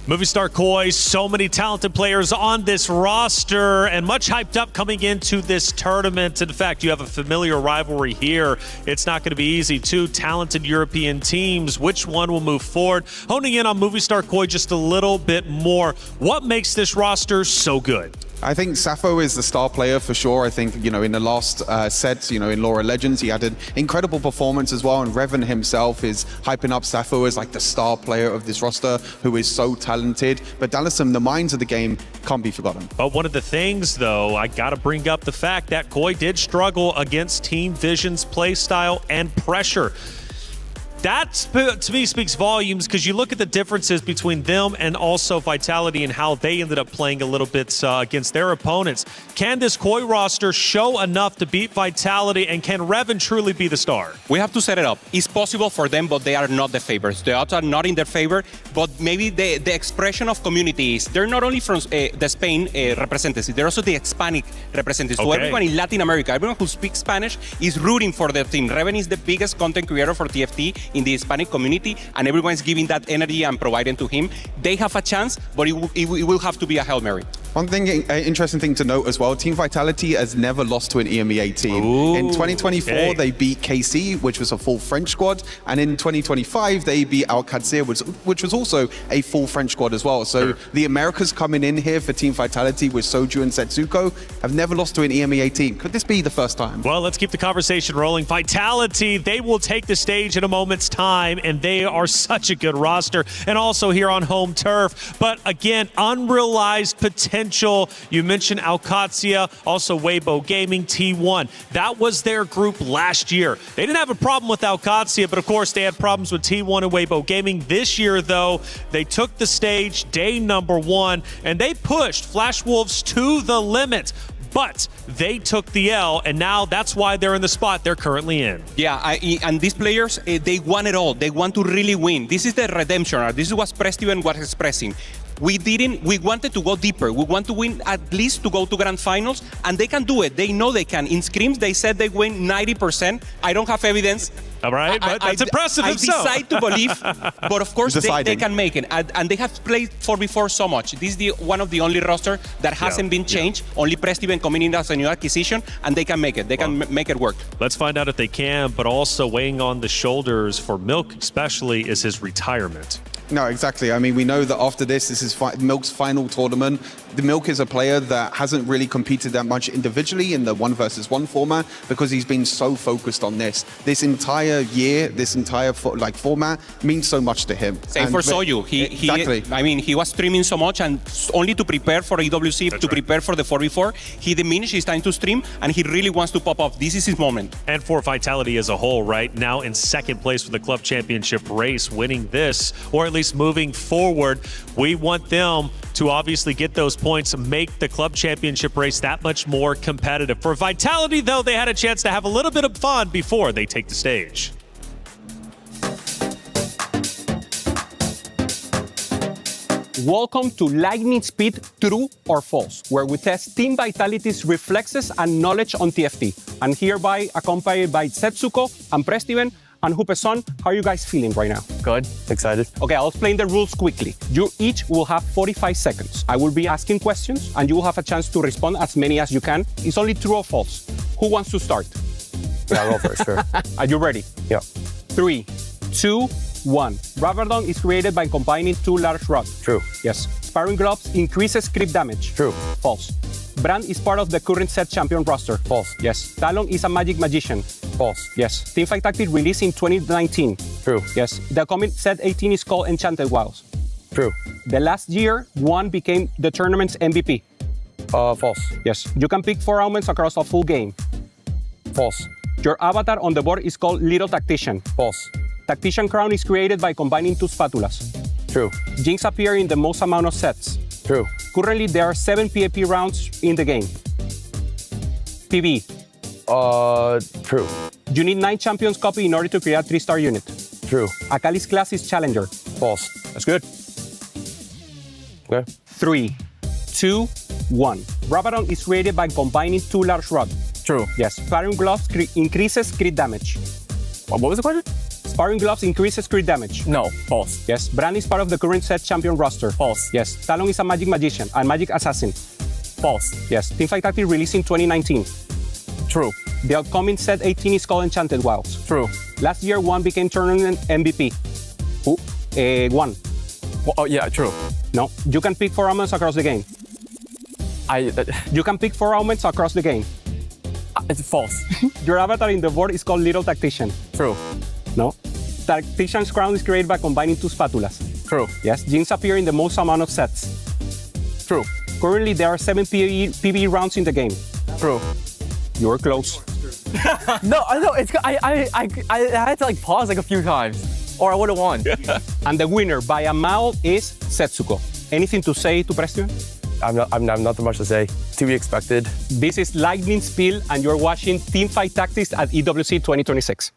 Movistar Koi, so many talented players on this roster and much hyped up coming into this tournament. In fact, you have a familiar rivalry here. It's not going to be easy. Two talented European teams. Which one will move forward? Honing in on Movistar Koi just a little bit more. What makes this roster so good? I think Safo is the star player for sure. I think, you know, in the last set, you know, in Laura Legends, he had an incredible performance as well. And Reven himself is hyping up Safo as like the star player of this roster, who is so talented. But Dallasum, the minds of the game, can't be forgotten. But one of the things, though, I got to bring up the fact that Koi did struggle against Team Vision's play style and pressure. That, to me, speaks volumes, because you look at the differences between them and also Vitality and how they ended up playing a little bit against their opponents. Can this Koi roster show enough to beat Vitality, and can Reven truly be the star? We have to set it up. It's possible for them, but they are not the favorites. The odds are not in their favor, but maybe the expression of community is, they're not only from the Spain representatives, they're also the Hispanic representatives. Okay. So everyone in Latin America, everyone who speaks Spanish is rooting for their team. Reven is the biggest content creator for TFT in the Hispanic community, and everyone's giving that energy and providing to him. They have a chance, but it will have to be a Hail Mary. One thing, interesting thing to note as well, Team Vitality has never lost to an EMEA team. Ooh, in 2024, they beat KC, which was a full French squad. And in 2025, they beat Al-Qadsia, which was also a full French squad as well. So the Americas coming in here for Team Vitality with Soju and Setsuko have never lost to an EMEA team. Could this be the first time? Well, let's keep the conversation rolling. Vitality, they will take the stage in a moment's time, and they are such a good roster, and also here on home turf. But again, unrealized potential. You mentioned Al-Qadsia, also Weibo Gaming, T1. That was their group last year. They didn't have a problem with Al-Qadsia, but of course they had problems with T1 and Weibo Gaming. This year, though, they took the stage day number 1, and they pushed Flash Wolves to the limit. But they took the L, and now that's why they're in the spot they're currently in. Yeah, and these players, they want it all. They want to really win. This is the redemption arc. This is what Prestiven was expressing. We wanted to go deeper. We want to win at least to go to grand finals, and they can do it. They know they can. In scrims, they said they win 90%. I don't have evidence. All right, but that's impressive. I decide to believe, but of course they can make it. And they have played for before so much. This is one of the only roster that hasn't been changed. Only Prestiven coming in as a new acquisition, and they can make it. They can make it work. Let's find out if they can, but also weighing on the shoulders for Milk especially is his retirement. No, exactly. I mean, we know that after this is Milk's final tournament. The Milk is a player that hasn't really competed that much individually in the 1v1 format because he's been so focused on this. This entire year, this entire format means so much to him. Same for Soyu. Exactly. I mean, he was streaming so much, and only to prepare for EWC, prepare for the 4v4, he diminished his time to stream, and he really wants to pop off. This is his moment. And for Vitality as a whole, right now in second place for the club championship race, winning this, or at least moving forward, we want them to obviously get those points, make the club championship race that much more competitive. For Vitality, though, they had a chance to have a little bit of fun before they take the stage. Welcome to Lightning Speed True or False, where we test Team Vitality's reflexes and knowledge on TFT. I'm hereby accompanied by Setsuko and Prestiven and Hupeson. How are you guys feeling right now? Good, excited. Okay, I'll explain the rules quickly. You each will have 45 seconds. I will be asking questions, and you will have a chance to respond as many as you can. It's only true or false. Who wants to start? Yeah, I'll go first, sure. Are you ready? Yeah. 3, 2, 1. Rabadon is created by combining two large rods. True. Yes. Sparring Gloves increases crit damage. True. False. Brand is part of the current set champion roster. False. Yes. Talon is a magic magician. False. Yes. Teamfight Tactic released in 2019. True. Yes. The common set 18 is called Enchanted Wilds. True. The last year, one became the tournament's MVP. False. Yes. You can pick 4 augments across a full game. False. Your avatar on the board is called Little Tactician. False. Tactician Crown is created by combining 2 spatulas. True. Jinx appear in the most amount of sets. True. Currently, there are 7 PvP rounds in the game. PB. True. You need 9 Champions copy in order to create a 3-star unit. True. Akali's class is Challenger. False. That's good. Okay. 3, 2, 1. Rabadon is created by combining 2 large rods. True. Yes. Sparring Gloves increases crit damage. What was the question? Sparring Gloves increases crit damage. No. False. Yes. Brand is part of the current set champion roster. False. Yes. Talon is a magic magician and magic assassin. False. Yes. Teamfight Tactic released in 2019. True. The upcoming set 18 is called Enchanted Wilds. True. Last year, one became tournament MVP. Who? One. Well, oh, yeah, true. No. You can pick 4 augments across the game. You can pick 4 augments across the game. It's false. Your avatar in the board is called Little Tactician. True. No. Tactician's Crown is created by combining 2 spatulas. True. Yes. Jinx appear in the most amount of sets. True. Currently, there are 7 PvE rounds in the game. True. You were close. No, I know. I had to pause a few times, or I would have won. And the winner by a mile is Setsuko. Anything to say to Preston? I'm nothing much to say. To be expected. This is Lightning Spiel, and you're watching Teamfight Tactics at EWC 2026.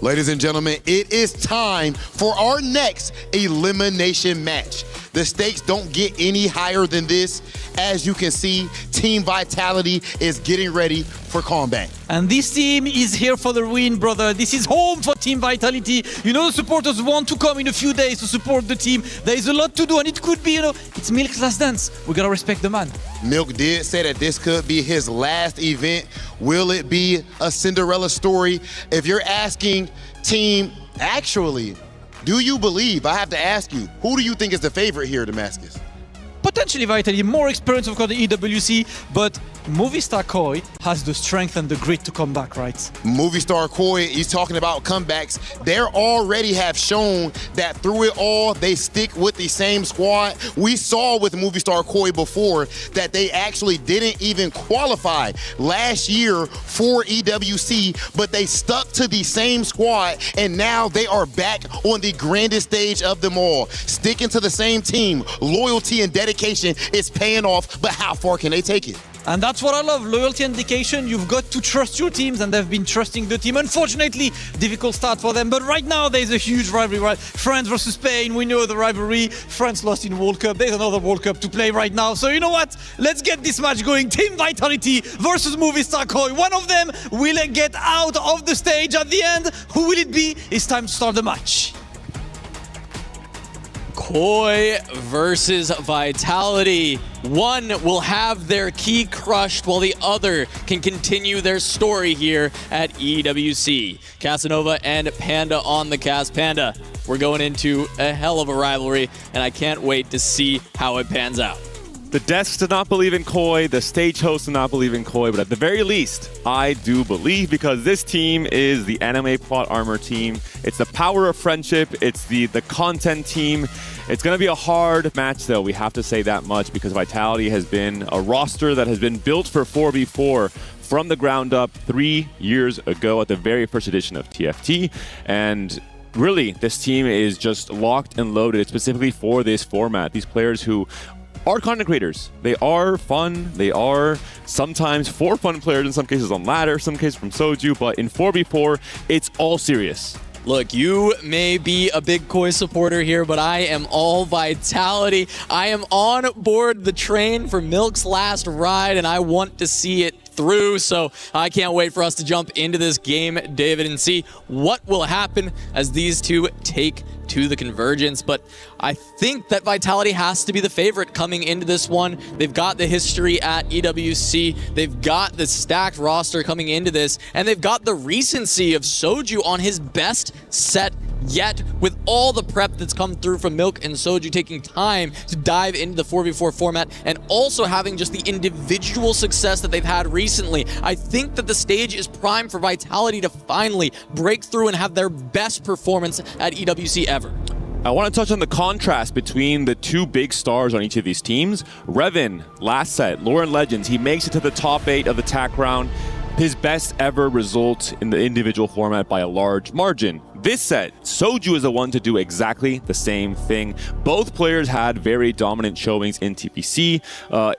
Ladies and gentlemen, it is time for our next elimination match. The stakes don't get any higher than this. As you can see, Team Vitality is getting ready for combat. And this team is here for the win, brother. This is home for Team Vitality. You know, the supporters want to come in a few days to support the team. There is a lot to do, and it could be, it's Milk's last dance. We gotta respect the man. Milk did say that this could be his last event. Will it be a Cinderella story? If you're asking team, actually, do you believe, I have to ask you, who do you think is the favorite here, Damascus? Potentially Vitality, more experience of course the EWC, but Movistar Koi has the strength and the grit to come back, right? Movistar Koi, he's talking about comebacks. They already have shown that through it all, they stick with the same squad. We saw with Movistar Koi before that they actually didn't even qualify last year for EWC, but they stuck to the same squad, and now they are back on the grandest stage of them all. Sticking to the same team, loyalty and dedication is paying off, but how far can they take it? And that's what I love, loyalty and dedication. You've got to trust your teams, and they've been trusting the team. Unfortunately, difficult start for them, but right now there's a huge rivalry, right? France versus Spain, we know the rivalry. France lost in World Cup, there's another World Cup to play right now. So you know what? Let's get this match going. Team Vitality versus Movistar Koi. One of them will get out of the stage at the end. Who will it be? It's time to start the match. Koi versus Vitality. One will have their key crushed while the other can continue their story here at EWC. Casanova and Panda on the cast. Panda, we're going into a hell of a rivalry, and I can't wait to see how it pans out. The desks do not believe in Koi, the stage hosts do not believe in Koi, but at the very least, I do believe, because this team is the anime plot armor team. It's the power of friendship, it's the content team. It's going to be a hard match, though, we have to say that much, because Vitality has been a roster that has been built for 4v4 from the ground up 3 years ago at the very first edition of TFT. And really, this team is just locked and loaded specifically for this format. These players who are content creators. They are fun. They are sometimes for fun players, in some cases on ladder, some cases from Soju, but in 4v4, it's all serious. Look, you may be a big Koi supporter here, but I am all Vitality. I am on board the train for Milk's last ride, and I want to see it through. So I can't wait for us to jump into this game, David, and see what will happen as these two take to the convergence. But I think that Vitality has to be the favorite coming into this one. They've got the history at EWC. They've got the stacked roster coming into this, and they've got the recency of Soju on his best set yet, with all the prep that's come through from Milk and Soju taking time to dive into the 4v4 format, and also having just the individual success that they've had recently. I think that the stage is primed for Vitality to finally break through and have their best performance at EWC ever. I want to touch on the contrast between the two big stars on each of these teams. Revan, last set, Lauren Legends, he makes it to the top 8 of the TAC round. His best ever result in the individual format by a large margin. This set, Soju is the one to do exactly the same thing. Both players had very dominant showings in TPC.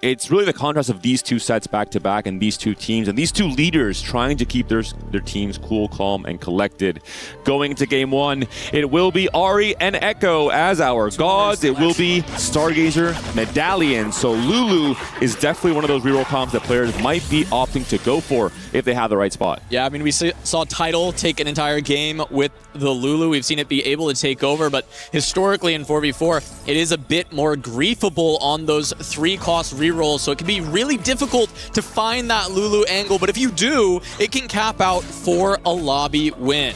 It's really the contrast of these two sets back to back, and these two teams and these two leaders trying to keep their teams cool, calm, and collected. Going into game one, it will be Ahri and Echo as our gods. It will be Stargazer Medallion. So Lulu is definitely one of those reroll comps that players might be opting to go for if they have the right spot. Yeah, I mean, we saw Tidal take an entire game with the Lulu. We've seen it be able to take over, but historically in 4v4, it is a bit more griefable on those 3-cost rerolls, so it can be really difficult to find that Lulu angle, but if you do, it can cap out for a lobby win.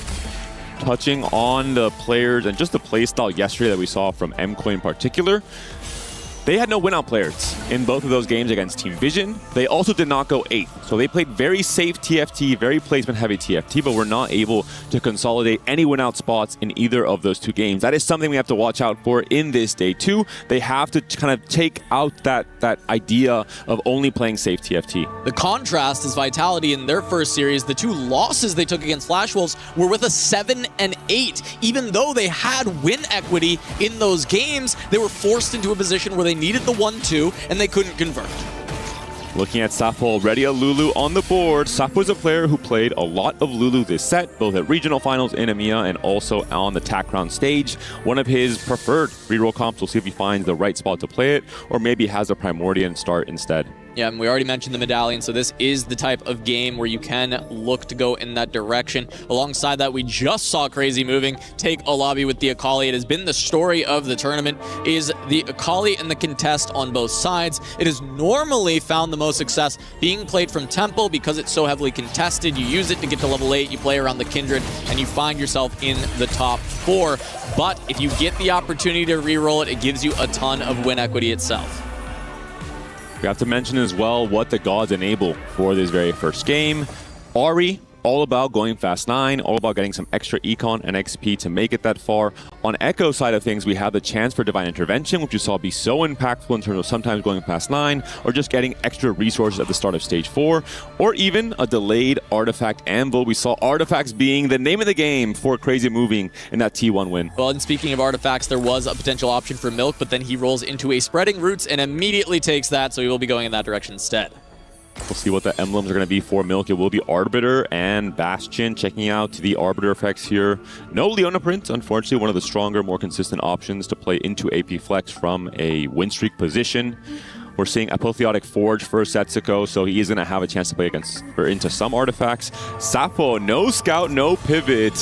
Touching on the players and just the playstyle yesterday that we saw from MKoi in particular, they had no win-out players in both of those games against Team Vision. They also did not go 8. So they played very safe TFT, very placement-heavy TFT, but were not able to consolidate any win-out spots in either of those two games. That is something we have to watch out for in this day 2. They have to kind of take out that idea of only playing safe TFT. The contrast is Vitality in their first series. The 2 losses they took against Flash Wolves were with a 7 and 8. Even though they had win equity in those games, they were forced into a position where they needed the 1-2 and they couldn't convert. Looking at Sappho already, a Lulu on the board. Sappho is a player who played a lot of Lulu this set, both at regional finals in EMEA and also on the TAC round stage. One of his preferred reroll comps. We'll see if he finds the right spot to play it, or maybe has a Primordian start instead. Yeah, and we already mentioned the Medallion, so this is the type of game where you can look to go in that direction. Alongside that, we just saw Crazy Moving take a lobby with the Akali. It has been the story of the tournament, is the Akali and the contest on both sides. It has normally found the most success being played from Temple because it's so heavily contested. You use it to get to level 8, you play around the Kindred, and you find yourself in the top 4. But if you get the opportunity to reroll it, it gives you a ton of win equity itself. We have to mention as well what the gods enable for this very first game. Ahri, all about going fast 9, all about getting some extra econ and XP to make it that far. On Echo side of things, we have the chance for Divine Intervention, which you saw be so impactful in terms of sometimes going past 9, or just getting extra resources at the start of stage 4, or even a delayed Artifact Anvil. We saw Artifacts being the name of the game for Crazy Moving in that T1 win. Well, and speaking of Artifacts, there was a potential option for Milk, but then he rolls into a Spreading Roots and immediately takes that, so he will be going in that direction instead. We'll see what the emblems are going to be for Milk. It will be Arbiter and Bastion. Checking out the Arbiter effects here. No Leona print, unfortunately. One of the stronger, more consistent options to play into AP Flex from a win streak position. We're seeing Apotheotic Forge for Setsuko, so he is going to have a chance to play against or into some artifacts. Sappho, no scout, no pivot.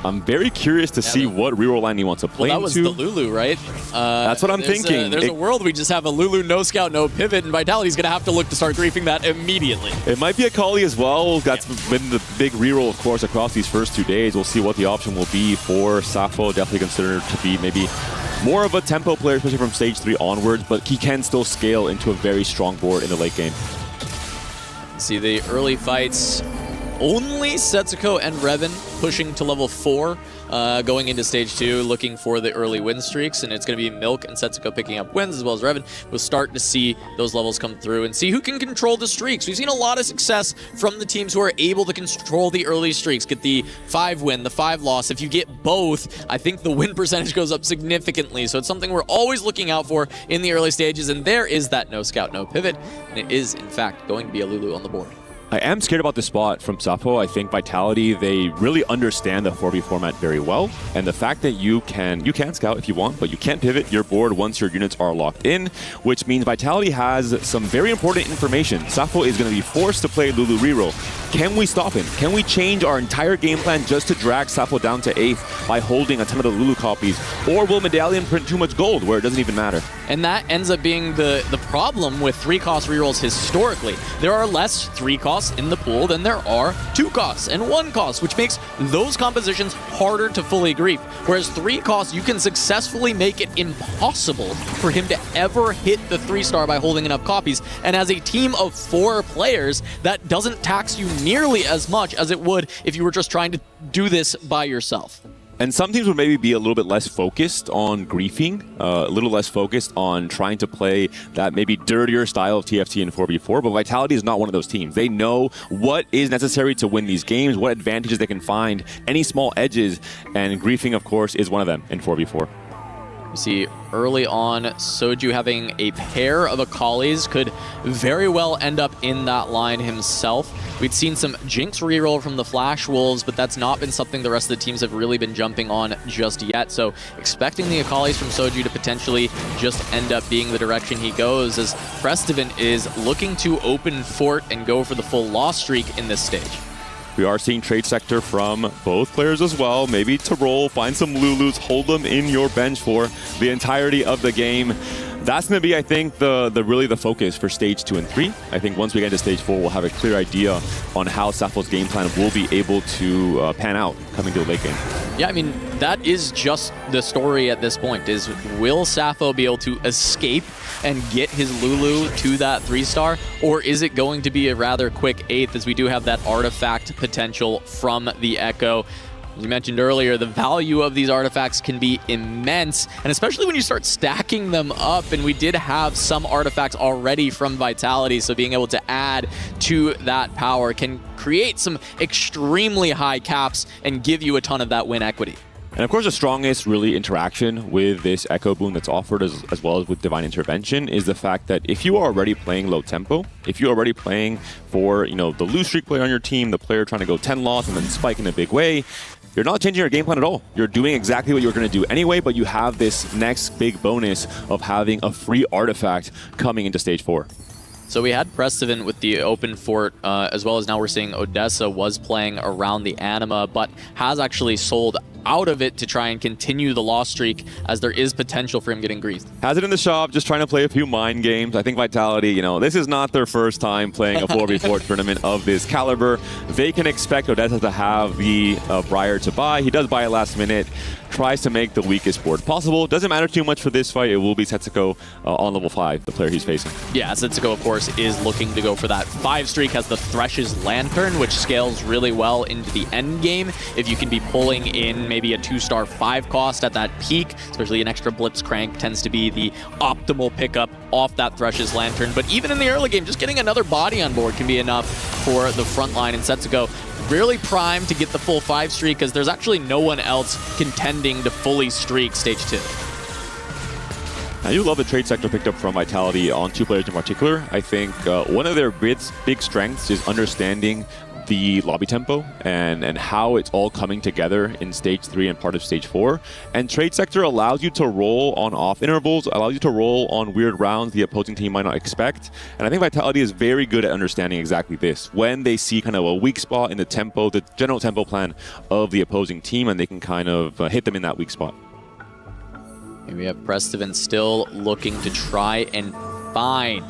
I'm very curious to see what reroll line he wants to play That was into. the Lulu, right? That's what I'm thinking. There's a world we just have a Lulu, no scout, no pivot, and Vitality's going to have to look to start griefing that immediately. It might be a Kali as well. That's been the big reroll, of course, across these first 2 days. We'll see what the option will be for Sappho. Definitely considered to be maybe more of a tempo player, especially from stage 3 onwards, but he can still scale into a very strong board in the late game. See the early fights. Only Setsuko and Revan pushing to level 4, going into stage 2, looking for the early win streaks, and it's going to be Milk and Setsuko picking up wins, as well as Revan. We'll start to see those levels come through and see who can control the streaks. We've seen a lot of success from the teams who are able to control the early streaks, get the 5 win, the 5 loss. If you get both, I think the win percentage goes up significantly, so it's something we're always looking out for in the early stages, and there is that no scout, no pivot, and it is, in fact, going to be a Lulu on the board. I am scared about this spot from Sappho. I think Vitality, they really understand the 4v format very well. And the fact that you can scout if you want, but you can't pivot your board once your units are locked in, which means Vitality has some very important information. Sappho is going to be forced to play Lulu reroll. Can we stop him? Can we change our entire game plan just to drag Sappho down to 8th by holding a ton of the Lulu copies? Or will Medallion print too much gold where it doesn't even matter? And that ends up being the problem with 3-cost rerolls historically. There are less 3-costs in the pool than there are 2-costs and 1-costs, which makes those compositions harder to fully grief. Whereas 3-costs, you can successfully make it impossible for him to ever hit the 3-star by holding enough copies. And as a team of 4 players, that doesn't tax you nearly as much as it would if you were just trying to do this by yourself. And some teams would maybe be a little bit less focused on griefing, a little less focused on trying to play that maybe dirtier style of TFT in 4v4, but Vitality is not one of those teams. They know what is necessary to win these games, what advantages they can find, any small edges, and griefing, of course, is one of them in 4v4. You see early on, Soju having a pair of Akalis could very well end up in that line himself. We'd seen some Jinx reroll from the Flash Wolves, but that's not been something the rest of the teams have really been jumping on just yet. So expecting the Akalis from Soju to potentially just end up being the direction he goes, as Prestivan is looking to open Fort and go for the full loss streak in this stage. We are seeing trade sector from both players as well. Maybe to roll, find some Lulus, hold them in your bench for the entirety of the game. That's going to be, I think, really the focus for stage 2 and 3. I think once we get to stage 4, we'll have a clear idea on how Sappho's game plan will be able to pan out coming to the late game. Yeah, I mean, that is just the story at this point, is will Sappho be able to escape and get his Lulu to that 3-star, or is it going to be a rather quick 8th, as we do have that artifact potential from the Echo? As you mentioned earlier, the value of these artifacts can be immense, and especially when you start stacking them up, and we did have some artifacts already from Vitality, so being able to add to that power can create some extremely high caps and give you a ton of that win equity. And of course, the strongest really interaction with this Echo boon that's offered, as well as with Divine Intervention, is the fact that if you are already playing low tempo, if you're already playing for, the lose streak player on your team, the player trying to go 10 loss and then spike in a big way, you're not changing your game plan at all. You're doing exactly what you're going to do anyway, but you have this next big bonus of having a free artifact coming into stage 4. So we had Prestivan with the open fort, as well as now we're seeing Odessa was playing around the Anima, but has actually sold out of it to try and continue the loss streak, as there is potential for him getting griefed. Has it in the shop, just trying to play a few mind games. I think Vitality, this is not their first time playing a 4v4 tournament of this caliber. They can expect Odessa to have the Briar to buy. He does buy it last minute, tries to make the weakest board possible. Doesn't matter too much for this fight. It will be Setsuko on level 5, the player he's facing. Yeah, Setsuko, of course, is looking to go for that 5 streak, has the Thresh's Lantern, which scales really well into the end game. If you can be pulling in maybe a 2-star 5-cost at that peak, especially an extra Blitzcrank tends to be the optimal pickup off that Thresh's Lantern. But even in the early game, just getting another body on board can be enough for the front line, and Setsuko really primed to get the full 5 streak, because there's actually no one else contending to fully streak stage 2. I do love the trade sector picked up from Vitality on 2 players in particular. I think one of their big strengths is understanding the lobby tempo and how it's all coming together in stage 3 and part of stage 4. And Trade Sector allows you to roll on off intervals, allows you to roll on weird rounds the opposing team might not expect. And I think Vitality is very good at understanding exactly this. When they see kind of a weak spot in the tempo, the general tempo plan of the opposing team, and they can kind of hit them in that weak spot. And we have Prestivan still looking to try and find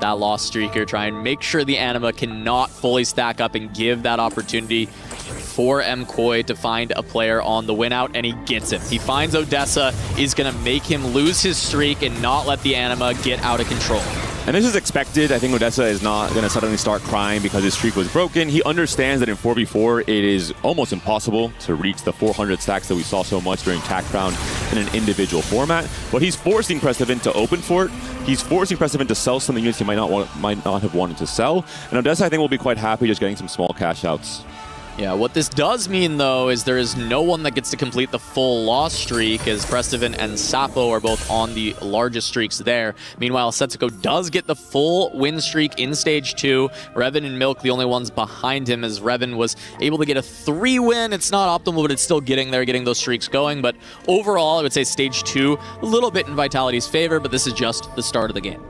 that lost streaker, try and make sure the Anima cannot fully stack up and give that opportunity for MKOI to find a player on the win out, and he gets it. He finds Odessa, is going to make him lose his streak and not let the Anima get out of control. And this is expected. I think Odessa is not going to suddenly start crying because his streak was broken. He understands that in 4v4, it is almost impossible to reach the 400 stacks that we saw so much during TAC Round in an individual format. But he's forcing Prestivan to open Fort. He's forcing Prestivan to sell some units he might not have wanted to sell. And Odessa, I think, will be quite happy just getting some small cash outs. Yeah, what this does mean, though, is there is no one that gets to complete the full loss streak, as Prestivan and Sapo are both on the largest streaks there. Meanwhile, Setsuko does get the full win streak in Stage 2. Revan and Milk, the only ones behind him, as Revan was able to get a 3-win. It's not optimal, but it's still getting there, getting those streaks going. But overall, I would say Stage 2, a little bit in Vitality's favor, but this is just the start of the game.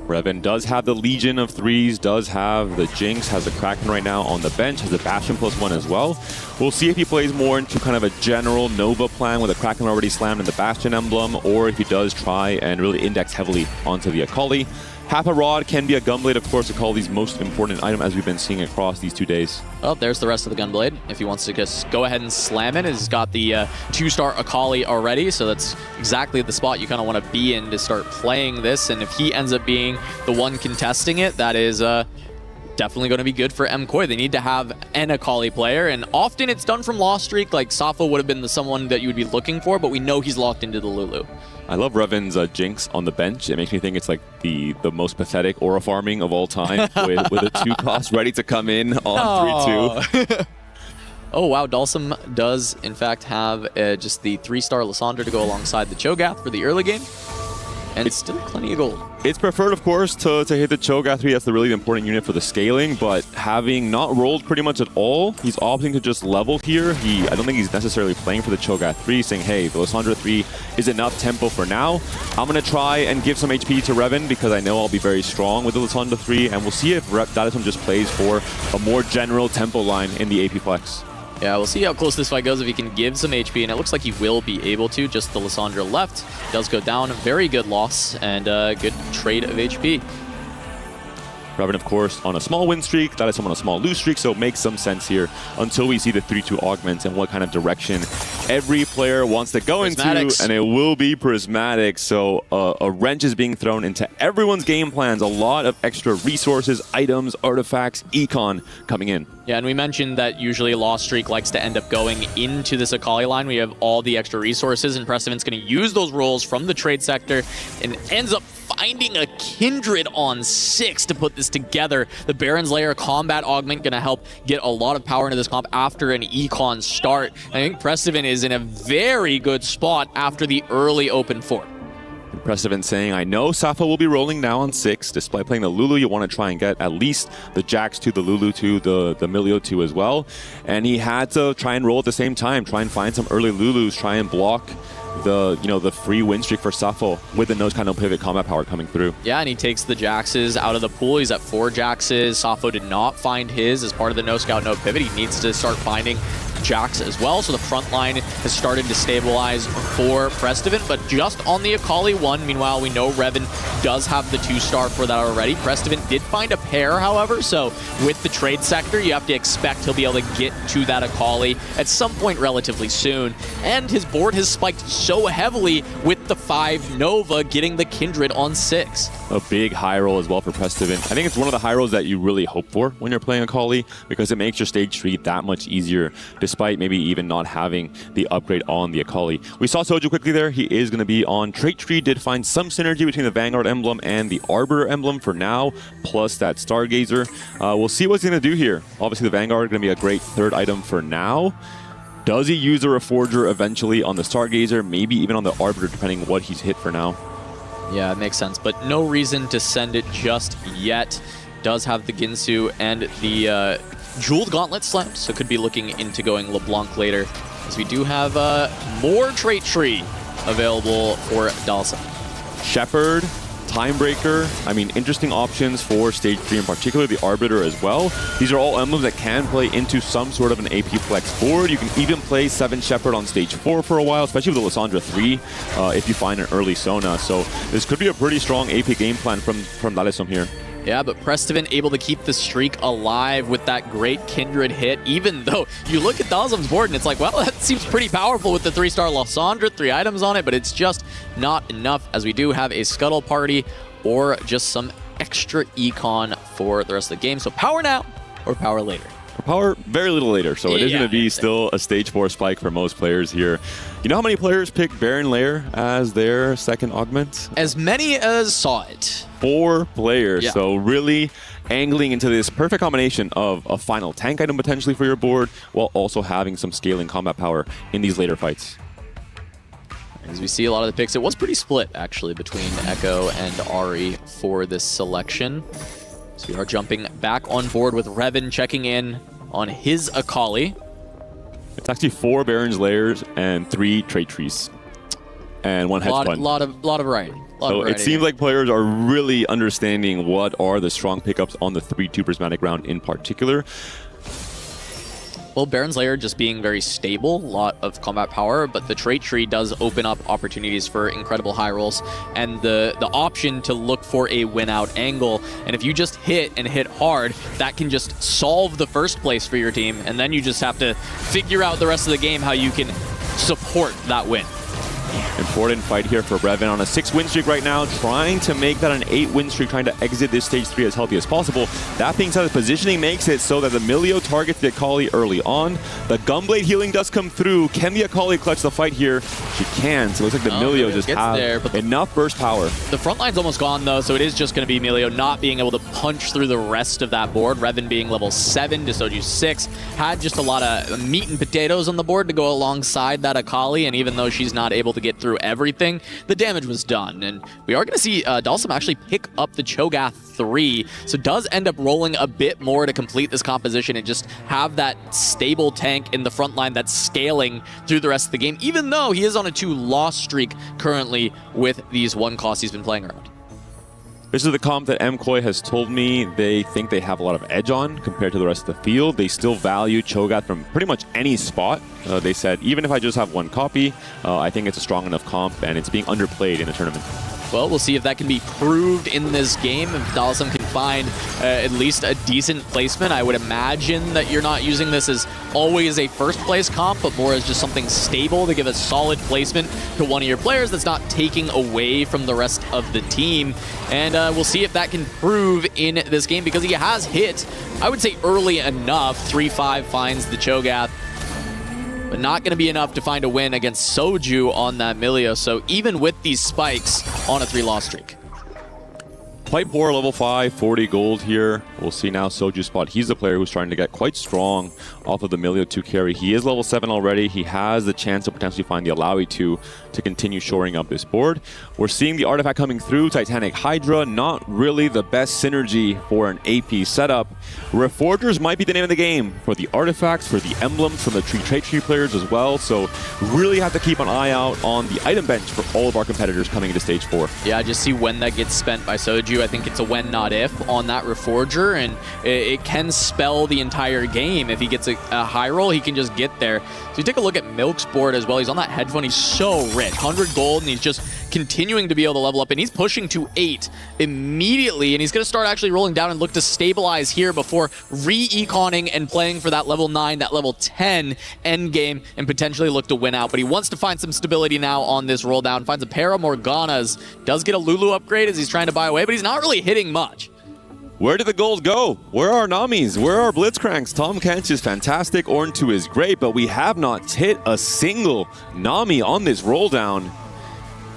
Revan does have the Legion of 3s, does have the Jinx, has the Kraken right now on the bench, has the Bastion +1 as well. We'll see if he plays more into kind of a general Nova plan with a Kraken already slammed in the Bastion emblem, or if he does try and really index heavily onto the Akali. Half a Rod can be a Gunblade, of course, Akali's most important item, as we've been seeing across these 2 days. Well, there's the rest of the Gunblade. If he wants to just go ahead and slam it, he's got the 2-star Akali already, so that's exactly the spot you kind of want to be in to start playing this. And if he ends up being the one contesting it, that is definitely going to be good for MKOI. They need to have an Akali player, and often it's done from lost streak. Like Safo would have been the someone that you would be looking for, but we know he's locked into the Lulu. I love Revan's Jinx on the bench. It makes me think it's like the most pathetic aura farming of all time with a 2-cost ready to come in on 3-2. Oh, wow. Dalsum does, in fact, have just the 3-star Lysandra to go alongside the Cho'Gath for the early game. And it's still plenty of gold. It's preferred, of course, to hit the Cho'Gath 3. That's the really important unit for the scaling, but having not rolled pretty much at all, he's opting to just level here. I don't think he's necessarily playing for the Cho'Gath 3, saying, hey, the Lysandra 3 is enough tempo for now. I'm going to try and give some HP to Revan because I know I'll be very strong with the Lysandra 3, and we'll see if Dadatum just plays for a more general tempo line in the AP Flex. Yeah, we'll see how close this fight goes if he can give some HP, and it looks like he will be able to. Just the Lysandra left does go down. Very good loss and good trade of HP. Revan, of course, on a small win streak. That is on a small lose streak, so it makes some sense here until we see the 3-2 augments and what kind of direction every player wants to go into, and it will be Prismatic. So a wrench is being thrown into everyone's game plans. A lot of extra resources, items, artifacts, econ coming in. Yeah, and we mentioned that usually Lost Streak likes to end up going into this Akali line. We have all the extra resources, and Prestivan's going to use those rolls from the trade sector and ends up finding a Kindred on 6 to put this together. The Baron's Lair combat augment going to help get a lot of power into this comp after an econ start. I think Prestivan is in a very good spot after the early open fort. Prestivan saying, I know Safa will be rolling now on 6. Despite playing the Lulu, you want to try and get at least the Jax 2, the Lulu 2, the Milio 2 as well. And he had to try and roll at the same time, try and find some early Lulus, try and block the free win streak for Safo with the no kind of pivot combat power coming through. Yeah, and he takes the Jaxes out of the pool. He's at 4 Jaxes. Safo did not find his as part of the no scout, no pivot. He needs to start finding Jax as well. So the front line has started to stabilize for Prestivan, but just on the Akali 1. Meanwhile, we know Revan does have the 2-star for that already. Prestivan did find a pair, however, so with the trade sector, you have to expect he'll be able to get to that Akali at some point relatively soon. And his board has spiked so heavily with the 5 Nova getting the Kindred on 6. A big high roll as well for Prestivan. I think it's one of the high rolls that you really hope for when you're playing Akali, because it makes your stage 3 that much easier, despite maybe even not having the upgrade on the Akali. We saw Soju quickly there. He is going to be on Trait Tree. Did find some synergy between the Vanguard emblem and the Arbiter emblem for now, plus that Stargazer. We'll see what he's going to do here. Obviously, the Vanguard is going to be a great third item for now. Does he use a Reforger eventually on the Stargazer, maybe even on the Arbiter, depending what he's hit for now? Yeah, it makes sense, but no reason to send it just yet. Does have the Ginsu and the Jeweled Gauntlet Slam, so could be looking into going LeBlanc later, as we do have more Trait Tree available for Dalsum. Shepherd, Timebreaker, I mean, interesting options for Stage 3 in particular, the Arbiter as well. These are all emblems that can play into some sort of an AP Flex board. You can even play 7 Shepherd on Stage 4 for a while, especially with the Lysandra 3, if you find an early Sona. So this could be a pretty strong AP game plan from Dalsum here. Yeah, but Prestivan able to keep the streak alive with that great Kindred hit, even though you look at Dalsum's board and it's like, well, that seems pretty powerful with the 3-star Lysandra, 3 items on it, but it's just not enough, as we do have a Scuttle Party or just some extra econ for the rest of the game. So power now or power later. Power very little later, so it is going to be still a Stage 4 spike for most players here. You know how many players pick Baron Lair as their second augment? As many as saw it. 4 players, Yeah. so really angling into this perfect combination of a final tank item potentially for your board, while also having some scaling combat power in these later fights. As we see a lot of the picks, it was pretty split actually between Echo and Ari for this selection. So we are jumping back on board with Revan checking in on his Akali. It's actually 4 Baron's Lairs and 3 Trait Trees. And 1 hedge fund. Lot of variety. So it seems like players are really understanding what are the strong pickups on the 3-2 prismatic round in particular. Well, Baron's Lair just being very stable, a lot of combat power, but the Trait Tree does open up opportunities for incredible high rolls and the option to look for a win-out angle. And if you just hit and hit hard, that can just solve the first place for your team, and then you just have to figure out the rest of the game how you can support that win. Important fight here for Revan on a 6-win streak right now, trying to make that an 8-win streak, trying to exit this Stage 3 as healthy as possible. That being said, the positioning makes it so that the Milio targets the Akali early on. The Gunblade healing does come through. Can the Akali clutch the fight here? She can, so it looks like the Milio just has enough burst power. The front line's almost gone though, so it is just going to be Milio not being able to punch through the rest of that board. Revan being level 7, Desoju 6, had just a lot of meat and potatoes on the board to go alongside that Akali, and even though she's not able to get through everything, the damage was done. And we are going to see Dalsum actually pick up the Cho'Gath 3, so does end up rolling a bit more to complete this composition and just have that stable tank in the front line that's scaling through the rest of the game, even though he is on a 2-loss streak currently with these 1 costs he's been playing around. This is the comp that MKOI has told me they think they have a lot of edge on compared to the rest of the field. They still value Cho'Gath from pretty much any spot. They said, even if I just have 1 copy, I think it's a strong enough comp, and it's being underplayed in the tournament. Well, we'll see if that can be proved in this game. If Dalsum can find at least a decent placement, I would imagine that you're not using this as always a first place comp, but more as just something stable to give a solid placement to one of your players that's not taking away from the rest of the team. And we'll see if that can prove in this game, because he has hit, I would say, early enough. 3-5 finds the Cho'Gath, but not going to be enough to find a win against Soju on that Milio. So even with these spikes on a 3-loss streak. Quite poor level 5, 40 gold here. We'll see now Soju's spot. He's the player who's trying to get quite strong off of the Milio 2 carry. He is level 7 already. He has the chance to potentially find the Alawi 2 to continue shoring up this board. We're seeing the artifact coming through. Titanic Hydra, not really the best synergy for an AP setup. Reforgers might be the name of the game for the artifacts, for the emblems from the Trait Tree players as well. So really have to keep an eye out on the item bench for all of our competitors coming into Stage 4. Yeah, I just see when that gets spent by Soju. I think it's a when, not if on that Reforger, and it can spell the entire game. If he gets a high roll, he can just get there. So you take a look at Milk's board as well. He's on that headphone. He's so rich, 100 gold, and he's just continuing to be able to level up, and he's pushing to 8 immediately, and he's going to start actually rolling down and look to stabilize here before re-econing and playing for that level 9, that level 10 end game, and potentially look to win out. But he wants to find some stability now on this roll down, finds a pair of Morganas, does get a Lulu upgrade as he's trying to buy away, but he's not really hitting much. Where did the gold go? Where are Namis? Where are Blitzcranks? Tom Kench is fantastic, Ornn 2 is great, but we have not hit a single Nami on this roll down.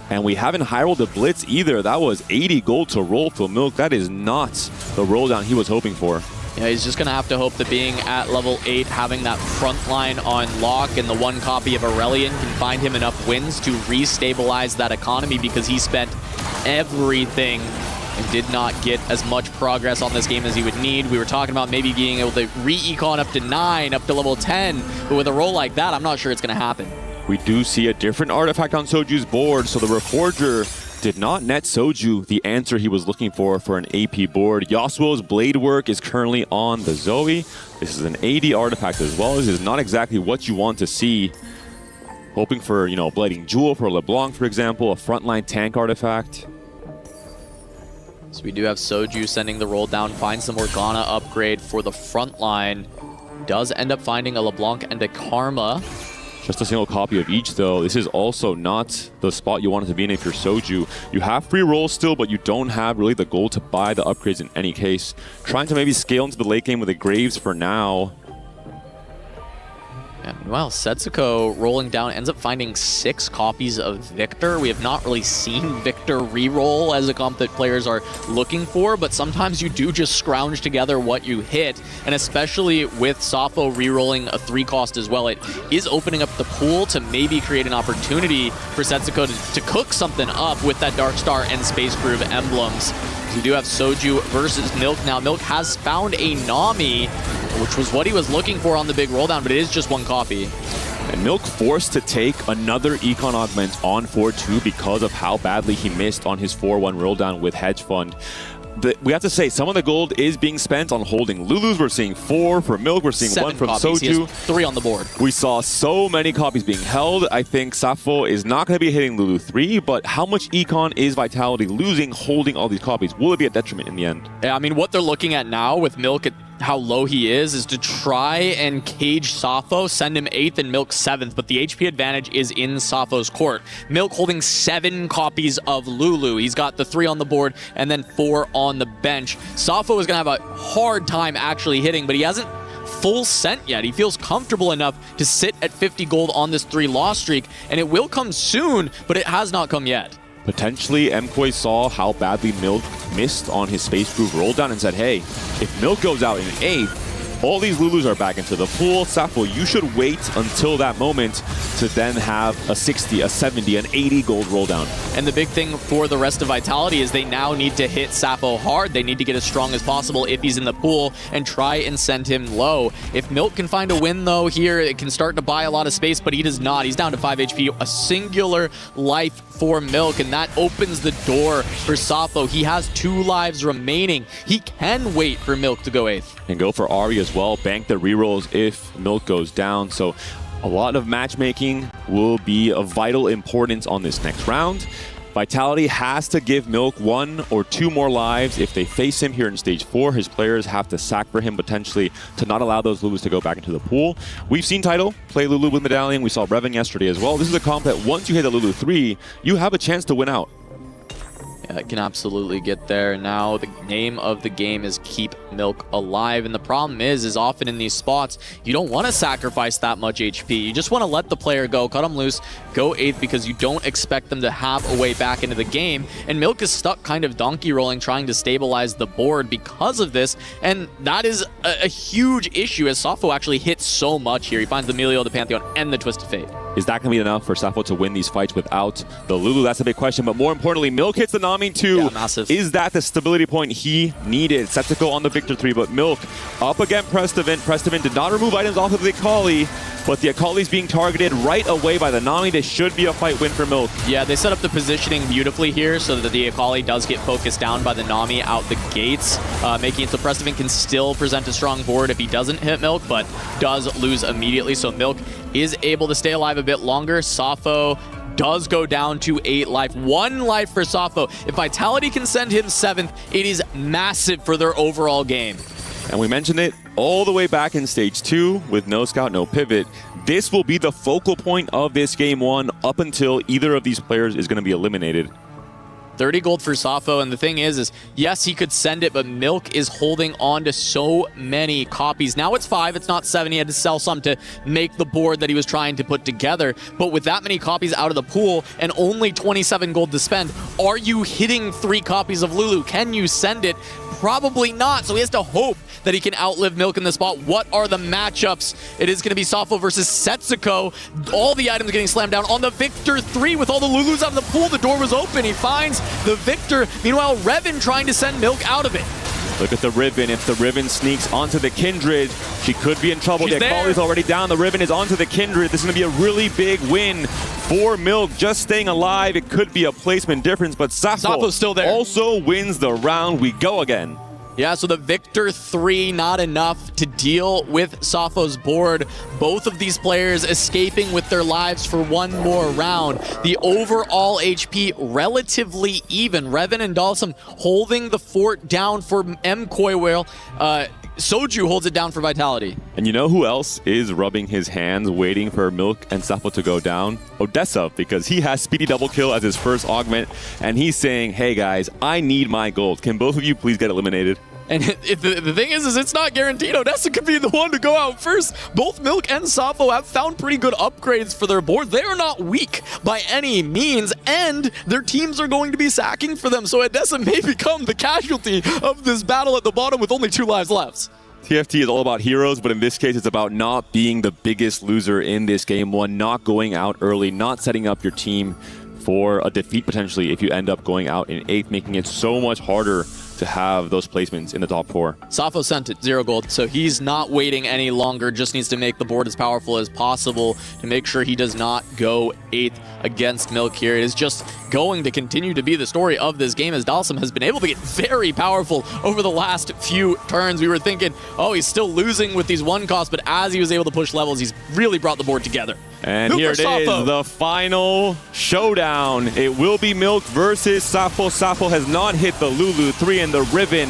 And we haven't high rolled the Blitz either. That was 80 gold to roll for Milk. That is not the roll down he was hoping for. Yeah, he's just going to have to hope that being at level 8, having that front line on lock, and the 1 copy of Aurelion can find him enough wins to re-stabilize that economy, because he spent everything and did not get as much progress on this game as he would need. We were talking about maybe being able to re-econ up to 9, up to level 10, but with a role like that, I'm not sure it's going to happen. We do see a different artifact on Soju's board, so the Reforger did not net Soju the answer he was looking for an AP board. Yasuo's blade work is currently on the Zoe. This is an AD artifact as well. This is not exactly what you want to see. Hoping for, you know, a Blading Jewel for LeBlanc, for example, a frontline tank artifact. So we do have Soju sending the roll down, finds the Morgana upgrade for the front line. Does end up finding a LeBlanc and a Karma. Just a single copy of each, though. This is also not the spot you want it to be in if you're Soju. You have free rolls still, but you don't have really the gold to buy the upgrades in any case. Trying to maybe scale into the late game with the Graves for now. Yeah, meanwhile, Setsuko rolling down ends up finding 6 copies of Victor. We have not really seen Victor reroll as a comp that players are looking for, but sometimes you do just scrounge together what you hit, and especially with Safo rerolling a 3 cost as well, it is opening up the pool to maybe create an opportunity for Setsuko to cook something up with that Dark Star and Space Groove emblems. We do have Soju versus Milk now. Milk has found a Nami, which was what he was looking for on the big roll down, but it is just 1 copy. And Milk forced to take another Econ Augment on 4-2 because of how badly he missed on his 4-1 roll down with Hedge Fund. We have to say, some of the gold is being spent on holding Lulus. We're seeing 4 for Milk. We're seeing 7 1 from copies. Soju. He has 3 on the board. We saw so many copies being held. I think Safo is not going to be hitting Lulu 3, but how much Econ is Vitality losing holding all these copies? Will it be a detriment in the end? Yeah, I mean, what they're looking at now with Milk at how low he is to try and cage Safo, send him 8th and Milk 7th, but the HP advantage is in Safo's court. Milk holding 7 copies of Lulu. He's got the 3 on the board and then 4 on the bench. Safo is going to have a hard time actually hitting, but he hasn't full sent yet. He feels comfortable enough to sit at 50 gold on this 3 loss streak, and it will come soon, but it has not come yet. Potentially, MKOI saw how badly Milk missed on his Space Groove roll down and said, hey, if Milk goes out in 8th, all these Lulus are back into the pool. Safo, you should wait until that moment to then have a 60, a 70, an 80 gold roll down. And the big thing for the rest of Vitality is they now need to hit Safo hard. They need to get as strong as possible if he's in the pool and try and send him low. If Milk can find a win, though, here, it can start to buy a lot of space, but he does not. He's down to 5 HP, a singular life for Milk, and that opens the door for Safo. He has 2 lives remaining. He can wait for Milk to go 8th. And go for Ari as well. Bank the rerolls if Milk goes down. So a lot of matchmaking will be of vital importance on this next round. Vitality has to give Milk 1 or 2 more lives. If they face him here in stage 4, his players have to sack for him potentially to not allow those Lulus to go back into the pool. We've seen Tidal play Lulu with Medallion. We saw Revan yesterday as well. This is a comp that once you hit a Lulu 3, you have a chance to win out. Yeah, it can absolutely get there. Now the name of the game is keep Milk alive, and the problem is often in these spots you don't want to sacrifice that much HP. You just want to let the player go, cut them loose, go 8th, because you don't expect them to have a way back into the game. And Milk is stuck kind of donkey rolling, trying to stabilize the board because of this, and that is a huge issue as Safo actually hits so much here. He finds the Melio, the Pantheon, and the Twisted Fate. Is that going to be enough for Safo to win these fights without the Lulu? That's a big question. But more importantly, Milk hits the Nami too. Yeah, massive. Is that the stability point he needed? Setsuko on the Victor 3, but Milk up against Prestivan. Prestivan did not remove items off of the Akali, but the Akali's being targeted right away by the Nami. This should be a fight win for Milk. Yeah, they set up the positioning beautifully here so that the Akali does get focused down by the Nami out the gates, making it so Prestivan can still present a strong board if he doesn't hit Milk, but does lose immediately. So Milk is able to stay alive a bit longer. Safo does go down to 8 life. 1 life for Safo. If Vitality can send him 7th, it is massive for their overall game. And we mentioned it all the way back in stage 2 with no scout, no pivot. This will be the focal point of this game 1 up until either of these players is going to be eliminated. 30 gold for Safo, and the thing is yes, he could send it, but Milk is holding on to so many copies. Now it's 5, it's not 7. He had to sell some to make the board that he was trying to put together, but with that many copies out of the pool and only 27 gold to spend, are you hitting 3 copies of Lulu? Can you send it? Probably not, so he has to hope that he can outlive Milk in the spot. What are the matchups? It is going to be Safo versus Setsuko. All the items getting slammed down on the Victor 3 with all the Lulus out of the pool. The door was open. He finds the victor. Meanwhile, Revan trying to send Milk out of it. Look at the Riven. If the Riven sneaks onto the Kindred, she could be in trouble. She's The Akali's there. already down. The Riven is onto the Kindred. This is going to be a really big win for Milk. Just staying alive. It could be a placement difference, but Sappho's still there. Also wins the round. We go again. Yeah, so the Victor 3, not enough to deal with Sappho's board. Both of these players escaping with their lives for one more round. The overall HP relatively even. Revan and Dalsum holding the fort down for MKoi, while Soju holds it down for Vitality. And you know who else is rubbing his hands waiting for Milk and Sappho to go down? Odessa, because he has Speedy Double Kill as his first augment, and he's saying, hey guys, I need my gold. Can both of you please get eliminated? And the thing is it's not guaranteed. Odessa could be the one to go out first. Both Milk and Sappho have found pretty good upgrades for their board. They are not weak by any means, and their teams are going to be sacking for them. So Odessa may become the casualty of this battle at the bottom with only 2 lives left. TFT is all about heroes, but in this case, it's about not being the biggest loser in this game one, not going out early, not setting up your team for a defeat potentially if you end up going out in 8th, making it so much harder to have those placements in the top 4. Sappho sent it 0 gold, so he's not waiting any longer, just needs to make the board as powerful as possible to make sure he does not go 8th against Milk here. It is just going to continue to be the story of this game, as Dalsum has been able to get very powerful over the last few turns. We were thinking, oh, he's still losing with these 1 costs, but as he was able to push levels, he's really brought the board together. And here it is, the final showdown. It will be Milk versus Sappho. Sappho has not hit the Lulu 3, and the Riven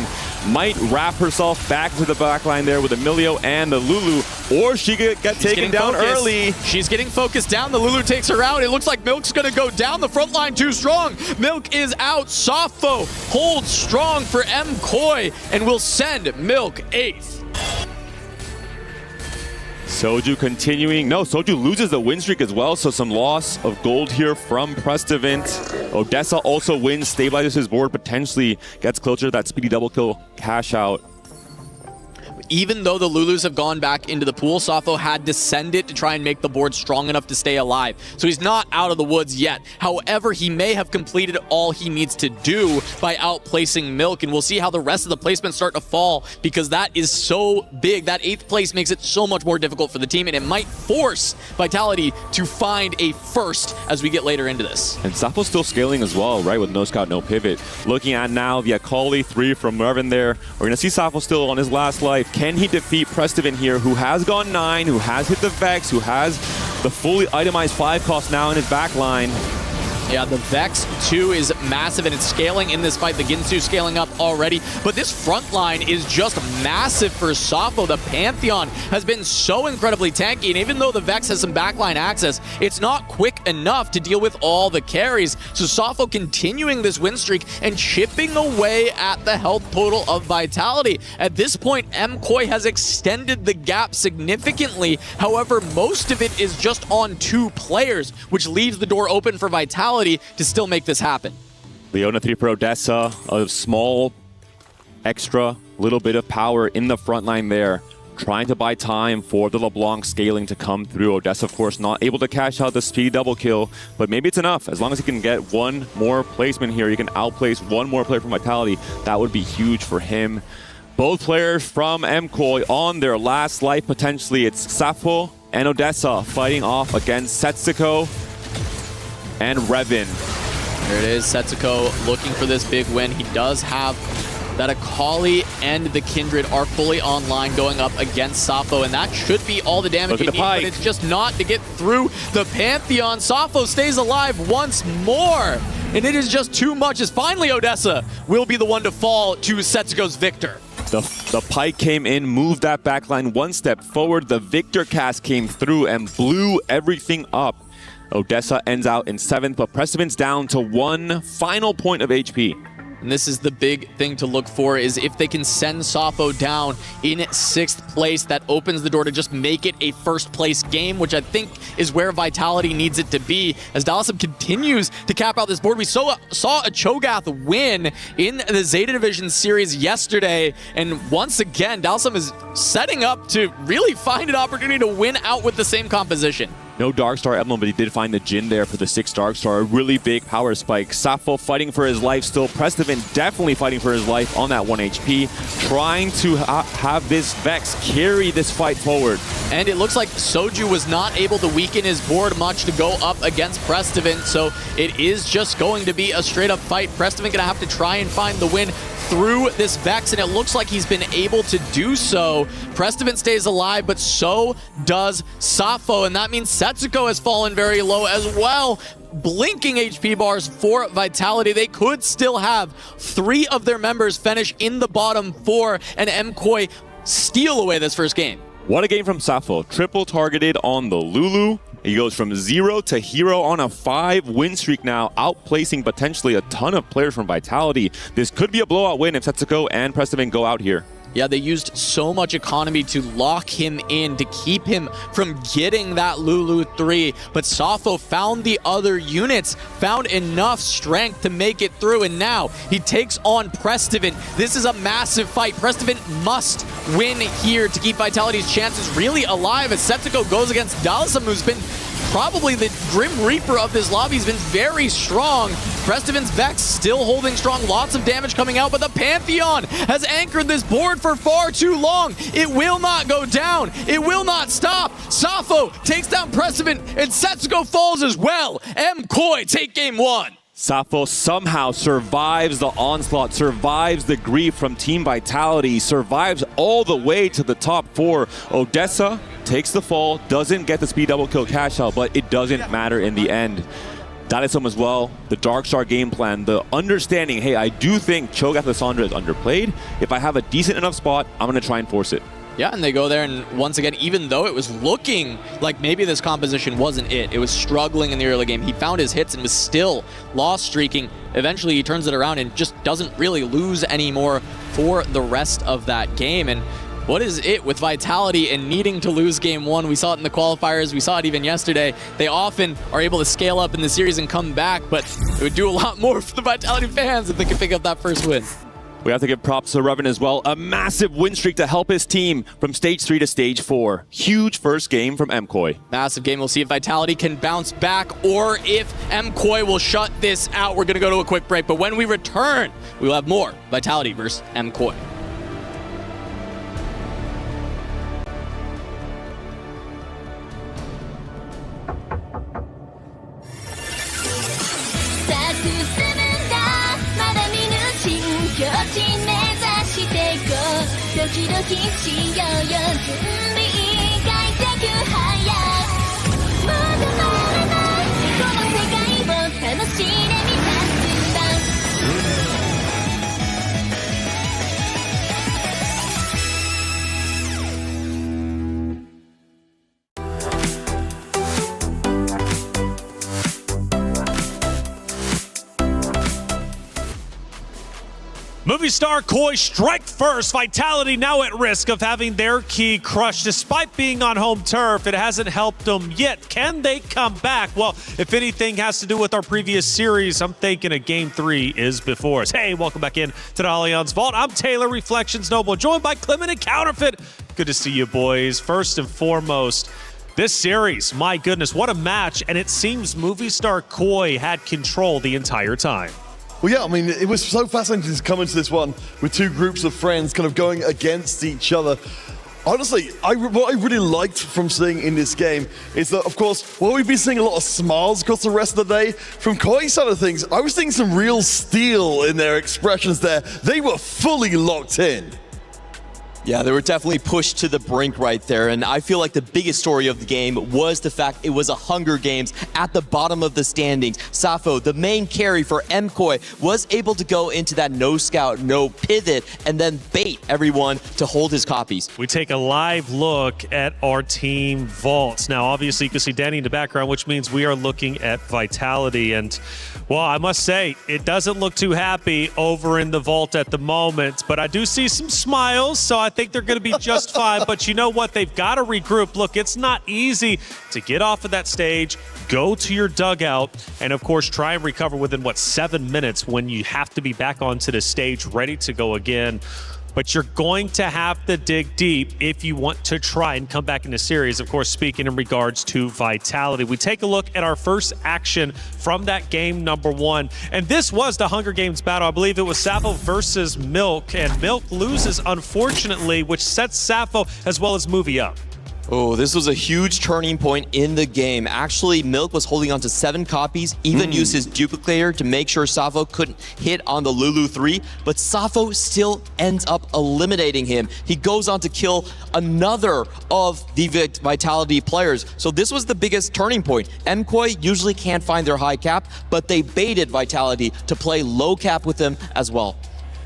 might wrap herself back to the backline there with Emilio and the Lulu, or she could get taken down early. She's getting focused down. The Lulu takes her out. It looks like Milk's going to go down. The front line too strong. Milk is out. Sappho holds strong for MKoi and will send Milk 8th. Soju continuing. No, Soju loses the win streak as well, so some loss of gold here from Prestivant. Odessa also wins, stabilizes his board, potentially gets closer to that Speedy Double Kill cash out. Even though the Lulus have gone back into the pool, Sappho had to send it to try and make the board strong enough to stay alive. So he's not out of the woods yet. However, he may have completed all he needs to do by outplacing Milk, and we'll see how the rest of the placements start to fall, because that is so big. That 8th place makes it so much more difficult for the team, and it might force Vitality to find a first as we get later into this. And Sappho's still scaling as well, right, with no scout, no pivot. Looking at now the Akali 3 from Revan there. We're going to see Sappho still on his last life. Can he defeat Prestivant here, who has gone 9, who has hit the Vex, who has the fully itemized 5 cost now in his back line? Yeah, the Vex 2 is massive, and it's scaling in this fight. The Ginsu scaling up already, but this front line is just massive for Sappho. The Pantheon has been so incredibly tanky, and even though the Vex has some backline access, it's not quick enough to deal with all the carries. So Sappho continuing this win streak and chipping away at the health total of Vitality. At this point, MKoi has extended the gap significantly. However, most of it is just on 2 players, which leaves the door open for Vitality to still make this happen. Leona 3 for Odessa, a small extra little bit of power in the front line there, trying to buy time for the LeBlanc scaling to come through. Odessa, of course, not able to cash out the speedy double kill, but maybe it's enough. As long as he can get 1 more placement here, he can outplace 1 more player from Vitality. That would be huge for him. Both players from MKoi on their last life, potentially. It's Sappho and Odessa fighting off against Setsuko and Revan. There it is, Setsuko looking for this big win. He does have that Akali and the Kindred are fully online going up against Sappho, and that should be all the damage he needs, but it's just not to get through the Pantheon. Sappho stays alive once more, and it is just too much, as finally Odessa will be the one to fall to Setsuko's Victor. The Pike came in, moved that backline 1 step forward. The Victor cast came through and blew everything up. Odessa ends out in 7th, but Prestivant's down to 1 final point of HP. And this is the big thing to look for, is if they can send Sappho down in 6th place, that opens the door to just make it a 1st place game, which I think is where Vitality needs it to be. As Dalsum continues to cap out this board, we saw a Cho'Gath win in the Zeta Division series yesterday, and once again, Dalsum is setting up to really find an opportunity to win out with the same composition. No Darkstar emblem, but he did find the Jhin there for the 6 Darkstar. A really big power spike. Safo fighting for his life still. Prestivan definitely fighting for his life on that 1 HP. Trying to have this Vex carry this fight forward. And it looks like Soju was not able to weaken his board much to go up against Prestivan, so it is just going to be a straight-up fight. Prestivan going to have to try and find the win through this Vex, and it looks like he's been able to do so. Prestivan stays alive, but so does Safo, and that means Setsuko has fallen very low as well. Blinking HP bars for Vitality. They could still have 3 of their members finish in the bottom 4, and MKOI steal away this first game. What a game from Safo. Triple targeted on the Lulu. He goes from 0 to hero on a 5 win streak now, outplacing potentially a ton of players from Vitality. This could be a blowout win if Setsuko and Prestivan go out here. Yeah, they used so much economy to lock him in, to keep him from getting that Lulu 3. But Safo found the other units, found enough strength to make it through, and now he takes on Prestivan. This is a massive fight. Prestivan must win here to keep Vitality's chances really alive as Setsuko goes against Dalsum, who's been probably the Grim Reaper of this lobby. He's been very strong. Prestivan's Vex still holding strong. Lots of damage coming out, but the Pantheon has anchored this board for far too long. It will not go down. It will not stop. Safo takes down Prestivan, and Setsuko falls as well. MKOI take game 1. Safo somehow survives the onslaught, survives the grief from Team Vitality, survives all the way to the top 4. Odessa takes the fall, doesn't get the speed double kill cash out, but it doesn't matter in the end. Dalsum as well, the Darkstar game plan, the understanding, hey, I do think Cho'Gath Lissandra is underplayed. If I have a decent enough spot, I'm going to try and force it. Yeah, and they go there, and once again, even though it was looking like maybe this composition wasn't it was struggling in the early game, he found his hits and was still loss streaking. Eventually, he turns it around and just doesn't really lose anymore for the rest of that game. And what is it with Vitality and needing to lose game 1? We saw it in the qualifiers. We saw it even yesterday. They often are able to scale up in the series and come back, but it would do a lot more for the Vitality fans if they could pick up that first win. We have to give props to Revan as well. A massive win streak to help his team from stage 3 to stage 4. Huge first game from MKOI. Massive game. We'll see if Vitality can bounce back or if MKOI will shut this out. We're going to go to a quick break, but when we return, we will have more Vitality versus MKOI. Movie star Koi strike first. Vitality now at risk of having their key crushed. Despite being on home turf, it hasn't helped them yet. Can they come back? Well, if anything has to do with our previous series, I'm thinking a game 3 is before us. Hey, welcome back in to the Allianz Vault. I'm Taylor Reflections Noble, joined by Clement and Counterfeit. Good to see you, boys. First and foremost, this series, my goodness, what a match. And it seems movie star Koi had control the entire time. Well, yeah, I mean, it was so fascinating to come into this one with 2 groups of friends kind of going against each other. Honestly, what I really liked from seeing in this game is that, of course, while we've been seeing a lot of smiles across the rest of the day, from Koi's side of things, I was seeing some real steel in their expressions there. They were fully locked in. Yeah, they were definitely pushed to the brink right there, and I feel like the biggest story of the game was the fact it was a Hunger Games at the bottom of the standings. Safo, the main carry for MKOI, was able to go into that no scout, no pivot, and then bait everyone to hold his copies. We take a live look at our team vaults. Now, obviously, you can see Danny in the background, which means we are looking at Vitality, and well, I must say, it doesn't look too happy over in the vault at the moment, but I do see some smiles, so I think they're going to be just fine. But you know what? They've got to regroup. Look, it's not easy to get off of that stage, go to your dugout, and of course, try and recover within, 7 minutes when you have to be back onto the stage ready to go again. but you're going to have to dig deep if you want to try and come back in the series. Of course, speaking in regards to Vitality. We take a look at our first action from that game number 1. And this was the Hunger Games battle. I believe it was Sappho versus Milk. And Milk loses, unfortunately, which sets Sappho as well as Movie up. Oh, this was a huge turning point in the game. Actually, Milk was holding on to 7 copies, even used his duplicator to make sure Sappho couldn't hit on the Lulu 3, but Sappho still ends up eliminating him. He goes on to kill another of the Vitality players. So this was the biggest turning point. MKOI usually can't find their high cap, but they baited Vitality to play low cap with them as well.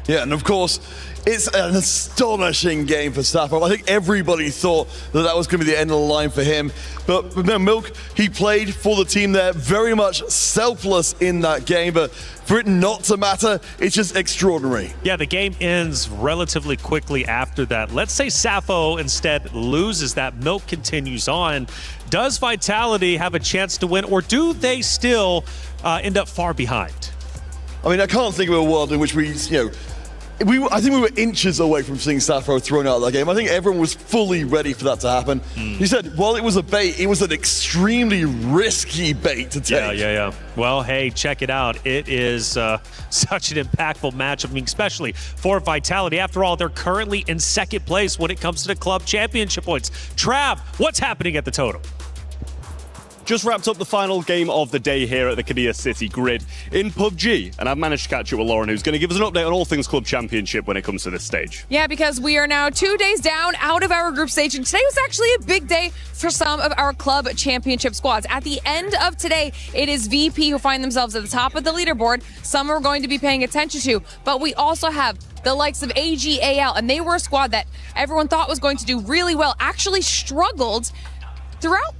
Yeah, and of course, it's an astonishing game for Sappho. I think everybody thought that was going to be the end of the line for him. But remember, Milk, he played for the team there, very much selfless in that game. But for it not to matter, it's just extraordinary. Yeah, the game ends relatively quickly after that. Let's say Sappho instead loses that. Milk continues on. Does Vitality have a chance to win, or do they still end up far behind? I mean, I can't think of a world in which I think we were inches away from seeing Sappho thrown out of that game. I think everyone was fully ready for that to happen. You said, while it was a bait, it was an extremely risky bait to take. Yeah. Well, hey, check it out. It is such an impactful matchup, I mean, especially for Vitality. After all, they're currently in second place when it comes to the club championship points. Trav, what's happening at the total? Just wrapped up the final game of the day here at the Kadir City Grid in PUBG, and I've managed to catch up with Lauren, who's going to give us an update on all things Club Championship when it comes to this stage. Yeah, because we are now 2 days down out of our group stage, and today was actually a big day for some of our Club Championship squads. At the end of today, it is VP who find themselves at the top of the leaderboard. Some are going to be paying attention to, but we also have the likes of ag.al, and they were a squad that everyone thought was going to do really well, actually struggled throughout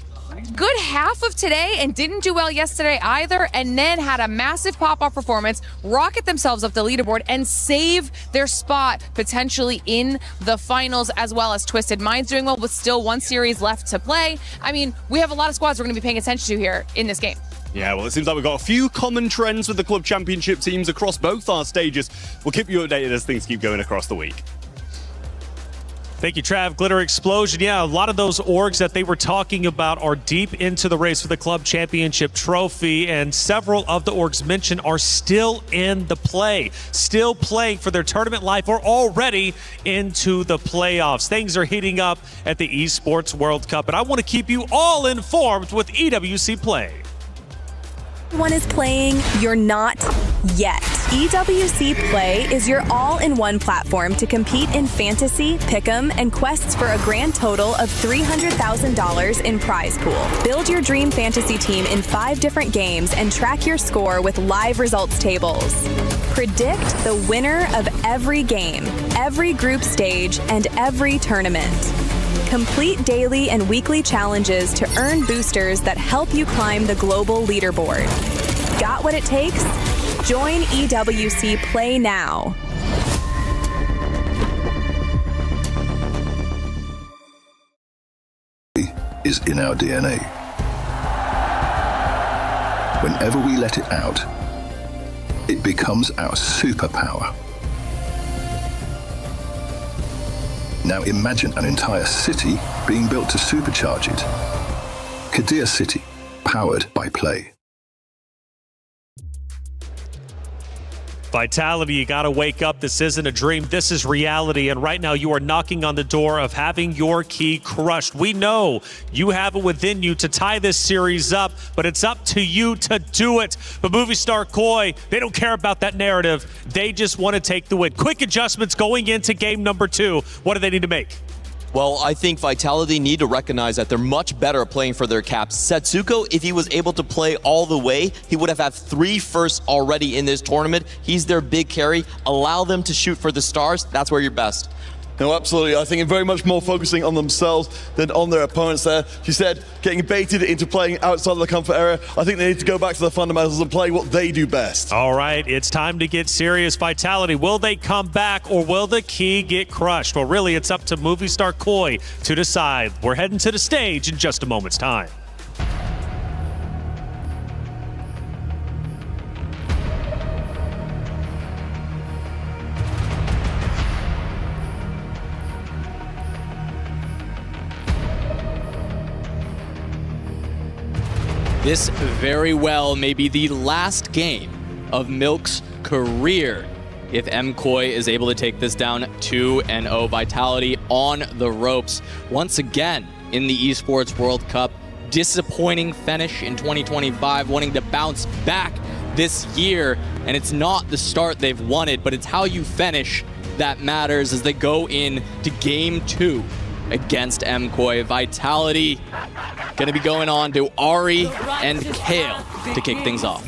good half of today and didn't do well yesterday either, and then had a massive pop-off performance, rocket themselves up the leaderboard, and save their spot potentially in the finals, as well as Twisted Minds doing well with still 1 series left to play. I mean, we have a lot of squads we're going to be paying attention to here in this game. Yeah, well, it seems like we've got a few common trends with the Club Championship teams across both our stages. We'll keep you updated as things keep going across the week. Thank you, Trav. Glitter Explosion. Yeah, a lot of those orgs that they were talking about are deep into the race for the Club Championship trophy, and several of the orgs mentioned are still in the play, still playing for their tournament life or already into the playoffs. Things are heating up at the Esports World Cup, and I want to keep you all informed with EWC Play. Everyone is playing, you're not yet. EWC Play is your all-in-one platform to compete in fantasy, pick'em, and quests for a grand total of $300,000 in prize pool. Build your dream fantasy team in 5 different games and track your score with live results tables. Predict the winner of every game, every group stage, and every tournament. Complete daily and weekly challenges to earn boosters that help you climb the global leaderboard. Got what it takes? Join EWC Play now. Is in our DNA. Whenever we let it out, it becomes our superpower. Now imagine an entire city being built to supercharge it. Kadir City, powered by Play. Vitality, you got to wake up. This isn't a dream. This is reality. And right now you are knocking on the door of having your key crushed. We know you have it within you to tie this series up, but it's up to you to do it. But movie star Koi, they don't care about that narrative. They just want to take the win. Quick adjustments going into game number 2. What do they need to make? Well, I think Vitality need to recognize that they're much better at playing for their caps. Setsuko, if he was able to play all the way, he would have had 3 firsts already in this tournament. He's their big carry. Allow them to shoot for the stars. That's where you're best. No, absolutely. I think it's very much more focusing on themselves than on their opponents there. She said, getting baited into playing outside of the comfort area. I think they need to go back to the fundamentals and play what they do best. All right, it's time to get serious. Vitality, will they come back or will the key get crushed? Well, really, it's up to movie star Koi to decide. We're heading to the stage in just a moment's time. this very well may be the last game of Milk's career if MKOI is able to take this down 2-0. Vitality on the ropes once again in the Esports World Cup. Disappointing finish in 2025, wanting to bounce back this year, and it's not the start they've wanted, but it's how you finish that matters as they go in to Game 2 against MKOI. Vitality going to be going on to Ari and Kale to kick things off.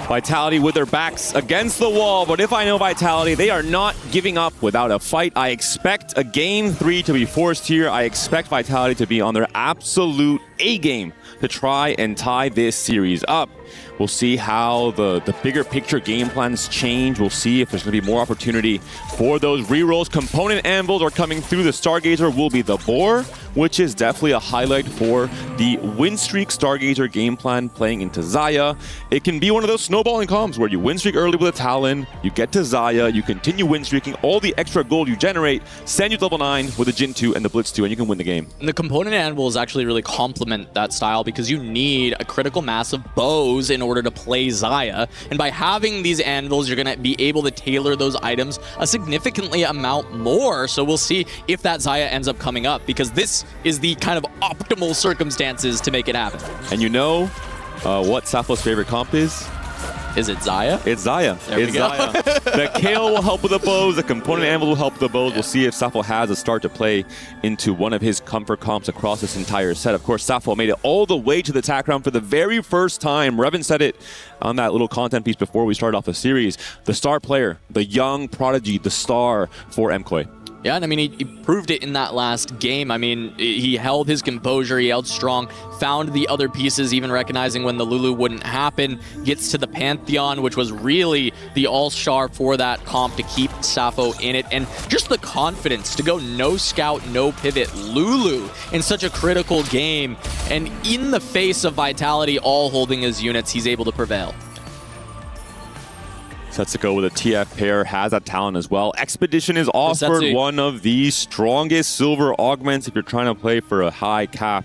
Vitality with their backs against the wall, but if I know Vitality, they are not giving up without a fight. I expect a Game 3 to be forced here. I expect Vitality to be on their absolute A-game to try and tie this series up. We'll see how the bigger picture game plans change. We'll see if there's going to be more opportunity for those rerolls. Component anvils are coming through. The Stargazer will be the boar, which is definitely a highlight for the win streak Stargazer game plan playing into Xayah. It can be one of those snowballing comms where you win streak early with a Talon, you get to Xayah, you continue win streaking, all the extra gold you generate, send you to level 9 with a Jin 2 and the Blitz 2, and you can win the game. And the component anvils actually really complement that style because you need a critical mass of bows in order to play Xayah. And by having these anvils, you're going to be able to tailor those items a significantly amount more. So we'll see if that Xayah ends up coming up, because this is the kind of optimal circumstances to make it happen. And you know what Sappho's favorite comp is? Is it Xayah? It's Xayah. There we go. Xayah. The Kale will help with the bows. The component anvil will help with the bows. We'll see if Sappho has a start to play into one of his comfort comps across this entire set. Of course, Sappho made it all the way to the attack round for the very first time. Revan said it on that little content piece before we started off the series. The star player, the young prodigy, the star for MKOI. Yeah, and I mean, he proved it in that last game. I mean, he held his composure, he held strong, found the other pieces, even recognizing when the Lulu wouldn't happen, gets to the Pantheon, which was really the all-star for that comp to keep Sappho in it, and just the confidence to go no scout, no pivot Lulu in such a critical game, and in the face of Vitality all holding his units, he's able to prevail. Setsuko with a TF pair has that talent as well. Expedition is offered, one of the strongest silver augments if you're trying to play for a high cap.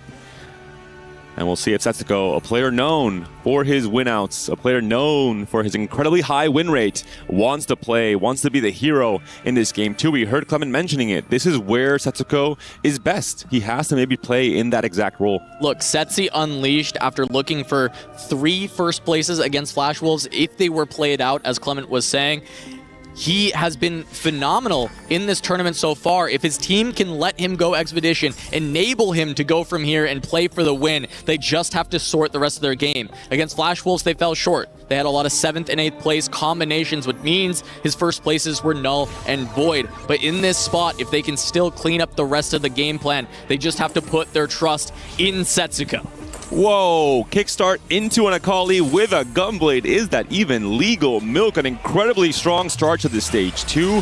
And we'll see if Setsuko, a player known for his winouts, a player known for his incredibly high win rate, wants to play, wants to be the hero in this game too. We heard Clement mentioning it. This is where Setsuko is best. He has to maybe play in that exact role. Look, Setsi unleashed after looking for 3 first places against Flash Wolves, if they were played out, as Clement was saying. He has been phenomenal in this tournament so far. If his team can let him go Expedition, enable him to go from here and play for the win, they just have to sort the rest of their game. Against Flash Wolves, they fell short. They had a lot of 7th and 8th place combinations, which means his first places were null and void. But in this spot, if they can still clean up the rest of the game plan, they just have to put their trust in Setsuko. Whoa, kickstart into an Akali with a Gunblade. Is that even legal? Milk, an incredibly strong start to the stage 2.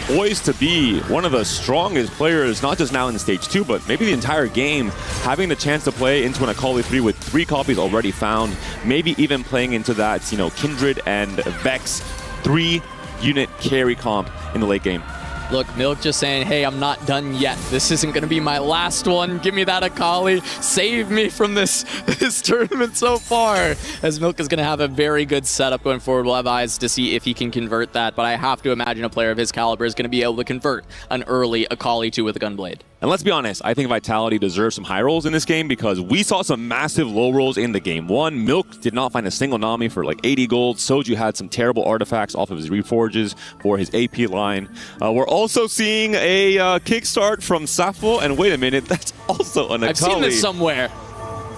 Poised to be one of the strongest players, not just now in stage 2, but maybe the entire game. Having the chance to play into an Akali 3 with 3 copies already found. Maybe even playing into that, Kindred and Vex 3-unit carry comp in the late game. Look, Milk just saying, hey, I'm not done yet. This isn't going to be my last one. Give me that Akali. Save me from this tournament so far. As Milk is going to have a very good setup going forward. We'll have eyes to see if he can convert that. But I have to imagine a player of his caliber is going to be able to convert an early Akali 2 with a Gunblade. And let's be honest, I think Vitality deserves some high rolls in this game because we saw some massive low rolls in the game. One, Milk did not find a single Nami for like 80 gold. Soju had some terrible artifacts off of his reforges for his AP line. We're also seeing a kickstart from Sappho, and wait a minute, that's also an Akali. I've seen this somewhere.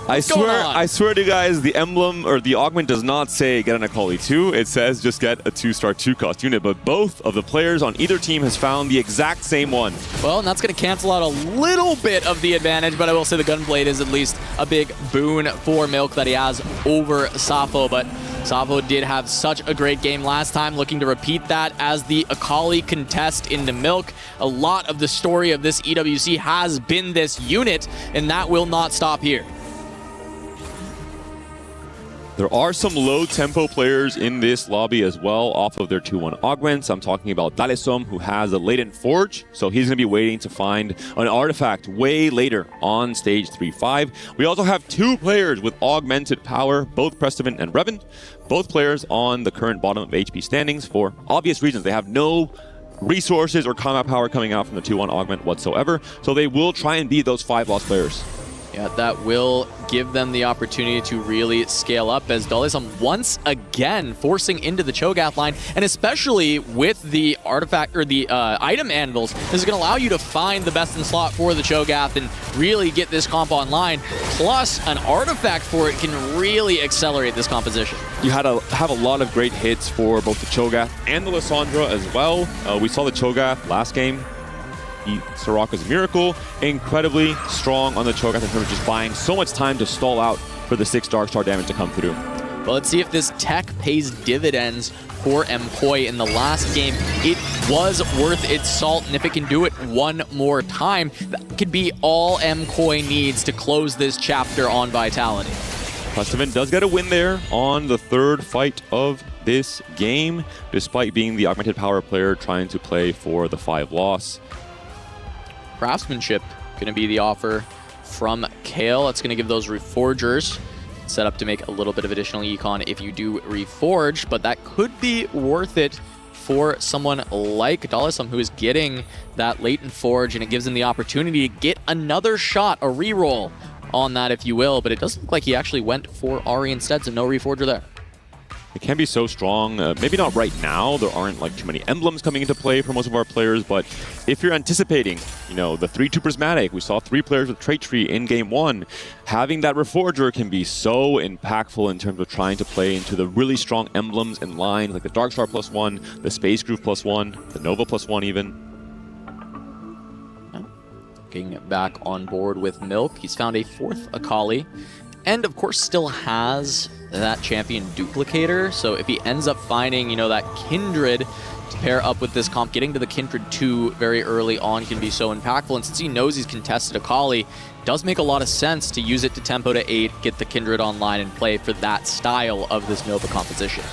I swear to you guys, the emblem or the augment does not say get an Akali 2. It says just get a 2-star 2-cost unit. But both of the players on either team has found the exact same one. Well, and that's going to cancel out a little bit of the advantage, but I will say the Gunblade is at least a big boon for Milk that he has over Sappho. But Sappho did have such a great game last time, looking to repeat that as the Akali contest into Milk. A lot of the story of this EWC has been this unit, and that will not stop here. There are some low-tempo players in this lobby as well off of their 2-1 augments. I'm talking about Dalesom, who has a latent forge, so he's going to be waiting to find an artifact way later on stage 3-5. We also have 2 players with augmented power, both Prestivan and Revan. Both players on the current bottom of HP standings for obvious reasons. They have no resources or combat power coming out from the 2-1 augment whatsoever, so they will try and be those 5-loss players. Yeah, that will give them the opportunity to really scale up as Dalesom once again forcing into the Cho'Gath line, and especially with the artifact or the item anvils, this is going to allow you to find the best in slot for the Cho'Gath and really get this comp online. Plus, an artifact for it can really accelerate this composition. You had have a lot of great hits for both the Cho'Gath and the Lissandra as well. We saw the Cho'Gath last game beat Soraka's Miracle. Incredibly strong on the Cho'Gath in terms of just buying so much time to stall out for the 6 Darkstar damage to come through. Well, let's see if this tech pays dividends for MKOI in the last game. It was worth its salt, and if it can do it one more time, that could be all MKOI needs to close this chapter on Vitality. Prestivan does get a win there on the 3rd fight of this game, despite being the augmented power player trying to play for the 5 loss. Craftsmanship going to be the offer from Kale. That's going to give those Reforgers set up to make a little bit of additional econ if you do Reforge, but that could be worth it for someone like Dalesom, who is getting that latent forge, and it gives him the opportunity to get another shot, a reroll on that, if you will, but it does look like he actually went for Ahri instead, so no Reforger there. It can be so strong. Maybe not right now. There aren't like too many emblems coming into play for most of our players, but if you're anticipating, you know, the 3-2 Prismatic, we saw 3 players with Trait Tree in game 1. Having that Reforger can be so impactful in terms of trying to play into the really strong emblems and lines like the Darkstar +1, the Space Groove +1, the Nova +1 even. Getting back on board with Milk. He's found a 4th Akali, and of course still has that champion duplicator. So if he ends up finding, you know, that Kindred to pair up with this comp, getting to the Kindred 2 very early on can be so impactful. And since he knows he's contested Akali, it does make a lot of sense to use it to tempo to 8, get the Kindred online, and play for that style of this Nova composition.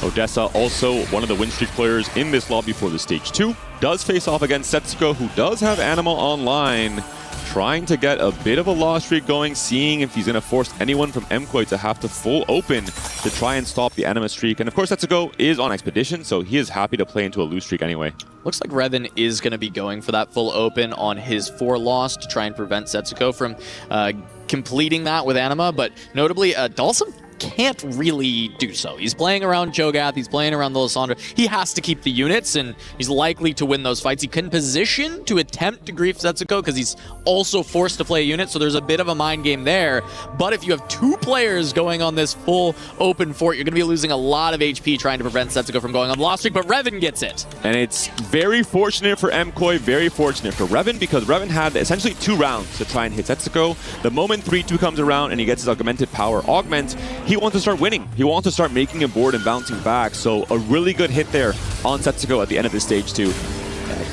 Odessa, also one of the win streak players in this lobby for the stage 2, does face off against Setsuko, who does have Anima online, trying to get a bit of a loss streak going, seeing if he's going to force anyone from MKOI to have to full open to try and stop the Anima streak. And of course, Setsuko is on Expedition, so he is happy to play into a lose streak anyway. Looks like Revan is going to be going for that full open on his 4 loss to try and prevent Setsuko from completing that with Anima, but notably, Dalesom can't really do so. He's playing around Cho'Gath, he's playing around the Lissandra. He has to keep the units, and he's likely to win those fights. He can position to attempt to grief Setsuko because he's also forced to play a unit, so there's a bit of a mind game there. But if you have 2 players going on this full open fort, you're going to be losing a lot of HP trying to prevent Setsuko from going on the loss streak, but Revan gets it. And it's very fortunate for MKOI, very fortunate for Revan, because Revan had essentially 2 rounds to try and hit Setsuko. The moment 3-2 comes around and he gets his augmented power augment, he wants to start winning. He wants to start making a board and bouncing back. So a really good hit there on Setsuko at the end of this stage 2.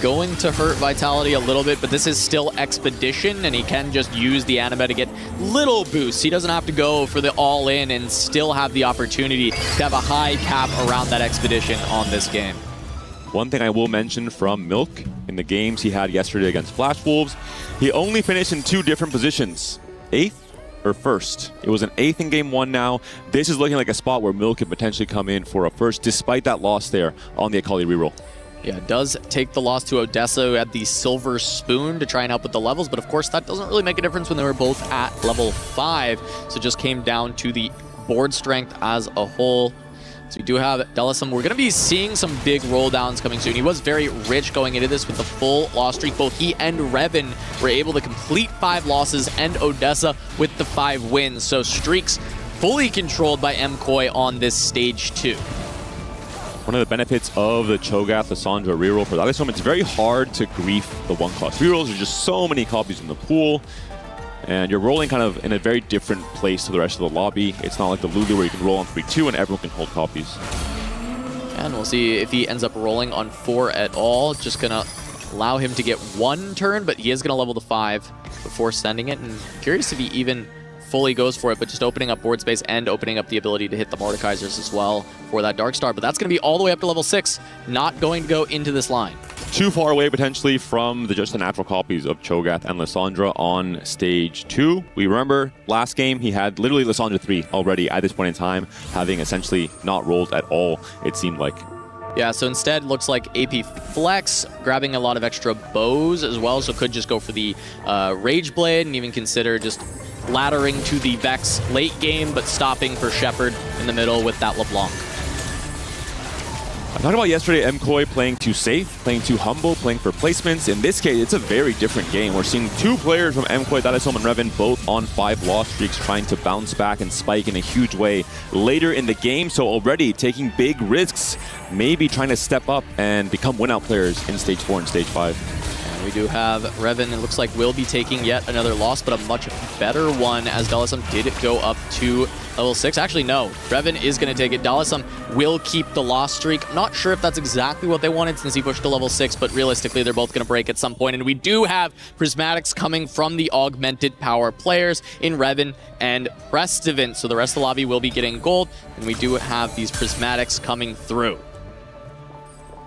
Going to hurt Vitality a little bit, but this is still Expedition, and he can just use the Anima to get little boosts. He doesn't have to go for the all-in and still have the opportunity to have a high cap around that Expedition on this game. One thing I will mention from Milk, in the games he had yesterday against Flash Wolves, he only finished in 2 different positions. 8th or 1st. It was an 8th in game 1 now. This is looking like a spot where Milk could potentially come in for a 1st, despite that loss there on the Akali reroll. Yeah, it does take the loss to Odessa, who had the Silver Spoon to try and help with the levels, but of course that doesn't really make a difference when they were both at level 5, so it just came down to the board strength as a whole. So we do have Dalesom. We're going to be seeing some big roll downs coming soon. He was very rich going into this with the full loss streak. Both he and Revan were able to complete 5 losses, and Odessa with the 5 wins. So streaks fully controlled by MKOI on this stage 2. One of the benefits of the Cho'Gath Lissandra reroll for Dalesom, it's very hard to grief the 1-cost rerolls. There's just so many copies in the pool. And you're rolling kind of in a very different place to the rest of the lobby. It's not like the Lulu where you can roll on 3-2 and everyone can hold copies. And we'll see if he ends up rolling on 4 at all. Just going to allow him to get 1 turn, but he is going to level the 5 before sending it. And curious if he even fully goes for it, but just opening up board space and opening up the ability to hit the Mordekaisers as well for that Darkstar. But that's going to be all the way up to level 6, not going to go into this line. Too far away potentially from just the natural copies of Cho'Gath and Lissandra on stage 2. We remember last game he had literally Lissandra 3 already at this point in time, having essentially not rolled at all, it seemed like. Yeah, so instead looks like AP Flex, grabbing a lot of extra bows as well, so could just go for the Rage Blade and even consider just laddering to the Vex late game, but stopping for Shepard in the middle with that LeBlanc. I talked about yesterday MKOI playing too safe, playing too humble, playing for placements. In this case, it's a very different game. We're seeing 2 players from MKOI, Dalisom and Reven, both on 5 loss streaks, trying to bounce back and spike in a huge way later in the game. So already taking big risks, maybe trying to step up and become win-out players in Stage 4 and Stage 5. We do have Reven, it looks like, will be taking yet another loss, but a much better one, as Dalisum did go up to level 6. Actually, no. Reven is going to take it. Dalisum will keep the loss streak. Not sure if that's exactly what they wanted since he pushed to level 6, but realistically, they're both going to break at some point. And we do have Prismatics coming from the augmented power players in Reven and Prestivant. So the rest of the lobby will be getting gold, and we do have these Prismatics coming through.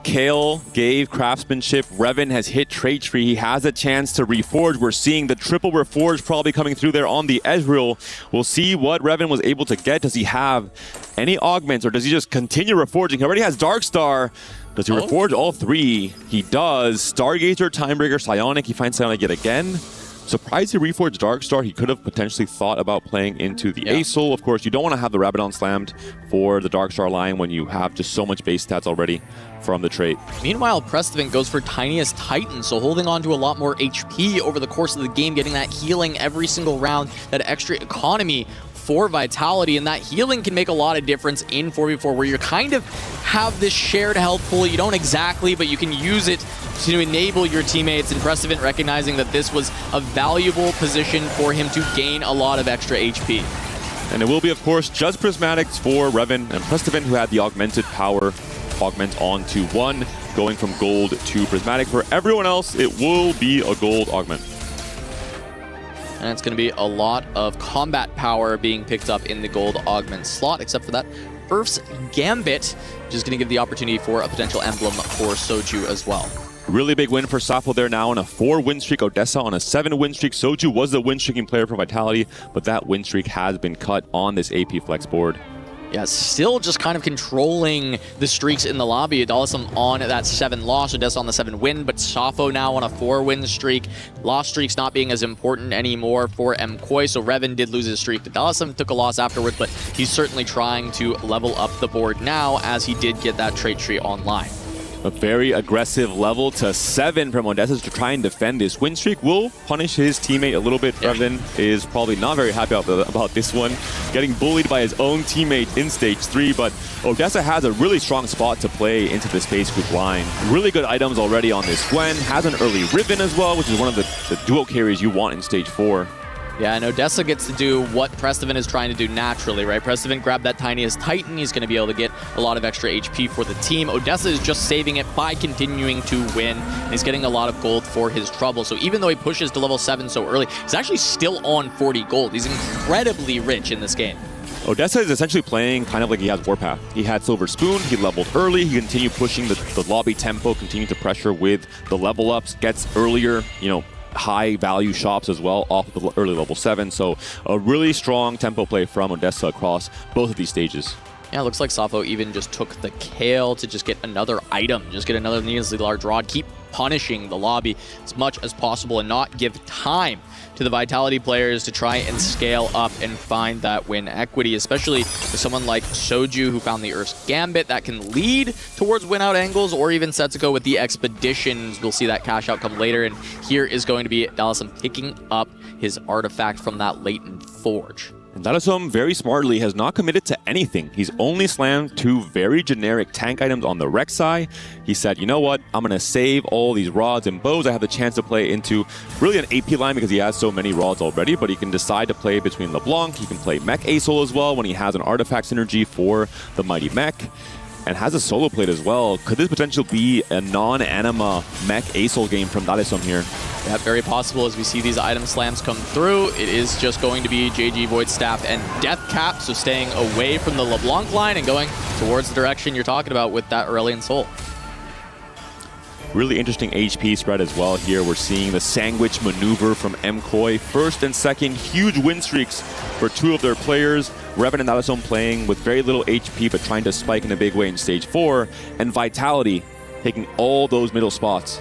Kale gave craftsmanship. Reven has hit Trade Tree. He has a chance to reforge. We're seeing the triple reforge probably coming through there on the Ezreal. We'll see what Reven was able to get. Does he have any augments, or does he just continue reforging? He already has Darkstar. Does he reforge all 3? He does. Stargazer, Timebreaker, Psionic. He finds Psionic yet again. Surprised he reforged Darkstar. He could have potentially thought about playing into the Aesol. Of course, you don't want to have the Rabadon slammed for the Darkstar line when you have just so much base stats already from the trait. Meanwhile, Prestivant goes for Tiniest Titan, so holding on to a lot more HP over the course of the game, getting that healing every single round, that extra economy for Vitality, and that healing can make a lot of difference in 4v4, where you kind of have this shared health pool. You don't exactly, but you can use it to enable your teammates, and Prestivant recognizing that this was a valuable position for him to gain a lot of extra HP. And it will be, of course, just Prismatics for Reven and Prestivant, who had the augmented power augment on to 1, going from gold to Prismatic. For everyone else, it will be a gold augment. And it's going to be a lot of combat power being picked up in the gold augment slot, except for that Earth's Gambit, which is going to give the opportunity for a potential emblem for Soju as well. Really big win for Sappho there now on a 4-win streak. Odessa on a 7-win streak. Soju was the win-streaking player for Vitality, but that win streak has been cut on this AP Flex board. Yeah, still just kind of controlling the streaks in the lobby. Dalisum on that 7 loss, Odessa on the 7 win, but Sappho now on a 4-win streak. Loss streaks not being as important anymore for MKOI, so Reven did lose his streak. Dalisum took a loss afterwards, but he's certainly trying to level up the board now, as he did get that trait tree online. A very aggressive level to 7 from Odessa to try and defend this win streak. Will punish his teammate a little bit. Reven is probably not very happy about this one. Getting bullied by his own teammate in stage 3, but Odessa has a really strong spot to play into the space group line. Really good items already on this Gwen. Has an early Riven as well, which is one of the duo carries you want in stage 4. Yeah, and Odessa gets to do what Prestivant is trying to do naturally, right? Prestivant grabbed that Tiniest Titan. He's going to be able to get a lot of extra HP for the team. Odessa is just saving it by continuing to win. And he's getting a lot of gold for his trouble. So even though he pushes to level 7 so early, he's actually still on 40 gold. He's incredibly rich in this game. Odessa is essentially playing kind of like he has Warpath. He had Silver Spoon, he leveled early, he continued pushing the lobby tempo, continued to pressure with the level ups, gets earlier, high value shops as well off the early level 7. So a really strong tempo play from Odessa across both of these stages. Yeah, it looks like Sappho even just took the Kale to just get another item, just get another needlessly large rod, keep punishing the lobby as much as possible and not give time to the Vitality players to try and scale up and find that win equity, especially with someone like Soju, who found the Earth's Gambit that can lead towards win out angles, or even Setsuko with the Expeditions. We'll see that cash out come later, and here is going to be Dalisum picking up his artifact from that latent forge. And Dalisum very smartly has not committed to anything. He's only slammed 2 very generic tank items on the Rek'Sai. He said, you know what, I'm going to save all these rods and bows. I have the chance to play into really an AP line because he has so many rods already, but he can decide to play between LeBlanc. He can play Mech Aesol as well when he has an artifact synergy for the Mighty Mech. and has a solo plate as well. Could this potentially be a non-anima mech ASOL game from Dalisom here? Yeah, very possible as we see these item slams come through. It is just going to be JG, Void Staff, and Death Cap, so staying away from the LeBlanc line and going towards the direction you're talking about with that Aurelion Soul. Really interesting HP spread as well here. We're seeing the sandwich maneuver from MKOI. First and second, huge win streaks for two of their players. Revan and Dalisom playing with very little HP, but trying to spike in a big way in stage 4. And Vitality taking all those middle spots.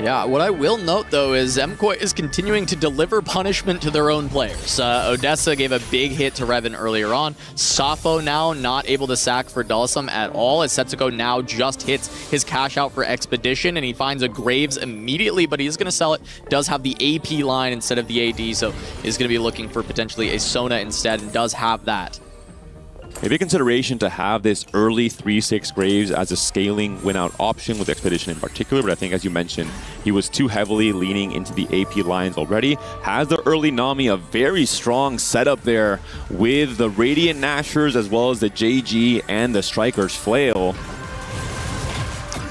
Yeah, what I will note, though, is MKOI is continuing to deliver punishment to their own players. Odessa gave a big hit to Revan earlier on. Safo now not able to sack for Dalisom at all, as Setsuko now just hits his cash out for Expedition, and he finds a Graves immediately, but he is going to sell it. Does have the AP line instead of the AD, so is going to be looking for potentially a Sona instead, and does have that. Maybe a consideration to have this early 3-6 Graves as a scaling win-out option with Expedition in particular, but I think, as you mentioned, he was too heavily leaning into the AP lines already. Has the early Nami, a very strong setup there with the Radiant Nashers as well as the JG and the Striker's Flail.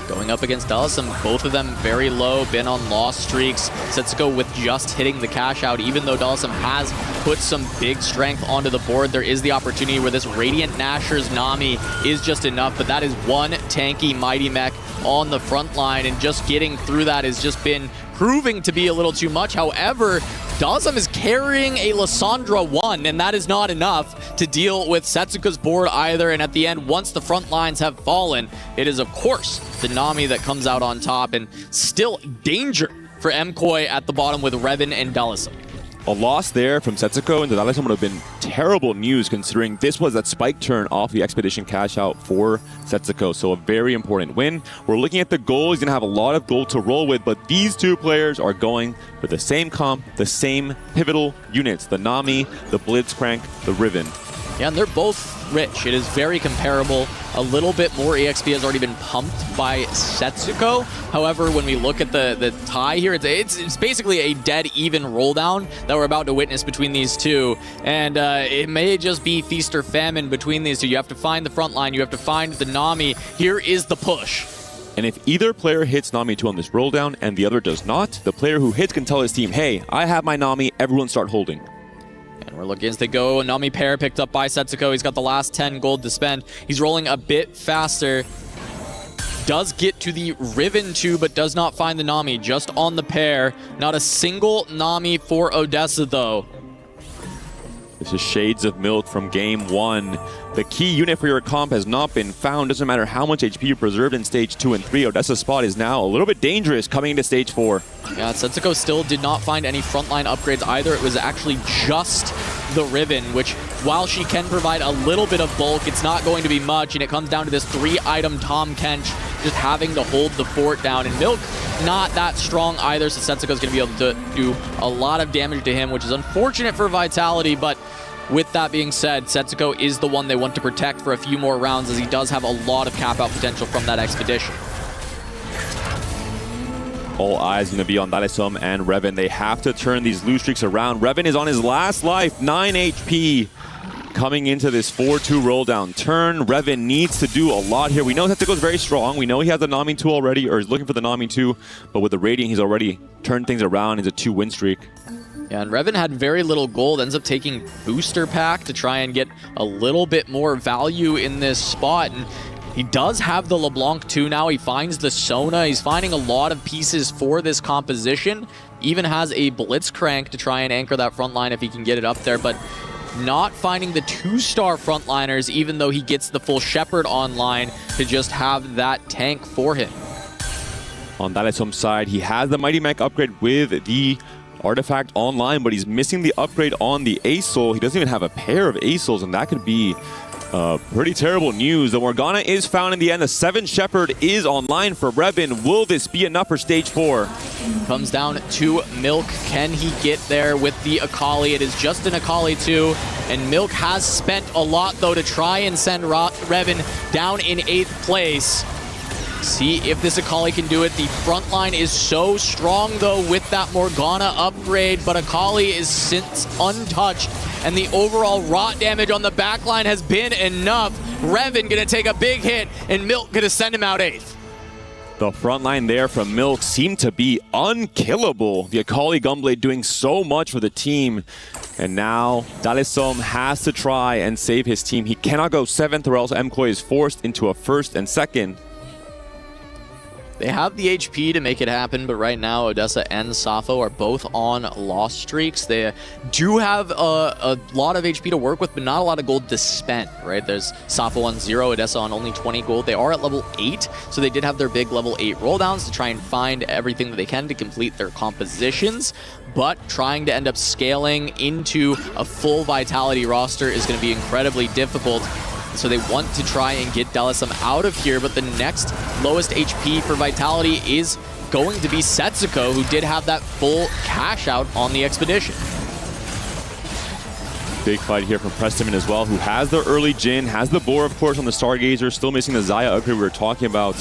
Going up against Dalisom, both of them very low, been on loss streaks. Setsuko with just hitting the cash out, even though Dalisom has put some big strength onto the board. There is the opportunity where this Radiant Nashor's Nami is just enough, but that is one tanky Mighty Mech on the front line, and just getting through that has just been proving to be a little too much. However, Dalisom is carrying a Lissandra 1, and that is not enough to deal with Setsuko's board either. And at the end, once the front lines have fallen, it is, of course, the Nami that comes out on top, and still danger for MKOI at the bottom with Revan and Dalisom. A loss there from Setsuko and the Dalisom would have been terrible news, considering this was that spike turn off the Expedition cash out for Setsuko. So a very important win. We're looking at the goal. He's going to have a lot of gold to roll with, but these two players are going for the same comp, the same pivotal units, the Nami, the Blitzcrank, the Riven. Yeah, and they're both rich. It is very comparable. A little bit more EXP has already been pumped by Setsuko. However, when we look at the tie here, it's basically a dead even roll down that we're about to witness between these two. And it may just be feast or famine between these two. You have to find the front line. You have to find the Nami. Here is the push. And if either player hits Nami 2 on this roll down and the other does not, the player who hits can tell his team, hey, I have my Nami, everyone start holding. And we're looking as they go. Nami pair picked up by Setsuko. He's got the last 10 gold to spend. He's rolling a bit faster. Does get to the Riven 2, but does not find the Nami. Just on the pair. Not a single Nami for Odessa, though. This is shades of Milk from game 1. The key unit for your comp has not been found. Doesn't matter how much HP you preserved in stage 2 and 3. Odessa's spot is now a little bit dangerous coming into stage 4. Yeah, Setsuko still did not find any frontline upgrades either. It was actually just the Riven, which, while she can provide a little bit of bulk, it's not going to be much, and it comes down to this 3-item Tom Kench just having to hold the fort down. And Milk, not that strong either, so Setsuko's going to be able to do a lot of damage to him, which is unfortunate for Vitality, but with that being said, Setsuko is the one they want to protect for a few more rounds, as he does have a lot of cap-out potential from that Expedition. All eyes going to be on Dalisom and Revan. They have to turn these lose streaks around. Revan is on his last life, 9 HP. Coming into this 4-2 roll down turn, Revan needs to do a lot here. We know Setsuko's very strong. We know he has the Nami 2 already, or is looking for the Nami 2, but with the Radiant, he's already turned things around. He's a 2-win streak. Yeah, and Revan had very little gold, ends up taking Booster Pack to try and get a little bit more value in this spot. And he does have the LeBlanc 2 now. He finds the Sona. He's finding a lot of pieces for this composition. Even has a Blitzcrank to try and anchor that front line if he can get it up there, but not finding the 2-star frontliners, even though he gets the full Shepherd online to just have that tank for him. On Dalisom's side, he has the Mighty Mech upgrade with the Artifact online, but he's missing the upgrade on the ASOL. He doesn't even have a pair of ASOLs, and that could be pretty terrible news. The Morgana is found in the end. The 7 Shepherd is online for Revan. Will this be enough for stage 4? Comes down to Milk. Can he get there with the Akali? It is just an Akali 2, and Milk has spent a lot, though, to try and send Revan down in 8th place. See if this Akali can do it. The front line is so strong, though, with that Morgana upgrade, but Akali is since untouched, and the overall rot damage on the back line has been enough. Revan gonna take a big hit, and Milk gonna send him out 8th. The front line there from Milk seemed to be unkillable. The Akali Gunblade doing so much for the team. And now Dalesom has to try and save his team. He cannot go 7th or else MKOI is forced into a 1st and 2nd. They have the HP to make it happen, but right now Odessa and Safo are both on loss streaks. They do have a lot of HP to work with, but not a lot of gold to spend, right? There's Safo on 0, Odessa on only 20 gold. They are at level 8, so they did have their big level 8 rolldowns to try and find everything that they can to complete their compositions, but trying to end up scaling into a full Vitality roster is going to be incredibly difficult. So they want to try and get Dalesom out of here, but the next lowest HP for Vitality is going to be Setsuko, who did have that full cash out on the expedition. Big fight here from Preston as well, who has the early Jhin, has the Boar, of course, on the Stargazer, still missing the Xayah upgrade we were talking about.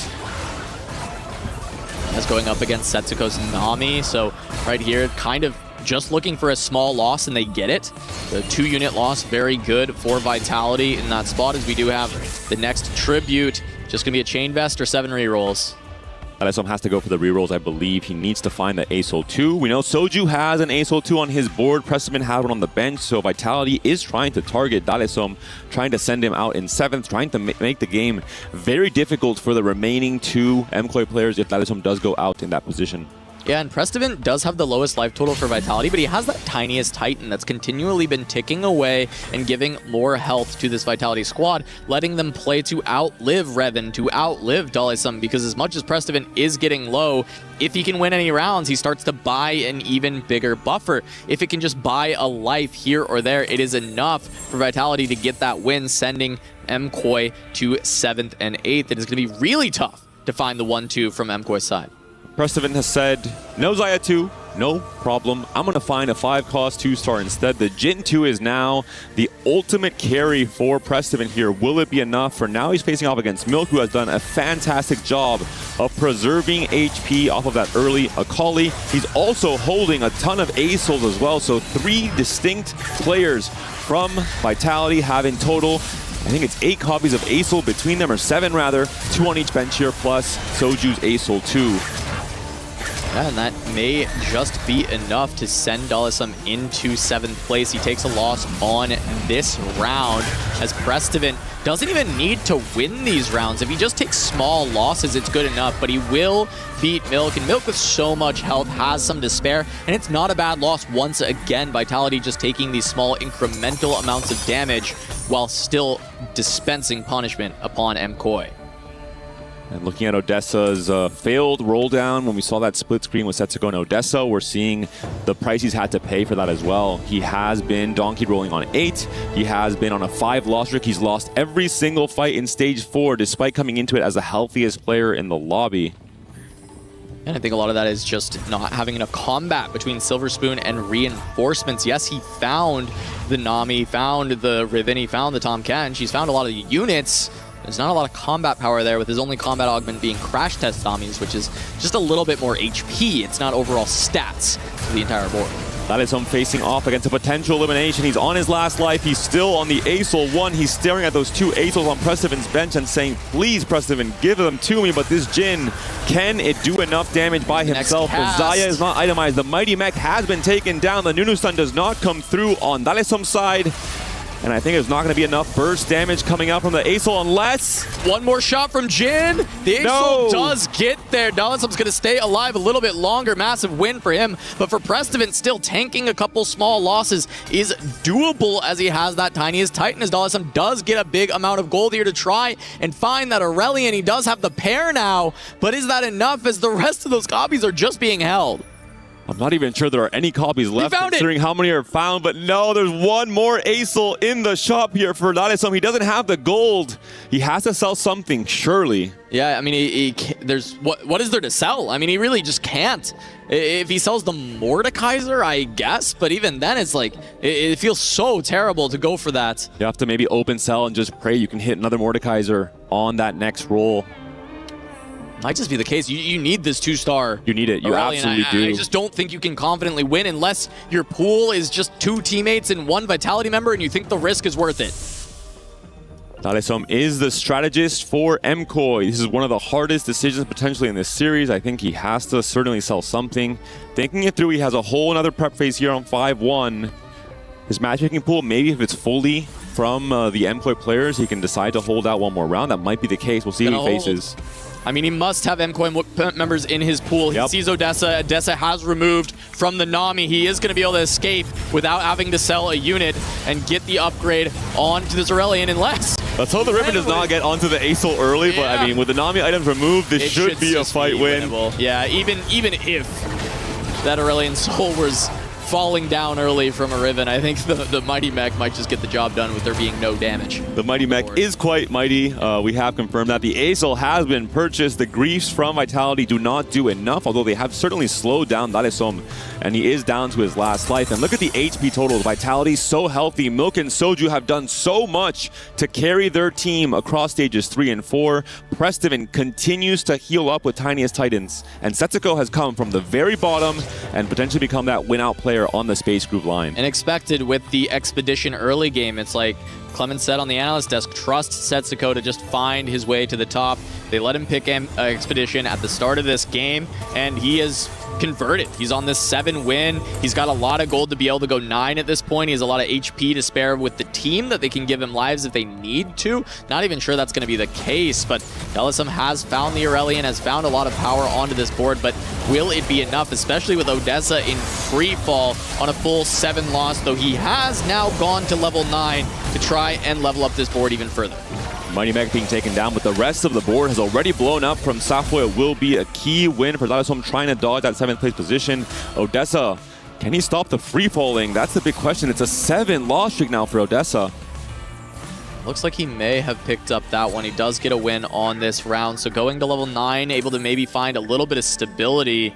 That's going up against Setsuko's Nami, so right here, kind of just looking for a small loss, and they get it. The 2-unit loss, very good for Vitality in that spot, as we do have the next tribute. Just going to be a Chain Vest or 7 rerolls. Dalesom has to go for the rerolls, I believe. He needs to find the Acel 2. We know Soju has an Acel 2 on his board. Preston had one on the bench, so Vitality is trying to target Dalesom, trying to send him out in 7th, trying to make the game very difficult for the remaining 2 MKOI players if Dalesom does go out in that position. Yeah, and Prestivan does have the lowest life total for Vitality, but he has that tiniest Titan that's continually been ticking away and giving more health to this Vitality squad, letting them play to outlive Revan, to outlive Dalesom, because as much as Prestivan is getting low, if he can win any rounds, he starts to buy an even bigger buffer. If it can just buy a life here or there, it is enough for Vitality to get that win, sending MKOI to 7th and 8th. It is going to be really tough to find the 1-2 from MKOI's side. Prestivan has said, no Xayah 2, no problem. I'm going to find a 5-cost 2-star instead. The Jhin 2 is now the ultimate carry for Prestivan here. Will it be enough? For now, he's facing off against Milk, who has done a fantastic job of preserving HP off of that early Akali. He's also holding a ton of Acels as well, so 3 distinct players from Vitality have in total, I think it's 8 copies of Acel between them, or 7 rather, 2 on each bench here, plus Soju's Acel 2. Yeah, and that may just be enough to send Dalesom into 7th place. He takes a loss on this round, as Prestivan doesn't even need to win these rounds. If he just takes small losses, it's good enough, but he will beat Milk, and Milk with so much health has some to spare, and it's not a bad loss once again. Vitality just taking these small incremental amounts of damage while still dispensing punishment upon MKOI. And looking at Odessa's failed roll down, when we saw that split screen with Setsuko and Odessa, we're seeing the price he's had to pay for that as well. He has been donkey rolling on 8. He has been on a 5 loss streak. He's lost every single fight in Stage 4, despite coming into it as the healthiest player in the lobby. And I think a lot of that is just not having enough combat between Silver Spoon and reinforcements. Yes, he found the Nami, found the Riven, he found the Tahm Kench. She's found a lot of the units. There's not a lot of combat power there, with his only combat augment being Crash Test Tommies, which is just a little bit more HP. It's not overall stats for the entire board. Dalesom facing off against a potential elimination. He's on his last life. He's still on the Acel 1. He's staring at those 2 Acels on Prestivan's bench and saying, please, Prestivan, give them to me. But this Jhin, can it do enough damage by himself? The Xayah is not itemized. The Mighty Mech has been taken down. The Nunu Stun does not come through on Dalesom's side. And I think there's not going to be enough burst damage coming out from the Acel unless... One more shot from Jhin. The Acel does get there. Dalesom's going to stay alive a little bit longer. Massive win for him. But for Prestivan, still tanking a couple small losses is doable, as he has that tiniest Titan, as Dalesom does get a big amount of gold here to try and find that Aurelion. He does have the pair now, but is that enough, as the rest of those copies are just being held? I'm not even sure there are any copies left, considering how many are found, but no, there's one more Acel in the shop here for Dalesom. He doesn't have the gold. He has to sell something, surely. Yeah, I mean, there's what is there to sell? I mean, he really just can't. If he sells the Mordekaiser, I guess, but even then, it's like, it feels so terrible to go for that. You have to maybe open sell and just pray you can hit another Mordekaiser on that next roll. Might just be the case. You need this 2-star. You need it. You absolutely do. I just don't think you can confidently win unless your pool is just 2 teammates and 1 Vitality member, and you think the risk is worth it. Dalesom is the strategist for MKOI. This is one of the hardest decisions potentially in this series. I think he has to certainly sell something. Thinking it through, he has a whole another prep phase here on 5-1. His matchmaking pool, maybe if it's fully from the MKOI players, he can decide to hold out one more round. That might be the case. We'll see who he faces. I mean, he must have MKOI members in his pool. He sees Odessa. Odessa has removed from the Nami. He is going to be able to escape without having to sell a unit and get the upgrade onto this Aurelion unless... Let's hope the Ribbon does not get onto the ASOL early, but I mean, with the Nami items removed, this should be a fight win. Yeah, even if that Aurelion Soul was falling down early from a Riven, I think the Mighty Mech might just get the job done with there being no damage. The Mighty Mech is quite mighty. We have confirmed that the ASOL has been purchased. The griefs from Vitality do not do enough, although they have certainly slowed down Dalesom, and he is down to his last life. And look at the HP totals. Vitality so healthy. Milk and Soju have done so much to carry their team across stages 3 and 4. Prestivan continues to heal up with Tiniest Titans, and Setsuko has come from the very bottom and potentially become that win-out player on the Space Group line. And expected with the Expedition early game. It's like Clement said on the analyst desk, trust Setsuko to just find his way to the top. They let him pick Expedition at the start of this game, and he is converted. He's on this 7 win. He's got a lot of gold to be able to go 9 at this point. He has a lot of HP to spare with the team that they can give him lives if they need to. Not even sure that's going to be the case, but Dalesom has found the Aurelion, has found a lot of power onto this board, but will it be enough, especially with Odessa in free fall on a full 7 loss, though he has now gone to level 9 to try and level up this board even further. Mighty Mech being taken down, but the rest of the board has already blown up from Safo. It will be a key win for Dalesom trying to dodge that 7th place position. Odessa, can he stop the free falling? That's the big question. It's a 7 loss streak now for Odessa. Looks like he may have picked up that one. He does get a win on this round, so going to level 9, able to maybe find a little bit of stability.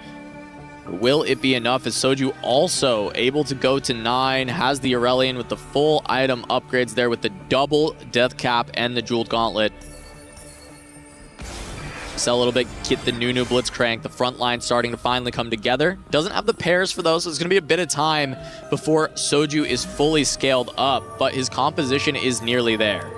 Will it be enough? Is Soju also able to go to 9, has the Aurelion with the full item upgrades there with the double death cap and the jeweled gauntlet. Sell a little bit, get the Nunu Blitzcrank, the front line starting to finally come together. Doesn't have the pairs for those, so it's going to be a bit of time before Soju is fully scaled up, but his composition is nearly there.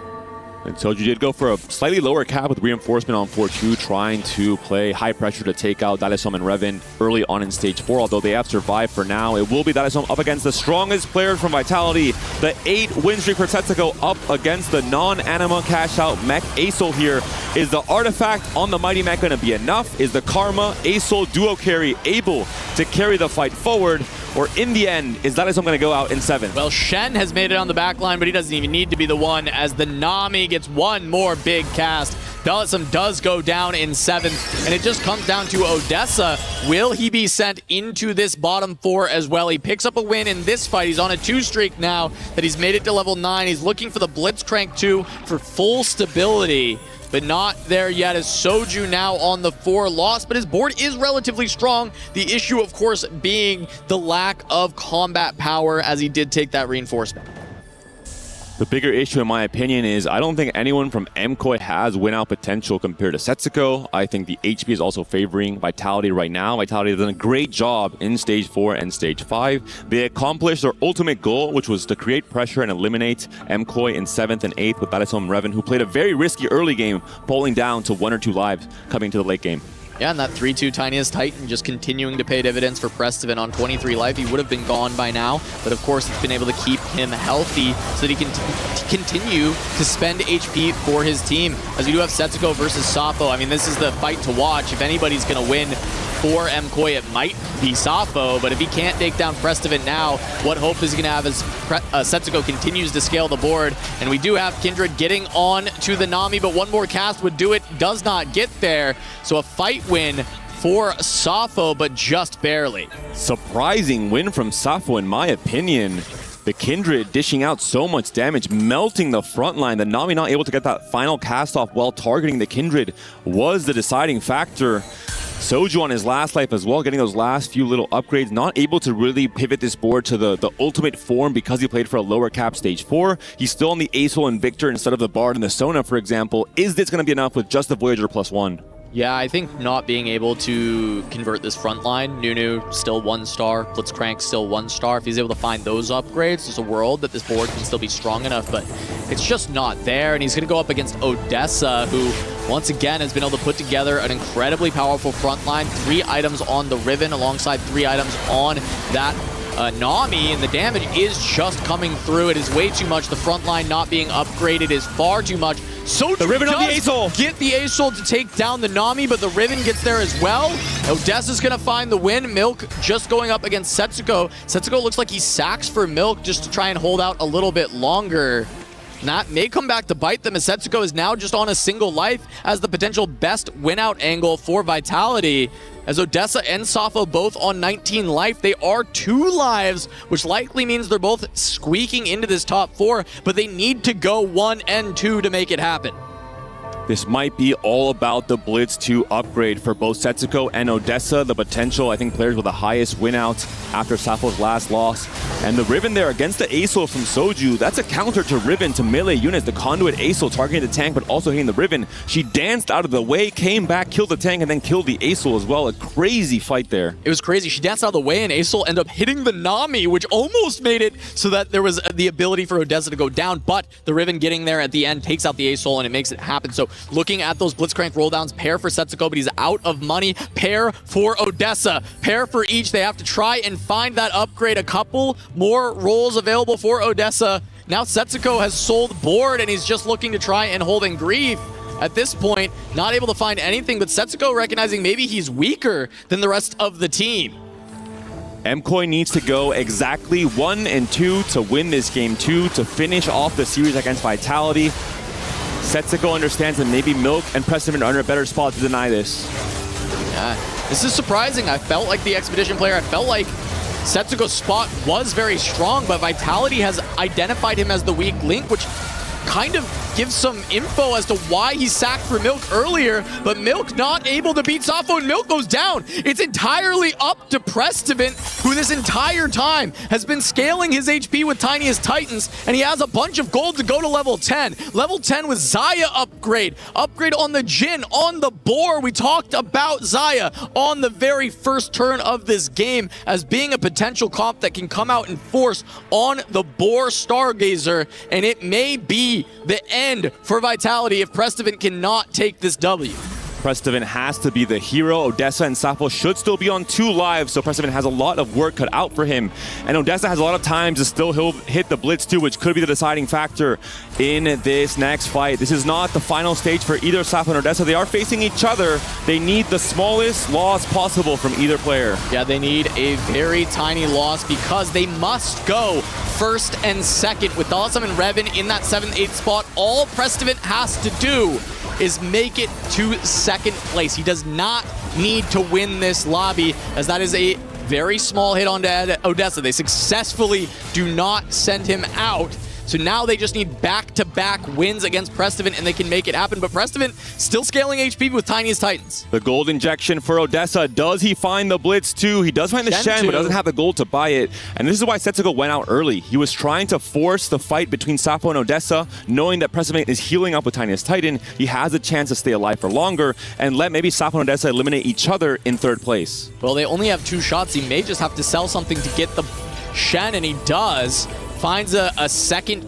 And Soju did go for a slightly lower cap with reinforcement on 4-2, trying to play high pressure to take out Dalesom and Revan early on in stage 4, although they have survived for now. It will be Dalesom up against the strongest player from Vitality. The 8 win streak for Setsuko up against the non-anima cash out Mech ASOL here. Is the artifact on the Mighty Mech going to be enough? Is the Karma ASOL duo carry able to carry the fight forward? Or in the end, is Dalesom going to go out in 7? Well, Shen has made it on the back line, but he doesn't even need to be the one as the Nami gets one more big cast. Dalesom does go down in 7th, and it just comes down to Odessa. Will he be sent into this bottom 4 as well? He picks up a win in this fight. He's on a 2 streak now that he's made it to level 9. He's looking for the Blitzcrank 2 for full stability, but not there yet as Soju now on the 4 loss, but his board is relatively strong. The issue, of course, being the lack of combat power as he did take that reinforcement. The bigger issue, in my opinion, is I don't think anyone from MKOI has win-out potential compared to Setsuko. I think the HP is also favoring Vitality right now. Vitality has done a great job in Stage 4 and Stage 5. They accomplished their ultimate goal, which was to create pressure and eliminate MKOI in 7th and 8th with Dalesom and Revan, who played a very risky early game, falling down to 1 or 2 lives coming to the late game. Yeah, and that 3-2 Tiniest Titan just continuing to pay dividends for Prestivan on 23 life. He would have been gone by now, but of course it's been able to keep him healthy so that he can continue to spend HP for his team. As we do have Setsuko versus Safo, I mean, this is the fight to watch. If anybody's going to win for MKOI, it might be Safo, but if he can't take down Prestivan now, what hope is he going to have as Setsuko continues to scale the board? And we do have Kindred getting on to the Nami, but one more cast would do it, does not get there. So a fight win for Safo, but just barely. Surprising win from Safo, in my opinion. The Kindred dishing out so much damage, melting the front line. The Nami not able to get that final cast off while targeting the Kindred was the deciding factor. Soju on his last life as well, getting those last few little upgrades, not able to really pivot this board to the ultimate form because he played for a lower cap stage 4. He's still on the ASOL and Victor instead of the Bard and the Sona, for example. Is this going to be enough with just the Voyager +1? Yeah, I think not being able to convert this front line, Nunu still 1-star, Blitzcrank still 1-star. If he's able to find those upgrades, there's a world that this board can still be strong enough, but it's just not there. And he's going to go up against Odessa, who once again has been able to put together an incredibly powerful front line. 3 items on the Riven alongside 3 items on that Nami, and the damage is just coming through. It is way too much. The front line not being upgraded is far too much. So the Riven on the Aesol. Get the Aesol to take down the Nami, but the Riven gets there as well. Odessa's gonna find the win. Milk just going up against Setsuko. Setsuko looks like he sacks for Milk just to try and hold out a little bit longer. And that may come back to bite them, as Setsuko is now just on a single life as the potential best win-out angle for Vitality. As Odessa and Safo both on 19 life, they are 2 lives, which likely means they're both squeaking into this top 4, but they need to go 1 and 2 to make it happen. This might be all about the Blitz 2 upgrade for both Setsuko and Odessa. The potential, I think, players with the highest win out after Safo's last loss. And the Riven there against the Aesol from Soju, that's a counter to Riven to melee units. The Conduit Aesol targeting the tank, but also hitting the Riven. She danced out of the way, came back, killed the tank, and then killed the Aesol as well. A crazy fight there. It was crazy. She danced out of the way, and Aesol ended up hitting the Nami, which almost made it so that there was the ability for Odessa to go down, but the Riven getting there at the end takes out the Aesol, and it makes it happen. So looking at those Blitzcrank rolldowns, pair for Setsuko, but he's out of money. Pair for Odessa. Pair for each. They have to try and find that upgrade. A couple more rolls available for Odessa. Now Setsuko has sold board, and he's just looking to try and hold in grief. At this point, not able to find anything, but Setsuko recognizing maybe he's weaker than the rest of the team. MKOI needs to go exactly 1 and 2 to win this game 2 to finish off the series against Vitality. Setsuko understands that maybe Milk and Preston are in a better spot to deny this. Yeah, this is surprising. I felt like the Expedition player, I felt like Setsuko's spot was very strong, but Vitality has identified him as the weak link, which kind of gives some info as to why he sacked for Milk earlier, but Milk not able to beat Safo, and Milk goes down. It's entirely up to Prestivant, who this entire time has been scaling his HP with Tiniest Titans, and he has a bunch of gold to go to level 10. Level 10 with Xayah upgrade. Upgrade on the Jhin, on the Boar. We talked about Xayah on the very first turn of this game as being a potential comp that can come out in force on the Boar Stargazer, and it may be the end for Vitality if Prestivant cannot take this W. Prestivant has to be the hero. Odessa and Safo should still be on 2 lives, so Prestivant has a lot of work cut out for him. And Odessa has a lot of time to still hit the Blitz too, which could be the deciding factor in this next fight. This is not the final stage for either Safo and Odessa. They are facing each other. They need the smallest loss possible from either player. Yeah, they need a very tiny loss because they must go first and second. With Dallasum and Revan in that 7th, 8th spot, all Prestivant has to do is make it to second place. He does not need to win this lobby, as that is a very small hit onto Odessa. They successfully do not send him out. So now they just need back-to-back wins against Prestivant, and they can make it happen. But Prestivant still scaling HP with Tiniest Titans. The gold injection for Odessa. Does he find the Blitz too? He does find the Shen, but doesn't have the gold to buy it. And this is why Setsuko went out early. He was trying to force the fight between Safo and Odessa, knowing that Prestivant is healing up with Tiniest Titan. He has a chance to stay alive for longer and let maybe Safo and Odessa eliminate each other in 3rd place. Well, they only have 2 shots. He may just have to sell something to get the Shen, and he does. Finds a second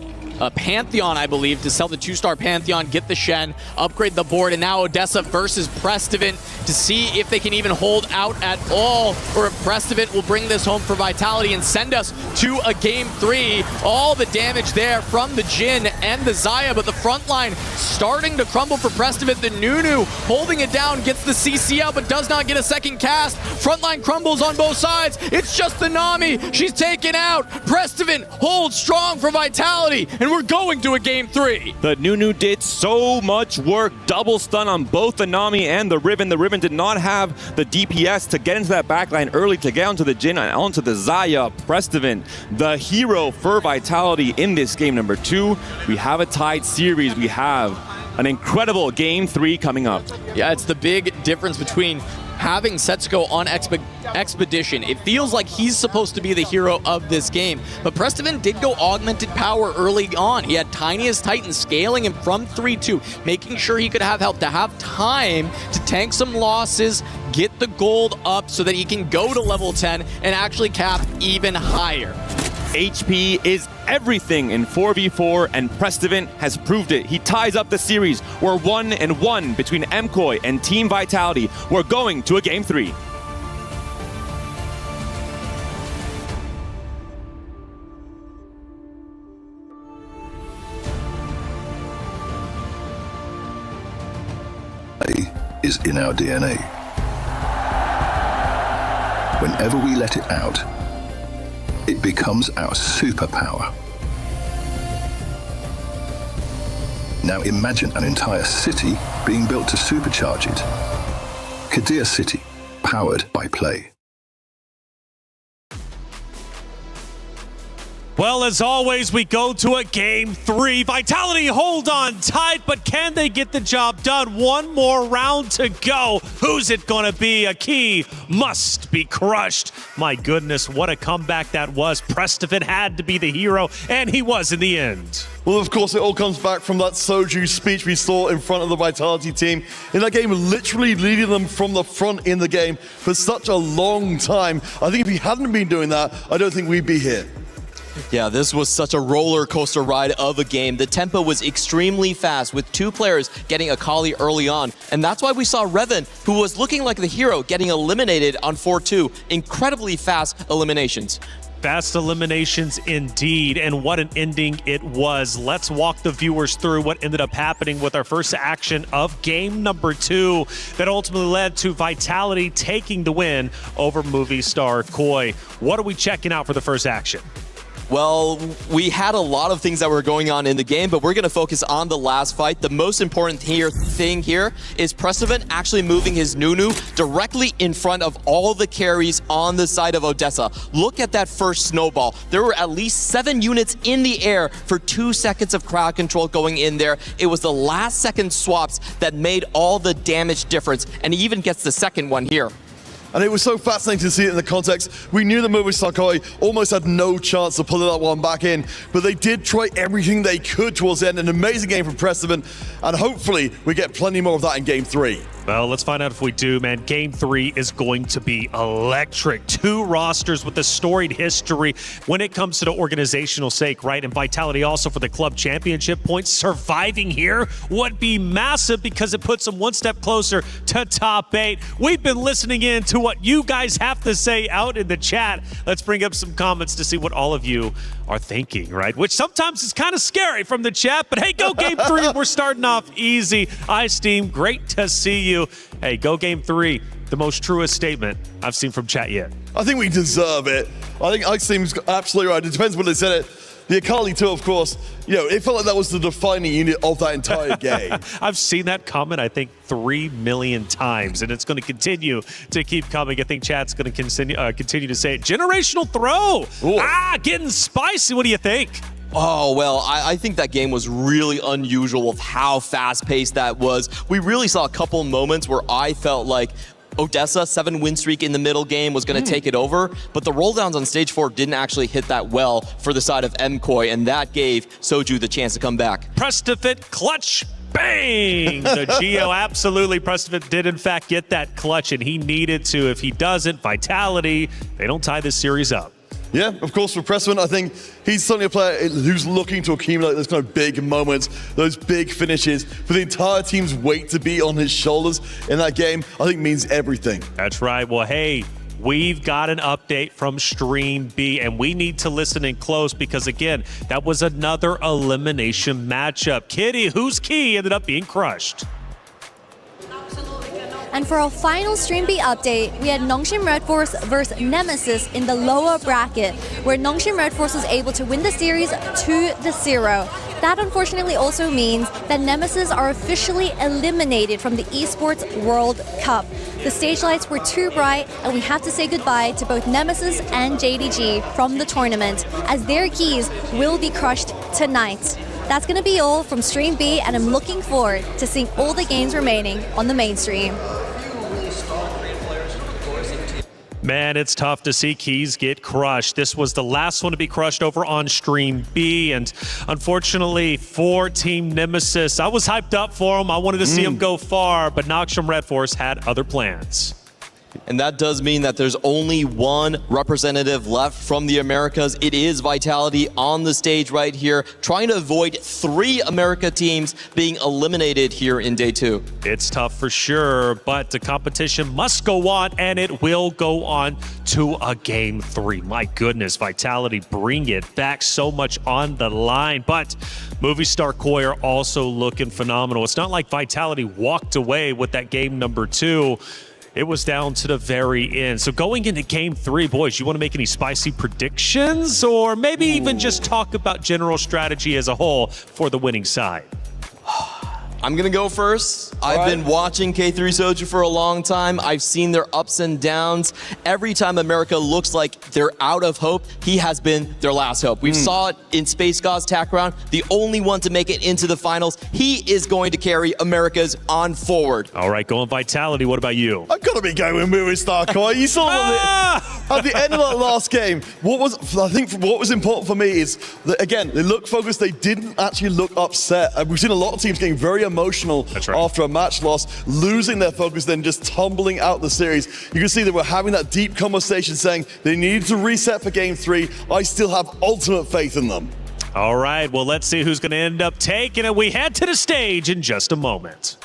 Pantheon, I believe, to sell the 2-star Pantheon, get the Shen, upgrade the board, and now Odessa versus Prestivant to see if they can even hold out at all, or if Prestivant will bring this home for Vitality and send us to a game 3. All the damage there from the Jhin and the Xayah, but the front line starting to crumble for Prestivant. The Nunu holding it down, gets the CC out, but does not get a second cast. Front line crumbles on both sides. It's just the Nami. She's taken out. Prestivant holds strong for Vitality, and we're going to a game 3. The Nunu did so much work. Double stun on both the Nami and the Riven. The Riven did not have the DPS to get into that backline early to get onto the Jhin and onto the Xayah. Prestivant, the hero for Vitality in this game number 2. We have a tied series. We have an incredible game 3 coming up. Yeah, it's the big difference between having Setsuko on Expedition, it feels like he's supposed to be the hero of this game. But Prestivan did go augmented power early on. He had Tiniest Titan scaling him from 3-2, making sure he could have help to have time to tank some losses, get the gold up so that he can go to level 10 and actually cap even higher. HP is everything in 4v4, and Prestivan has proved it. He ties up the series. We're 1-1 between MKOI and Team Vitality. We're going to a Game 3. Is in our DNA. Whenever we let it out, it becomes our superpower. Now imagine an entire city being built to supercharge it. Kadir City, powered by Play. Well, as always, we go to a Game 3. Vitality hold on tight, but can they get the job done? One more round to go. Who's it going to be? A key must be crushed. My goodness, what a comeback that was. Prestivan had to be the hero, and he was in the end. Well, of course, it all comes back from that Soju speech we saw in front of the Vitality team. In that game, literally leading them from the front in the game for such a long time. I think if he hadn't been doing that, I don't think we'd be here. Yeah, this was such a roller coaster ride of a game. The tempo was extremely fast with two players getting Akali early on. And that's why we saw Revan, who was looking like the hero, getting eliminated on 4-2. Incredibly fast eliminations. Fast eliminations indeed, and what an ending it was. Let's walk the viewers through what ended up happening with our first action of game number 2 that ultimately led to Vitality taking the win over Movie Star Koi. What are we checking out for the first action? Well, we had a lot of things that were going on in the game, but we're going to focus on the last fight. The most important thing here is Prestivan actually moving his Nunu directly in front of all the carries on the side of Odessa. Look at that first snowball. There were at least 7 units in the air for 2 seconds of crowd control going in there. It was the last second swaps that made all the damage difference, and he even gets the second one here. And it was so fascinating to see it in the context. We knew the Movie Star Koi almost had no chance of pulling that one back in, but they did try everything they could towards the end. An amazing game from Prestivan, and hopefully we get plenty more of that in Game 3. Well, let's find out if we do, man. Game 3 is going to be electric. 2 rosters with a storied history when it comes to the organizational sake, right? And Vitality also for the club championship points. Surviving here would be massive because it puts them one step closer to top 8. We've been listening in to what you guys have to say out in the chat. Let's bring up some comments to see what all of you are thinking, right? Which sometimes is kind of scary from the chat, but hey, go Game 3. We're starting off easy. Steam, great to see you. Hey, go Game 3. The most truest statement I've seen from chat yet. I think we deserve it. I think Steam's absolutely right. It depends when they said it. The Akali too, of course, it felt like that was the defining unit of that entire game. I've seen that comment, I think, 3 million times, and it's going to continue to keep coming. I think chat's going to continue to say it. Generational throw! Ooh. Getting spicy. What do you think? Oh, well, I think that game was really unusual with how fast-paced that was. We really saw a couple moments where I felt like Odessa, 7-win streak in the middle game, was going to take it over, but the rolldowns on stage 4 didn't actually hit that well for the side of MKOI, and that gave Soju the chance to come back. Press to fit, clutch, bang! The Geo, absolutely. Prestivan did, in fact, get that clutch, and he needed to. If he doesn't, Vitality, they don't tie this series up. Yeah, of course, for Prestivan, I think he's certainly a player who's looking to accumulate those kind of big moments, those big finishes. For the entire team's weight to be on his shoulders in that game, I think means everything. That's right. Well, hey, we've got an update from Stream B, and we need to listen in close because, again, that was another elimination matchup. Kitty, whose key ended up being crushed? And for our final Stream B update, we had Nongshim Red Force versus Nemesis in the lower bracket, where Nongshim Red Force was able to win the series 2-0. That unfortunately also means that Nemesis are officially eliminated from the Esports World Cup. The stage lights were too bright, and we have to say goodbye to both Nemesis and JDG from the tournament, as their keys will be crushed tonight. That's going to be all from Stream B, and I'm looking forward to seeing all the games remaining on the main stream. Man, it's tough to see Keys get crushed. This was the last one to be crushed over on Stream B, and unfortunately for Team Nemesis, I was hyped up for him. I wanted to see him go far, but Noxium Red Force had other plans. And that does mean that there's only one representative left from the Americas. It is Vitality on the stage right here, trying to avoid 3 America teams being eliminated here in day 2. It's tough for sure, but the competition must go on, and it will go on to a game 3. My goodness, Vitality bring it back, so much on the line, but Movie Star Koi are also looking phenomenal. It's not like Vitality walked away with that game number 2. It was down to the very end. So going into game 3, boys, you want to make any spicy predictions, or maybe even just talk about general strategy as a whole for the winning side? I'm going to go first. I've been watching K3 Soju for a long time. I've seen their ups and downs. Every time America looks like they're out of hope, he has been their last hope. We saw it in Space God's TAC round, the only one to make it into the finals. He is going to carry America's on forward. All right, going Vitality. What about you? I've got to be going with Movie Star Koi. You saw at the end of that last game, what was important for me is that, again, they looked focused. They didn't actually look upset. We've seen a lot of teams getting very emotional after a match loss, losing their focus, then just tumbling out the series. You can see they were having that deep conversation saying they needed to reset for game 3. I still have ultimate faith in them. All right, well, let's see who's going to end up taking it. We head to the stage in just a moment.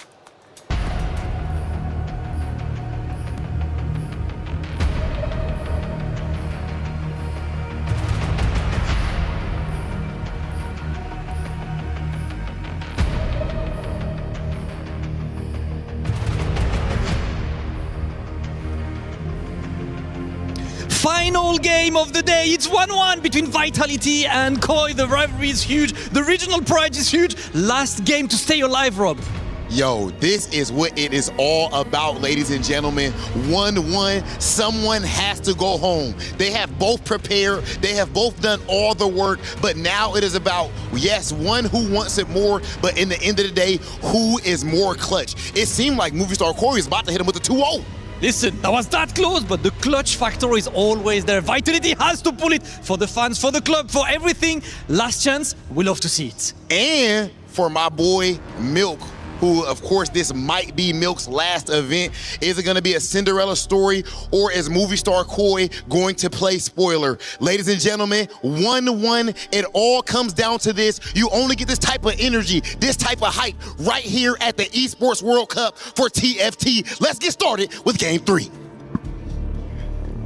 Final game of the day. It's 1-1 between Vitality and Koi. The rivalry is huge. The regional pride is huge. Last game to stay alive, Rob. Yo, this is what it is all about, ladies and gentlemen. 1-1, someone has to go home. They have both prepared, they have both done all the work, but now it is about, yes, one who wants it more, but in the end of the day, who is more clutch? It seemed like Movie Star Koi is about to hit him with a 2-0. Listen, that was that close, but the clutch factor is always there. Vitality has to pull it for the fans, for the club, for everything. Last chance, we love to see it. And for my boy, Milk, who, of course, this might be Milk's last event. Is it going to be a Cinderella story, or is Movie Star Koi going to play spoiler? Ladies and gentlemen, 1-1, it all comes down to this. You only get this type of energy, this type of hype right here at the Esports World Cup for TFT. Let's get started with Game 3.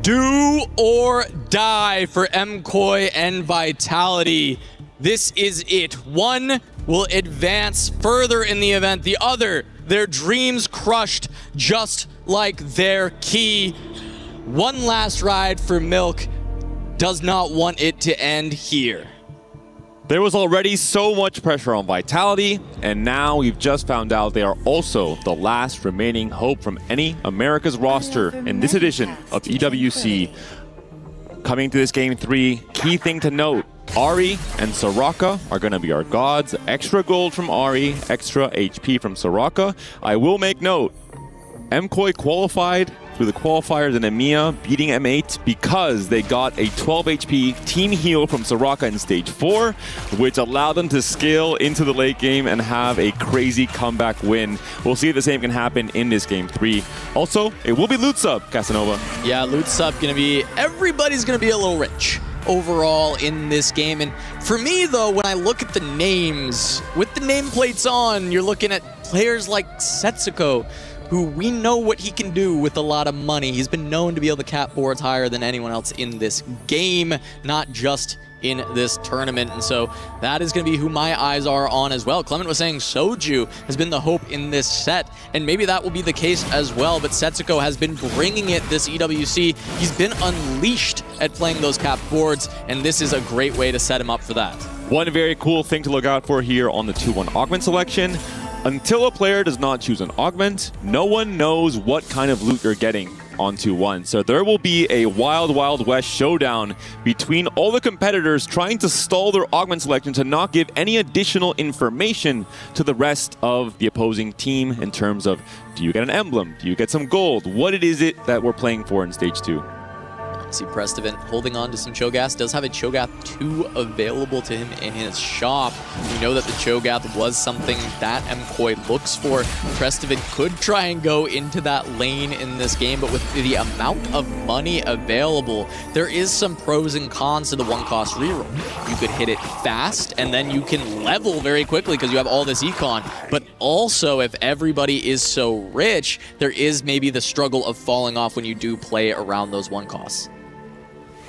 Do or die for MKoi and Vitality. This is it. One will advance further in the event. The other, their dreams crushed just like their key. One last ride for Milk. Does not want it to end here. There was already so much pressure on Vitality, and now we've just found out they are also the last remaining hope from any America's roster in this edition of EWC. Coming to this game 3, key thing to note, Ari and Soraka are going to be our gods. Extra gold from Ari, extra HP from Soraka. I will make note, MKoi qualified through the qualifiers in EMEA, beating M8 because they got a 12 HP team heal from Soraka in stage 4, which allowed them to scale into the late game and have a crazy comeback win. We'll see if the same can happen in this game 3. Also, it will be loot sub, Casanova. Yeah, loot sub gonna be, everybody's gonna be a little rich overall in this game. And for me though, when I look at the names, with the nameplates on, you're looking at players like Setsuko, who we know what he can do with a lot of money. He's been known to be able to cap boards higher than anyone else in this game, not just in this tournament. And so that is going to be who my eyes are on as well. Clement was saying Soju has been the hope in this set, and maybe that will be the case as well. But Setsuko has been bringing it this EWC. He's been unleashed at playing those cap boards, and this is a great way to set him up for that. One very cool thing to look out for here on the 2-1 augment selection. Until a player does not choose an augment, no one knows what kind of loot you're getting on 2-1. So there will be a wild, wild west showdown between all the competitors trying to stall their augment selection to not give any additional information to the rest of the opposing team in terms of, do you get an emblem? Do you get some gold? What is it that we're playing for in stage 2? See Prestivan holding on to some Cho'Gath. Does have a Cho'Gath 2 available to him in his shop. We know that the Cho'Gath was something that MKOI looks for. Prestivan could try and go into that lane in this game, but with the amount of money available, there is some pros and cons to the one-cost reroll. You could hit it fast, and then you can level very quickly because you have all this econ. But also, if everybody is so rich, there is maybe the struggle of falling off when you do play around those one-costs.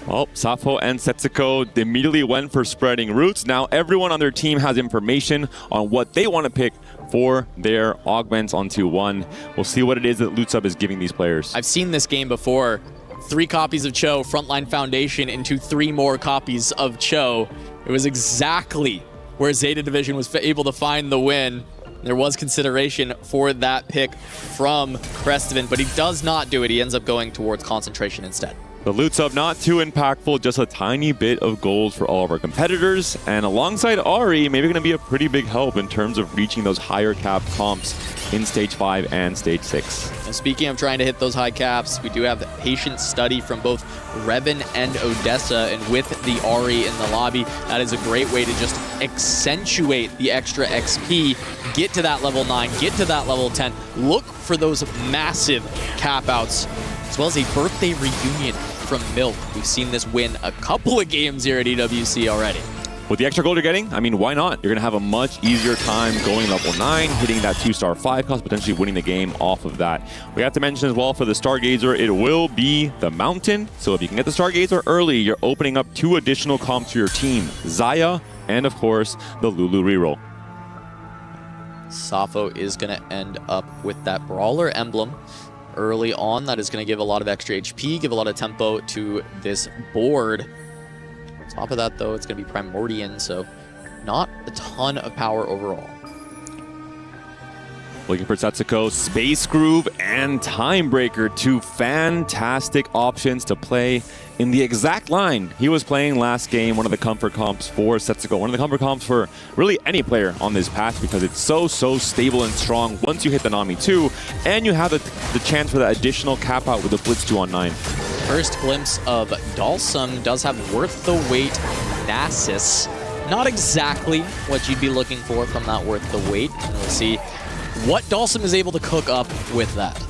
Well, Safo and Setsuko immediately went for spreading roots. Now everyone on their team has information on what they want to pick for their augments on 2-1. We'll see what it is that Lutsup is giving these players. I've seen this game before. 3 copies of Cho, Frontline Foundation, into 3 more copies of Cho. It was exactly where Zeta Division was able to find the win. There was consideration for that pick from Prestivan, but he does not do it. He ends up going towards concentration instead. The loot sub not too impactful, just a tiny bit of gold for all of our competitors. And alongside Ari, maybe going to be a pretty big help in terms of reaching those higher cap comps in Stage 5 and Stage 6. And speaking of trying to hit those high caps, we do have the patient study from both Revan and Odessa. And with the Ari in the lobby, that is a great way to just accentuate the extra XP, get to that level 9, get to that level 10, look for those massive cap outs, as well as a birthday reunion from Milk. We've seen this win a couple of games here at EWC already. With the extra gold you're getting, I mean, why not? You're going to have a much easier time going level 9, hitting that 2-star 5 cost, potentially winning the game off of that. We have to mention as well for the Stargazer, it will be the Mountain. So if you can get the Stargazer early, you're opening up 2 additional comps to your team. Zaya, and of course, the Lulu reroll. Safo is going to end up with that Brawler emblem early on. That is going to give a lot of extra HP, give a lot of tempo to this board. On top of that, though, it's going to be Primordian, so not a ton of power overall. Looking for Setsuko, Space Groove, and Timebreaker, 2 fantastic options to play in the exact line he was playing last game. One of the comfort comps for Setsuko, one of the comfort comps for really any player on this patch, because it's so stable and strong once you hit the Nami 2, and you have the chance for that additional cap out with the Blitz 2 on 9. First glimpse of Dalsum does have worth the wait Nasus. Not exactly what you'd be looking for from that worth the wait, and we'll see what Dalsum is able to cook up with that.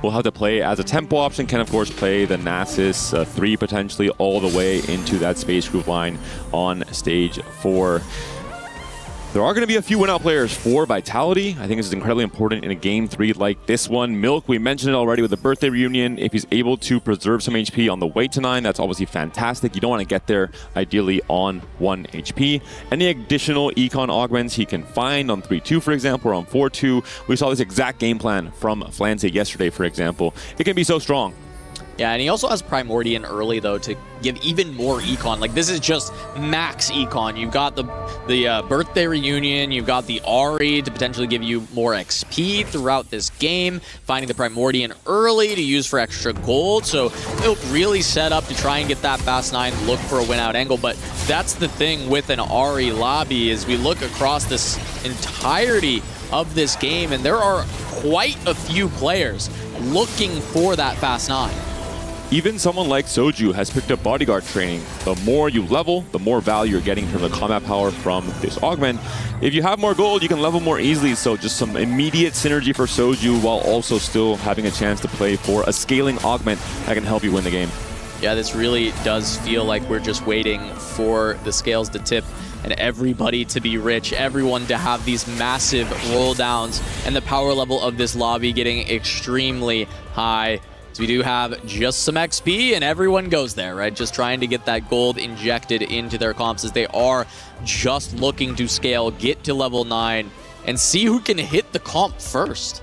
We'll have to play as a tempo option, can of course play the Nasus 3 potentially all the way into that Space Group line on Stage 4. There are going to be a few win-out players for Vitality. I think this is incredibly important in a Game 3 like this one. Milk, we mentioned it already with the birthday reunion. If he's able to preserve some HP on the way to 9, that's obviously fantastic. You don't want to get there, ideally, on 1 HP. Any additional econ augments he can find on 3-2, for example, or on 4-2. We saw this exact game plan from Flancy yesterday, for example. It can be so strong. Yeah, and he also has Primordian early, though, to give even more econ. Like, this is just max econ. You've got the birthday reunion, you've got the Ari to potentially give you more XP throughout this game, finding the Primordian early to use for extra gold. So Milk really set up to try and get that fast 9, look for a win-out angle. But that's the thing with an Ari lobby, is we look across this entirety of this game, and there are quite a few players looking for that fast 9. Even someone like Soju has picked up bodyguard training. The more you level, the more value you're getting from the combat power from this augment. If you have more gold, you can level more easily, so just some immediate synergy for Soju while also still having a chance to play for a scaling augment that can help you win the game. Yeah, this really does feel like we're just waiting for the scales to tip and everybody to be rich, everyone to have these massive roll downs, and the power level of this lobby getting extremely high. So we do have just some XP, and everyone goes there, right? Just trying to get that gold injected into their comps, as they are just looking to scale, get to level 9, and see who can hit the comp first.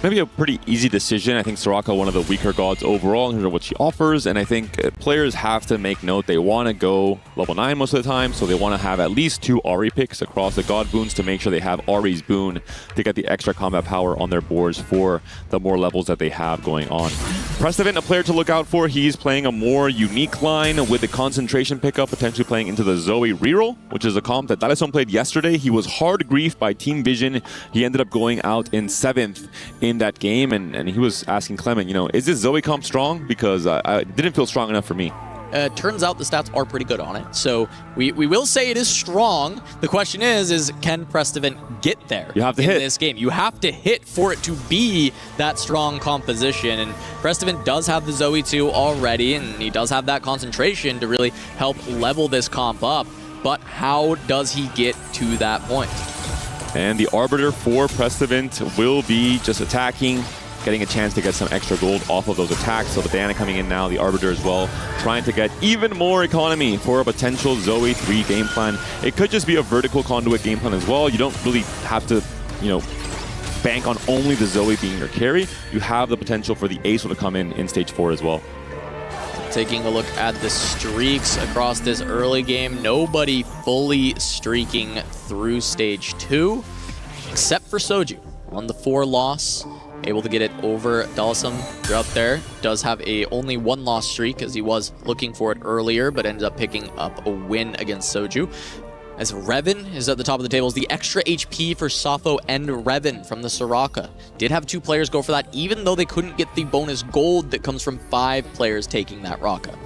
Maybe a pretty easy decision. I think Soraka, one of the weaker gods overall in terms of what she offers, and I think players have to make note they want to go level 9 most of the time, so they want to have at least 2 Ari picks across the god boons to make sure they have Ari's boon to get the extra combat power on their boards for the more levels that they have going on. Prestivan, a player to look out for. He's playing a more unique line with the concentration pickup, potentially playing into the Zoe reroll, which is a comp that Dalason played yesterday. He was hard griefed by Team Vision. He ended up going out in 7th in that game, and he was asking Clement, is this Zoe comp strong? Because I didn't feel strong enough for me. Turns out the stats are pretty good on it. So we will say it is strong. The question is can Prestivent get there? You have to hit in this game. You have to hit for it to be that strong composition. And Prestivent does have the Zoe 2 already, and he does have that concentration to really help level this comp up. But how does he get to that point? And the Arbiter for Prestivent will be just attacking, getting a chance to get some extra gold off of those attacks. So the Diana coming in now, the Arbiter as well, trying to get even more economy for a potential Zoe 3 game plan. It could just be a vertical conduit game plan as well. You don't really have to, bank on only the Zoe being your carry. You have the potential for the Ace to come in stage 4 as well. Taking a look at the streaks across this early game, nobody fully streaking through stage 2, except for Soju on the 4 loss. Able to get it over Dalsum throughout there. Does have a only 1 loss streak as he was looking for it earlier, but ended up picking up a win against Soju. As Revan is at the top of the tables, the extra HP for Safo and Revan from the Soraka. Did have 2 players go for that, even though they couldn't get the bonus gold that comes from 5 players taking that Raka.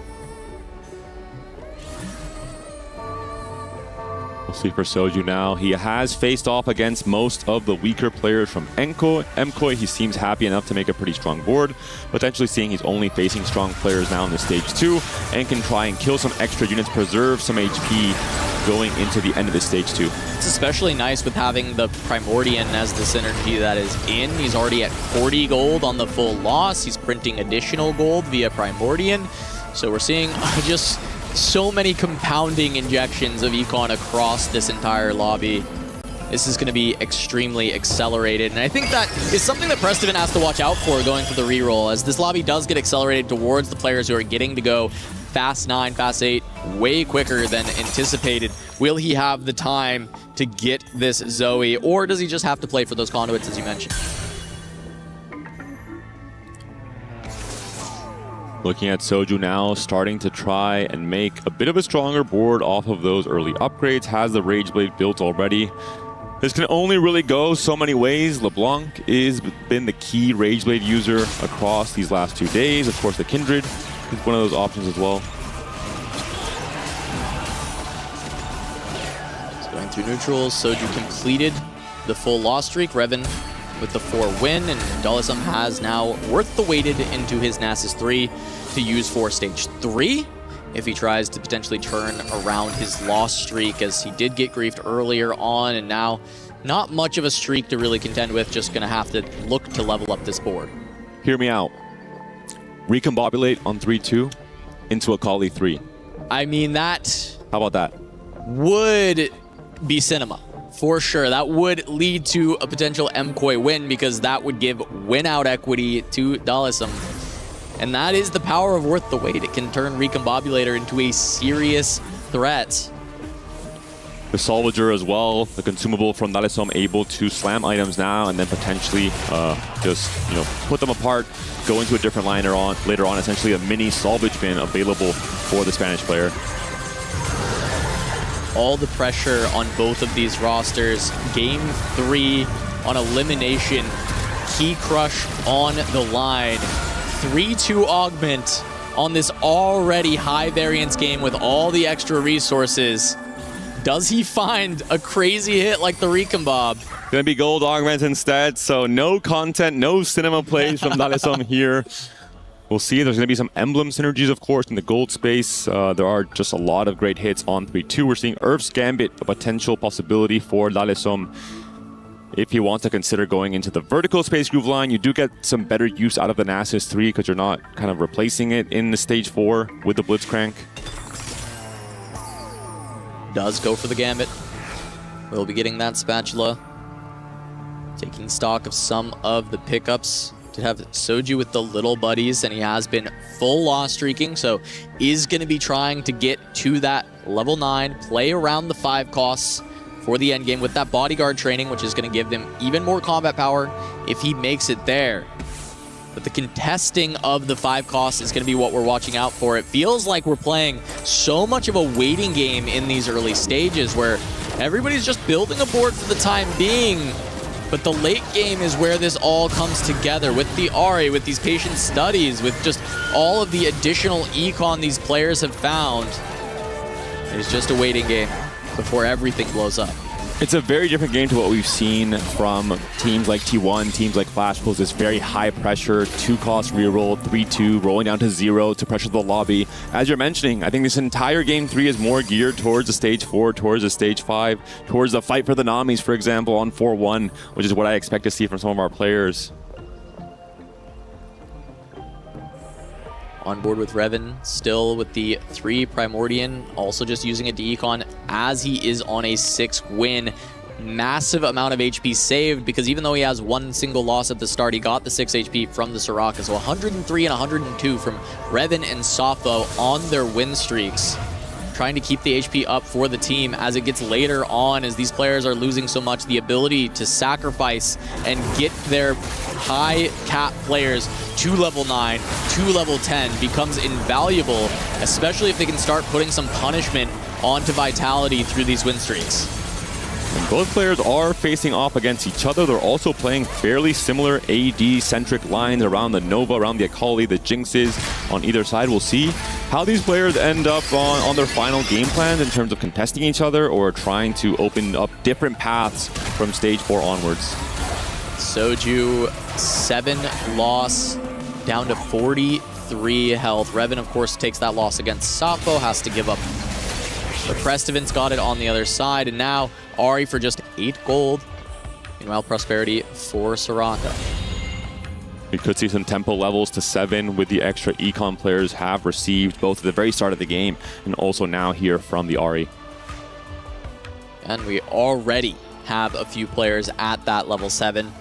We'll see for Soju now. He has faced off against most of the weaker players from MKOI. He seems happy enough to make a pretty strong board, potentially seeing he's only facing strong players now in the stage 2 and can try and kill some extra units, preserve some HP going into the end of the stage 2. It's especially nice with having the Primordian as the synergy that is in. He's already at 40 gold on the full loss. He's printing additional gold via Primordian. So we're seeing just so many compounding injections of econ across this entire lobby. This is going to be extremely accelerated, and I think that is something that Prestivent has to watch out for going for the reroll, as this lobby does get accelerated towards the players who are getting to go fast 9, fast 8 way quicker than anticipated. Will he have the time to get this Zoe, or does he just have to play for those conduits as you mentioned? Looking at Soju now, starting to try and make a bit of a stronger board off of those early upgrades. Has the Rage Blade built already. This can only really go so many ways. LeBlanc has been the key Rage Blade user across these last 2 days. Of course, the Kindred is one of those options as well. So going through neutrals, Soju completed the full loss streak. Revan with the 4 win, and Dalsum has now worth the weighted into his Nasus 3 to use for stage 3 if he tries to potentially turn around his loss streak, as he did get griefed earlier on, and now not much of a streak to really contend with. Just gonna have to look to level up this board. Hear me out. Recombobulate on 3-2 into a Kali 3. I mean, that... How about that? Would be cinema. For sure, that would lead to a potential MKOI win, because that would give win-out equity to Dalsum. And that is the power of Worth the Wait. It can turn Recombobulator into a serious threat. The Salvager as well, the consumable from Dalsum, able to slam items now and then potentially just put them apart, go into a different line later on. Essentially a mini salvage bin available for the Spanish player. All the pressure on both of these rosters. Game 3 on elimination. Key Crush on the line. 3-2 augment on this already high variance game with all the extra resources. Does he find a crazy hit like the Recombob? Gonna be gold augment instead, so no content, no cinema plays from Dalsum here. We'll see. There's going to be some emblem synergies, of course, in the gold space. There are just a lot of great hits on 3-2. We're seeing Earth's Gambit, a potential possibility for Dalsum. If he wants to consider going into the vertical space groove line, you do get some better use out of the Nasus 3 because you're not kind of replacing it in the stage 4 with the Blitzcrank. Does go for the Gambit. We'll be getting that spatula. Taking stock of some of the pickups. To have Soju with the little buddies, and he has been full loss streaking, so is going to be trying to get to that level 9, play around the 5 costs for the end game with that bodyguard training, which is going to give them even more combat power if he makes it there. But the contesting of the 5 costs is going to be what we're watching out for. It feels like we're playing so much of a waiting game in these early stages where everybody's just building a board for the time being. But the late game is where this all comes together with the Ahri, with these patient studies, with just all of the additional econ these players have found. It's just a waiting game before everything blows up. It's a very different game to what we've seen from teams like T1, teams like Flash Pulse. This very high pressure, 2-cost reroll, 3-2, rolling down to 0 to pressure the lobby. As you're mentioning, I think this entire Game 3 is more geared towards the Stage 4, towards the Stage 5, towards the fight for the Namis, for example, on 4-1, which is what I expect to see from some of our players. On board with Revan, still with the 3 Primordian, also just using a decon as he is on a 6-win. Massive amount of HP saved because even though he has 1 single loss at the start, he got the 6 HP from the Soraka. So 103 and 102 from Revan and Safo on their win streaks. Trying to keep the HP up for the team as it gets later on, as these players are losing so much, the ability to sacrifice and get their high cap players to level 9, to level 10 becomes invaluable, especially if they can start putting some punishment onto Vitality through these win streaks. And both players are facing off against each other. They're also playing fairly similar AD-centric lines around the Nova, around the Akali, the Jinxes on either side. We'll see how these players end up on their final game plans in terms of contesting each other or trying to open up different paths from Stage 4 onwards. Soju, 7 loss, down to 43 health. Revan, of course, takes that loss against Safo, has to give up. But Prestivin's got it on the other side, and now Ahri for just 8 gold. Meanwhile, Prosperity for Soraka. We could see some tempo levels to 7 with the extra econ players have received both at the very start of the game and also now here from the Ahri. And we already have a few players at that level 7.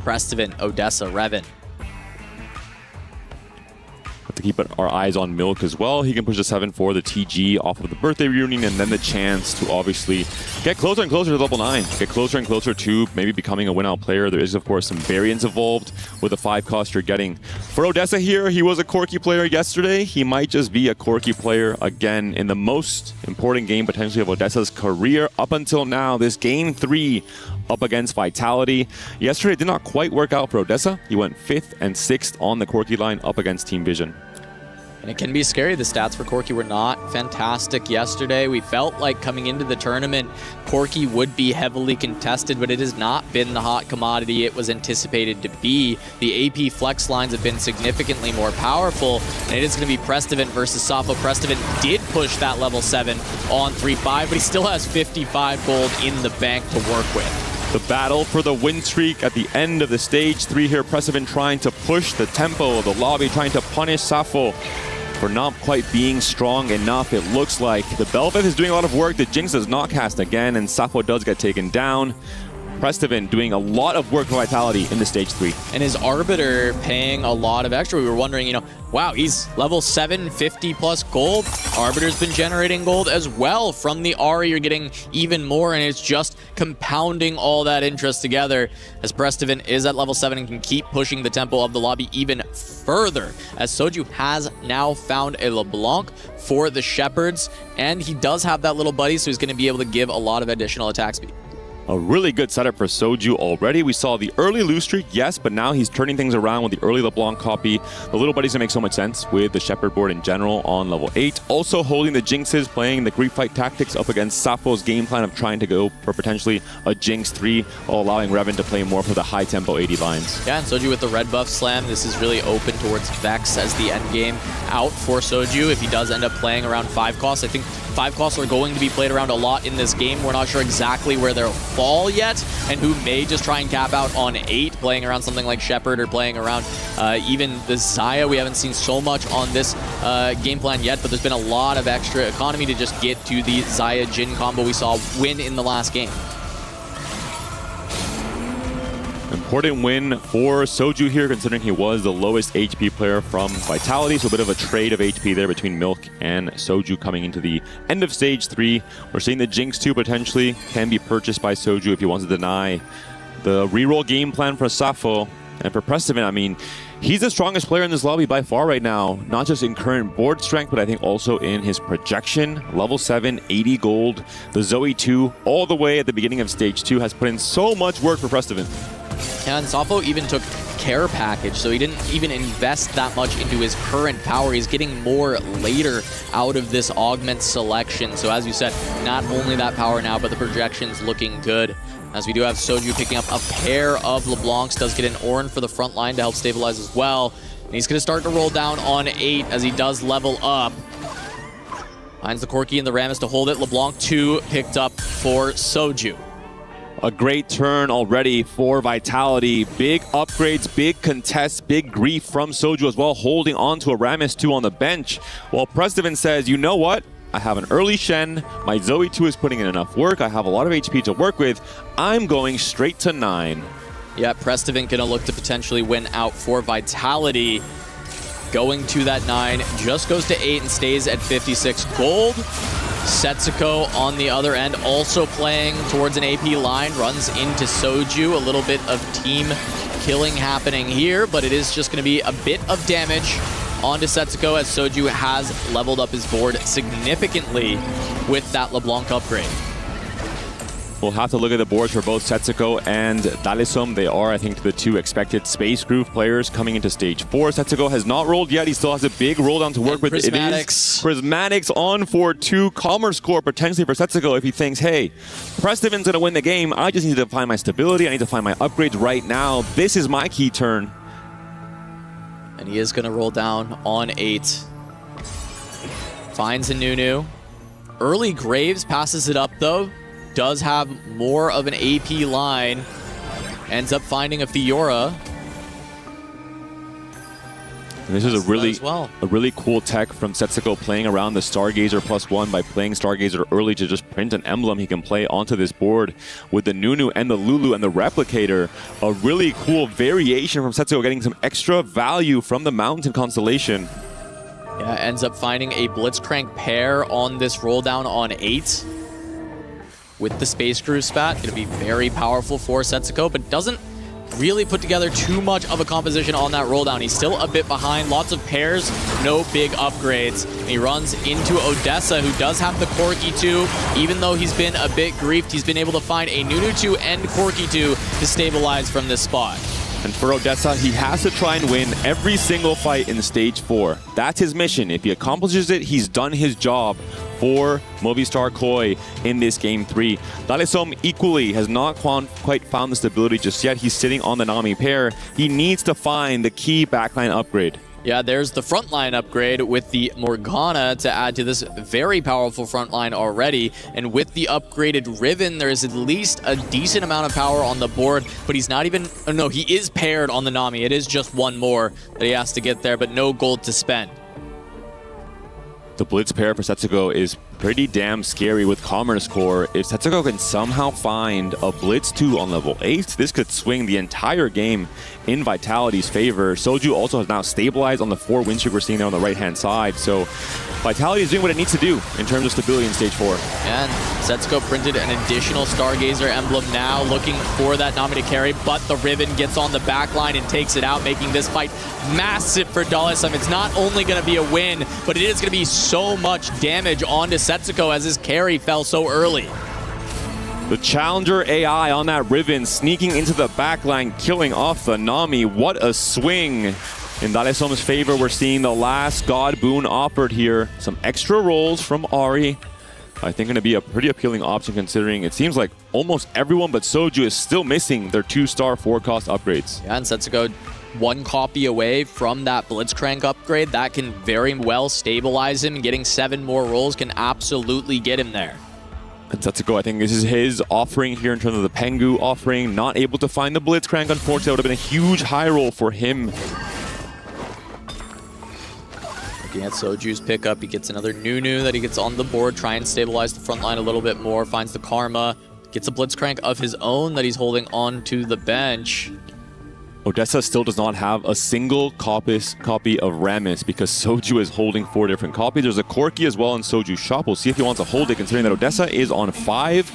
Prestivin, Odessa, Revan. Have to keep our eyes on Milk as well. He can push the 7 for the TG off of the birthday reunion and then the chance to obviously get closer and closer to level 9. Get closer and closer to maybe becoming a win-out player. There is, of course, some variance involved with the 5-cost you're getting. For Odessa here, he was a Corki player yesterday. He might just be a Corki player again in the most important game potentially of Odessa's career up until now. This Game 3 up against Vitality. Yesterday did not quite work out for Odessa. He went 5th and 6th on the Corki line up against Team Vision. And it can be scary. The stats for Corki were not fantastic yesterday. We felt like coming into the tournament, Corki would be heavily contested, but it has not been the hot commodity it was anticipated to be. The AP flex lines have been significantly more powerful, and it is going to be Prestivin versus Safo. Prestivin did push that level 7 on 3-5, but he still has 55 gold in the bank to work with. The battle for the win streak at the end of the Stage 3 here. Prestivin trying to push the tempo of the lobby, trying to punish Safo for not quite being strong enough, it looks like. The Belveth is doing a lot of work. The Jinx does not cast again, and Safo does get taken down. Prestivin doing a lot of work for Vitality in the Stage 3. And his Arbiter paying a lot of extra. We were wondering, wow, he's level 7, 50 plus gold. Arbiter's been generating gold as well from the Ahri. You're getting even more, and it's just compounding all that interest together as Prestivin is at level 7 and can keep pushing the tempo of the lobby even further, as Soju has now found a LeBlanc for the Shepherds, and he does have that little buddy, so he's going to be able to give a lot of additional attack speed. A really good setup for Soju already. We saw the early lose streak, yes, but now he's turning things around with the early LeBlanc copy. The little buddies that make so much sense with the Shepherd board in general on level 8. Also holding the Jinxes, playing the Grief Fight tactics up against Safo's game plan of trying to go for potentially a Jinx 3 while allowing Revan to play more for the high tempo 80 lines. Yeah, and Soju with the red buff slam, this is really open towards Vex as the end game out for Soju if he does end up playing around 5 costs. I think 5 costs are going to be played around a lot in this game. We're not sure exactly where they'll fall yet, and who may just try and cap out on 8, playing around something like Shepherd or playing around even the Xayah. We haven't seen so much on this game plan yet, but there's been a lot of extra economy to just get to the Xayah Jhin combo we saw win in the last game. Important win for Soju here, considering he was the lowest HP player from Vitality, so a bit of a trade of HP there between Milk and Soju coming into the end of Stage 3. We're seeing the Jinx 2 potentially can be purchased by Soju if he wants to deny the reroll game plan for Safo. And for Prestivan, I mean, he's the strongest player in this lobby by far right now, not just in current board strength, but I think also in his projection. Level 7, 80 gold, the Zoe 2, all the way at the beginning of stage 2 has put in so much work for Prestivan. And Safo even took care package, so he didn't even invest that much into his current power. He's getting more later out of this augment selection. So as you said, not only that power now, but the projection's looking good. As we do have Soju picking up a pair of LeBlancs, does get an Ornn for the front line to help stabilize as well. And he's going to start to roll down on 8 as he does level up. Finds the Corki and the Rammus to hold it. LeBlanc 2 picked up for Soju. A great turn already for Vitality. Big upgrades, big contests, big grief from Soju as well, holding on to a Rammus 2 on the bench. While Prestivan says, you know what? I have an early Shen. My Zoe 2 is putting in enough work. I have a lot of HP to work with. I'm going straight to 9. Yeah, Prestivan gonna look to potentially win out for Vitality. Going to that 9, just goes to 8 and stays at 56 gold. Setsuko on the other end, also playing towards an AP line, runs into Soju. A little bit of team killing happening here, but it is just going to be a bit of damage onto Setsuko as Soju has leveled up his board significantly with that LeBlanc upgrade. We'll have to look at the boards for both Setsuko and Dalisom. They are, I think, the 2 expected Space Groove players coming into stage 4. Setsuko has not rolled yet. He still has a big roll down to work with. Prismatics. It is Prismatics on for 2 Commerce Core potentially for Setsuko if he thinks, hey, Prestivan's going to win the game. I just need to find my stability. I need to find my upgrades right now. This is my key turn. And he is going to roll down on 8. Finds a Nunu. Early Graves passes it up, though. Does have more of an AP line. Ends up finding a Fiora. And this is a really cool tech from Setsuko, playing around the Stargazer +1 by playing Stargazer early to just print an emblem he can play onto this board with the Nunu and the Lulu and the Replicator. A really cool variation from Setsuko, getting some extra value from the Mountain constellation. Yeah, ends up finding a Blitzcrank pair on this roll down on 8. With the Space Cruise spat, going to be very powerful for Setsuko, but doesn't really put together too much of a composition on that roll down. He's still a bit behind, lots of pairs, no big upgrades. And he runs into Odessa, who does have the Corki 2. Even though he's been a bit griefed, he's been able to find a Nunu 2 and Corki 2 to stabilize from this spot. And for Odessa, he has to try and win every single fight in stage 4. That's his mission. If he accomplishes it, he's done his job for Movistar Koi in this game 3. Dalisom equally has not quite found the stability just yet. He's sitting on the Nami pair. He needs to find the key backline upgrade. Yeah, there's the frontline upgrade with the Morgana to add to this very powerful frontline already. And with the upgraded Riven, there's at least a decent amount of power on the board, but he's not even... Oh, no, he is paired on the Nami. It is just one more that he has to get there, but no gold to spend. The Blitz pair for Setsuko is pretty damn scary with Commerce Core. If Setsuko can somehow find a Blitz 2 on level 8, this could swing the entire game in Vitality's favor. Soju also has now stabilized on the 4 win streak we're seeing there on the right-hand side. So Vitality is doing what it needs to do in terms of stability in stage 4. And Setsuko printed an additional Stargazer emblem now, looking for that Nami to carry, but the Riven gets on the back line and takes it out, making this fight massive for Dalisum. It's not only going to be a win, but it is going to be so much damage onto Setsuko as his carry fell so early. The Challenger AI on that Riven, sneaking into the backline, killing off the Nami. What a swing. In Dalisom's favor, we're seeing the last God boon offered here. Some extra rolls from Ari. I think going to be a pretty appealing option, considering it seems like almost everyone but Soju is still missing their 2-star 4-cost upgrades. Yeah, and Setsuko 1 copy away from that Blitzcrank upgrade. That can very well stabilize him. Getting 7 more rolls can absolutely get him there. And Setsuko, I think this is his offering here in terms of the Pengu offering. Not able to find the Blitzcrank, unfortunately. That would have been a huge high roll for him. Looking at Soju's pickup, he gets another Nunu that he gets on the board, try and stabilize the front line a little bit more, finds the Karma, gets a Blitzcrank of his own that he's holding on to the bench. Odessa still does not have a single copy of Rammus because Soju is holding 4 different copies. There's a Corki as well in Soju's shop. We'll see if he wants to hold it, considering that Odessa is on 5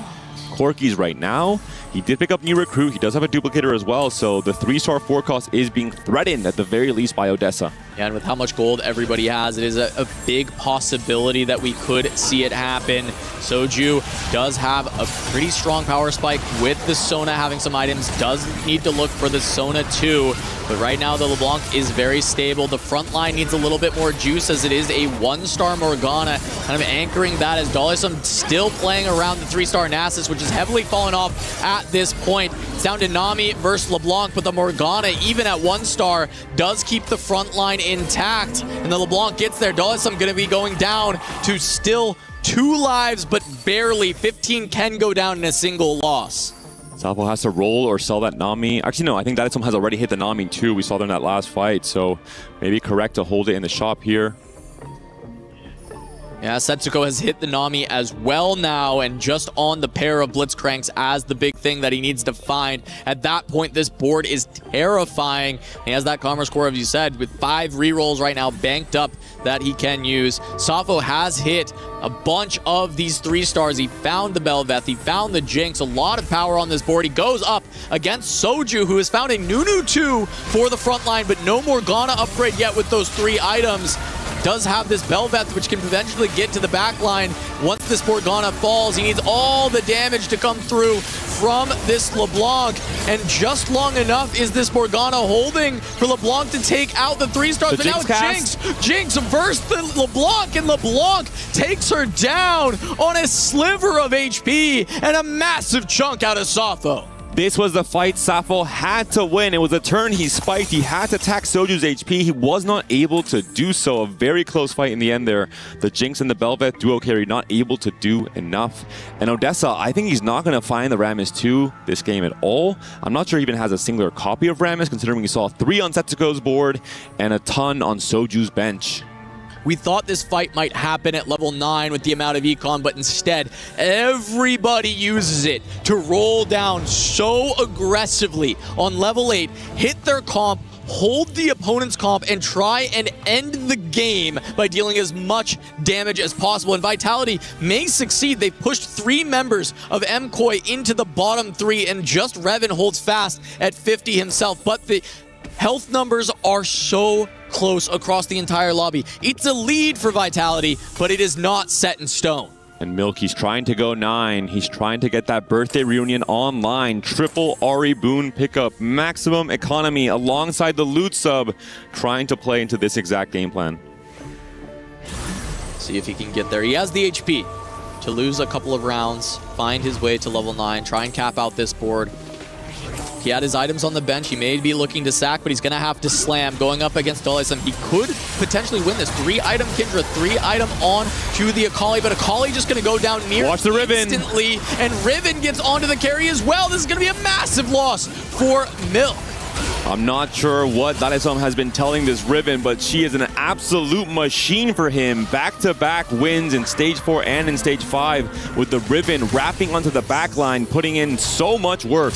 Corky's right now. He did pick up new recruit. He does have a duplicator as well, so the 3-star forecast is being threatened at the very least by Odessa. Yeah, and with how much gold everybody has, it is a big possibility that we could see it happen. Soju does have a pretty strong power spike with the Sona having some items. Does need to look for the Sona too. But right now, the LeBlanc is very stable. The front line needs a little bit more juice as it is a 1-star Morgana, kind of anchoring that as Dalisum still playing around the 3-star Nasus, which is heavily fallen off at this point. It's down to Nami versus LeBlanc, but the Morgana, even at 1-star, does keep the front line intact. And the LeBlanc gets there. Dalisum going to be going down to still 2 lives, but barely. 15 can go down in a single loss. Sapo has to roll or sell that Nami. Actually, no, I think Dalisum has already hit the Nami too. We saw them in that last fight, so maybe correct to hold it in the shop here. Yeah, Setsuko has hit the Nami as well now, and just on the pair of Blitzcranks as the big thing that he needs to find. At that point, this board is terrifying. He has that Commerce Core, as you said, with 5 rerolls right now banked up that he can use. Safo has hit a bunch of these 3-stars. He found the Belveth, he found the Jinx, a lot of power on this board. He goes up against Soju, who has found a Nunu 2 for the front line, but no Morgana upgrade yet with those 3 items. Does have this Belveth, which can eventually get to the back line. Once this Morgana falls, he needs all the damage to come through from this LeBlanc. And just long enough is this Morgana holding for LeBlanc to take out the 3-stars. But now Jinx versus the LeBlanc, and LeBlanc takes her down on a sliver of HP and a massive chunk out of Safo. This was the fight Safo had to win. It was a turn he spiked. He had to attack Soju's HP. He was not able to do so. A very close fight in the end there. The Jinx and the Belveth duo carry not able to do enough. And Odessa, I think he's not going to find the Rammus 2 this game at all. I'm not sure he even has a singular copy of Rammus, considering we saw 3 on Setsuko's board and a ton on Soju's bench. We thought this fight might happen at level 9 with the amount of econ, but instead, everybody uses it to roll down so aggressively on level 8, hit their comp, hold the opponent's comp, and try and end the game by dealing as much damage as possible. And Vitality may succeed. They've pushed 3 members of MKOI into the bottom 3, and just Revan holds fast at 50 himself. But the health numbers are so close across the entire lobby. It's a lead for Vitality, but it is not set in stone. And Milk, he's trying to go 9. He's trying to get that birthday reunion online. Triple Ari Boon pickup, maximum economy alongside the loot sub, trying to play into this exact game plan. See if he can get there. He has the HP to lose a couple of rounds, find his way to level 9, try and cap out this board. He had his items on the bench. He may be looking to sack, but he's going to have to slam. Going up against Dalisum, he could potentially win this. 3-item Kindra, 3-item on to the Akali, but Akali just going to go down near Watch the Riven instantly, and Riven gets onto the carry as well. This is going to be a massive loss for Milk. I'm not sure what Dalisum has been telling this Riven, but she is an absolute machine for him. Back-to-back wins in Stage 4 and in Stage 5, with the Riven wrapping onto the backline, putting in so much work.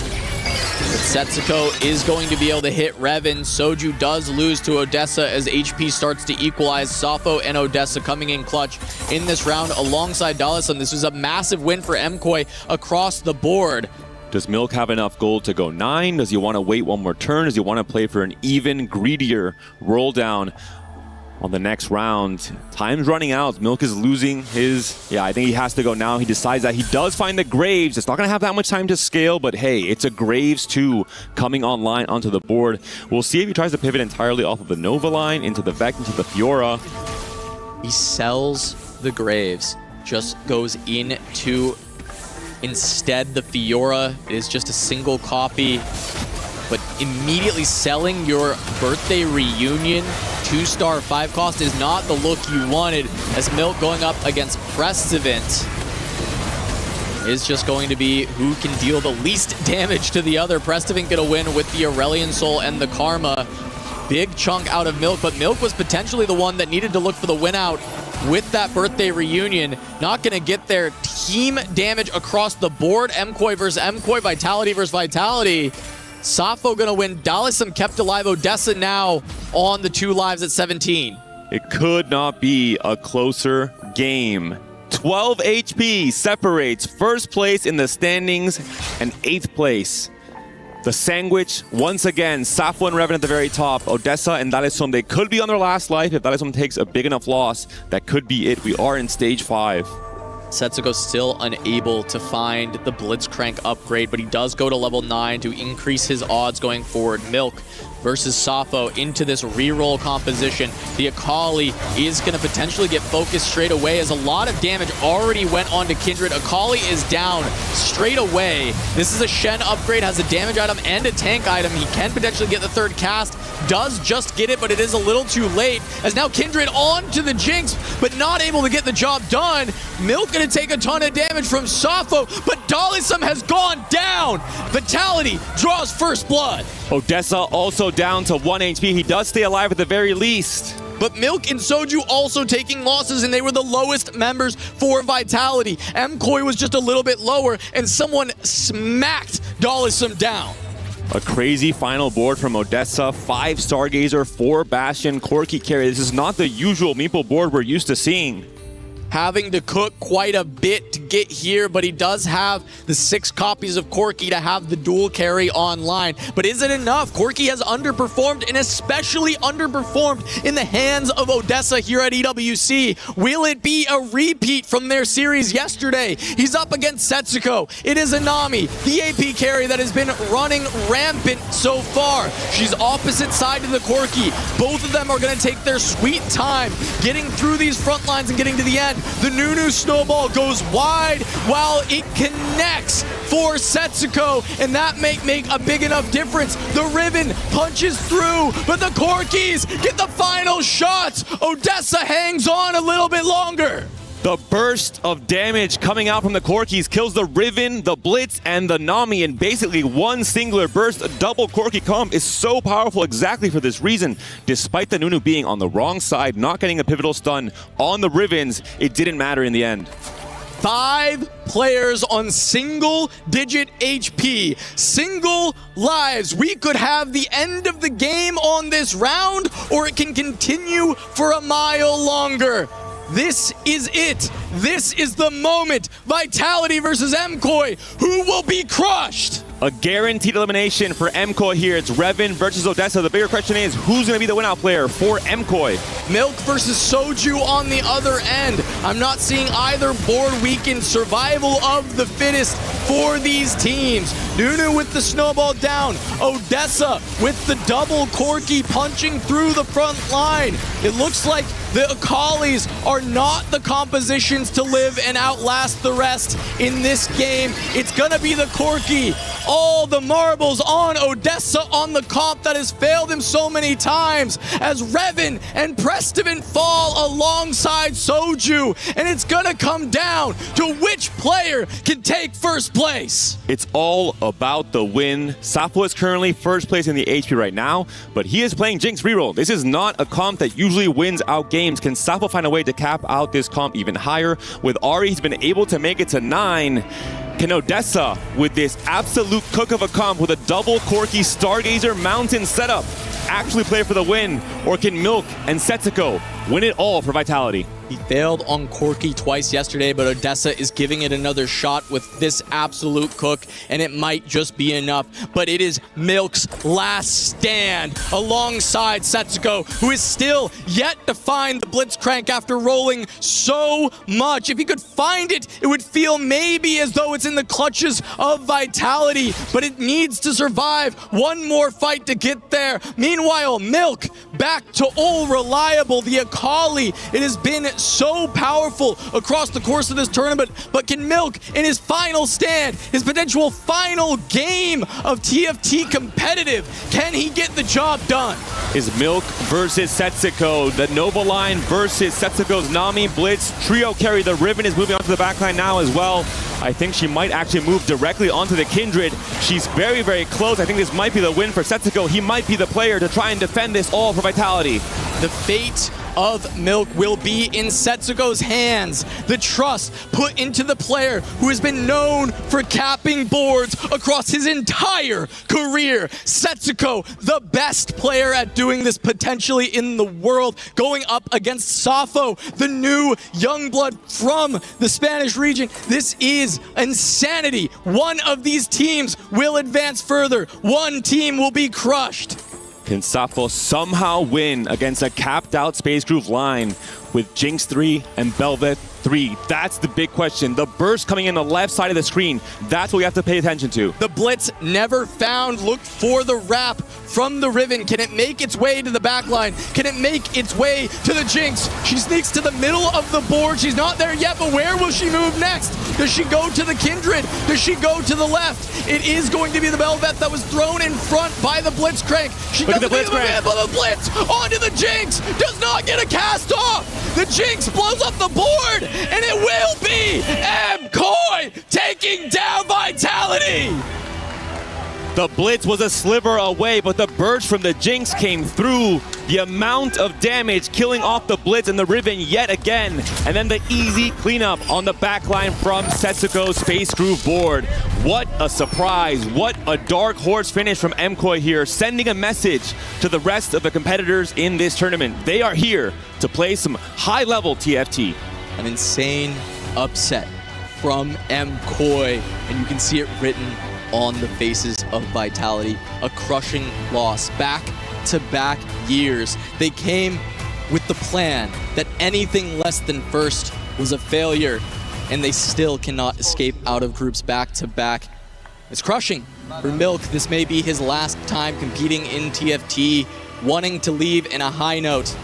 But Setsuko is going to be able to hit Revan. Soju does lose to Odessa as HP starts to equalize. Safo and Odessa coming in clutch in this round alongside Dalisum. This was a massive win for MKOI across the board. Does Milk have enough gold to go 9? Does he want to wait one more turn? Does he want to play for an even greedier roll down on the next round? Time's running out. Milk is losing his... Yeah, I think he has to go now. He decides that he does find the Graves. It's not going to have that much time to scale, but hey, it's a Graves 2 coming online onto the board. We'll see if he tries to pivot entirely off of the Nova line into the Vec, into the Fiora. He sells the Graves, just goes into instead the Fiora. It is just a single copy. But immediately selling your birthday reunion 2-star 5 cost is not the look you wanted, as Milk going up against Prestivant is just going to be who can deal the least damage to the other. Prestivant gonna win with the Aurelion Soul and the Karma. Big chunk out of Milk, but Milk was potentially the one that needed to look for the win out with that birthday reunion. Not gonna get there. Team damage across the board. MKOI versus MKOI, Vitality versus Vitality. Safo gonna win. Dalisum kept alive. Odessa now on the 2 lives at 17. It could not be a closer game. 12 HP separates first place in the standings and 8th place. The sandwich, once again, Safo and Reven at the very top. Odessa and Dalesom, they could be on their last life. If Dalesom takes a big enough loss, that could be it. We are in stage 5. Setsuko still unable to find the Blitzcrank upgrade, but he does go to level 9 to increase his odds going forward. Milk versus Safo into this reroll composition. The Akali is going to potentially get focused straight away as a lot of damage already went on to Kindred. Akali is down straight away. This is a Shen upgrade, has a damage item and a tank item. He can potentially get the third cast, does just get it, but it is a little too late as now Kindred on to the Jinx, but not able to get the job done. Milk going to take a ton of damage from Safo, but Dalisum has gone down. Vitality draws first blood. Odessa also down to 1 HP. He does stay alive at the very least. But Milk and Soju also taking losses, and they were the lowest members for Vitality. MKoi was just a little bit lower, and someone smacked Dalisum down. A crazy final board from Odessa. 5 Stargazer, 4 Bastion, Corki carry. This is not the usual Meeple board we're used to seeing. Having to cook quite a bit to get here, but he does have the 6 copies of Corki to have the dual carry online. But is it enough? Corki has underperformed, and especially underperformed in the hands of Odessa here at EWC. Will it be a repeat from their series yesterday? He's up against Setsuko. It is Anami, the AP carry that has been running rampant so far. She's opposite side to the Corki. Both of them are going to take their sweet time getting through these front lines and getting to the end. The Nunu snowball goes wide while it connects for Setsuko, and that may make a big enough difference. The Riven punches through, but the Corkis get the final shots. Odessa hangs on a little bit longer. The burst of damage coming out from the Corkis kills the Riven, the Blitz, and the Nami in basically one singular burst. A double Corki comp is so powerful exactly for this reason. Despite the Nunu being on the wrong side, not getting a pivotal stun on the Rivens, it didn't matter in the end. 5 players on single-digit HP, single lives. We could have the end of the game on this round, or it can continue for a mile longer. This is it. This is the moment. Vitality versus MKoi. Who will be crushed? A guaranteed elimination for MKoi here. It's Reven versus Odessa. The bigger question is, who's going to be the win-out player for MKoi? Milk versus Soju on the other end. I'm not seeing either board weaken. Survival of the fittest for these teams. Nunu with the snowball down. Odessa with the double Corki punching through the front line. It looks like the Akalis are not the compositions to live and outlast the rest in this game. It's gonna be the Corki. All the marbles on Odessa on the comp that has failed him so many times as Reven and Prestivan fall alongside Soju. And it's gonna come down to which player can take first place. It's all about the win. Safo is currently first place in the HP right now, but he is playing Jinx reroll. This is not a comp that usually wins out games. Can Safo find a way to cap out this comp even higher? With Ari, he's been able to make it to 9. Can Odessa, with this absolute cook of a comp with a double Corki Stargazer Mountain setup, actually play for the win? Or can Milk and Setsuko win it all for Vitality? He failed on Corki twice yesterday, but Odessa is giving it another shot with this absolute cook, and it might just be enough. But it is Milk's last stand alongside Setsuko, who is still yet to find the Blitzcrank after rolling so much. If he could find it, it would feel maybe as though it's in the clutches of Vitality, but it needs to survive one more fight to get there. Meanwhile, Milk back to all reliable. The Akali, it has been so powerful across the course of this tournament, but can Milk in his final stand, his potential final game of TFT competitive, can he get the job done? Is Milk versus Setsuko, the Nova line versus Setsuko's Nami Blitz trio carry. The Riven is moving onto the backline now as well. I think she might actually move directly onto the Kindred. She's very, very close. I think this might be the win for Setsuko. He might be the player to try and defend this all for Vitality. The fate of Milk will be in Setsuko's hands. The trust put into the player who has been known for capping boards across his entire career. Setsuko, the best player at doing this potentially in the world, going up against Safo, the new young blood from the Spanish region. This is insanity. One of these teams will advance further. One team will be crushed. Can Safo somehow win against a capped out Space Groove line with Jinx 3 and Belvet 3? That's the big question. The burst coming in the left side of the screen, that's what we have to pay attention to. The Blitz never found, looked for the wrap from the Riven. Can it make its way to the back line? Can it make its way to the Jinx? She sneaks to the middle of the board. She's not there yet, but where will she move next? Does she go to the Kindred? Does she go to the left? It is going to be the Belvet that was thrown in front by the Blitzcrank. She doesn't the Blitzcrank. The Blitz onto the Jinx. Does not get a cast off. The Jinx blows up the board, and it will be MKOI taking down Vitality. The Blitz was a sliver away, but the burst from the Jinx came through. The amount of damage killing off the Blitz and the Riven yet again. And then the easy cleanup on the backline from Setsuko's Space Groove board. What a surprise. What a dark horse finish from MKOI here, sending a message to the rest of the competitors in this tournament. They are here to play some high-level TFT. An insane upset from MKOI, and you can see it written on the faces of Vitality. A crushing loss. Back-to-back years. They came with the plan that anything less than first was a failure, and they still cannot escape out of groups back-to-back. It's crushing for Milk. This may be his last time competing in TFT, wanting to leave in a high note,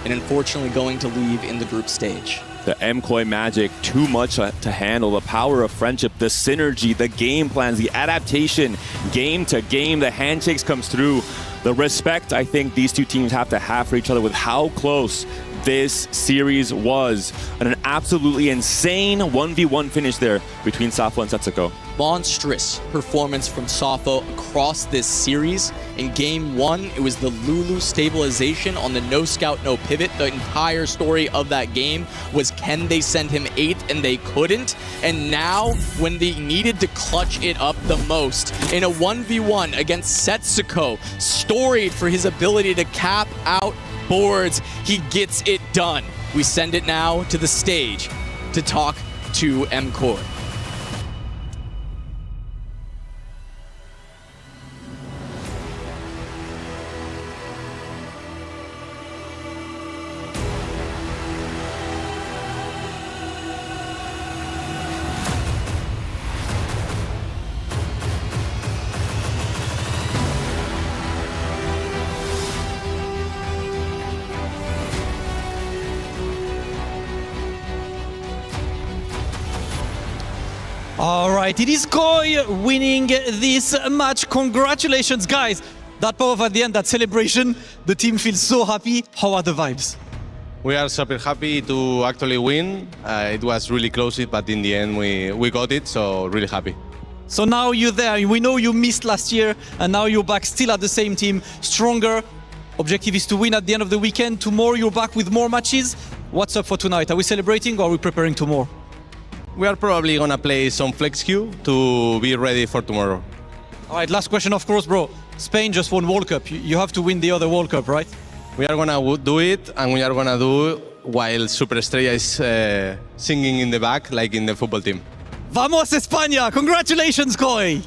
and unfortunately going to leave in the group stage. The MKOI magic, too much to handle. The power of friendship, the synergy, the game plans, the adaptation, game to game, the handshakes comes through. The respect I think these two teams have to have for each other with how close this series was. And an absolutely insane 1v1 finish there between Safo and Setsuko. Monstrous performance from Safo across this series. In game one, it was the Lulu stabilization on the no scout, no pivot. The entire story of that game was, can they send him 8? And they couldn't. And now, when they needed to clutch it up the most, in a 1v1 against Setsuko, storied for his ability to cap out boards, he gets it done. We send it now to the stage to talk to MKOI. All right, it is Koi winning this match. Congratulations, guys. That pop-up at the end, that celebration, the team feels so happy. How are the vibes? We are super happy to actually win. It was really close, but in the end we got it, so really happy. So now you're there. We know you missed last year, and now you're back still at the same team, stronger. Objective is to win at the end of the weekend. Tomorrow you're back with more matches. What's up for tonight? Are we celebrating or are we preparing tomorrow? We are probably gonna play some flex queue to be ready for tomorrow. All right, last question, of course, bro. Spain just won World Cup. You have to win the other World Cup, right? We are gonna do it, and we are gonna do while Super Estrella is singing in the back, like in the football team. Vamos España! Congratulations, Koi!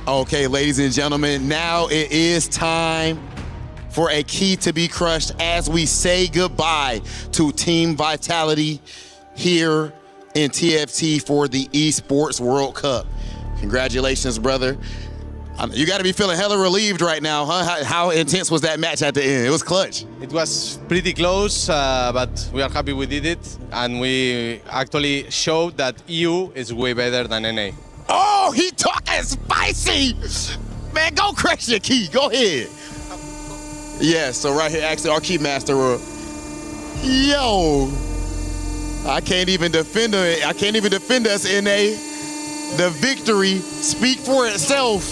Okay, ladies and gentlemen, now it is time for a key to be crushed as we say goodbye to Team Vitality here in TFT for the Esports World Cup. Congratulations, brother. You got to be feeling hella relieved right now, huh? How intense was that match at the end? It was clutch. It was pretty close, but we are happy we did it, and we actually showed that EU is way better than NA. Oh, he talking spicy. Man, go crush your key. Go ahead. Yeah, so right here, actually, our key master. Yo. I can't even defend it. I can't even defend us in the victory speak for itself.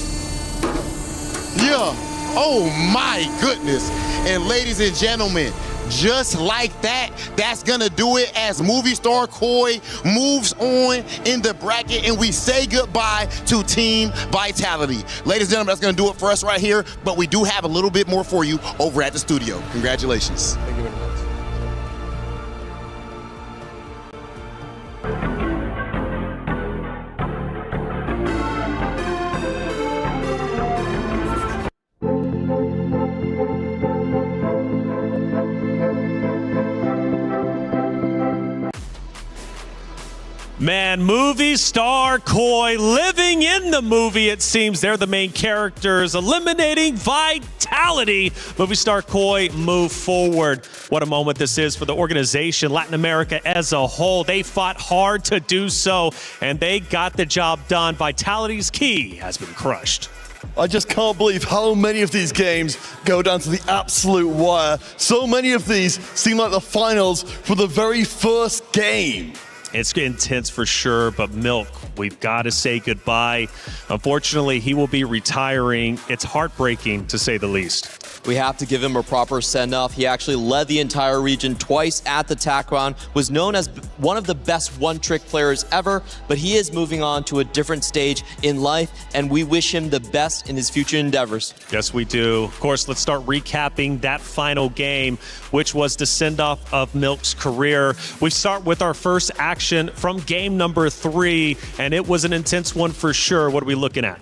Yeah. Oh my goodness. And ladies and gentlemen, just like that, that's gonna do it as movie star Koi moves on in the bracket and we say goodbye to Team Vitality. Ladies and gentlemen, that's gonna do it for us right here, but we do have a little bit more for you over at the studio. Congratulations. Thank you very much. Man, movie star Koi living in the movie, it seems. They're the main characters, eliminating Vitality. Movie star Koi move forward. What a moment this is for the organization, Latin America as a whole. They fought hard to do so, and they got the job done. Vitality's key has been crushed. I just can't believe how many of these games go down to the absolute wire. So many of these seem like the finals for the very first game. It's intense for sure, but Milk, we've got to say goodbye. Unfortunately, he will be retiring. It's heartbreaking, to say the least. We have to give him a proper send-off. He actually led the entire region twice at the TAC round, was known as one of the best one-trick players ever, but he is moving on to a different stage in life, and we wish him the best in his future endeavors. Yes, we do. Of course, let's start recapping that final game, which was the send-off of Milk's career. We start with our first action from game number 3, and it was an intense one for sure. What are we looking at?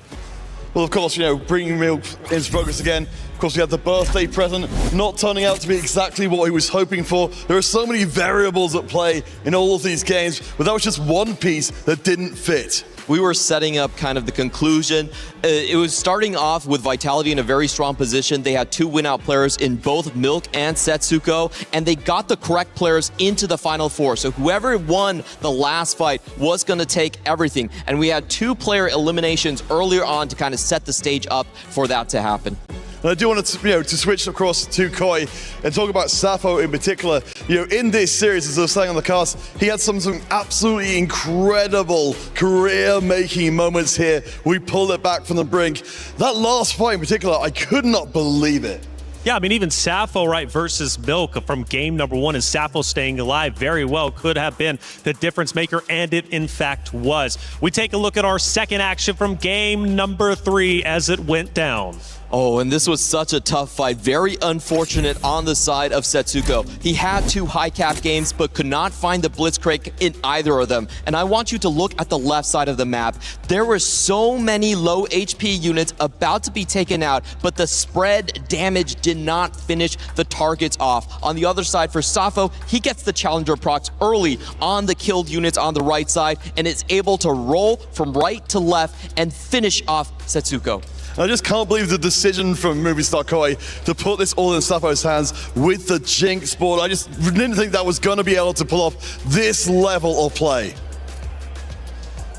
Well, of course, bringing Milk into focus again. Of course, we had the birthday present not turning out to be exactly what he was hoping for. There are so many variables at play in all of these games, but that was just one piece that didn't fit. We were setting up kind of the conclusion. It was starting off with Vitality in a very strong position. They had 2 win-out players in both Milk and Setsuko, and they got the correct players into the Final Four. So whoever won the last fight was going to take everything. And we had 2 player eliminations earlier on to kind of set the stage up for that to happen. And I do want to switch across to Koi and talk about Sappho in particular. In this series, as I was saying on the cast, he had some absolutely incredible career-making moments here. We pulled it back from the brink. That last fight in particular, I could not believe it. Yeah, I mean, even Sappho, right, versus Milk from game number 1, and Sappho staying alive very well could have been the difference maker, and it in fact was. We take a look at our second action from game number 3 as it went down. Oh, and this was such a tough fight. Very unfortunate on the side of Setsuko. He had 2 high cap games, but could not find the Blitzcrank in either of them. And I want you to look at the left side of the map. There were so many low HP units about to be taken out, but the spread damage did not finish the targets off. On the other side for Sappho, he gets the Challenger procs early on the killed units on the right side, and is able to roll from right to left and finish off Setsuko. I just can't believe the decision from Movie Star Koi to put this all in Sappho's hands with the Jinx board. I just didn't think that was going to be able to pull off this level of play.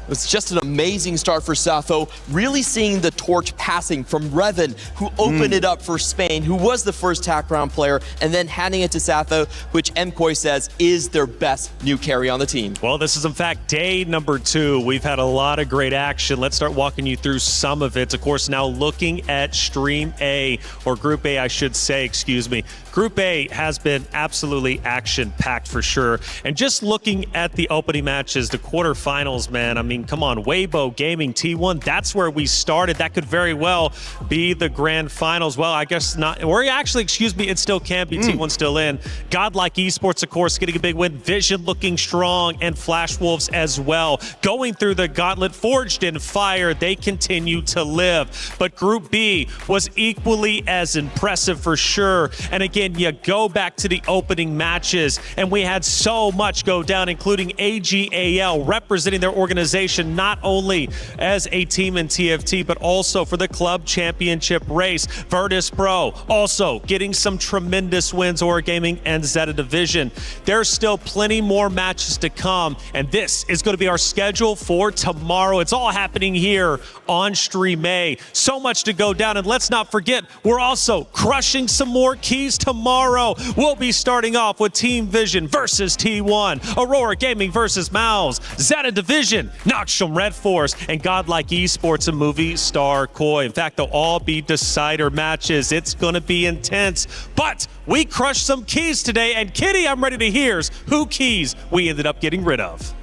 It was just an amazing start for Sappho, really seeing the torch passing from Revan, who opened it up for Spain, who was the first TAC round player, and then handing it to Sappho, which MKoi says is their best new carry on the team. Well, this is in fact day number 2. We've had a lot of great action. Let's start walking you through some of it. Of course, now looking at Stream A, or Group A, I should say, excuse me. Group A has been absolutely action-packed for sure. And just looking at the opening matches, the quarterfinals, man, I mean, come on, Weibo Gaming T1, that's where we started. That could very well be the grand finals. Well, I guess not, or actually, excuse me, it still can be. T1 still in. Godlike Esports, of course, getting a big win. Vision looking strong, and Flash Wolves as well. Going through the gauntlet, forged in fire, they continue to live. But Group B was equally as impressive for sure. And again, you go back to the opening matches, and we had so much go down, including ag.al representing their organization elimination, not only as a team in TFT, but also for the club championship race. Virtus.pro also getting some tremendous wins, Aura Gaming and Zeta Division. There's still plenty more matches to come, and this is going to be our schedule for tomorrow. It's all happening here on Stream A. So much to go down, and let's not forget, we're also crushing some more keys tomorrow. We'll be starting off with Team Vision versus T1, Aurora Gaming versus Mouse, Zeta Division, Noxium Red Force, and Godlike Esports and Movie Star Koi. In fact, they'll all be decider matches. It's going to be intense, but we crushed some keys today, and Kitty, I'm ready to hear who keys we ended up getting rid of.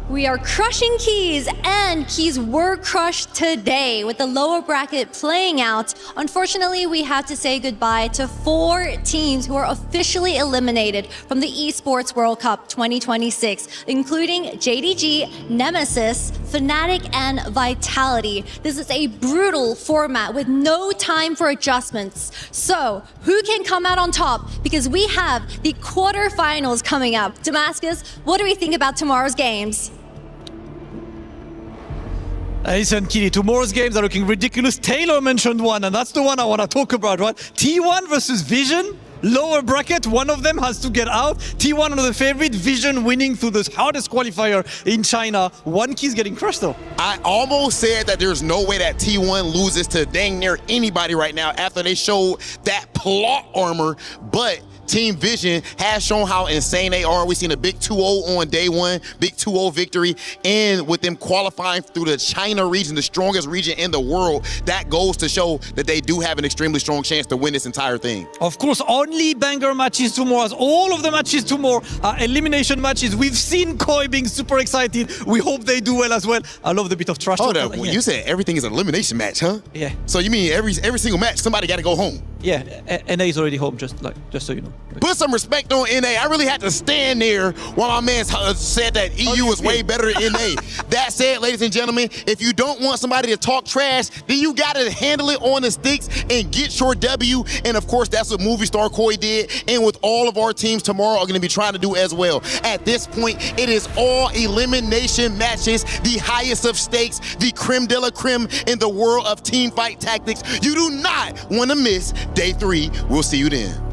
We are crushing keys, and keys were crushed today with the lower bracket playing out. Unfortunately, we have to say goodbye to 4 teams who are officially eliminated from the Esports World Cup 2026, including JDG, Nemesis, Fnatic, and Vitality. This is a brutal format with no time for adjustments. So, who can come out on top? Because we have the quarterfinals coming up. Damascus, what do we think about tomorrow's games? Listen, Kitty, tomorrow's games are looking ridiculous. Taylor mentioned one, and that's the one I want to talk about, right? T1 versus Vision, lower bracket, one of them has to get out. T1 are the favorite, Vision winning through the hardest qualifier in China. One key is getting crushed, though. I almost said that there's no way that T1 loses to dang near anybody right now after they showed that plot armor, but Team Vision has shown how insane they are. We've seen a big 2-0 on day one, big 2-0 victory, and with them qualifying through the China region, the strongest region in the world, that goes to show that they do have an extremely strong chance to win this entire thing. Of course, only banger matches tomorrow. As all of the matches tomorrow are elimination matches. We've seen Koi being super excited. We hope they do well as well. I love the bit of trash talk. Hold up, you said everything is an elimination match, huh? Yeah. So you mean every single match, somebody got to go home? Yeah, NA is already home, just so you know. Put some respect on NA. I really had to stand there while my man said that EU was way better than NA. That said, ladies and gentlemen, if you don't want somebody to talk trash, then you got to handle it on the sticks and get your W. And of course, that's what Movie Star Koi did. And with all of our teams tomorrow are going to be trying to do as well. At this point, it is all elimination matches, the highest of stakes, the creme de la creme in the world of team fight tactics. You do not want to miss day 3. We'll see you then.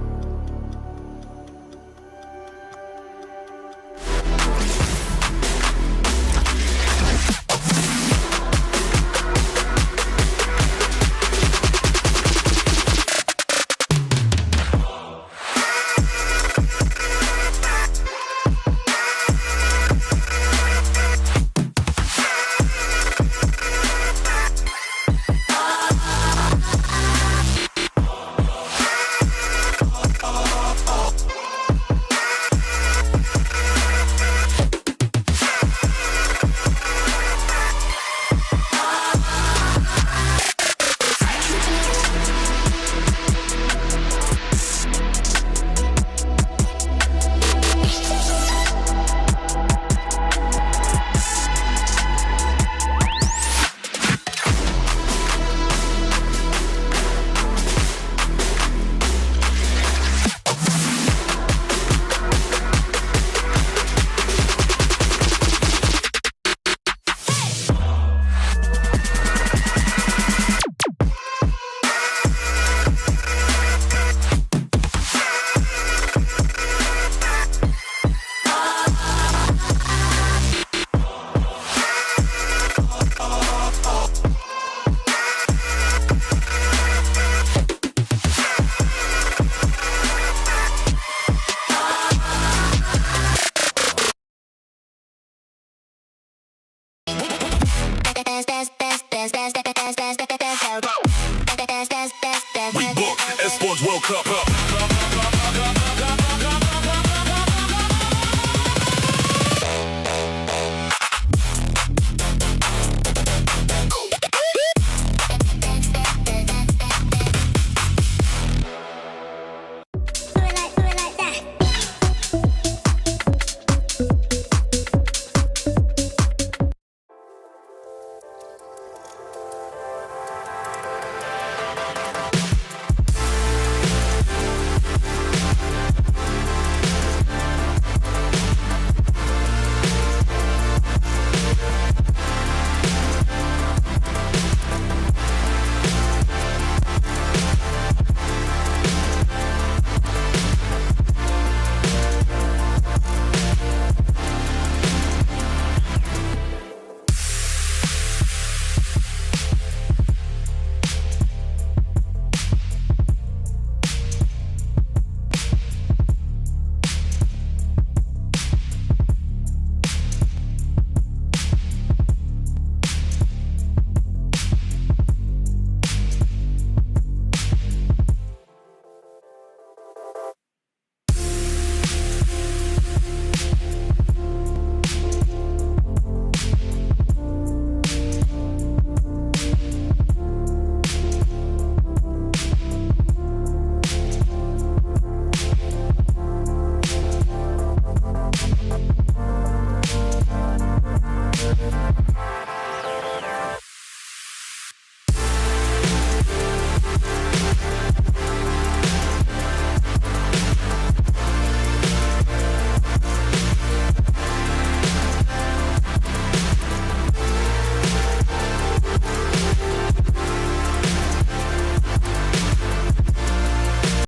best.